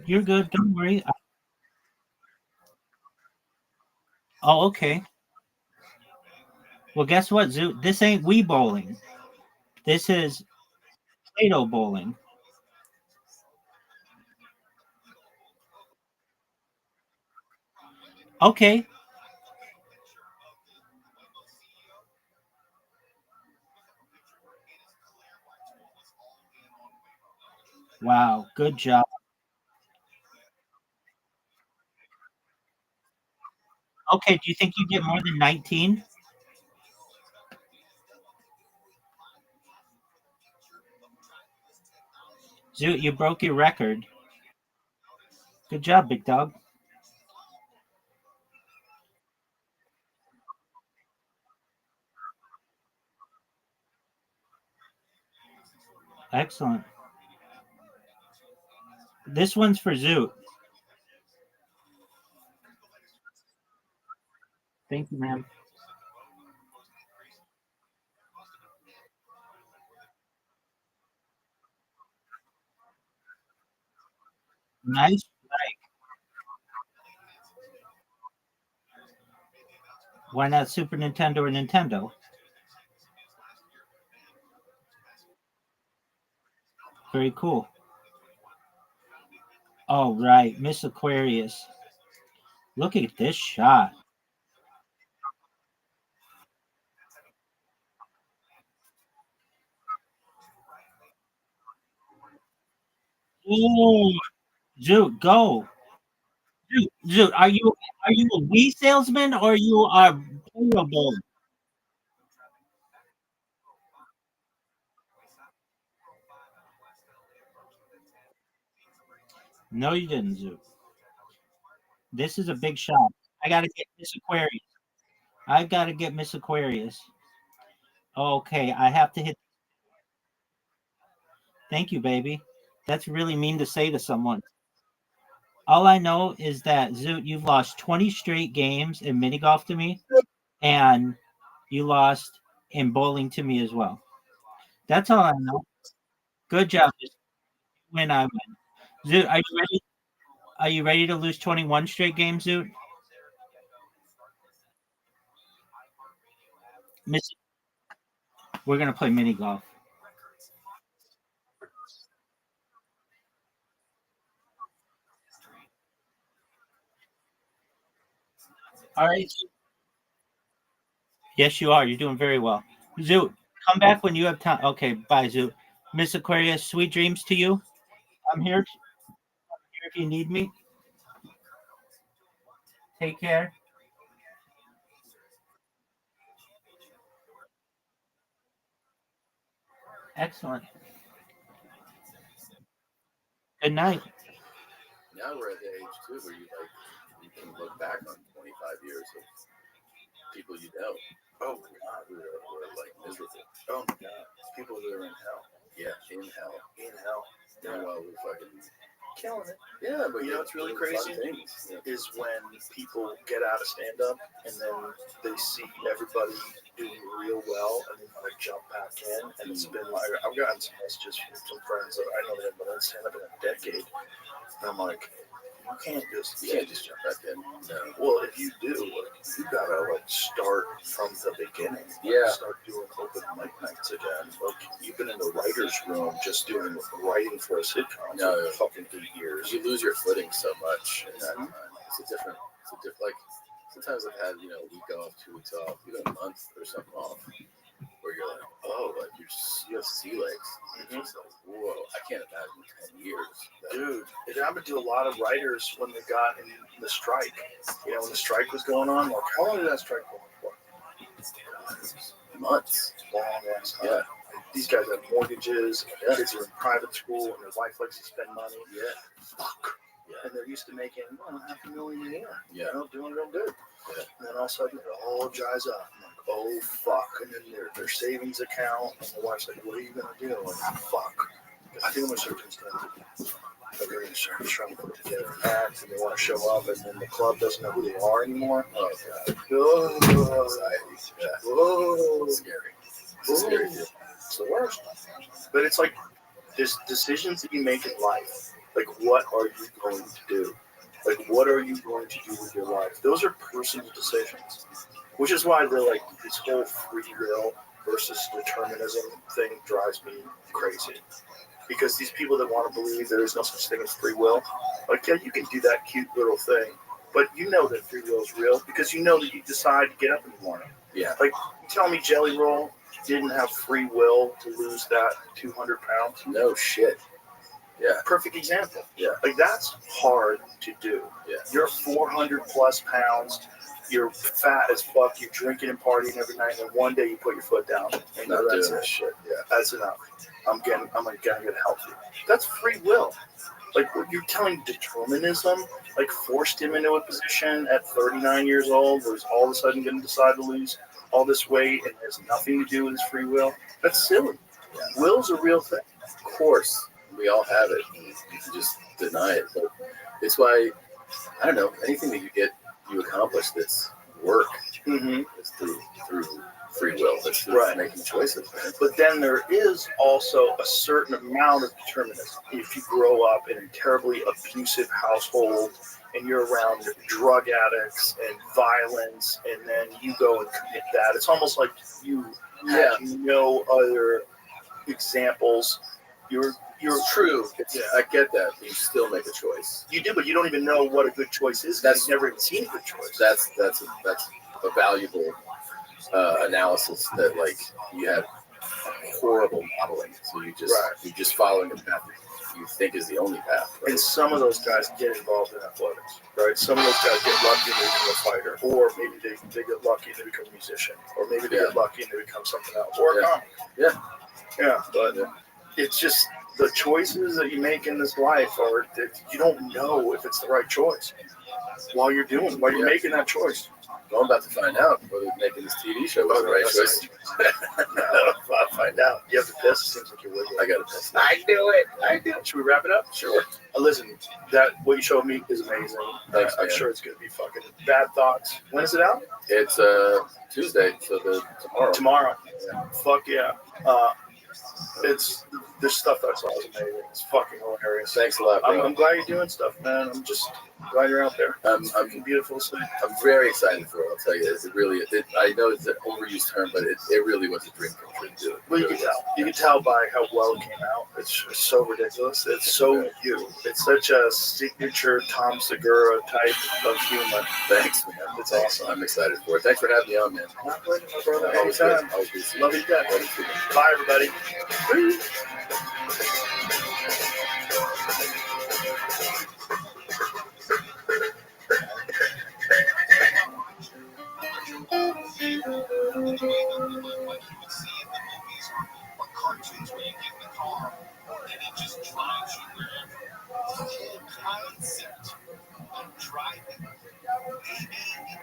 You're good. Don't worry. Oh, okay. Well, guess what, Zoot? This ain't Wii bowling. This is Play-Doh bowling. Okay. Wow. Good job. Okay. Do you think you get more than 19? Zoot, you broke your record. Good job, big dog. Excellent. This one's for Zoot. Thank you, ma'am. Nice. Why not Super Nintendo or Nintendo? Very cool. All right, Miss Aquarius. Look at this shot. Ooh, Zoot, go. Zoot, are you a Wii salesman or you are payable? No, you didn't, Zoot. This is a big shot. I gotta get Miss Aquarius. I gotta get Miss Aquarius. Okay, I have to hit. Thank you, baby. That's really mean to say to someone. All I know is that Zoot, you've lost 20 straight games in mini golf to me, and you lost in bowling to me as well. That's all I know. Good job. Just win, I win. Zoot, are you ready? Are you ready to lose 21 straight games, Zoot? Miss, we're gonna play mini golf. All right. Yes, you are. You're doing very well. Zoot, come back when you have time. Okay, bye, Zoot. Miss Aquarius, sweet dreams to you. I'm here if you need me. Take care. Excellent. Good night. Now we're at the age too where you can look back on 25 years of people you know. Oh my God, we're like miserable. Oh my God, people that are in hell. Yeah, in hell. In hell. Meanwhile, we're fucking Killing it. yeah. But You know what's really crazy is when people get out of stand up and then they see everybody doing real well and then like jump back in. And it's been like, I've gotten some messages from some friends that I know that have been in stand up in a decade. And I'm like, you can't just jump back in. No. Well, if you do, you gotta like start from the beginning. Yeah. Start doing open mic nights again. Like you've been in the writer's room just doing writing for a sitcom for fucking 8 years. You lose your footing so much in that time. It's a different like sometimes I've had, a week off, 2 weeks off, even a month or something off. Where you're like, oh, like you have sea legs. Mm-hmm. It's like, whoa, I can't imagine 10 years. Dude, it happened to a lot of writers when they got in the strike. When the strike was going on, like, how long did that strike go on for? Months. Long ass time. Yeah. These guys have mortgages, kids are in private school, and their wife likes to spend money. Yeah. Fuck. Yeah. And they're used to making $500,000 a year. Yeah. Doing real good. Yeah. And then all of a sudden, it all dries up. I'm like, oh, fuck. And then their savings account, and the wife's like, what are you going to do? I'm like, fuck. I think I'm going to start doing stand-up. They're going to start trying to put together an act, and they want to show up, and then the club doesn't know who they are anymore. Oh, God. Oh, it's scary. It's scary. It's the worst. But it's like, there's decisions that you make in life. Like, what are you going to do? Like, what are you going to do with your life? Those are personal decisions. Which is why they're like, this whole free will versus determinism thing drives me crazy. Because these people that want to believe there is no such thing as free will, like, yeah, you can do that cute little thing, but you know that free will is real because you know that you decide to get up in the morning. Yeah. Like, you tell me Jelly Roll didn't have free will to lose that 200 pounds? No shit. Yeah. Perfect example. Yeah. Like, that's hard to do. Yeah. You're 400 plus pounds. You're fat as fuck. You're drinking and partying every night, and then one day you put your foot down. And Not that's doing it. shit. Yeah. That's enough. I'm gonna get healthy. That's free will. Like, what you're telling determinism, like, forced him into a position at 39 years old where he's all of a sudden going to decide to lose all this weight and has nothing to do with his free will. That's silly. Yeah. Will's a real thing. Of course. We all have it. You can just deny it. But it's why, I don't know, anything that you accomplish that's work is through free will. That's through making choices. Man. But then there is also a certain amount of determinism. If you grow up in a terribly abusive household and you're around drug addicts and violence, and then you go and commit that, it's almost like you have no other examples. You're true. I get that. You still make a choice. You do, but you don't even know what a good choice is. You've never even seen a good choice. That's a valuable analysis. That, like, you have horrible modeling, so you're just following a path you think is the only path. Right? And some of those guys get involved in athletics, right? Some of those guys get lucky and they become a fighter, or maybe they get lucky and they become a musician, or maybe they get lucky and they become something else, or a comic. Yeah. But it's just, the choices that you make in this life are that you don't know if it's the right choice while you're making that choice. Well, I'm about to find out whether making this TV show was the right choice. I'll find out. You have to piss. Seems like you're wiggling. I got to piss. I do it. Should we wrap it up? Sure. Listen, what you showed me is amazing. Thanks, I'm man. sure it's going to be fucking Bad Thoughts. When is it out? It's Tuesday, so tomorrow. Tomorrow. Yeah. Fuck yeah. It's this stuff I saw is amazing. It's fucking hilarious. Thanks a lot, bro. I'm glad you're doing stuff, man. I'm just glad you're out there. I'm beautiful to see. I'm very excited for it. I'll tell you, I know it's an overused term, but it really was a dream come true to do it. Well, you can tell. You can tell by how well it came out. It's so ridiculous. It's so you. It's such a signature Tom Segura type of humor. Thanks, man. It's awesome. I'm excited for it. Thanks for having me on, man. My pleasure, my brother. Always Anytime. good. Always good to see you. Love you to death. Bye, everybody. Cartoons where you get in the car and it just drives you wherever. The whole concept of driving, maybe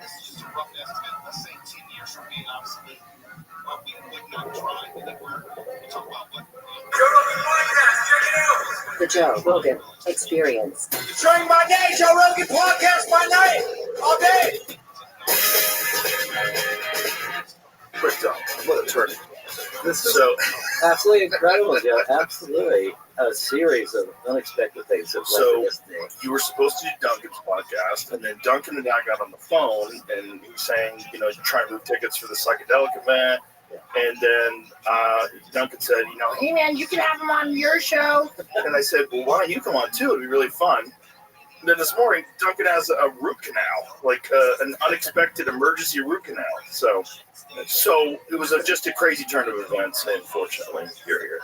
this is just a rough estimate, let's say 10 years from being obsolete, but we would not drive anywhere. We talk about what. The Joe Rogan Experience. During my day, Joe Rogan podcast by night, all day. Quick talk. What a turn. So absolutely incredible, Joe. Absolutely, a series of unexpected things have led to this day. You were supposed to do Duncan's podcast, and then Duncan and I got on the phone, and he was saying, try and move tickets for the psychedelic event. And then Duncan said, hey man, you can have him on your show. And I said, well, why don't you come on too? It'd be really fun. And then this morning, Duncan has a root canal, like an unexpected emergency root canal. So it was just a crazy turn of events, and unfortunately, you're here.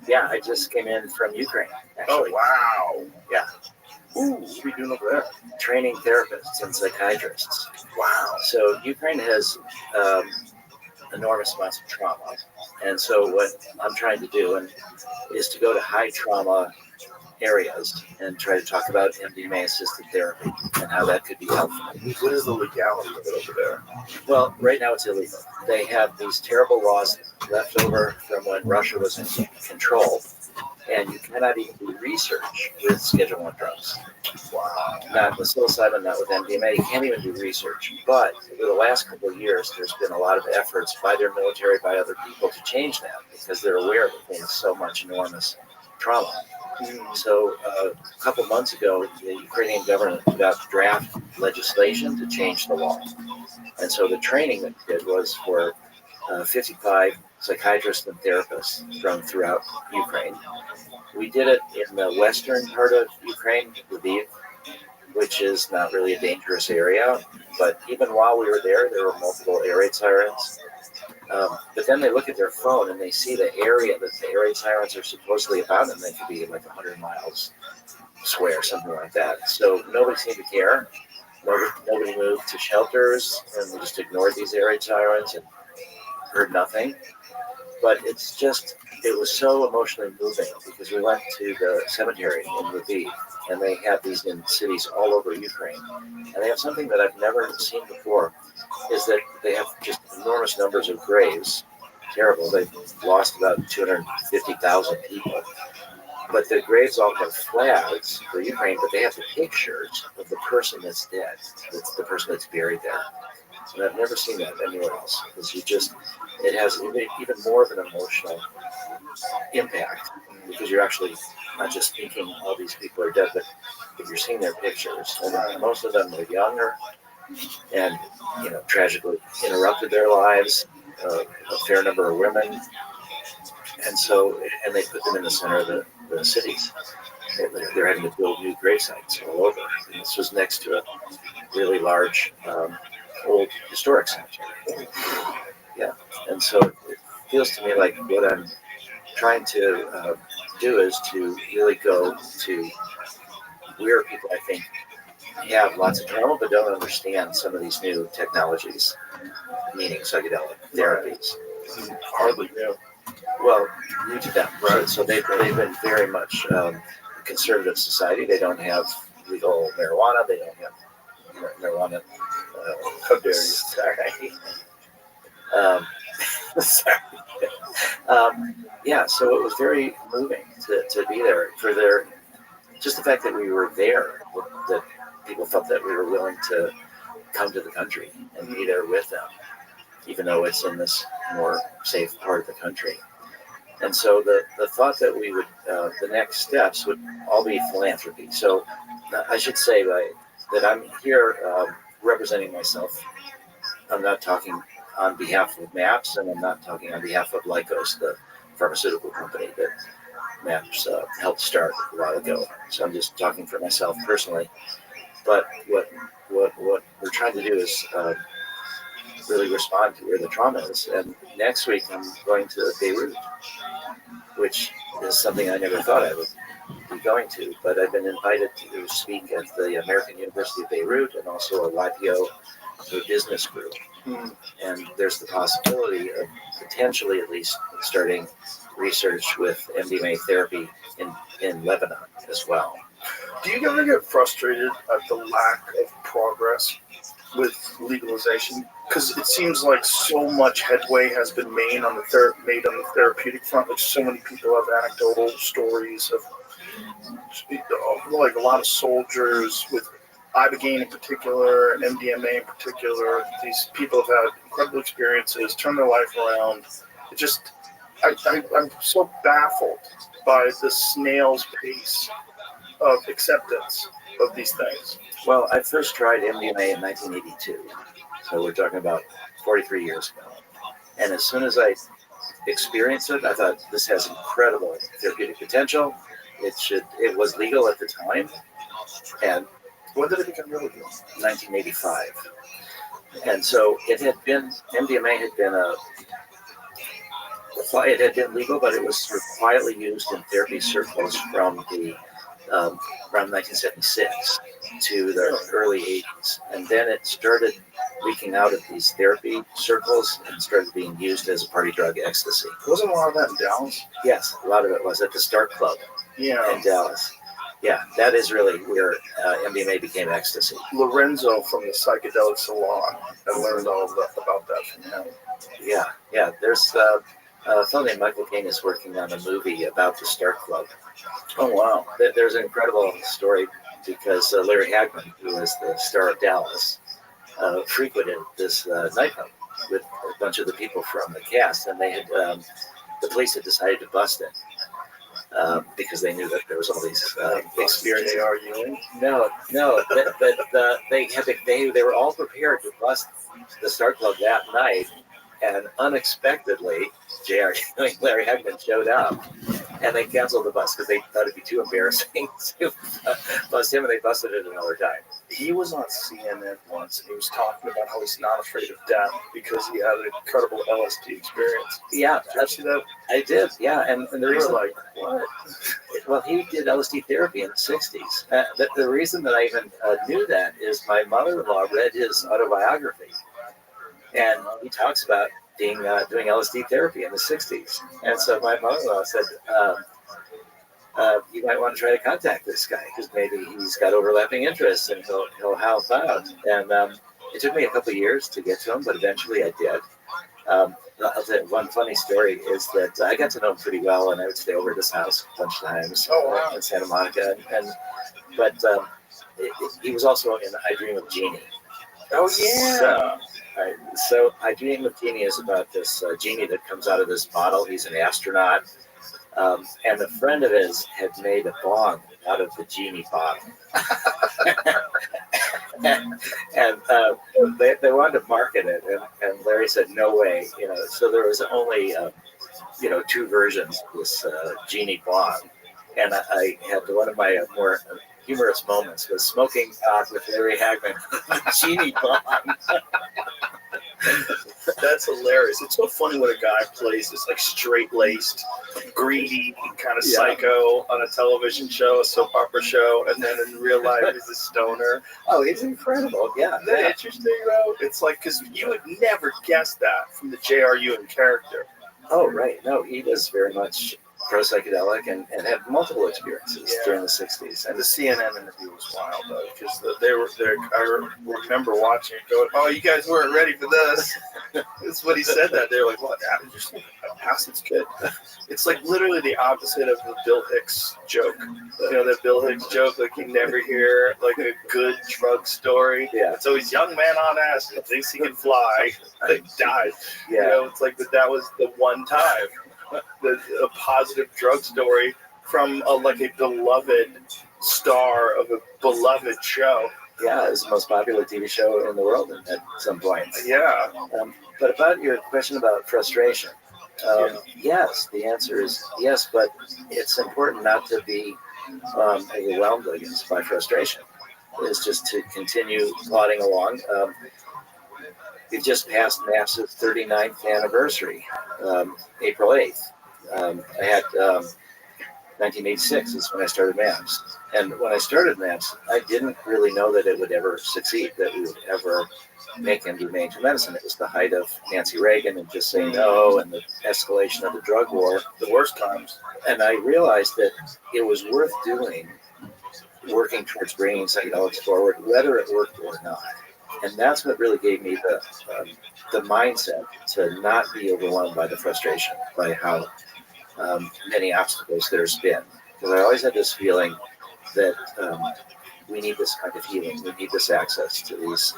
Yeah, I just came in from Ukraine, actually. Oh, wow. Yeah. Ooh, what are you doing over there? Training therapists and psychiatrists. Wow. So Ukraine has enormous amounts of trauma. And so what I'm trying to do is to go to high trauma areas and try to talk about MDMA-assisted therapy and how that could be helpful. What is the legality of it over there? Well, right now it's illegal. They have these terrible laws left over from when Russia was in control, and you cannot even do research with Schedule I drugs. Wow. Not with psilocybin, not with MDMA. You can't even do research. But over the last couple of years, there's been a lot of efforts by their military, by other people to change that because they're aware that there's so much enormous trauma. So a couple months ago, the Ukrainian government put out draft legislation to change the law. And so the training that we did was for 55 psychiatrists and therapists from throughout Ukraine. We did it in the western part of Ukraine, Lviv, which is not really a dangerous area. But even while we were there were multiple air raid sirens. But then they look at their phone and they see the area that the air raid sirens are supposedly about, and they could be like 100 miles square, something like that. So nobody seemed to care. Nobody moved to shelters, and we just ignored these air raid sirens and heard nothing. But it was so emotionally moving because we went to the cemetery in Lviv, and they have these in cities all over Ukraine. And they have something that I've never seen before, is that they have just enormous numbers of graves. Terrible. They've lost about 250,000 people. But the graves all have flags for Ukraine, but they have the pictures of the person that's dead. That's the person that's buried there. And I've never seen that anywhere else. Because it has even more of an emotional impact, because you're actually not just thinking all these people are dead, but if you're seeing their pictures, and most of them are younger, and tragically interrupted their lives, a fair number of women, and they put them in the center of the cities. They're having to build new grave sites all over. And this was next to a really large old historic cemetery. Yeah, and so it feels to me like what I'm trying to do is to really go to where people, I think, have lots of trauma but don't understand some of these new technologies, meaning psychedelic therapies. Hardly new. Well, new to them, right? So they've been very much a conservative society. They don't have legal marijuana. They don't have marijuana. How dare you? Sorry. Sorry. Yeah, so it was very moving to be there for their just the fact that we were there, that people felt that we were willing to come to the country and be there with them, even though it's in this more safe part of the country. And so the thought that we would, the next steps would all be philanthropy. So I should say that I'm here representing myself. I'm not talking on behalf of MAPS, and I'm not talking on behalf of Lycos, the pharmaceutical company that MAPS helped start a while ago. So I'm just talking for myself personally. But what we're trying to do is really respond to where the trauma is. And next week I'm going to Beirut, which is something I never thought I would be going to. But I've been invited to speak at the American University of Beirut and also a YPO business group. And there's the possibility of potentially at least starting research with MDMA therapy in Lebanon as well. Do you ever get frustrated at the lack of progress with legalization? Because it seems like so much headway has been made on the therapeutic front. Like so many people have anecdotal stories of like a lot of soldiers with Ibogaine in particular and MDMA in particular. These people have had incredible experiences, turned their life around. It just, I'm so baffled by the snail's pace of acceptance of these things. Well, I first tried MDMA in 1982, so we're talking about 43 years ago. And as soon as I experienced it, I thought this has incredible therapeutic potential. It was legal at the time, and when did it become legal? 1985. And so MDMA had been legal, but it was sort of quietly used in therapy circles from the around 1976 to the early 80s. And then it started leaking out of these therapy circles and started being used as a party drug, ecstasy. Wasn't a lot of that in Dallas? Yes, a lot of it was at the Start Club in Dallas. Yeah, that is really where MDMA became ecstasy. Lorenzo from the Psychedelic Salon, I learned all about that from him. Yeah. There's a fellow named Michael King is working on a movie about the Start Club. Oh, wow. There's an incredible story because Larry Hagman, who is the star of Dallas, frequented this nightclub with a bunch of the people from the cast, and they had the police had decided to bust it. Because they knew that there was all these experiences. No, but they were all prepared to bust the Start Club that night, and unexpectedly, Larry Hagman showed up, and they canceled the bus because they thought it'd be too embarrassing to bust him, and they busted it another time. He was on CNN once, and he was talking about how he's not afraid of death because he had an incredible LSD experience. Yeah, did you see that? I did. Yeah, and the reason, like, what? Well, he did LSD therapy in the 60s. The reason that I even knew that is my mother-in-law read his autobiography, and he talks about doing LSD therapy in the 60s. And so my mother-in-law said, you might want to try to contact this guy because maybe he's got overlapping interests and he'll help out. And it took me a couple of years to get to him, but eventually I did. I'll tell you one funny story is that I got to know him pretty well, and I would stay over at his house a bunch of times in Santa Monica. But he was also in I Dream of Jeannie. Oh, yeah. So I Dream of Jeannie is about this genie that comes out of this bottle. He's an astronaut. And a friend of his had made a bong out of the genie bottle. and they wanted to market it, and Larry said, no way. So there was only, 2 versions of this genie bong. And I had one of my more humorous moments was smoking pot with Larry Hagman, genie bong. That's hilarious. It's so funny when a guy plays this like straight-laced, greedy, kind of psycho on a television show, a soap opera show, and then in real life he's a stoner. Oh, he's incredible. Yeah. Isn't that interesting, though? It's like, because you would never guess that from the J.R. Ewing character. Oh, right. No, he was very much pro psychedelic and had multiple experiences during the 60s. And the CNN interview was wild though, because they were there. I remember watching it, going, "Oh, you guys weren't ready for this." That's what he said. That they're like, "What? Just acid's good." It's like literally the opposite of the Bill Hicks joke. You know, that Bill Hicks joke, like you never hear like a good drug story. Yeah. It's always young man on acid thinks he can fly, like dies. Yeah. You know, it's like that was the one time. A positive drug story from like a beloved star of a beloved show. Yeah, it was the most popular TV show in the world at some point. Yeah. But about your question about frustration, yes, the answer is yes, but it's important not to be overwhelmed, I guess, by frustration. It's just to continue plodding along. We've just passed NAPS's 39th anniversary, April 8th. I had 1986 is when I started MAPS. And when I started MAPS, I didn't really know that it would ever succeed, that we would ever make MDMA into medicine. It was the height of Nancy Reagan and just saying no and the escalation of the drug war. The worst times. And I realized that it was worth doing, working towards bringing psychedelics forward, whether it worked or not. And that's what really gave me the mindset to not be overwhelmed by the frustration, by how many obstacles there's been. Because I always had this feeling that we need this kind of healing, we need this access to these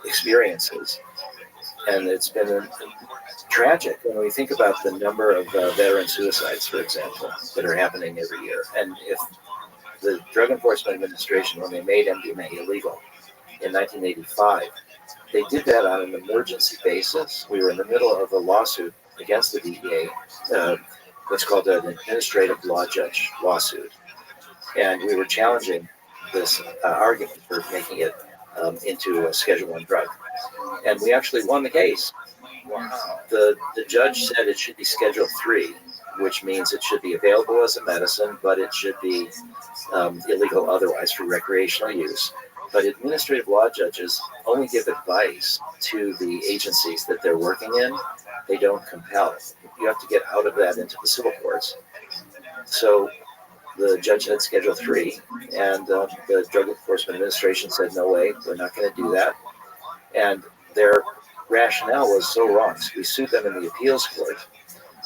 experiences. And it's been tragic when we think about the number of veteran suicides, for example, that are happening every year. And if the Drug Enforcement Administration, when they made MDMA illegal in 1985, they did that on an emergency basis. We were in the middle of a lawsuit against the DEA, what's called an administrative law judge lawsuit. And we were challenging this argument for making it into a Schedule I drug. And we actually won the case. Wow. The judge said it should be Schedule III, which means it should be available as a medicine, but it should be illegal otherwise for recreational use. But administrative law judges only give advice to the agencies that they're working in. They don't compel. You have to get out of that into the civil courts. So the judge had Schedule III, and the Drug Enforcement Administration said, no way, we're not going to do that. And their rationale was so wrong. So we sued them in the appeals court.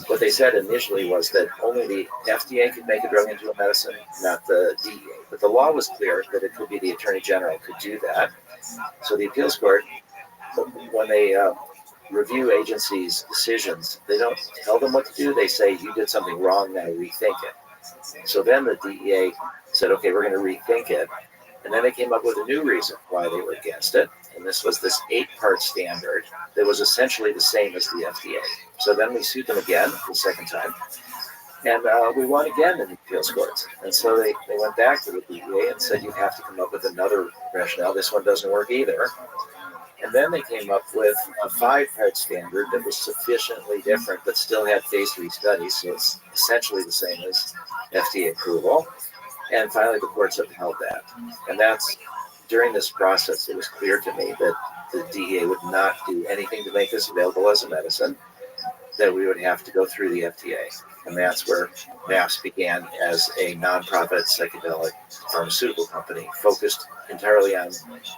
What they said initially was that only the FDA could make a drug into a medicine, not the DEA. But the law was clear that it could be the Attorney General could do that. So the appeals court, when they review agencies' decisions, they don't tell them what to do. They say, you did something wrong, now rethink it. So then the DEA said, okay, we're going to rethink it. And then they came up with a new reason why they were against it. And this was this 8-part standard that was essentially the same as the FDA. So then we sued them again the second time. And we won again in the appeals courts. And so they went back to the DEA and said, you have to come up with another rationale. This one doesn't work either. And then they came up with a 5-part standard that was sufficiently different, but still had phase 3 studies. So it's essentially the same as FDA approval. And finally, the courts upheld that. And that's, during this process, it was clear to me that the DEA would not do anything to make this available as a medicine, that we would have to go through the FDA. And that's where MAPS began as a nonprofit psychedelic pharmaceutical company focused entirely on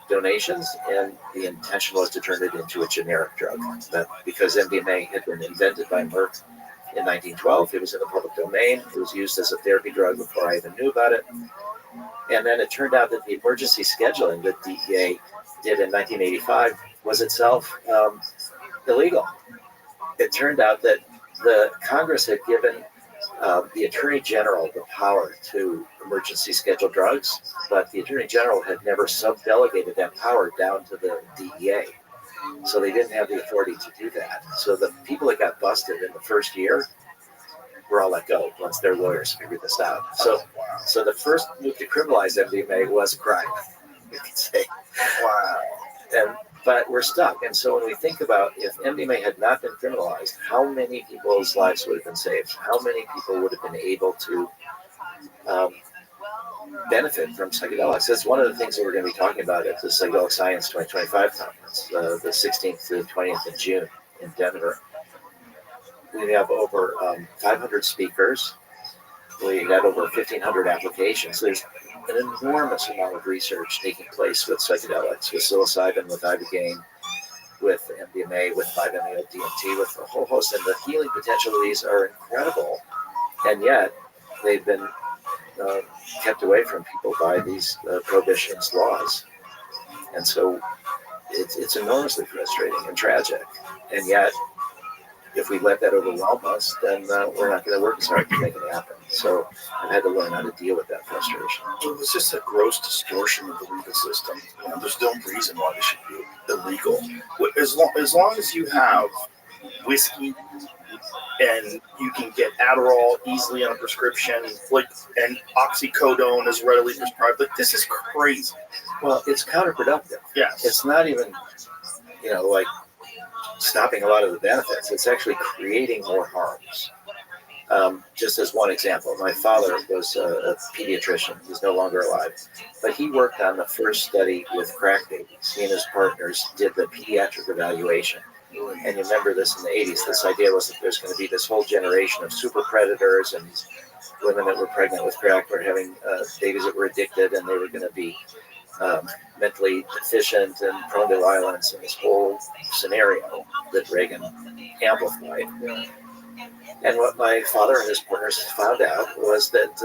donations, and the intention was to turn it into a generic drug. That because MDMA had been invented by Merck in 1912, it was in the public domain. It was used as a therapy drug before I even knew about it. And then it turned out that the emergency scheduling that DEA did in 1985 was itself illegal. It turned out that the Congress had given the Attorney General the power to emergency schedule drugs, but the Attorney General had never subdelegated that power down to the DEA. So they didn't have the authority to do that. So the people that got busted in the first year were all let go once their lawyers figured this out. So the first move to criminalize MDMA was a crime, you could say. Wow. But we're stuck. And so when we think about if MDMA had not been criminalized, how many people's lives would have been saved? How many people would have been able to benefit from psychedelics? That's one of the things that we're going to be talking about at the Psychedelic Science 2025 conference, the 16th to the 20th of June in Denver. we have over 500 speakers. We got over 1,500 applications. There's an enormous amount of research taking place with psychedelics, with psilocybin, with ibogaine, with MDMA, with 5-MeO-DMT, with a whole host. And the healing potential of these are incredible. And yet, they've been kept away from people by these prohibitions laws. And so it's enormously frustrating and tragic. And yet, if we let that overwhelm us, then we're not going to work as hard to make it happen. So I've had to learn how to deal with that frustration. It's just a gross distortion of the legal system. You know, there's no reason why this should be illegal. As long as you have whiskey and you can get Adderall easily on a prescription, and oxycodone is readily prescribed. This is crazy. Well, it's counterproductive. Yes. It's not even, like stopping a lot of the benefits. It's actually creating more harms. Just as one example, my father was a pediatrician. He's no longer alive. But he worked on the first study with crack babies. He and his partners did the pediatric evaluation. And you remember this in the 80s. This idea was that there's going to be this whole generation of super predators, and these women that were pregnant with crack were having babies that were addicted, and they were going to be mentally deficient and prone to violence, and this whole scenario that Reagan amplified. And what my father and his partners found out was that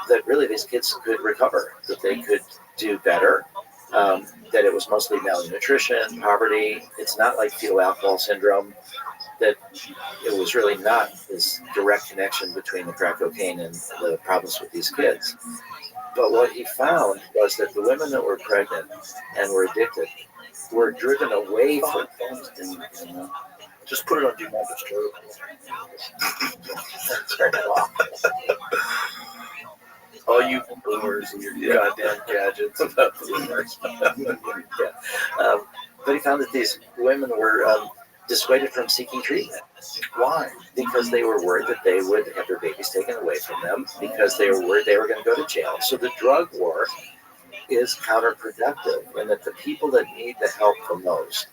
that really these kids could recover, that they could do better, that it was mostly malnutrition, poverty. It's not like fetal alcohol syndrome, that it was really not this direct connection between the crack cocaine and the problems with these kids. But what he found was that the women that were pregnant and were addicted were driven away from things. Just put it on Do Not Disturb. All you boomers and your goddamn gadgets about boomers. But he found that these women were dissuaded from seeking treatment. Why? Because they were worried that they would have their babies taken away from them, because they were worried they were going to go to jail. So the drug war is counterproductive, and that the people that need the help the most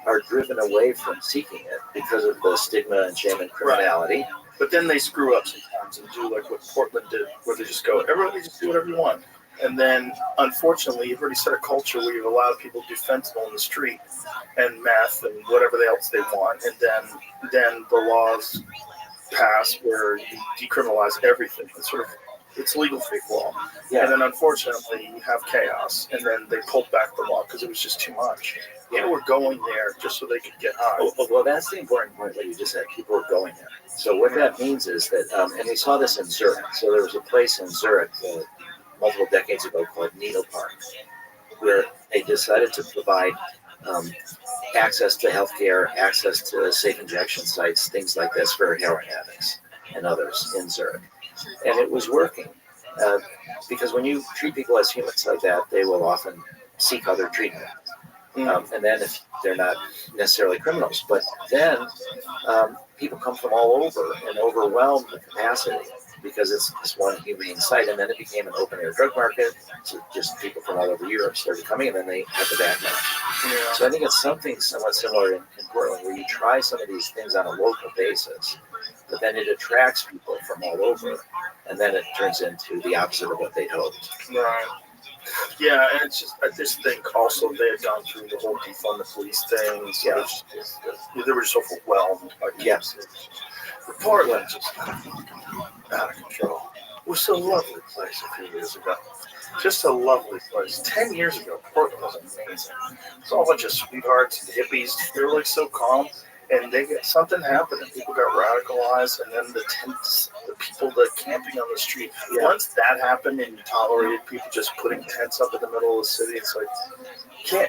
are driven away from seeking it because of the stigma and shame and criminality. Right. But then they screw up sometimes and do like what Portland did, where they just go, everybody just do whatever you want. And then, unfortunately, you've already set a culture where you've allowed people to do fentanyl in the street and meth and whatever else they want. And then the laws pass where you decriminalize everything. It's legal fake law. Yeah. And then, unfortunately, you have chaos. And then they pulled back the law because it was just too much. People were going there just so they could get high. Well, that's the important point that you just said. People were going there. So what that means is that, and we saw this in Zurich. So there was a place in Zurich multiple decades ago called Needle Park, where they decided to provide access to healthcare, access to safe injection sites, things like this for heroin addicts and others in Zurich. And it was working because when you treat people as humans like that, they will often seek other treatment. And then if they're not necessarily criminals, but then people come from all over and overwhelm the capacity because it's this one humane site. And then it became an open air drug market. So just people from all over Europe started coming, and then they had the background. Yeah. So I think it's something somewhat similar in Portland, where you try some of these things on a local basis, but then it attracts people from all over, and then it turns into the opposite of what they'd hoped. Right. Yeah, and I just think also they had gone through the whole defund the police thing. So they were just overwhelmed by Portland just out of control. It was a lovely place a few years ago. Just a lovely place. 10 years ago, Portland was amazing. It's all a bunch of sweethearts and hippies. They were so calm. And something happened, and people got radicalized, and then the tents, the people that camping on the street. Yeah. Once that happened, and you tolerated people just putting tents up in the middle of the city, it's like,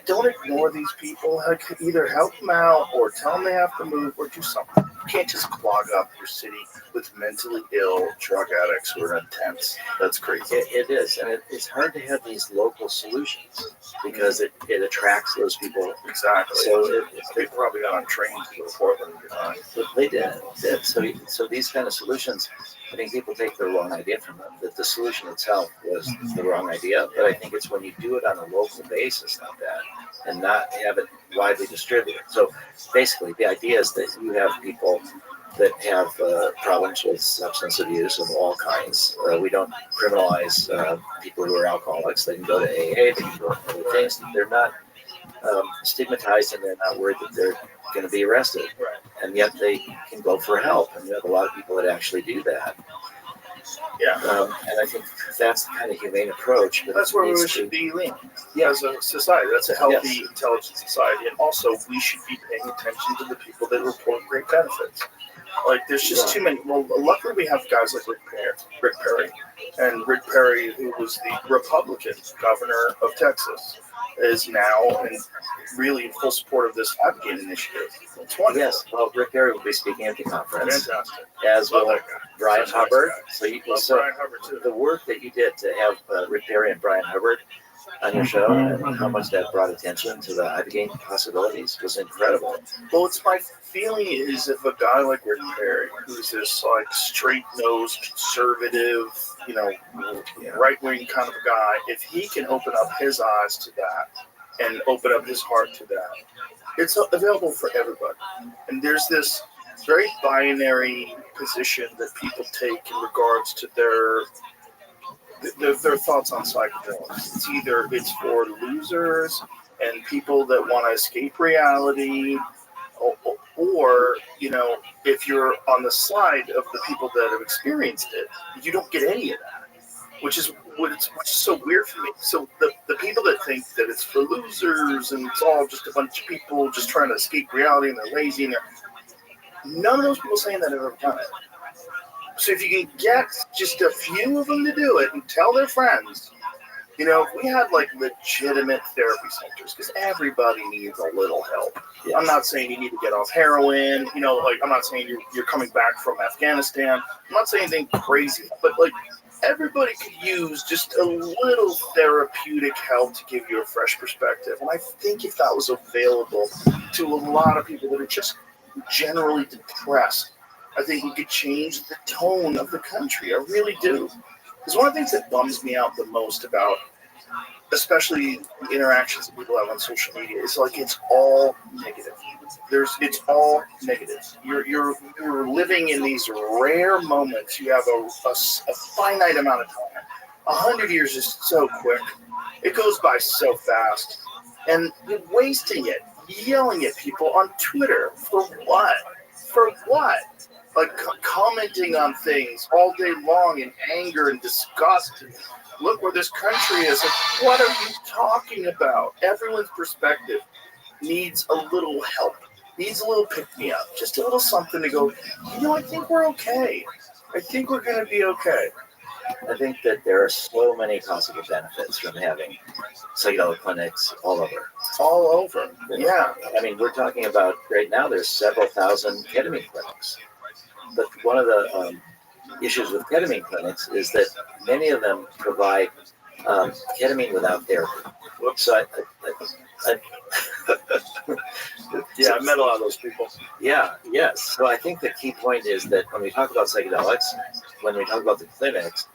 don't ignore these people. Either help them out, or tell them they have to move, or do something. You can't just clog up your city with mentally ill drug addicts who are in tents. That's crazy. It is, and it's hard to have these local solutions because it attracts those people. Exactly. So they probably got on trains to go to Portland. They did. So these kind of solutions, I think people take the wrong idea from them, that the solution itself was the wrong idea. But I think it's when you do it on a local basis like that and not have it widely distributed. So basically, the idea is that you have people that have problems with substance abuse of all kinds. We don't criminalize people who are alcoholics. They can go to AA, they can go to other things. They're not stigmatized, and they're not worried that they're going to be arrested. And yet they can go for help. And you have a lot of people that actually do that. Yeah. And I think that's the kind of humane approach. But that's where we should be leaning as a society. That's a healthy, intelligent society. And also, we should be paying attention to the people that report great benefits. Like, there's just too many. Well, luckily, we have guys like Rick Perry. And Rick Perry, who was the Republican governor of Texas, is now really in full support of this advocating initiative. It's wonderful. Yes, well, Rick Perry will be speaking at the conference. Fantastic. As Love well, that guy. Brian Such a nice Hubbard. guy. So you Love so Brian Hubbard, too. the work that you did to have Rick Perry and Brian Hubbard on your show, and how much that brought attention to the ibogaine possibilities was incredible. Well, it's my feeling is if a guy like Rick Perry, who's this like straight-nosed, conservative, right-wing kind of a guy, if he can open up his eyes to that and open up his heart to that, it's available for everybody. And there's this very binary position that people take in regards to their thoughts on psychedelics. It's either it's for losers and people that want to escape reality, or if you're on the side of the people that have experienced it, you don't get any of that, which is so weird for me. So the people that think that it's for losers and it's all just a bunch of people just trying to escape reality and they're lazy, and none of those people saying that have ever done it. So if you can get just a few of them to do it and tell their friends, if we had like legitimate therapy centers, because everybody needs a little help. Yes. I'm not saying you need to get off heroin, I'm not saying you're coming back from Afghanistan. I'm not saying anything crazy, but like everybody could use just a little therapeutic help to give you a fresh perspective. And I think if that was available to a lot of people that are just generally depressed, I think we could change the tone of the country. I really do. Because one of the things that bums me out the most about, especially the interactions that people have on social media, is like it's all negative. It's all negative. You're living in these rare moments. You have a finite amount of time. 100 years is so quick. It goes by so fast, and you're wasting it, yelling at people on Twitter for what? For what? Like commenting on things all day long in anger and disgust. And look where this country is. Like, what are you talking about? Everyone's perspective needs a little help, needs a little pick-me-up, just a little something to go, I think we're okay. I think we're going to be okay. I think that there are so many possible benefits from having psychedelic clinics all over. All over, yeah. I mean, we're talking about right now there's several thousand ketamine clinics. But one of the issues with ketamine clinics is that many of them provide ketamine without therapy. So I met a lot of those people. Yeah, yes. So I think the key point is that when we talk about psychedelics, when we talk about the clinics,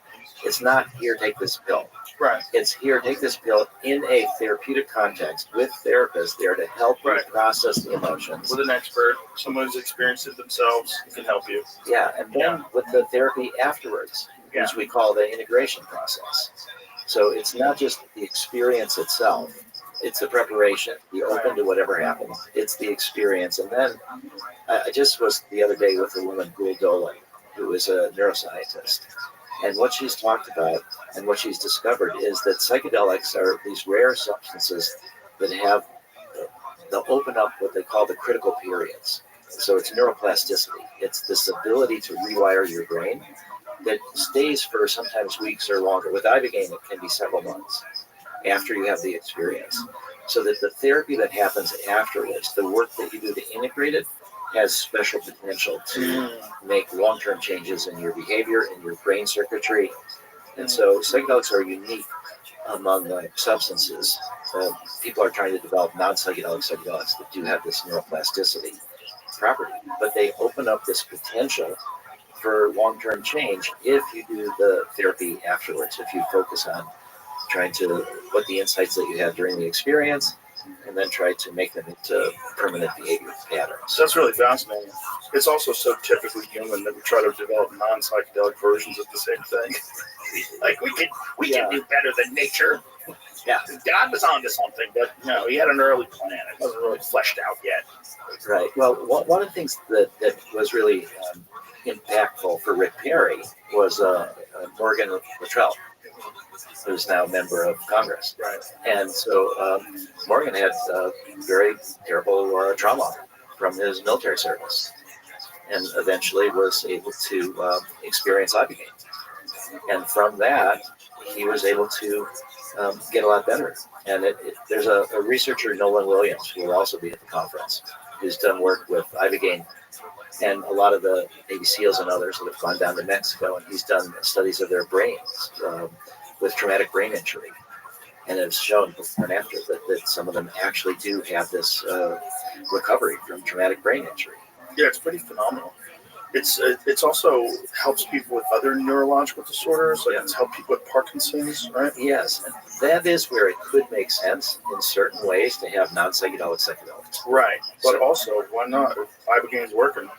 it's not here, take this pill. Right. It's here, take this pill in a therapeutic context with therapists there to help you process the emotions. With an expert, someone who's experienced it themselves, can help you. Yeah, and then with the therapy afterwards, which we call the integration process. So it's not just the experience itself, it's the preparation. Be open to whatever happens. It's the experience. And then I just was the other day with a woman, Gul Dolan, who is a neuroscientist. And what she's talked about and what she's discovered is that psychedelics are these rare substances that have, they'll open up what they call the critical periods. So it's neuroplasticity. It's this ability to rewire your brain that stays for sometimes weeks or longer. With ibogaine, it can be several months after you have the experience. So that the therapy that happens afterwards, the work that you do to integrate it, has special potential to make long-term changes in your behavior, in your brain circuitry. And so psychedelics are unique among substances. People are trying to develop non-psychedelic psychedelics that do have this neuroplasticity property, but they open up this potential for long-term change if you do the therapy afterwards, if you focus on trying to put the insights that you have during the experience and then tried to make them into permanent behavior patterns. That's really fascinating. It's also so typically human that we try to develop non-psychedelic versions of the same thing. Like we can do better than nature. Yeah, God was onto something, but no, he had an early plan. It wasn't really fleshed out yet. Right. Well, one of the things that was really impactful for Rick Perry was Morgan Luttrell, who's now a member of Congress. Right. And so Morgan had very terrible trauma from his military service, and eventually was able to experience Ibogaine. And from that, he was able to get a lot better. And there's a researcher, Nolan Williams, who will also be at the conference, who's done work with Ibogaine and a lot of the Navy SEALs and others that have gone down to Mexico, and he's done studies of their brains with traumatic brain injury, and has shown before and after that some of them actually do have this recovery from traumatic brain injury. Yeah, it's pretty phenomenal. It's also helps people with other neurological disorders, like it's helped people with Parkinson's, right? Yes, and that is where it could make sense in certain ways to have non-psychedelic psychedelics. Right, but also, why not? If Ibogaine's working,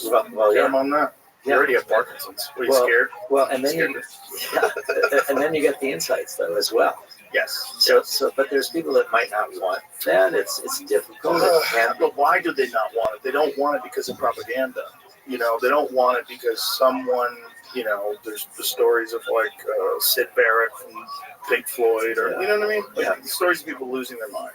well, get him on that. You already have Parkinson's. Are you scared? Well, and then you get the insights though as well. Yes. So, but there's people that might not want that. It's difficult. But why do they not want it? They don't want it because of propaganda. You know, they don't want it because someone, you know, there's the stories of like Sid Barrett from Pink Floyd, or you know what I mean? Like, the stories of people losing their mind.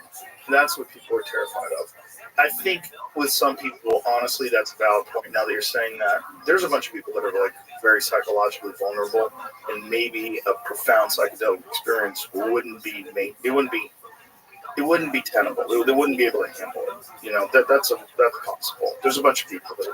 That's what people are terrified of. I think with some people, honestly, that's a valid point. Now that you're saying that, there's a bunch of people that are like very psychologically vulnerable, and maybe a profound psychedelic experience wouldn't be tenable. They wouldn't be able to handle it. You know, that's possible. There's a bunch of people that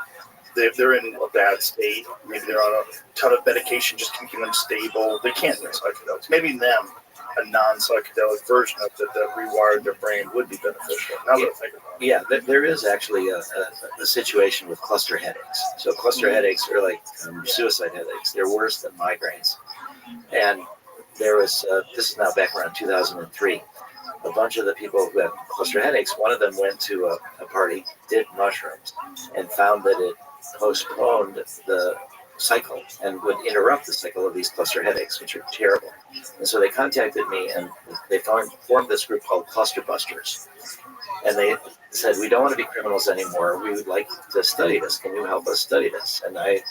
if they're in a bad state, maybe they're on a ton of medication just keeping them stable, they can't do psychedelics. Maybe them, a non-psychedelic version of it that rewired their brain would be beneficial. Now that I think about it. Yeah, there is actually a situation with cluster headaches. So cluster headaches are like suicide headaches. They're worse than migraines. And there was, this is now back around 2003, a bunch of the people who had cluster headaches, one of them went to a party, did mushrooms, and found that it postponed the cycle and would interrupt the cycle of these cluster headaches, which are terrible. And so they contacted me, and they formed this group called Cluster Busters. And they said, we don't want to be criminals anymore. We would like to study this. Can you help us study this? And I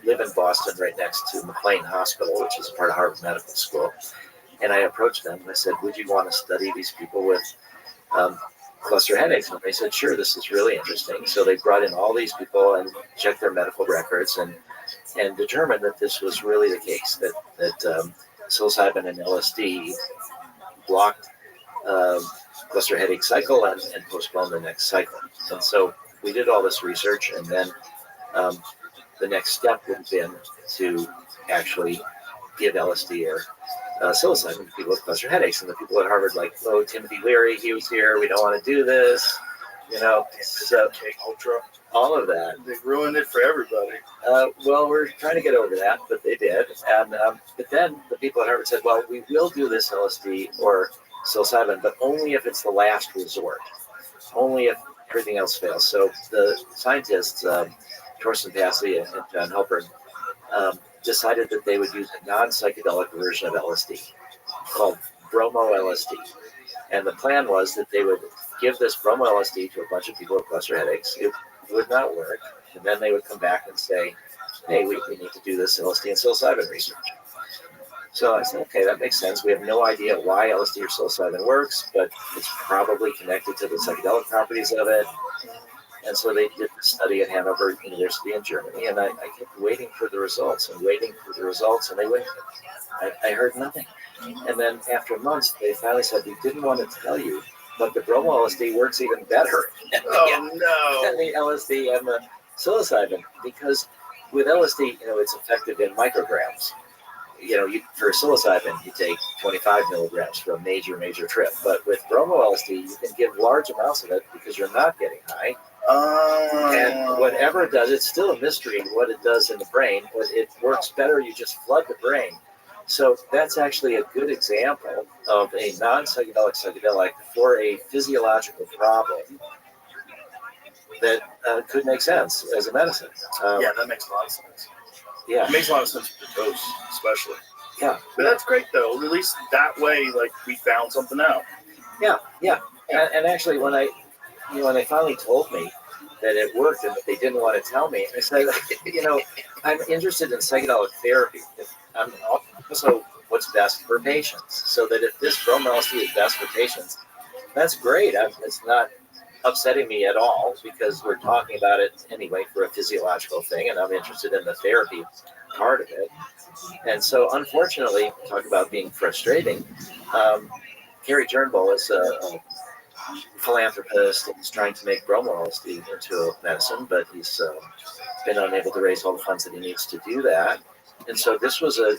live in Boston right next to McLean Hospital, which is part of Harvard Medical School. And I approached them and I said, would you want to study these people with cluster headaches? And they said, sure, this is really interesting. So they brought in all these people and checked their medical records and determined that this was really the case, that psilocybin and LSD blocked cluster headache cycle and postponed the next cycle. And so we did all this research, and then the next step would have been to actually give LSD or psilocybin to people with cluster headaches. And the people at Harvard, like, oh, Timothy Leary, he was here, we don't want to do this, you know. So Ultra, all of that. They ruined it for everybody. Well, we're trying to get over that, but they did. And but then the people at Harvard said, well, we will do this LSD or psilocybin, but only if it's the last resort, only if everything else fails. So the scientists, Torsten Passy and John Halpern, decided that they would use a non-psychedelic version of LSD called bromo LSD. And the plan was that they would give this bromo LSD to a bunch of people with cluster headaches. It would not work. And then they would come back and say, hey, we need to do this LSD and psilocybin research. So I said, okay, that makes sense. We have no idea why LSD or psilocybin works, but it's probably connected to the psychedelic properties of it. And so they did the study at Hanover University in Germany, and I kept waiting for the results, and they wouldn't. I heard nothing. And then after months, they finally said, we didn't want to tell you, but the bromo LSD works even better than the LSD and the psilocybin, because with LSD, it's effective in micrograms. For psilocybin, you take 25 milligrams for a major trip. But with bromo LSD, you can give large amounts of it because you're not getting high. And whatever it does, it's still a mystery what it does in the brain, but it works better. You just flood the brain So that's actually a good example of a non-psychedelic psychedelic for a physiological problem that could make sense as a medicine. Yeah, that makes a lot of sense. Yeah. It makes a lot of sense for the dose, especially. Yeah. But that's great, though. At least that way, like, we found something out. Yeah. And actually, when they finally told me that it worked and that they didn't want to tell me, I said, I'm interested in psychedelic therapy. I'm also what's best for patients. So that if this Rome LSD is best for patients, that's great. It's not upsetting me at all because we're talking about it anyway for a physiological thing, and I'm interested in the therapy part of it. And so, unfortunately, talk about being frustrating. Gary Turnbull is a philanthropist and is trying to make bromo LSD into a medicine, but he's been unable to raise all the funds that he needs to do that. And so this was a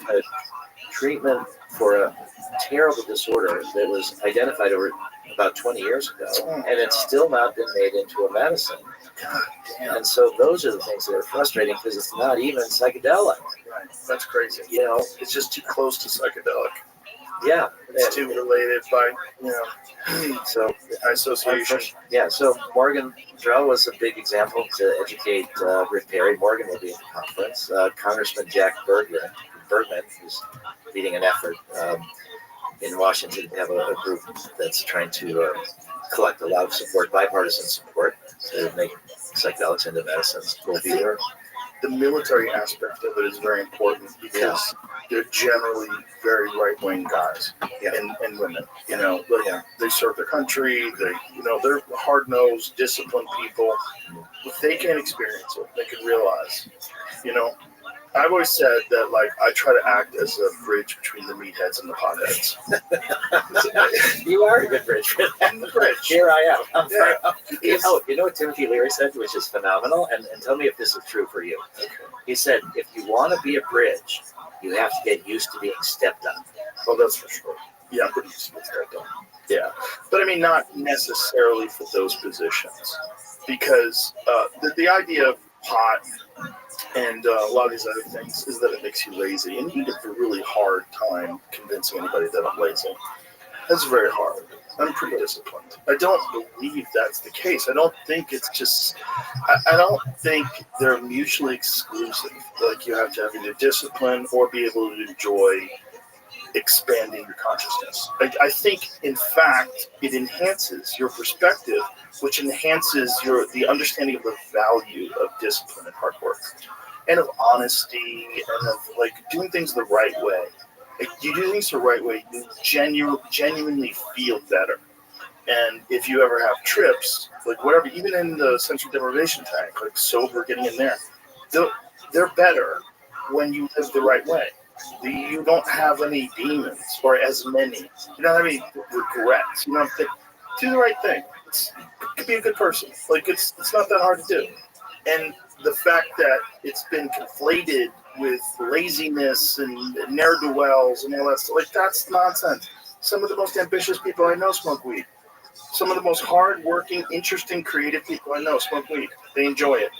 treatment for a terrible disorder that was identified over about 20 years ago, and it's still not been made into a medicine. And so those are the things that are frustrating because it's not even psychedelic. Right. That's crazy. It's just too close to psychedelic. Yeah. It's too related by, so association. Yeah, so Morgan Drell was a big example to educate Rick Perry. Morgan will be at the conference. Congressman Jack Bergman, who's leading an effort in Washington to have a group that's trying to collect a lot of support, bipartisan support, to make psychedelics into medicines. Will be there. The military aspect of it is very important because they're generally very right-wing guys and women. They serve their country. They're hard-nosed, disciplined people. If they can experience it, they can realize. I've always said that, like, I try to act as a bridge between the meatheads and the potheads. You are a good bridge. I'm the bridge. Here I am. Yeah. You know what Timothy Leary said, which is phenomenal, and tell me if this is true for you. He said, if you want to be a bridge, you have to get used to being stepped on. Well, that's for sure. Yeah, I'm pretty used to being stepped on. Yeah. But I mean, not necessarily for those positions. Because the idea of pot and a lot of these other things is that it makes you lazy. And you have a really hard time convincing anybody that I'm lazy. That's very hard. I'm pretty disciplined. I don't believe that's the case. I don't think it's just, I don't think they're mutually exclusive. Like, you have to have either discipline or be able to enjoy expanding your consciousness. I think, in fact, it enhances your perspective, which enhances the understanding of the value of discipline and hard work, and of honesty, and of, like, doing things the right way. Like, you do things the right way, you genuinely feel better. And if you ever have trips, like whatever, even in the sensory deprivation tank, like sober, getting in there, they're better when you live the right way. You don't have any demons, or as many. You don't have any regrets. You don't have to do the right thing. It could be a good person. Like, it's not that hard to do. And the fact that it's been conflated with laziness and ne'er-do-wells and all that stuff, like, that's nonsense. Some of the most ambitious people I know smoke weed. Some of the most hard-working, interesting, creative people I know smoke weed. They enjoy it.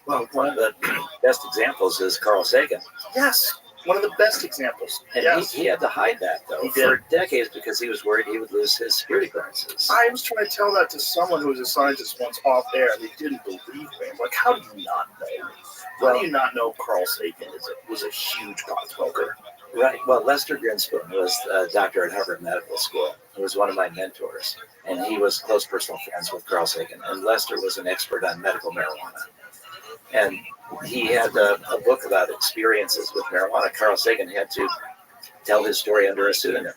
Well, one of the best examples is Carl Sagan. Yes, one of the best examples. And yes. he had to hide that, though, for decades because he was worried he would lose his security clearances. I was trying to tell that to someone who was a scientist once off air, and they didn't believe me. I'm like, how do you not know? How do you not know Carl Sagan was a huge pot smoker? Right. Well, Lester Grinspoon was a doctor at Harvard Medical School. He was one of my mentors, and he was close personal friends with Carl Sagan. And Lester was an expert on medical marijuana. And he had a book about experiences with marijuana. Carl Sagan had to tell his story under a pseudonym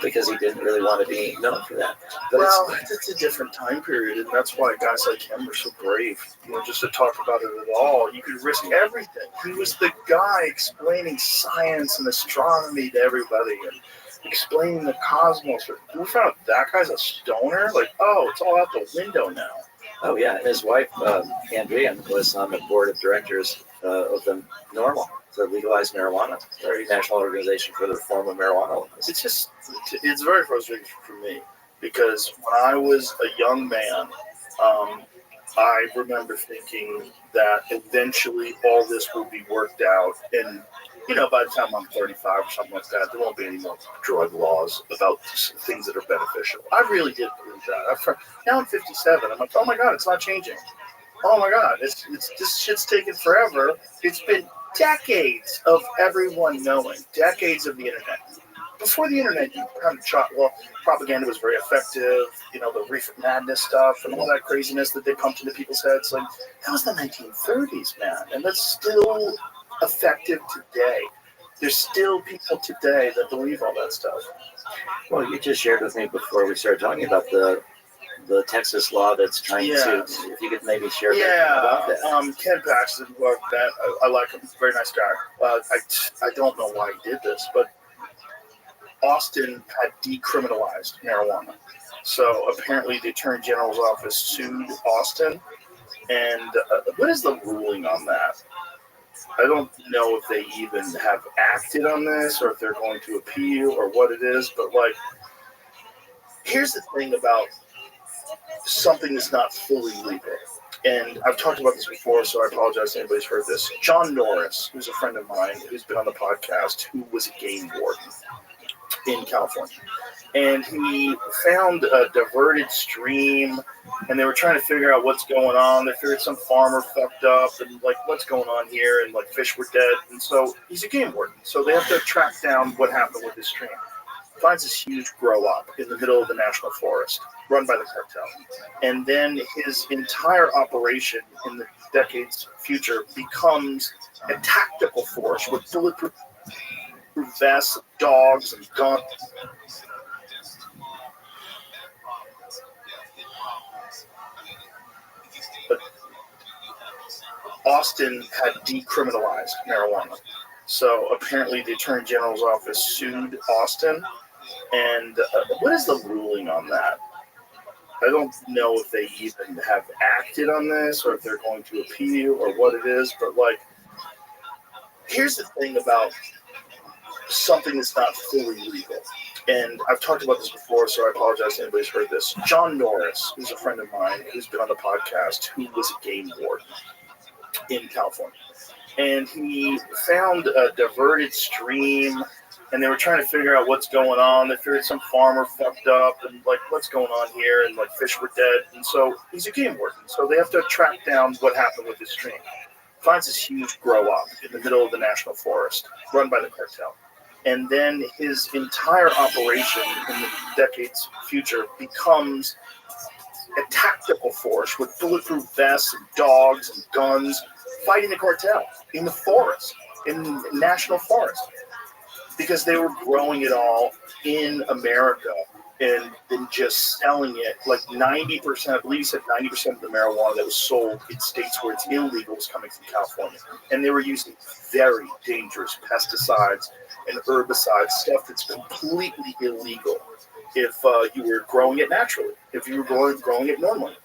because he didn't really want to be known for that. But it's a different time period, and that's why guys like him are so brave. Just to talk about it at all, you could risk everything. He was the guy explaining science and astronomy to everybody and explaining the cosmos. We found out that guy's a stoner. Like, oh, it's all out the window now. Oh, yeah. And his wife, Andrea, was on the board of directors of the NORML, to legalize marijuana, the National Organization for the Reform of Marijuana. It's very frustrating for me because when I was a young man, I remember thinking that eventually all this will be worked out and by the time I'm 35 or something like that, there won't be any more drug laws about things that are beneficial. I really did believe that. Now I'm 57. I'm like, oh my God, it's not changing. Oh my God, it's this shit's taken forever. It's been decades of everyone knowing, decades of the internet. Before the internet, you kind of propaganda was very effective. The reefer madness stuff and all that craziness that they pumped into people's heads. Like that was the 1930s, man, and that's still effective today. There's still people today that believe all that stuff. Well, you just shared with me before we started talking about the Texas law that's trying to. If you could maybe share about that. Ken Paxton, that I like him. Very nice guy. I don't know why he did this, but Austin had decriminalized marijuana. So apparently the Attorney General's office sued Austin. And what is the ruling on that? I don't know if they even have acted on this or if they're going to appeal or what it is. But, here's the thing about something that's not fully legal. And I've talked about this before, so I apologize if anybody's heard this. John Norris, who's a friend of mine, who's been on the podcast, who was a game warden in California. And he found a diverted stream, and they were trying to figure out what's going on. They figured some farmer fucked up, and what's going on here, and fish were dead. And so he's a game warden, so they have to track down what happened with his stream. Finds this huge grow up in the middle of the national forest, run by the cartel, and then his entire operation in the decades future becomes a tactical force with bulletproof vests, dogs, and guns. But Austin had decriminalized marijuana. So apparently the Attorney General's office sued Austin. And what is the ruling on that? I don't know if they even have acted on this or if they're going to appeal or what it is. But here's the thing about something that's not fully legal. And I've talked about this before, so I apologize if anybody's heard this. John Norris, who's a friend of mine, who's been on the podcast, who was a game warden in California. And he found a diverted stream, and they were trying to figure out what's going on. They figured some farmer fucked up, and what's going on here, and fish were dead. And so he's a game warden, so they have to track down what happened with his stream. Finds this huge grow up in the middle of the national forest, run by the cartel. And then his entire operation in the decades future becomes a tactical force with bulletproof vests and dogs and guns fighting the cartel in the forest, in the national forest, because they were growing it all in America and then just selling it. 90%, I believe he said 90% of the marijuana that was sold in states where it's illegal was coming from California. And they were using very dangerous pesticides and herbicides, stuff that's completely illegal if you were growing it naturally, if you were growing it normally.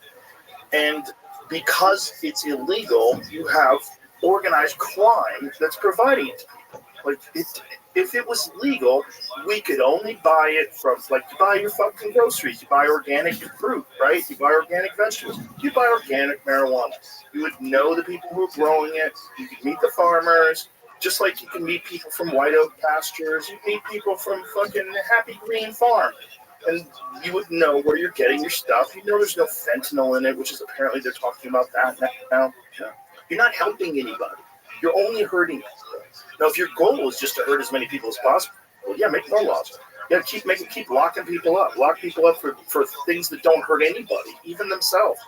And because it's illegal, you have organized crime that's providing it to people. If it was legal, we could only buy it from, you buy your fucking groceries, you buy organic fruit, right? You buy organic vegetables, you buy organic marijuana. You would know the people who are growing it, you could meet the farmers, just like you can meet people from White Oak Pastures, you meet people from fucking Happy Green Farm. And you would know where you're getting your stuff. You know there's no fentanyl in it, which is apparently they're talking about that now. You're not helping anybody. You're only hurting people. Now, if your goal is just to hurt as many people as possible, well, yeah, make more laws. You got to keep locking people up. Lock people up for things that don't hurt anybody, even themselves.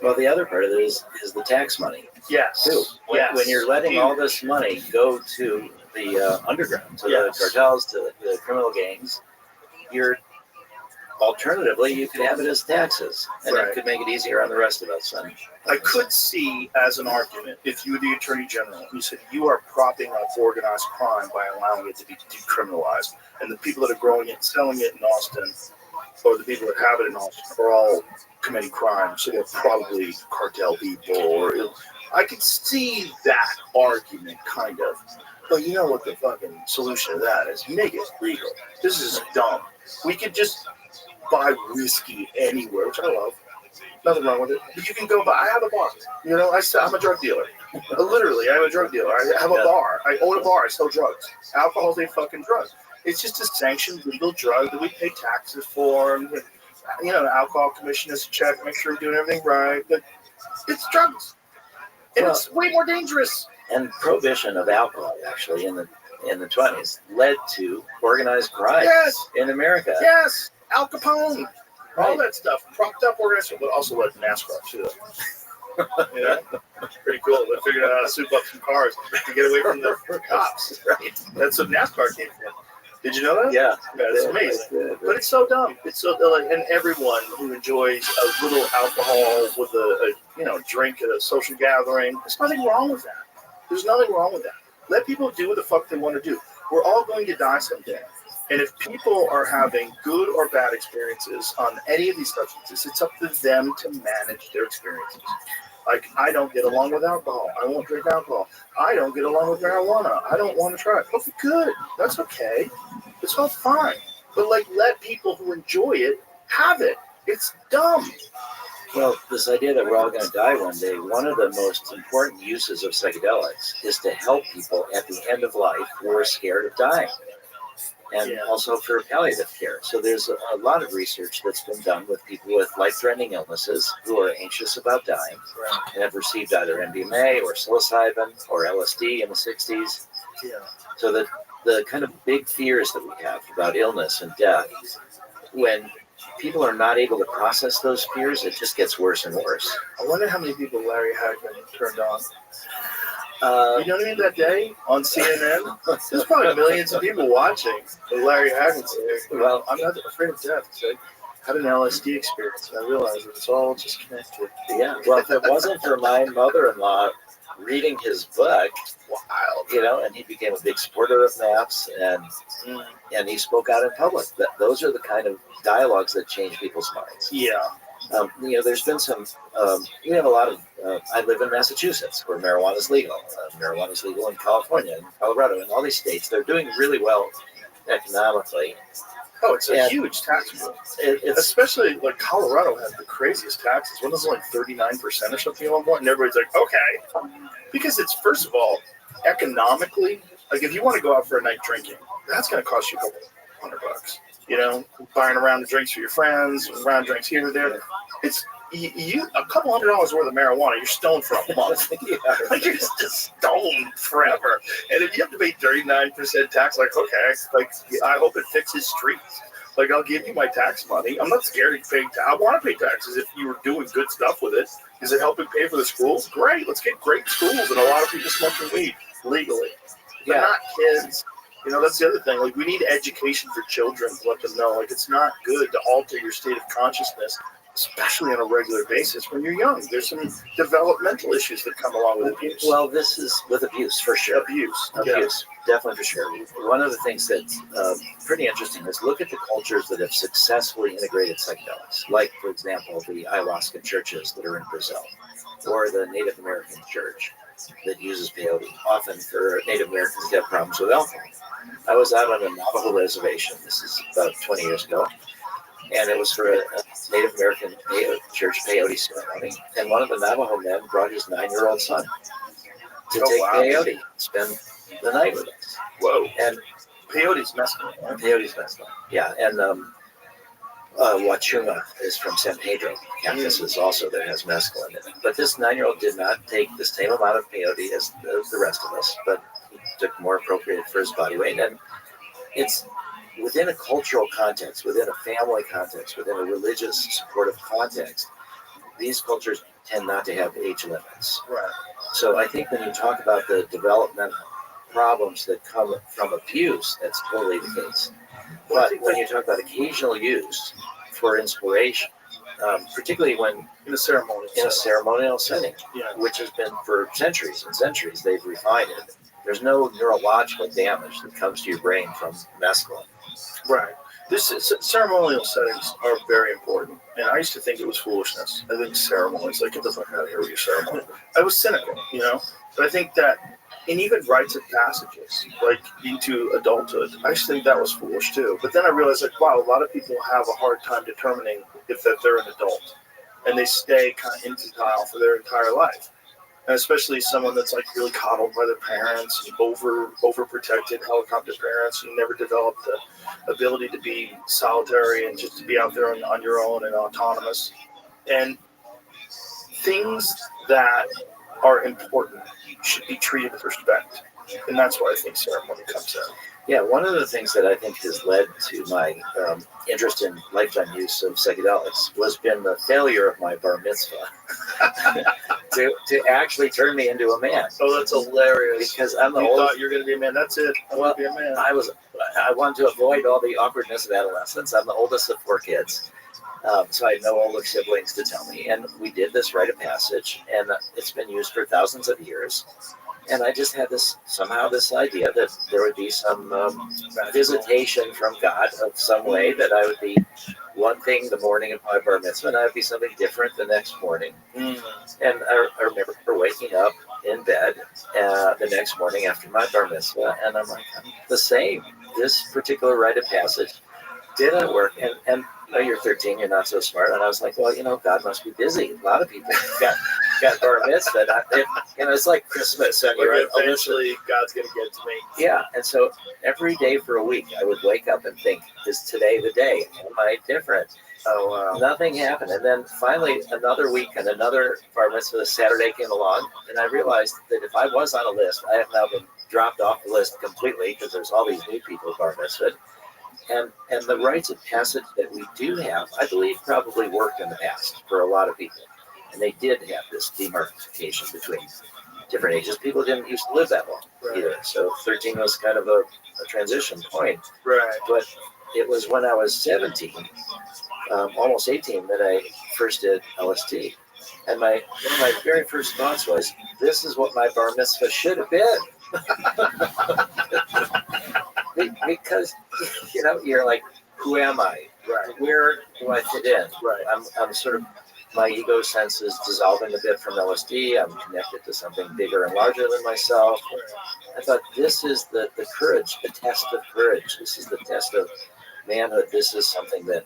Well, the other part of it is the tax money. Yes. Too. When you're letting all this money go to the underground, to the cartels, to the criminal gangs, alternatively, you could have it as taxes, and it could make it easier on the rest of us. I could see as an argument, if you were the Attorney General, who said you are propping up organized crime by allowing it to be decriminalized, and the people that are growing it and selling it in Austin, or the people that have it in Austin, are all committing crime, so they're probably cartel people. I could see that argument, kind of. But you know what the fucking solution to that is? Make it legal. This is dumb. We could just buy whiskey anywhere, which I love. Nothing wrong with it. But you can go buy. I have a bar. I'm a drug dealer. Literally, I'm a drug dealer. I have a Yeah. bar. I own a bar. I sell drugs. Alcohol's a fucking drug. It's just a sanctioned legal drug that we pay taxes for. And, you know, the alcohol commission has to check, make sure we're doing everything right. But it's drugs, and it's way more dangerous. And prohibition of alcohol, actually, in the 20s, led to organized crime in America. Yes, Al Capone, all Right. that stuff, propped up organization, but also led to NASCAR too. Yeah, it's pretty cool. They figured out how to soup up some cars to get away from the cops. Right. That's what NASCAR came from. Did you know that? Yeah. It's amazing. But it's so dumb. It's so like, and everyone who enjoys a little alcohol with a drink at a social gathering, there's nothing wrong with that. There's nothing wrong with that. Let people do what the fuck they want to do. We're all going to die someday. And if people are having good or bad experiences on any of these substances, it's up to them to manage their experiences. Like, I don't get along with alcohol. I won't drink alcohol. I don't get along with marijuana. I don't want to try it. Okay, good. That's okay. It's all fine. But, like, let people who enjoy it have it. It's dumb. Well, this idea that we're all going to die one day, one of the most important uses of psychedelics is to help people at the end of life who are scared of dying. And also for palliative care. So there's a lot of research that's been done with people with life-threatening illnesses who are anxious about dying and have received either MDMA or psilocybin or LSD in the 60s. Yeah. So that the kind of big fears that we have about illness and death, when people are not able to process those fears, it just gets worse and worse. I wonder how many people Larry Hagman turned on. You know what I mean? That day on CNN, there's probably millions of people watching the Larry Hagman saying, well, I'm not afraid of death. It's like, I had an LSD experience, and I realized it's all just connected. Yeah, well, if it wasn't for my mother-in-law reading his book, and he became a big supporter of MAPS, and he spoke out in public. Those are the kind of dialogues that change people's minds. Yeah. There's been some, we have a lot of, I live in Massachusetts where marijuana is legal. Marijuana is legal in California and Colorado and all these states. They're doing really well economically. Oh, it's a huge tax bill. Especially like Colorado has the craziest taxes. One is like 39% or something at one point, and everybody's like, okay. Because it's, first of all, economically, like if you want to go out for a night drinking, that's going to cost you a couple $100. Buying a round of drinks for your friends, a round of drinks here or there. It's you a couple $100 worth of marijuana, you're stoned for a month. Like you're just stoned forever. And if you have to pay 39% tax, like okay, like I hope it fixes streets. Like I'll give you my tax money. I'm not scared of paying. I want to pay taxes if you were doing good stuff with it. Is it helping pay for the schools? Great. Let's get great schools and a lot of people smoking weed legally. But not kids. That's the other thing. Like, we need education for children to let them know, like, it's not good to alter your state of consciousness, especially on a regular basis when you're young. There's some developmental issues that come along with abuse. Well, this is with abuse, for sure. Abuse, definitely for sure. One of the things that's pretty interesting is look at the cultures that have successfully integrated psychedelics, like, for example, the ayahuasca churches that are in Brazil, or the Native American church that uses peyote, often for Native Americans that have problems with alcohol. I was out on a Navajo reservation, this is about 20 years ago, and it was for a Native American church peyote ceremony, and one of the Navajo men brought his 9-year-old son to take peyote, spend the night with us. Whoa. And peyote's mescaline. Peyote's mescaline, yeah, and Wachuma is from San Pedro. Cactus also that has mescaline in it. But this 9-year-old did not take the same amount of peyote as the rest of us, but he took more appropriate for his body weight. And it's within a cultural context, within a family context, within a religious supportive context, these cultures tend not to have age limits. Right. So I think when you talk about the developmental problems that come from abuse, that's totally the case. But when you talk about occasional use for inspiration, particularly when in a ceremonial setting, which has been for centuries and centuries, they've refined it. There's no neurological damage that comes to your brain from mescaline. Right. Ceremonial settings are very important, and I used to think it was foolishness. I think ceremonies, like, get the fuck out of here with your ceremony. I was cynical, but I think that in even rites of passages, like into adulthood, I used to think that was foolish too. But then I realized, like, wow, a lot of people have a hard time determining if that they're an adult, and they stay kind of infantile for their entire life. And especially someone that's like really coddled by their parents and overprotected helicopter parents who never developed the ability to be solitary and just to be out there on your own and autonomous. And things that are important should be treated with respect. And that's why I think ceremony comes in. Yeah, one of the things that I think has led to my interest in lifetime use of psychedelics was been the failure of my bar mitzvah to actually turn me into a man. Oh, that's hilarious. Because I'm the you oldest. thought you were going to be a man. That's it. I'm Well, going to be a man. I wanted to avoid all the awkwardness of adolescence. I'm the oldest of 4 kids. So I had no older siblings to tell me. And we did this rite of passage, and it's been used for thousands of years. And I just had this idea that there would be some visitation from God of some way, that I would be one thing the morning of my bar mitzvah, and I would be something different the next morning. And I remember waking up in bed the next morning after my bar mitzvah, and I'm like, I'm the same. This particular rite of passage didn't work. And you're 13, you're not so smart. And I was like, well, God must be busy. A lot of people got bar mitzvah. It's like Christmas. And Eventually, God's going to get to me. Yeah. And so every day for a week, I would wake up and think, is today the day? Am I different? Oh, wow. Nothing happened. And then finally, another week and another bar mitzvah Saturday came along. And I realized that if I was on a list, I have now been dropped off the list completely, because there's all these new people bar mitzvah. And the rites of passage that we do have, I believe, probably worked in the past for a lot of people. And they did have this demarcation between different ages. People didn't used to live that long either. So 13 was kind of a transition point. Right. But it was when I was 17, almost 18, that I first did LSD. And one of my very first thoughts was, this is what my bar mitzvah should have been. Because, you're like, who am I? Right. Where do I fit in? Right. I'm sort of, my ego sense is dissolving a bit from LSD. I'm connected to something bigger and larger than myself. I thought, this is the courage, the test of courage. This is the test of manhood. This is something that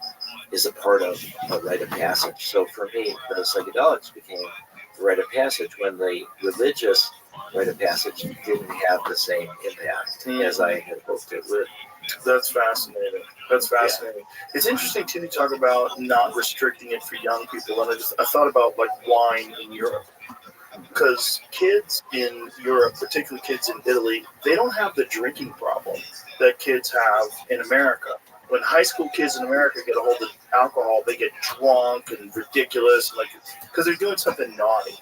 is a part of a rite of passage. So for me, the psychedelics became a rite of passage when the religious rite of passage didn't have the same impact as I had hoped it would. That's fascinating. Yeah. It's interesting too to talk about not restricting it for young people, and I thought about like wine in Europe, because kids in Europe, particularly kids in Italy, they don't have the drinking problem that kids have in America. When high school kids in America get a hold of alcohol, they get drunk and ridiculous, because they're doing something naughty.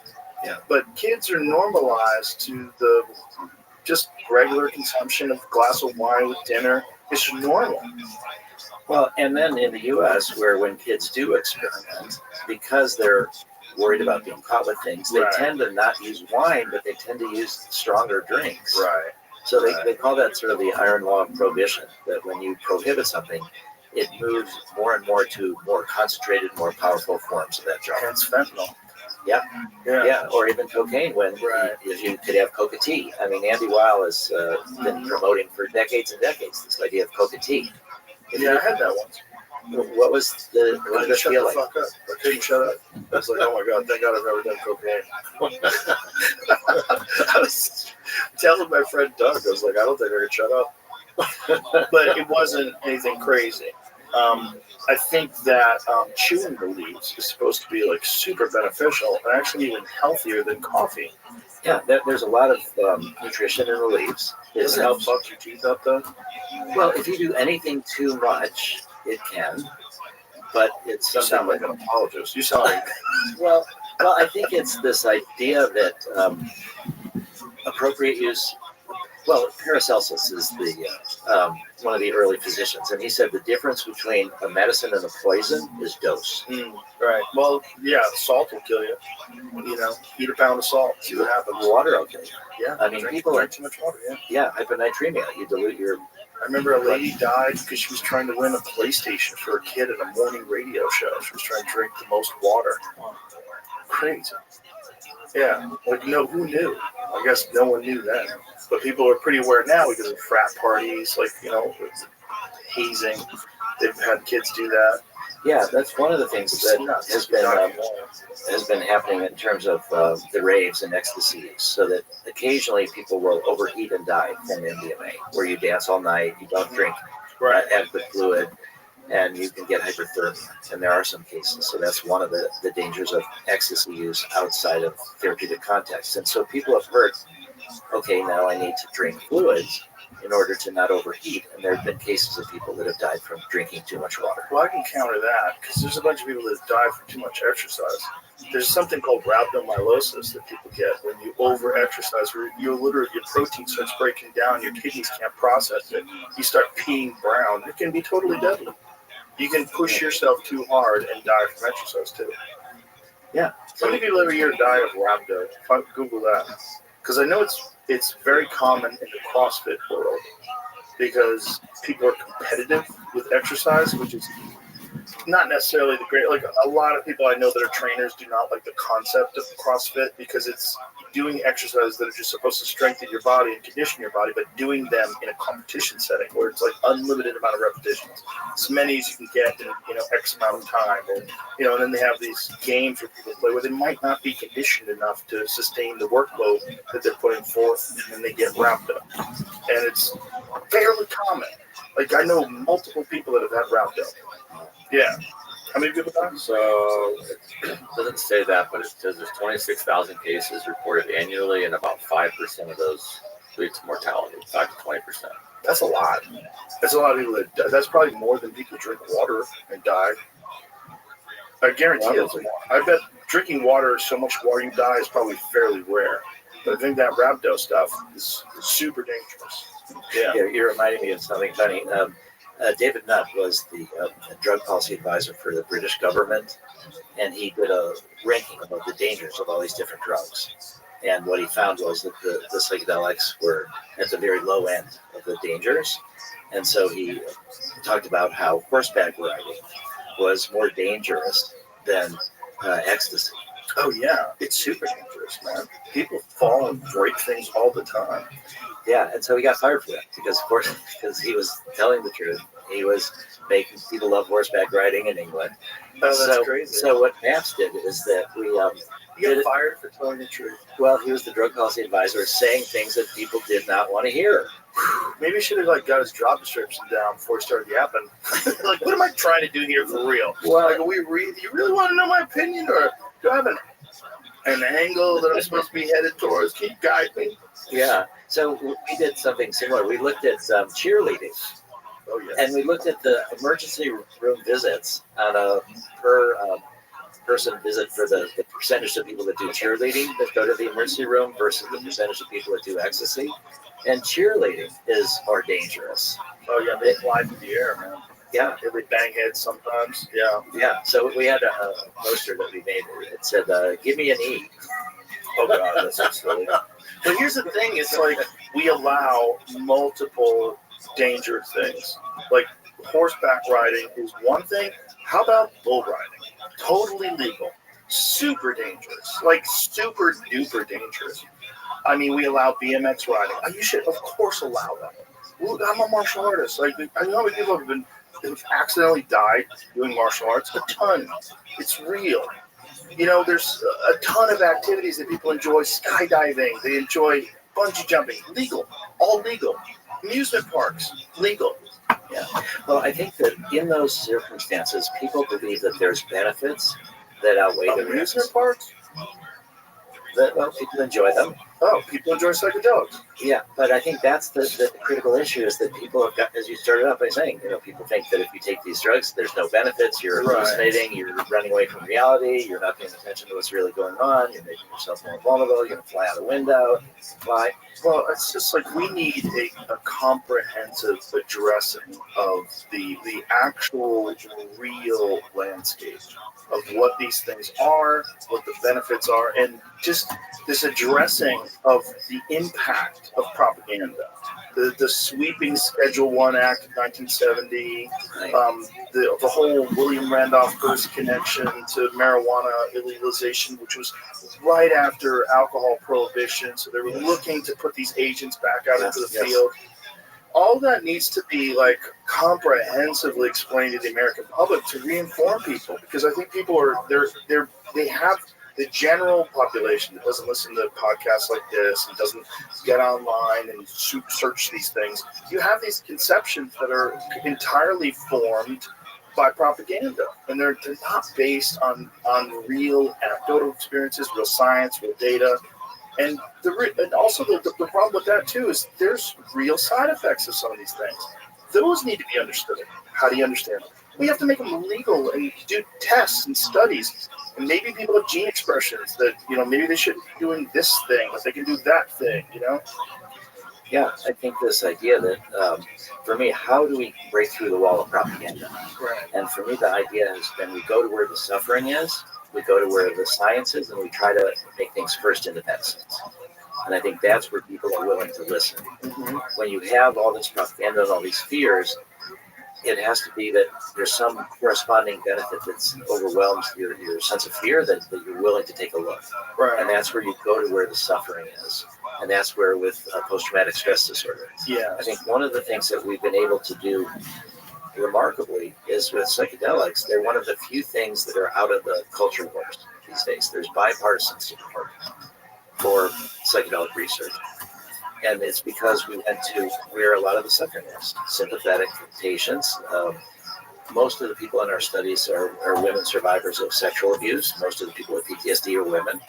Yeah. But kids are normalized to the just regular consumption of a glass of wine with dinner. It's normal. Well, and then in the U.S., where when kids do experiment, because they're worried about being caught with things, they tend to not use wine, but they tend to use stronger drinks. Right. So they call that sort of the iron law of prohibition, that when you prohibit something, it moves more and more to more concentrated, more powerful forms of that drug. Hence fentanyl. Yeah, or even cocaine, when you could have coca-tea. I mean, Andy Weil has been promoting for decades and decades this idea of coca-tea. Yeah, I had that once. What was the I couldn't shut the fuck up. I couldn't shut up. I was like, oh my God, thank God I've never done cocaine. I was telling my friend Doug, I was like, I don't think I could shut up. But it wasn't anything crazy. I think that chewing the leaves is supposed to be like super beneficial and actually even healthier than coffee. Yeah, there's a lot of nutrition in the leaves. Does it help fuck your teeth up though? Well, if you do anything too much, it can. But it's You sound like an apologist. You sound like... well, I think it's this idea that appropriate use. Well, Paracelsus is the one of the early physicians, and he said the difference between a medicine and a poison is dose. Right. Well, yeah, salt will kill you. Eat a pound of salt, see what happens. Water will kill you. Yeah. I mean, people drink too much water. Yeah, hyponatremia. You dilute your. I remember a lady died because she was trying to win a PlayStation for a kid at a morning radio show. She was trying to drink the most water. Crazy. Yeah. Who knew? I guess no one knew then. But people are pretty aware now because of frat parties, hazing. They've had kids do that. Yeah, that's one of the things that has been happening in terms of the raves and ecstasy, so that occasionally people will overheat and die from MDMA, where you dance all night, you don't drink adequate fluid, and you can get hyperthermia. And there are some cases. So that's one of the dangers of ecstasy use outside of therapeutic context. And so people have heard, okay, now I need to drink fluids in order to not overheat. And there have been cases of people that have died from drinking too much water. Well, I can counter that because there's a bunch of people that die from too much exercise. There's something called rhabdomyolysis that people get when you over-exercise, where you literally, your protein starts breaking down, your kidneys can't process it, you start peeing brown. It can be totally deadly. You can push yourself too hard and die from exercise too. Yeah. How many people every year die of rhabdo? Google that, because I know it's very common in the CrossFit world because people are competitive with exercise, which is not necessarily the great. Like a lot of people I know that are trainers do not like the concept of CrossFit because it's doing exercises that are just supposed to strengthen your body and condition your body, but doing them in a competition setting where it's like unlimited amount of repetitions, as many as you can get in X amount of time, and and then they have these games where people play where they might not be conditioned enough to sustain the workload that they're putting forth, and then they get wrapped up, and it's fairly common. Like I know multiple people that have had wrapped up. Yeah. How many people die? So it doesn't say that, but it says there's 26,000 cases reported annually, and about 5% of those lead to mortality. 5 to 20%. That's a lot. That's a lot of people that die. That's probably more than people drink water and die. I guarantee it's more. I bet drinking water, so much water you die, is probably fairly rare. But I think that rhabdo stuff is super dangerous. Yeah. You're reminding me of something funny. David Nutt was the drug policy advisor for the British government, and he did a ranking about the dangers of all these different drugs. And what he found was that the psychedelics were at the very low end of the dangers. And so he talked about how horseback riding was more dangerous than ecstasy. Oh, yeah. It's super dangerous, man. People fall and break things all the time. Yeah, and so he got fired for that because, of course, because he was telling the truth. He was making people love horseback riding in England. Oh, that's crazy. So what MAPS did is that we you got fired for telling the truth. Well, he was the drug policy advisor, saying things that people did not want to hear. Maybe he should have got his job description down before he started yapping. Like, what am I trying to do here for real? Well, like, do you really want to know my opinion, or do I have an angle that I'm supposed to be headed towards? Can you guide me? Yeah. So we did something similar. We looked at cheerleading. Oh, yes. And we looked at the emergency room visits on a per person visit for the percentage of people that do cheerleading that go to the emergency room versus the percentage of people that do ecstasy. And cheerleading is more dangerous. Oh, yeah, they fly through the air, man. Yeah. They bang heads sometimes. Yeah. Yeah. So we had a poster that we made. It said, give me an E. Oh, God, that's so silly. But here's the thing. It's like we allow multiple dangerous things. Like horseback riding is one thing. How about bull riding? Totally legal. Super dangerous. Like super duper dangerous. I mean, we allow BMX riding. You should, of course, allow that. I'm a martial artist. Like, I know how many people have accidentally died doing martial arts. A ton. It's real. There's a ton of activities that people enjoy. Skydiving. They enjoy bungee jumping. Legal. All legal. Amusement parks. Legal. Yeah. Well, I think that in those circumstances, people believe that there's benefits that outweigh the risks. Amusement parks? Well, people enjoy them. Oh, people enjoy psychedelics. Yeah, but I think that's the critical issue is that people have got, as you started off by saying, people think that if you take these drugs, there's no benefits, you're hallucinating, you're running away from reality, you're not paying attention to what's really going on, you're making yourself more vulnerable, you're going to fly out a window, fly. Well, it's just like we need a comprehensive addressing of the actual real landscape of what these things are, what the benefits are, and just this addressing of the impact of propaganda. The sweeping Schedule 1 Act of 1970, the whole William Randolph Hearst connection to marijuana illegalization, which was right after alcohol prohibition. So they were looking to put these agents back out into the field. all that needs to be like comprehensively explained to the American public to reinform people, because I think people are they have the general population that doesn't listen to podcasts like this and doesn't get online and search these things. You have these conceptions that are entirely formed by propaganda, and they're not based on real anecdotal experiences, real science, real data. And also the problem with that too is there's real side effects of some of these things. Those need to be understood. How do you understand them? We have to make them legal and do tests and studies. And maybe people have gene expressions that, maybe they shouldn't be doing this thing, but they can do that thing, Yeah, I think this idea that, for me, how do we break through the wall of propaganda? Right. And for me, the idea has been we go to where the suffering is, we go to where the science is, and we try to make things first into medicines. And I think that's where people are willing to listen. Mm-hmm. When you have all this propaganda and all these fears, it has to be that there's some corresponding benefit that's overwhelms your sense of fear that you're willing to take a look. Right. And that's where you go to where the suffering is. And that's where with post-traumatic stress disorder. Yeah. I think one of the things that we've been able to do remarkably is with psychedelics, they're one of the few things that are out of the culture wars these days. There's bipartisan support for psychedelic research. And it's because we went to where a lot of the suffering is. Sympathetic patients. Most of the people in our studies are women survivors of sexual abuse. Most of the people with PTSD are women.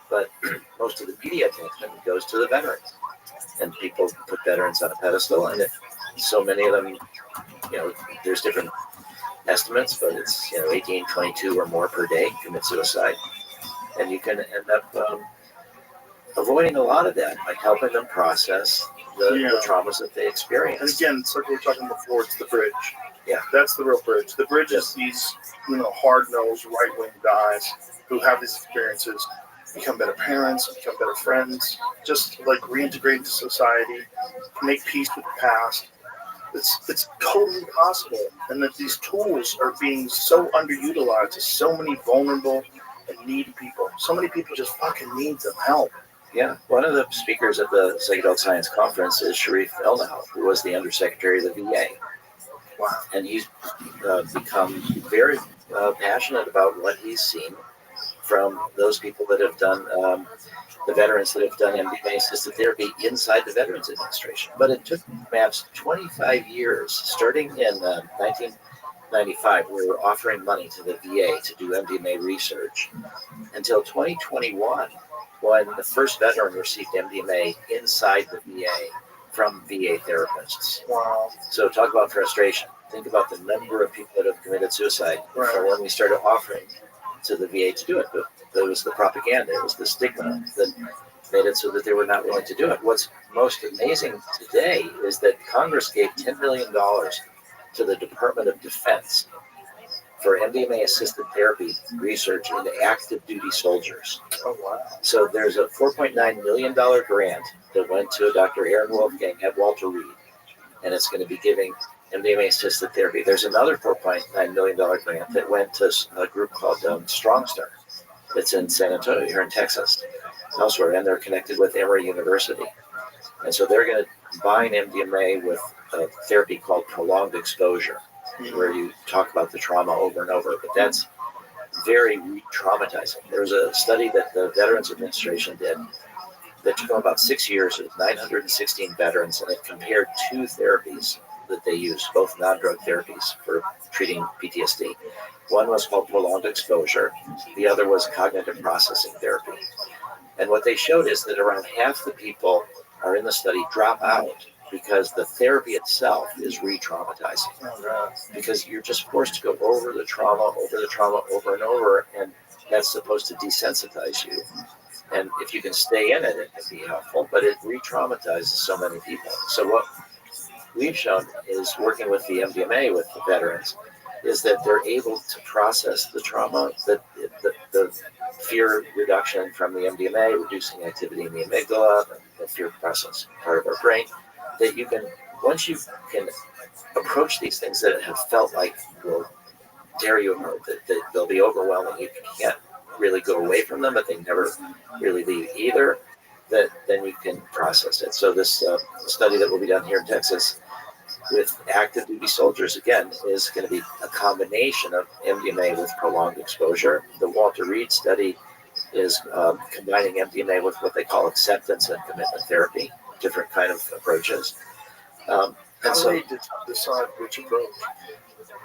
But most of the media attention goes to the veterans. And people put veterans on a pedestal. And if so many of them, there's different estimates, but it's 18, 22 or more per day commit suicide. And you can end up avoiding a lot of that by helping them process the traumas that they experience. And again, it's like we were talking before, it's the bridge. Yeah. That's the real bridge. The bridge is these, hard-nosed, right-wing guys who have these experiences, become better parents, become better friends, just like reintegrate into society, make peace with the past. It's totally possible. And that these tools are being so underutilized to so many vulnerable and needy people. So many people just fucking need some help. Yeah, one of the speakers at the Psychedelic Science Conference is Sharif Elnau, who was the Undersecretary of the VA. Wow. And he's become very passionate about what he's seen from those people that have done, the veterans that have done MDMA-assisted therapy inside the Veterans Administration. But it took perhaps 25 years, starting in 1995, we were offering money to the VA to do MDMA research, until 2021, when the first veteran received MDMA inside the VA from VA therapists. Wow. So talk about frustration. Think about the number of people that have committed suicide from when we started offering to the VA to do it. It was the propaganda, it was the stigma that made it so that they were not willing to do it. What's most amazing today is that Congress gave $10 million to the Department of Defense for MDMA-assisted therapy research into active duty soldiers. Oh, wow. So there's a $4.9 million grant that went to Dr. Aaron Wolfgang at Walter Reed, and it's going to be giving MDMA-assisted therapy. There's another $4.9 million grant that went to a group called Strong Star. It's in San Antonio, here in Texas, elsewhere, and they're connected with Emory University. And so they're going to combine MDMA with a therapy called prolonged exposure, where you talk about the trauma over and over, but that's very re-traumatizing. There was a study that the Veterans Administration did that took about 6 years with 916 veterans, and it compared two therapies that they used, both non-drug therapies for treating PTSD. One was called prolonged exposure. The other was cognitive processing therapy. And what they showed is that around half the people are in the study drop out because the therapy itself is re-traumatizing. Because you're just forced to go over the trauma over and over, and that's supposed to desensitize you. And if you can stay in it, it can be helpful, but it re-traumatizes so many people. So what we've shown is working with the MDMA with the veterans is that they're able to process the trauma, the fear reduction from the MDMA, reducing activity in the amygdala, the fear process part of our brain, that you can, once you can approach these things that have felt like will tear you apart, that they'll be overwhelming, you can't really go away from them, but they never really leave either, that then you can process it. So this study that will be done here in Texas with active duty soldiers, again, is going to be a combination of MDMA with prolonged exposure. The Walter Reed study is combining MDMA with what they call acceptance and commitment therapy, different kind of approaches. How And do so, they decide which approach?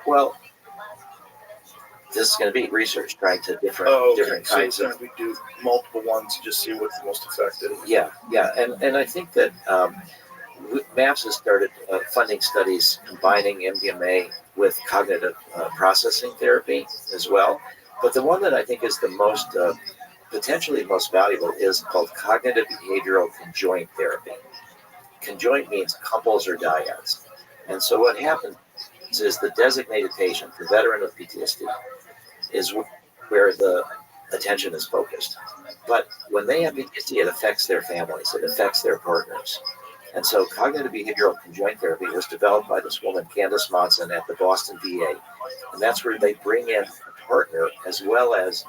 well, this is going to be research trying to different So kinds it's of. going to be do multiple ones to just see what's the most effective. Yeah, and I think that MAPS has started funding studies combining MDMA with cognitive processing therapy as well. But the one that I think is the most potentially most valuable is called cognitive behavioral conjoint therapy. Conjoint means couples or dyads. And so what happens is the designated patient, the veteran with PTSD, is where the attention is focused. But when they have PTSD, it affects their families, it affects their partners. And so cognitive behavioral conjoint therapy was developed by this woman, Candace Monson, at the Boston VA. And that's where they bring in a partner as well as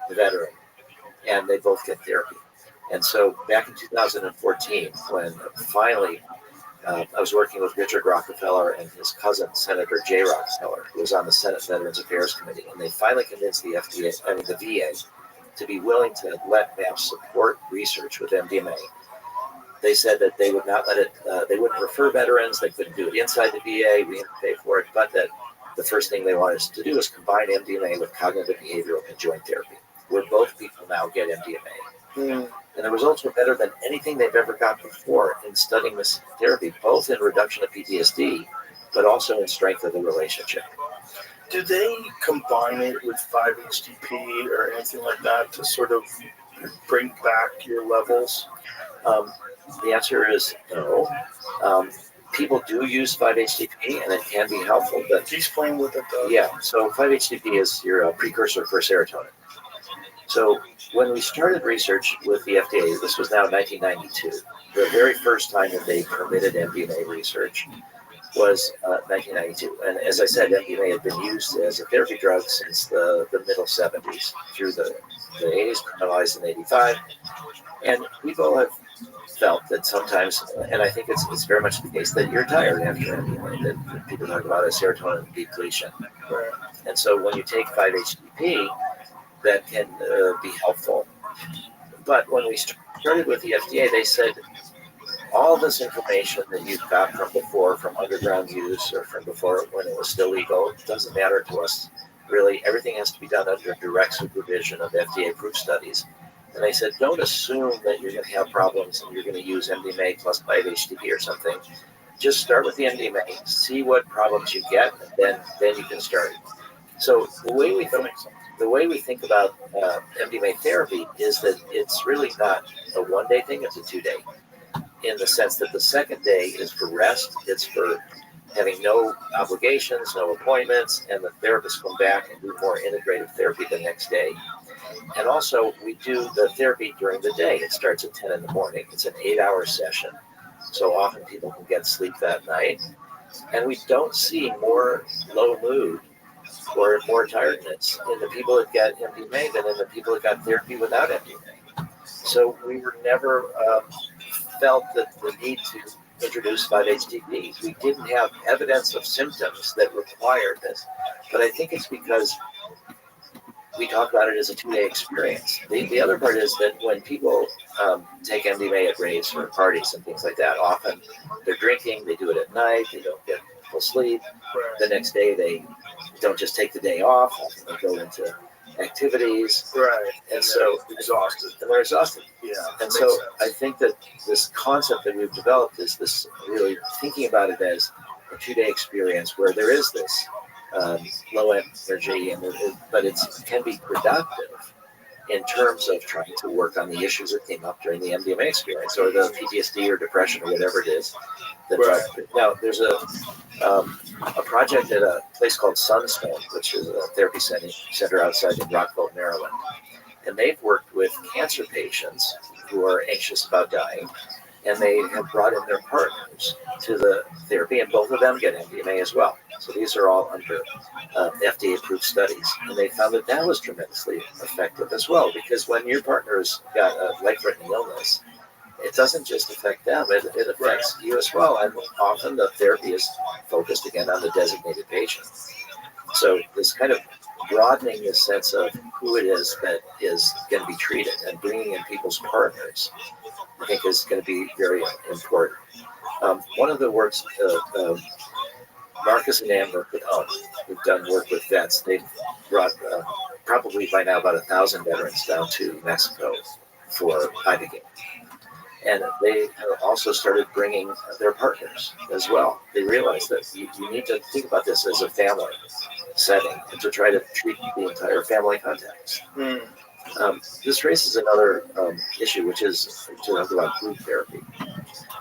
the veteran, and they both get therapy. And so back in 2014, when finally I was working with Richard Rockefeller and his cousin, Senator Jay Rockefeller, who was on the Senate Veterans Affairs Committee, and they finally convinced the VA, to be willing to let MAPS support research with MDMA. They said that they would not let it, they wouldn't refer veterans, they couldn't do it inside the VA, we had to pay for it, but that the first thing they wanted us to do is combine MDMA with cognitive behavioral conjoint therapy, where both people now get MDMA. And the results were better than anything they've ever got before in studying this therapy, both in reduction of PTSD, but also in strength of the relationship. Do they combine it with 5-HTP or anything like that to sort of bring back your levels? The answer is no. People do use 5-HTP, and it can be helpful. But can you explain what that does? Yeah, so 5-HTP is your precursor for serotonin. So when we started research with the FDA, this was now 1992, the very first time that they permitted MDMA research was 1992. And as I said, MDMA had been used as a therapy drug since the middle 70s through the 80s, criminalized in 85. And people have felt that sometimes, and I think it's very much the case, that you're tired after MDMA, that people talk about as serotonin depletion. And so when you take 5-HTP, that can be helpful. But when we started with the FDA, they said, all this information that you've got from before, from underground use or from before when it was still legal, doesn't matter to us. Really, everything has to be done under direct supervision of FDA-approved studies. And they said, don't assume that you're going to have problems and you're going to use MDMA plus 5-HTP or something. Just start with the MDMA, see what problems you get, and then you can start. So the way we think about MDMA therapy is that it's really not a one-day thing, it's a 2-day. In the sense that the second day is for rest, it's for having no obligations, no appointments, and the therapists come back and do more integrative therapy the next day. And also, we do the therapy during the day. It starts at 10 in the morning. It's an 8-hour session, so often people can get sleep that night. And we don't see more low mood or more tiredness in the people that get MDMA than in the people that got therapy without MDMA. So we were never felt that the need to introduce 5-HTP. We didn't have evidence of symptoms that required this. But I think it's because we talk about it as a 2-day experience. The other part is that when people take MDMA at raves or parties and things like that, often they're drinking, they do it at night, they don't get full sleep. The next day they don't just take the day off, they go into activities. Right. And so exhausted. And they're exhausted. Yeah. And so I think that this concept that we've developed is this really thinking about it as a 2-day experience where there is this low energy, but it can be productive in terms of trying to work on the issues that came up during the MDMA experience or the PTSD or depression or whatever it is. Now, there's a project at a place called Sunstone, which is a therapy center outside in Rockville, Maryland. And they've worked with cancer patients who are anxious about dying, and they have brought in their partners to the therapy, and both of them get MDMA as well. So these are all under FDA-approved studies, and they found that that was tremendously effective as well, because when your partner's got a life-threatening illness, it doesn't just affect them, it affects you as well. And often the therapy is focused again on the designated patient. So this kind of broadening the sense of who it is that is going to be treated and bringing in people's partners, I think is going to be very important. One of the works Marcus and Amber put out, who've done work with vets, they've brought probably by now about 1,000 veterans down to Mexico for Ibogaine. And they have also started bringing their partners as well. They realized that you need to think about this as a family setting and to try to treat the entire family context. This raises another issue, which is to talk about group therapy.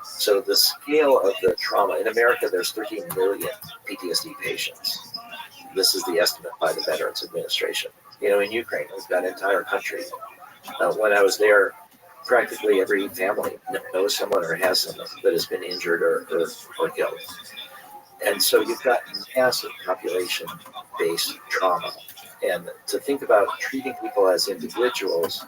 So the scale of the trauma in America, there's 13 million PTSD patients. This is the estimate by the Veterans Administration. In Ukraine, we've got an entire country. When I was there, practically every family knows someone or has someone that has been injured or killed. And so you've got massive population-based trauma. And to think about treating people as individuals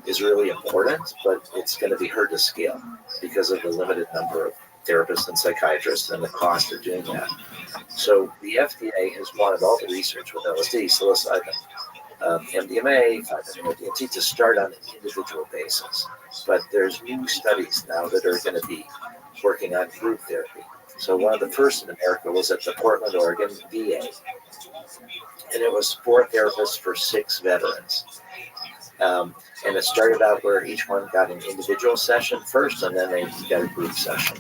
is really important, but it's going to be hard to scale because of the limited number of therapists and psychiatrists and the cost of doing that. So the FDA has wanted all the research with LSD, psilocybin, MDMA, 5-MeO-DMT to start on an individual basis. But there's new studies now that are going to be working on group therapy. So one of the first in America was at the Portland, Oregon VA. And it was 4 therapists for 6 veterans. And it started out where each one got an individual session first, and then they got a group session.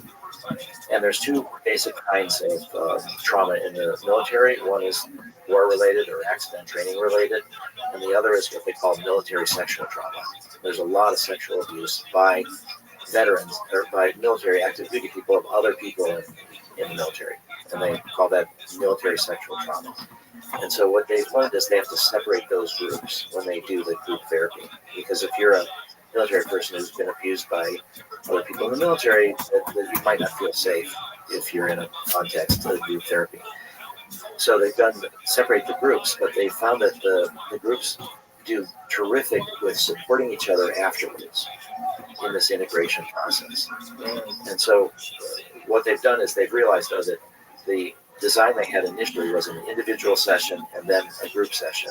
And there's 2 basic kinds of trauma in the military. One is war-related or accident training-related, and the other is what they call military sexual trauma. There's a lot of sexual abuse by veterans or by military active duty people of other people in the military, and they call that military sexual trauma. And so what they've learned is they have to separate those groups when they do the group therapy, because if you're a military person who's been abused by other people in the military, that you might not feel safe if you're in a context of group therapy. So they've done separate the groups, but they found that the groups do terrific with supporting each other afterwards in this integration process. And so what they've done is they've realized, though, that the design they had initially was an individual session and then a group session.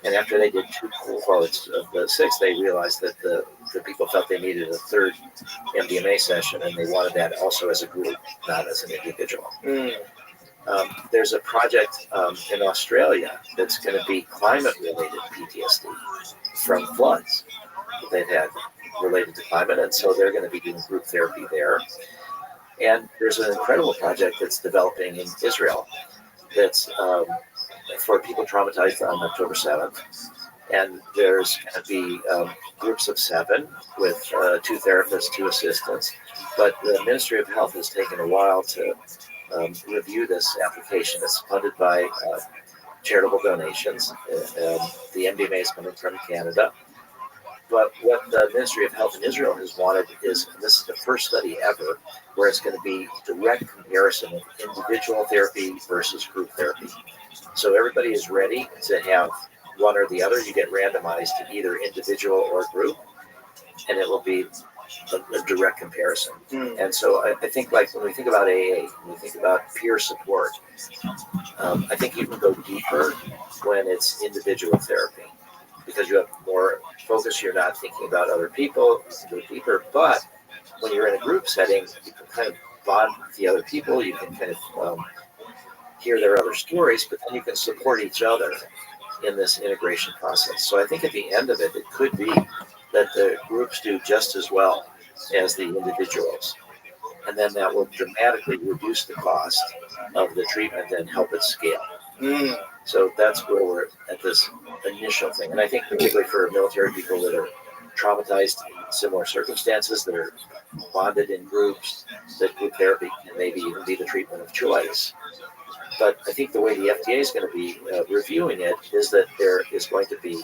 And after they did 2 cohorts of the 6, they realized that the people felt they needed a 3rd MDMA session, and they wanted that also as a group, not as an individual. There's a project in Australia that's going to be climate-related PTSD from floods that they've had related to climate, and so they're going to be doing group therapy there. And there's an incredible project that's developing in Israel that's for people traumatized on October 7th. And there's going to be groups of 7 with 2 therapists, 2 assistants. But the Ministry of Health has taken a while to review this application. It's funded by charitable donations. The MDMA is coming from Canada. But what the Ministry of Health in Israel has wanted is, and this is the first study ever, where it's going to be direct comparison of individual therapy versus group therapy. So everybody is ready to have one or the other. You get randomized to either individual or group, and it will be a direct comparison. And so I think, like, when we think about AA, when we think about peer support, I think you can go deeper when it's individual therapy, because you have more focus. You're not thinking about other people. You can go deeper. But when you're in a group setting, you can kind of bond with the other people. You can kind of hear their other stories, but then you can support each other in this integration process. So I think at the end of it, it could be that the groups do just as well as the individuals. And then that will dramatically reduce the cost of the treatment and help it scale. So that's where we're at this initial thing. And I think particularly for military people that are traumatized in similar circumstances, that are bonded in groups, that group therapy can maybe even be the treatment of choice. But I think the way the FDA is going to be reviewing it is that there is going to be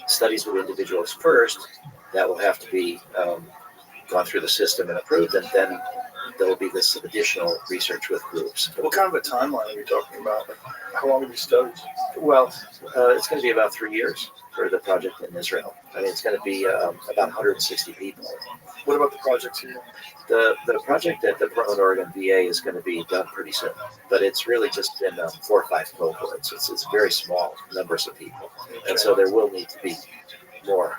studies with individuals first that will have to be gone through the system and approved, and then there will be this additional research with groups. What kind of a timeline are we talking about? How long are these studies? Well, it's going to be about 3 years for the project in Israel. I mean, it's going to be about 160 people. What about the projects here? The project at the Portland, Oregon VA is going to be done pretty soon, but it's really just in 4 or 5 cohorts. It's very small numbers of people, and so there will need to be more.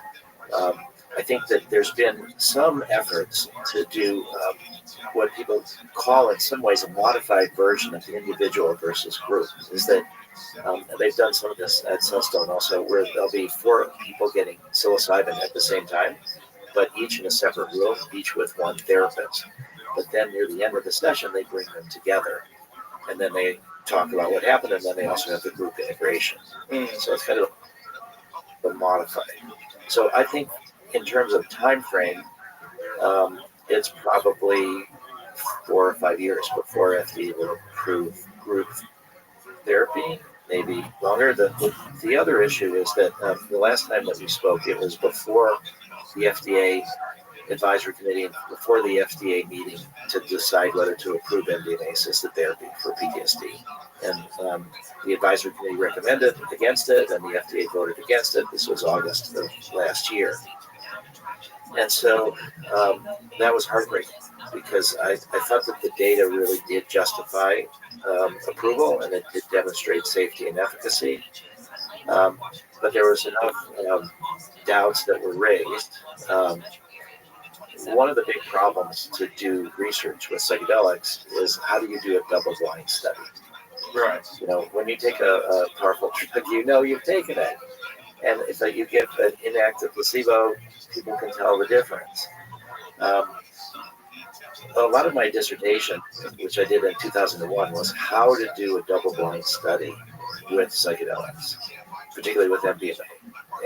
I think that there's been some efforts to do what people call in some ways a modified version of individual versus group. Is that they've done some of this at Sunstone also, where there'll be 4 people getting psilocybin at the same time, but each in a separate room, each with one therapist. But then near the end of the session, they bring them together, and then they talk about what happened, and then they also have the group integration. So it's kind of modified. So I think in terms of time frame, it's probably 4 or 5 years before FDA will approve group therapy, maybe longer. The other issue is that the last time that we spoke, it was before the FDA advisory committee and before the FDA meeting to decide whether to approve MDMA-assisted therapy for PTSD. And the advisory committee recommended against it, and the FDA voted against it. This was August of last year. And so that was heartbreaking because I thought that the data really did justify approval, and it did demonstrate safety and efficacy. But there was enough doubts that were raised. One of the big problems to do research with psychedelics is how do you do a double-blind study? Right. You know, when you take a powerful drug, you know you've taken it. And if you get an inactive placebo, people can tell the difference. A lot of my dissertation, which I did in 2001, was how to do a double-blind study with psychedelics, particularly with MDMA.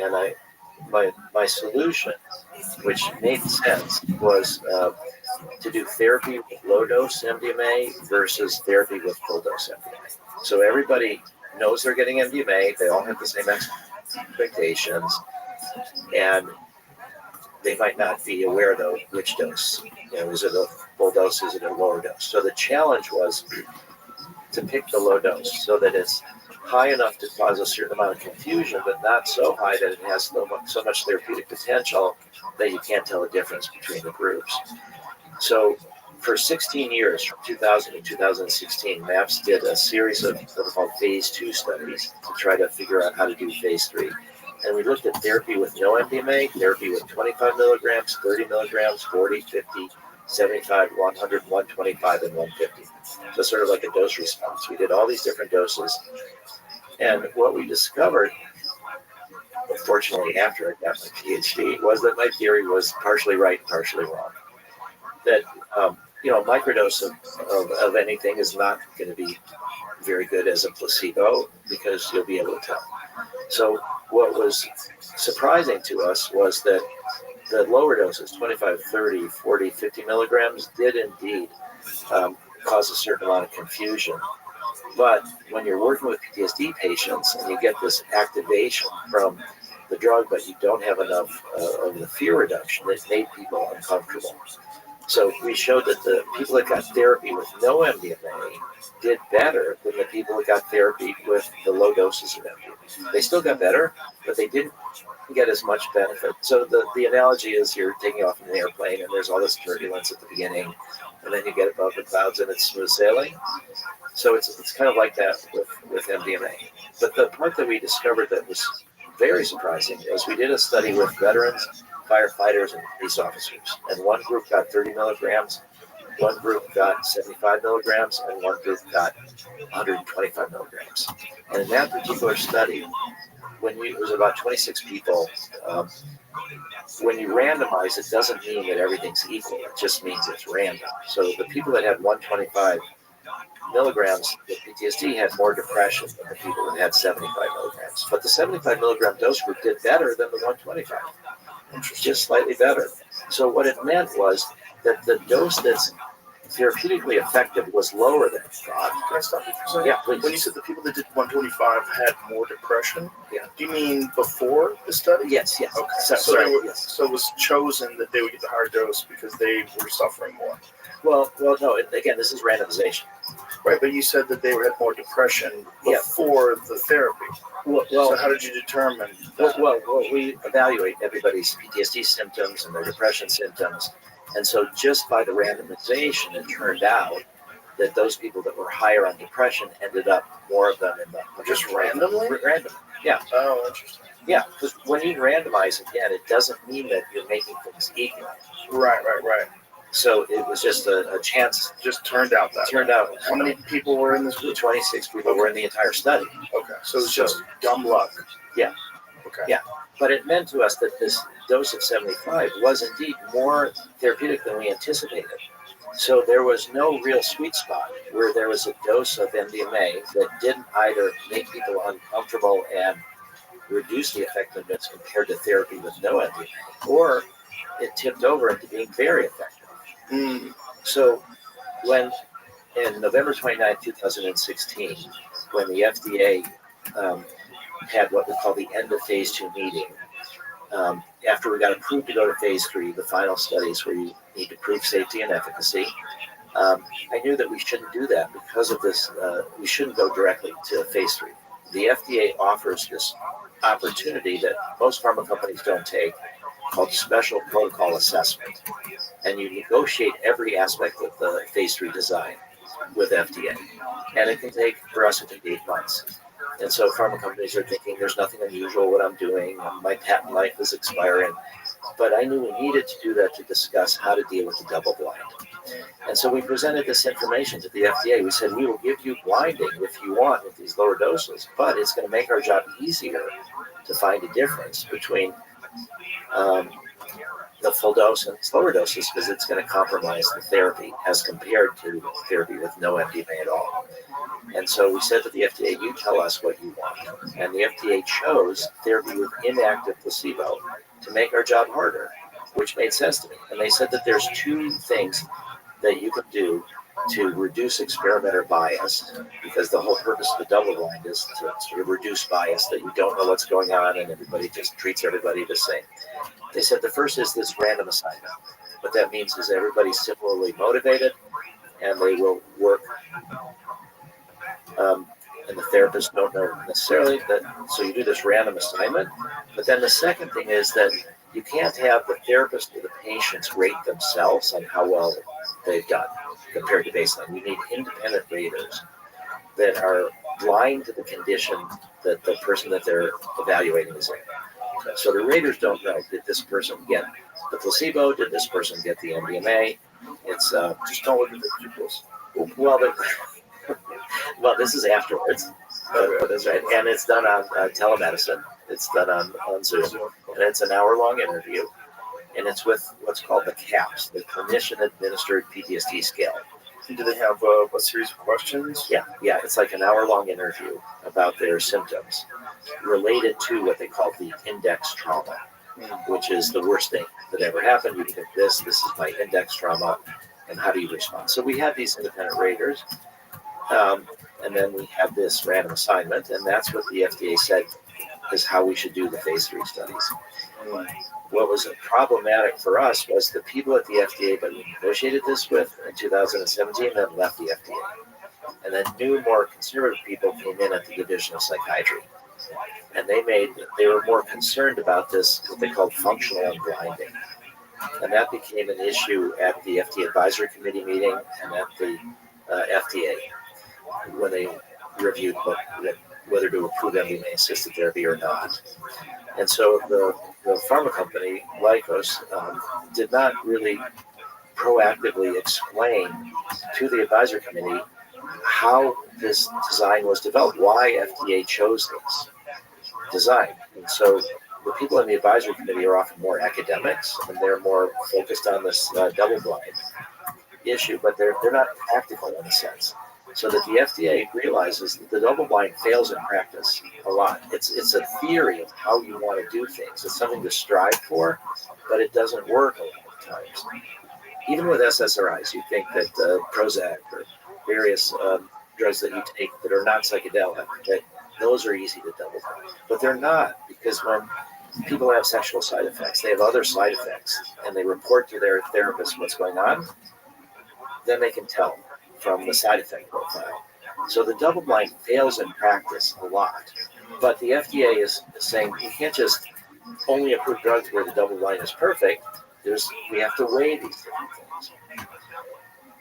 And my solution, which made sense, was to do therapy with low-dose MDMA versus therapy with full-dose MDMA. So everybody knows they're getting MDMA. They all have the same expectations, and they might not be aware, though, which dose. You know, is it a full dose? Is it a lower dose? So the challenge was to pick the low dose so that it's high enough to cause a certain amount of confusion, but not so high that it has so much therapeutic potential that you can't tell the difference between the groups. So for 16 years, from 2000 to 2016, MAPS did a series of what are called phase 2 studies to try to figure out how to do phase 3. And we looked at therapy with no MDMA, therapy with 25 milligrams, 30 milligrams, 40, 50, 75, 100, 125, and 150. So sort of like a dose response. We did all these different doses. And what we discovered, unfortunately, after I got my PhD, was that my theory was partially right, partially wrong. That, a microdose of anything is not going to be very good as a placebo because you'll be able to tell. So what was surprising to us was that the lower doses, 25, 30, 40, 50 milligrams, did indeed cause a certain amount of confusion. But when you're working with PTSD patients and you get this activation from the drug, but you don't have enough of the fear reduction, it made people uncomfortable. So we showed that the people that got therapy with no MDMA did better than the people that got therapy with the low doses of MDMA. They still got better, but they didn't get as much benefit. So the analogy is you're taking off in an airplane and there's all this turbulence at the beginning, and then you get above the clouds and it's smooth sailing. So it's kind of like that with MDMA. But the part that we discovered that was very surprising was we did a study with veterans, firefighters, and police officers. And one group got 30 milligrams, one group got 75 milligrams, and one group got 125 milligrams. And in that particular study, it was about 26 people, when you randomize, it doesn't mean that everything's equal. It just means it's random. So the people that had 125 milligrams with PTSD had more depression than the people that had 75 milligrams. But the 75 milligram dose group did better than the 125, just slightly better. So what it meant was that the dose that's therapeutically effective was lower than thought. Can I stop you for a second? Yeah, please. When you said the people that did 125 had more depression, yeah, do you mean before the study? Yes. Okay. So it was chosen that they would get the higher dose because they were suffering more. Well, no. Again, this is randomization. Right, but you said that they had more depression before the therapy. Well, so how did you determine that? Well, we evaluate everybody's PTSD symptoms and their depression symptoms. And so just by the randomization, it turned out that those people that were higher on depression ended up more of them in the... Just randomly? Random, yeah. Oh, interesting. Yeah, because when you randomize again, it doesn't mean that you're making things equal. Right. So it was just a chance. Just turned out that. Turned out. How many people were in this group? 26 people were in the entire study. Okay, so it was just dumb luck. Yeah. Okay. Yeah, but it meant to us that this dose of 75 was indeed more therapeutic than we anticipated. So there was no real sweet spot where there was a dose of MDMA that didn't either make people uncomfortable and reduce the effectiveness compared to therapy with no MDMA, or it tipped over into being very effective. So when in November 29, 2016, when the FDA had what we call the end of phase 2 meeting, after we got approved to go to phase 3, the final studies where you need to prove safety and efficacy, I knew that we shouldn't do that because of this. We shouldn't go directly to phase 3. The FDA offers this opportunity that most pharma companies don't take, called special protocol assessment. And you negotiate every aspect of the phase 3 design with FDA. And it can take, for us, it took 8 months. And so pharma companies are thinking there's nothing unusual what I'm doing. My patent life is expiring. But I knew we needed to do that to discuss how to deal with the double blind. And so we presented this information to the FDA. We said, we will give you blinding if you want with these lower doses, but it's going to make our job easier to find a difference between the full dose and slower doses, because it's going to compromise the therapy as compared to therapy with no MDMA at all. And so we said to the FDA, you tell us what you want. And the FDA chose therapy with inactive placebo to make our job harder, which made sense to me. And they said that there's 2 things that you can do to reduce experimenter bias, because the whole purpose of the double blind is to sort of reduce bias, that you don't know what's going on and everybody just treats everybody the same. They said the first is this random assignment. What that means is everybody's similarly motivated and they will work, and the therapists don't know necessarily that, so you do this random assignment. But then the second thing is that you can't have the therapist or the patients rate themselves on how well they've done compared to baseline. You need independent raters that are blind to the condition that the person that they're evaluating is in. So the raters don't know, did this person get the placebo? Did this person get the MDMA? It's just don't look at the pupils. Well, this is afterwards. That's right. And it's done on telemedicine. It's done on Zoom. And it's an hour-long interview. And it's with what's called the CAPS, the Clinician-Administered PTSD Scale. Do they have a series of questions? Yeah. It's like an hour-long interview about their symptoms related to what they call the index trauma, which is the worst thing that ever happened. You pick this is my index trauma, and how do you respond? So we have these independent raters, and then we have this random assignment, and that's what the FDA said is how we should do the phase 3 studies. What was problematic for us was the people at the FDA that we negotiated this with in 2017 then left the FDA. And then new, more conservative people came in at the Division of Psychiatry. And they were more concerned about this, what they called functional unblinding. And that became an issue at the FDA Advisory Committee meeting and at the FDA when they reviewed whether to approve MDMA-assisted therapy or not. And so the pharma company, Lykos, did not really proactively explain to the advisory committee how this design was developed, why FDA chose this design. And so the people in the advisory committee are often more academics, and they're more focused on this double-blind issue, but they're not practical in a sense. So that the FDA realizes that the double blind fails in practice a lot. It's a theory of how you want to do things. It's something to strive for, but it doesn't work a lot of times. Even with SSRIs, you think that Prozac or various drugs that you take that are not psychedelic, that those are easy to double blind. But they're not, because when people have sexual side effects, they have other side effects, and they report to their therapist what's going on, then they can tell from the side effect profile. So the double blind fails in practice a lot. But the FDA is saying you can't just only approve drugs where the double blind is perfect. We have to weigh these different things.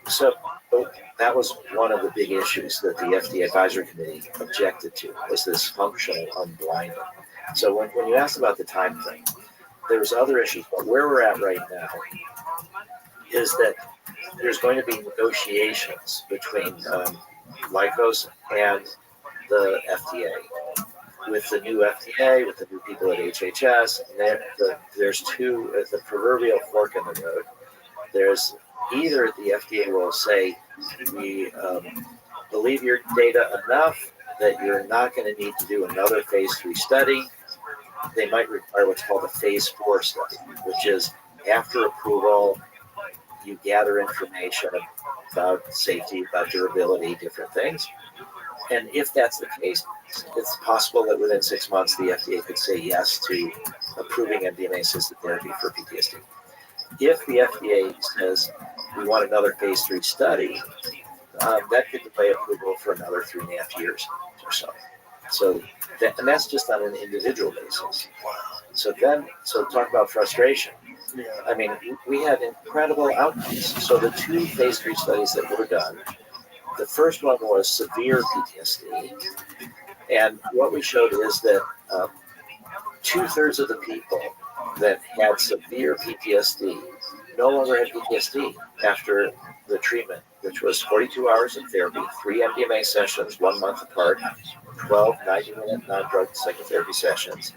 So that was one of the big issues that the FDA advisory committee objected to, was this functional unblinding. So when you asked about the time frame, there's other issues, but where we're at right now is that there's going to be negotiations between Lycos and the FDA. With the new FDA, with the new people at HHS, and there's the proverbial fork in the road. There's either the FDA will say, we believe your data enough that you're not going to need to do another phase 3 study. They might require what's called a phase 4 study, which is after approval, you gather information about safety, about durability, different things. And if that's the case, it's possible that within 6 months the FDA could say yes to approving MDMA-assisted therapy for PTSD. If the FDA says we want another phase 3 study, that could delay approval for another 3.5 years or so. And that's just on an individual basis. So talk about frustration. I mean, we had incredible outcomes. So the 2 phase 3 studies that were done, the first one was severe PTSD. And what we showed is that 2/3 of the people that had severe PTSD no longer had PTSD after the treatment, which was 42 hours of therapy, 3 MDMA sessions, 1 month apart, 12 90-minute non-drug psychotherapy sessions.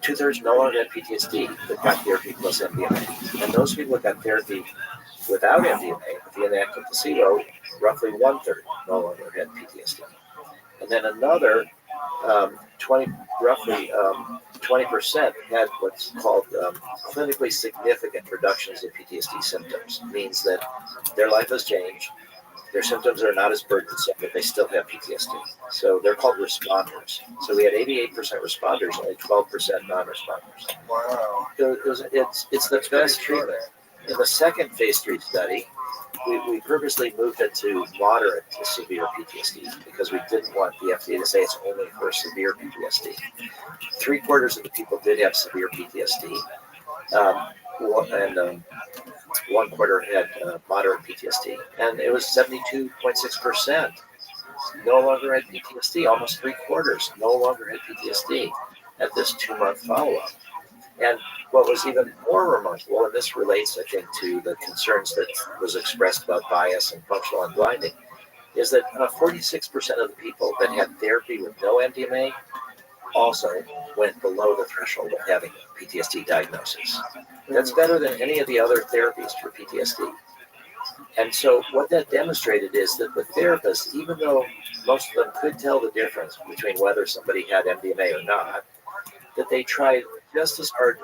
2/3 no longer had PTSD that got therapy plus MDMA. And those people that got therapy without MDMA, with the inactive placebo, roughly 1/3 no longer had PTSD. And then another roughly 20% had what's called clinically significant reductions in PTSD symptoms. It means that their life has changed, their symptoms are not as burdensome, but they still have PTSD. So they're called responders. So we had 88% responders, only 12% non-responders. Wow. It's the best treatment. In the second phase 3 study, we purposely moved it to moderate to severe PTSD because we didn't want the FDA to say it's only for severe PTSD. 3/4 of the people did have severe PTSD, and 1/4 had moderate PTSD, and it was 72.6% no longer had PTSD. Almost 3/4 no longer had PTSD at this 2-month follow-up. And what was even more remarkable, and this relates, I think, to the concerns that was expressed about bias and functional unblinding, is that 46% of the people that had therapy with no MDMA also went below the threshold of having a PTSD diagnosis. That's better than any of the other therapies for PTSD. And so what that demonstrated is that the therapists, even though most of them could tell the difference between whether somebody had MDMA or not, that they tried just as hard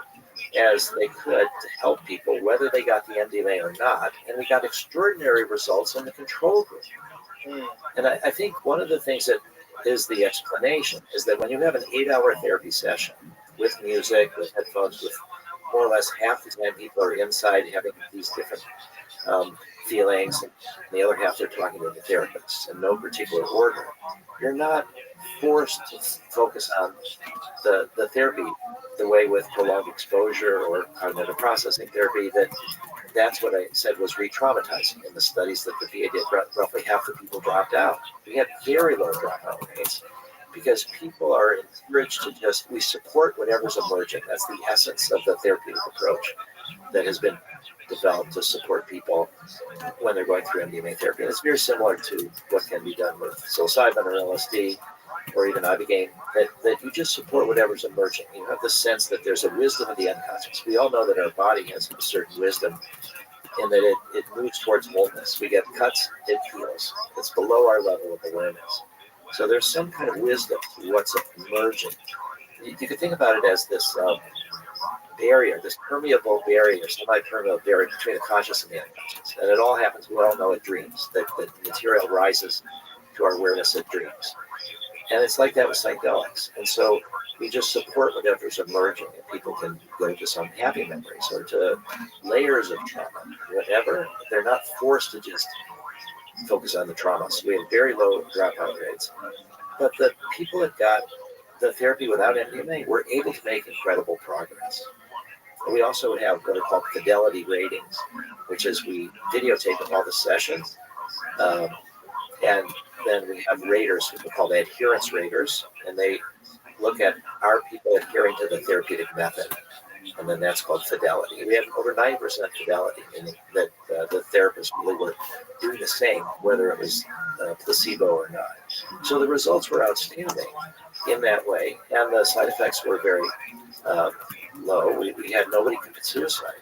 as they could to help people, whether they got the MDMA or not. And we got extraordinary results in the control group. And I think one of the things that is the explanation is that when you have an 8-hour therapy session with music, with headphones, with more or less half the time people are inside having these different feelings, and the other half they're talking to the therapists in no particular order, you're not forced to focus on the therapy the way with prolonged exposure or cognitive processing therapy. That's what I said was re-traumatizing. In the studies that the VA did, roughly half the people dropped out. We had very low dropout rates because people are encouraged to we support whatever's emerging. That's the essence of the therapeutic approach that has been developed to support people when they're going through MDMA therapy. And it's very similar to what can be done with psilocybin or LSD or even ibogaine, that you just support whatever's emerging. You have the sense that there's a wisdom of the unconscious. We all know that our body has a certain wisdom in that it moves towards wholeness. We get cuts, it heals. It's below our level of awareness. So there's some kind of wisdom to what's emerging. You could think about it as this barrier, this permeable barrier, semi-permeable barrier between the conscious and the unconscious. And it all happens, we all know, at dreams, that material rises to our awareness at dreams. And it's like that with psychedelics. And so we just support whatever's emerging, and people can go to some happy memories or to layers of trauma whatever, they're not forced to just focus on the trauma. So we have very low dropout rates. But the people that got the therapy without MDMA were able to make incredible progress. We also have what are called fidelity ratings, which is we videotape all the sessions, and then we have raters, we call the adherence raters, and they look at are people adhering to the therapeutic method, and then that's called fidelity. We have over 90% fidelity, meaning that the therapists really were doing the same, whether it was placebo or not. So the results were outstanding in that way, and the side effects were very low. We had nobody commit suicide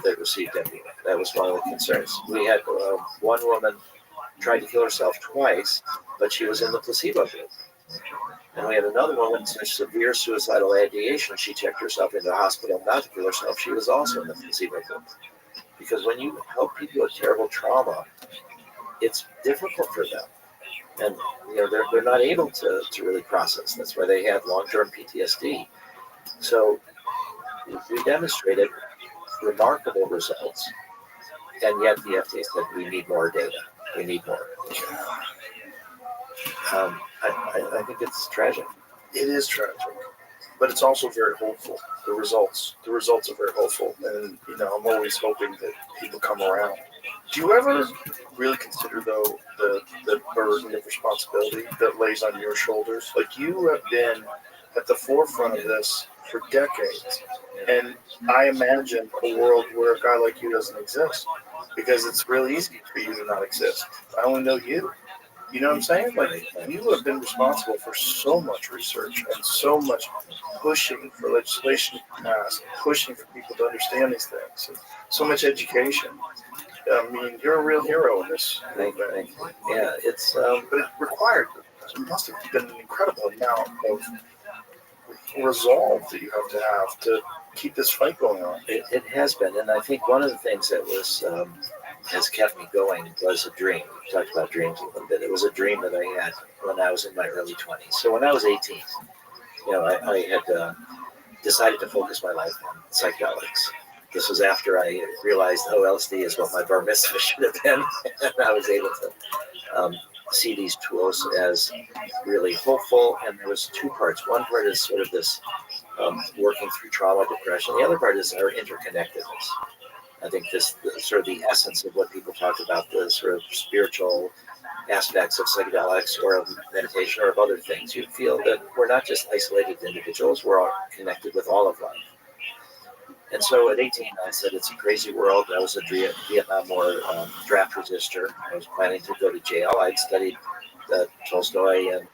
that received MDMA. That was one of the concerns. We had one woman tried to kill herself twice, but she was in the placebo group. And we had another woman with severe suicidal ideation. She checked herself into the hospital not to kill herself. She was also in the placebo group. Because when you help people with terrible trauma, it's difficult for them. And they're not able to really process. That's why they have long-term PTSD. So we demonstrated remarkable results, and yet the FDA said we need more data. We need more. I think it's tragic. It is tragic, but it's also very hopeful. The results are very hopeful, and I'm always hoping that people come around. Do you ever really consider, though, the burden of responsibility that lays on your shoulders? Like, you have been at the forefront of this for decades, and I imagine a world where a guy like you doesn't exist, because it's really easy for you to not exist. I only know you. You know what I'm saying? Like, you have been responsible for so much research and so much pushing for legislation to pass, pushing for people to understand these things, and so much education. I mean, you're a real hero in this movement. Yeah, it's but it required. It must have been an incredible amount of resolve that you have to keep this fight going on. It has been, and I think one of the things that was has kept me going was a dream. We talked about dreams a little bit. It was a dream that I had when I was in my early 20s. So when I was 18, I had decided to focus my life on psychedelics. This was after I realized, LSD is what my bar mitzvah should have been, and I was able to see these tools as really hopeful. And there was two parts. One part is sort of this working through trauma, depression. The other part is our interconnectedness. I think this sort of the essence of what people talk about, the sort of spiritual aspects of psychedelics or of meditation or of other things. You feel that we're not just isolated individuals, we're all connected with all of life. And so at 18, I said, it's a crazy world. I was a Vietnam War draft resistor. I was planning to go to jail. I'd studied Tolstoy and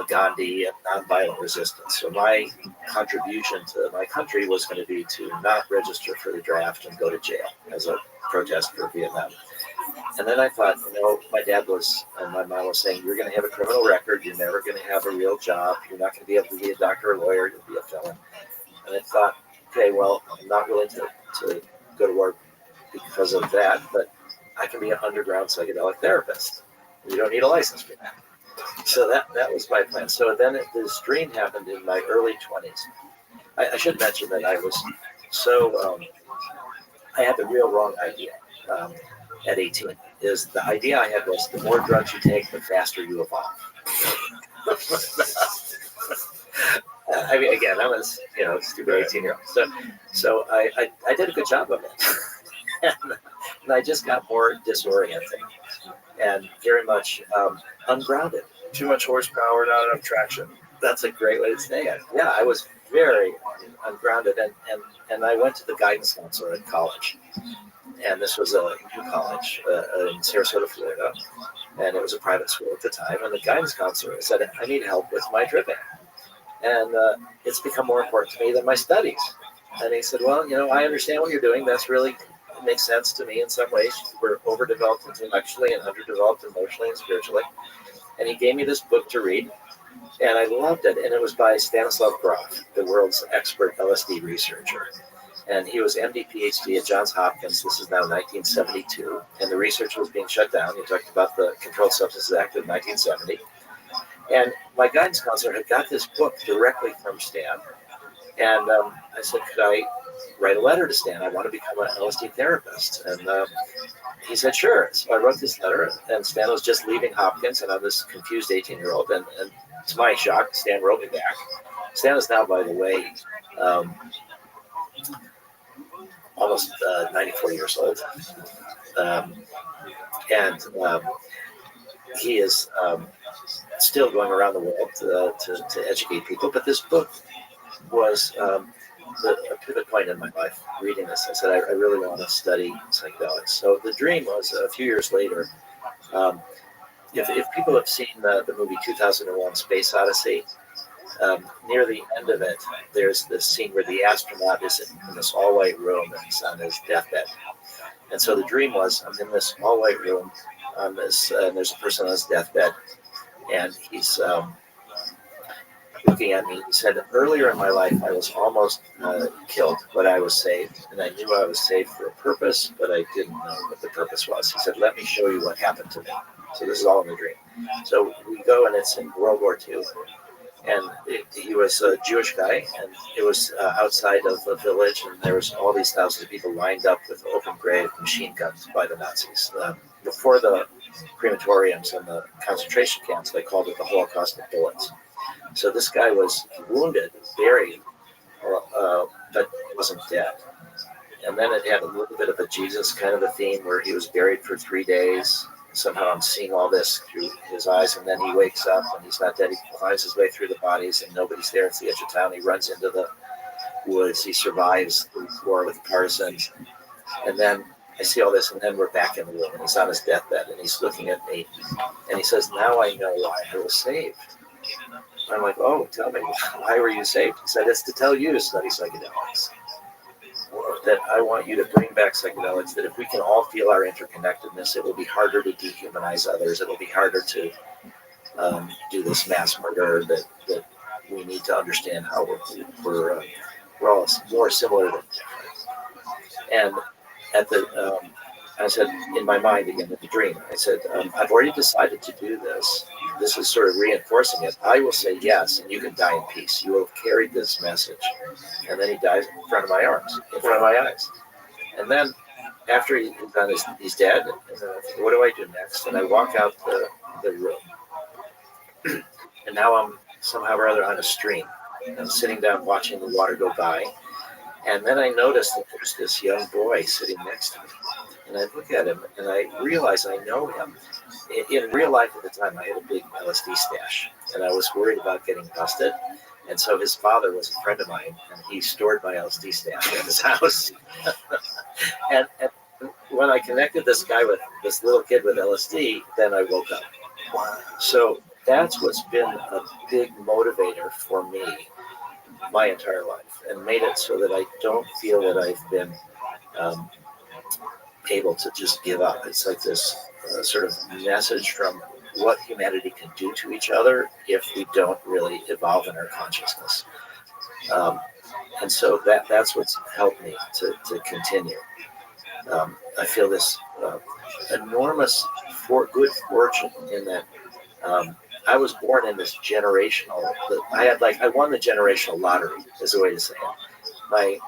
Gandhi and nonviolent resistance. So my contribution to my country was going to be to not register for the draft and go to jail as a protest for Vietnam. And then I thought, my dad and my mom was saying, you're going to have a criminal record. You're never going to have a real job. You're not going to be able to be a doctor or lawyer. You'll be a felon. And I thought, okay, well, I'm not willing to go to work because of that, but I can be an underground psychedelic therapist. You don't need a license for that. So that was my plan. So then this dream happened in my early 20s. I should mention that I was I had the real wrong idea at 18. Is the idea I had was the more drugs you take, the faster you evolve. I mean, again, I was, stupid 18-year-old. So I did a good job of it. and I just got more disoriented and very much ungrounded. Too much horsepower, not enough traction. That's a great way to say it. Yeah, I was very ungrounded, and I went to the guidance counselor at college. And this was a new college in Sarasota, Florida, and it was a private school at the time. And the guidance counselor said, I need help with my dripping. And it's become more important to me than my studies. And he said, well, I understand what you're doing. That's really makes sense to me in some ways. We're overdeveloped intellectually and underdeveloped emotionally and spiritually. And he gave me this book to read, and I loved it. And it was by Stanislav Grof, the world's expert LSD researcher. And he was MD, PhD at Johns Hopkins. This is now 1972. And the research was being shut down. He talked about the Controlled Substances Act of 1970. And my guidance counselor had got this book directly from Stan. And I said, could I write a letter to Stan. I want to become an LSD therapist. And he said, sure. So I wrote this letter, and Stan was just leaving Hopkins, and I'm this confused 18-year-old. And to my shock, Stan wrote me back. Stan is now, by the way, almost 94 years old. And he is still going around the world to educate people. But this book was a pivot point in my life. Reading this, I said, I really want to study psychedelics. So the dream was a few years later. If people have seen the movie 2001 Space Odyssey, near the end of it, there's this scene where the astronaut is in this all-white room and he's on his deathbed. And so the dream was, I'm in this all-white room on this, and there's a person on his deathbed, and he's looking at me. He said, earlier in my life, I was almost killed, but I was saved. And I knew I was saved for a purpose, but I didn't know what the purpose was. He said, let me show you what happened to me. So this is all in the dream. So we go, and it's in World War II. And he was a Jewish guy, and it was outside of a village, and there was all these thousands of people lined up with open grave machine guns by the Nazis. Before the crematoriums and the concentration camps, they called it the Holocaust of bullets. So this guy was wounded, buried, but wasn't dead. And then it had a little bit of a Jesus kind of a theme where he was buried for 3 days. Somehow I'm seeing all this through his eyes, and then he wakes up and he's not dead. He climbs his way through the bodies, and nobody's there. It's the edge of town. He runs into the woods. He survives the war with partisans. And then I see all this, and then we're back in the room, and he's on his deathbed, and he's looking at me, and he says, now I know why I was saved. I'm like, oh, tell me, why were you saved? He said, it's to tell you to study psychedelics. That I want you to bring back psychedelics, that if we can all feel our interconnectedness, it will be harder to dehumanize others. It will be harder to do this mass murder, that we need to understand how we're all more similar than different. And at the, I said, in my mind again, at the dream, I said, I've already decided to do this. This is sort of reinforcing it. I will say yes, and you can die in peace. You will have carried this message. And then he dies in front of my arms, in front of my eyes. And then after he's done, he's dead. And what do I do next? And I walk out the room. And now I'm somehow or other on a stream. I'm sitting down watching the water go by. And then I notice that there's this young boy sitting next to me. And I look at him, and I realize I know him. In real life at the time, I had a big LSD stash, and I was worried about getting busted. And so his father was a friend of mine, and he stored my LSD stash at his house. and when I connected this guy with this little kid with LSD, then I woke up. So that's what's been a big motivator for me my entire life, and made it so that I don't feel that I've been able to just give up. It's like this sort of message from what humanity can do to each other if we don't really evolve in our consciousness. And so that's what's helped me to continue. I feel this enormous good fortune in that I was born in this generational, I won the generational lottery, is a way to say it. My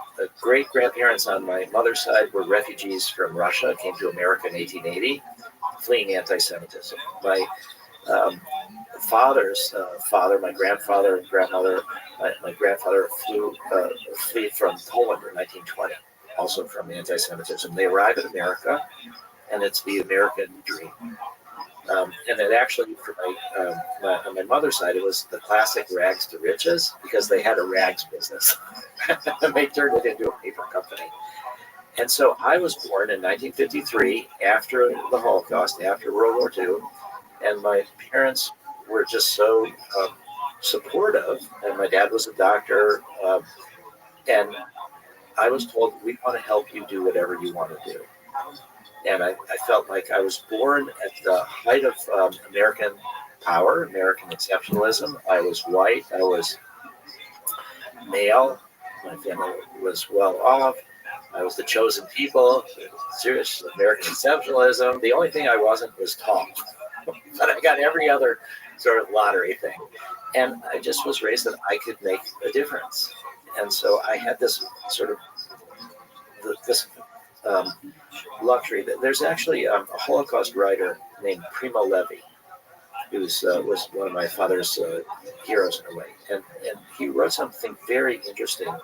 great-grandparents on my mother's side were refugees from Russia, came to America in 1880, fleeing anti-Semitism. My father's father, my grandfather and grandmother, my grandfather fled from Poland in 1920, also from anti-Semitism. They arrive in America, and it's the American dream. And it actually, for on my mother's side, it was the classic rags to riches, because they had a rags business. And they turned it into a paper company. And so I was born in 1953, after the Holocaust, after World War II, and my parents were just so supportive, and my dad was a doctor, and I was told, we want to help you do whatever you want to do. And I felt like I was born at the height of American power, American exceptionalism. I was white, I was male, my family was well off, I was the chosen people, serious American exceptionalism. The only thing I wasn't was tall, but I got every other sort of lottery thing. And I just was raised that I could make a difference. And so I had this sort of this luxury. There's actually a Holocaust writer named Primo Levi, who was one of my father's heroes in a way, and he wrote something very interesting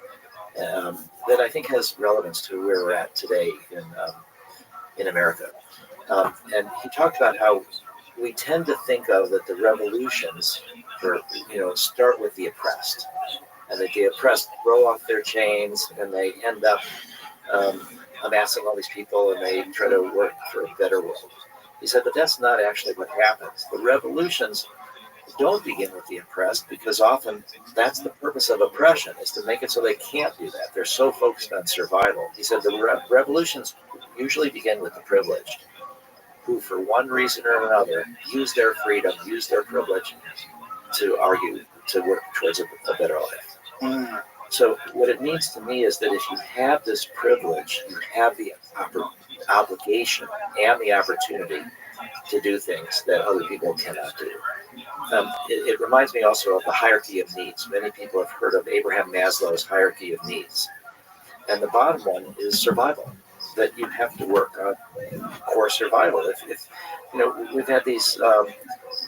that I think has relevance to where we're at today in America. And he talked about how we tend to think of that the revolutions start with the oppressed, and that the oppressed throw off their chains and they end up amassing all these people and they try to work for a better world. He said, but that's not actually what happens. The revolutions don't begin with the oppressed, because often that's the purpose of oppression, is to make it so they can't do that. They're so focused on survival. He said the revolutions usually begin with the privileged, who for one reason or another use their freedom, use their privilege to argue, to work towards a better life. So what it means to me is that if you have this privilege, you have the obligation and the opportunity to do things that other people cannot do. It reminds me also of the hierarchy of needs. Many people have heard of Abraham Maslow's hierarchy of needs. And the bottom one is survival, that you have to work on core survival. If we've had these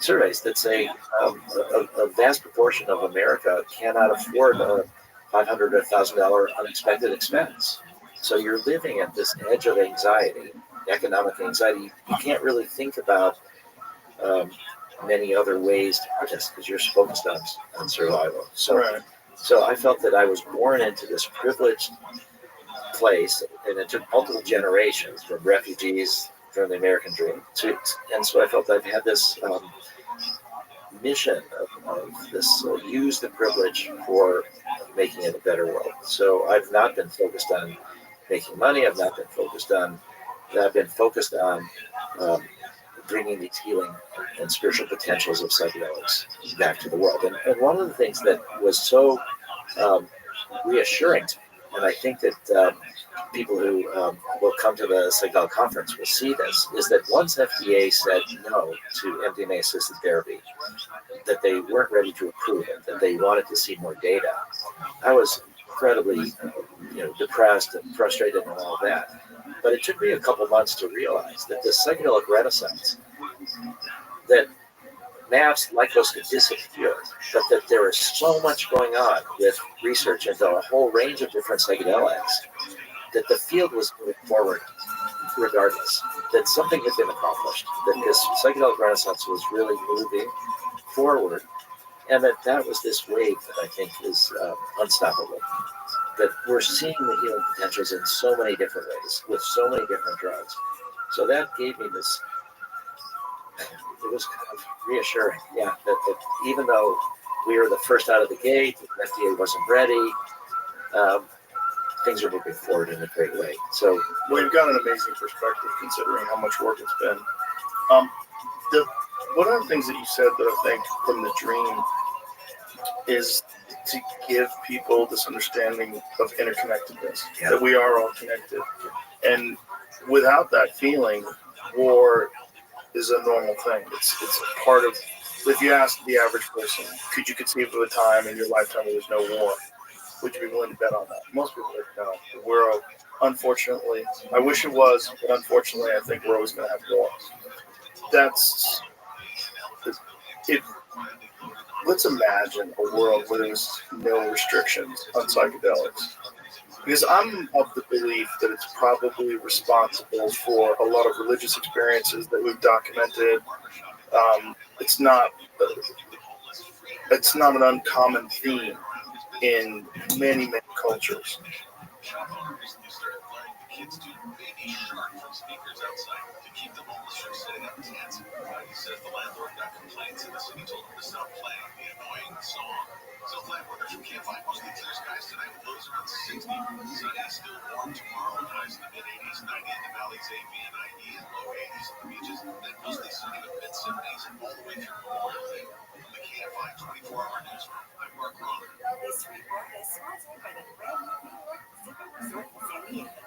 surveys that say a vast proportion of America cannot afford a $500 or $1,000 unexpected expense. So you're living at this edge of anxiety, economic anxiety. You can't really think about many other ways to protest because you're focused on survival. So I felt that I was born into this privileged place, and it took multiple generations from refugees from the American dream and so I felt I've had this mission of this use the privilege for making it a better world. So I've not been focused on making money. I've been focused on bringing these healing and spiritual potentials of psychedelics back to the world. And one of the things that was so reassuring to me, and I think that people who will come to the psychedelic conference will see this, is that once FDA said no to MDMA-assisted therapy, that they weren't ready to approve it, that they wanted to see more data, I was incredibly depressed and frustrated and all of that. But it took me a couple months to realize that this psychedelic renaissance, that maps like those could disappear, but that there is so much going on with research into a whole range of different psychedelics, that the field was moving forward regardless, that something had been accomplished, that this psychedelic renaissance was really moving forward, and that was this wave that I think is unstoppable. That we're seeing the healing potentials in so many different ways, with so many different drugs. So that gave me this, it was kind of reassuring, that even though we were the first out of the gate, the FDA wasn't ready, things are moving forward in a great way. So you've got an amazing perspective considering how much work it's been. One of the things that you said that I think from the dream is to give people this understanding of interconnectedness, that we are all connected. And without that feeling, war is a normal thing. It's a part of, if you ask the average person, could you conceive of a time in your lifetime where there's no war? Would you be willing to bet on that? Most people are no. We're, unfortunately, I wish it was, but unfortunately, I think we're always going to have war. That's it. Let's imagine a world where there's no restrictions on psychedelics. Because I'm of the belief that it's probably responsible for a lot of religious experiences that we've documented. It's not an uncommon theme in many cultures. Kids do maybe charge from speakers outside to keep the homeless from sitting on tents. He says the landlord got complaints and the city told him to stop playing the annoying song. So landlorders from Camp 5 mostly clear skies tonight with lows around 60. Sunny, still warm tomorrow, highs in the mid-80s, 90 in the valleys, 80 and 90 and low 80s at the beaches. Then mostly sunny with mid-70s all the way through Memorial Day. From the Camp 5 24-hour newsroom, I'm Mark Roller. This report is sponsored by the brand new New York Pacific Resort in San Diego.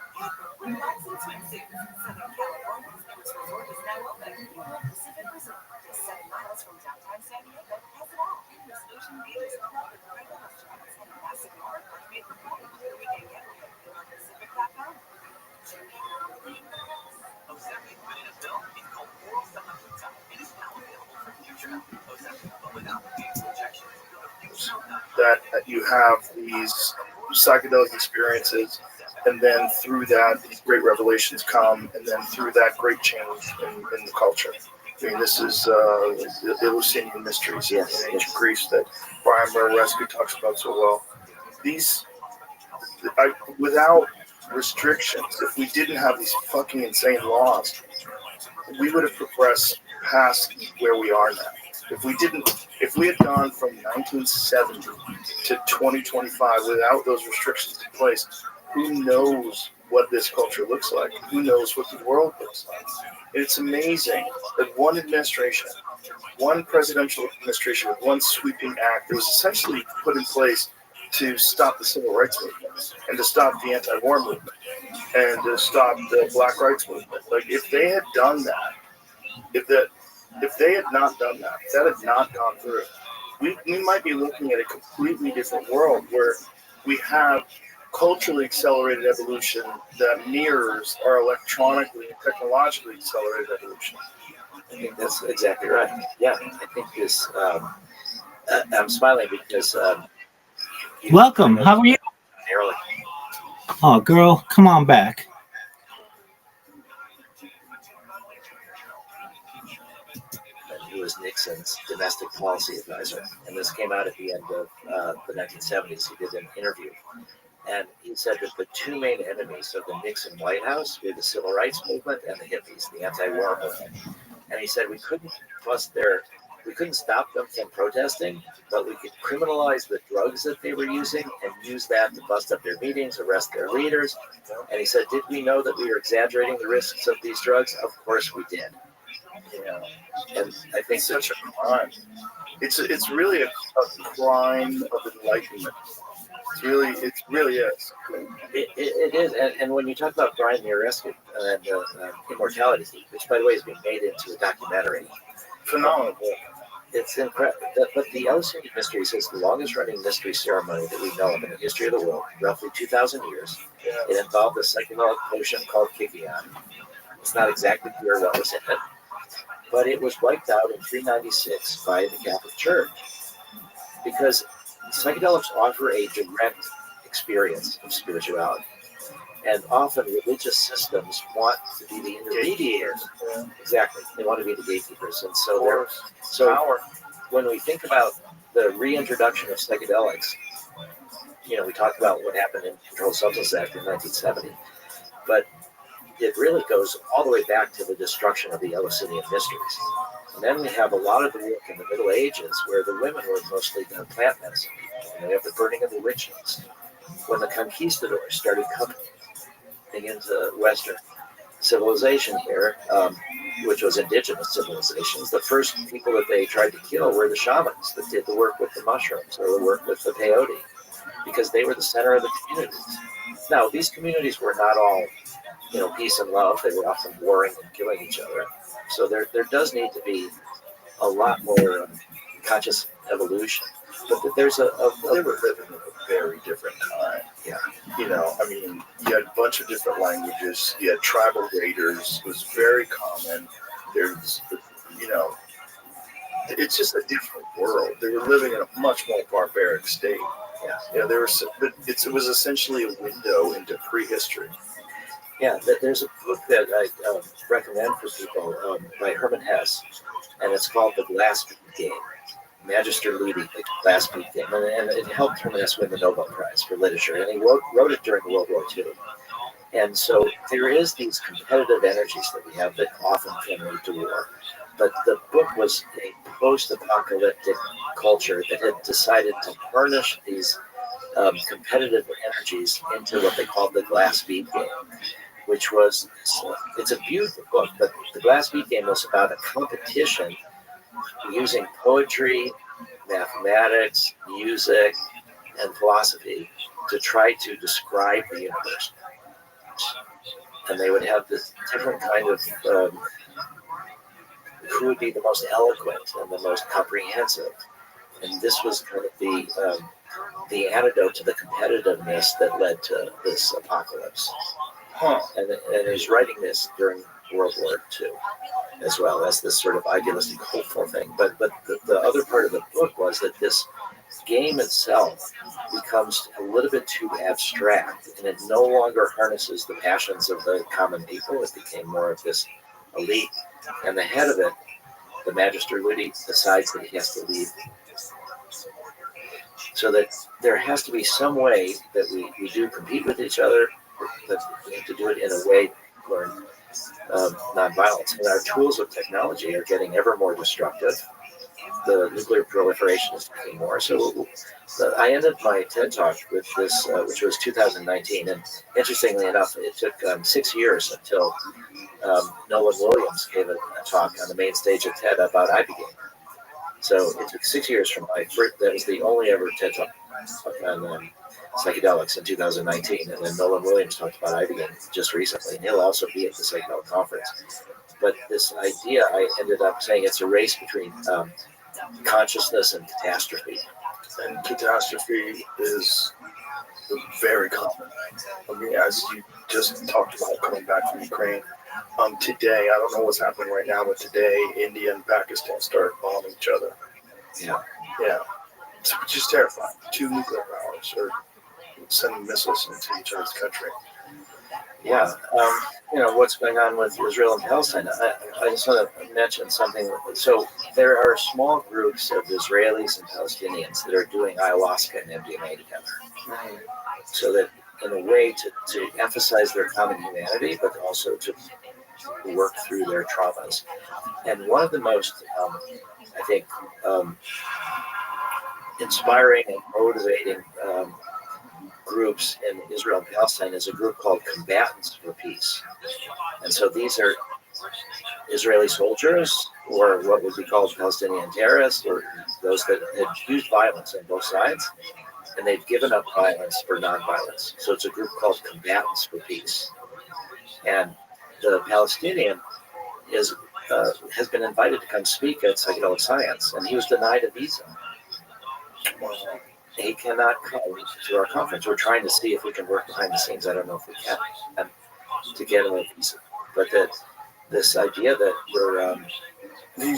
Relax in swimsuits. Southern California's newest resort is now open. New York Pacific Resort, just 7 miles from downtown San Diego, has it all. Endless ocean views, club and private restaurants, and massive yard park made for fun. The weekend getaway at NewYorkPacific.com. that you have these psychedelic experiences, and then through that, these great revelations come, and then through that, great change in the culture. I mean, this is the Eleusinian mysteries in ancient Greece that Brian Murarescu talks about so well. These, without restrictions, if we didn't have these fucking insane laws, we would have progressed past where we are now. If we had gone from 1970 to 2025 without those restrictions in place, who knows what this culture looks like? Who knows what the world looks like? It's amazing that one administration, one presidential administration with one sweeping act that was essentially put in place to stop the civil rights movement and to stop the anti-war movement and to stop the black rights movement. Like, if they had done that, if they had not done that, if that had not gone through, we might be looking at a completely different world where we have culturally accelerated evolution that mirrors our electronically and technologically accelerated evolution. I think that's exactly right. Yeah, I think this. I'm smiling because. Welcome. How are you? Early. Oh, girl, come on back. He was Nixon's domestic policy advisor, and this came out at the end of the 1970s. He did an interview, and he said that the two main enemies of the Nixon White House were the civil rights movement and the hippies, the anti-war movement. And he said we couldn't stop them from protesting, but we could criminalize the drugs that they were using and use that to bust up their meetings, arrest their leaders. And he said, did we know that we were exaggerating the risks of these drugs? Of course we did. Yeah. And I think it's such a crime. It's really a crime of enlightenment. It really is. It is, and when you talk about Brian Murarescu and Immortality, which by the way is being made into a documentary, phenomenal. It's incredible. But the Eleusinian Mysteries is the longest running mystery ceremony that we know of in the history of the world, roughly 2,000 years. Yeah. It involved a psychedelic potion called Kikion. It's not exactly clear what was in it, but it was wiped out in 396 by the Catholic Church because psychedelics offer a direct experience of spirituality. And often religious systems want to be the intermediaries. Yeah. Exactly. They want to be the gatekeepers. And so when we think about the reintroduction of psychedelics, we talked about what happened in the Controlled Substances Act in 1970, but it really goes all the way back to the destruction of the Eleusinian Mysteries. And then we have a lot of the work in the Middle Ages where the women were mostly the plant medicine people. We have the burning of the witches. When the conquistadors started coming into Western civilization here, which was indigenous civilizations, the first people that they tried to kill were the shamans that did the work with the mushrooms or the work with the peyote, because they were the center of the communities. Now, these communities were not all, peace and love. They were often warring and killing each other. So there does need to be a lot more conscious evolution. But there's they were living in a very different time. Yeah. You had a bunch of different languages. You had tribal raiders. It was very common. There's, it's just a different world. They were living in a much more barbaric state. Yeah. It was essentially a window into prehistory. Yeah, there's a book that I recommend for people by Hermann Hesse, and it's called The Glass Bead Game. Magister Ludi, The Glass Bead Game, and it helped Hermann Hesse win the Nobel Prize for Literature, and he wrote it during World War II. And so there is these competitive energies that we have that often can lead to war. But the book was a post-apocalyptic culture that had decided to harness these competitive energies into what they called the Glass Bead Game, which was, it's a beautiful book, but the Glass Bead Game was about a competition using poetry, mathematics, music, and philosophy to try to describe the universe. And they would have this different kind of who would be the most eloquent and the most comprehensive. And this was kind of the antidote to the competitiveness that led to this apocalypse. And he's writing this during World War II as well as this sort of idealistic, hopeful thing. But the other part of the book was that this game itself becomes a little bit too abstract, and it no longer harnesses the passions of the common people. It became more of this elite, and the head of it, the Magister Ludi, decides that he has to leave. So that there has to be some way that we do compete with each other, but we have to do it in a way where nonviolence. And our tools of technology are getting ever more destructive. The nuclear proliferation is getting more. So I ended my TED Talk with this, which was 2019. And interestingly enough, it took 6 years until Nolan Williams gave a talk on the main stage of TED about ibogaine. So it took 6 years from my first, that was the only ever TED Talk on psychedelics in 2019. And then Nolan Williams talked about ibogaine just recently, and he'll also be at the psychedelic conference. But this idea, I ended up saying it's a race between consciousness and catastrophe. And catastrophe is very common. I mean, as you just talked about coming back from Ukraine, today, I don't know what's happening right now, but today, India and Pakistan started bombing each other. Yeah. Yeah. It's just terrifying. 2 nuclear powers are sending missiles into each other's country. Yeah. What's going on with Israel and Palestine. I just want to mention something. So there are small groups of Israelis and Palestinians that are doing ayahuasca and MDMA together. So that in a way to emphasize their common humanity, but also to work through their traumas. And one of the most, I think, inspiring and motivating groups in Israel and Palestine is a group called Combatants for Peace. And so these are Israeli soldiers, or what would be called Palestinian terrorists, or those that had used violence on both sides, and they've given up violence for nonviolence. So it's a group called Combatants for Peace. And the Palestinian has been invited to come speak at Psychedelic Science, and he was denied a visa. He cannot come to our conference. We're trying to see if we can work behind the scenes. I don't know if we can to get him a visa. But that this idea that we're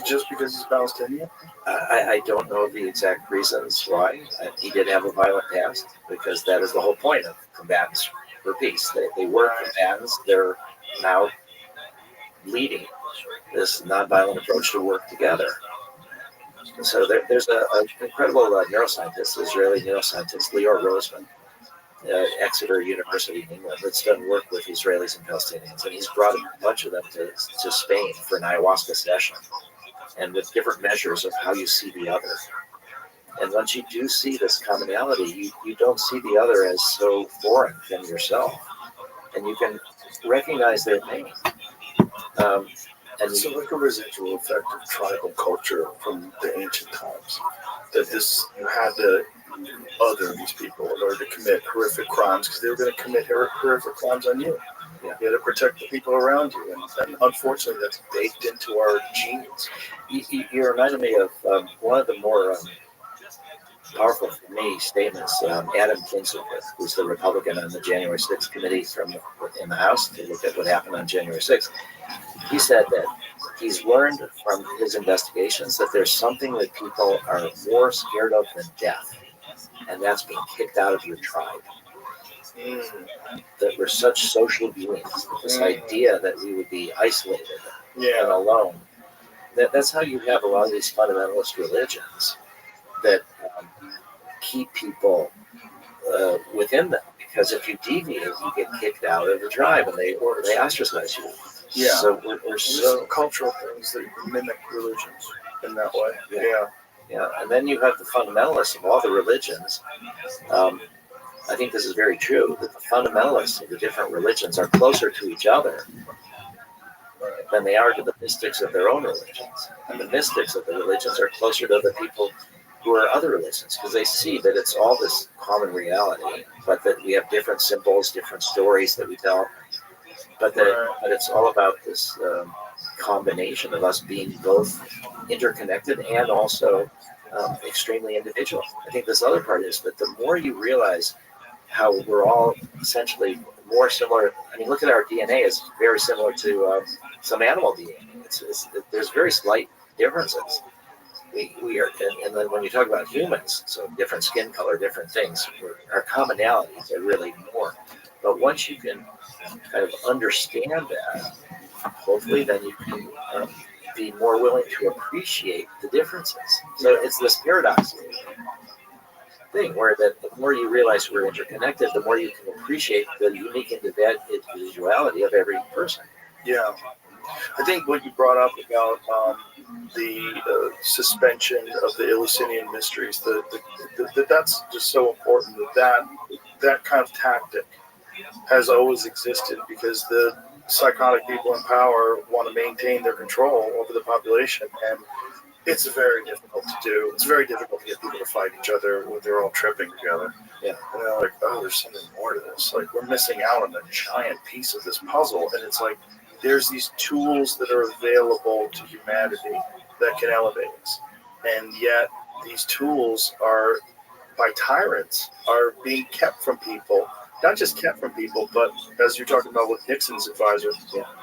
just because he's Palestinian? I don't know the exact reasons why. He did have a violent past, because that is the whole point of Combatants for Peace. They were combatants. They're now leading this nonviolent approach to work together. So there's an incredible neuroscientist, Israeli neuroscientist, Lior Roseman, Exeter University in England, that's done work with Israelis and Palestinians, and he's brought a bunch of them to Spain for an ayahuasca session, and with different measures of how you see the other. And once you do see this commonality, you don't see the other as so foreign from yourself, and you can recognize their pain. And so like a residual effect of tribal culture from the ancient times, that you had to other these people in order to commit horrific crimes, because they were going to commit horrific crimes on you. Yeah. You had to protect the people around you, and unfortunately that's baked into our genes. You reminded me of one of the more powerful for me statements. Adam Kinzel, who's the Republican on the January 6th committee in the House to look at what happened on January 6th. He said that he's learned from his investigations that there's something that people are more scared of than death, and that's being kicked out of your tribe. That we're such social beings. This idea that we would be isolated and alone. That's how you have a lot of these fundamentalist religions that keep people within them. Because if you deviate, you get kicked out of the tribe, and they ostracize you. Yeah. So we're so cultural things that mimic religions in that way. Yeah. And then you have the fundamentalists of all the religions. I think this is very true, that the fundamentalists of the different religions are closer to each other than they are to the mystics of their own religions. And the mystics of the religions are closer to the people who are other religions, because they see that it's all this common reality, but that we have different symbols, different stories that we tell, but it's all about this combination of us being both interconnected and also extremely individual. I think this other part is that the more you realize how we're all essentially more similar. I mean, look at our DNA; it's very similar to some animal DNA. There's very slight differences, we are, and then when you talk about humans, so different skin color, different things, our commonalities are really more. But once you can kind of understand that, hopefully then you can be more willing to appreciate the differences. So it's this paradox thing where that the more you realize we're interconnected, the more you can appreciate the unique individuality of every person. Yeah. I think what you brought up about the suspension of the Eleusinian mysteries, that's just so important that kind of tactic has always existed because the psychotic people in power want to maintain their control over the population, and it's very difficult to do. It's very difficult to get people to fight each other when they're all tripping together. Yeah. And they're like, oh, there's something more to this. Like, we're missing out on a giant piece of this puzzle. And it's like, there's these tools that are available to humanity that can elevate us. And yet, these tools are, by tyrants, are being kept from people. Not just kept from people, but as you're talking about with Nixon's advisor,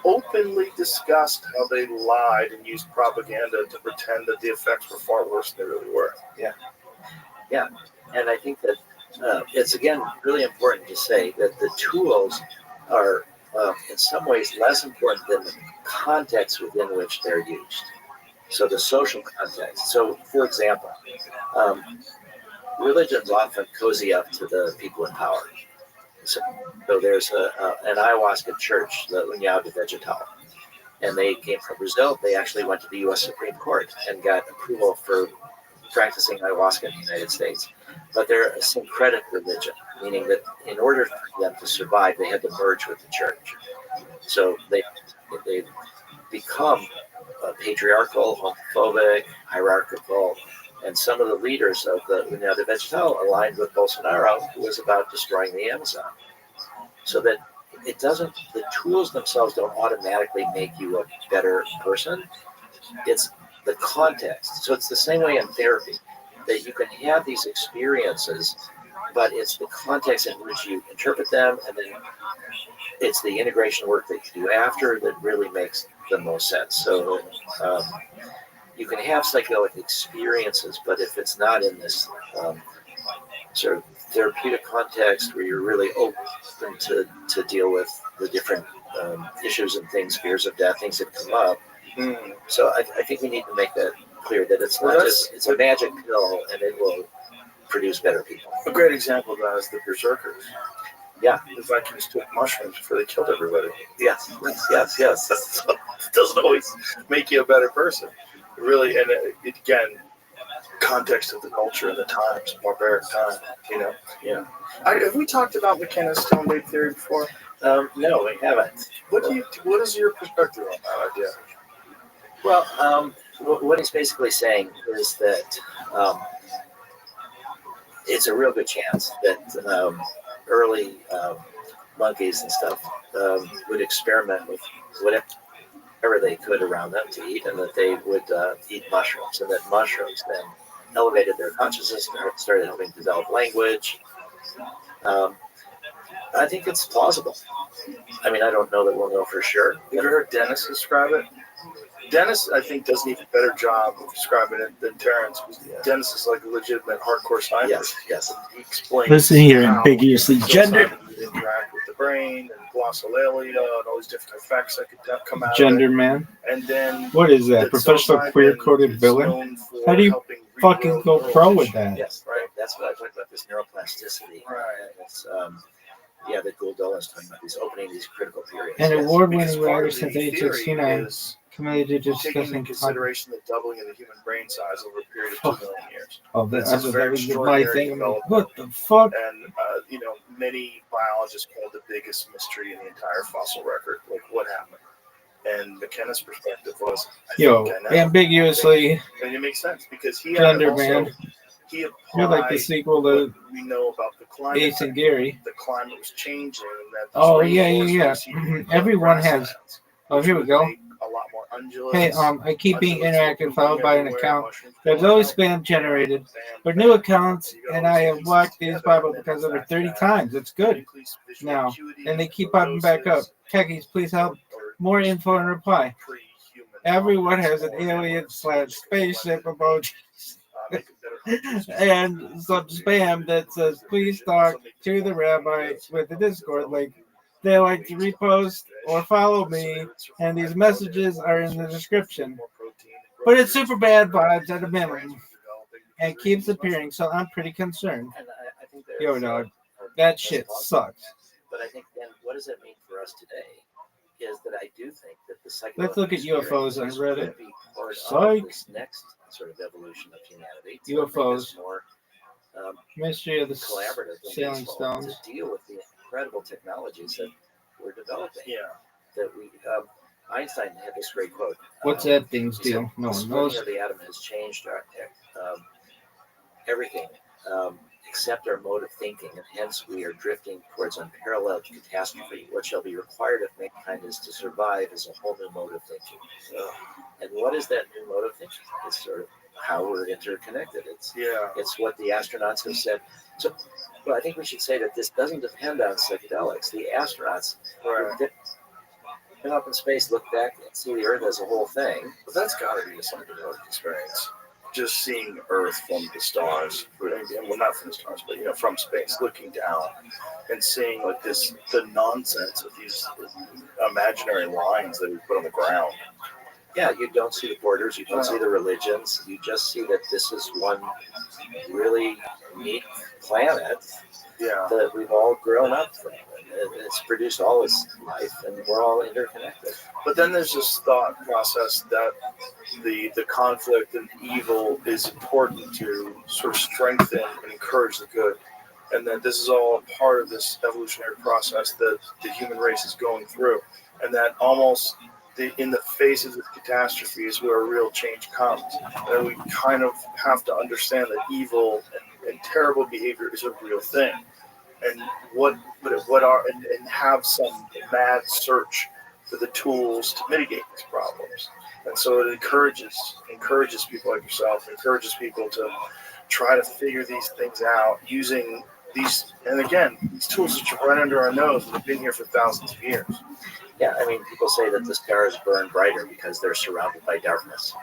openly discussed how they lied and used propaganda to pretend that the effects were far worse than they really were. Yeah. Yeah. And I think that it's, again, really important to say that the tools are in some ways less important than the context within which they're used. So the social context. So, for example, religions often cozy up to the people in power. So there's an ayahuasca church, the União de Vegetal, and they came from Brazil. They actually went to the U.S. Supreme Court and got approval for practicing ayahuasca in the United States. But they're a syncretic religion, meaning that in order for them to survive, they had to merge with the church. So they become patriarchal, homophobic, hierarchical, and some of the leaders of the União de Vegetal aligned with Bolsonaro, who was about destroying the Amazon. So that it doesn't, the tools themselves don't automatically make you a better person. It's the context. So it's the same way in therapy, that you can have these experiences, but it's the context in which you interpret them, and then it's the integration work that you do after that really makes the most sense. So you can have psychedelic experiences, but if it's not in this sort of therapeutic context where you're really open to deal with the different issues and things, fears of death, things that come up. So I think we need to make that clear, that it's not just, it's a magic pill and it will produce better people. A great example of that is the Berserkers. Yeah. The Vikings took mushrooms before they killed everybody. Yes. So it doesn't always make you a better person. Really, and again, context of the culture and the times, barbaric time, you know. Yeah. Have we talked about McKenna's stone date theory before? No, we haven't. What is your perspective on that idea? Well, what he's basically saying is that it's a real good chance that early monkeys and stuff would experiment with whatever they could around them to eat, and that they would eat mushrooms, and that mushrooms then elevated their consciousness, started helping develop language. I think it's plausible. I mean, I don't know that we'll know for sure. Have you ever heard Dennis describe it? Dennis, I think, does an even better job of describing it than Terrence. Dennis is like a legitimate hardcore scientist. Yes. He explains Listen here, ambiguously gender. Interact with the brain and glossolalia and all these different effects that could come out Gender of it. man. And then what is that? Professional queer-coded villain? How do you fucking go pro with that? Yes, right. That's what I talked about, this neuroplasticity. Right. It's, that Gould Dolan's talking about, these opening these critical periods. An award-winning writer since age 69 committed to taking into discussing consideration the doubling of the human brain size over a period of 2 million years. Oh, that's a very my extraordinary thing. development. What the fuck? And many biologists call it the biggest mystery in the entire fossil record. Like, what happened? And McKenna's perspective was, ambiguously. And it makes sense because he Gender also, man. He applied You're like the sequel to we know about the climate. Ace and Gary. The climate was changing. And that Everyone has. Oh, here we go. A lot more undulates. Hey, I keep being interactive followed by an account that's always spam generated, but new accounts, and I have watched these pop up because over 30 times. It's good now, and they keep popping back up. Techies, please help. More info and reply. Everyone has an alien / spaceship emoji and some spam that says, please talk to the rabbi with the Discord link. They like to repost or follow me, and these messages are in the description. But it's super bad vibes at a minimum and keeps appearing, so I'm pretty concerned. And I think Yo, dog, that shit sucks. But I think then, what does it mean for us today? Is that I do think that the psychedelic Let's look at UFOs on Reddit. could be part Psych. of this next sort of evolution of humanity. UFOs. More Mystery of the collaborative and Sailing useful Stones. to deal with the incredible technologies that we're developing. Yeah. That we Einstein had this great quote. What's that thing's He said, deal? No the one splitting knows. of the atom has changed our everything. Except our mode of thinking, and hence we are drifting towards unparalleled catastrophe. What shall be required of mankind is to survive as a whole new mode of thinking. And what is that new mode of thinking? It's sort of how we're interconnected. It's what the astronauts have said. So, well, I think we should say that this doesn't depend on psychedelics. The astronauts went up in space, look back, and see the Earth as a whole thing. But that's got to be a psychedelic experience. Just seeing Earth from the stars, well, not from the stars, but from space, looking down and seeing like the nonsense of these imaginary lines that we put on the ground. Yeah, you don't see the borders, you don't see the religions, you just see that this is one really neat planet that we've all grown up from. It's produced all this life, and we're all interconnected. But then there's this thought process that the conflict and evil is important to sort of strengthen and encourage the good, and that this is all part of this evolutionary process that the human race is going through, and that almost in the face of this catastrophe is where real change comes. And we kind of have to understand that evil and terrible behavior is a real thing. And and have some mad search for the tools to mitigate these problems. And so it encourages people like yourself, encourages people to try to figure these things out using these, and again, these tools that are right under our nose that have been here for thousands of years. Yeah, I mean, people say that the stars burn brighter because they're surrounded by darkness.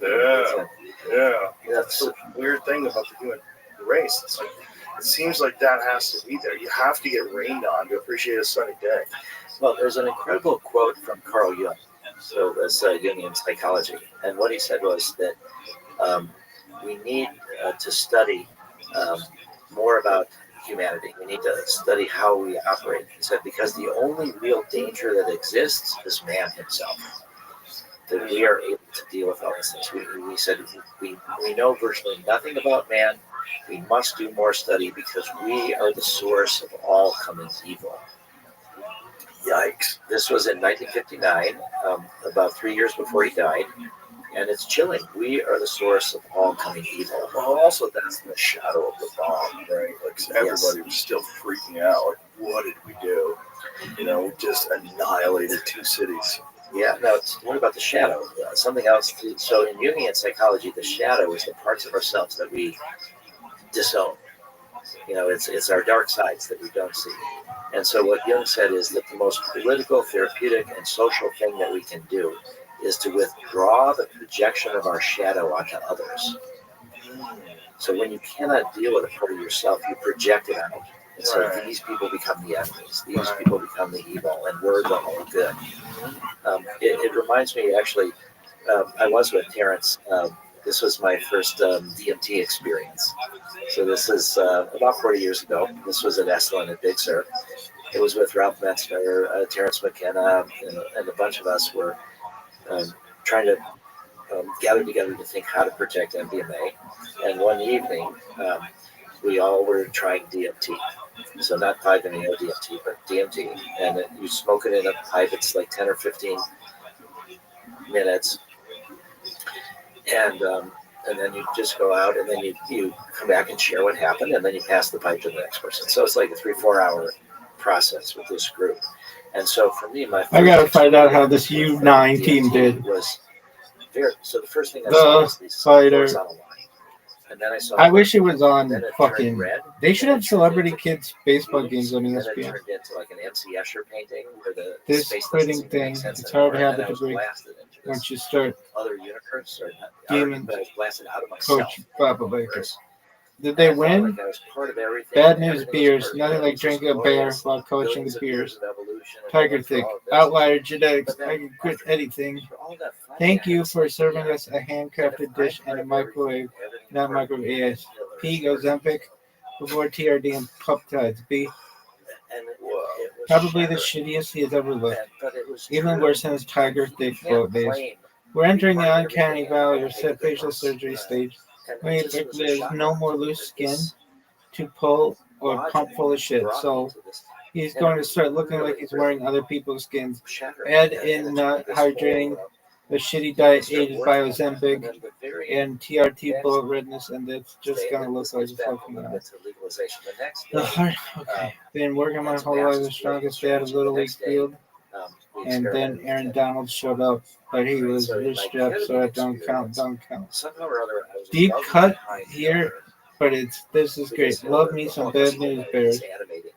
Yeah. That's the weird thing about the human race. It's like, it seems like that has to be there. You have to get rained on to appreciate a sunny day. Well, there's an incredible quote from Carl Jung, so that's Jungian psychology, and what he said was that we need to study more about humanity. We need to study how we operate. He said, because the only real danger that exists is man himself. That we are able to deal with all these things. We said we know virtually nothing about man. We must do more study because we are the source of all coming evil. Yikes. This was in 1959, about 3 years before he died. And it's chilling. We are the source of all coming evil. Well, also that's in the shadow of the bomb, right? Like everybody was still freaking out. Like, what did we do? We just annihilated 2 cities. Yeah. Now, what about the shadow? Something else. So in Jungian psychology, the shadow is the parts of ourselves that we disown. It's our dark sides that we don't see. And so what Jung said is that the most political, therapeutic, and social thing that we can do is to withdraw the projection of our shadow onto others. So when you cannot deal with a part of yourself, you project it out. And so these people become the enemies. These people become the evil, and we're the whole good. It reminds me, actually, I was with Terrence. This was my first DMT experience. So this is about 40 years ago. This was at Esalen at Big Sur. It was with Ralph Metzner, Terrence McKenna, and a bunch of us were trying to gather together to think how to protect MDMA. And one evening, we all were trying DMT. So not 5-MeO DMT, but DMT. And you smoke it in a pipe. It's like 10 or 15 minutes. And then you just go out, and then you come back and share what happened, and then you pass the pipe to the next person. So it's like a 3-4 hour process with this group. And so for me, I gotta find out how this U9 team did. So the first thing I saw was these horizontal line. And then I saw. I wish it was on then it fucking. turned red. They should have celebrity kids baseball games on Then it ESPN. turned into like an MC Escher painting where the This space doesn't quitting seem to make thing, sense it's hard to anymore. have And it I to was break blasted into this once you start other universe, or not, Demon but I was blasted out of myself. Coach Papa Baker. Whereas Did they I felt win? like I was part of everything. Bad news Everything was beers. part of Nothing it. like It was just drinking a beer glorious. while coaching Billions the of years beers. of evolution and Tiger going through thick. all of this. Outlier genetics. But then I can quit after- anything. after all that fighting, Thank I you had for this serving idea us a that if handcrafted I'm dish part and a of microwave, everything not part of microwave. being a Yes. killer, P goes Zempic before TRD and peptides. B. and it was Probably the shattering. shittiest he has ever looked. But it was Even true. worse than his Tiger You thick can't float days. claim We're entering the part of uncanny everything valley and or take set a facial difference. surgery stage. And When it you just think was a there's shock no to more me loose that skin this to pull or logic pump full of shit. brought me So to this. he's And going it to start looking really, like he's really wearing other people's skins. shattering. Add And in it not took me this hydrating, whole, the shitty diet start aided by working on that. And Ozempic then the very and TRT next bullet redness, and it's just day, gonna and look this like gets a back a fucking little ass. bit to legalization. The next The day, heart. Okay. Been working my and some whole life massive the strongest dad strategy. of Little The League next day, field, we and then experimented with Aaron ketamine. Donald showed up, but he Right, was so in wrist my strapped, so I ketamine don't count. experience, Don't count. somehow or other, I was Deep above and cut behind the here, other. but this is Because great. Love me the some Holocaust bad news was bears. this animating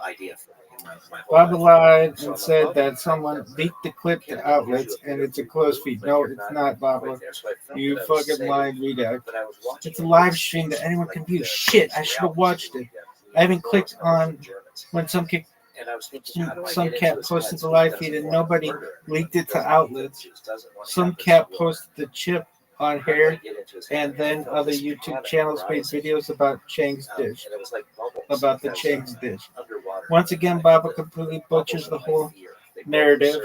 idea for me in my whole Baba life. lied So and I'm said above that and someone behind them. leaked the clip to Ketamine gives outlets, you a and bit it's a of close relief, feed. but No, you're it's not, Baba. quite there. So I felt You that I was fucking safe, lied, redact. but I was watching It's a it live with, stream that anyone like, can view. the Shit, I should have reality watched speed, it. the I haven't enormous clicked numbers on of Germans. when And I was thinking, how do I some get cat into his posted head the so he live doesn't feed and want to nobody murder leaked anybody, it to doesn't want outlets. Jews, doesn't want to Some have this cat war? posted the chip on How do I hair, get into his head? and then felt other this YouTube panic channels made rising. videos about Chang's dish, And it was like bubbles about the because Chang's dish. underwater. Once again, Baba completely butchers the whole narrative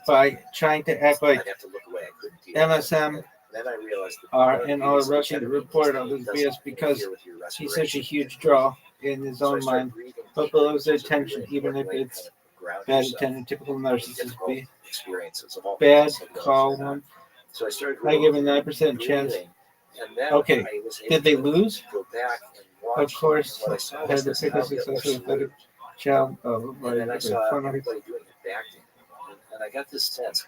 by trying to act like I'd have to look away. I couldn't deal with it. MSM And then I realized that are the and are beauty of rushing to ketamine report is on that this it BS doesn't because interfere with your he's such a respiration. huge draw in his So I own started mind, breathing but deeper, belows the which is a really attention, even important if way to it's kind of ground bad yourself attention, typical in narcissist difficult B. experiences of all Bad kinds, psychedelics call or not. one. So I started I give a really 9% chance. breathing, and then Okay, I was able did they to lose? go back and Of watch. course, And what I saw I was had to this pick a town get successful salute. athletic child. And then I saw everybody doing it back to him. And I got this sense,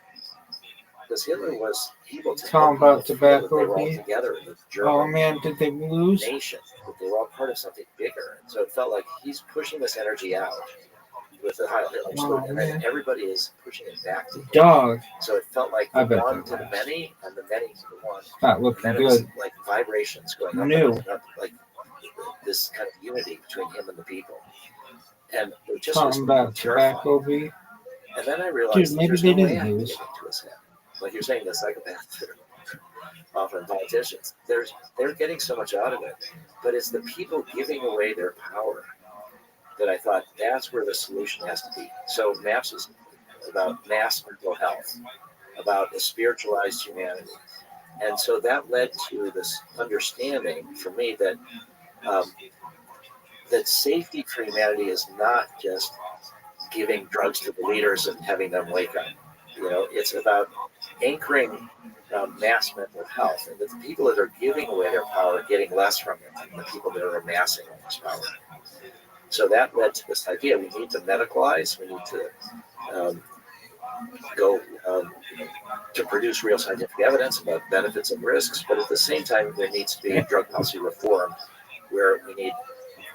because Hitler was able to Talking help about people feel that they tobacco were all B. together in the Oh German man, did they lose? nation, that they were all part of something bigger. And so it felt like he's pushing this energy out with the Heil Hitler salute, and then everybody is pushing it back to him. Dog. So it felt like I the bet one that to the was. many and the many to the one. Not looking And then it was good. like vibrations going up New. and up and up, like this kind of unity between him and the people. And it just was Talking about terrifying. tobacco B. And then I realized Dude, that maybe there's they no way didn't I can lose. get into his head. Like you're saying, the psychopaths are often politicians. They're getting so much out of it. But it's the people giving away their power that I thought that's where the solution has to be. So MAPS is about mass mental health, about a spiritualized humanity. And so that led to this understanding for me that that safety for humanity is not just giving drugs to the leaders and having them wake up. You know, it's about anchoring mass mental health, and that the people that are giving away their power are getting less from it than the people that are amassing all this power. So that led to this idea: we need to medicalize, we need to go to produce real scientific evidence about benefits and risks, but at the same time, there needs to be drug policy reform where we need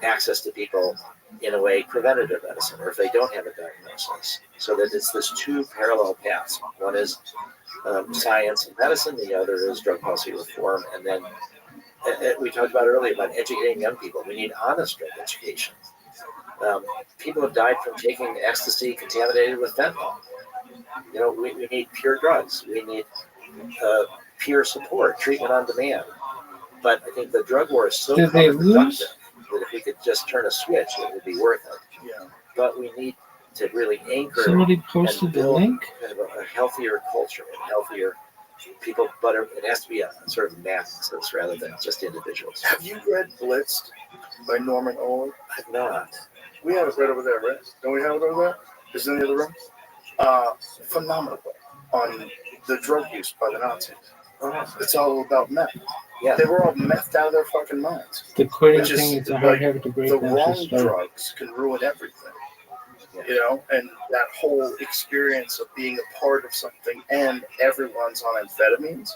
access to people in a way preventative medicine, or if they don't have a diagnosis, so that it's this two parallel paths. One is science and medicine, the other is drug policy reform, and then we talked about earlier about educating young people. We need honest drug education. People have died from taking ecstasy contaminated with fentanyl. You know, we need pure drugs. We need peer support, treatment on demand. But I think the drug war is so counterproductive that if we could just turn a switch, it would be worth it. Yeah. But we need to really anchor. Somebody posted and build the link. Kind of a healthier culture and healthier people, but it has to be a sort of masses rather than just individuals. Have you read Blitzed by Norman Ohler? I've not. We have it right over there, right? Don't we have it over there? Is it in the other room? Phenomenal book on the drug use by the Nazis. It's all about meth. Yeah. They were all methed out of their fucking minds. The quitting Which is, thing is a hard like, habit to break. the That's wrong just start. drugs can ruin everything. You know, and that whole experience of being a part of something and everyone's on amphetamines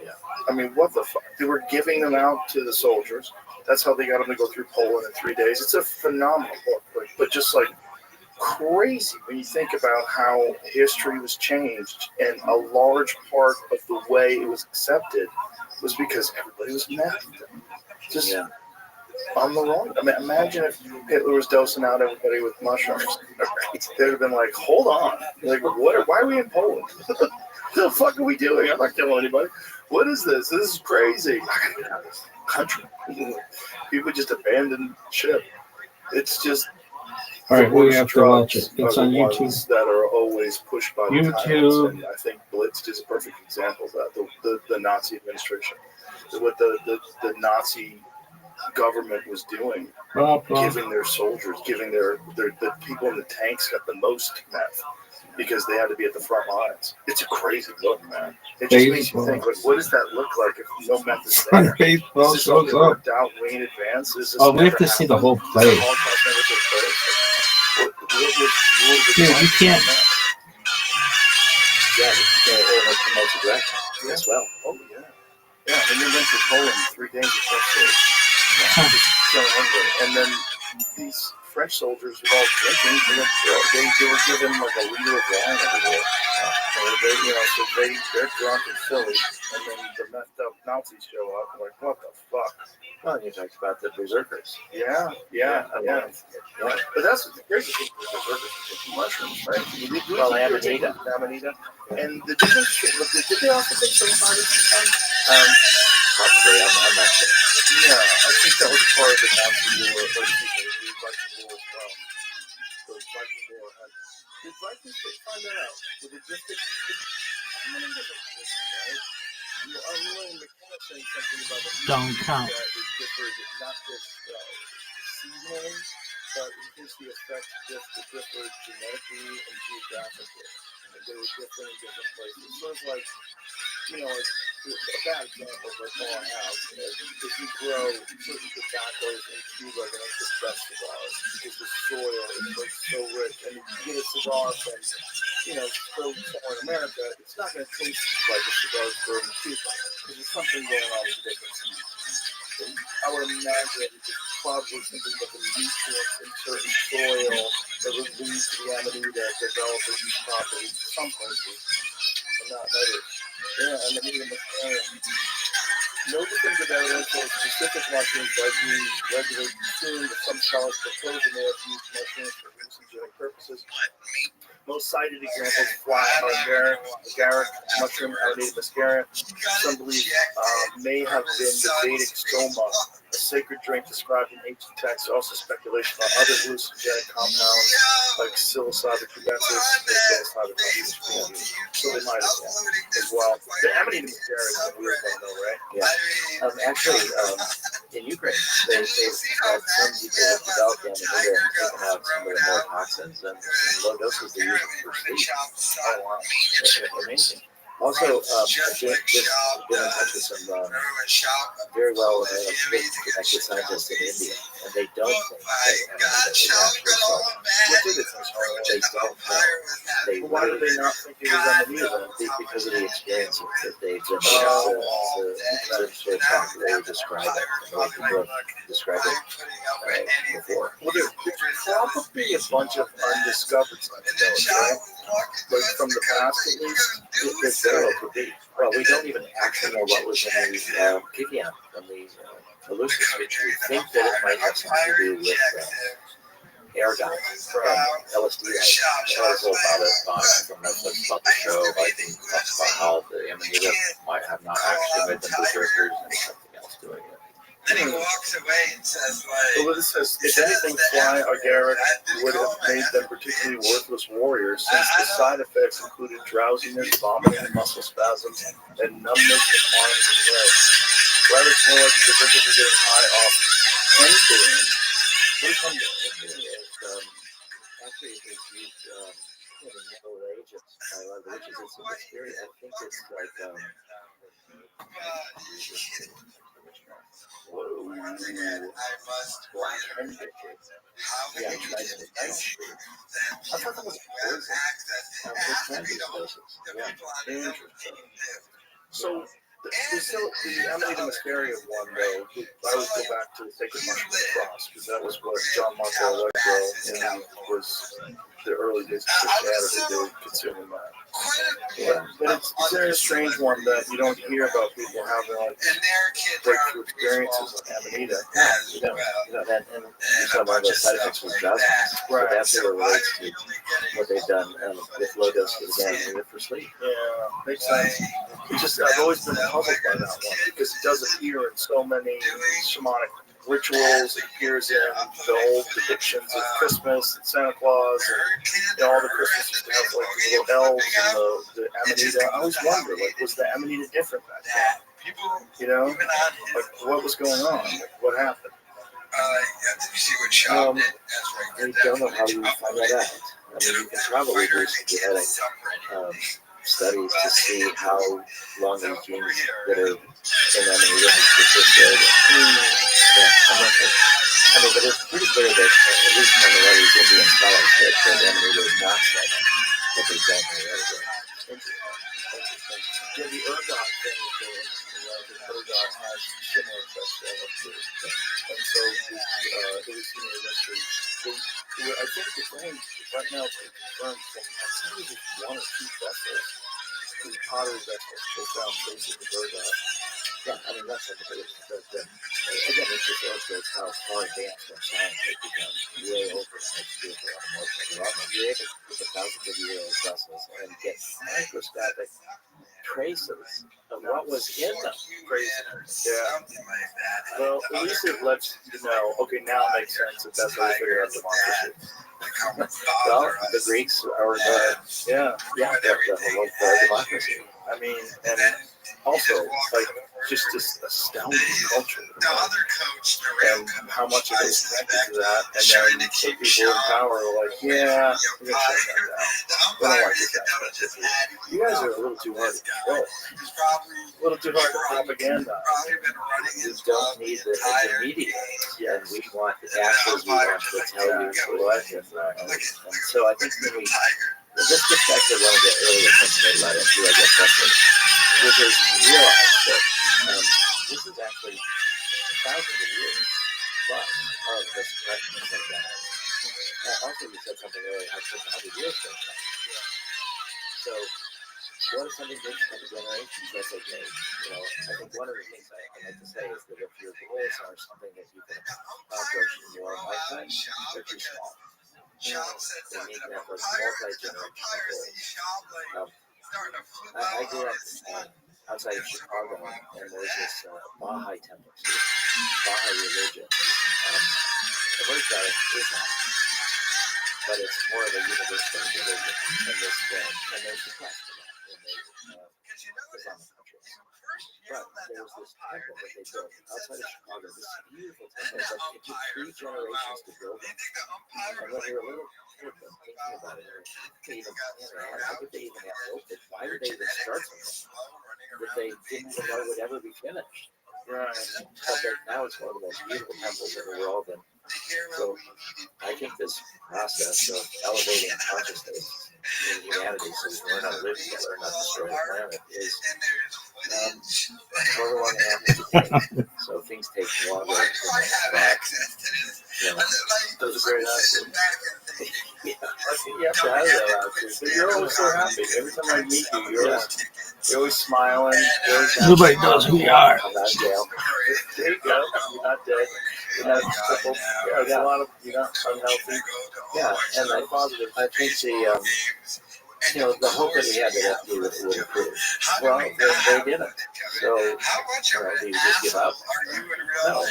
Yeah. I mean, what the fuck? They were giving them out to the soldiers. That's how they got them to go through Poland in 3 days. It's a phenomenal book, but just like crazy when you think about how history was changed, and a large part of the way it was accepted was because everybody was mad. Just on the wrong. I mean, imagine if Hitler was dosing out everybody with mushrooms. They'd have been like, "Hold on, like, what? Why are we in Poland? What the fuck are we doing? I'm not killing anybody. What is this? This is crazy. I gotta get out of this country." People just abandon ship. It's just. All right, we have to watch Drugs it. It's are on the YouTube. ones that are always pushed by the tyrants, YouTube. and I think Blitz is a perfect example of that. The Nazi administration, what the Nazi government was doing, giving their soldiers, giving the people in the tanks got the most meth because they had to be at the front lines. It's a crazy book, man. It just makes you think, like, what does that look like if no meth is there? Baseball Is this all shows up. worked out way in advance? Is this Oh, we have never to see the happened? whole play. Does the Holocaust never take place? What Dude, you can't. Yeah, it promotes aggression as well. Oh, yeah. Yeah, and they went to Poland 3 days before Just killing everybody. And then these French soldiers were all drinking. They were given like a liter of wine every day. So they're drunk and silly, and then the messed up Nazis show up. And like, what the fuck? Well, you talked about the berserkers. Yeah. But that's the crazy thing with berserkers is taking mushrooms, right? Well, Amanita. And the difference, did they also take psilocybin sometimes? Probably, I'm not sure. Yeah, I think that was part of the Nazi war, like the Viking war as well. The Viking war had. Did Vikings find that out? Did it just take? I'm gonna look at this, right? I'm really saying something about the Don't count. that is different, not just seasonally, but it is the effect differed genetically and geographically. They were different in different places. Sort of like, like a bad example, but all I have is if you grow certain tobaccos in Cuba, then it's the best cigars because the soil is like so rich. And if you get a cigar from, grown somewhere in America, it's not going to taste like a cigar grown in Cuba because there's something going on with different seeds. So I would imagine it's probably something about the nutrients in certain soil that would lead to the Amanita developing these properties in some places, but not others. Yeah, Amanita muscaria. No definitive evidence for specific mushrooms by being regularly consumed, but some scholars propose they may have used mushrooms for hallucinogenic purposes. Most cited examples fly agaric mushroom, Amanita muscaria. Some believe may have been the Vedic stoma, a sacred drink described in ancient texts. Also speculation about other hallucinogenic compounds like psilocybin cubensis or psilocybin mushrooms. So they might have as well. The Amanita muscaria is a weird one though, right? Yeah. Actually, in Ukraine, they had some people have developed Amanita and taken out some of the more toxins, and low doses they use it for sleep. Oh, wow. Amazing. Also, I've been in touch with some very well connected scientists in India, and they don't think that Amanita is actually solvent. What did it They don't know. Why do they not think it was Amanita? Because of the experiences that they've been able to sort of properly describe it, the way people have described it before. Well, there's probably a bunch of undiscovered psychedelics, right? Like from the past, at least. It very well could be. Well, we don't even actually know what was in the Kikian from the hallucinogens. We think that it might have something to do with ergot from LSD. I was told about it from Netflix about the show. I think talks about how the Amanita might have not actually made them berserkers and something else doing it. Then he walks away and says, like, well, it says, if anything, fly agaric would have made them particularly worthless warriors, since the side effects included drowsiness, vomiting, muscle spasms, and numbness in arms and legs. Rather, it's more like the individuals are getting high off anything. What is humbling? Actually, it was used in the Middle Ages by a lot of the witches. It's very, I think it's like, whoa, I must wonder how many I thought that was poison. the people on So The Amanita Muscaria one, though, I always go back to the Sacred Mushroom Cross, because that was what John Marco Allegro was the early days of Christianity. They were consuming that. But it's a very strange one that you don't hear about people having like breakthrough experiences with Amanita. And some of the side effects with drugs. Right. So that's what it relates to what they've done with low doses of Amanita for sleep. Yeah, makes sense. It's just I've always been puzzled by that one because it does appear in so many shamanic rituals. It appears in the old depictions of Christmas and Santa Claus, and all the Christmas used to have like the little elves and the Amanita. I always wonder, like, was the Amanita different back then? Like, what was going on? Like, what happened? I don't know how you find that out. I mean, you can probably do some genetic studies to see how long these genes that are in Amanita have persisted. I'm not sure. I mean, but it's pretty clear that, at least from a lot of these Indian scholars, that Amanita is not stolen, but they don't know where it is. Yeah, the ergot thing is really interesting, right? The ergot has similar effects to LSD. And so it was seen in history. I think it's only, right now, it's been confirmed from, I think it was just one or two vessels, two pottery vessels, they found traces of ergot. Yeah, I mean, that's like the biggest, again, it just illustrates how far advanced our science has become, way over the next spiritual and emotional development. You're able to look at thousands of year old vessels and get microscopic traces of what was in them. Crazy. Yeah. Well, at least it lets you know, okay, now it makes sense that that's how they figure out democracy. Well, the Greeks are the whole democracy. I mean, and also, like, just this astounding culture. And how much of it is connected to that. And then some people in power are like, yeah, we're going to shut that down. We don't like this aspect. You guys are a little too hard to control. A little too hard to propaganda. We don't need the intermediate. And we want the answers. We want to tell you what. And so I think when we, this gets back to one of the earlier points made about it, which is realize that this is actually thousands of years plus of the suppression of psychedelics. Also, you said something earlier, how 100 years goes by. So, what if something takes a couple generations? That's okay. I think one of the things I like to say is that if your goals are something that you can accomplish in your own lifetime, they're too small. They need to have those multi-generational goals. I grew up outside of Chicago, and there's this Baha'i temple. So Baha'i religion is emerged out of Islam, but it's more of a universal religion, and they're suppressed for that in the Islamic countries. But there was this temple that they built outside of Chicago, this beautiful temple, but it took 3 generations to build it. And when you're a little kid thinking about it, how could they even have built it? Why did they even start something that they didn't even know would ever be finished? Right. But now it's one of the most beautiful temples in the world. And so I think this process of elevating consciousness in humanity so we can learn how to live together and not destroy the planet is however long it happens to take. So things take longer than those are great answers. I think you have to have that attitude. But you're always so happy. Every time I meet you, you're always smiling. Nobody knows who you are. I'm not in jail. There you go. You're not dead. You're not crippled. Yeah, there's a lot of, you're not unhealthy. Yeah, and I think the hope that we had that FDA would improve. Well, they didn't. So, do you just give up? No.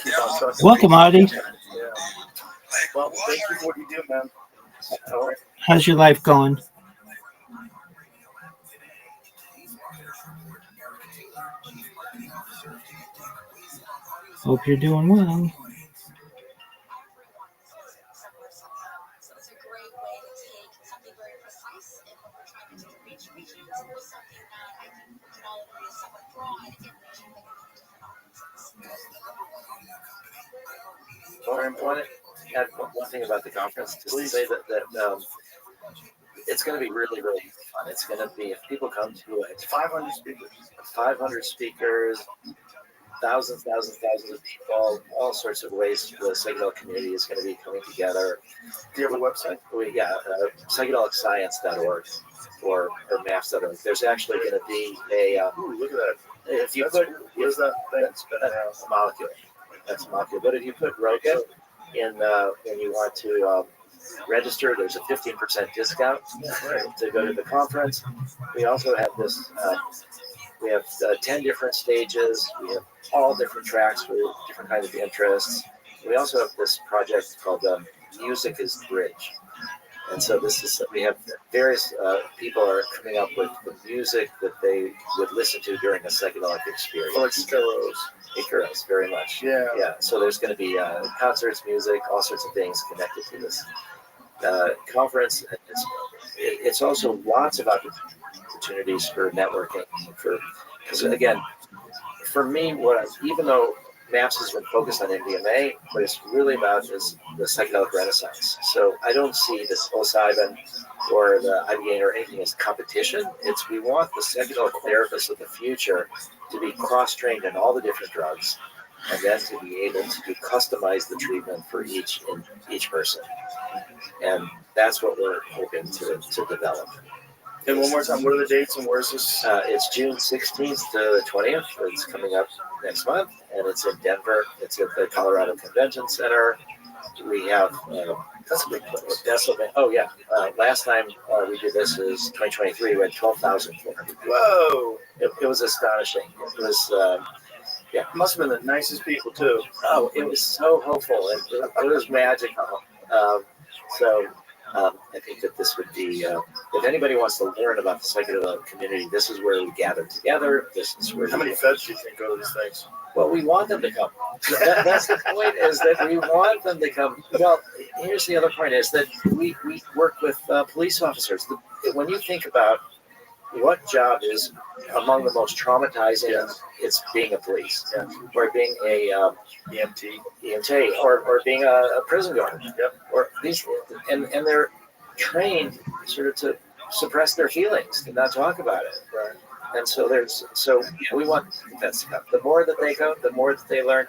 Keep on trusting. Welcome, Artie. Yeah. Well, thank you for what you do, man. All right. How's your life going? Hope you're doing well. Well, I want to add one thing about the conference. Just to say that It's going to be really, really fun. It's going to be, if people come to it, 500 speakers. 500 speakers, thousands of people, all sorts of ways the psychedelic community is going to be coming together. Do you have a website? PsychedelicScience.org or maps.org. There's actually going to be a, Ooh, look at that. if you That's put, cool. What is that thing? that's a molecule. That's a molecule. But if you put Rogan in, when you want to register, there's a 15% discount to go to the conference. We also have this, we have 10 different stages. We have all different tracks for different kinds of interests. We also have this project called Music is the Bridge. And so this is, we have various people are coming up with the music that they would listen to during a psychedelic experience. Like Icaros. Icaros, very much. Yeah. Yeah. So there's going to be concerts, music, all sorts of things connected to this conference. It's also lots of opportunities for networking. Because again, for me, even though MAPS has been focused on MDMA, what it's really about is the psychedelic renaissance. So I don't see the psilocybin or the ibogaine or anything as competition. We want the psychedelic therapists of the future to be cross-trained in all the different drugs, and then to be able to customize the treatment for each person. And that's what we're hoping to develop. And one more time, what are the dates and where's this? It's June 16th to the 20th. It's coming up next month, and it's in Denver. It's at the Colorado Convention Center. We have, That's a big place. oh yeah, last time we did this is 2023. We had 12,400 people. Whoa! It was astonishing. It was, yeah. Must have been the nicest people too. Oh, it was so hopeful. It was magical. I think that this would be, if anybody wants to learn about the psychedelic community, this is where we gather together. This is where. How many feds do you think go to these things? Well, we want them to come. That's the point, is that we want them to come. Well, here's the other point, is that we work with police officers. When you think about what job is among the most traumatizing, it's being a police, or being a EMT, or being a prison guard. Yep. Or these, and they're trained sort of to suppress their feelings, to not talk about it. Right. And so we want vets to come. The more that they go, the more that they learn.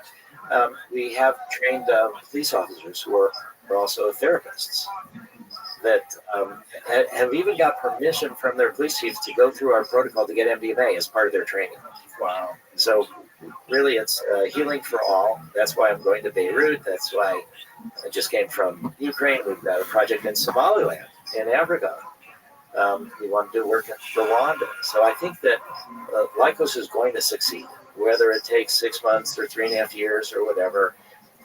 We have trained police officers who are also therapists that have even got permission from their police chief to go through our protocol to get MDMA as part of their training. Wow. So really, it's healing for all. That's why I'm going to Beirut. That's why I just came from Ukraine. We've got a project in Somaliland, in Africa. We want to do work in Rwanda. So I think that Lycos is going to succeed. Whether it takes 6 months or 3.5 years or whatever,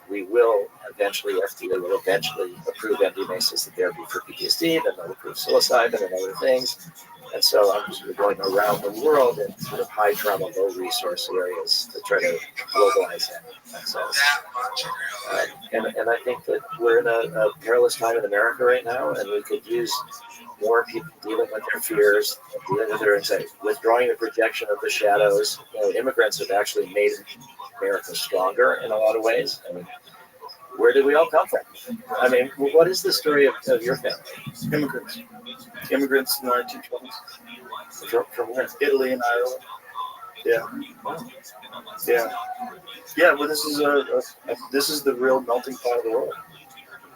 we will eventually, FDA will eventually approve MDMA assisted therapy for PTSD, then they'll approve psilocybin and other things. And so I'm just going around the world in sort of high trauma, low resource areas to try to globalize that. So, and I think that we're in a perilous time in America right now, and we could use more people dealing with their fears, dealing with their anxiety, withdrawing the projection of the shadows. Immigrants have actually made America stronger in a lot of ways. I mean, where did we all come from? I mean, what is the story of your family? Immigrants in the 1920s. From where? Italy and Ireland. Yeah. Well, this is the real melting pot of the world.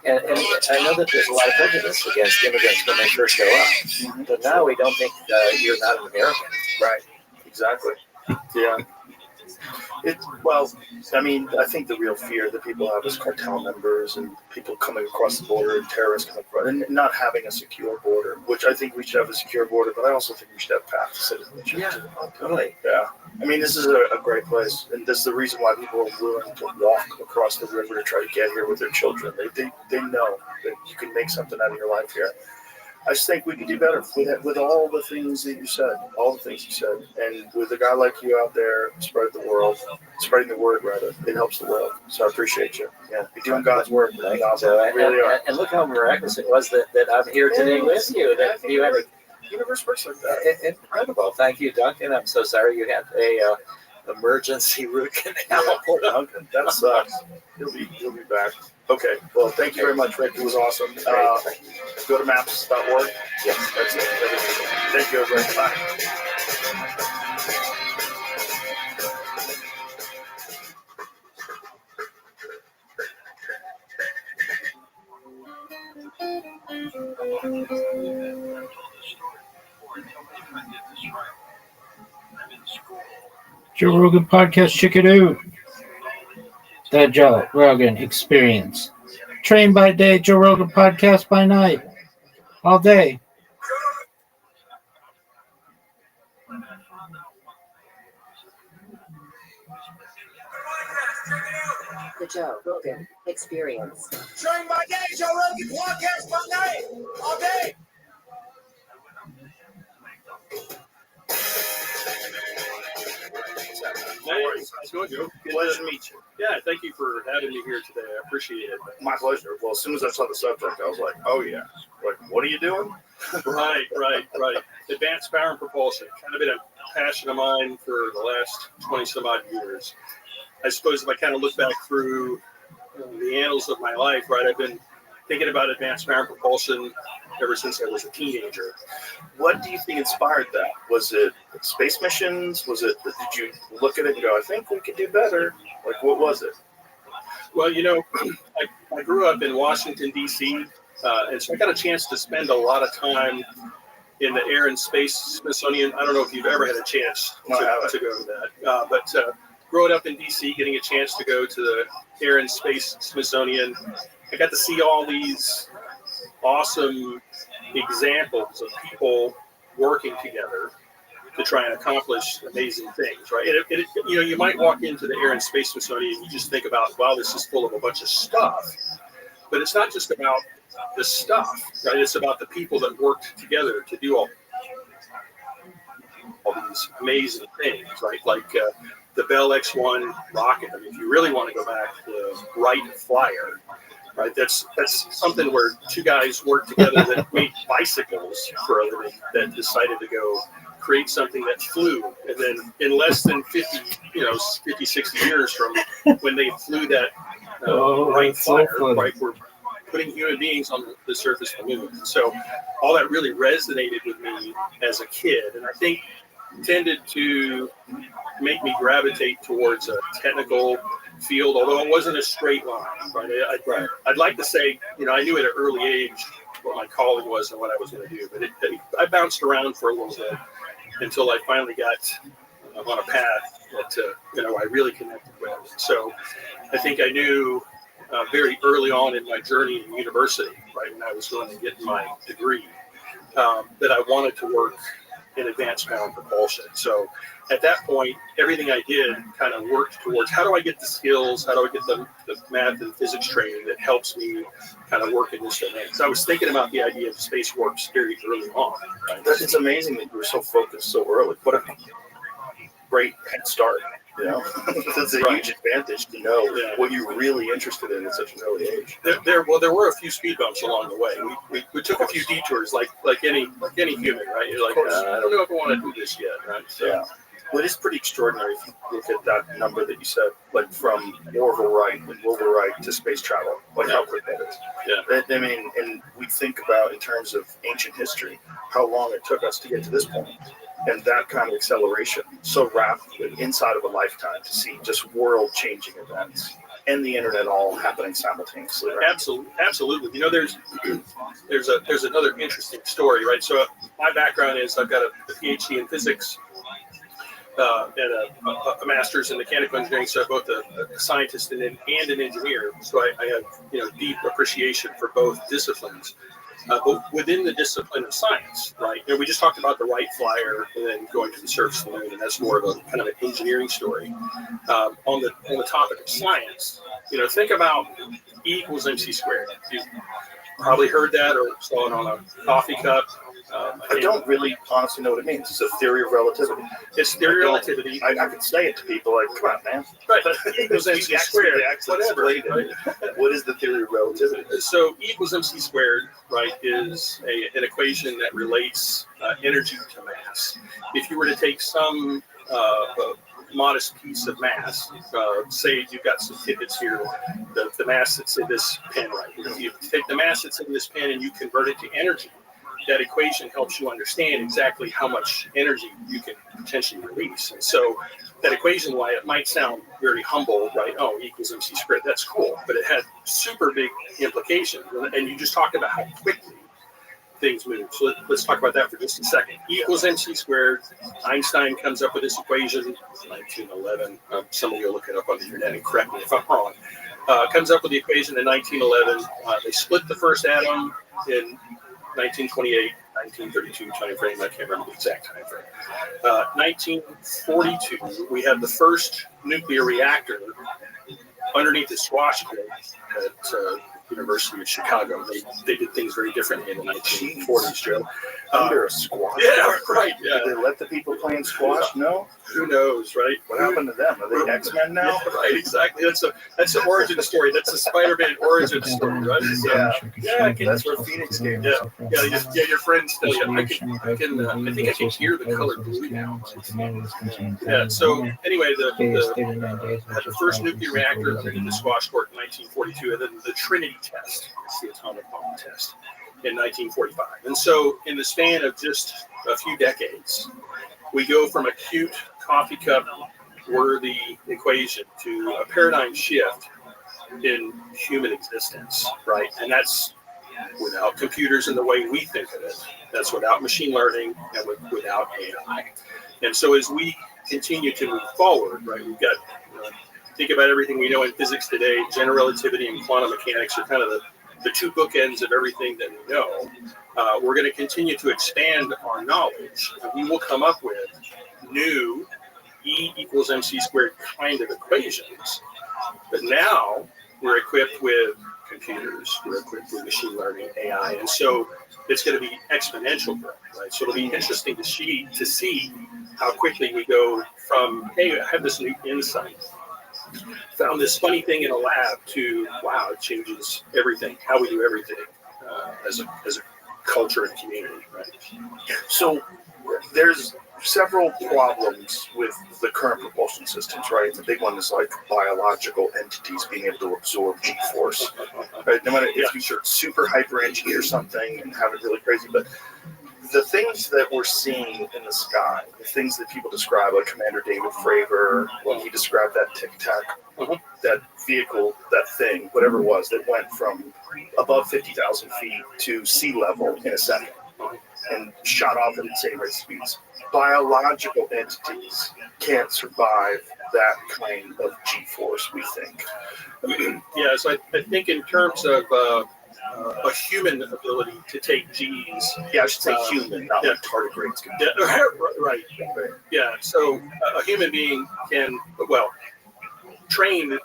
And I know that there's a lot of prejudice against immigrants when they first show up. Mm-hmm. But now we don't think you're not an American. Right. Exactly. Yeah. I think the real fear that people have is cartel members and people coming across the border and terrorists coming across, and not having a secure border, which I think we should have a secure border, but I also think we should have path to citizenship. Yeah, totally. Yeah. I mean, this is a great place, and this is the reason why people are willing to walk across the river to try to get here with their children. They know that you can make something out of your life here. I just think we could do better with all the things that you said, and with a guy like you out there spreading the word, rather, it helps the world. So I appreciate you. Yeah, you're doing God's work. Thank you. So, really are. And look how miraculous it was that I'm here today with you. That you had a universe works like that. Incredible. Thank you, Duncan. I'm so sorry you had emergency root canal. Okay, that sucks. He'll be back. Okay. Well, thank you very much, Rick. It was awesome. Go to maps.org. Yeah, that's it. Thank you, Rick. Bye. Joe Rogan podcast, check it out. The Joe Rogan Experience. Train by day, Joe Rogan podcast by night. All day. The Joe Rogan Experience. Train by day, Joe Rogan podcast by night, all day. Nice going, Joe. Pleasure to meet you. Yeah, thank you for having me here today. I appreciate it. My pleasure. Well, as soon as I saw the subject, I was like, oh, yeah. Like, what are you doing? Right. Advanced power and propulsion. Kind of been a passion of mine for the last 20 some odd years. I suppose if I kind of look back through the annals of my life, right, I've been thinking about advanced power and propulsion ever since I was a teenager. What do you think inspired that? Was it space missions? Did you look at it and go, I think we could do better? Like, what was it? Well, I grew up in Washington, D.C., and so I got a chance to spend a lot of time in the Air and Space Smithsonian. I don't know if you've ever had a chance to go to that, but growing up in D.C., getting a chance to go to the Air and Space Smithsonian, I got to see all these awesome examples of people working together to try and accomplish amazing things, right? You might walk into the Air and Space Smithsonian and you just think about, wow, this is full of a bunch of stuff. But it's not just about the stuff, right? It's about the people that worked together to do all these amazing things, right? Like the Bell X-1 rocket. I mean, if you really want to go back, the Wright Flyer, right? That's something where two guys worked together that made bicycles for a living, that decided to go create something that flew. And then in less than 50, 60 years from when they flew that Wright Flyer, right, we're putting human beings on the surface of the moon. So all that really resonated with me as a kid, and I think tended to make me gravitate towards a technical field, although it wasn't a straight line, right? I'd like to say, I knew at an early age what my calling was and what I was going to do, but I bounced around for a little bit until I finally got on a path that I really connected with. So I think I knew very early on in my journey in university, right, when I was going to get my degree, that I wanted to work in advanced power and propulsion. So at that point, everything I did kind of worked towards how do I get the skills, how do I get the math and physics training that helps me kind of work in this domain. So I was thinking about the idea of space works very early on. Right? It's amazing that you were so focused so early. What a great head start. That's a huge advantage to know what you're really interested in at such an early age. There were a few speed bumps along the way. We took a few detours, like any human, right? You're like, I don't know if I want to do this yet, right? So, yeah. Well, it is pretty extraordinary if you look at that number that you said, like from Orville Wright to space travel, like how quick that is. Yeah. I mean, and we think about in terms of ancient history, how long it took us to get to this point. And that kind of acceleration so rapidly inside of a lifetime to see just world-changing events and the internet all happening simultaneously. Right? Absolutely. There's another interesting story, right? So my background is I've got a PhD in physics and a master's in mechanical engineering. So I'm both a scientist and an engineer. So I have deep appreciation for both disciplines. But within the discipline of science, right? We just talked about the Wright Flyer and then going to the surface of the moon, and that's more of a kind of an engineering story. On the topic of science, think about E equals MC squared. You've probably heard that or saw it on a coffee cup. I don't really honestly know what it means. It's a theory of relativity. It's theory of relativity. I can say it to people like, come on, man. Right. E equals MC squared. Whatever. Right? What is the theory of relativity? So E equals MC squared, right, is an equation that relates energy to mass. If you were to take some modest piece of mass. Say you've got some pivots here, the mass that's in this pen right here. If you take the mass that's in this pen and you convert it to energy, that equation helps you understand exactly how much energy you can potentially release. And so that equation, why it might sound very humble, right? Oh, equals MC squared. That's cool, but it had super big implications. And you just talked about how quickly things move. So let's talk about that for just a second. E equals MC squared. Einstein comes up with this equation, 1911. Some of you will look it up on the internet and correct me if I'm wrong. Comes up with the equation in 1911. They split the first atom in 1928, 1932 time frame. I can't remember the exact time frame. 1942, we had the first nuclear reactor underneath the squash court at University of Chicago. They did things very differently in the 1940s, Joe. Under a squash? Yeah, right. Yeah. Did they let the people playing squash? No. Who knows, right? What happened to them? Are they X-Men now? Yeah, right, exactly. That's the origin story. That's the Spider-Man origin story, right? So, That's where Phoenix came. Yeah. Your friends tell you. I think I can hear the color blue now. Yeah. So anyway, had the first nuclear reactor underneath the squash court in 1942, and then the Trinity test, it's the atomic bomb test, in 1945. And so in the span of just a few decades, we go from a cute coffee cup worthy equation to a paradigm shift in human existence, right? And that's without computers in the way we think of it. That's without machine learning and without AI. And so as we continue to move forward, right, we've got, think about everything we know in physics today. General relativity and quantum mechanics are kind of the two bookends of everything that we know. We're going to continue to expand our knowledge, and we will come up with new E equals MC squared kind of equations. But now we're equipped with computers, we're equipped with machine learning, AI, and so it's going to be exponential growth, right? So it'll be interesting to see how quickly we go from, hey, I have this new insight, found this funny thing in a lab, to, wow, it changes everything, how we do everything as a culture and community, right? So there's several problems with the current propulsion systems, right? The big one is like biological entities being able to absorb G-force, right? No matter if you're super hyper engineer something and have it really crazy, but the things that we're seeing in the sky, the things that people describe, like Commander David Fravor, when he described that Tic Tac, that vehicle, that thing, whatever it was, that went from above 50,000 feet to sea level in a second and shot off at insane rate speeds. Biological entities can't survive that kind of G-force, we think. Yeah, so I think in terms of a human ability to take G's. Yeah, I should say human, not like tardigrades can do. Right. Yeah, so a human being can, trained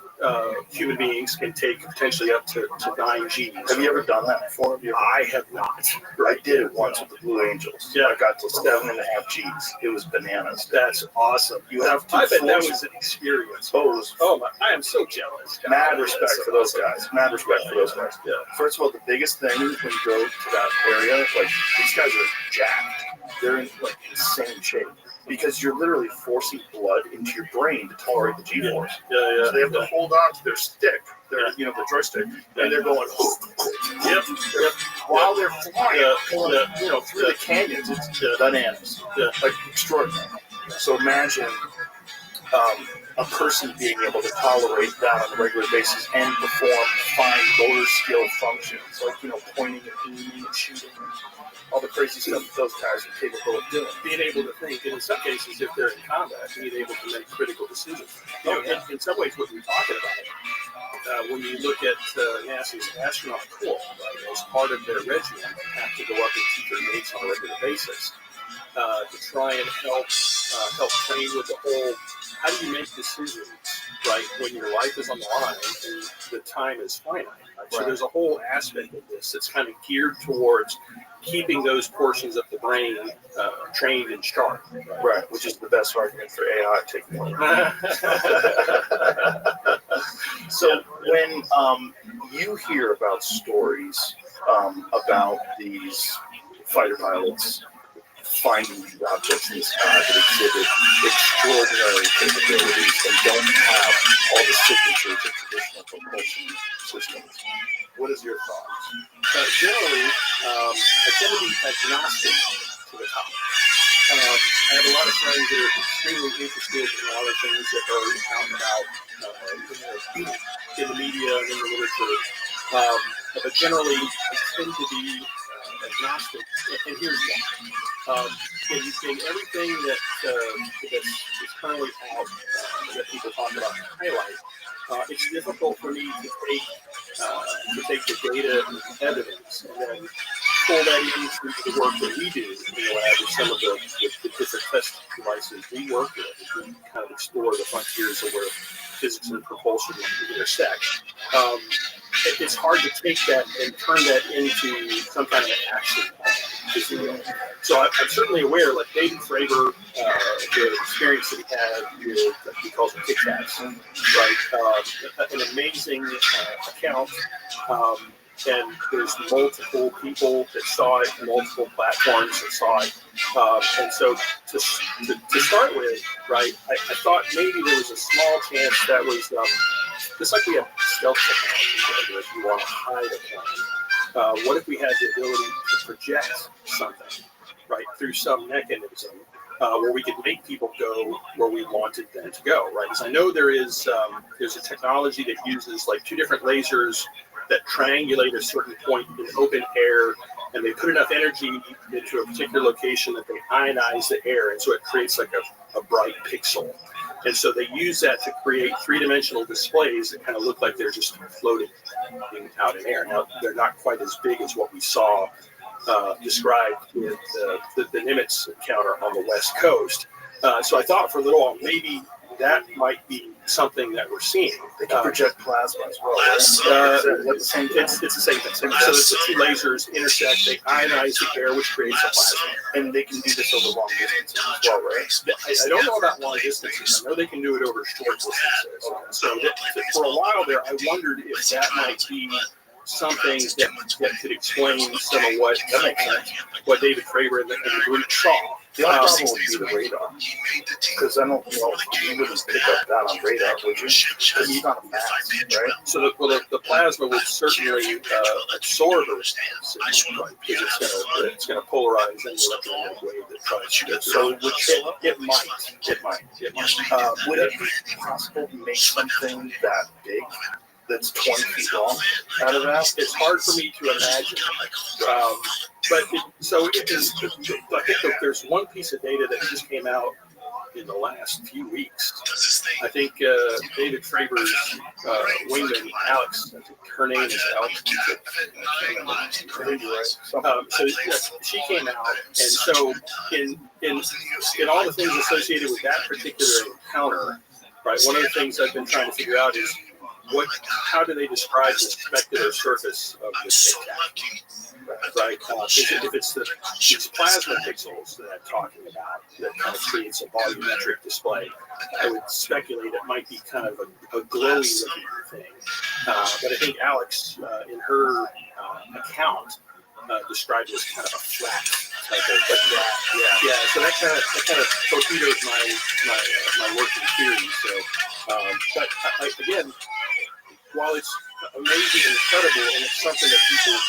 human beings can take potentially up to 9 G's. Have you ever done that before? I have not. I did it once with the Blue Angels. Yeah. I got to 7.5 G's. It was bananas. That's awesome. You have to. I bet that was an experience. I am so jealous. Mad respect for those guys. Mad respect for those guys. Yeah. First of all, the biggest thing when you go to that area, like these guys are jacked. They're in like insane shape. Because you're literally forcing blood into your brain to tolerate the G-force. Yeah. So they have to hold on to their stick, the joystick, and they're going, while they're flying, through the canyons. It's bananas, like extraordinary. So imagine a person being able to tolerate that on a regular basis and perform fine motor skill functions, like pointing and aiming and shooting. All the crazy stuff that those guys are capable of doing. Being able to think, and in some cases, if they're in combat, being able to make critical decisions. In some ways, what we're talking about, when you look at NASA's astronaut corps, right, as part of their regiment, have to go up and teach their mates on a regular basis to try and help train with the whole. How do you make decisions, right, when your life is on the line and the time is finite? Right? So there's a whole aspect of this that's kind of geared towards keeping those portions of the brain trained and sharp. Right, which is the best argument for AI taking over. So when you hear about stories about these fighter pilots finding these objects in the sky that exhibit extraordinary capabilities and don't have all the signatures of traditional propulsion systems. What is your thoughts? Generally, I tend to be agnostic to the topic. I have a lot of friends that are extremely interested in a lot of things that are out and about in the media and in the literature. But generally, I tend to be agnostic, and here's why. In everything that's currently out that people talk about and highlight, it's difficult for me to take the data and the evidence and then pull that into the work that we do in the lab with some of the different test devices we work with. We kind of explore the frontiers of where physics and propulsion intersect. It's hard to take that and turn that into some kind of an action plan. So I'm certainly aware, like David Fravor, the experience that he had with, he calls them Tic Tacs, right? An amazing account. And there's multiple people that saw it, multiple platforms that saw it. And so to start with, right, I thought maybe there was a small chance that was, just like we have stealth technology, where if you want to hide a plane, what if we had the ability to project something, right, through some mechanism where we could make people go where we wanted them to go, right? Because I know there's a technology that uses like two different lasers that triangulate a certain point in open air, and they put enough energy into a particular location that they ionize the air, and so it creates like a bright pixel. And so they use that to create three-dimensional displays that kind of look like they're just floating out in air. Now, they're not quite as big as what we saw described with the Nimitz encounter on the West Coast. So I thought for a little while, maybe that might be something that we're seeing. They can project plasma as well, right? It's the same thing. So the two lasers intersect, they ionize the air, which creates a plasma. And they can do this over long distances as well, right? I don't know about long distances. I know they can do it over short distances. So for a while there, I wondered if that might be something that could explain some of what David Fravor and the group saw. The only problem would be the radar, because I don't know you wouldn't pick up that on radar, would you? Because it's not a mass, right? So the plasma would certainly absorb it, because it's going to polarize any electromagnetic wave that tries to get So it might. Would it be possible to make something that big that's 20 feet long out of that? It's hard for me to imagine. I think that there's one piece of data that just came out in the last few weeks. I think David Fravor's wingman, Alex, her name is Alex. She came out, and so in all the things associated with that particular encounter, right? One of the things I've been trying to figure out is how do they describe the specular surface of the Tic Tac? Right? If it's these plasma pixels that I'm talking about that kind of creates a volumetric display, I would speculate it might be kind of a glowy looking thing. But I think Alex, in her account, described it as kind of a flat type of So that kind of torpedoes my working theory. So, but again, while it's amazing and incredible, and it's something that people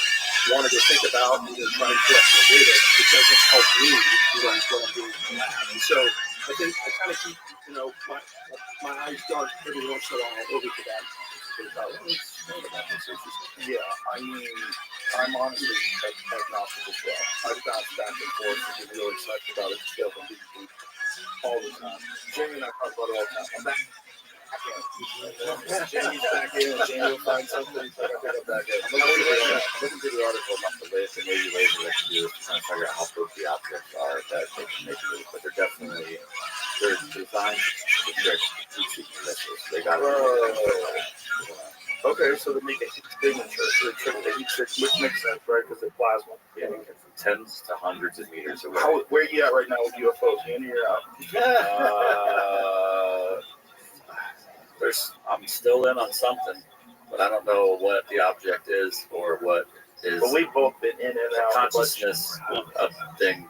want to go think about and then try and collect more data, it doesn't help me run what I'm doing in the lab. And so I think I kind of keep, my eyes dark every once in a while over to that. Yeah, I mean, I'm honestly agnostic as well. I've bounced back and forth and been really excited about it still all the time. Jamie and I talk about it all the time. I'm back. Jamie's back in, and Jamie will find something. So I pick up back in. I'm looking through the article about the latest and maybe laser they can do is to try and figure out how big the objects are that they can make move. But they're designed to trick missiles. They got Okay, so they make a heat signature, so they trick the heat signature, which makes sense, right? Because they're plasma. Yeah, from tens to hundreds of meters away. Where are you at right now with UFOs? In or out? I'm still in on something, but I don't know what the object is or what is. But we've both been in and out. Consciousness of thing.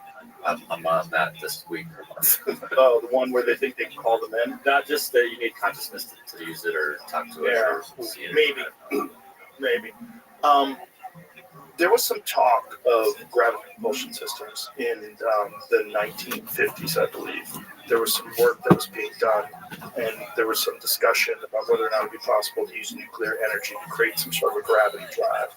I'm on that this week or month. Oh, the one where they think they can call them in. Not just that you need consciousness to use it or talk to it or see it. Maybe. There was some talk of gravity propulsion systems in the 1950s, I believe. There was some work that was being done, and there was some discussion about whether or not it would be possible to use nuclear energy to create some sort of a gravity drive.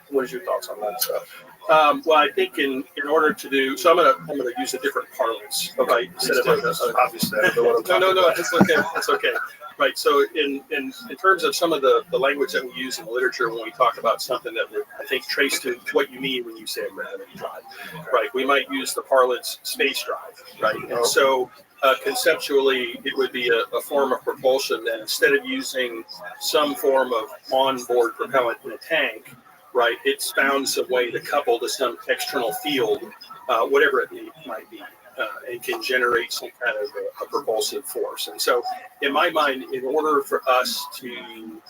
What is your thoughts on that stuff? Well, I think in order to do so, I'm gonna use a different parlance, right? Instead of obviously, I don't know what I'm talking about. It's okay. It's okay. Right. So in terms of some of the language that we use in the literature when we talk about something that would, I think, trace to what you mean when you say a gravity drive, right? We might use the parlance space drive, right? And so conceptually, it would be a form of propulsion that instead of using some form of onboard propellant in a tank, right, it's found some way to couple to some external field, whatever it might be, and can generate some kind of a propulsive force. And so, in my mind, in order for us to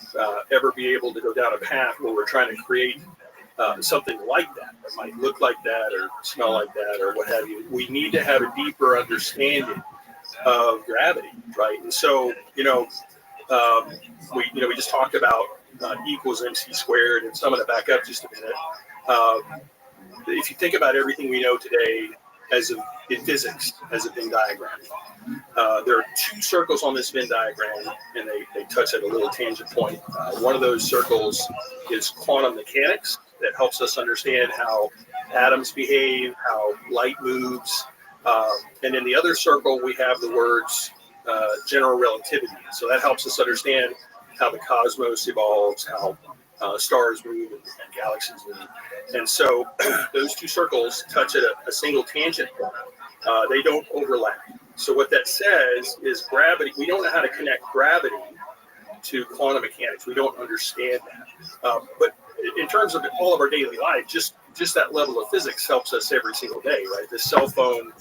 ever be able to go down a path where we're trying to create something like that might look like that or smell like that or what have you, we need to have a deeper understanding of gravity, right? And so, we just talked about E equals MC squared, and so I'm going to back up just a minute. If you think about everything we know today in physics as a Venn diagram, there are two circles on this Venn diagram, and they touch at a little tangent point. One of those circles is quantum mechanics that helps us understand how atoms behave, how light moves. And in the other circle, we have the words general relativity. So that helps us understand how the cosmos evolves, how stars move and galaxies move. And so those two circles touch at a single tangent point. They don't overlap. So what that says is gravity, we don't know how to connect gravity to quantum mechanics. We don't understand that. But in terms of all of our daily life, just that level of physics helps us every single day, right? The cell phone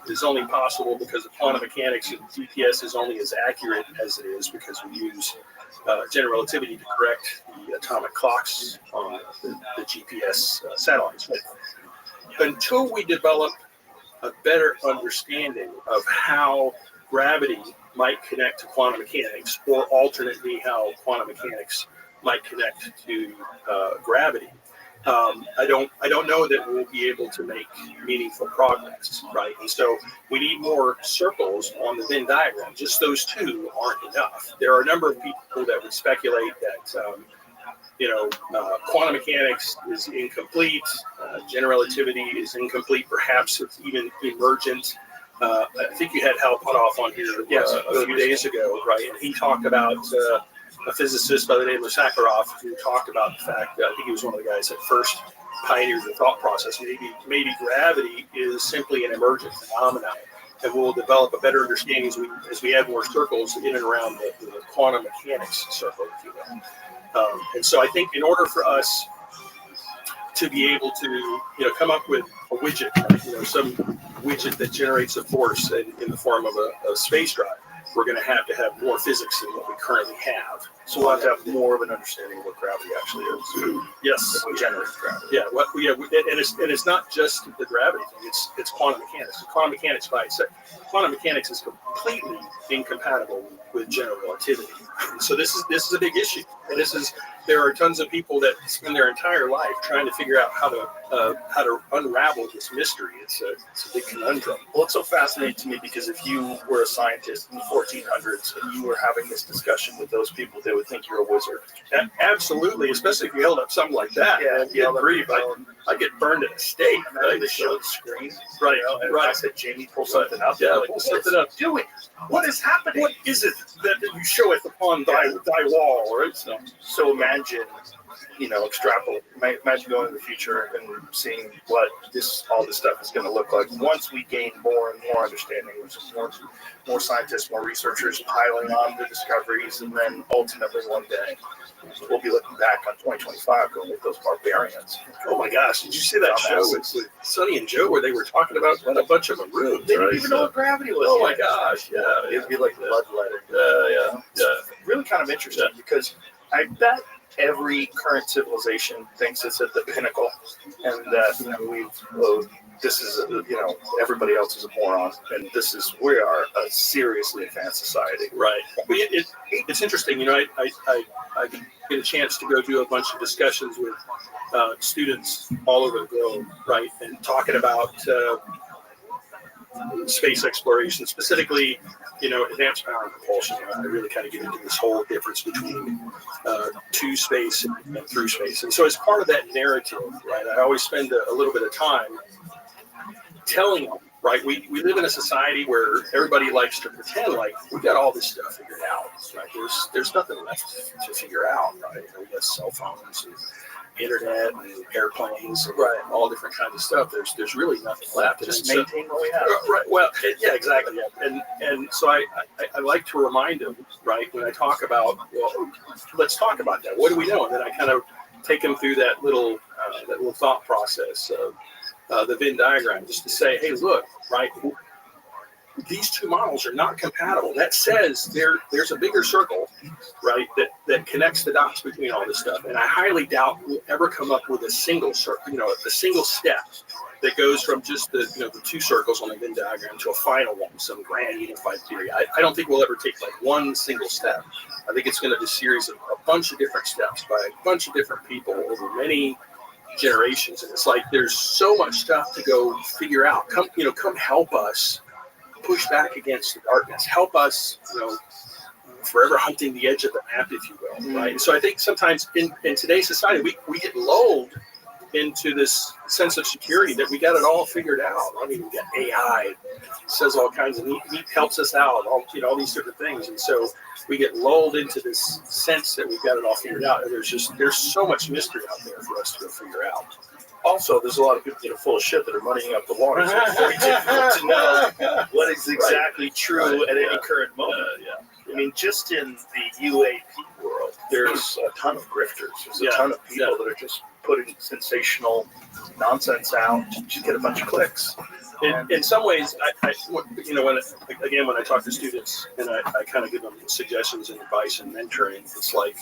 is only possible because of quantum mechanics, and GPS is only as accurate as it is because we use general relativity to correct the atomic clocks on the GPS satellites. But until we develop a better understanding of how gravity might connect to quantum mechanics, or alternately how quantum mechanics might connect to gravity, I don't know that we'll be able to make meaningful progress, right? And so we need more circles on the Venn diagram. Just those two aren't enough. There are a number of people that would speculate that quantum mechanics is incomplete, general relativity is incomplete, perhaps it's even emergent. I think you had Hal Puthoff on here a few days ago, right? And he talked about a physicist by the name of Sakharov who talked about the fact that I think he was one of the guys that first pioneered the thought process. Maybe gravity is simply an emergent phenomenon, and we'll develop a better understanding as we add more circles in and around the quantum mechanics circle, if you will. And so I think in order for us to be able to come up with a widget, some widget that generates a force in the form of a space drive, we're going to have more physics than what we currently have. So we'll have to have more of an understanding of what gravity actually is. Yes, what generates gravity. Yeah, and it's not just the gravity thing. It's quantum mechanics. Quantum mechanics by itself. Quantum mechanics is completely incompatible with general relativity. And so this is a big issue. And there are tons of people that spend their entire life trying to figure out how to unravel this mystery. It's a big conundrum. Well, it's so fascinating to me because if you were a scientist in the 1400s and you were having this discussion with those people, they would think you're a wizard. Absolutely, especially if you held up something like that. Yeah, I get burned at a stake. Right? They showed the screen. Right, I said, Jamie, pull something up. Yeah, pull something up. Doing. What is happening? What is it that you show it upon thy wall, right? So imagine, extrapolate. Imagine going to the future and seeing what all this stuff is going to look like once we gain more and more understanding. More scientists, more researchers piling on the discoveries, and then ultimately one day we'll be looking back on 2025 going with those barbarians. Oh my gosh, did you see that show with Sonny and Joe where they were talking about a bunch of maroons? They didn't even know what gravity was. Oh my gosh, yeah. It'd be like bloodletting. Yeah. Really kind of interesting because I bet every current civilization thinks it's at the pinnacle and that we've this is everybody else is a moron, and we are a seriously advanced society. Right. It's interesting. I get a chance to go do a bunch of discussions with students all over the globe, right, and talking about space exploration, specifically, advanced power and propulsion. I really kind of get into this whole difference between to space and through space. And so as part of that narrative, right, I always spend a little bit of time telling them, right, we live in a society where everybody likes to pretend like we got all this stuff figured out. Right? There's nothing left to figure out, right? We got cell phones and internet and airplanes and all different kinds of stuff. There's really nothing left. Just maintain what we have. Right. Well, yeah, exactly. Yeah. And so I like to remind them, right, when I talk about, well, let's talk about that. What do we know? And then I kind of take them through that little thought process of the Venn diagram, just to say, hey, look, right, these two models are not compatible. That says there's a bigger circle, right, that connects the dots between all this stuff. And I highly doubt we'll ever come up with a single circle, a single step that goes from just the two circles on the Venn diagram to a final one, some grand unified theory. I don't think we'll ever take like one single step. I think it's going to be a series of a bunch of different steps by a bunch of different people over many generations. And it's like there's so much stuff to go figure out. Come help us push back against the darkness. Help us, forever hunting the edge of the map, if you will, right? And so I think sometimes in today's society, we get lulled into this sense of security that we got it all figured out. I mean, we got AI, says all kinds of neat helps us out, all these different things. And so we get lulled into this sense that we've got it all figured out. And there's so much mystery out there for us to go figure out. Also, there's a lot of people full of shit that are muddying up the water. So it's very difficult to know what is exactly true at any current moment. I mean, just in the UAP world, there's a ton of grifters. There's a ton of people that are just putting sensational nonsense out to get a bunch of clicks. In some ways, when I talk to students and I kind of give them suggestions and advice and mentoring, it's like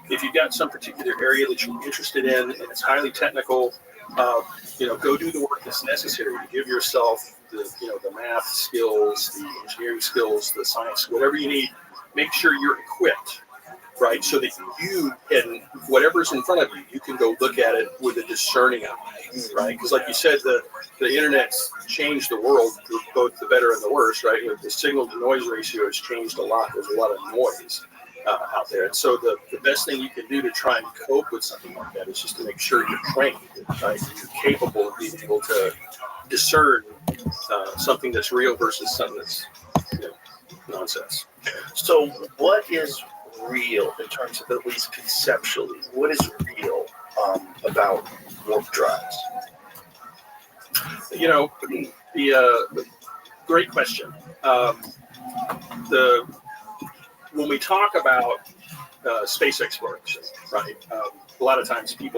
if you've got some particular area that you're interested in and it's highly technical, go do the work that's necessary to give yourself the math skills, the engineering skills, the science, whatever you need. Make sure you're equipped, right, so that you can, whatever's in front of you, you can go look at it with a discerning eye, right? Because like you said, the internet's changed the world for both the better and the worse, right? The signal to noise ratio has changed a lot. There's a lot of noise out there. And so the best thing you can do to try and cope with something like that is just to make sure you're trained, right? You're capable of being able to discern something that's real versus something that's nonsense. So what is real in terms of, at least conceptually, what is real about warp drives? The great question. When we talk about space exploration, right, a lot of times people